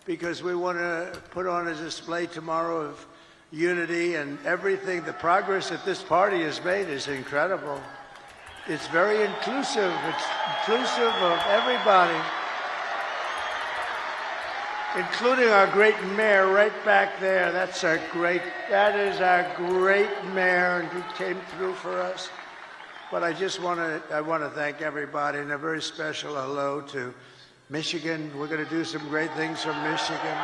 S6: because we want to put on a display tomorrow of unity and everything. The progress that this party has made is incredible. It's very inclusive. It's inclusive of everybody, including our great mayor right back there. That is our great mayor, and he came through for us. But I want to thank everybody, and a very special hello to Michigan. We're going to do some great things from Michigan.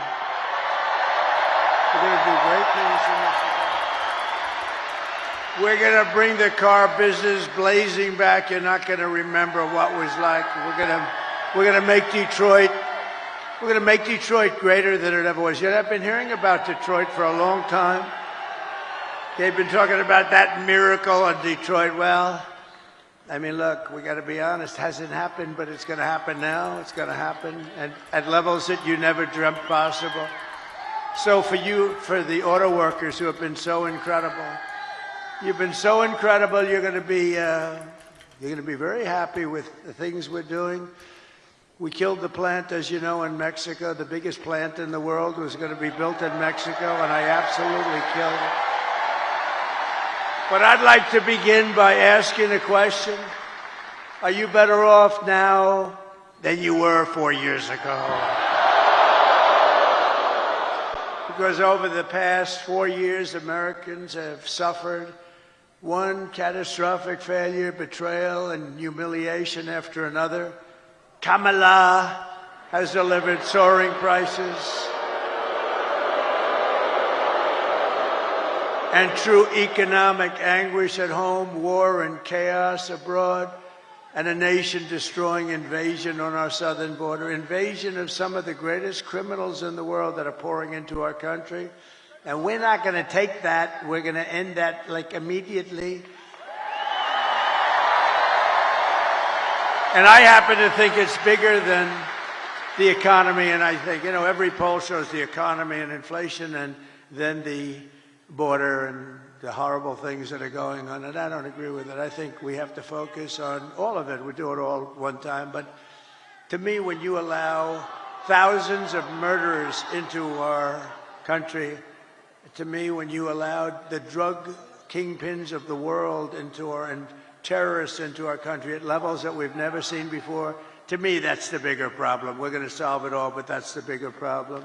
S6: We're going to do great things from Michigan. We're going to bring the car business blazing back. You're not going to remember what was like. We're going to make Detroit. We're going to make Detroit greater than it ever was. You know, I've been hearing about Detroit for a long time. They've been talking about that miracle in Detroit. Well, I mean, look, we got to be honest. It hasn't happened, but it's going to happen now. It's going to happen at levels that you never dreamt possible. So for the auto workers who have been so incredible, you've been so incredible. You're going to be very happy with the things we're doing. We killed the plant, as you know, in Mexico. The biggest plant in the world was going to be built in Mexico, and I absolutely killed it. But I'd like to begin by asking a question. Are you better off now than you were 4 years ago? Because over the past 4 years, Americans have suffered one catastrophic failure, betrayal, and humiliation after another. Kamala has delivered soaring prices and true economic anguish at home, war and chaos abroad, and a nation-destroying invasion on our southern border, invasion of some of the greatest criminals in the world that are pouring into our country. And we're not going to take that. We're going to end that, like, immediately. And I happen to think it's bigger than the economy. And I think, you know, every poll shows the economy and inflation and then the border and the horrible things that are going on. And I don't agree with it. I think we have to focus on all of it. We do it all one time. But to me, when you allow thousands of murderers into our country, to me, when you allowed the drug kingpins of the world into and terrorists into our country at levels that we've never seen before, to me, that's the bigger problem. We're going to solve it all, but that's the bigger problem.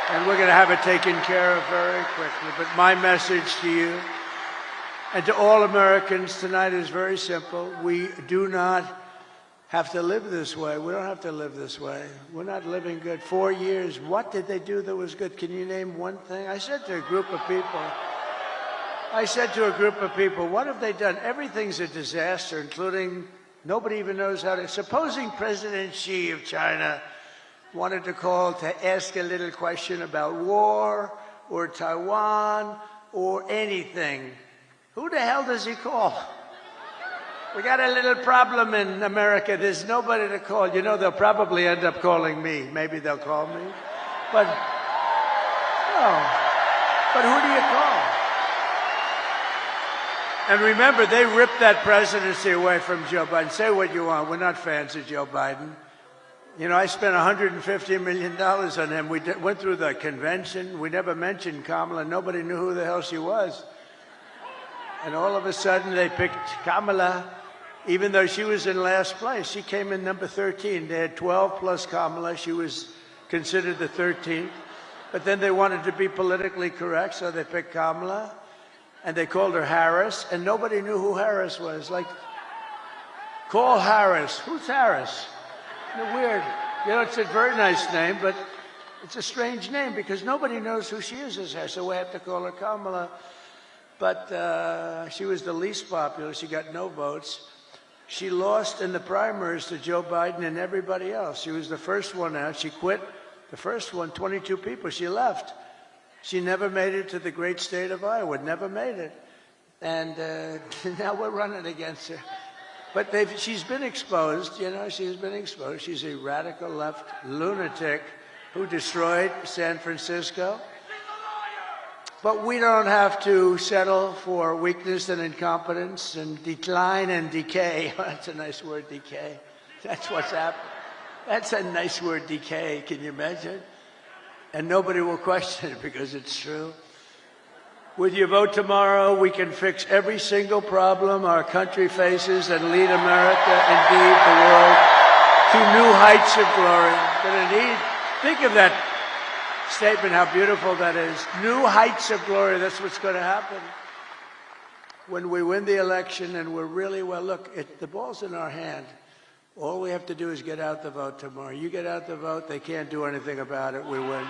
S6: And we're going to have it taken care of very quickly. But my message to you and to all Americans tonight is very simple. We do not have to live this way. We don't have to live this way. We're not living good. 4 years, what did they do that was good? Can you name one thing? I said to a group of people, what have they done? Everything's a disaster, including nobody even knows how to. Supposing President Xi of China wanted to call to ask a little question about war or Taiwan or anything, who the hell does he call? We got a little problem in America. There's nobody to call. You know, they'll probably end up calling me. Maybe they'll call me. But, no. But who do you call? And remember, they ripped that presidency away from Joe Biden. Say what you want. We're not fans of Joe Biden. You know, I spent $150 million on him. We went through the convention. We never mentioned Kamala. Nobody knew who the hell she was. And all of a sudden, they picked Kamala, even though she was in last place. She came in number 13. They had 12 plus Kamala. She was considered the 13th. But then they wanted to be politically correct, so they picked Kamala. And they called her Harris. And nobody knew who Harris was. Like, call Harris. Who's Harris? Weird. You know, it's a very nice name, but it's a strange name because nobody knows who she is as her, so we have to call her Kamala. But she was the least popular. She got no votes. She lost in the primaries to Joe Biden and everybody else. She was the first one out. She quit the first one, 22 people. She left. She never made it to the great state of Iowa, never made it. And now we're running against her. But she's been exposed, you know, she's been exposed. She's a radical left lunatic who destroyed San Francisco. But we don't have to settle for weakness and incompetence and decline and decay. That's a nice word, decay. That's what's happened. That's a nice word, decay. Can you imagine? And nobody will question it because it's true. With your vote tomorrow, we can fix every single problem our country faces and lead America, indeed the world, to new heights of glory. But indeed, think of that statement, how beautiful that is. New heights of glory, that's what's going to happen. When we win the election and we're really, well, look, the ball's in our hand. All we have to do is get out the vote tomorrow. You get out the vote, they can't do anything about it, we win.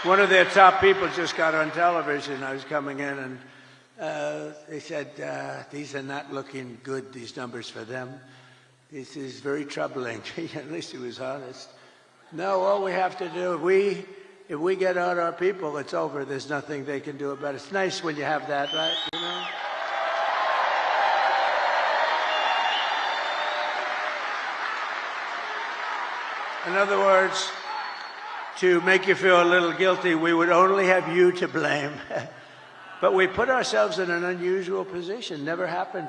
S6: One of their top people just got on television. I was coming in and they said, these are not looking good, these numbers for them. This is very troubling. At least he was honest. No, all we have to do, if we get out our people, it's over. There's nothing they can do about it. It's nice when you have that, right? You know? In other words, to make you feel a little guilty, we would only have you to blame. But we put ourselves in an unusual position. Never happened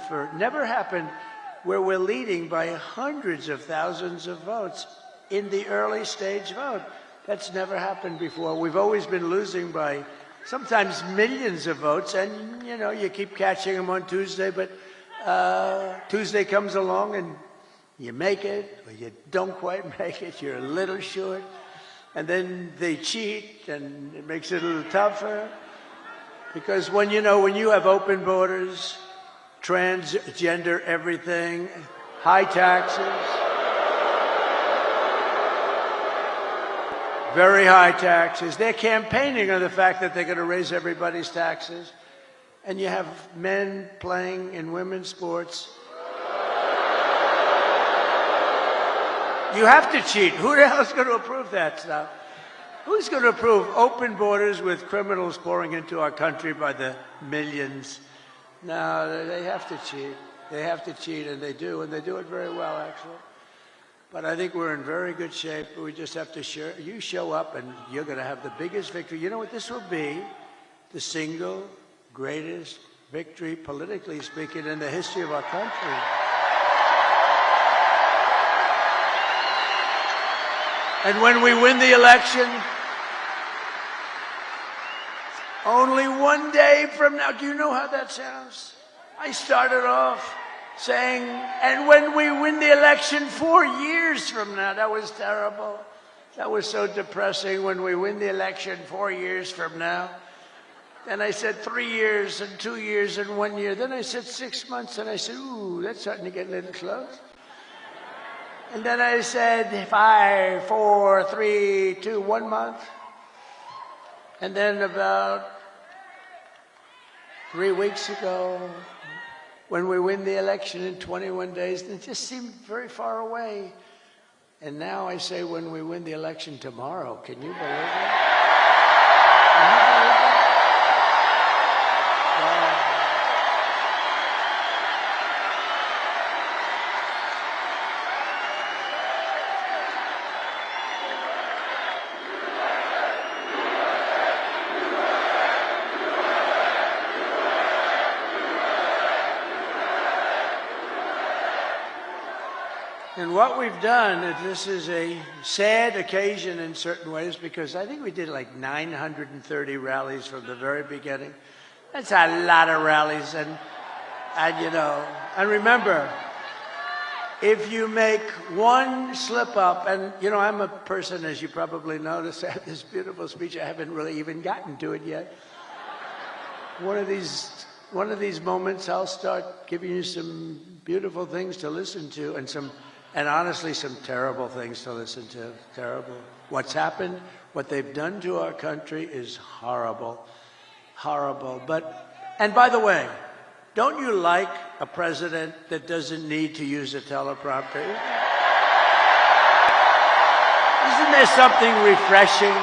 S6: where we're leading by hundreds of thousands of votes in the early stage vote. That's never happened before. We've always been losing by sometimes millions of votes, and you know, you keep catching them on Tuesday, but Tuesday comes along and you make it, or you don't quite make it, you're a little short. And then they cheat, and it makes it a little tougher. Because when you have open borders, transgender everything, high taxes, very high taxes, they're campaigning on the fact that they're going to raise everybody's taxes. And you have men playing in women's sports. You have to cheat. Who the hell is going to approve that stuff? Who's going to approve open borders with criminals pouring into our country by the millions? No, they have to cheat. They have to cheat, and they do it very well, actually. But I think we're in very good shape. We just have to show up, and you're going to have the biggest victory. You know what this will be? The single greatest victory, politically speaking, in the history of our country. And when we win the election, only one day from now, do you know how that sounds? I started off saying, and when we win the election 4 years from now, that was terrible. That was so depressing. When we win the election 4 years from now. Then I said 3 years and 2 years and 1 year. Then I said 6 months, and I said, ooh, that's starting to get a little close. And then I said 5, 4, 3, 2, 1 month. And then about 3 weeks ago, when we win the election in 21 days, it just seemed very far away. And now I say when we win the election tomorrow. Can you believe it? Can you believe it? Wow. And what we've done, this is a sad occasion in certain ways, because I think we did like 930 rallies from the very beginning. That's a lot of rallies. And remember, if you make one slip up, and I'm a person, as you probably noticed, I have this beautiful speech. I haven't really even gotten to it yet. One of these moments, I'll start giving you some beautiful things to listen to, and honestly, some terrible things to listen to. Terrible. What's happened, what they've done to our country is horrible. Horrible. And by the way, don't you like a president that doesn't need to use a teleprompter? Isn't there something refreshing?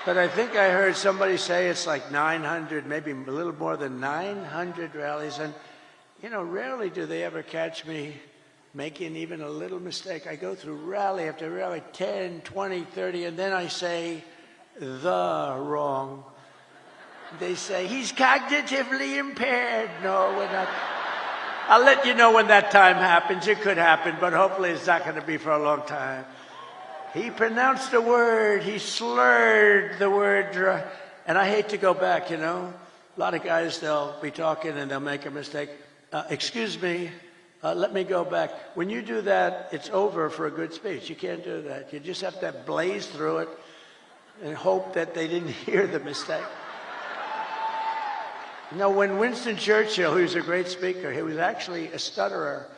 S6: But I think I heard somebody say it's like 900, maybe a little more than 900 rallies. And, you know, rarely do they ever catch me making even a little mistake. I go through rally after rally, 10, 20, 30, and then I say the wrong. They say, he's cognitively impaired. No, we're not. I'll let you know when that time happens. It could happen, but hopefully it's not going to be for a long time. He pronounced a word. He slurred the word. And I hate to go back, you know. A lot of guys, they'll be talking and they'll make a mistake. Excuse me, let me go back. When you do that, it's over for a good speech. You can't do that. You just have to blaze through it and hope that they didn't hear the mistake. You know, when Winston Churchill, who's a great speaker, he was actually a stutterer,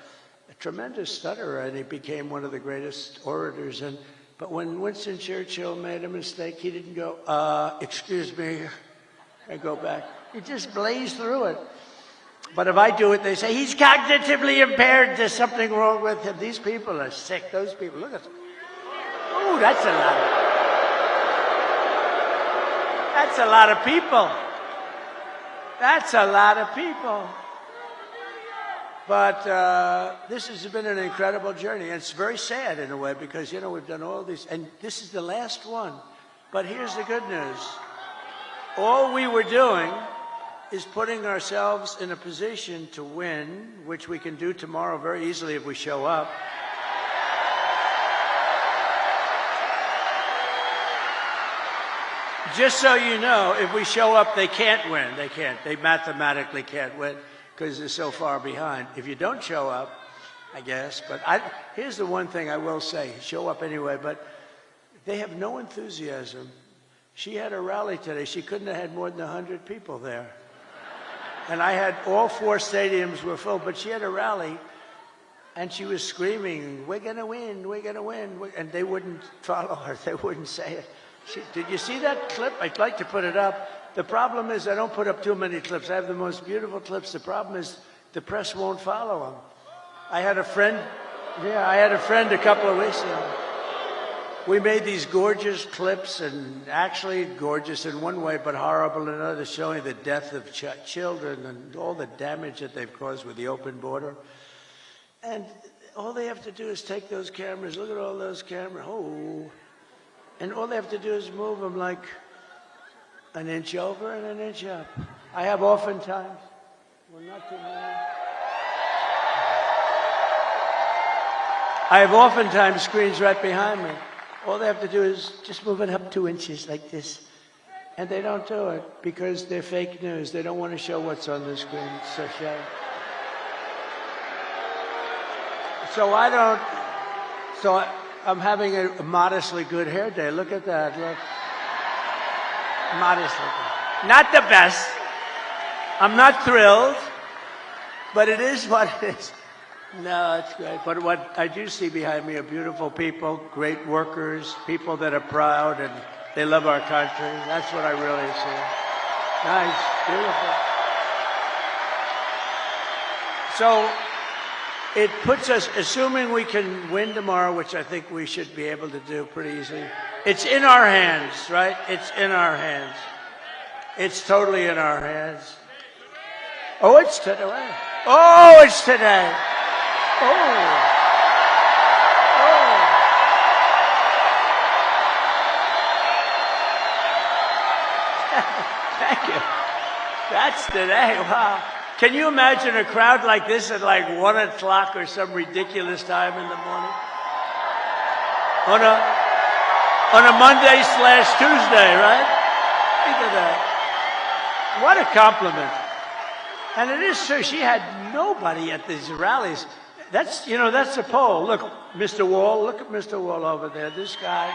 S6: a tremendous stutterer, and he became one of the greatest orators. But when Winston Churchill made a mistake, he didn't go, excuse me, and go back. He just blazed through it. But if I do it, they say, he's cognitively impaired. There's something wrong with him. These people are sick. Those people, look at them. Ooh, that's a lot of people. That's a lot of people. But this has been an incredible journey. And it's very sad in a way because, you know, we've done all these. And this is the last one. But here's the good news. All we were doing is putting ourselves in a position to win, which we can do tomorrow very easily if we show up. Just so you know, if we show up, they can't win. They can't. They mathematically can't win because they're so far behind. If you don't show up, I guess. But here's the one thing I will say. Show up anyway, but they have no enthusiasm. She had a rally today. She couldn't have had more than 100 people there. And I had all 4 stadiums were full, but she had a rally, and she was screaming, we're going to win, we're going to win. And they wouldn't follow her. They wouldn't say it. Did you see that clip? I'd like to put it up. The problem is I don't put up too many clips. I have the most beautiful clips. The problem is the press won't follow them. I had a friend a couple of weeks ago. We made these gorgeous clips, and actually gorgeous in one way, but horrible in another, showing the death of children and all the damage that they've caused with the open border. And all they have to do is take those cameras, look at all those cameras, and all they have to do is move them like an inch over and an inch up. I have oftentimes, well, not too many. I have oftentimes screens right behind me. All they have to do is just move it up 2 inches like this. And they don't do it because they're fake news. They don't want to show what's on the screen. It's so shallow. So I'm having a modestly good hair day. Look at that. Look. Modestly good. Not the best. I'm not thrilled, but it is what it is. No, it's great. But what I do see behind me are beautiful people, great workers, people that are proud and they love our country. That's what I really see. Nice, beautiful. So it puts us, assuming we can win tomorrow, which I think we should be able to do pretty easily. It's in our hands, right? It's in our hands. It's totally in our hands. Oh, it's today. Oh, it's today. Oh. Thank you. That's today. Wow. Can you imagine a crowd like this at like 1 o'clock or some ridiculous time in the morning? On a Monday/Tuesday, right? Think of that. What a compliment. And it is true. She had nobody at these rallies. That's a poll. Look, Mr. Wall. Look at Mr. Wall over there. This guy.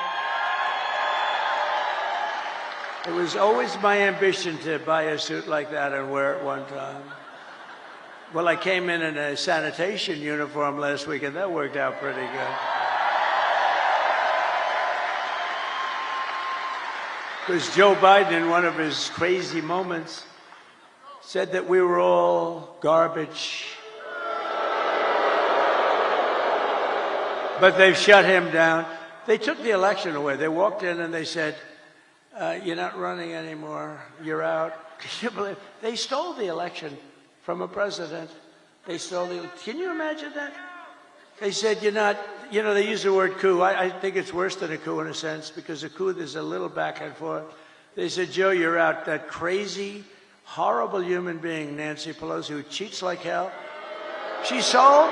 S6: It was always my ambition to buy a suit like that and wear it one time. Well, I came in a sanitation uniform last week, and that worked out pretty good. Because Joe Biden, in one of his crazy moments, said that we were all garbage. But they've shut him down. They took the election away. They walked in and they said, you're not running anymore. You're out. Can you believe? They stole the election from a president. They stole the. Can you imagine that? They said, you're not, you know, they use the word coup. I think it's worse than a coup in a sense, because a coup, there's a little back and forth. They said, Joe, you're out. That crazy, horrible human being, Nancy Pelosi, who cheats like hell. She sold.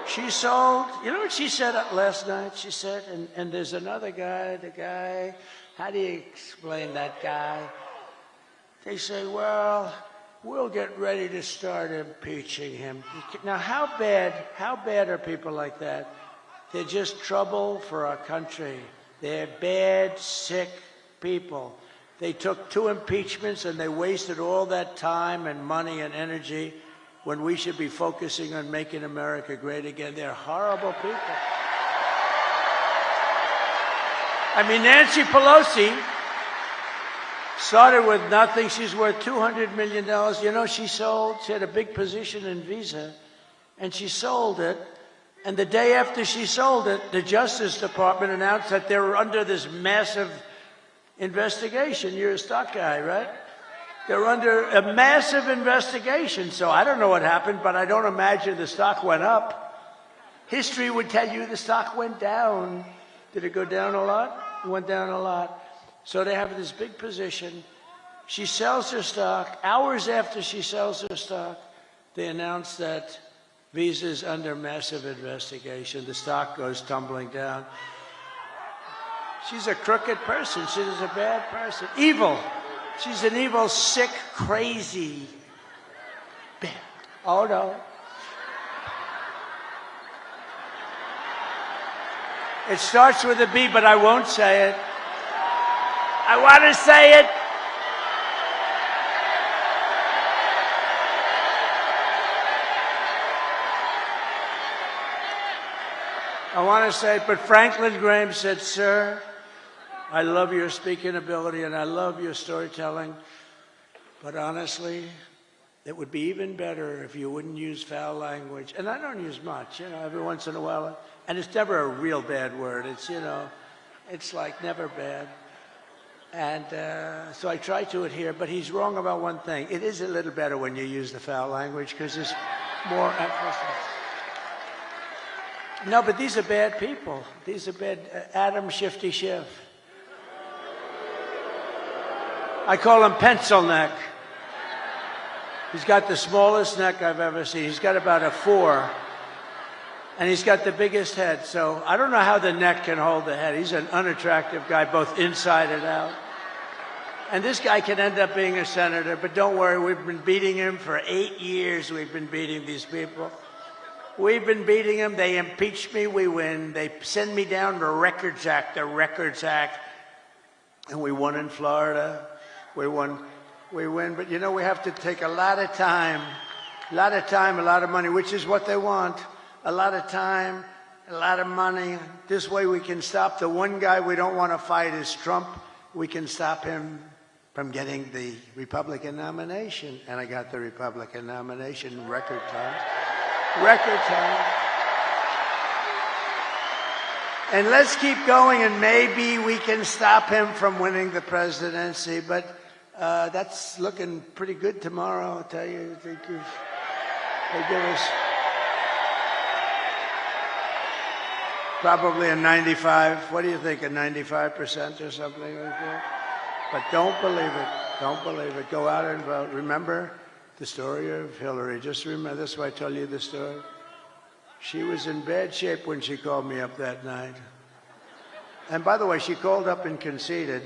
S6: She sold. You know what she said last night? She said, and there's another guy, the guy, how do you explain that guy? They say, well, we'll get ready to start impeaching him. Now, how bad are people like that? They're just trouble for our country. They're bad, sick people. They took 2 impeachments and they wasted all that time and money and energy when we should be focusing on making America great again. They're horrible people. I mean, Nancy Pelosi started with nothing. She's worth $200 million. You know, she had a big position in Visa, and she sold it. And the day after she sold it, the Justice Department announced that they were under this massive investigation. You're a stock guy, right? They're under a massive investigation. So I don't know what happened, but I don't imagine the stock went up. History would tell you the stock went down. Did it go down a lot? It went down a lot. So they have this big position. She sells her stock. Hours after she sells her stock, they announce that Visa is under massive investigation. The stock goes tumbling down. She's a crooked person. She's a bad person. Evil. She's an evil, sick, crazy. Bad. Oh, no. It starts with a B, but I won't say it. I want to say it. I want to say it, but Franklin Graham said, sir, I love your speaking ability and I love your storytelling, but honestly, it would be even better if you wouldn't use foul language. And I don't use much, you know, every once in a while. And it's never a real bad word. It's, you know, it's like never bad. And so I try to adhere, but he's wrong about one thing. It is a little better when you use the foul language because there's more emphasis. No, but these are bad people. These are bad. Adam Shifty Schiff. I call him pencil neck. He's got the smallest neck I've ever seen. He's got about a 4. And he's got the biggest head. So I don't know how the neck can hold the head. He's an unattractive guy, both inside and out. And this guy can end up being a senator. But don't worry, we've been beating him for 8 years. We've been beating these people. We've been beating them. They impeach me, we win. They send me down the Records Act, and we won in Florida. We win. But you know, we have to take a lot of time, a lot of money, which is what they want. A lot of time, a lot of money. This way we can stop. The one guy we don't want to fight is Trump. We can stop him from getting the Republican nomination. And I got the Republican nomination in record time. Record time. And let's keep going, and maybe we can stop him from winning the presidency. But that's looking pretty good tomorrow, I'll tell you. They give us probably a 95. What do you think, a 95% or something like that? But don't believe it. Don't believe it. Go out and vote. Remember the story of Hillary. Just remember, that's why I tell you the story. She was in bad shape when she called me up that night. And by the way, she called up and conceded,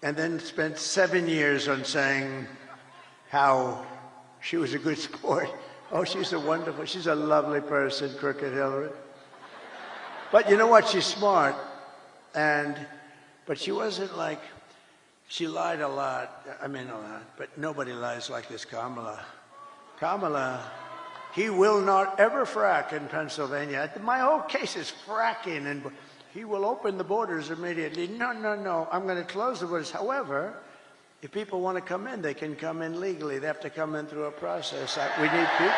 S6: and then spent 7 years on saying how she was a good sport. Oh, she's a lovely person, crooked Hillary. But you know what? She's smart. But she wasn't like, she lied a lot. I mean, a lot. But nobody lies like this Kamala. Kamala, he will not ever frack in Pennsylvania. My whole case is fracking, and he will open the borders immediately. No. I'm going to close the borders. However, If people want to come in, they can come in legally. They have to come in through a process. We need people.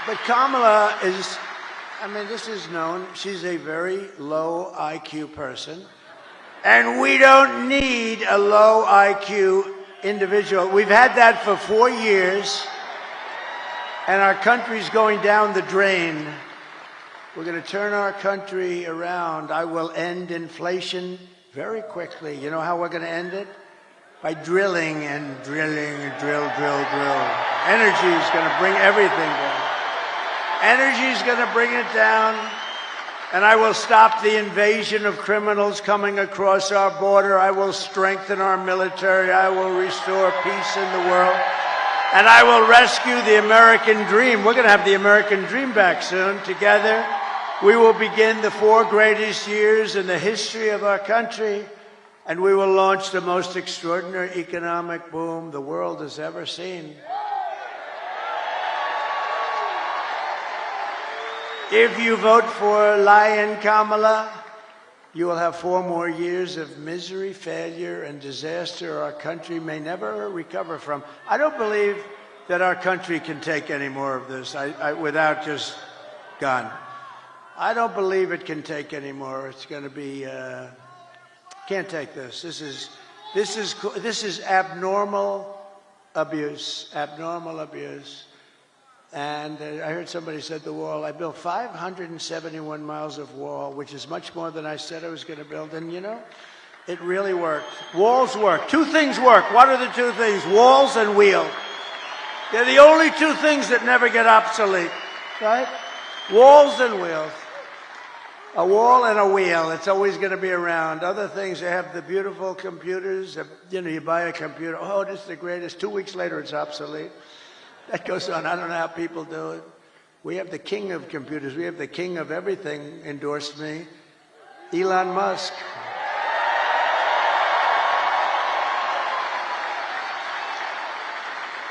S6: But Kamala is, I mean, this is known. She's a very low IQ person. And we don't need a low IQ individual. We've had that for 4 years. And our country's going down the drain. We're going to turn our country around. I will end inflation very quickly. You know how we're going to end it? By drilling and drilling and drill. Energy is going to bring everything down. Energy is going to bring it down. And I will stop the invasion of criminals coming across our border. I will strengthen our military. I will restore peace in the world. And I will rescue the American dream. We're going to have the American dream back soon. Together, we will begin the 4 greatest years in the history of our country, and we will launch the most extraordinary economic boom the world has ever seen. If you vote for Lion Kamala, you will have 4 more years of misery, failure, and disaster our country may never recover from. I don't believe that our country can take any more of this without just gone. I don't believe it can take any more. It's going to be, can't take this. This is abnormal abuse, And I heard somebody said the wall. I built 571 miles of wall, which is much more than I said I was going to build. And, you know, it really worked. Walls work. 2 things work. What are the 2 things? Walls and wheel. They're the only 2 things that never get obsolete, right? Walls and wheels. A wall and a wheel. It's always going to be around. Other things, they have the beautiful computers. You know, you buy a computer. Oh, this is the greatest. 2 weeks later, it's obsolete. That goes on. I don't know how people do it. We have the king of computers. We have the king of everything endorsed me, Elon Musk.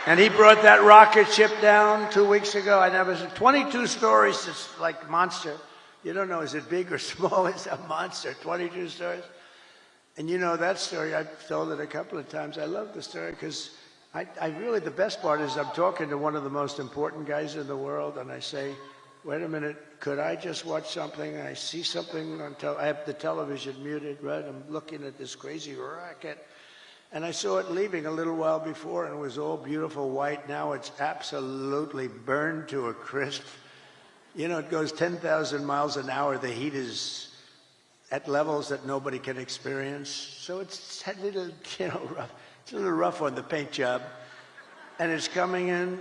S6: And he brought that rocket ship down 2 weeks ago. I never said 22 stories. It's like monster. You don't know, is it big or small? It's a monster. 22 stories. And you know that story. I've told it a couple of times. I love the story because I really, the best part is I'm talking to one of the most important guys in the world, and I say, wait a minute, could I just watch something? I see something on I have the television muted, right? I'm looking at this crazy rocket, and I saw it leaving a little while before, and it was all beautiful white. Now it's absolutely burned to a crisp. You know, it goes 10,000 miles an hour. The heat is at levels that nobody can experience. So it's a little, you know, rough. It's a little rough on the paint job. And it's coming in,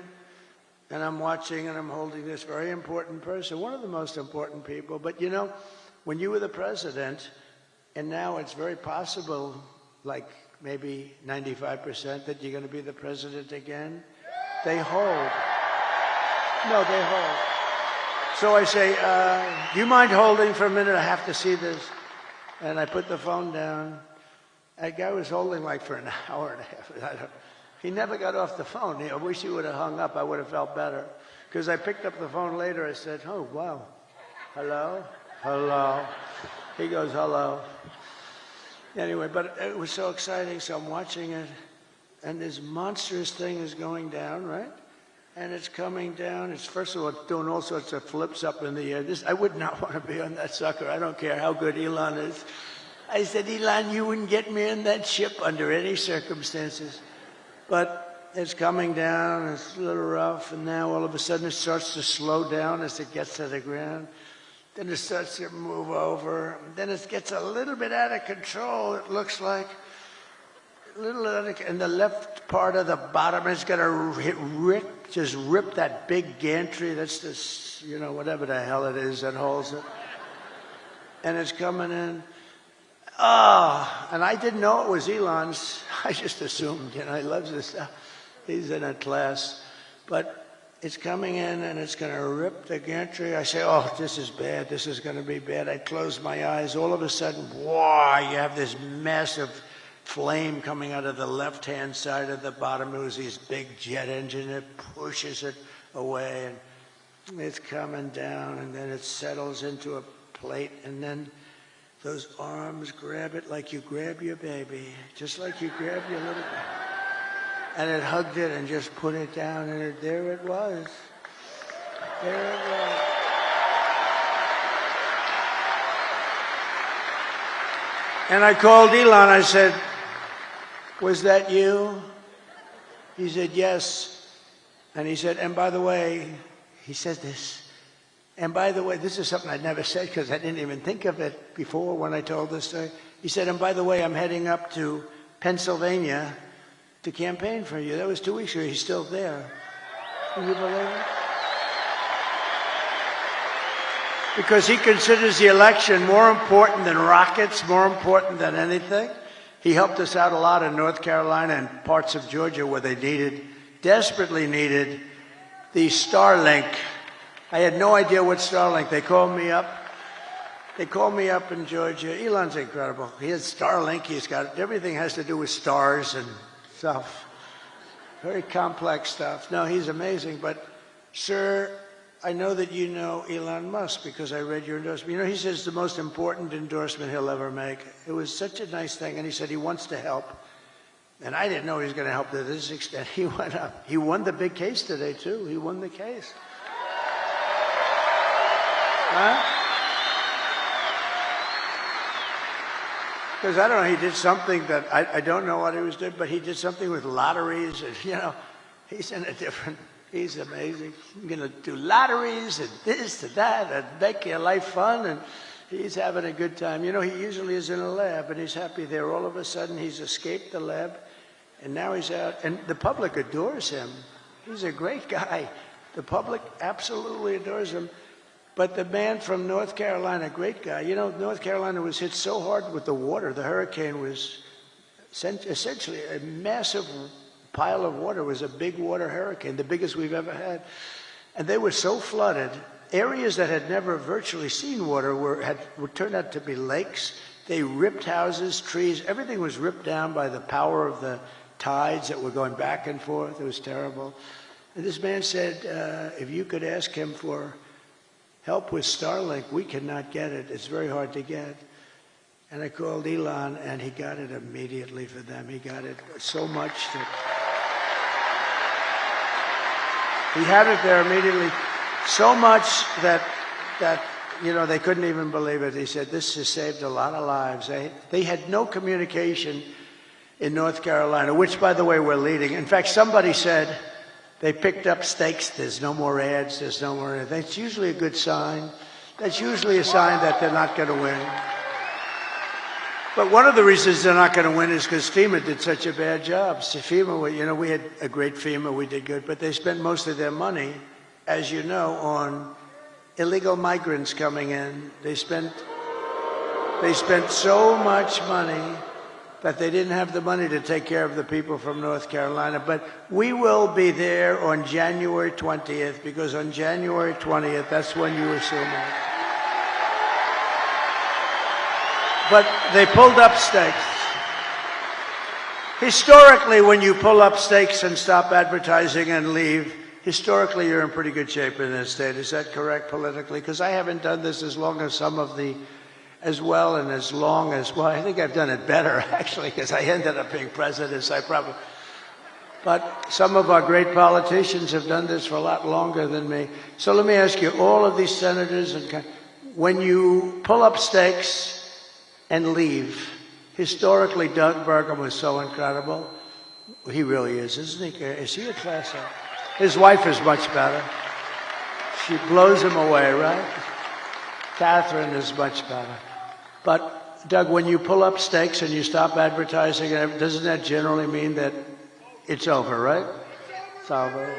S6: and I'm watching, and I'm holding this very important person, one of the most important people. But, you know, when you were the president, and now it's very possible, like maybe 95%, that you're going to be the president again, they hold. No, they hold. So I say, do you mind holding for a minute? I have to see this. And I put the phone down. That guy was holding like for an hour and a half. He never got off the phone. I wish he would have hung up. I would have felt better. Because I picked up the phone later. I said, oh, wow. Hello? Hello? He goes, hello. Anyway, but it was so exciting. So I'm watching it. And this monstrous thing is going down, right? And it's coming down. It's, first of all, it's doing all sorts of flips up in the air. I would not want to be on that sucker. I don't care how good Elon is. I said, Elon, you wouldn't get me in that ship under any circumstances. But it's coming down, it's a little rough, and now all of a sudden it starts to slow down as it gets to the ground. Then it starts to move over. Then it gets a little bit out of control, it looks like. A little out of, and the left part of the bottom is going to just rip that big gantry. That's this, you know, whatever the hell it is that holds it. And it's coming in. Oh, and I didn't know it was Elon's. I just assumed, you know, he loves this stuff. He's in a class. But it's coming in, and it's going to rip the gantry. I say, oh, this is bad. This is going to be bad. I close my eyes. All of a sudden, wow, you have this massive flame coming out of the left-hand side of the bottom. It was this big jet engine. It pushes it away, and it's coming down, and then it settles into a plate, and then those arms, grab it like you grab your baby, just like you grab your little baby. And it hugged it and just put it down, and there it was. There it was. And I called Elon, I said, was that you? He said, yes. And he said, and by the way, he said this, and by the way, this is something I'd never said because I didn't even think of it before when I told this story. He said, and by the way, I'm heading up to Pennsylvania to campaign for you. That was 2 weeks ago. He's still there. Can you believe it? Because he considers the election more important than rockets, more important than anything. He helped us out a lot in North Carolina and parts of Georgia where they desperately needed the Starlink. I had no idea what Starlink. They called me up. They called me up in Georgia. Elon's incredible. He has Starlink. He's got everything has to do with stars and stuff. Very complex stuff. No, he's amazing. But, sir, I know that you know Elon Musk because I read your endorsement. You know, he says the most important endorsement he'll ever make. It was such a nice thing. And he said he wants to help. And I didn't know he was going to help to this extent. He went up. He won the big case today, too. He won the case. Huh? Because I don't know, he did something that I don't know what he was doing, but he did something with lotteries. And, you know, he's in a different, he's amazing. He's going to do lotteries and this and that and make your life fun. And he's having a good time. You know, he usually is in a lab and he's happy there. All of a sudden, he's escaped the lab and now he's out. And the public adores him. He's a great guy. The public absolutely adores him. But the man from North Carolina, great guy. You know, North Carolina was hit so hard with the water. The hurricane was essentially a massive pile of water. It was a big water hurricane, the biggest we've ever had. And they were so flooded. Areas that had never virtually seen water would turn out to be lakes. They ripped houses, trees. Everything was ripped down by the power of the tides that were going back and forth. It was terrible. And this man said, if you could ask him for help with Starlink, we cannot get it. It's very hard to get. And I called Elon, and he got it immediately for them. He got it so much that he had it there immediately, so much that you know, they couldn't even believe it. He said, this has saved a lot of lives. They had no communication in North Carolina, which, by the way, we're leading. In fact, somebody said, they picked up stakes. There's no more ads. There's no more. That's usually a good sign. That's usually a sign that they're not going to win. But one of the reasons they're not going to win is because FEMA did such a bad job. So FEMA, you know, we had a great FEMA. We did good. But they spent most of their money, as you know, on illegal migrants coming in. They spent so much money that they didn't have the money to take care of the people from North Carolina. But we will be there on January 20th, because on January 20th, that's when you assume it. But they pulled up stakes. Historically, when you pull up stakes and stop advertising and leave, historically you're in pretty good shape in this state. Is that correct politically? Because I haven't done this as long as some of the as well and as long as, well, I think I've done it better, actually, because I ended up being president, so I probably, but some of our great politicians have done this for a lot longer than me. So let me ask you, all of these senators, and when you pull up stakes and leave, historically, Doug Burgum was so incredible. He really is, isn't he? Is he a class act? His wife is much better. She blows him away, right? Catherine is much better. But, Doug, when you pull up stakes and you stop advertising, doesn't that generally mean that it's over, right? It's over.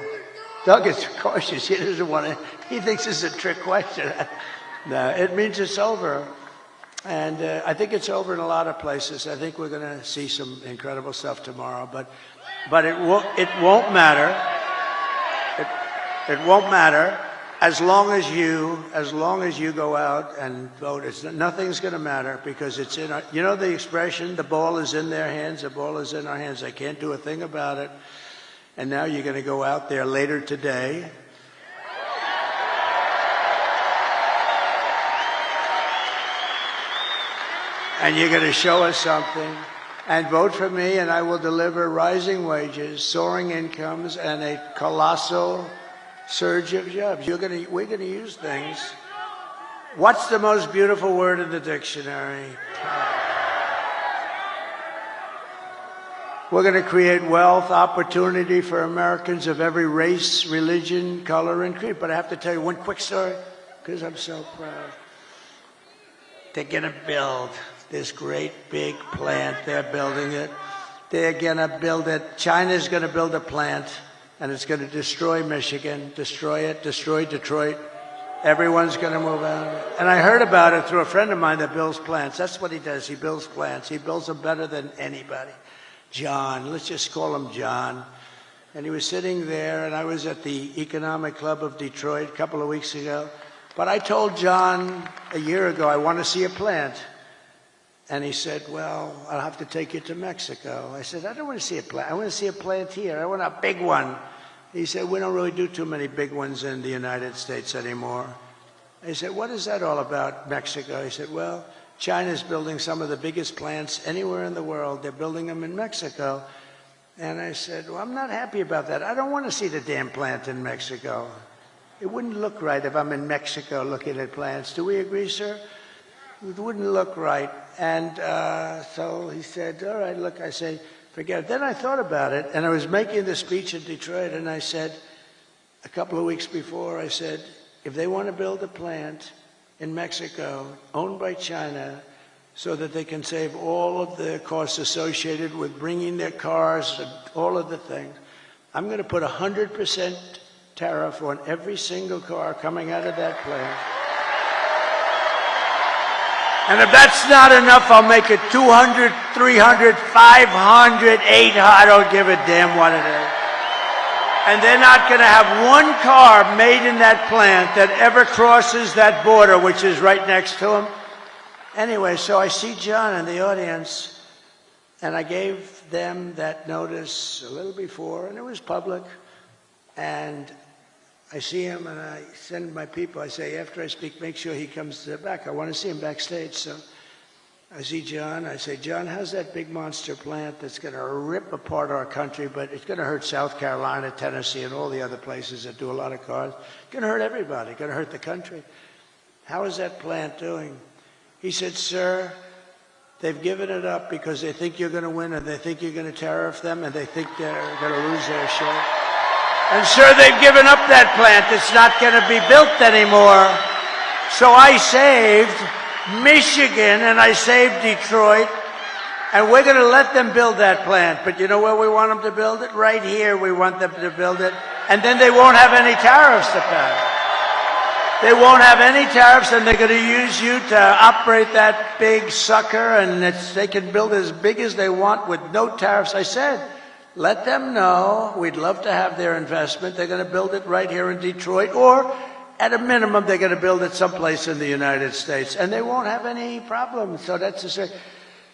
S6: Doug is cautious. He doesn't want to, he thinks it's a trick question. No, it means it's over. And I think it's over in a lot of places. I think we're going to see some incredible stuff tomorrow. But it won't matter. It won't matter. As long as you go out and vote, nothing's going to matter, because it's in our, you know the expression, the ball is in their hands, the ball is in our hands. They can't do a thing about it. And now you're going to go out there later today. and you're going to show us something. And vote for me, and I will deliver rising wages, soaring incomes, and a colossal surge of jobs. We're going to use things. What's the most beautiful word in the dictionary? We're going to create wealth, opportunity for Americans of every race, religion, color, and creed. But I have to tell you one quick story, because I'm so proud. They're going to build this great big plant. They're building it. They're going to build it. China's going to build a plant, and it's going to destroy Michigan, destroy it, destroy Detroit. Everyone's going to move out. And I heard about it through a friend of mine that builds plants. That's what he does. He builds plants. He builds them better than anybody. John, let's just call him John. And he was sitting there, and I was at the Economic Club of Detroit a couple of weeks ago. But I told John a year ago, I want to see a plant. And he said, well, I'll have to take you to Mexico. I said, I don't want to see a plant. I want to see a plant here. I want a big one. He said, we don't really do too many big ones in the United States anymore. I said, what is that all about, Mexico? He said, well, China's building some of the biggest plants anywhere in the world. They're building them in Mexico. And I said, well, I'm not happy about that. I don't want to see the damn plant in Mexico. It wouldn't look right if I'm in Mexico looking at plants. Do we agree, sir? It wouldn't look right. And so he said, all right, look, I say, forget it. Then I thought about it, and I was making the speech in Detroit, and I said, a couple of weeks before, I said, if they want to build a plant in Mexico owned by China so that they can save all of the costs associated with bringing their cars and all of the things, I'm going to put 100% tariff on every single car coming out of that plant. And if that's not enough, I'll make it 200, 300, 500, 800. I don't give a damn what it is. And they're not going to have one car made in that plant that ever crosses that border, which is right next to them. Anyway, so I see John in the audience, and I gave them that notice a little before, and it was public. And I see him, and I send my people. I say, after I speak, make sure he comes to the back. I want to see him backstage. So I see John. I say, John, how's that big monster plant that's going to rip apart our country, but it's going to hurt South Carolina, Tennessee, and all the other places that do a lot of cars. It's going to hurt everybody. It's going to hurt the country. How is that plant doing? He said, sir, they've given it up because they think you're going to win, and they think you're going to tariff them, and they think they're going to lose their share. And sir, they've given up that plant. It's not going to be built anymore. So I saved Michigan and I saved Detroit, and we're going to let them build that plant. But you know where we want them to build it? Right here we want them to build it. And then they won't have any tariffs to pay. They won't have any tariffs, and they're going to use you to operate that big sucker, and they can build as big as they want with no tariffs. I said, let them know we'd love to have their investment. They're going to build it right here in Detroit, or at a minimum, they're going to build it someplace in the United States, and they won't have any problems. So that's the same.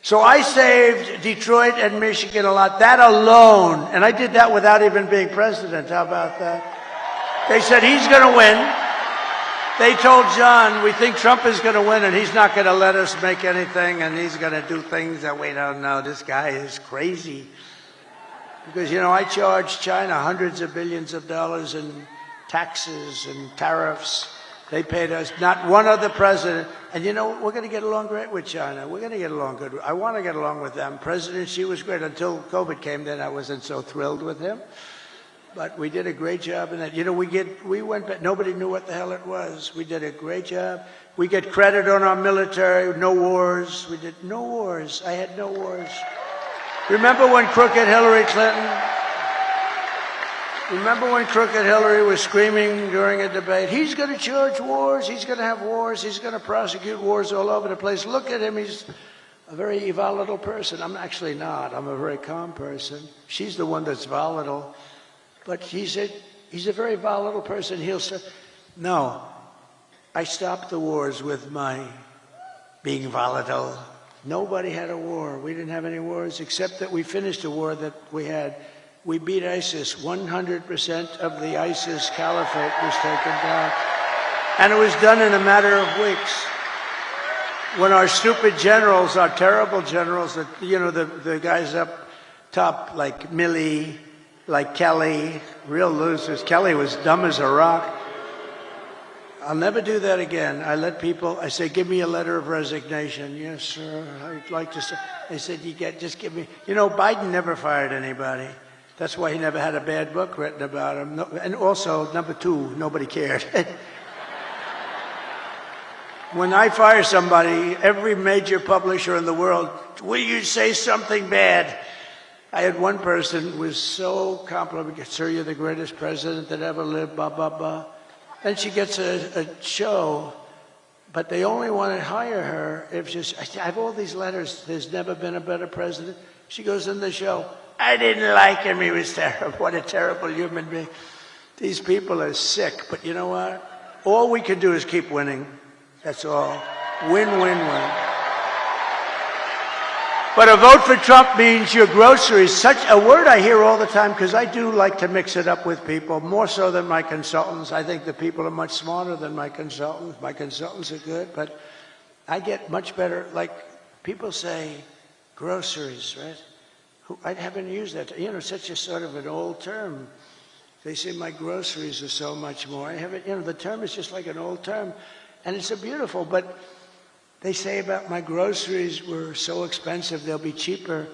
S6: So I saved Detroit and Michigan a lot. That alone, and I did that without even being president. How about that? They said he's going to win. They told John, we think Trump is going to win, and he's not going to let us make anything, and he's going to do things that we don't know. This guy is crazy. Because, you know, I charge China hundreds of billions of dollars in taxes and tariffs. They paid us, not one other president. And, you know, we're going to get along great with China. We're going to get along good. I want to get along with them. President Xi was great until COVID came. Then I wasn't so thrilled with him. But we did a great job in that. You know, we went back. Nobody knew what the hell it was. We did a great job. We get credit on our military. No wars. We did no wars. I had no wars. Remember when crooked Hillary Clinton? Remember when crooked Hillary was screaming during a debate, he's going to charge wars, he's going to have wars, he's going to prosecute wars all over the place. Look at him, he's a very volatile person. I'm actually not. I'm a very calm person. She's the one that's volatile. But he's a very volatile person. No, I stopped the wars with my being volatile. Nobody had a war. We didn't have any wars, except that we finished a war that we had. We beat ISIS. 100% of the ISIS caliphate was taken down. And it was done in a matter of weeks. when our stupid generals, our terrible generals, that, you know, the guys up top like Milley, like Kelly, real losers. Kelly was dumb as a rock. I'll never do that again. I let people, I say, give me a letter of resignation. Yes, sir, I'd like to say. They said, just give me. You know, Biden never fired anybody. That's why he never had a bad book written about him. No, and also, number two, nobody cared. When I fire somebody, every major publisher in the world, will you say something bad? I had one person who was so complimentary. Sir, you're the greatest president that ever lived, blah, blah, blah. Then she gets a show, but they only want to hire her if she's, I have all these letters, there's never been a better president. She goes in the show, I didn't like him, he was terrible. What a terrible human being. These people are sick, but you know what? All we can do is keep winning. That's all. Win, win, win. But a vote for Trump means your groceries. Such a word I hear all the time, because I do like to mix it up with people, more so than my consultants. I think the people are much smarter than my consultants. My consultants are good, but I get much better. Like people say, groceries, right? I haven't used that. You know, such a sort of an old term. They say my groceries are so much more. I haven't, you know, the term is just like an old term. And it's a beautiful, but they say about my groceries were so expensive, they'll be cheaper.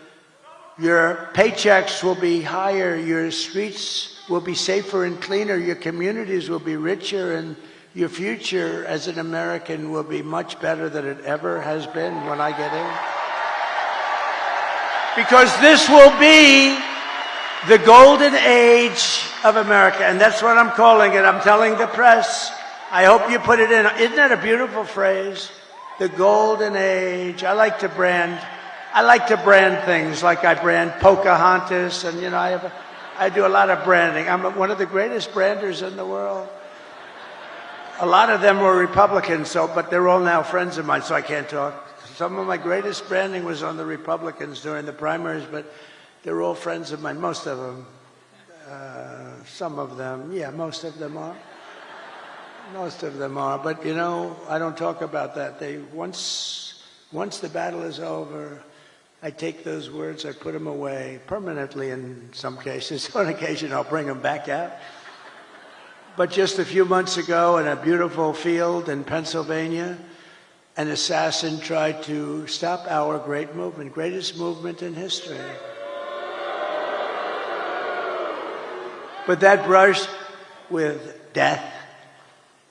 S6: Your paychecks will be higher, your streets will be safer and cleaner, your communities will be richer, and your future as an American will be much better than it ever has been when I get in. Because this will be the golden age of America, and that's what I'm calling it. I'm telling the press. I hope you put it in. Isn't that a beautiful phrase? The golden age. I like to brand things like I brand Pocahontas, and you know, I do a lot of branding. I'm one of the greatest branders in the world. A lot of them were Republicans, but they're all now friends of mine, so I can't talk. Some of my greatest branding was on the Republicans during the primaries, but they're all friends of mine. Most of them. Some of them. Yeah, most of them are. Most of them are, but you know, I don't talk about that. Once the battle is over, I take those words, I put them away permanently in some cases. On occasion, I'll bring them back out. But just a few months ago, in a beautiful field in Pennsylvania, an assassin tried to stop our great movement, greatest movement in history. But that brush with death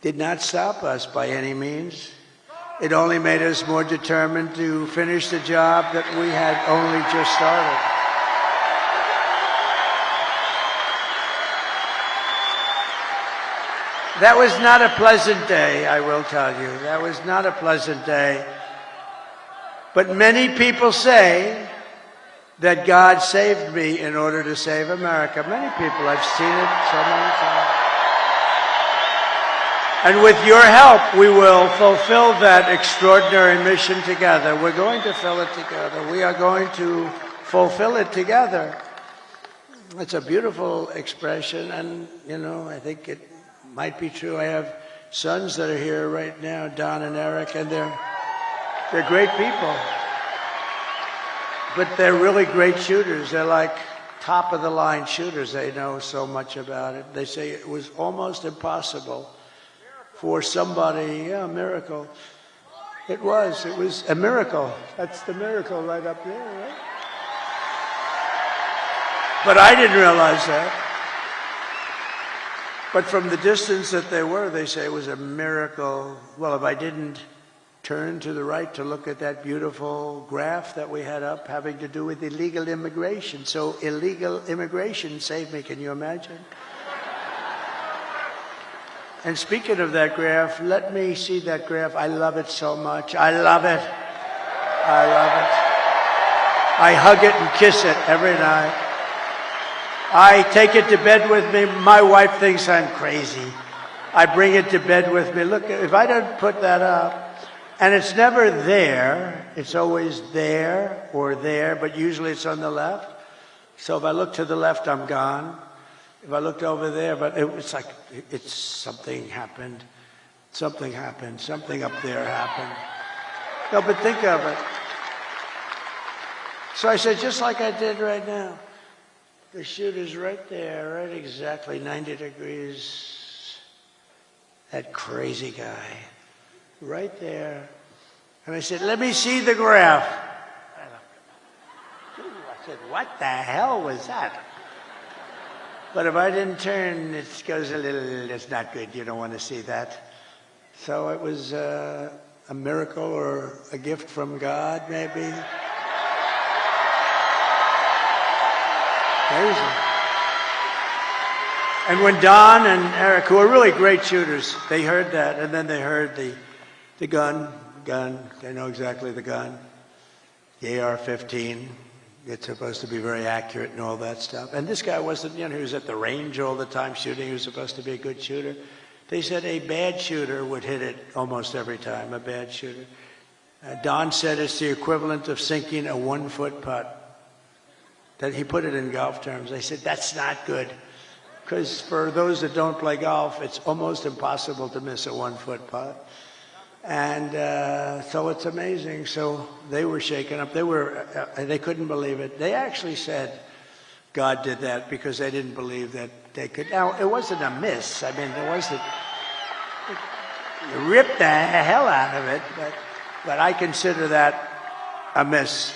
S6: did not stop us by any means. It only made us more determined to finish the job that we had only just started. That was not a pleasant day, I will tell you. That was not a pleasant day. But many people say that God saved me in order to save America. Many people, I've seen it so many times. And with your help, we will fulfill that extraordinary mission together. We're going to fill it together. We are going to fulfill it together. It's a beautiful expression, and, you know, I think it might be true. I have sons that are here right now, Don and Eric, and they're great people. But they're really great shooters. They're like top-of-the-line shooters. They know so much about it. They say it was almost impossible for somebody, yeah, a miracle. It was a miracle. That's the miracle right up there, right? But I didn't realize that. But from the distance that they were, they say it was a miracle. Well, if I didn't turn to the right to look at that beautiful graph that we had up having to do with illegal immigration. So illegal immigration saved me, can you imagine? And speaking of that graph, let me see that graph. I love it so much. I love it. I love it. I hug it and kiss it every night. I take it to bed with me. My wife thinks I'm crazy. I bring it to bed with me. Look, if I don't put that up, and it's never there, it's always there or there, but usually it's on the left. So if I look to the left, I'm gone. If I looked over there, but it's like, something happened. Something happened. Something up there happened. No, but think of it. So I said, just like I did right now. The shooter's right there, right exactly 90 degrees. That crazy guy, right there. And I said, let me see the graph. I said, what the hell was that? But if I didn't turn, it goes a little, it's not good. You don't want to see that. So it was a miracle or a gift from God, maybe. Amazing. And when Don and Eric, who are really great shooters, they heard that, and then they heard the gun, they know exactly the gun, the AR-15. It's supposed to be very accurate and all that stuff. And this guy wasn't, he was at the range all the time shooting. He was supposed to be a good shooter. They said a bad shooter would hit it almost every time, a bad shooter. Don said it's the equivalent of sinking a 1-foot putt. That he put it in golf terms. I said, that's not good. Because for those that don't play golf, it's almost impossible to miss a 1-foot putt. And so it's amazing. So they were shaken up. They couldn't believe it. They actually said God did that because they didn't believe that they could. Now, it wasn't a miss. I mean, it wasn't. It ripped the hell out of it, but I consider that a miss.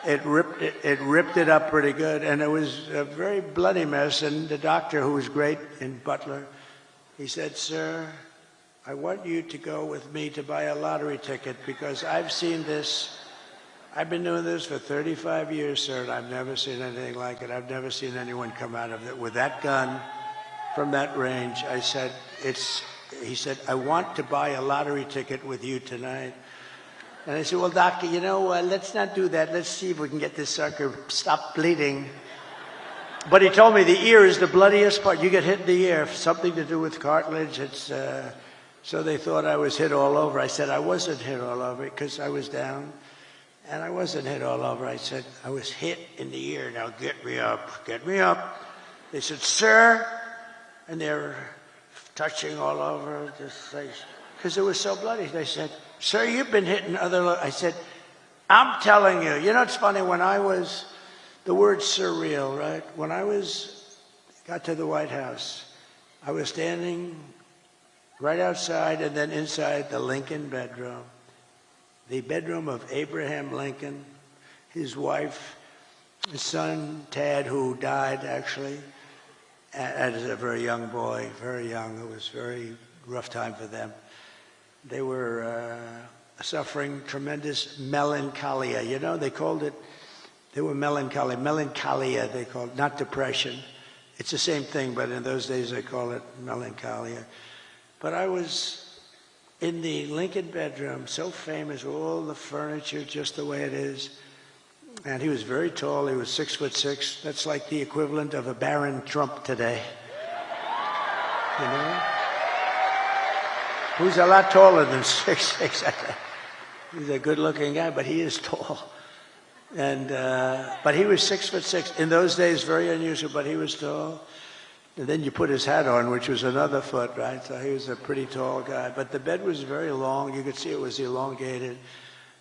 S6: It ripped it up pretty good, and it was a very bloody mess. And the doctor, who was great in Butler, he said, sir, I want you to go with me to buy a lottery ticket because I've seen this. I've been doing this for 35 years, sir, and I've never seen anything like it. I've never seen anyone come out of it with that gun from that range. I said, he said, I want to buy a lottery ticket with you tonight. And I said, well, doctor, let's not do that. Let's see if we can get this sucker stop bleeding. But he told me the ear is the bloodiest part. You get hit in the ear, something to do with cartilage. It's so they thought I was hit all over. I said I wasn't hit all over because I was down. And I wasn't hit all over. I said, I was hit in the ear. Now get me up. Get me up. They said, sir. And they were touching all over this place because it was so bloody. They said, sir, you've been hitting other... I said, I'm telling you. You know, it's funny. When I was... The word surreal, right? When I got to the White House, I was standing right outside and then inside the Lincoln bedroom. The bedroom of Abraham Lincoln, his wife, his son, Tad, who died, actually, as a very young boy, very young. It was a very rough time for them. They were suffering tremendous melancholia. You know, they called it, they were melancholy. Melancholia, they called it, not depression. It's the same thing, but in those days they call it melancholia. But I was in the Lincoln bedroom, so famous, all the furniture just the way it is. And he was very tall. He was 6'6". That's like the equivalent of a Baron Trump today. You know? Who's a lot taller than 6'6". He's a good-looking guy, but he is tall. And but he was 6'6". In those days, very unusual, but he was tall. And then you put his hat on, which was another foot, right? So he was a pretty tall guy. But the bed was very long. You could see it was elongated.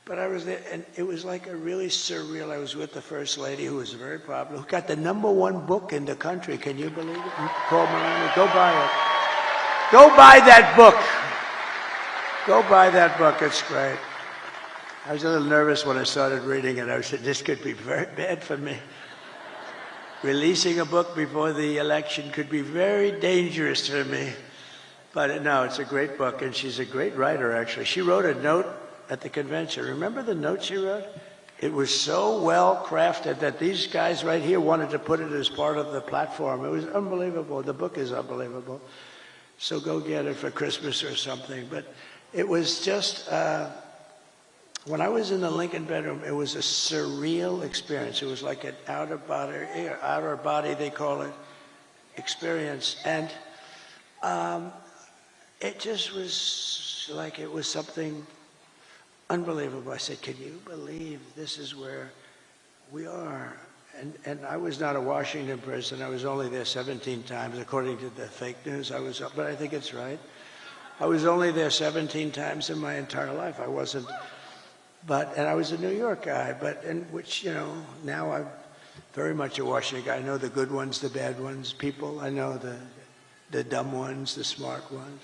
S6: But I was there, and it was like a really surreal. I was with the First Lady, who was very popular, who got the #1 book in the country. Can you believe it? Paul Moren, go buy it. Go buy that book. Go buy that book. It's great. I was a little nervous when I started reading it. I said, this could be very bad for me. Releasing a book before the election could be very dangerous for me. But no, it's a great book, and she's a great writer, actually. She wrote a note at the convention. Remember the note she wrote? It was so well crafted that these guys right here wanted to put it as part of the platform. It was unbelievable. The book is unbelievable. So go get it for Christmas or something. But it was just... when I was in the Lincoln bedroom, it was a surreal experience. It was like an outer body, they call it, experience. And it just was like it was something unbelievable. I said, can you believe this is where we are? And I was not a Washington person. I was only there 17 times, according to the fake news. But I think it's right. I was only there 17 times in my entire life. I wasn't and I was a New York guy, which, you know, now I'm very much a Washington guy. I know the good ones, the bad ones, people. I know the dumb ones, the smart ones.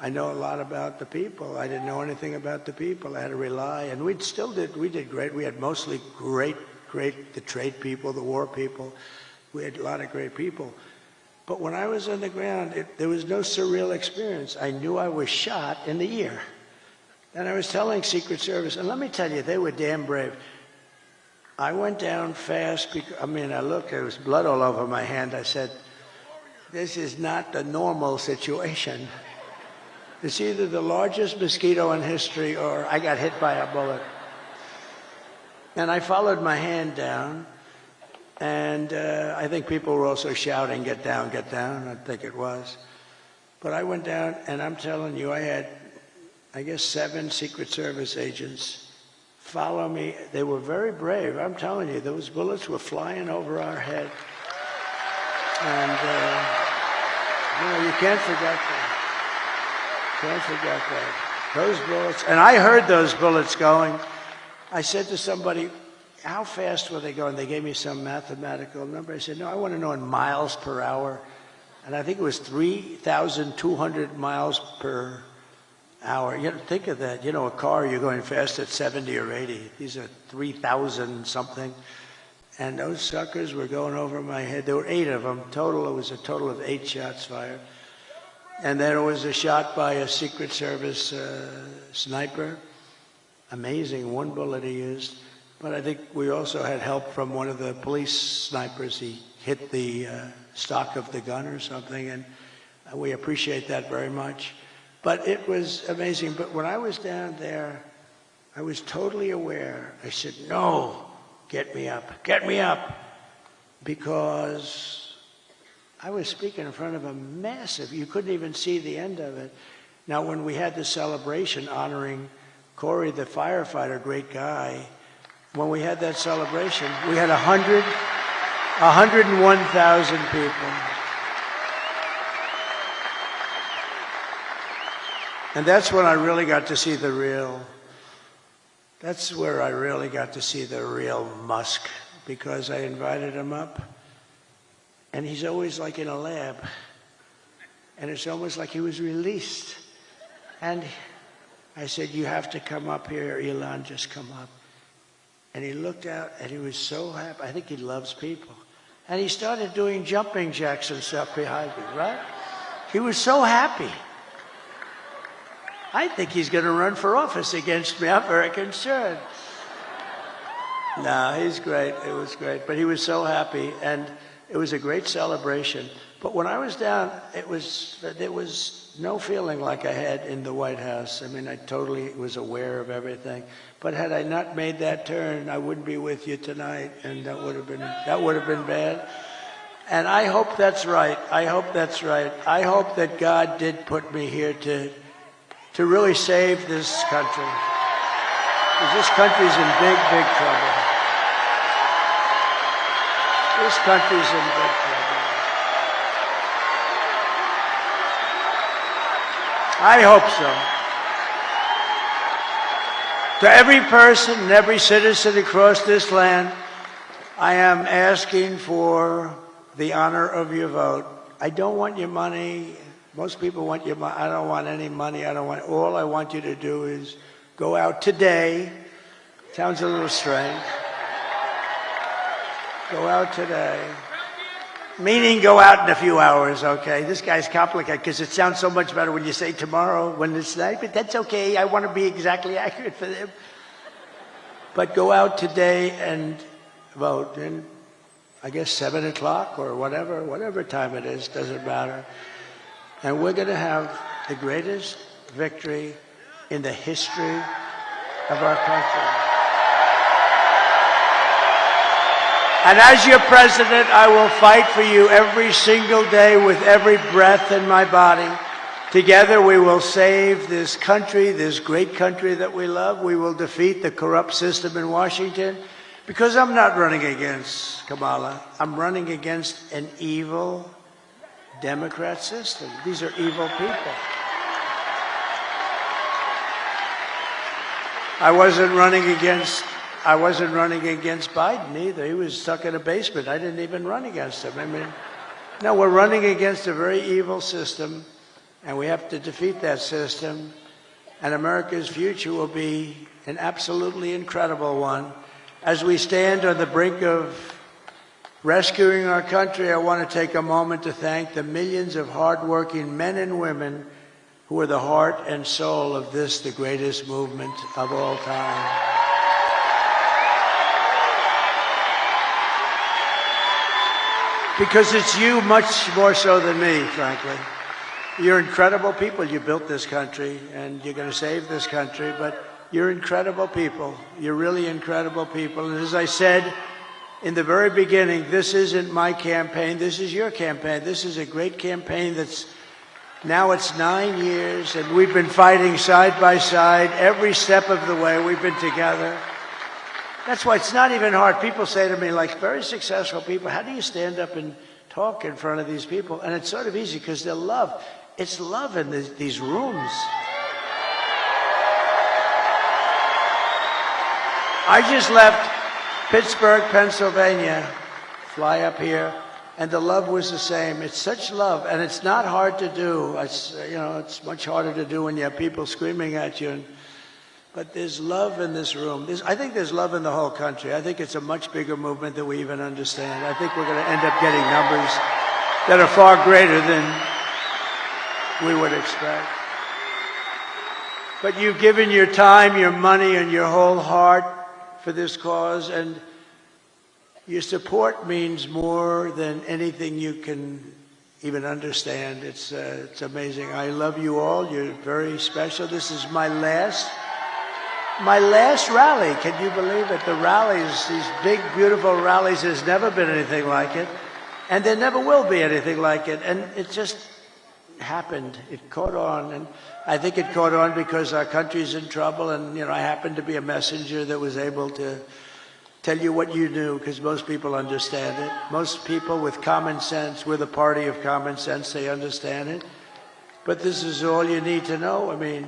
S6: I know a lot about the people. I didn't know anything about the people. I had to rely, and we did great. We had mostly great, the trade people, the war people. We had a lot of great people. But when I was on the ground, there was no surreal experience. I knew I was shot in the ear. And I was telling Secret Service, and let me tell you, they were damn brave. I went down fast because, I mean, I looked, there was blood all over my hand. I said, this is not the normal situation. It's either the largest mosquito in history or I got hit by a bullet. And I followed my hand down, and I think people were also shouting, get down, I think it was. But I went down, and I'm telling you, I had, I guess, 7 Secret Service agents follow me. They were very brave. I'm telling you, those bullets were flying over our head. And, you know, you can't forget that. Can't forget that. Those bullets, and I heard those bullets going. I said to somebody, how fast were they going? They gave me some mathematical number. I said, no, I want to know in miles per hour. And I think it was 3,200 miles per hour. You know, think of that. You know, a car, you're going fast at 70 or 80. These are 3,000 something. And those suckers were going over my head. There were 8 of them. Total, it was a total of 8 shots fired. And then it was a shot by a Secret Service sniper. Amazing, 1 bullet he used. But I think we also had help from one of the police snipers. He hit the stock of the gun or something, and we appreciate that very much. But it was amazing. But when I was down there, I was totally aware. I said, no, get me up, because I was speaking in front of a massive, you couldn't even see the end of it. Now, when we had the celebration honoring Corey, the firefighter, great guy, when we had that celebration, we had 101,000 people. And that's when I really got to see that's where I really got to see the real Musk, because I invited him up. And he's always like in a lab. And it's almost like he was released. And I said, you have to come up here, Elon, just come up. And he looked out, and he was so happy. I think he loves people. And he started doing jumping jacks and stuff behind me, right? He was so happy. I think he's going to run for office against me. I'm very concerned. No, he's great. It was great. But he was so happy, and it was a great celebration. But when I was down, there was no feeling like I had in the White House. I mean, I totally was aware of everything. But had I not made that turn, I wouldn't be with you tonight, and that would have been bad. And I hope that's right. I hope that's right. I hope that God did put me here to really save this country. Because this country's in big, big trouble. This country's in big trouble. I hope so. To every person and every citizen across this land, I am asking for the honor of your vote. I don't want your money. Most people want your money. I don't want any money. All I want you to do is go out today. Sounds a little strange. Go out today. Meaning go out in a few hours, okay? This guy's complicated because it sounds so much better when you say tomorrow when it's night, but that's okay. I want to be exactly accurate for them. But go out today and vote. And I guess 7 o'clock or whatever time it is, doesn't matter. And we're going to have the greatest victory in the history of our country. And as your president, I will fight for you every single day with every breath in my body. Together we will save this country, this great country that we love. We will defeat the corrupt system in Washington. Because I'm not running against Kamala. I'm running against an evil Democrat system. These are evil people. I wasn't running against Biden either. He was stuck in a basement. I didn't even run against him. I mean, no, we're running against a very evil system, and we have to defeat that system. And America's future will be an absolutely incredible one. As we stand on the brink of rescuing our country, I want to take a moment to thank the millions of hardworking men and women who are the heart and soul of this, the greatest movement of all time. Because it's you much more so than me, frankly. You're incredible people. You built this country, and you're going to save this country, but you're incredible people. You're really incredible people. And as I said in the very beginning, this isn't my campaign. This is your campaign. This is a great campaign that's now it's 9 years, and we've been fighting side by side every step of the way. We've been together. That's why it's not even hard. People say to me, like very successful people, how do you stand up and talk in front of these people? And it's sort of easy because they're love. It's love in these rooms. I just left Pittsburgh, Pennsylvania, fly up here, and the love was the same. It's such love, and it's not hard to do. It's much harder to do when you have people screaming at you. But there's love in this room. I think there's love in the whole country. I think it's a much bigger movement than we even understand. I think we're going to end up getting numbers that are far greater than we would expect. But you've given your time, your money, and your whole heart for this cause, and your support means more than anything you can even understand. It's amazing. I love you all. You're very special. This is my last rally. Can you believe it? The rallies, these big, beautiful rallies, there's never been anything like it, and there never will be anything like it. And it just happened. It caught on, and I think it caught on because our country's in trouble, and I happened to be a messenger that was able to tell you what you knew, because most people understand it. Most people with common sense, we're the party of common sense, they understand it. But this is all you need to know. I mean,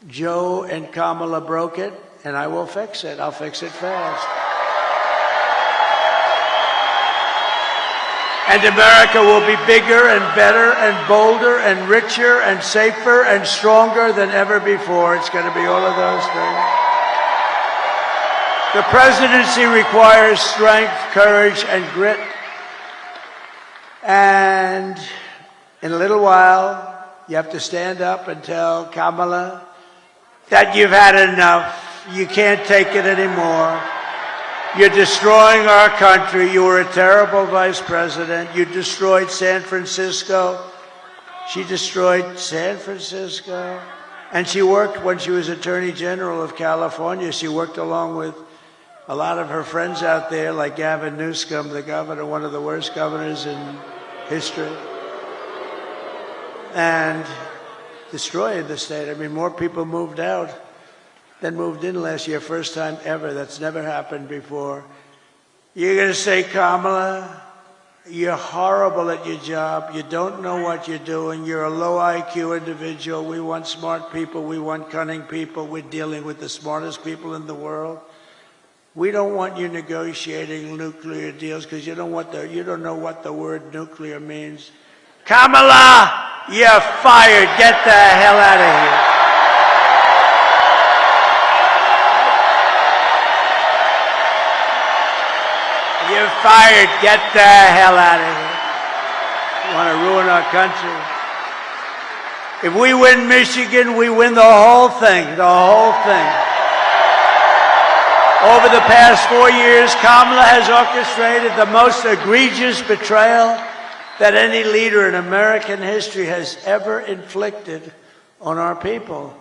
S6: Joe and Kamala broke it, and I will fix it. I'll fix it fast. And America will be bigger and better and bolder and richer and safer and stronger than ever before. It's going to be all of those things. The presidency requires strength, courage, and grit. And in a little while, you have to stand up and tell Kamala that you've had enough. You can't take it anymore. You're destroying our country. You were a terrible vice president. You destroyed San Francisco. She destroyed San Francisco. And she worked, when she was Attorney General of California, she worked along with a lot of her friends out there, like Gavin Newsom, the governor, one of the worst governors in history, and destroyed the state. I mean, more people moved out than moved in last year, first time ever. That's never happened before. You're going to say, Kamala, you're horrible at your job. You don't know what you're doing. You're a low IQ individual. We want smart people. We want cunning people. We're dealing with the smartest people in the world. We don't want you negotiating nuclear deals because you don't know what the word nuclear means. Kamala, you're fired. Get the hell out of here. You're fired. Get the hell out of here. You want to ruin our country. If we win Michigan, we win the whole thing. The whole thing. Over the past 4 years, Kamala has orchestrated the most egregious betrayal that any leader in American history has ever inflicted on our people.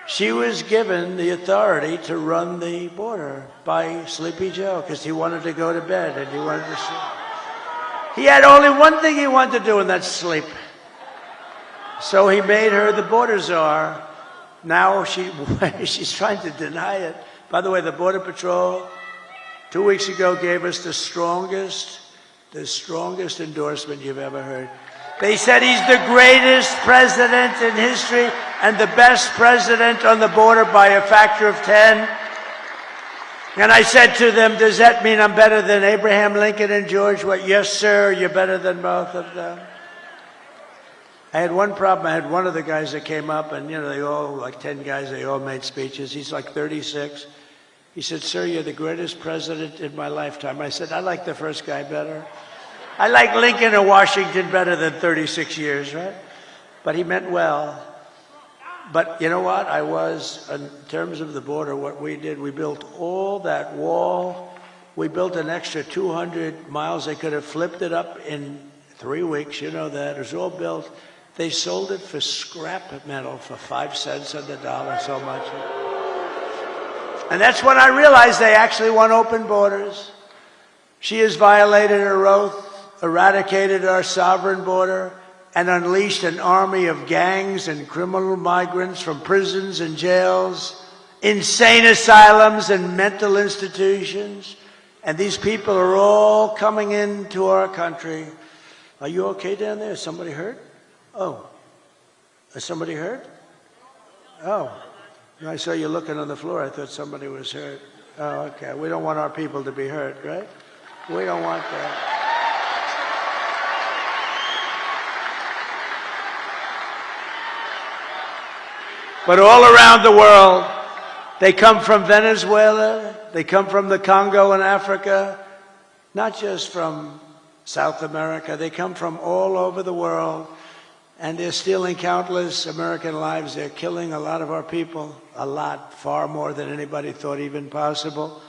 S6: She was given the authority to run the border by Sleepy Joe because he wanted to go to bed and he wanted to sleep. He had only one thing he wanted to do, and that's sleep. So he made her the border czar. Now she's trying to deny it. By the way, the Border Patrol 2 weeks ago gave us the strongest endorsement you've ever heard. They said he's the greatest president in history, and the best president on the border by a factor of 10. And I said to them, does that mean I'm better than Abraham Lincoln and George? What? Yes, sir, you're better than both of them. I had one problem. I had one of the guys that came up, and, they all, like 10 guys, they all made speeches. He's like 36. He said, sir, you're the greatest president in my lifetime. I said, I like the first guy better. I like Lincoln and Washington better than 36 years, right? But he meant well. But you know what? in terms of the border, what we did, we built all that wall. We built an extra 200 miles. They could have flipped it up in 3 weeks. You know that. It was all built. They sold it for scrap metal for 5 cents on the dollar, so much. And that's when I realized they actually want open borders. She has violated her oath, eradicated our sovereign border, and unleashed an army of gangs and criminal migrants from prisons and jails, insane asylums and mental institutions. And these people are all coming into our country. Are you okay down there? Is somebody hurt? Oh. Is somebody hurt? Oh. I saw you looking on the floor. I thought somebody was hurt. Oh, okay. We don't want our people to be hurt, right? We don't want that. But all around the world, they come from Venezuela, they come from the Congo in Africa, not just from South America, they come from all over the world, and they're stealing countless American lives. They're killing a lot of our people, a lot, far more than anybody thought even possible.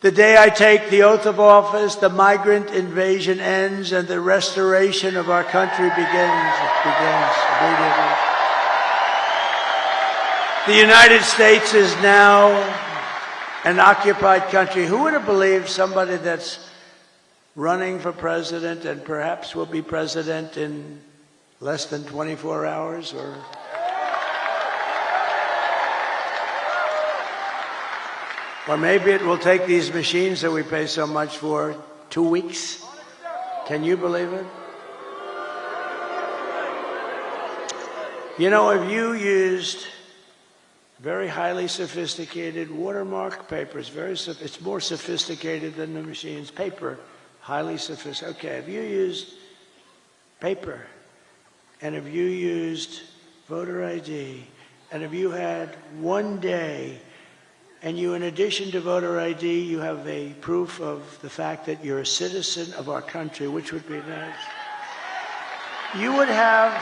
S6: The day I take the oath of office, the migrant invasion ends and the restoration of our country begins. It begins immediately. The United States is now an occupied country. Who would have believed somebody that's running for president and perhaps will be president in less than 24 hours or maybe it will take these machines that we pay so much for 2 weeks? Can you believe it? If you used very highly sophisticated watermark papers, it's more sophisticated than the machines. Paper, highly sophisticated. Okay, if you used paper, and if you used voter ID, and if you had 1 day, and you, in addition to voter ID, you have a proof of the fact that you're a citizen of our country, which would be nice, you would have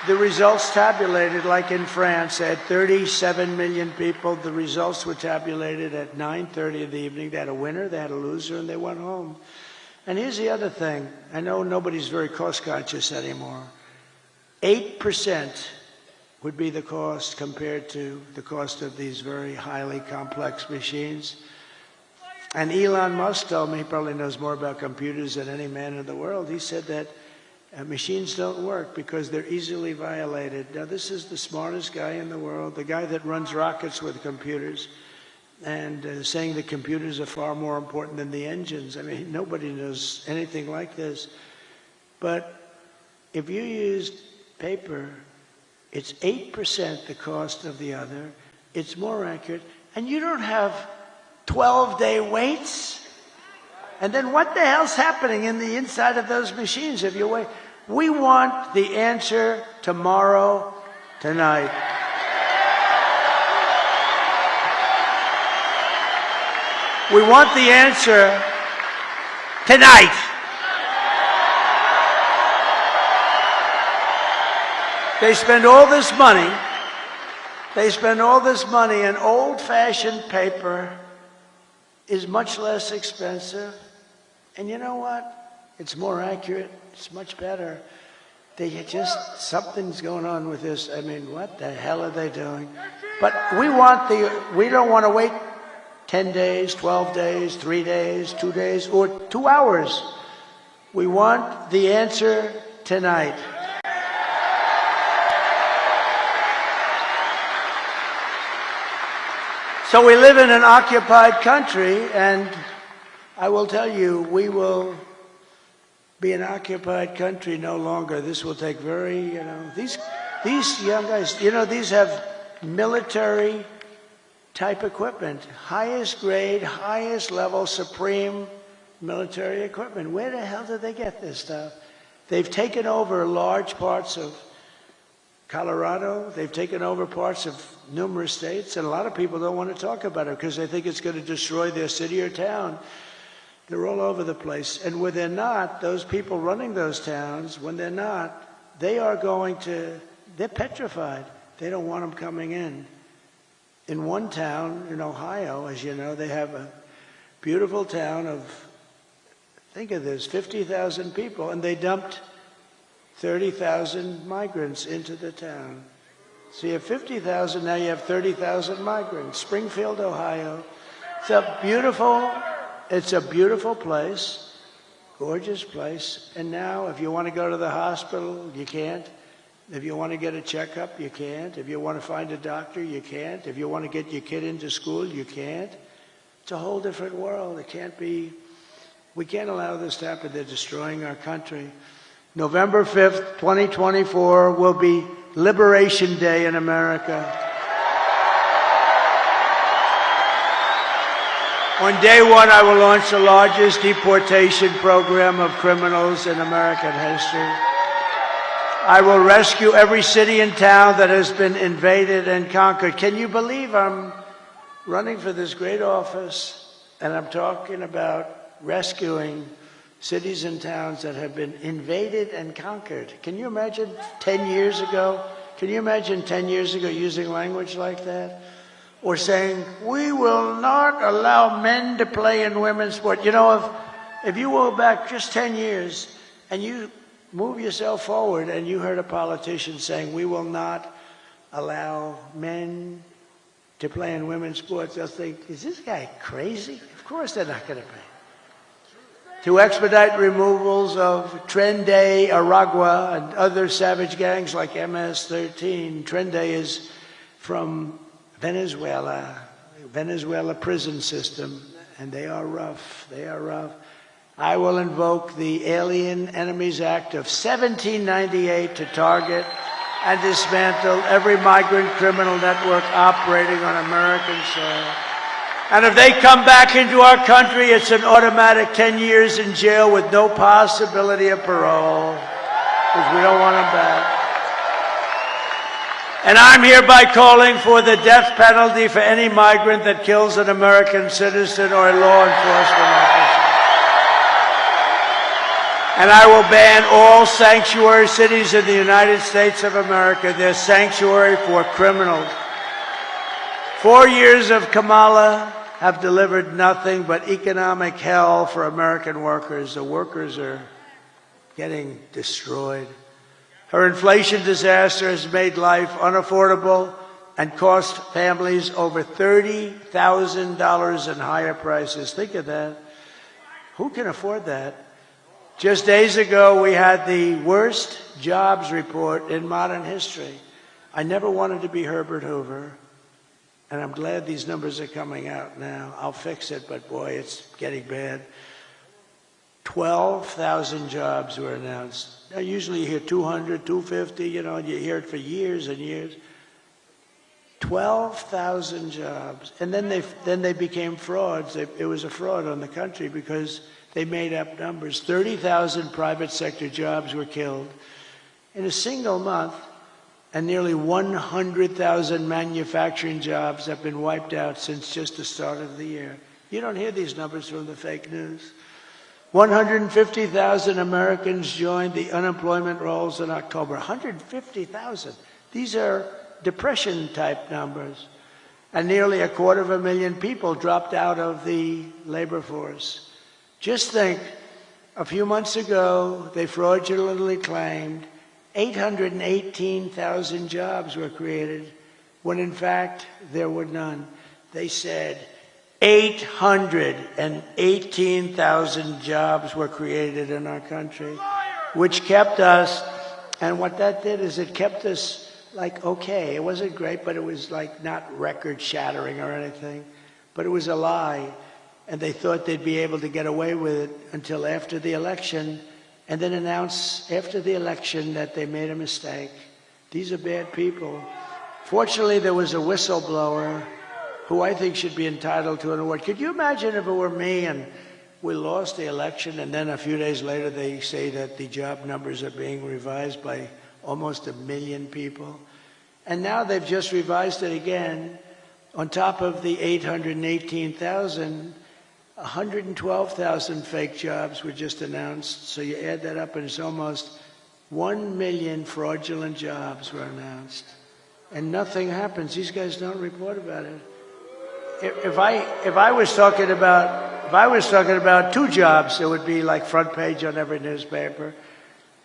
S6: the results tabulated like in France. They had 37 million people. The results were tabulated at 9:30 in the evening. They had a winner, they had a loser, and they went home. And here's the other thing. I know nobody's very cost conscious anymore. 8% would be the cost compared to the cost of these very highly complex machines. And Elon Musk told me, he probably knows more about computers than any man in the world. He said that machines don't work because they're easily violated. Now, this is the smartest guy in the world, the guy that runs rockets with computers, and saying the computers are far more important than the engines. I mean, nobody knows anything like this. But if you used paper, it's 8% the cost of the other. It's more accurate. And you don't have 12-day waits. And then what the hell's happening in the inside of those machines if you wait? We want the answer tomorrow, tonight. We want the answer tonight. They spend all this money. They spend all this money, and old-fashioned paper is much less expensive. And you know what? It's more accurate. It's much better. Something's going on with this. I mean, what the hell are they doing? But we don't want to wait 10 days, 12 days, 3 days, 2 days, or 2 hours. We want the answer tonight. So we live in an occupied country, and I will tell you, we will be an occupied country no longer. This will take These young guys, you know, these have military type equipment, highest grade, highest level, supreme military equipment. Where the hell did they get this stuff? They've taken over large parts of Colorado. They've taken over parts of numerous states, and a lot of people don't want to talk about it because they think it's going to destroy their city or town. They're all over the place. And when they're not, those people running those towns, when they're not, they are going to, they're petrified. They don't want them coming in. In one town in Ohio, as you know, they have a beautiful town of, think of this, 50,000 people, and they dumped 30,000 migrants into the town. So you have 50,000, now you have 30,000 migrants. Springfield, Ohio. It's a beautiful place, gorgeous place. And now if you want to go to the hospital, you can't. If you want to get a checkup, you can't. If you want to find a doctor, you can't. If you want to get your kid into school, you can't. It's a whole different world. It can't be, we can't allow this to happen. They're destroying our country. November 5th, 2024 will be Liberation Day in America. On day one, I will launch the largest deportation program of criminals in American history. I will rescue every city and town that has been invaded and conquered. Can you believe I'm running for this great office and I'm talking about rescuing cities and towns that have been invaded and conquered? Can you imagine 10 years ago? Can you imagine 10 years ago using language like that? Or saying, we will not allow men to play in women's sport. You know, if you go back just 10 years and you move yourself forward and you heard a politician saying, we will not allow men to play in women's sports, they'll think, is this guy crazy? Of course they're not going to pay. To expedite removals of Trende, Aragua, and other savage gangs like MS-13. Trende is from Venezuela prison system, and they are rough, they are rough. I will invoke the Alien Enemies Act of 1798 to target and dismantle every migrant criminal network operating on American soil. And if they come back into our country, it's an automatic 10 years in jail with no possibility of parole, because we don't want them back. And I'm hereby calling for the death penalty for any migrant that kills an American citizen or a law enforcement officer. And I will ban all sanctuary cities in the United States of America. They're sanctuary for criminals. 4 years of Kamala have delivered nothing but economic hell for American workers. The workers are getting destroyed. Her inflation disaster has made life unaffordable and cost families over $30,000 in higher prices. Think of that. Who can afford that? Just days ago, we had the worst jobs report in modern history. I never wanted to be Herbert Hoover, and I'm glad these numbers are coming out now. I'll fix it, but boy, it's getting bad. 12,000 jobs were announced. Now, usually you hear 200, 250, you know, and you hear it for years and years. 12,000 jobs. And then they became frauds. It was a fraud on the country because they made up numbers. 30,000 private sector jobs were killed in a single month, and nearly 100,000 manufacturing jobs have been wiped out since just the start of the year. You don't hear these numbers from the fake news. 150,000 Americans joined the unemployment rolls in October. 150,000. These are depression-type numbers. And nearly 250,000 people dropped out of the labor force. Just think, a few months ago, they fraudulently claimed 818,000 jobs were created, when in fact there were none. They said 818,000 jobs were created in our country, which kept us, and what that did is it kept us like okay. It wasn't great, but it was like not record-shattering or anything, but it was a lie. And they thought they'd be able to get away with it until after the election, and then announce after the election that they made a mistake. These are bad people. Fortunately, there was a whistleblower who I think should be entitled to an award. Could you imagine if it were me and we lost the election and then a few days later they say that the job numbers are being revised by almost 1 million people? And now they've just revised it again. On top of the 818,000, 112,000 fake jobs were just announced. So you add that up and it's almost 1 million fraudulent jobs were announced. And nothing happens. These guys don't report about it. If I was talking about 2 jobs, it would be like front page on every newspaper.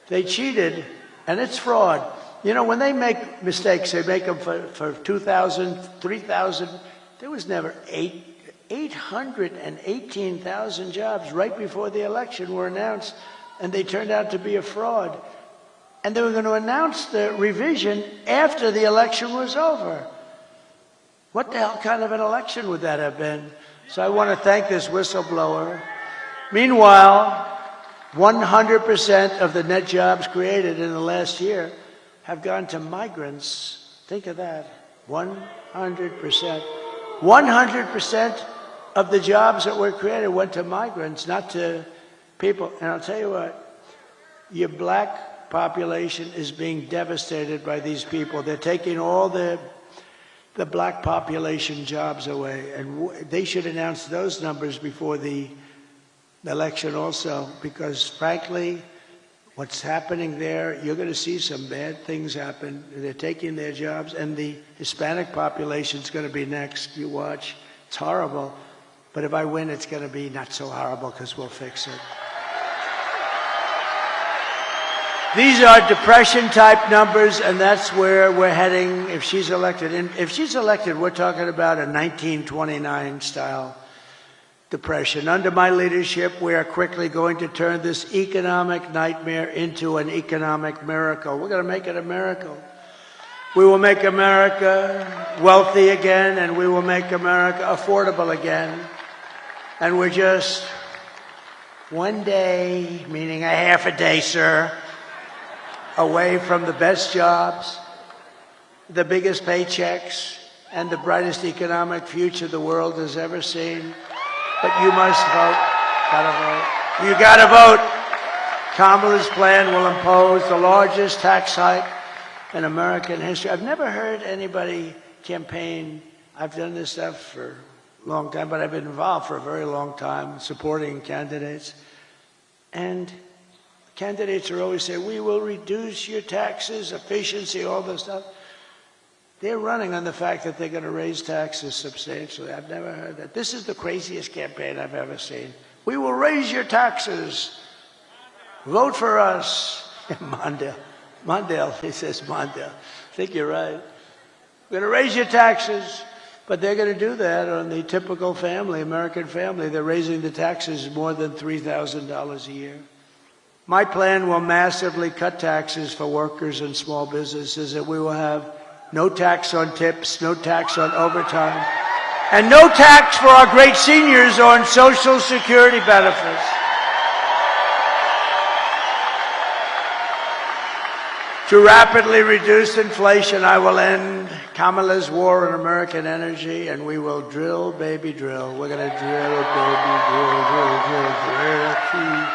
S6: They cheated, and it's fraud. You know, when they make mistakes, they make them for 2,000, 3,000. There was never 818,000 jobs right before the election were announced, and they turned out to be a fraud. And they were going to announce the revision after the election was over. What the hell kind of an election would that have been? So I want to thank this whistleblower. Meanwhile, 100% of the net jobs created in the last year have gone to migrants. Think of that. 100%. 100% of the jobs that were created went to migrants, not to people. And I'll tell you what, your black population is being devastated by these people. They're taking all the black population jobs away, and they should announce those numbers before the election also, because frankly, what's happening there, you're going to see some bad things happen. They're taking their jobs, and the Hispanic population is going to be next. You watch. It's horrible. But if I win, it's going to be not so horrible because we'll fix it. These are depression-type numbers, and that's where we're heading if she's elected. And if she's elected, we're talking about a 1929-style depression. Under my leadership, we are quickly going to turn this economic nightmare into an economic miracle. We're going to make it a miracle. We will make America wealthy again, and we will make America affordable again. And we're just one day, meaning a half a day, sir, away from the best jobs, the biggest paychecks, and the brightest economic future the world has ever seen. But you must vote. Gotta vote. You gotta vote. Kamala's plan will impose the largest tax hike in American history. I've never heard anybody campaign. I've done this stuff for a long time, but I've been involved for a very long time supporting candidates. And candidates are always saying, we will reduce your taxes, efficiency, all this stuff. They're running on the fact that they're going to raise taxes substantially. I've never heard that. This is the craziest campaign I've ever seen. We will raise your taxes. Vote for us. Mondale, he says Mondale. I think you're right. We're going to raise your taxes. But they're going to do that on the typical family, American family. They're raising the taxes more than $3,000 a year. My plan will massively cut taxes for workers and small businesses, and we will have no tax on tips, no tax on overtime, and no tax for our great seniors on Social Security benefits. To rapidly reduce inflation, I will end Kamala's war on American energy, and we will drill, baby, drill. We're going to drill, baby, drill.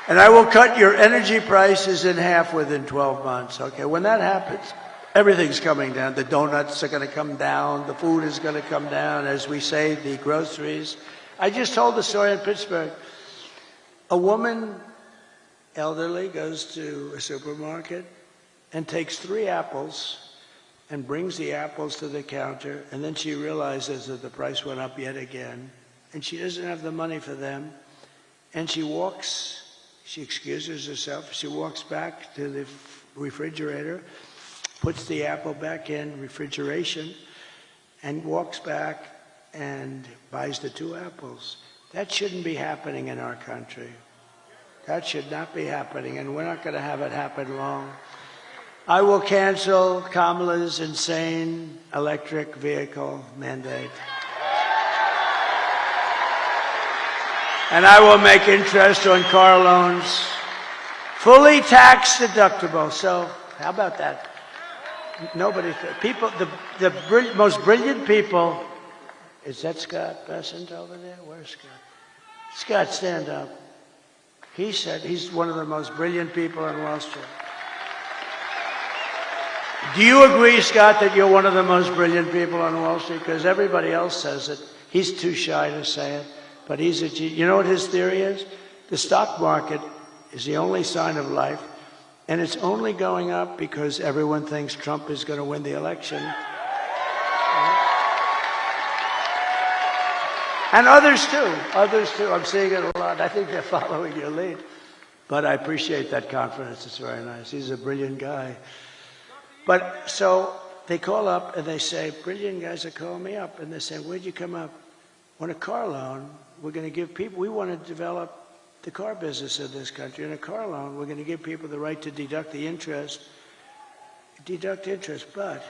S6: And I will cut your energy prices in half within 12 months, okay? When that happens, everything's coming down. The donuts are going to come down. The food is going to come down. As we say, the groceries. I just told the story in Pittsburgh. A woman, elderly, goes to a supermarket and takes 3 apples and brings the apples to the counter, and then she realizes that the price went up yet again, and she doesn't have the money for them, and she excuses herself, she walks back to the refrigerator, puts the apple back in refrigeration, and walks back and buys the 2 apples. That shouldn't be happening in our country. That should not be happening, and we're not going to have it happen long. I will cancel Kamala's insane electric vehicle mandate. And I will make interest on car loans fully tax deductible. So How about that? Nobody, people, the most brilliant people, is that Scott Bessent over there? Where's Scott? Scott, stand up. He said he's one of the most brilliant people on Wall Street. Do you agree, Scott, that you're one of the most brilliant people on Wall Street? Because everybody else says it. He's too shy to say it. But he's a genius. You know what his theory is? The stock market is the only sign of life. And it's only going up because everyone thinks Trump is going to win the election. And others too. Others too. I'm seeing it a lot. I think they're following your lead. But I appreciate that confidence. It's very nice. He's a brilliant guy. But so they call up and they say, brilliant guys are calling me up. And they say, where'd you come up? Want a car loan? We're going to give people, we want to develop the car business of this country. In a car loan, we're going to give people the right to deduct the interest. Deduct interest, but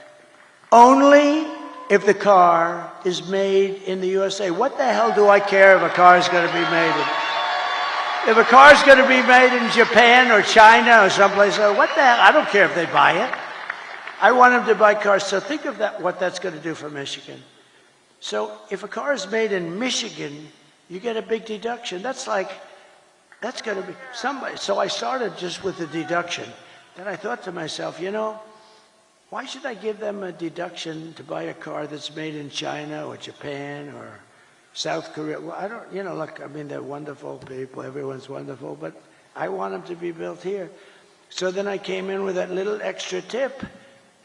S6: only if the car is made in the USA. What the hell do I care if a car is going to be made in? If a car is going to be made in Japan or China or someplace else, what the hell? I don't care if they buy it. I want them to buy cars. So think of that, what that's going to do for Michigan. So if a car is made in Michigan, you get a big deduction. That's like, that's going to be somebody. So I started just with the deduction. Then I thought to myself, you know, why should I give them a deduction to buy a car that's made in China or Japan or South Korea? Well, I don't, you know, look, I mean, they're wonderful people. Everyone's wonderful, but I want them to be built here. So then I came in with that little extra tip,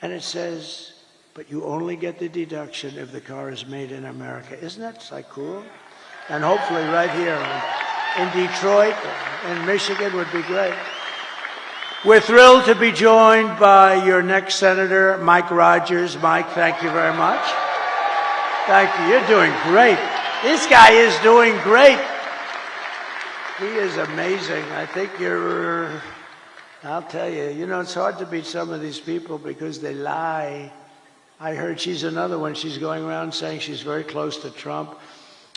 S6: and it says, but you only get the deduction if the car is made in America. Isn't that like cool? And hopefully right here in Detroit and Michigan would be great. We're thrilled to be joined by your next senator, Mike Rogers. Mike, thank you very much. Thank you. You're doing great. This guy is doing great. He is amazing. I think you're, I'll tell you, you know, it's hard to beat some of these people because they lie. I heard she's another one. She's going around saying she's very close to Trump.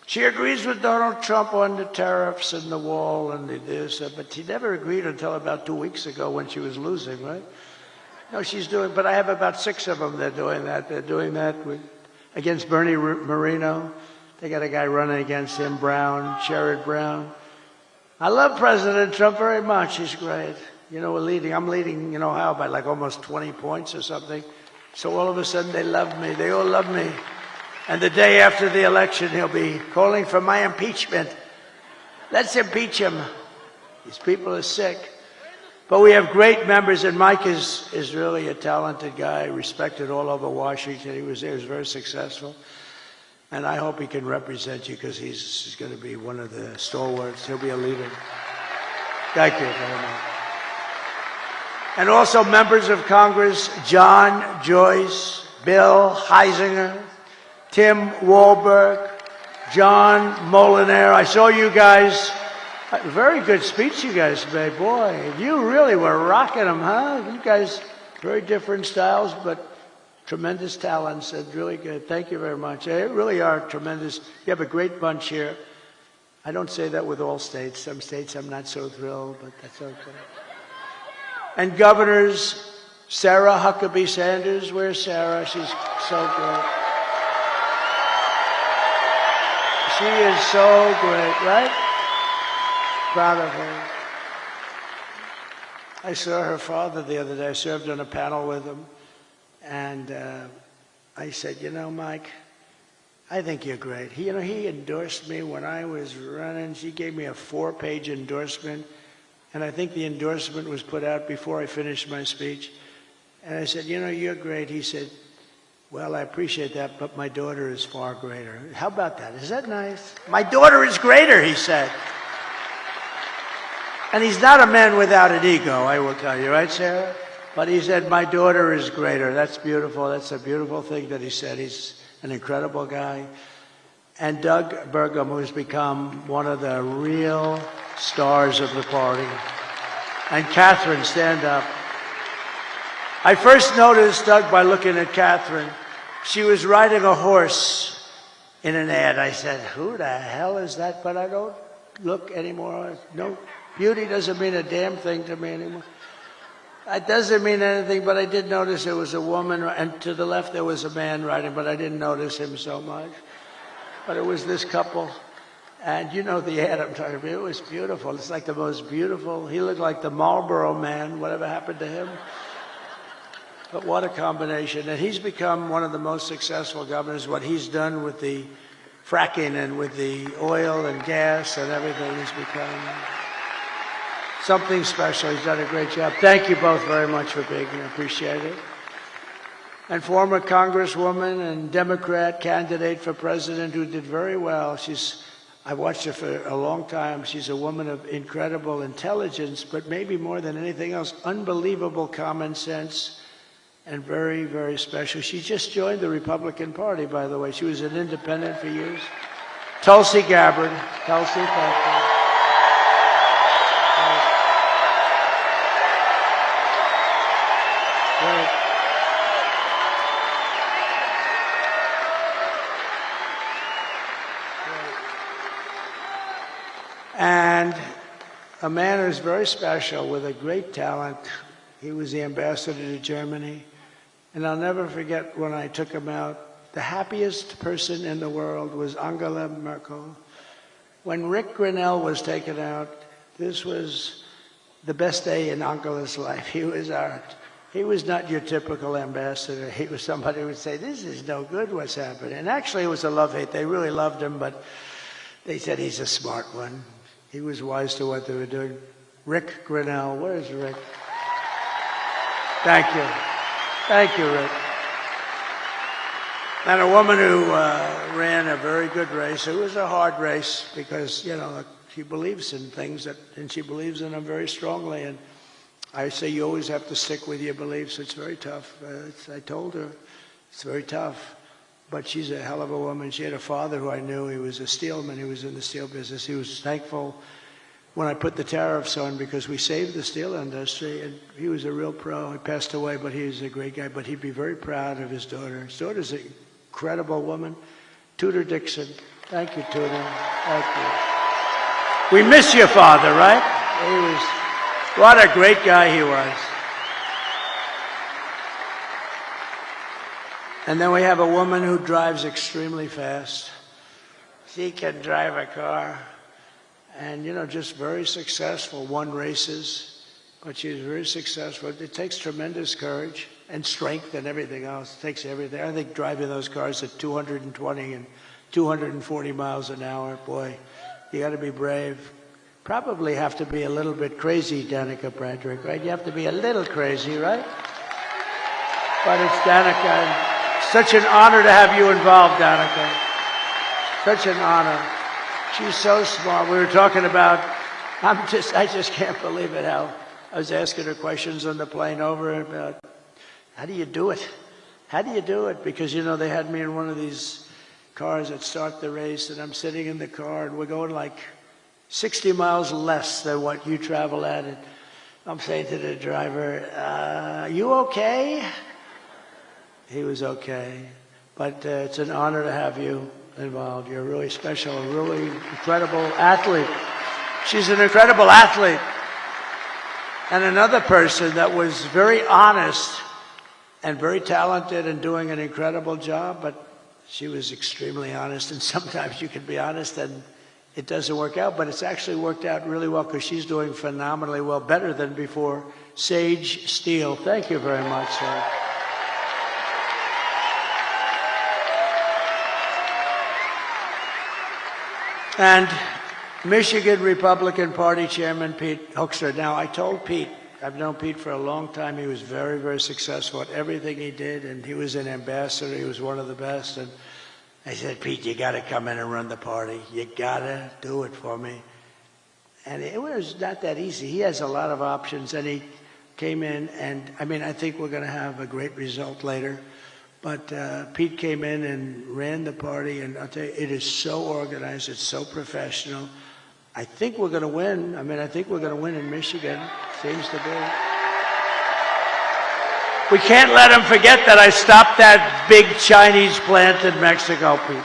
S6: She agrees with Donald Trump on the tariffs and the wall and the this, but she never agreed until about 2 weeks ago when she was losing, right? No, she's doing, but I have about 6 of them that are doing that. They're doing that against Bernie Moreno. They got a guy running against him, Brown, Sherrod Brown. I love President Trump very much. He's great. You know, we're leading. I'm leading, you know how, by like almost 20 points or something. So all of a sudden they love me. They all love me. And the day after the election, he'll be calling for my impeachment. Let's impeach him. These people are sick. But we have great members, and Mike is really a talented guy, respected all over Washington. He was there, he was very successful. And I hope he can represent you because he's going to be one of the stalwarts. He'll be a leader. Thank you very much. And also members of Congress, John Joyce, Bill Heisinger, Tim Walberg, John Molinaire. I saw you guys. Very good speech you guys made. Boy, you really were rocking them, huh? You guys, very different styles, but tremendous talents and really good. Thank you very much. They really are tremendous. You have a great bunch here. I don't say that with all states. Some states I'm not so thrilled, but that's okay. And governors, Sarah Huckabee Sanders. Where's Sarah? She's so good. She is so great, right? Proud of her. I saw her father the other day. I served on a panel with him. And I said, you know, Mike, I think you're great. He endorsed me when I was running. She gave me a 4-page endorsement. And I think the endorsement was put out before I finished my speech. And I said, you know, you're great. He said, well, I appreciate that, but my daughter is far greater. How about that? Is that nice? My daughter is greater, he said. And he's not a man without an ego, I will tell you, right, Sarah? But he said, my daughter is greater. That's beautiful. That's a beautiful thing that he said. He's an incredible guy. And Doug Burgum, who's become one of the real stars of the party. And Catherine, stand up. I first noticed Doug by looking at Catherine. She was riding a horse in an ad. I said, who the hell is that? But I don't look anymore. No, beauty doesn't mean a damn thing to me anymore. It doesn't mean anything, but I did notice there was a woman, and to the left there was a man riding, but I didn't notice him so much. But it was this couple. And you know the ad I'm talking about. It was beautiful. It's like the most beautiful. He looked like the Marlboro Man. Whatever happened to him? But what a combination. And he's become one of the most successful governors. What he's done with the fracking and with the oil and gas and everything, he's become something special. He's done a great job. Thank you both very much for being here. Appreciate it. And former Congresswoman and Democrat candidate for president who did very well. I've watched her for a long time. She's a woman of incredible intelligence, but maybe more than anything else, unbelievable common sense and very, very special. She just joined the Republican Party, by the way. She was an independent for years. Tulsi Gabbard. Tulsi, thank you. Great. And a man who's very special with a great talent. He was the ambassador to Germany. And I'll never forget when I took him out, the happiest person in the world was Angela Merkel. When Rick Grinnell was taken out, this was the best day in Angela's life. He was not your typical ambassador. He was somebody who would say, this is no good, what's happening? And actually it was a love-hate. They really loved him, but they said he's a smart one. He was wise to what they were doing. Rick Grinnell, where's Rick? Thank you. Thank you, Rick. And a woman who ran a very good race. It was a hard race because, you know, she believes in things and she believes in them very strongly. And I say you always have to stick with your beliefs. It's very tough. I told her it's very tough. But she's a hell of a woman. She had a father who I knew. He was a steelman. He was in the steel business. He was thankful when I put the tariffs on because we saved the steel industry. And he was a real pro. He passed away, but he was a great guy. But he'd be very proud of his daughter. His daughter's an incredible woman. Tudor Dixon. Thank you, Tudor. Thank you. We miss your father, right? What a great guy he was. And then we have a woman who drives extremely fast. She can drive a car and, you know, just very successful, won races, but she's very successful. It takes tremendous courage and strength and everything else. It takes everything. I think driving those cars at 220 and 240 miles an hour, boy, you got to be brave. Probably have to be a little bit crazy, Danica Bradrick, right? You have to be a little crazy, right? But it's Danica. Such an honor to have you involved, Danica. Such an honor. She's so smart. We were talking about, I just can't believe it how I was asking her questions on the plane over about, how do you do it? How do you do it? Because, you know, they had me in one of these cars that start the race, and I'm sitting in the car, and we're going like 60 miles less than what you travel at. And I'm saying to the driver, you okay? He was okay. But it's an honor to have you involved. You're really special, a really incredible athlete. She's an incredible athlete. And another person that was very honest and very talented and doing an incredible job, but she was extremely honest. And sometimes you can be honest and it doesn't work out, but it's actually worked out really well because she's doing phenomenally well, better than before. Sage Steele, thank you very much, sir. And Michigan Republican Party Chairman Pete Hoekstra. Now, I told Pete, I've known Pete for a long time. He was very, very successful at everything he did, and he was an ambassador. He was one of the best. And I said, Pete, you got to come in and run the party. You got to do it for me. And it was not that easy. He has a lot of options, and he came in, and I mean, I think we're going to have a great result later. But Pete came in and ran the party, and I'll tell you, it is so organized, it's so professional. I think we're going to win. I mean, I think we're going to win in Michigan. Seems to be. We can't let them forget that I stopped that big Chinese plant in Mexico, Pete.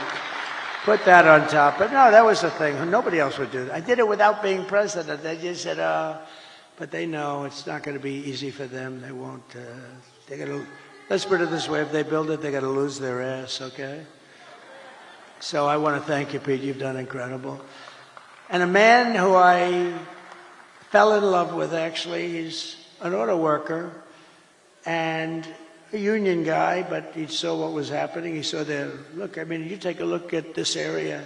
S6: Put that on top. But no, that was the thing. Nobody else would do that. I did it without being president. They just said, but they know it's not going to be easy for them. They won't, they got to, let's put it this way, if they build it, they got to lose their ass, okay? So I want to thank you, Pete. You've done incredible. And a man who I fell in love with, actually, he's an auto worker and a union guy, but he saw what was happening. He saw look, I mean, you take a look at this area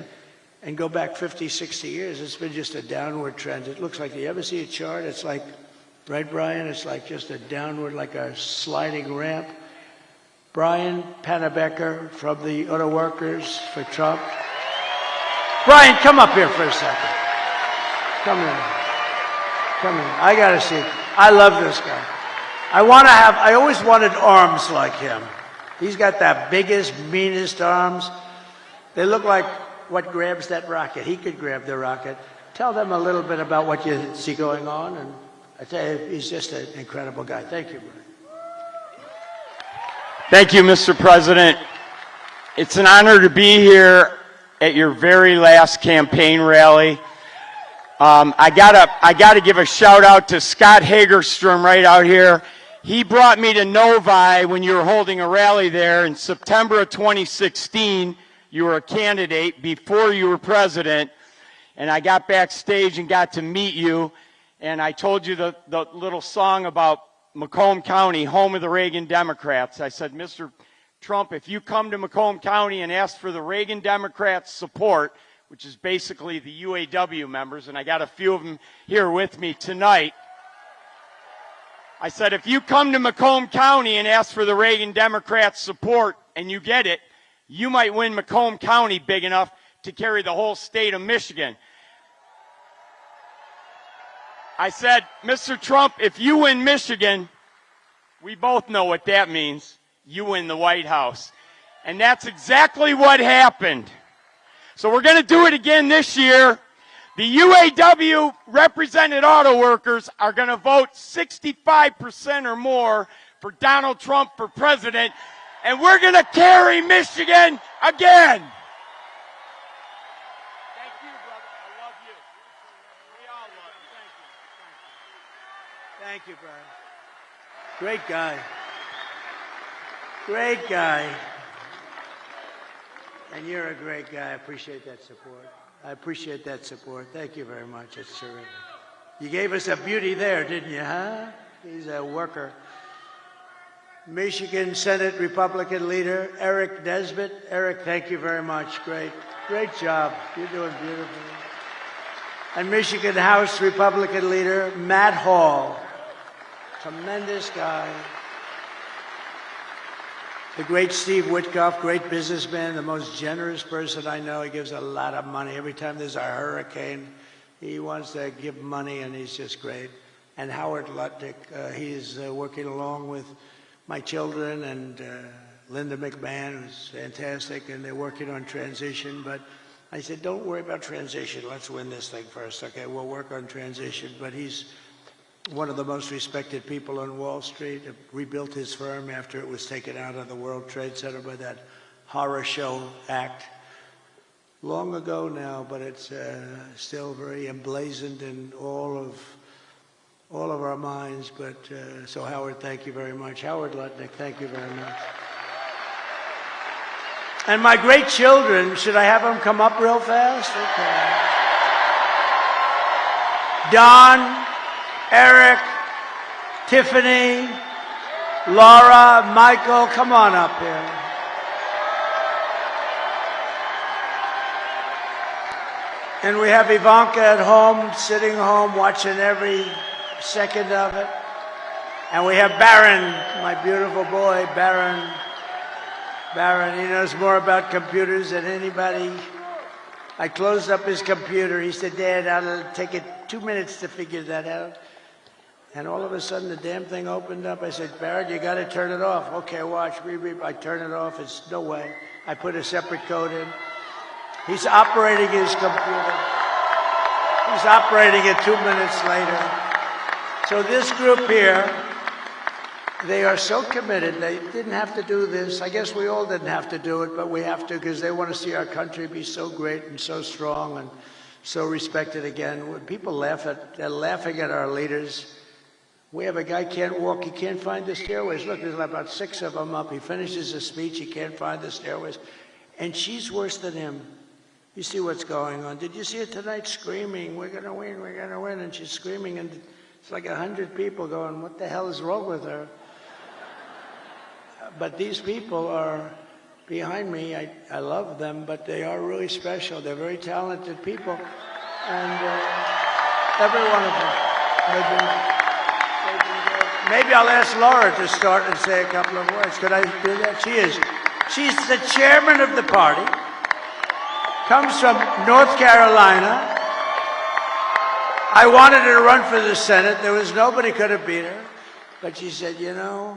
S6: and go back 50, 60 years, it's been just a downward trend. It looks like, you ever see a chart? It's like, right, Brian? It's like just a downward, like a sliding ramp. Brian Pannebecker from the Auto Workers for Trump. Brian, come up here for a second. Come here. Come here. I got to see. I love this guy. I always wanted arms like him. He's got the biggest, meanest arms. They look like what grabs that rocket. He could grab the rocket. Tell them a little bit about what you see going on. And I tell you, he's just an incredible guy. Thank you, Brian.
S8: Thank you, Mr. President. It's an honor to be here at your very last campaign rally. I gotta give a shout out to Scott Hagerstrom right out here. He brought me to Novi when you were holding a rally there in September of 2016. You were a candidate before you were president, and I got backstage and got to meet you, and I told you the little song about Macomb County, home of the Reagan Democrats. I said, Mr. Trump, if you come to Macomb County and ask for the Reagan Democrats' support, which is basically the UAW members, and I got a few of them here with me tonight. I said, if you come to Macomb County and ask for the Reagan Democrats' support and you get it, you might win Macomb County big enough to carry the whole state of Michigan. I said, Mr. Trump, if you win Michigan, we both know what that means. You win the White House. And that's exactly what happened. So we're going to do it again this year. The UAW represented auto workers are going to vote 65% or more for Donald Trump for president. And we're going to carry Michigan again.
S6: Thank you, Brian. Great guy. Great guy. And you're a great guy. I appreciate that support. I appreciate that support. Thank you very much. It's terrific. You gave us a beauty there, didn't you, huh? He's a worker. Michigan Senate Republican leader, Eric Nesbitt. Eric, thank you very much. Great job. You're doing beautifully. And Michigan House Republican leader, Matt Hall. Tremendous guy. The great Steve Witkoff, great businessman, the most generous person I know. He gives a lot of money. Every time there's a hurricane, he wants to give money, and he's just great. And Howard Lutnick, he's working along with my children and Linda McMahon, who's fantastic, and they're working on transition. But I said, don't worry about transition. Let's win this thing first. Okay, we'll work on transition. But he's one of the most respected people on Wall Street. Rebuilt his firm after it was taken out of the World Trade Center by that horror show act. Long ago now, but it's still very emblazoned in all of our minds. But so Howard, thank you very much. Howard Lutnick, thank you very much. And my great children, should I have them come up real fast? Okay. Don, Eric, Tiffany, Laura, Michael, come on up here. And we have Ivanka at home, sitting home, watching every second of it. And we have Barron, my beautiful boy, Barron. Barron, he knows more about computers than anybody. I closed up his computer. He said, Dad, I'll take it 2 minutes to figure that out. And all of a sudden, the damn thing opened up. I said, Barron, you got to turn it off. Okay, watch. I turn it off. It's no way. I put a separate code in. He's operating his computer. He's operating it 2 minutes later. So this group here, they are so committed. They didn't have to do this. I guess we all didn't have to do it, but we have to because they want to see our country be so great and so strong and so respected again. When people laugh they're laughing at our leaders. We have a guy can't walk, he can't find the stairways. Look, there's about 6 of them up. He finishes a speech, he can't find the stairways. And she's worse than him. You see what's going on. Did you see her tonight screaming, we're going to win, we're going to win? And she's screaming, and it's like 100 people going, what the hell is wrong with her? But these people are behind me. I love them, but they are really special. They're very talented people. And every one of them. Maybe I'll ask Lara to start and say a couple of words. Could I do that? She's the chairman of the party, comes from North Carolina. I wanted her to run for the Senate. There was nobody could have beat her. But she said, you know,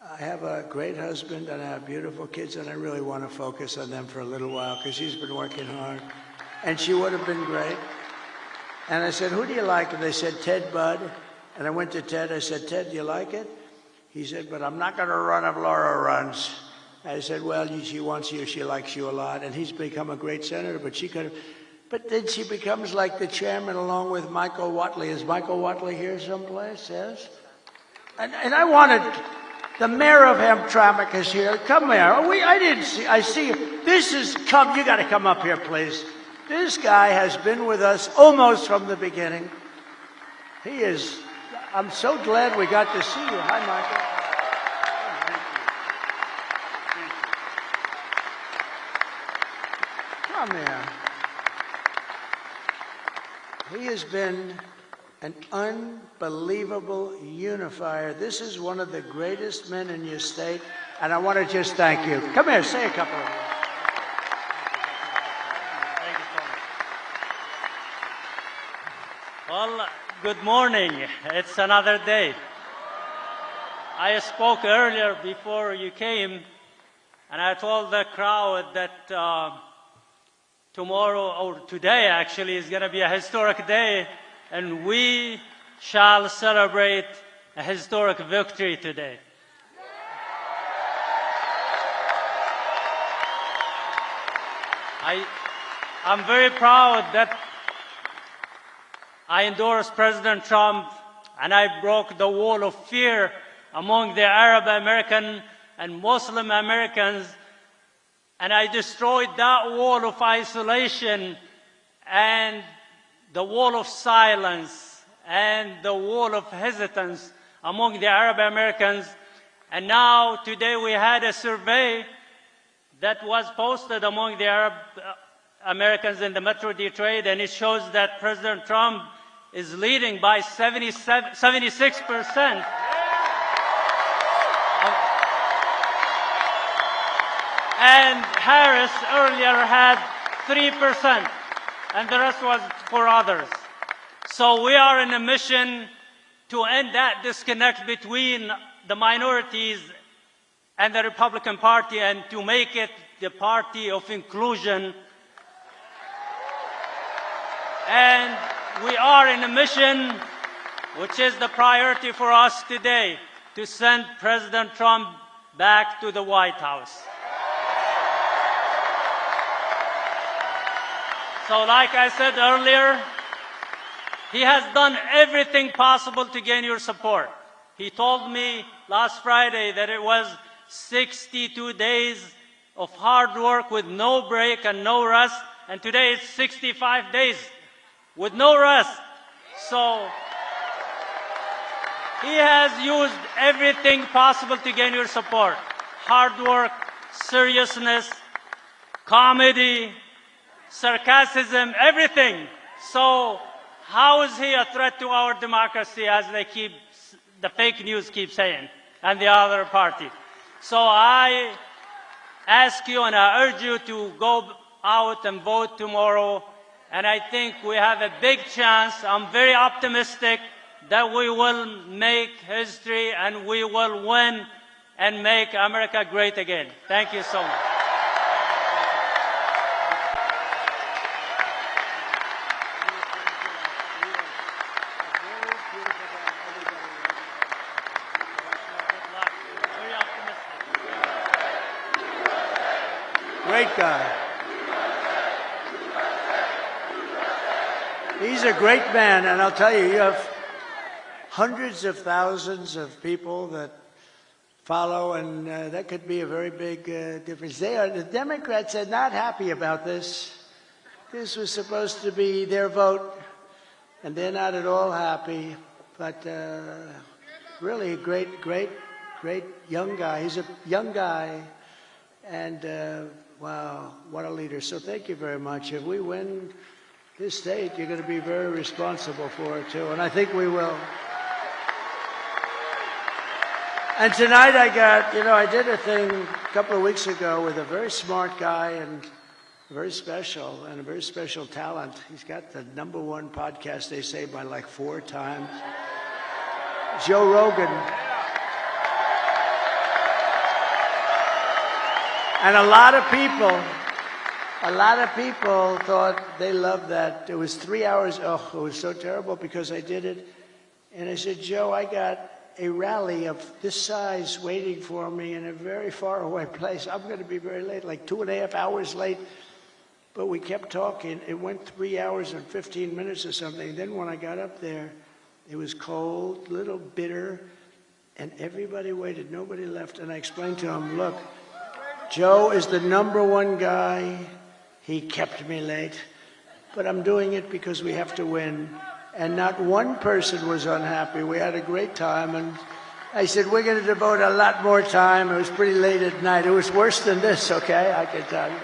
S6: I have a great husband and I have beautiful kids and I really want to focus on them for a little while because she's been working hard. And she would have been great. And I said, who do you like? And they said, Ted Budd. And I went to Ted. I said, Ted, do you like it? He said, but I'm not going to run if Lara runs. I said, well, she wants you. She likes you a lot. And he's become a great senator, but she could have. But then she becomes like the chairman along with Michael Watley. Is Michael Watley here someplace? Yes? And I wanted, the mayor of Hamtramck is here. Come here. I didn't see, I see you. This is, come, you got to come up here, please. This guy has been with us almost from the beginning. He is, I'm so glad we got to see you. Hi, Michael. Come here. He has been an unbelievable unifier. This is one of the greatest men in your state, and I want to just thank you. Come here, say a couple of words.
S9: Thank you so much. Well, good morning. It's another day. I spoke earlier before you came, and I told the crowd that tomorrow, or today actually, is going to be a historic day, and we shall celebrate a historic victory today. I'm very proud that I endorsed President Trump, and I broke the wall of fear among the Arab American and Muslim Americans, and I destroyed that wall of isolation and the wall of silence and the wall of hesitance among the Arab Americans. And now, today, we had a survey that was posted among the Arab Americans in the Metro Detroit, and it shows that President Trump is leading by 76%. And Harris earlier had 3%, and the rest was for others. So we are in a mission to end that disconnect between the minorities and the Republican Party and to make it the party of inclusion. And we are in a mission, which is the priority for us today, to send President Trump back to the White House. So like I said earlier, he has done everything possible to gain your support. He told me last Friday that it was 62 days of hard work with no break and no rest, and today it's 65 days with no rest. So he has used everything possible to gain your support. Hard work, seriousness, comedy, sarcasm, everything. So how is he a threat to our democracy, as the fake news keep saying, and the other party? So I ask you and I urge you to go out and vote tomorrow, and I think we have a big chance. I'm very optimistic that we will make history and we will win and make America great again. Thank you so much.
S6: Great guy. He's a great man, and I'll tell you, hundreds of thousands of people that follow, and that could be a very big difference. The Democrats are not happy about this. This was supposed to be their vote, and they're not at all happy. But really, great young guy. He's a young guy, and wow, what a leader. So thank you very much. If we win this state, you're going to be very responsible for it, too, and I think we will. And tonight I got, I did a thing a couple of weeks ago with a very smart guy and very special, and a very special talent. He's got the #1 podcast, they say, by like 4 times. Joe Rogan. And a lot of people thought they loved that. It was 3 hours. Oh, it was so terrible because I did it. And I said, Joe, I got a rally of this size waiting for me in a very far away place. I'm going to be very late, like 2.5 hours late. But we kept talking. It went 3 hours and 15 minutes or something. Then when I got up there, it was cold, a little bitter, and everybody waited. Nobody left. And I explained to him, look, Joe is the #1 guy. He kept me late. But I'm doing it because we have to win. And not one person was unhappy. We had a great time. And I said, we're going to devote a lot more time. It was pretty late at night. It was worse than this, okay? I can tell you.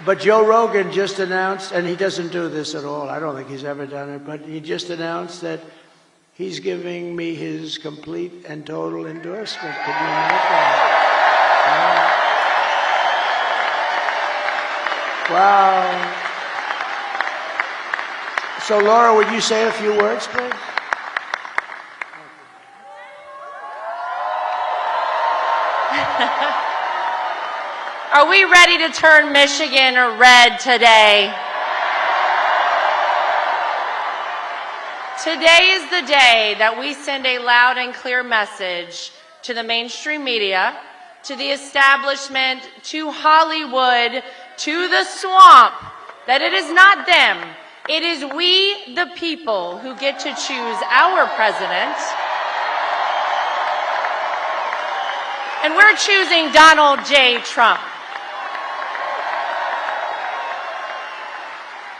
S6: But Joe Rogan just announced, and he doesn't do this at all. I don't think he's ever done it. But he just announced that he's giving me his complete and total endorsement. Can you imagine that? Wow. So, Laura, would you say a few words, please?
S10: Are we ready to turn Michigan red today? Today is the day that we send a loud and clear message to the mainstream media, to the establishment, to Hollywood, to the swamp, that it is not them. It is we, the people, who get to choose our president. And we're choosing Donald J. Trump.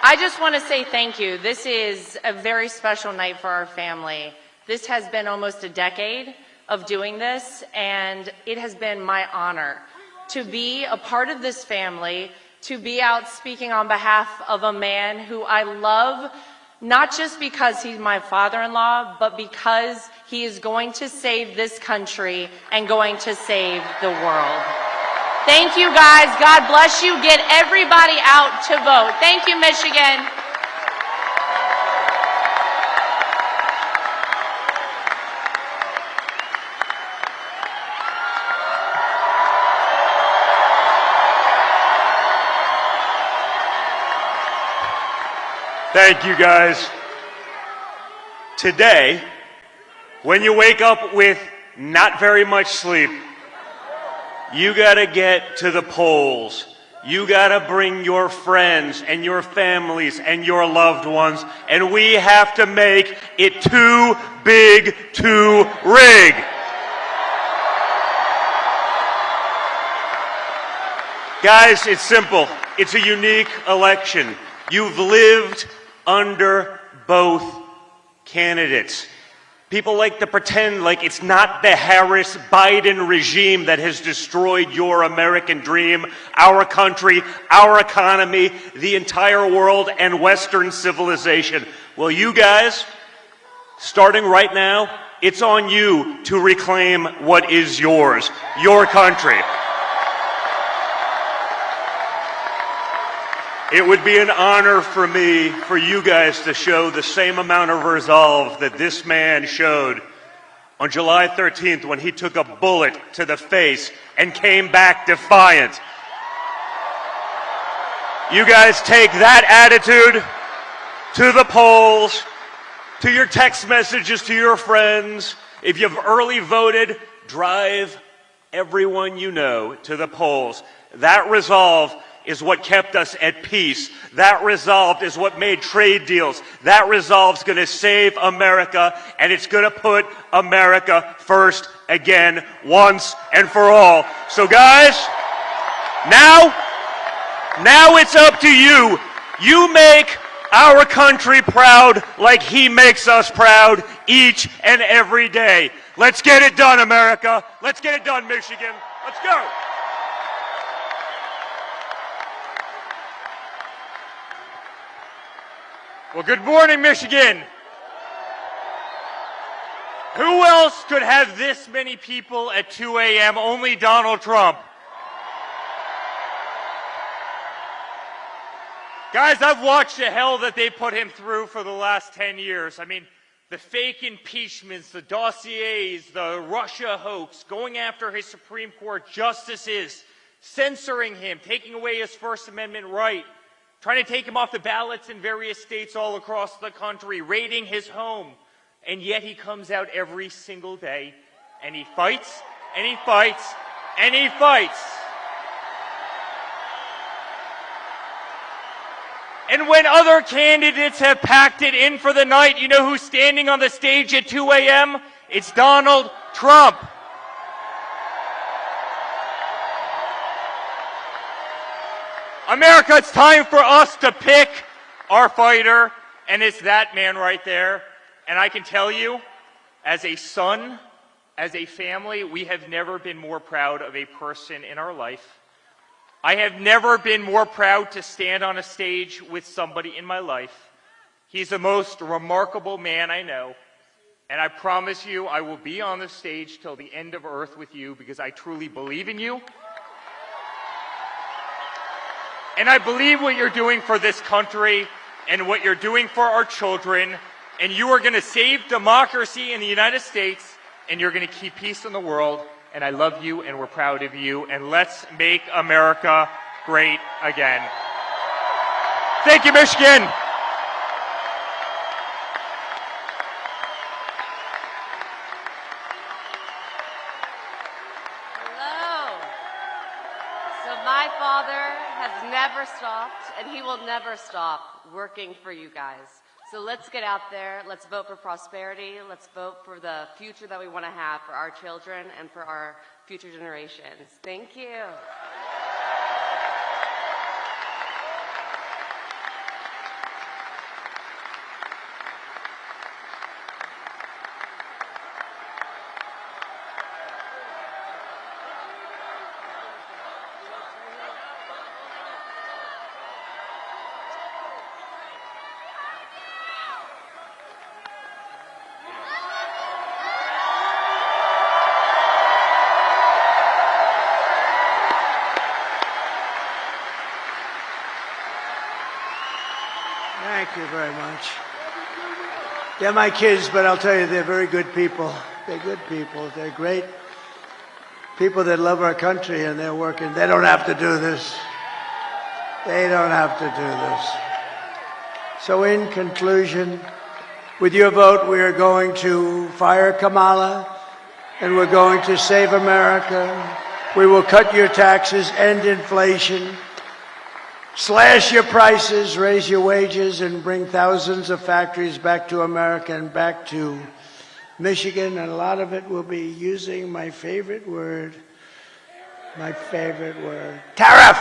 S10: I just want to say thank you. This is a very special night for our family. This has been almost a decade of doing this, and it has been my honor to be a part of this family, to be out speaking on behalf of a man who I love, not just because he's my father-in-law, but because he is going to save this country and going to save the world. Thank you, guys. God bless you. Get everybody out to vote. Thank you, Michigan.
S8: Thank you, guys. Today, when you wake up with not very much sleep, you gotta get to the polls. You gotta bring your friends and your families and your loved ones, and we have to make it too big to rig. Guys, it's simple. It's a unique election. You've lived under both candidates. People like to pretend like it's not the Harris-Biden regime that has destroyed your American dream, our country, our economy, the entire world, and Western civilization. Well, you guys, starting right now, it's on you to reclaim what is yours, your country. It would be an honor for me, for you guys to show the same amount of resolve that this man showed on July 13th when he took a bullet to the face and came back defiant. You guys take that attitude to the polls, to your text messages to your friends. If you've early voted, drive everyone you know to the polls. That resolve
S13: is what kept us at peace. That resolve is what made trade deals. That resolve is going to save America, and it's going to put America first again, once and for all. So guys, now it's up to you. You make our country proud like he makes us proud each and every day. Let's get it done, America. Let's get it done, Michigan. Let's go. Well, good morning, Michigan. Who else could have this many people at 2 a.m.? Only Donald Trump. Guys, I've watched the hell that they put him through for the last 10 years. I mean, the fake impeachments, the dossiers, the Russia hoax, going after his Supreme Court justices, censoring him, taking away his First Amendment right, trying to take him off the ballots in various states all across the country, raiding his home. And yet he comes out every single day and he fights and he fights and he fights. And when other candidates have packed it in for the night, you know who's standing on the stage at 2 a.m.? It's Donald Trump. America, it's time for us to pick our fighter, and it's that man right there. And I can tell you, as a son, as a family, we have never been more proud of a person in our life. I have never been more proud to stand on a stage with somebody in my life. He's the most remarkable man I know. And I promise you, I will be on the stage till the end of earth with you because I truly believe in you. And I believe what you're doing for this country and what you're doing for our children. And you are going to save democracy in the United States, and you're going to keep peace in the world. And I love you, and we're proud of you. And let's make America great again. Thank you, Michigan.
S14: Hello. So my father has never stopped, and he will never stop working for you guys. So let's get out there, let's vote for prosperity, let's vote for the future that we want to have for our children and for our future generations. Thank you.
S6: Thank you very much. They're my kids, but I'll tell you, they're very good people. They're good people. They're great people that love our country, and they're working. They don't have to do this. They don't have to do this. So in conclusion, with your vote, we are going to fire Kamala, and we're going to save America. We will cut your taxes, end inflation, slash your prices, raise your wages, and bring thousands of factories back to America and back to Michigan. And a lot of it will be using my favorite word, tariff.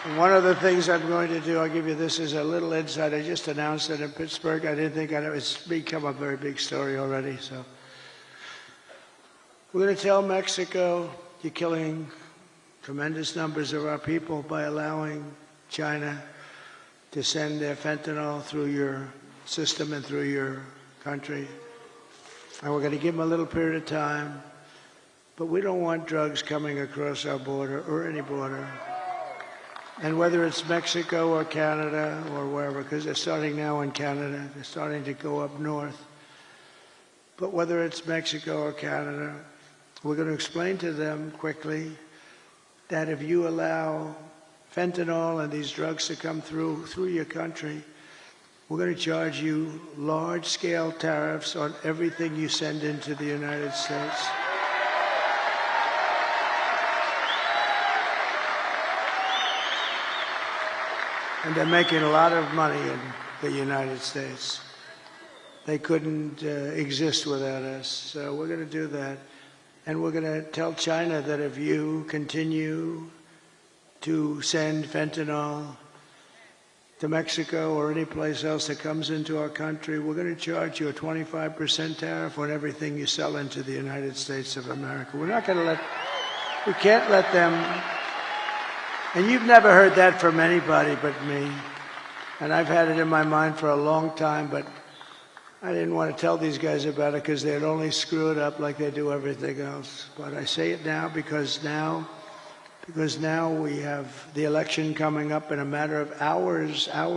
S6: And one of the things I'm going to do, I'll give you this as a little insight. I just announced it in Pittsburgh. I didn't think it's become a very big story already, so. We're going to tell Mexico, you're killing tremendous numbers of our people by allowing China to send their fentanyl through your system and through your country. And we're going to give them a little period of time. But we don't want drugs coming across our border or any border. And whether it's Mexico or Canada or wherever, because they're starting now in Canada, they're starting to go up north. But whether it's Mexico or Canada, we're going to explain to them quickly that if you allow fentanyl and these drugs to come through your country, we're going to charge you large-scale tariffs on everything you send into the United States. And they're making a lot of money in the United States. They couldn't exist without us. So we're going to do that. And we're going to tell China that if you continue to send fentanyl to Mexico or any place else that comes into our country, we're going to charge you a 25% tariff on everything you sell into the United States of America. We're not going to we can't let them, and you've never heard that from anybody but me, and I've had it in my mind for a long time, but I didn't want to tell these guys about it because they'd only screw it up like they do everything else. But I say it now because now we have the election coming up in a matter of hours, and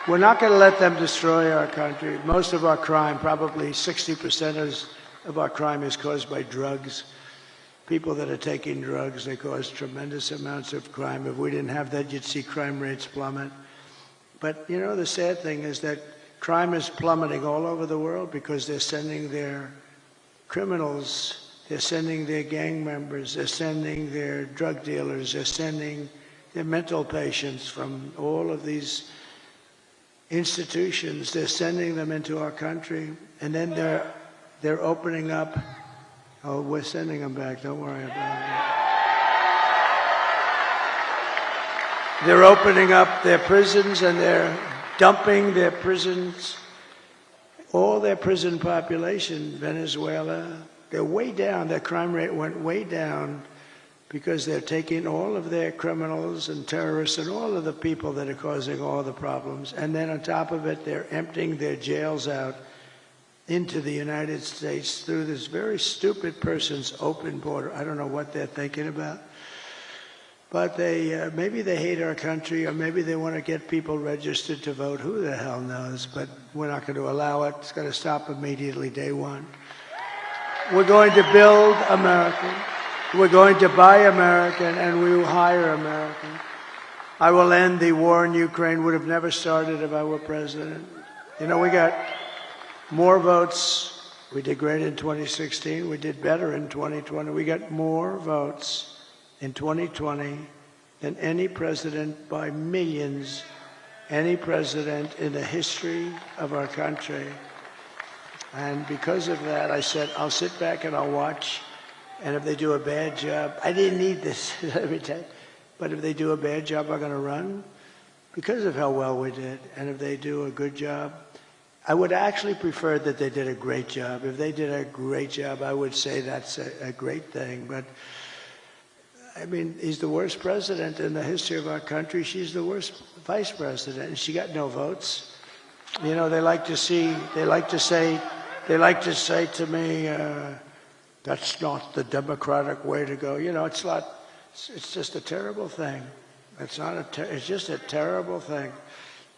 S6: we're not going to let them destroy our country. Most of our crime, probably 60% of our crime, is caused by drugs. People that are taking drugs, they cause tremendous amounts of crime. If we didn't have that, you'd see crime rates plummet. But, you know, the sad thing is that crime is plummeting all over the world because they're sending their criminals, they're sending their gang members, they're sending their drug dealers, they're sending their mental patients from all of these institutions. They're sending them into our country, and then they're opening up. Oh, we're sending them back. Don't worry about it. They're opening up their prisons, and they're dumping their prisons, all their prison population, Venezuela. They're way down. Their crime rate went way down because they're taking all of their criminals and terrorists and all of the people that are causing all the problems. And then on top of it, they're emptying their jails out into the United States through this very stupid person's open border. I don't know what they're thinking about. But maybe they hate our country, or maybe they want to get people registered to vote. Who the hell knows? But we're not going to allow it. It's going to stop immediately, day one. We're going to build America. We're going to buy American, and we will hire American. I will end the war in Ukraine. Would have never started if I were president. You know, we got more votes. We did great in 2016. We did better in 2020. We got more votes in 2020 than any president by millions, any president in the history of our country. And because of that, I said, I'll sit back and I'll watch. And if they do a bad job, I didn't need this every time, but if they do a bad job, I'm going to run because of how well we did. And if they do a good job, I would actually prefer that they did a great job. If they did a great job, I would say that's a great thing. But I mean, he's the worst president in the history of our country. She's the worst vice president, and she got no votes. You know, they like to say to me, that's not the democratic way to go. You know, it's not. It's just a terrible thing. It's just a terrible thing.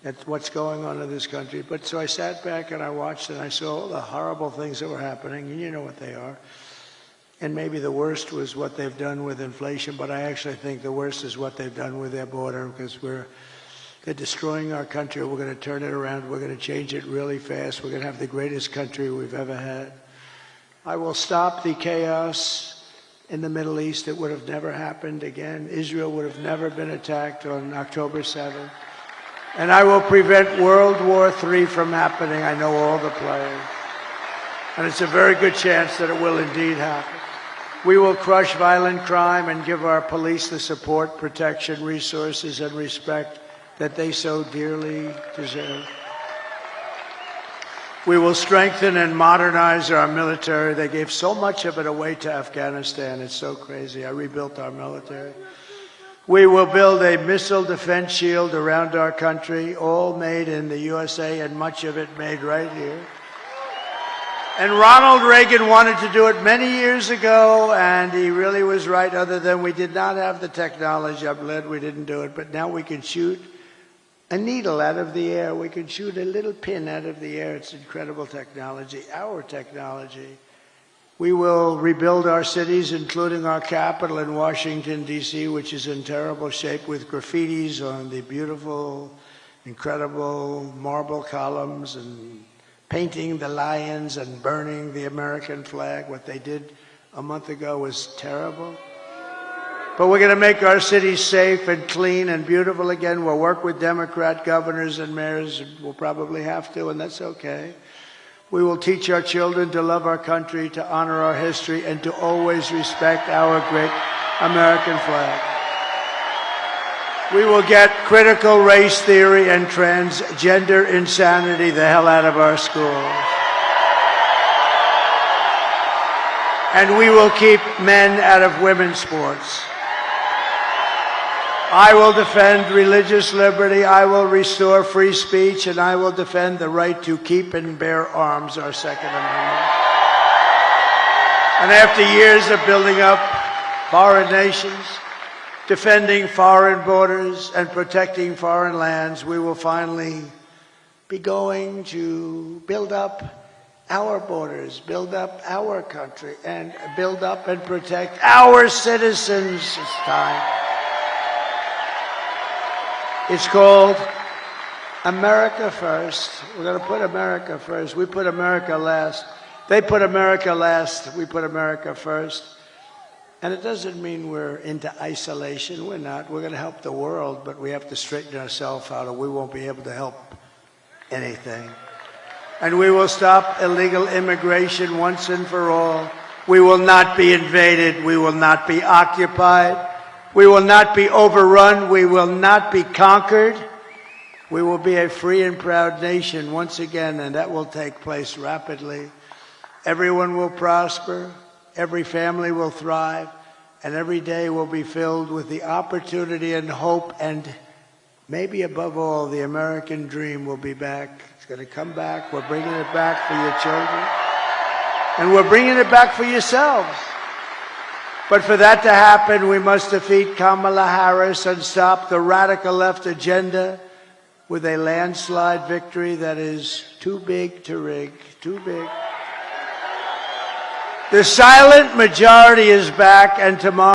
S6: That's what's going on in this country. But so I sat back and I watched and I saw all the horrible things that were happening, and you know what they are. And maybe the worst was what they've done with inflation, but I actually think the worst is what they've done with their border, because they're destroying our country. We're going to turn it around. We're going to change it really fast. We're going to have the greatest country we've ever had. I will stop the chaos in the Middle East. It would have never happened again. Israel would have never been attacked on October 7th. And I will prevent World War III from happening. I know all the players. And it's a very good chance that it will indeed happen. We will crush violent crime and give our police the support, protection, resources, and respect that they so dearly deserve. We will strengthen and modernize our military. They gave so much of it away to Afghanistan. It's so crazy. I rebuilt our military. We will build a missile defense shield around our country, all made in the USA, and much of it made right here. And Ronald Reagan wanted to do it many years ago, and he really was right, other than we did not have the technology. I'm glad we didn't do it, but now we can shoot a needle out of the air. We can shoot a little pin out of the air. It's incredible technology, our technology. We will rebuild our cities, including our capital in Washington, D.C., which is in terrible shape, with graffitis on the beautiful, incredible marble columns, and painting the lions and burning the American flag. What they did a month ago was terrible. But we're going to make our cities safe and clean and beautiful again. We'll work with Democrat governors and mayors. We'll probably have to, and that's okay. We will teach our children to love our country, to honor our history, and to always respect our great American flag. We will get critical race theory and transgender insanity the hell out of our schools. And we will keep men out of women's sports. I will defend religious liberty, I will restore free speech, and I will defend the right to keep and bear arms, our Second Amendment. And after years of building up foreign nations, defending foreign borders, and protecting foreign lands, we will finally be going to build up our borders, build up our country, and build up and protect our citizens. It's time. It's called America First. We're going to put America first. We put America last. They put America last. We put America first. And it doesn't mean we're into isolation. We're not. We're going to help the world, but we have to straighten ourselves out or we won't be able to help anything. And we will stop illegal immigration once and for all. We will not be invaded. We will not be occupied. We will not be overrun. We will not be conquered. We will be a free and proud nation once again, and that will take place rapidly. Everyone will prosper. Every family will thrive. And every day will be filled with the opportunity and hope, and maybe above all, the American dream will be back. It's going to come back. We're bringing it back for your children. And we're bringing it back for yourselves. But for that to happen, we must defeat Kamala Harris and stop the radical left agenda with a landslide victory that is too big to rig, too big. The silent majority is back, and tomorrow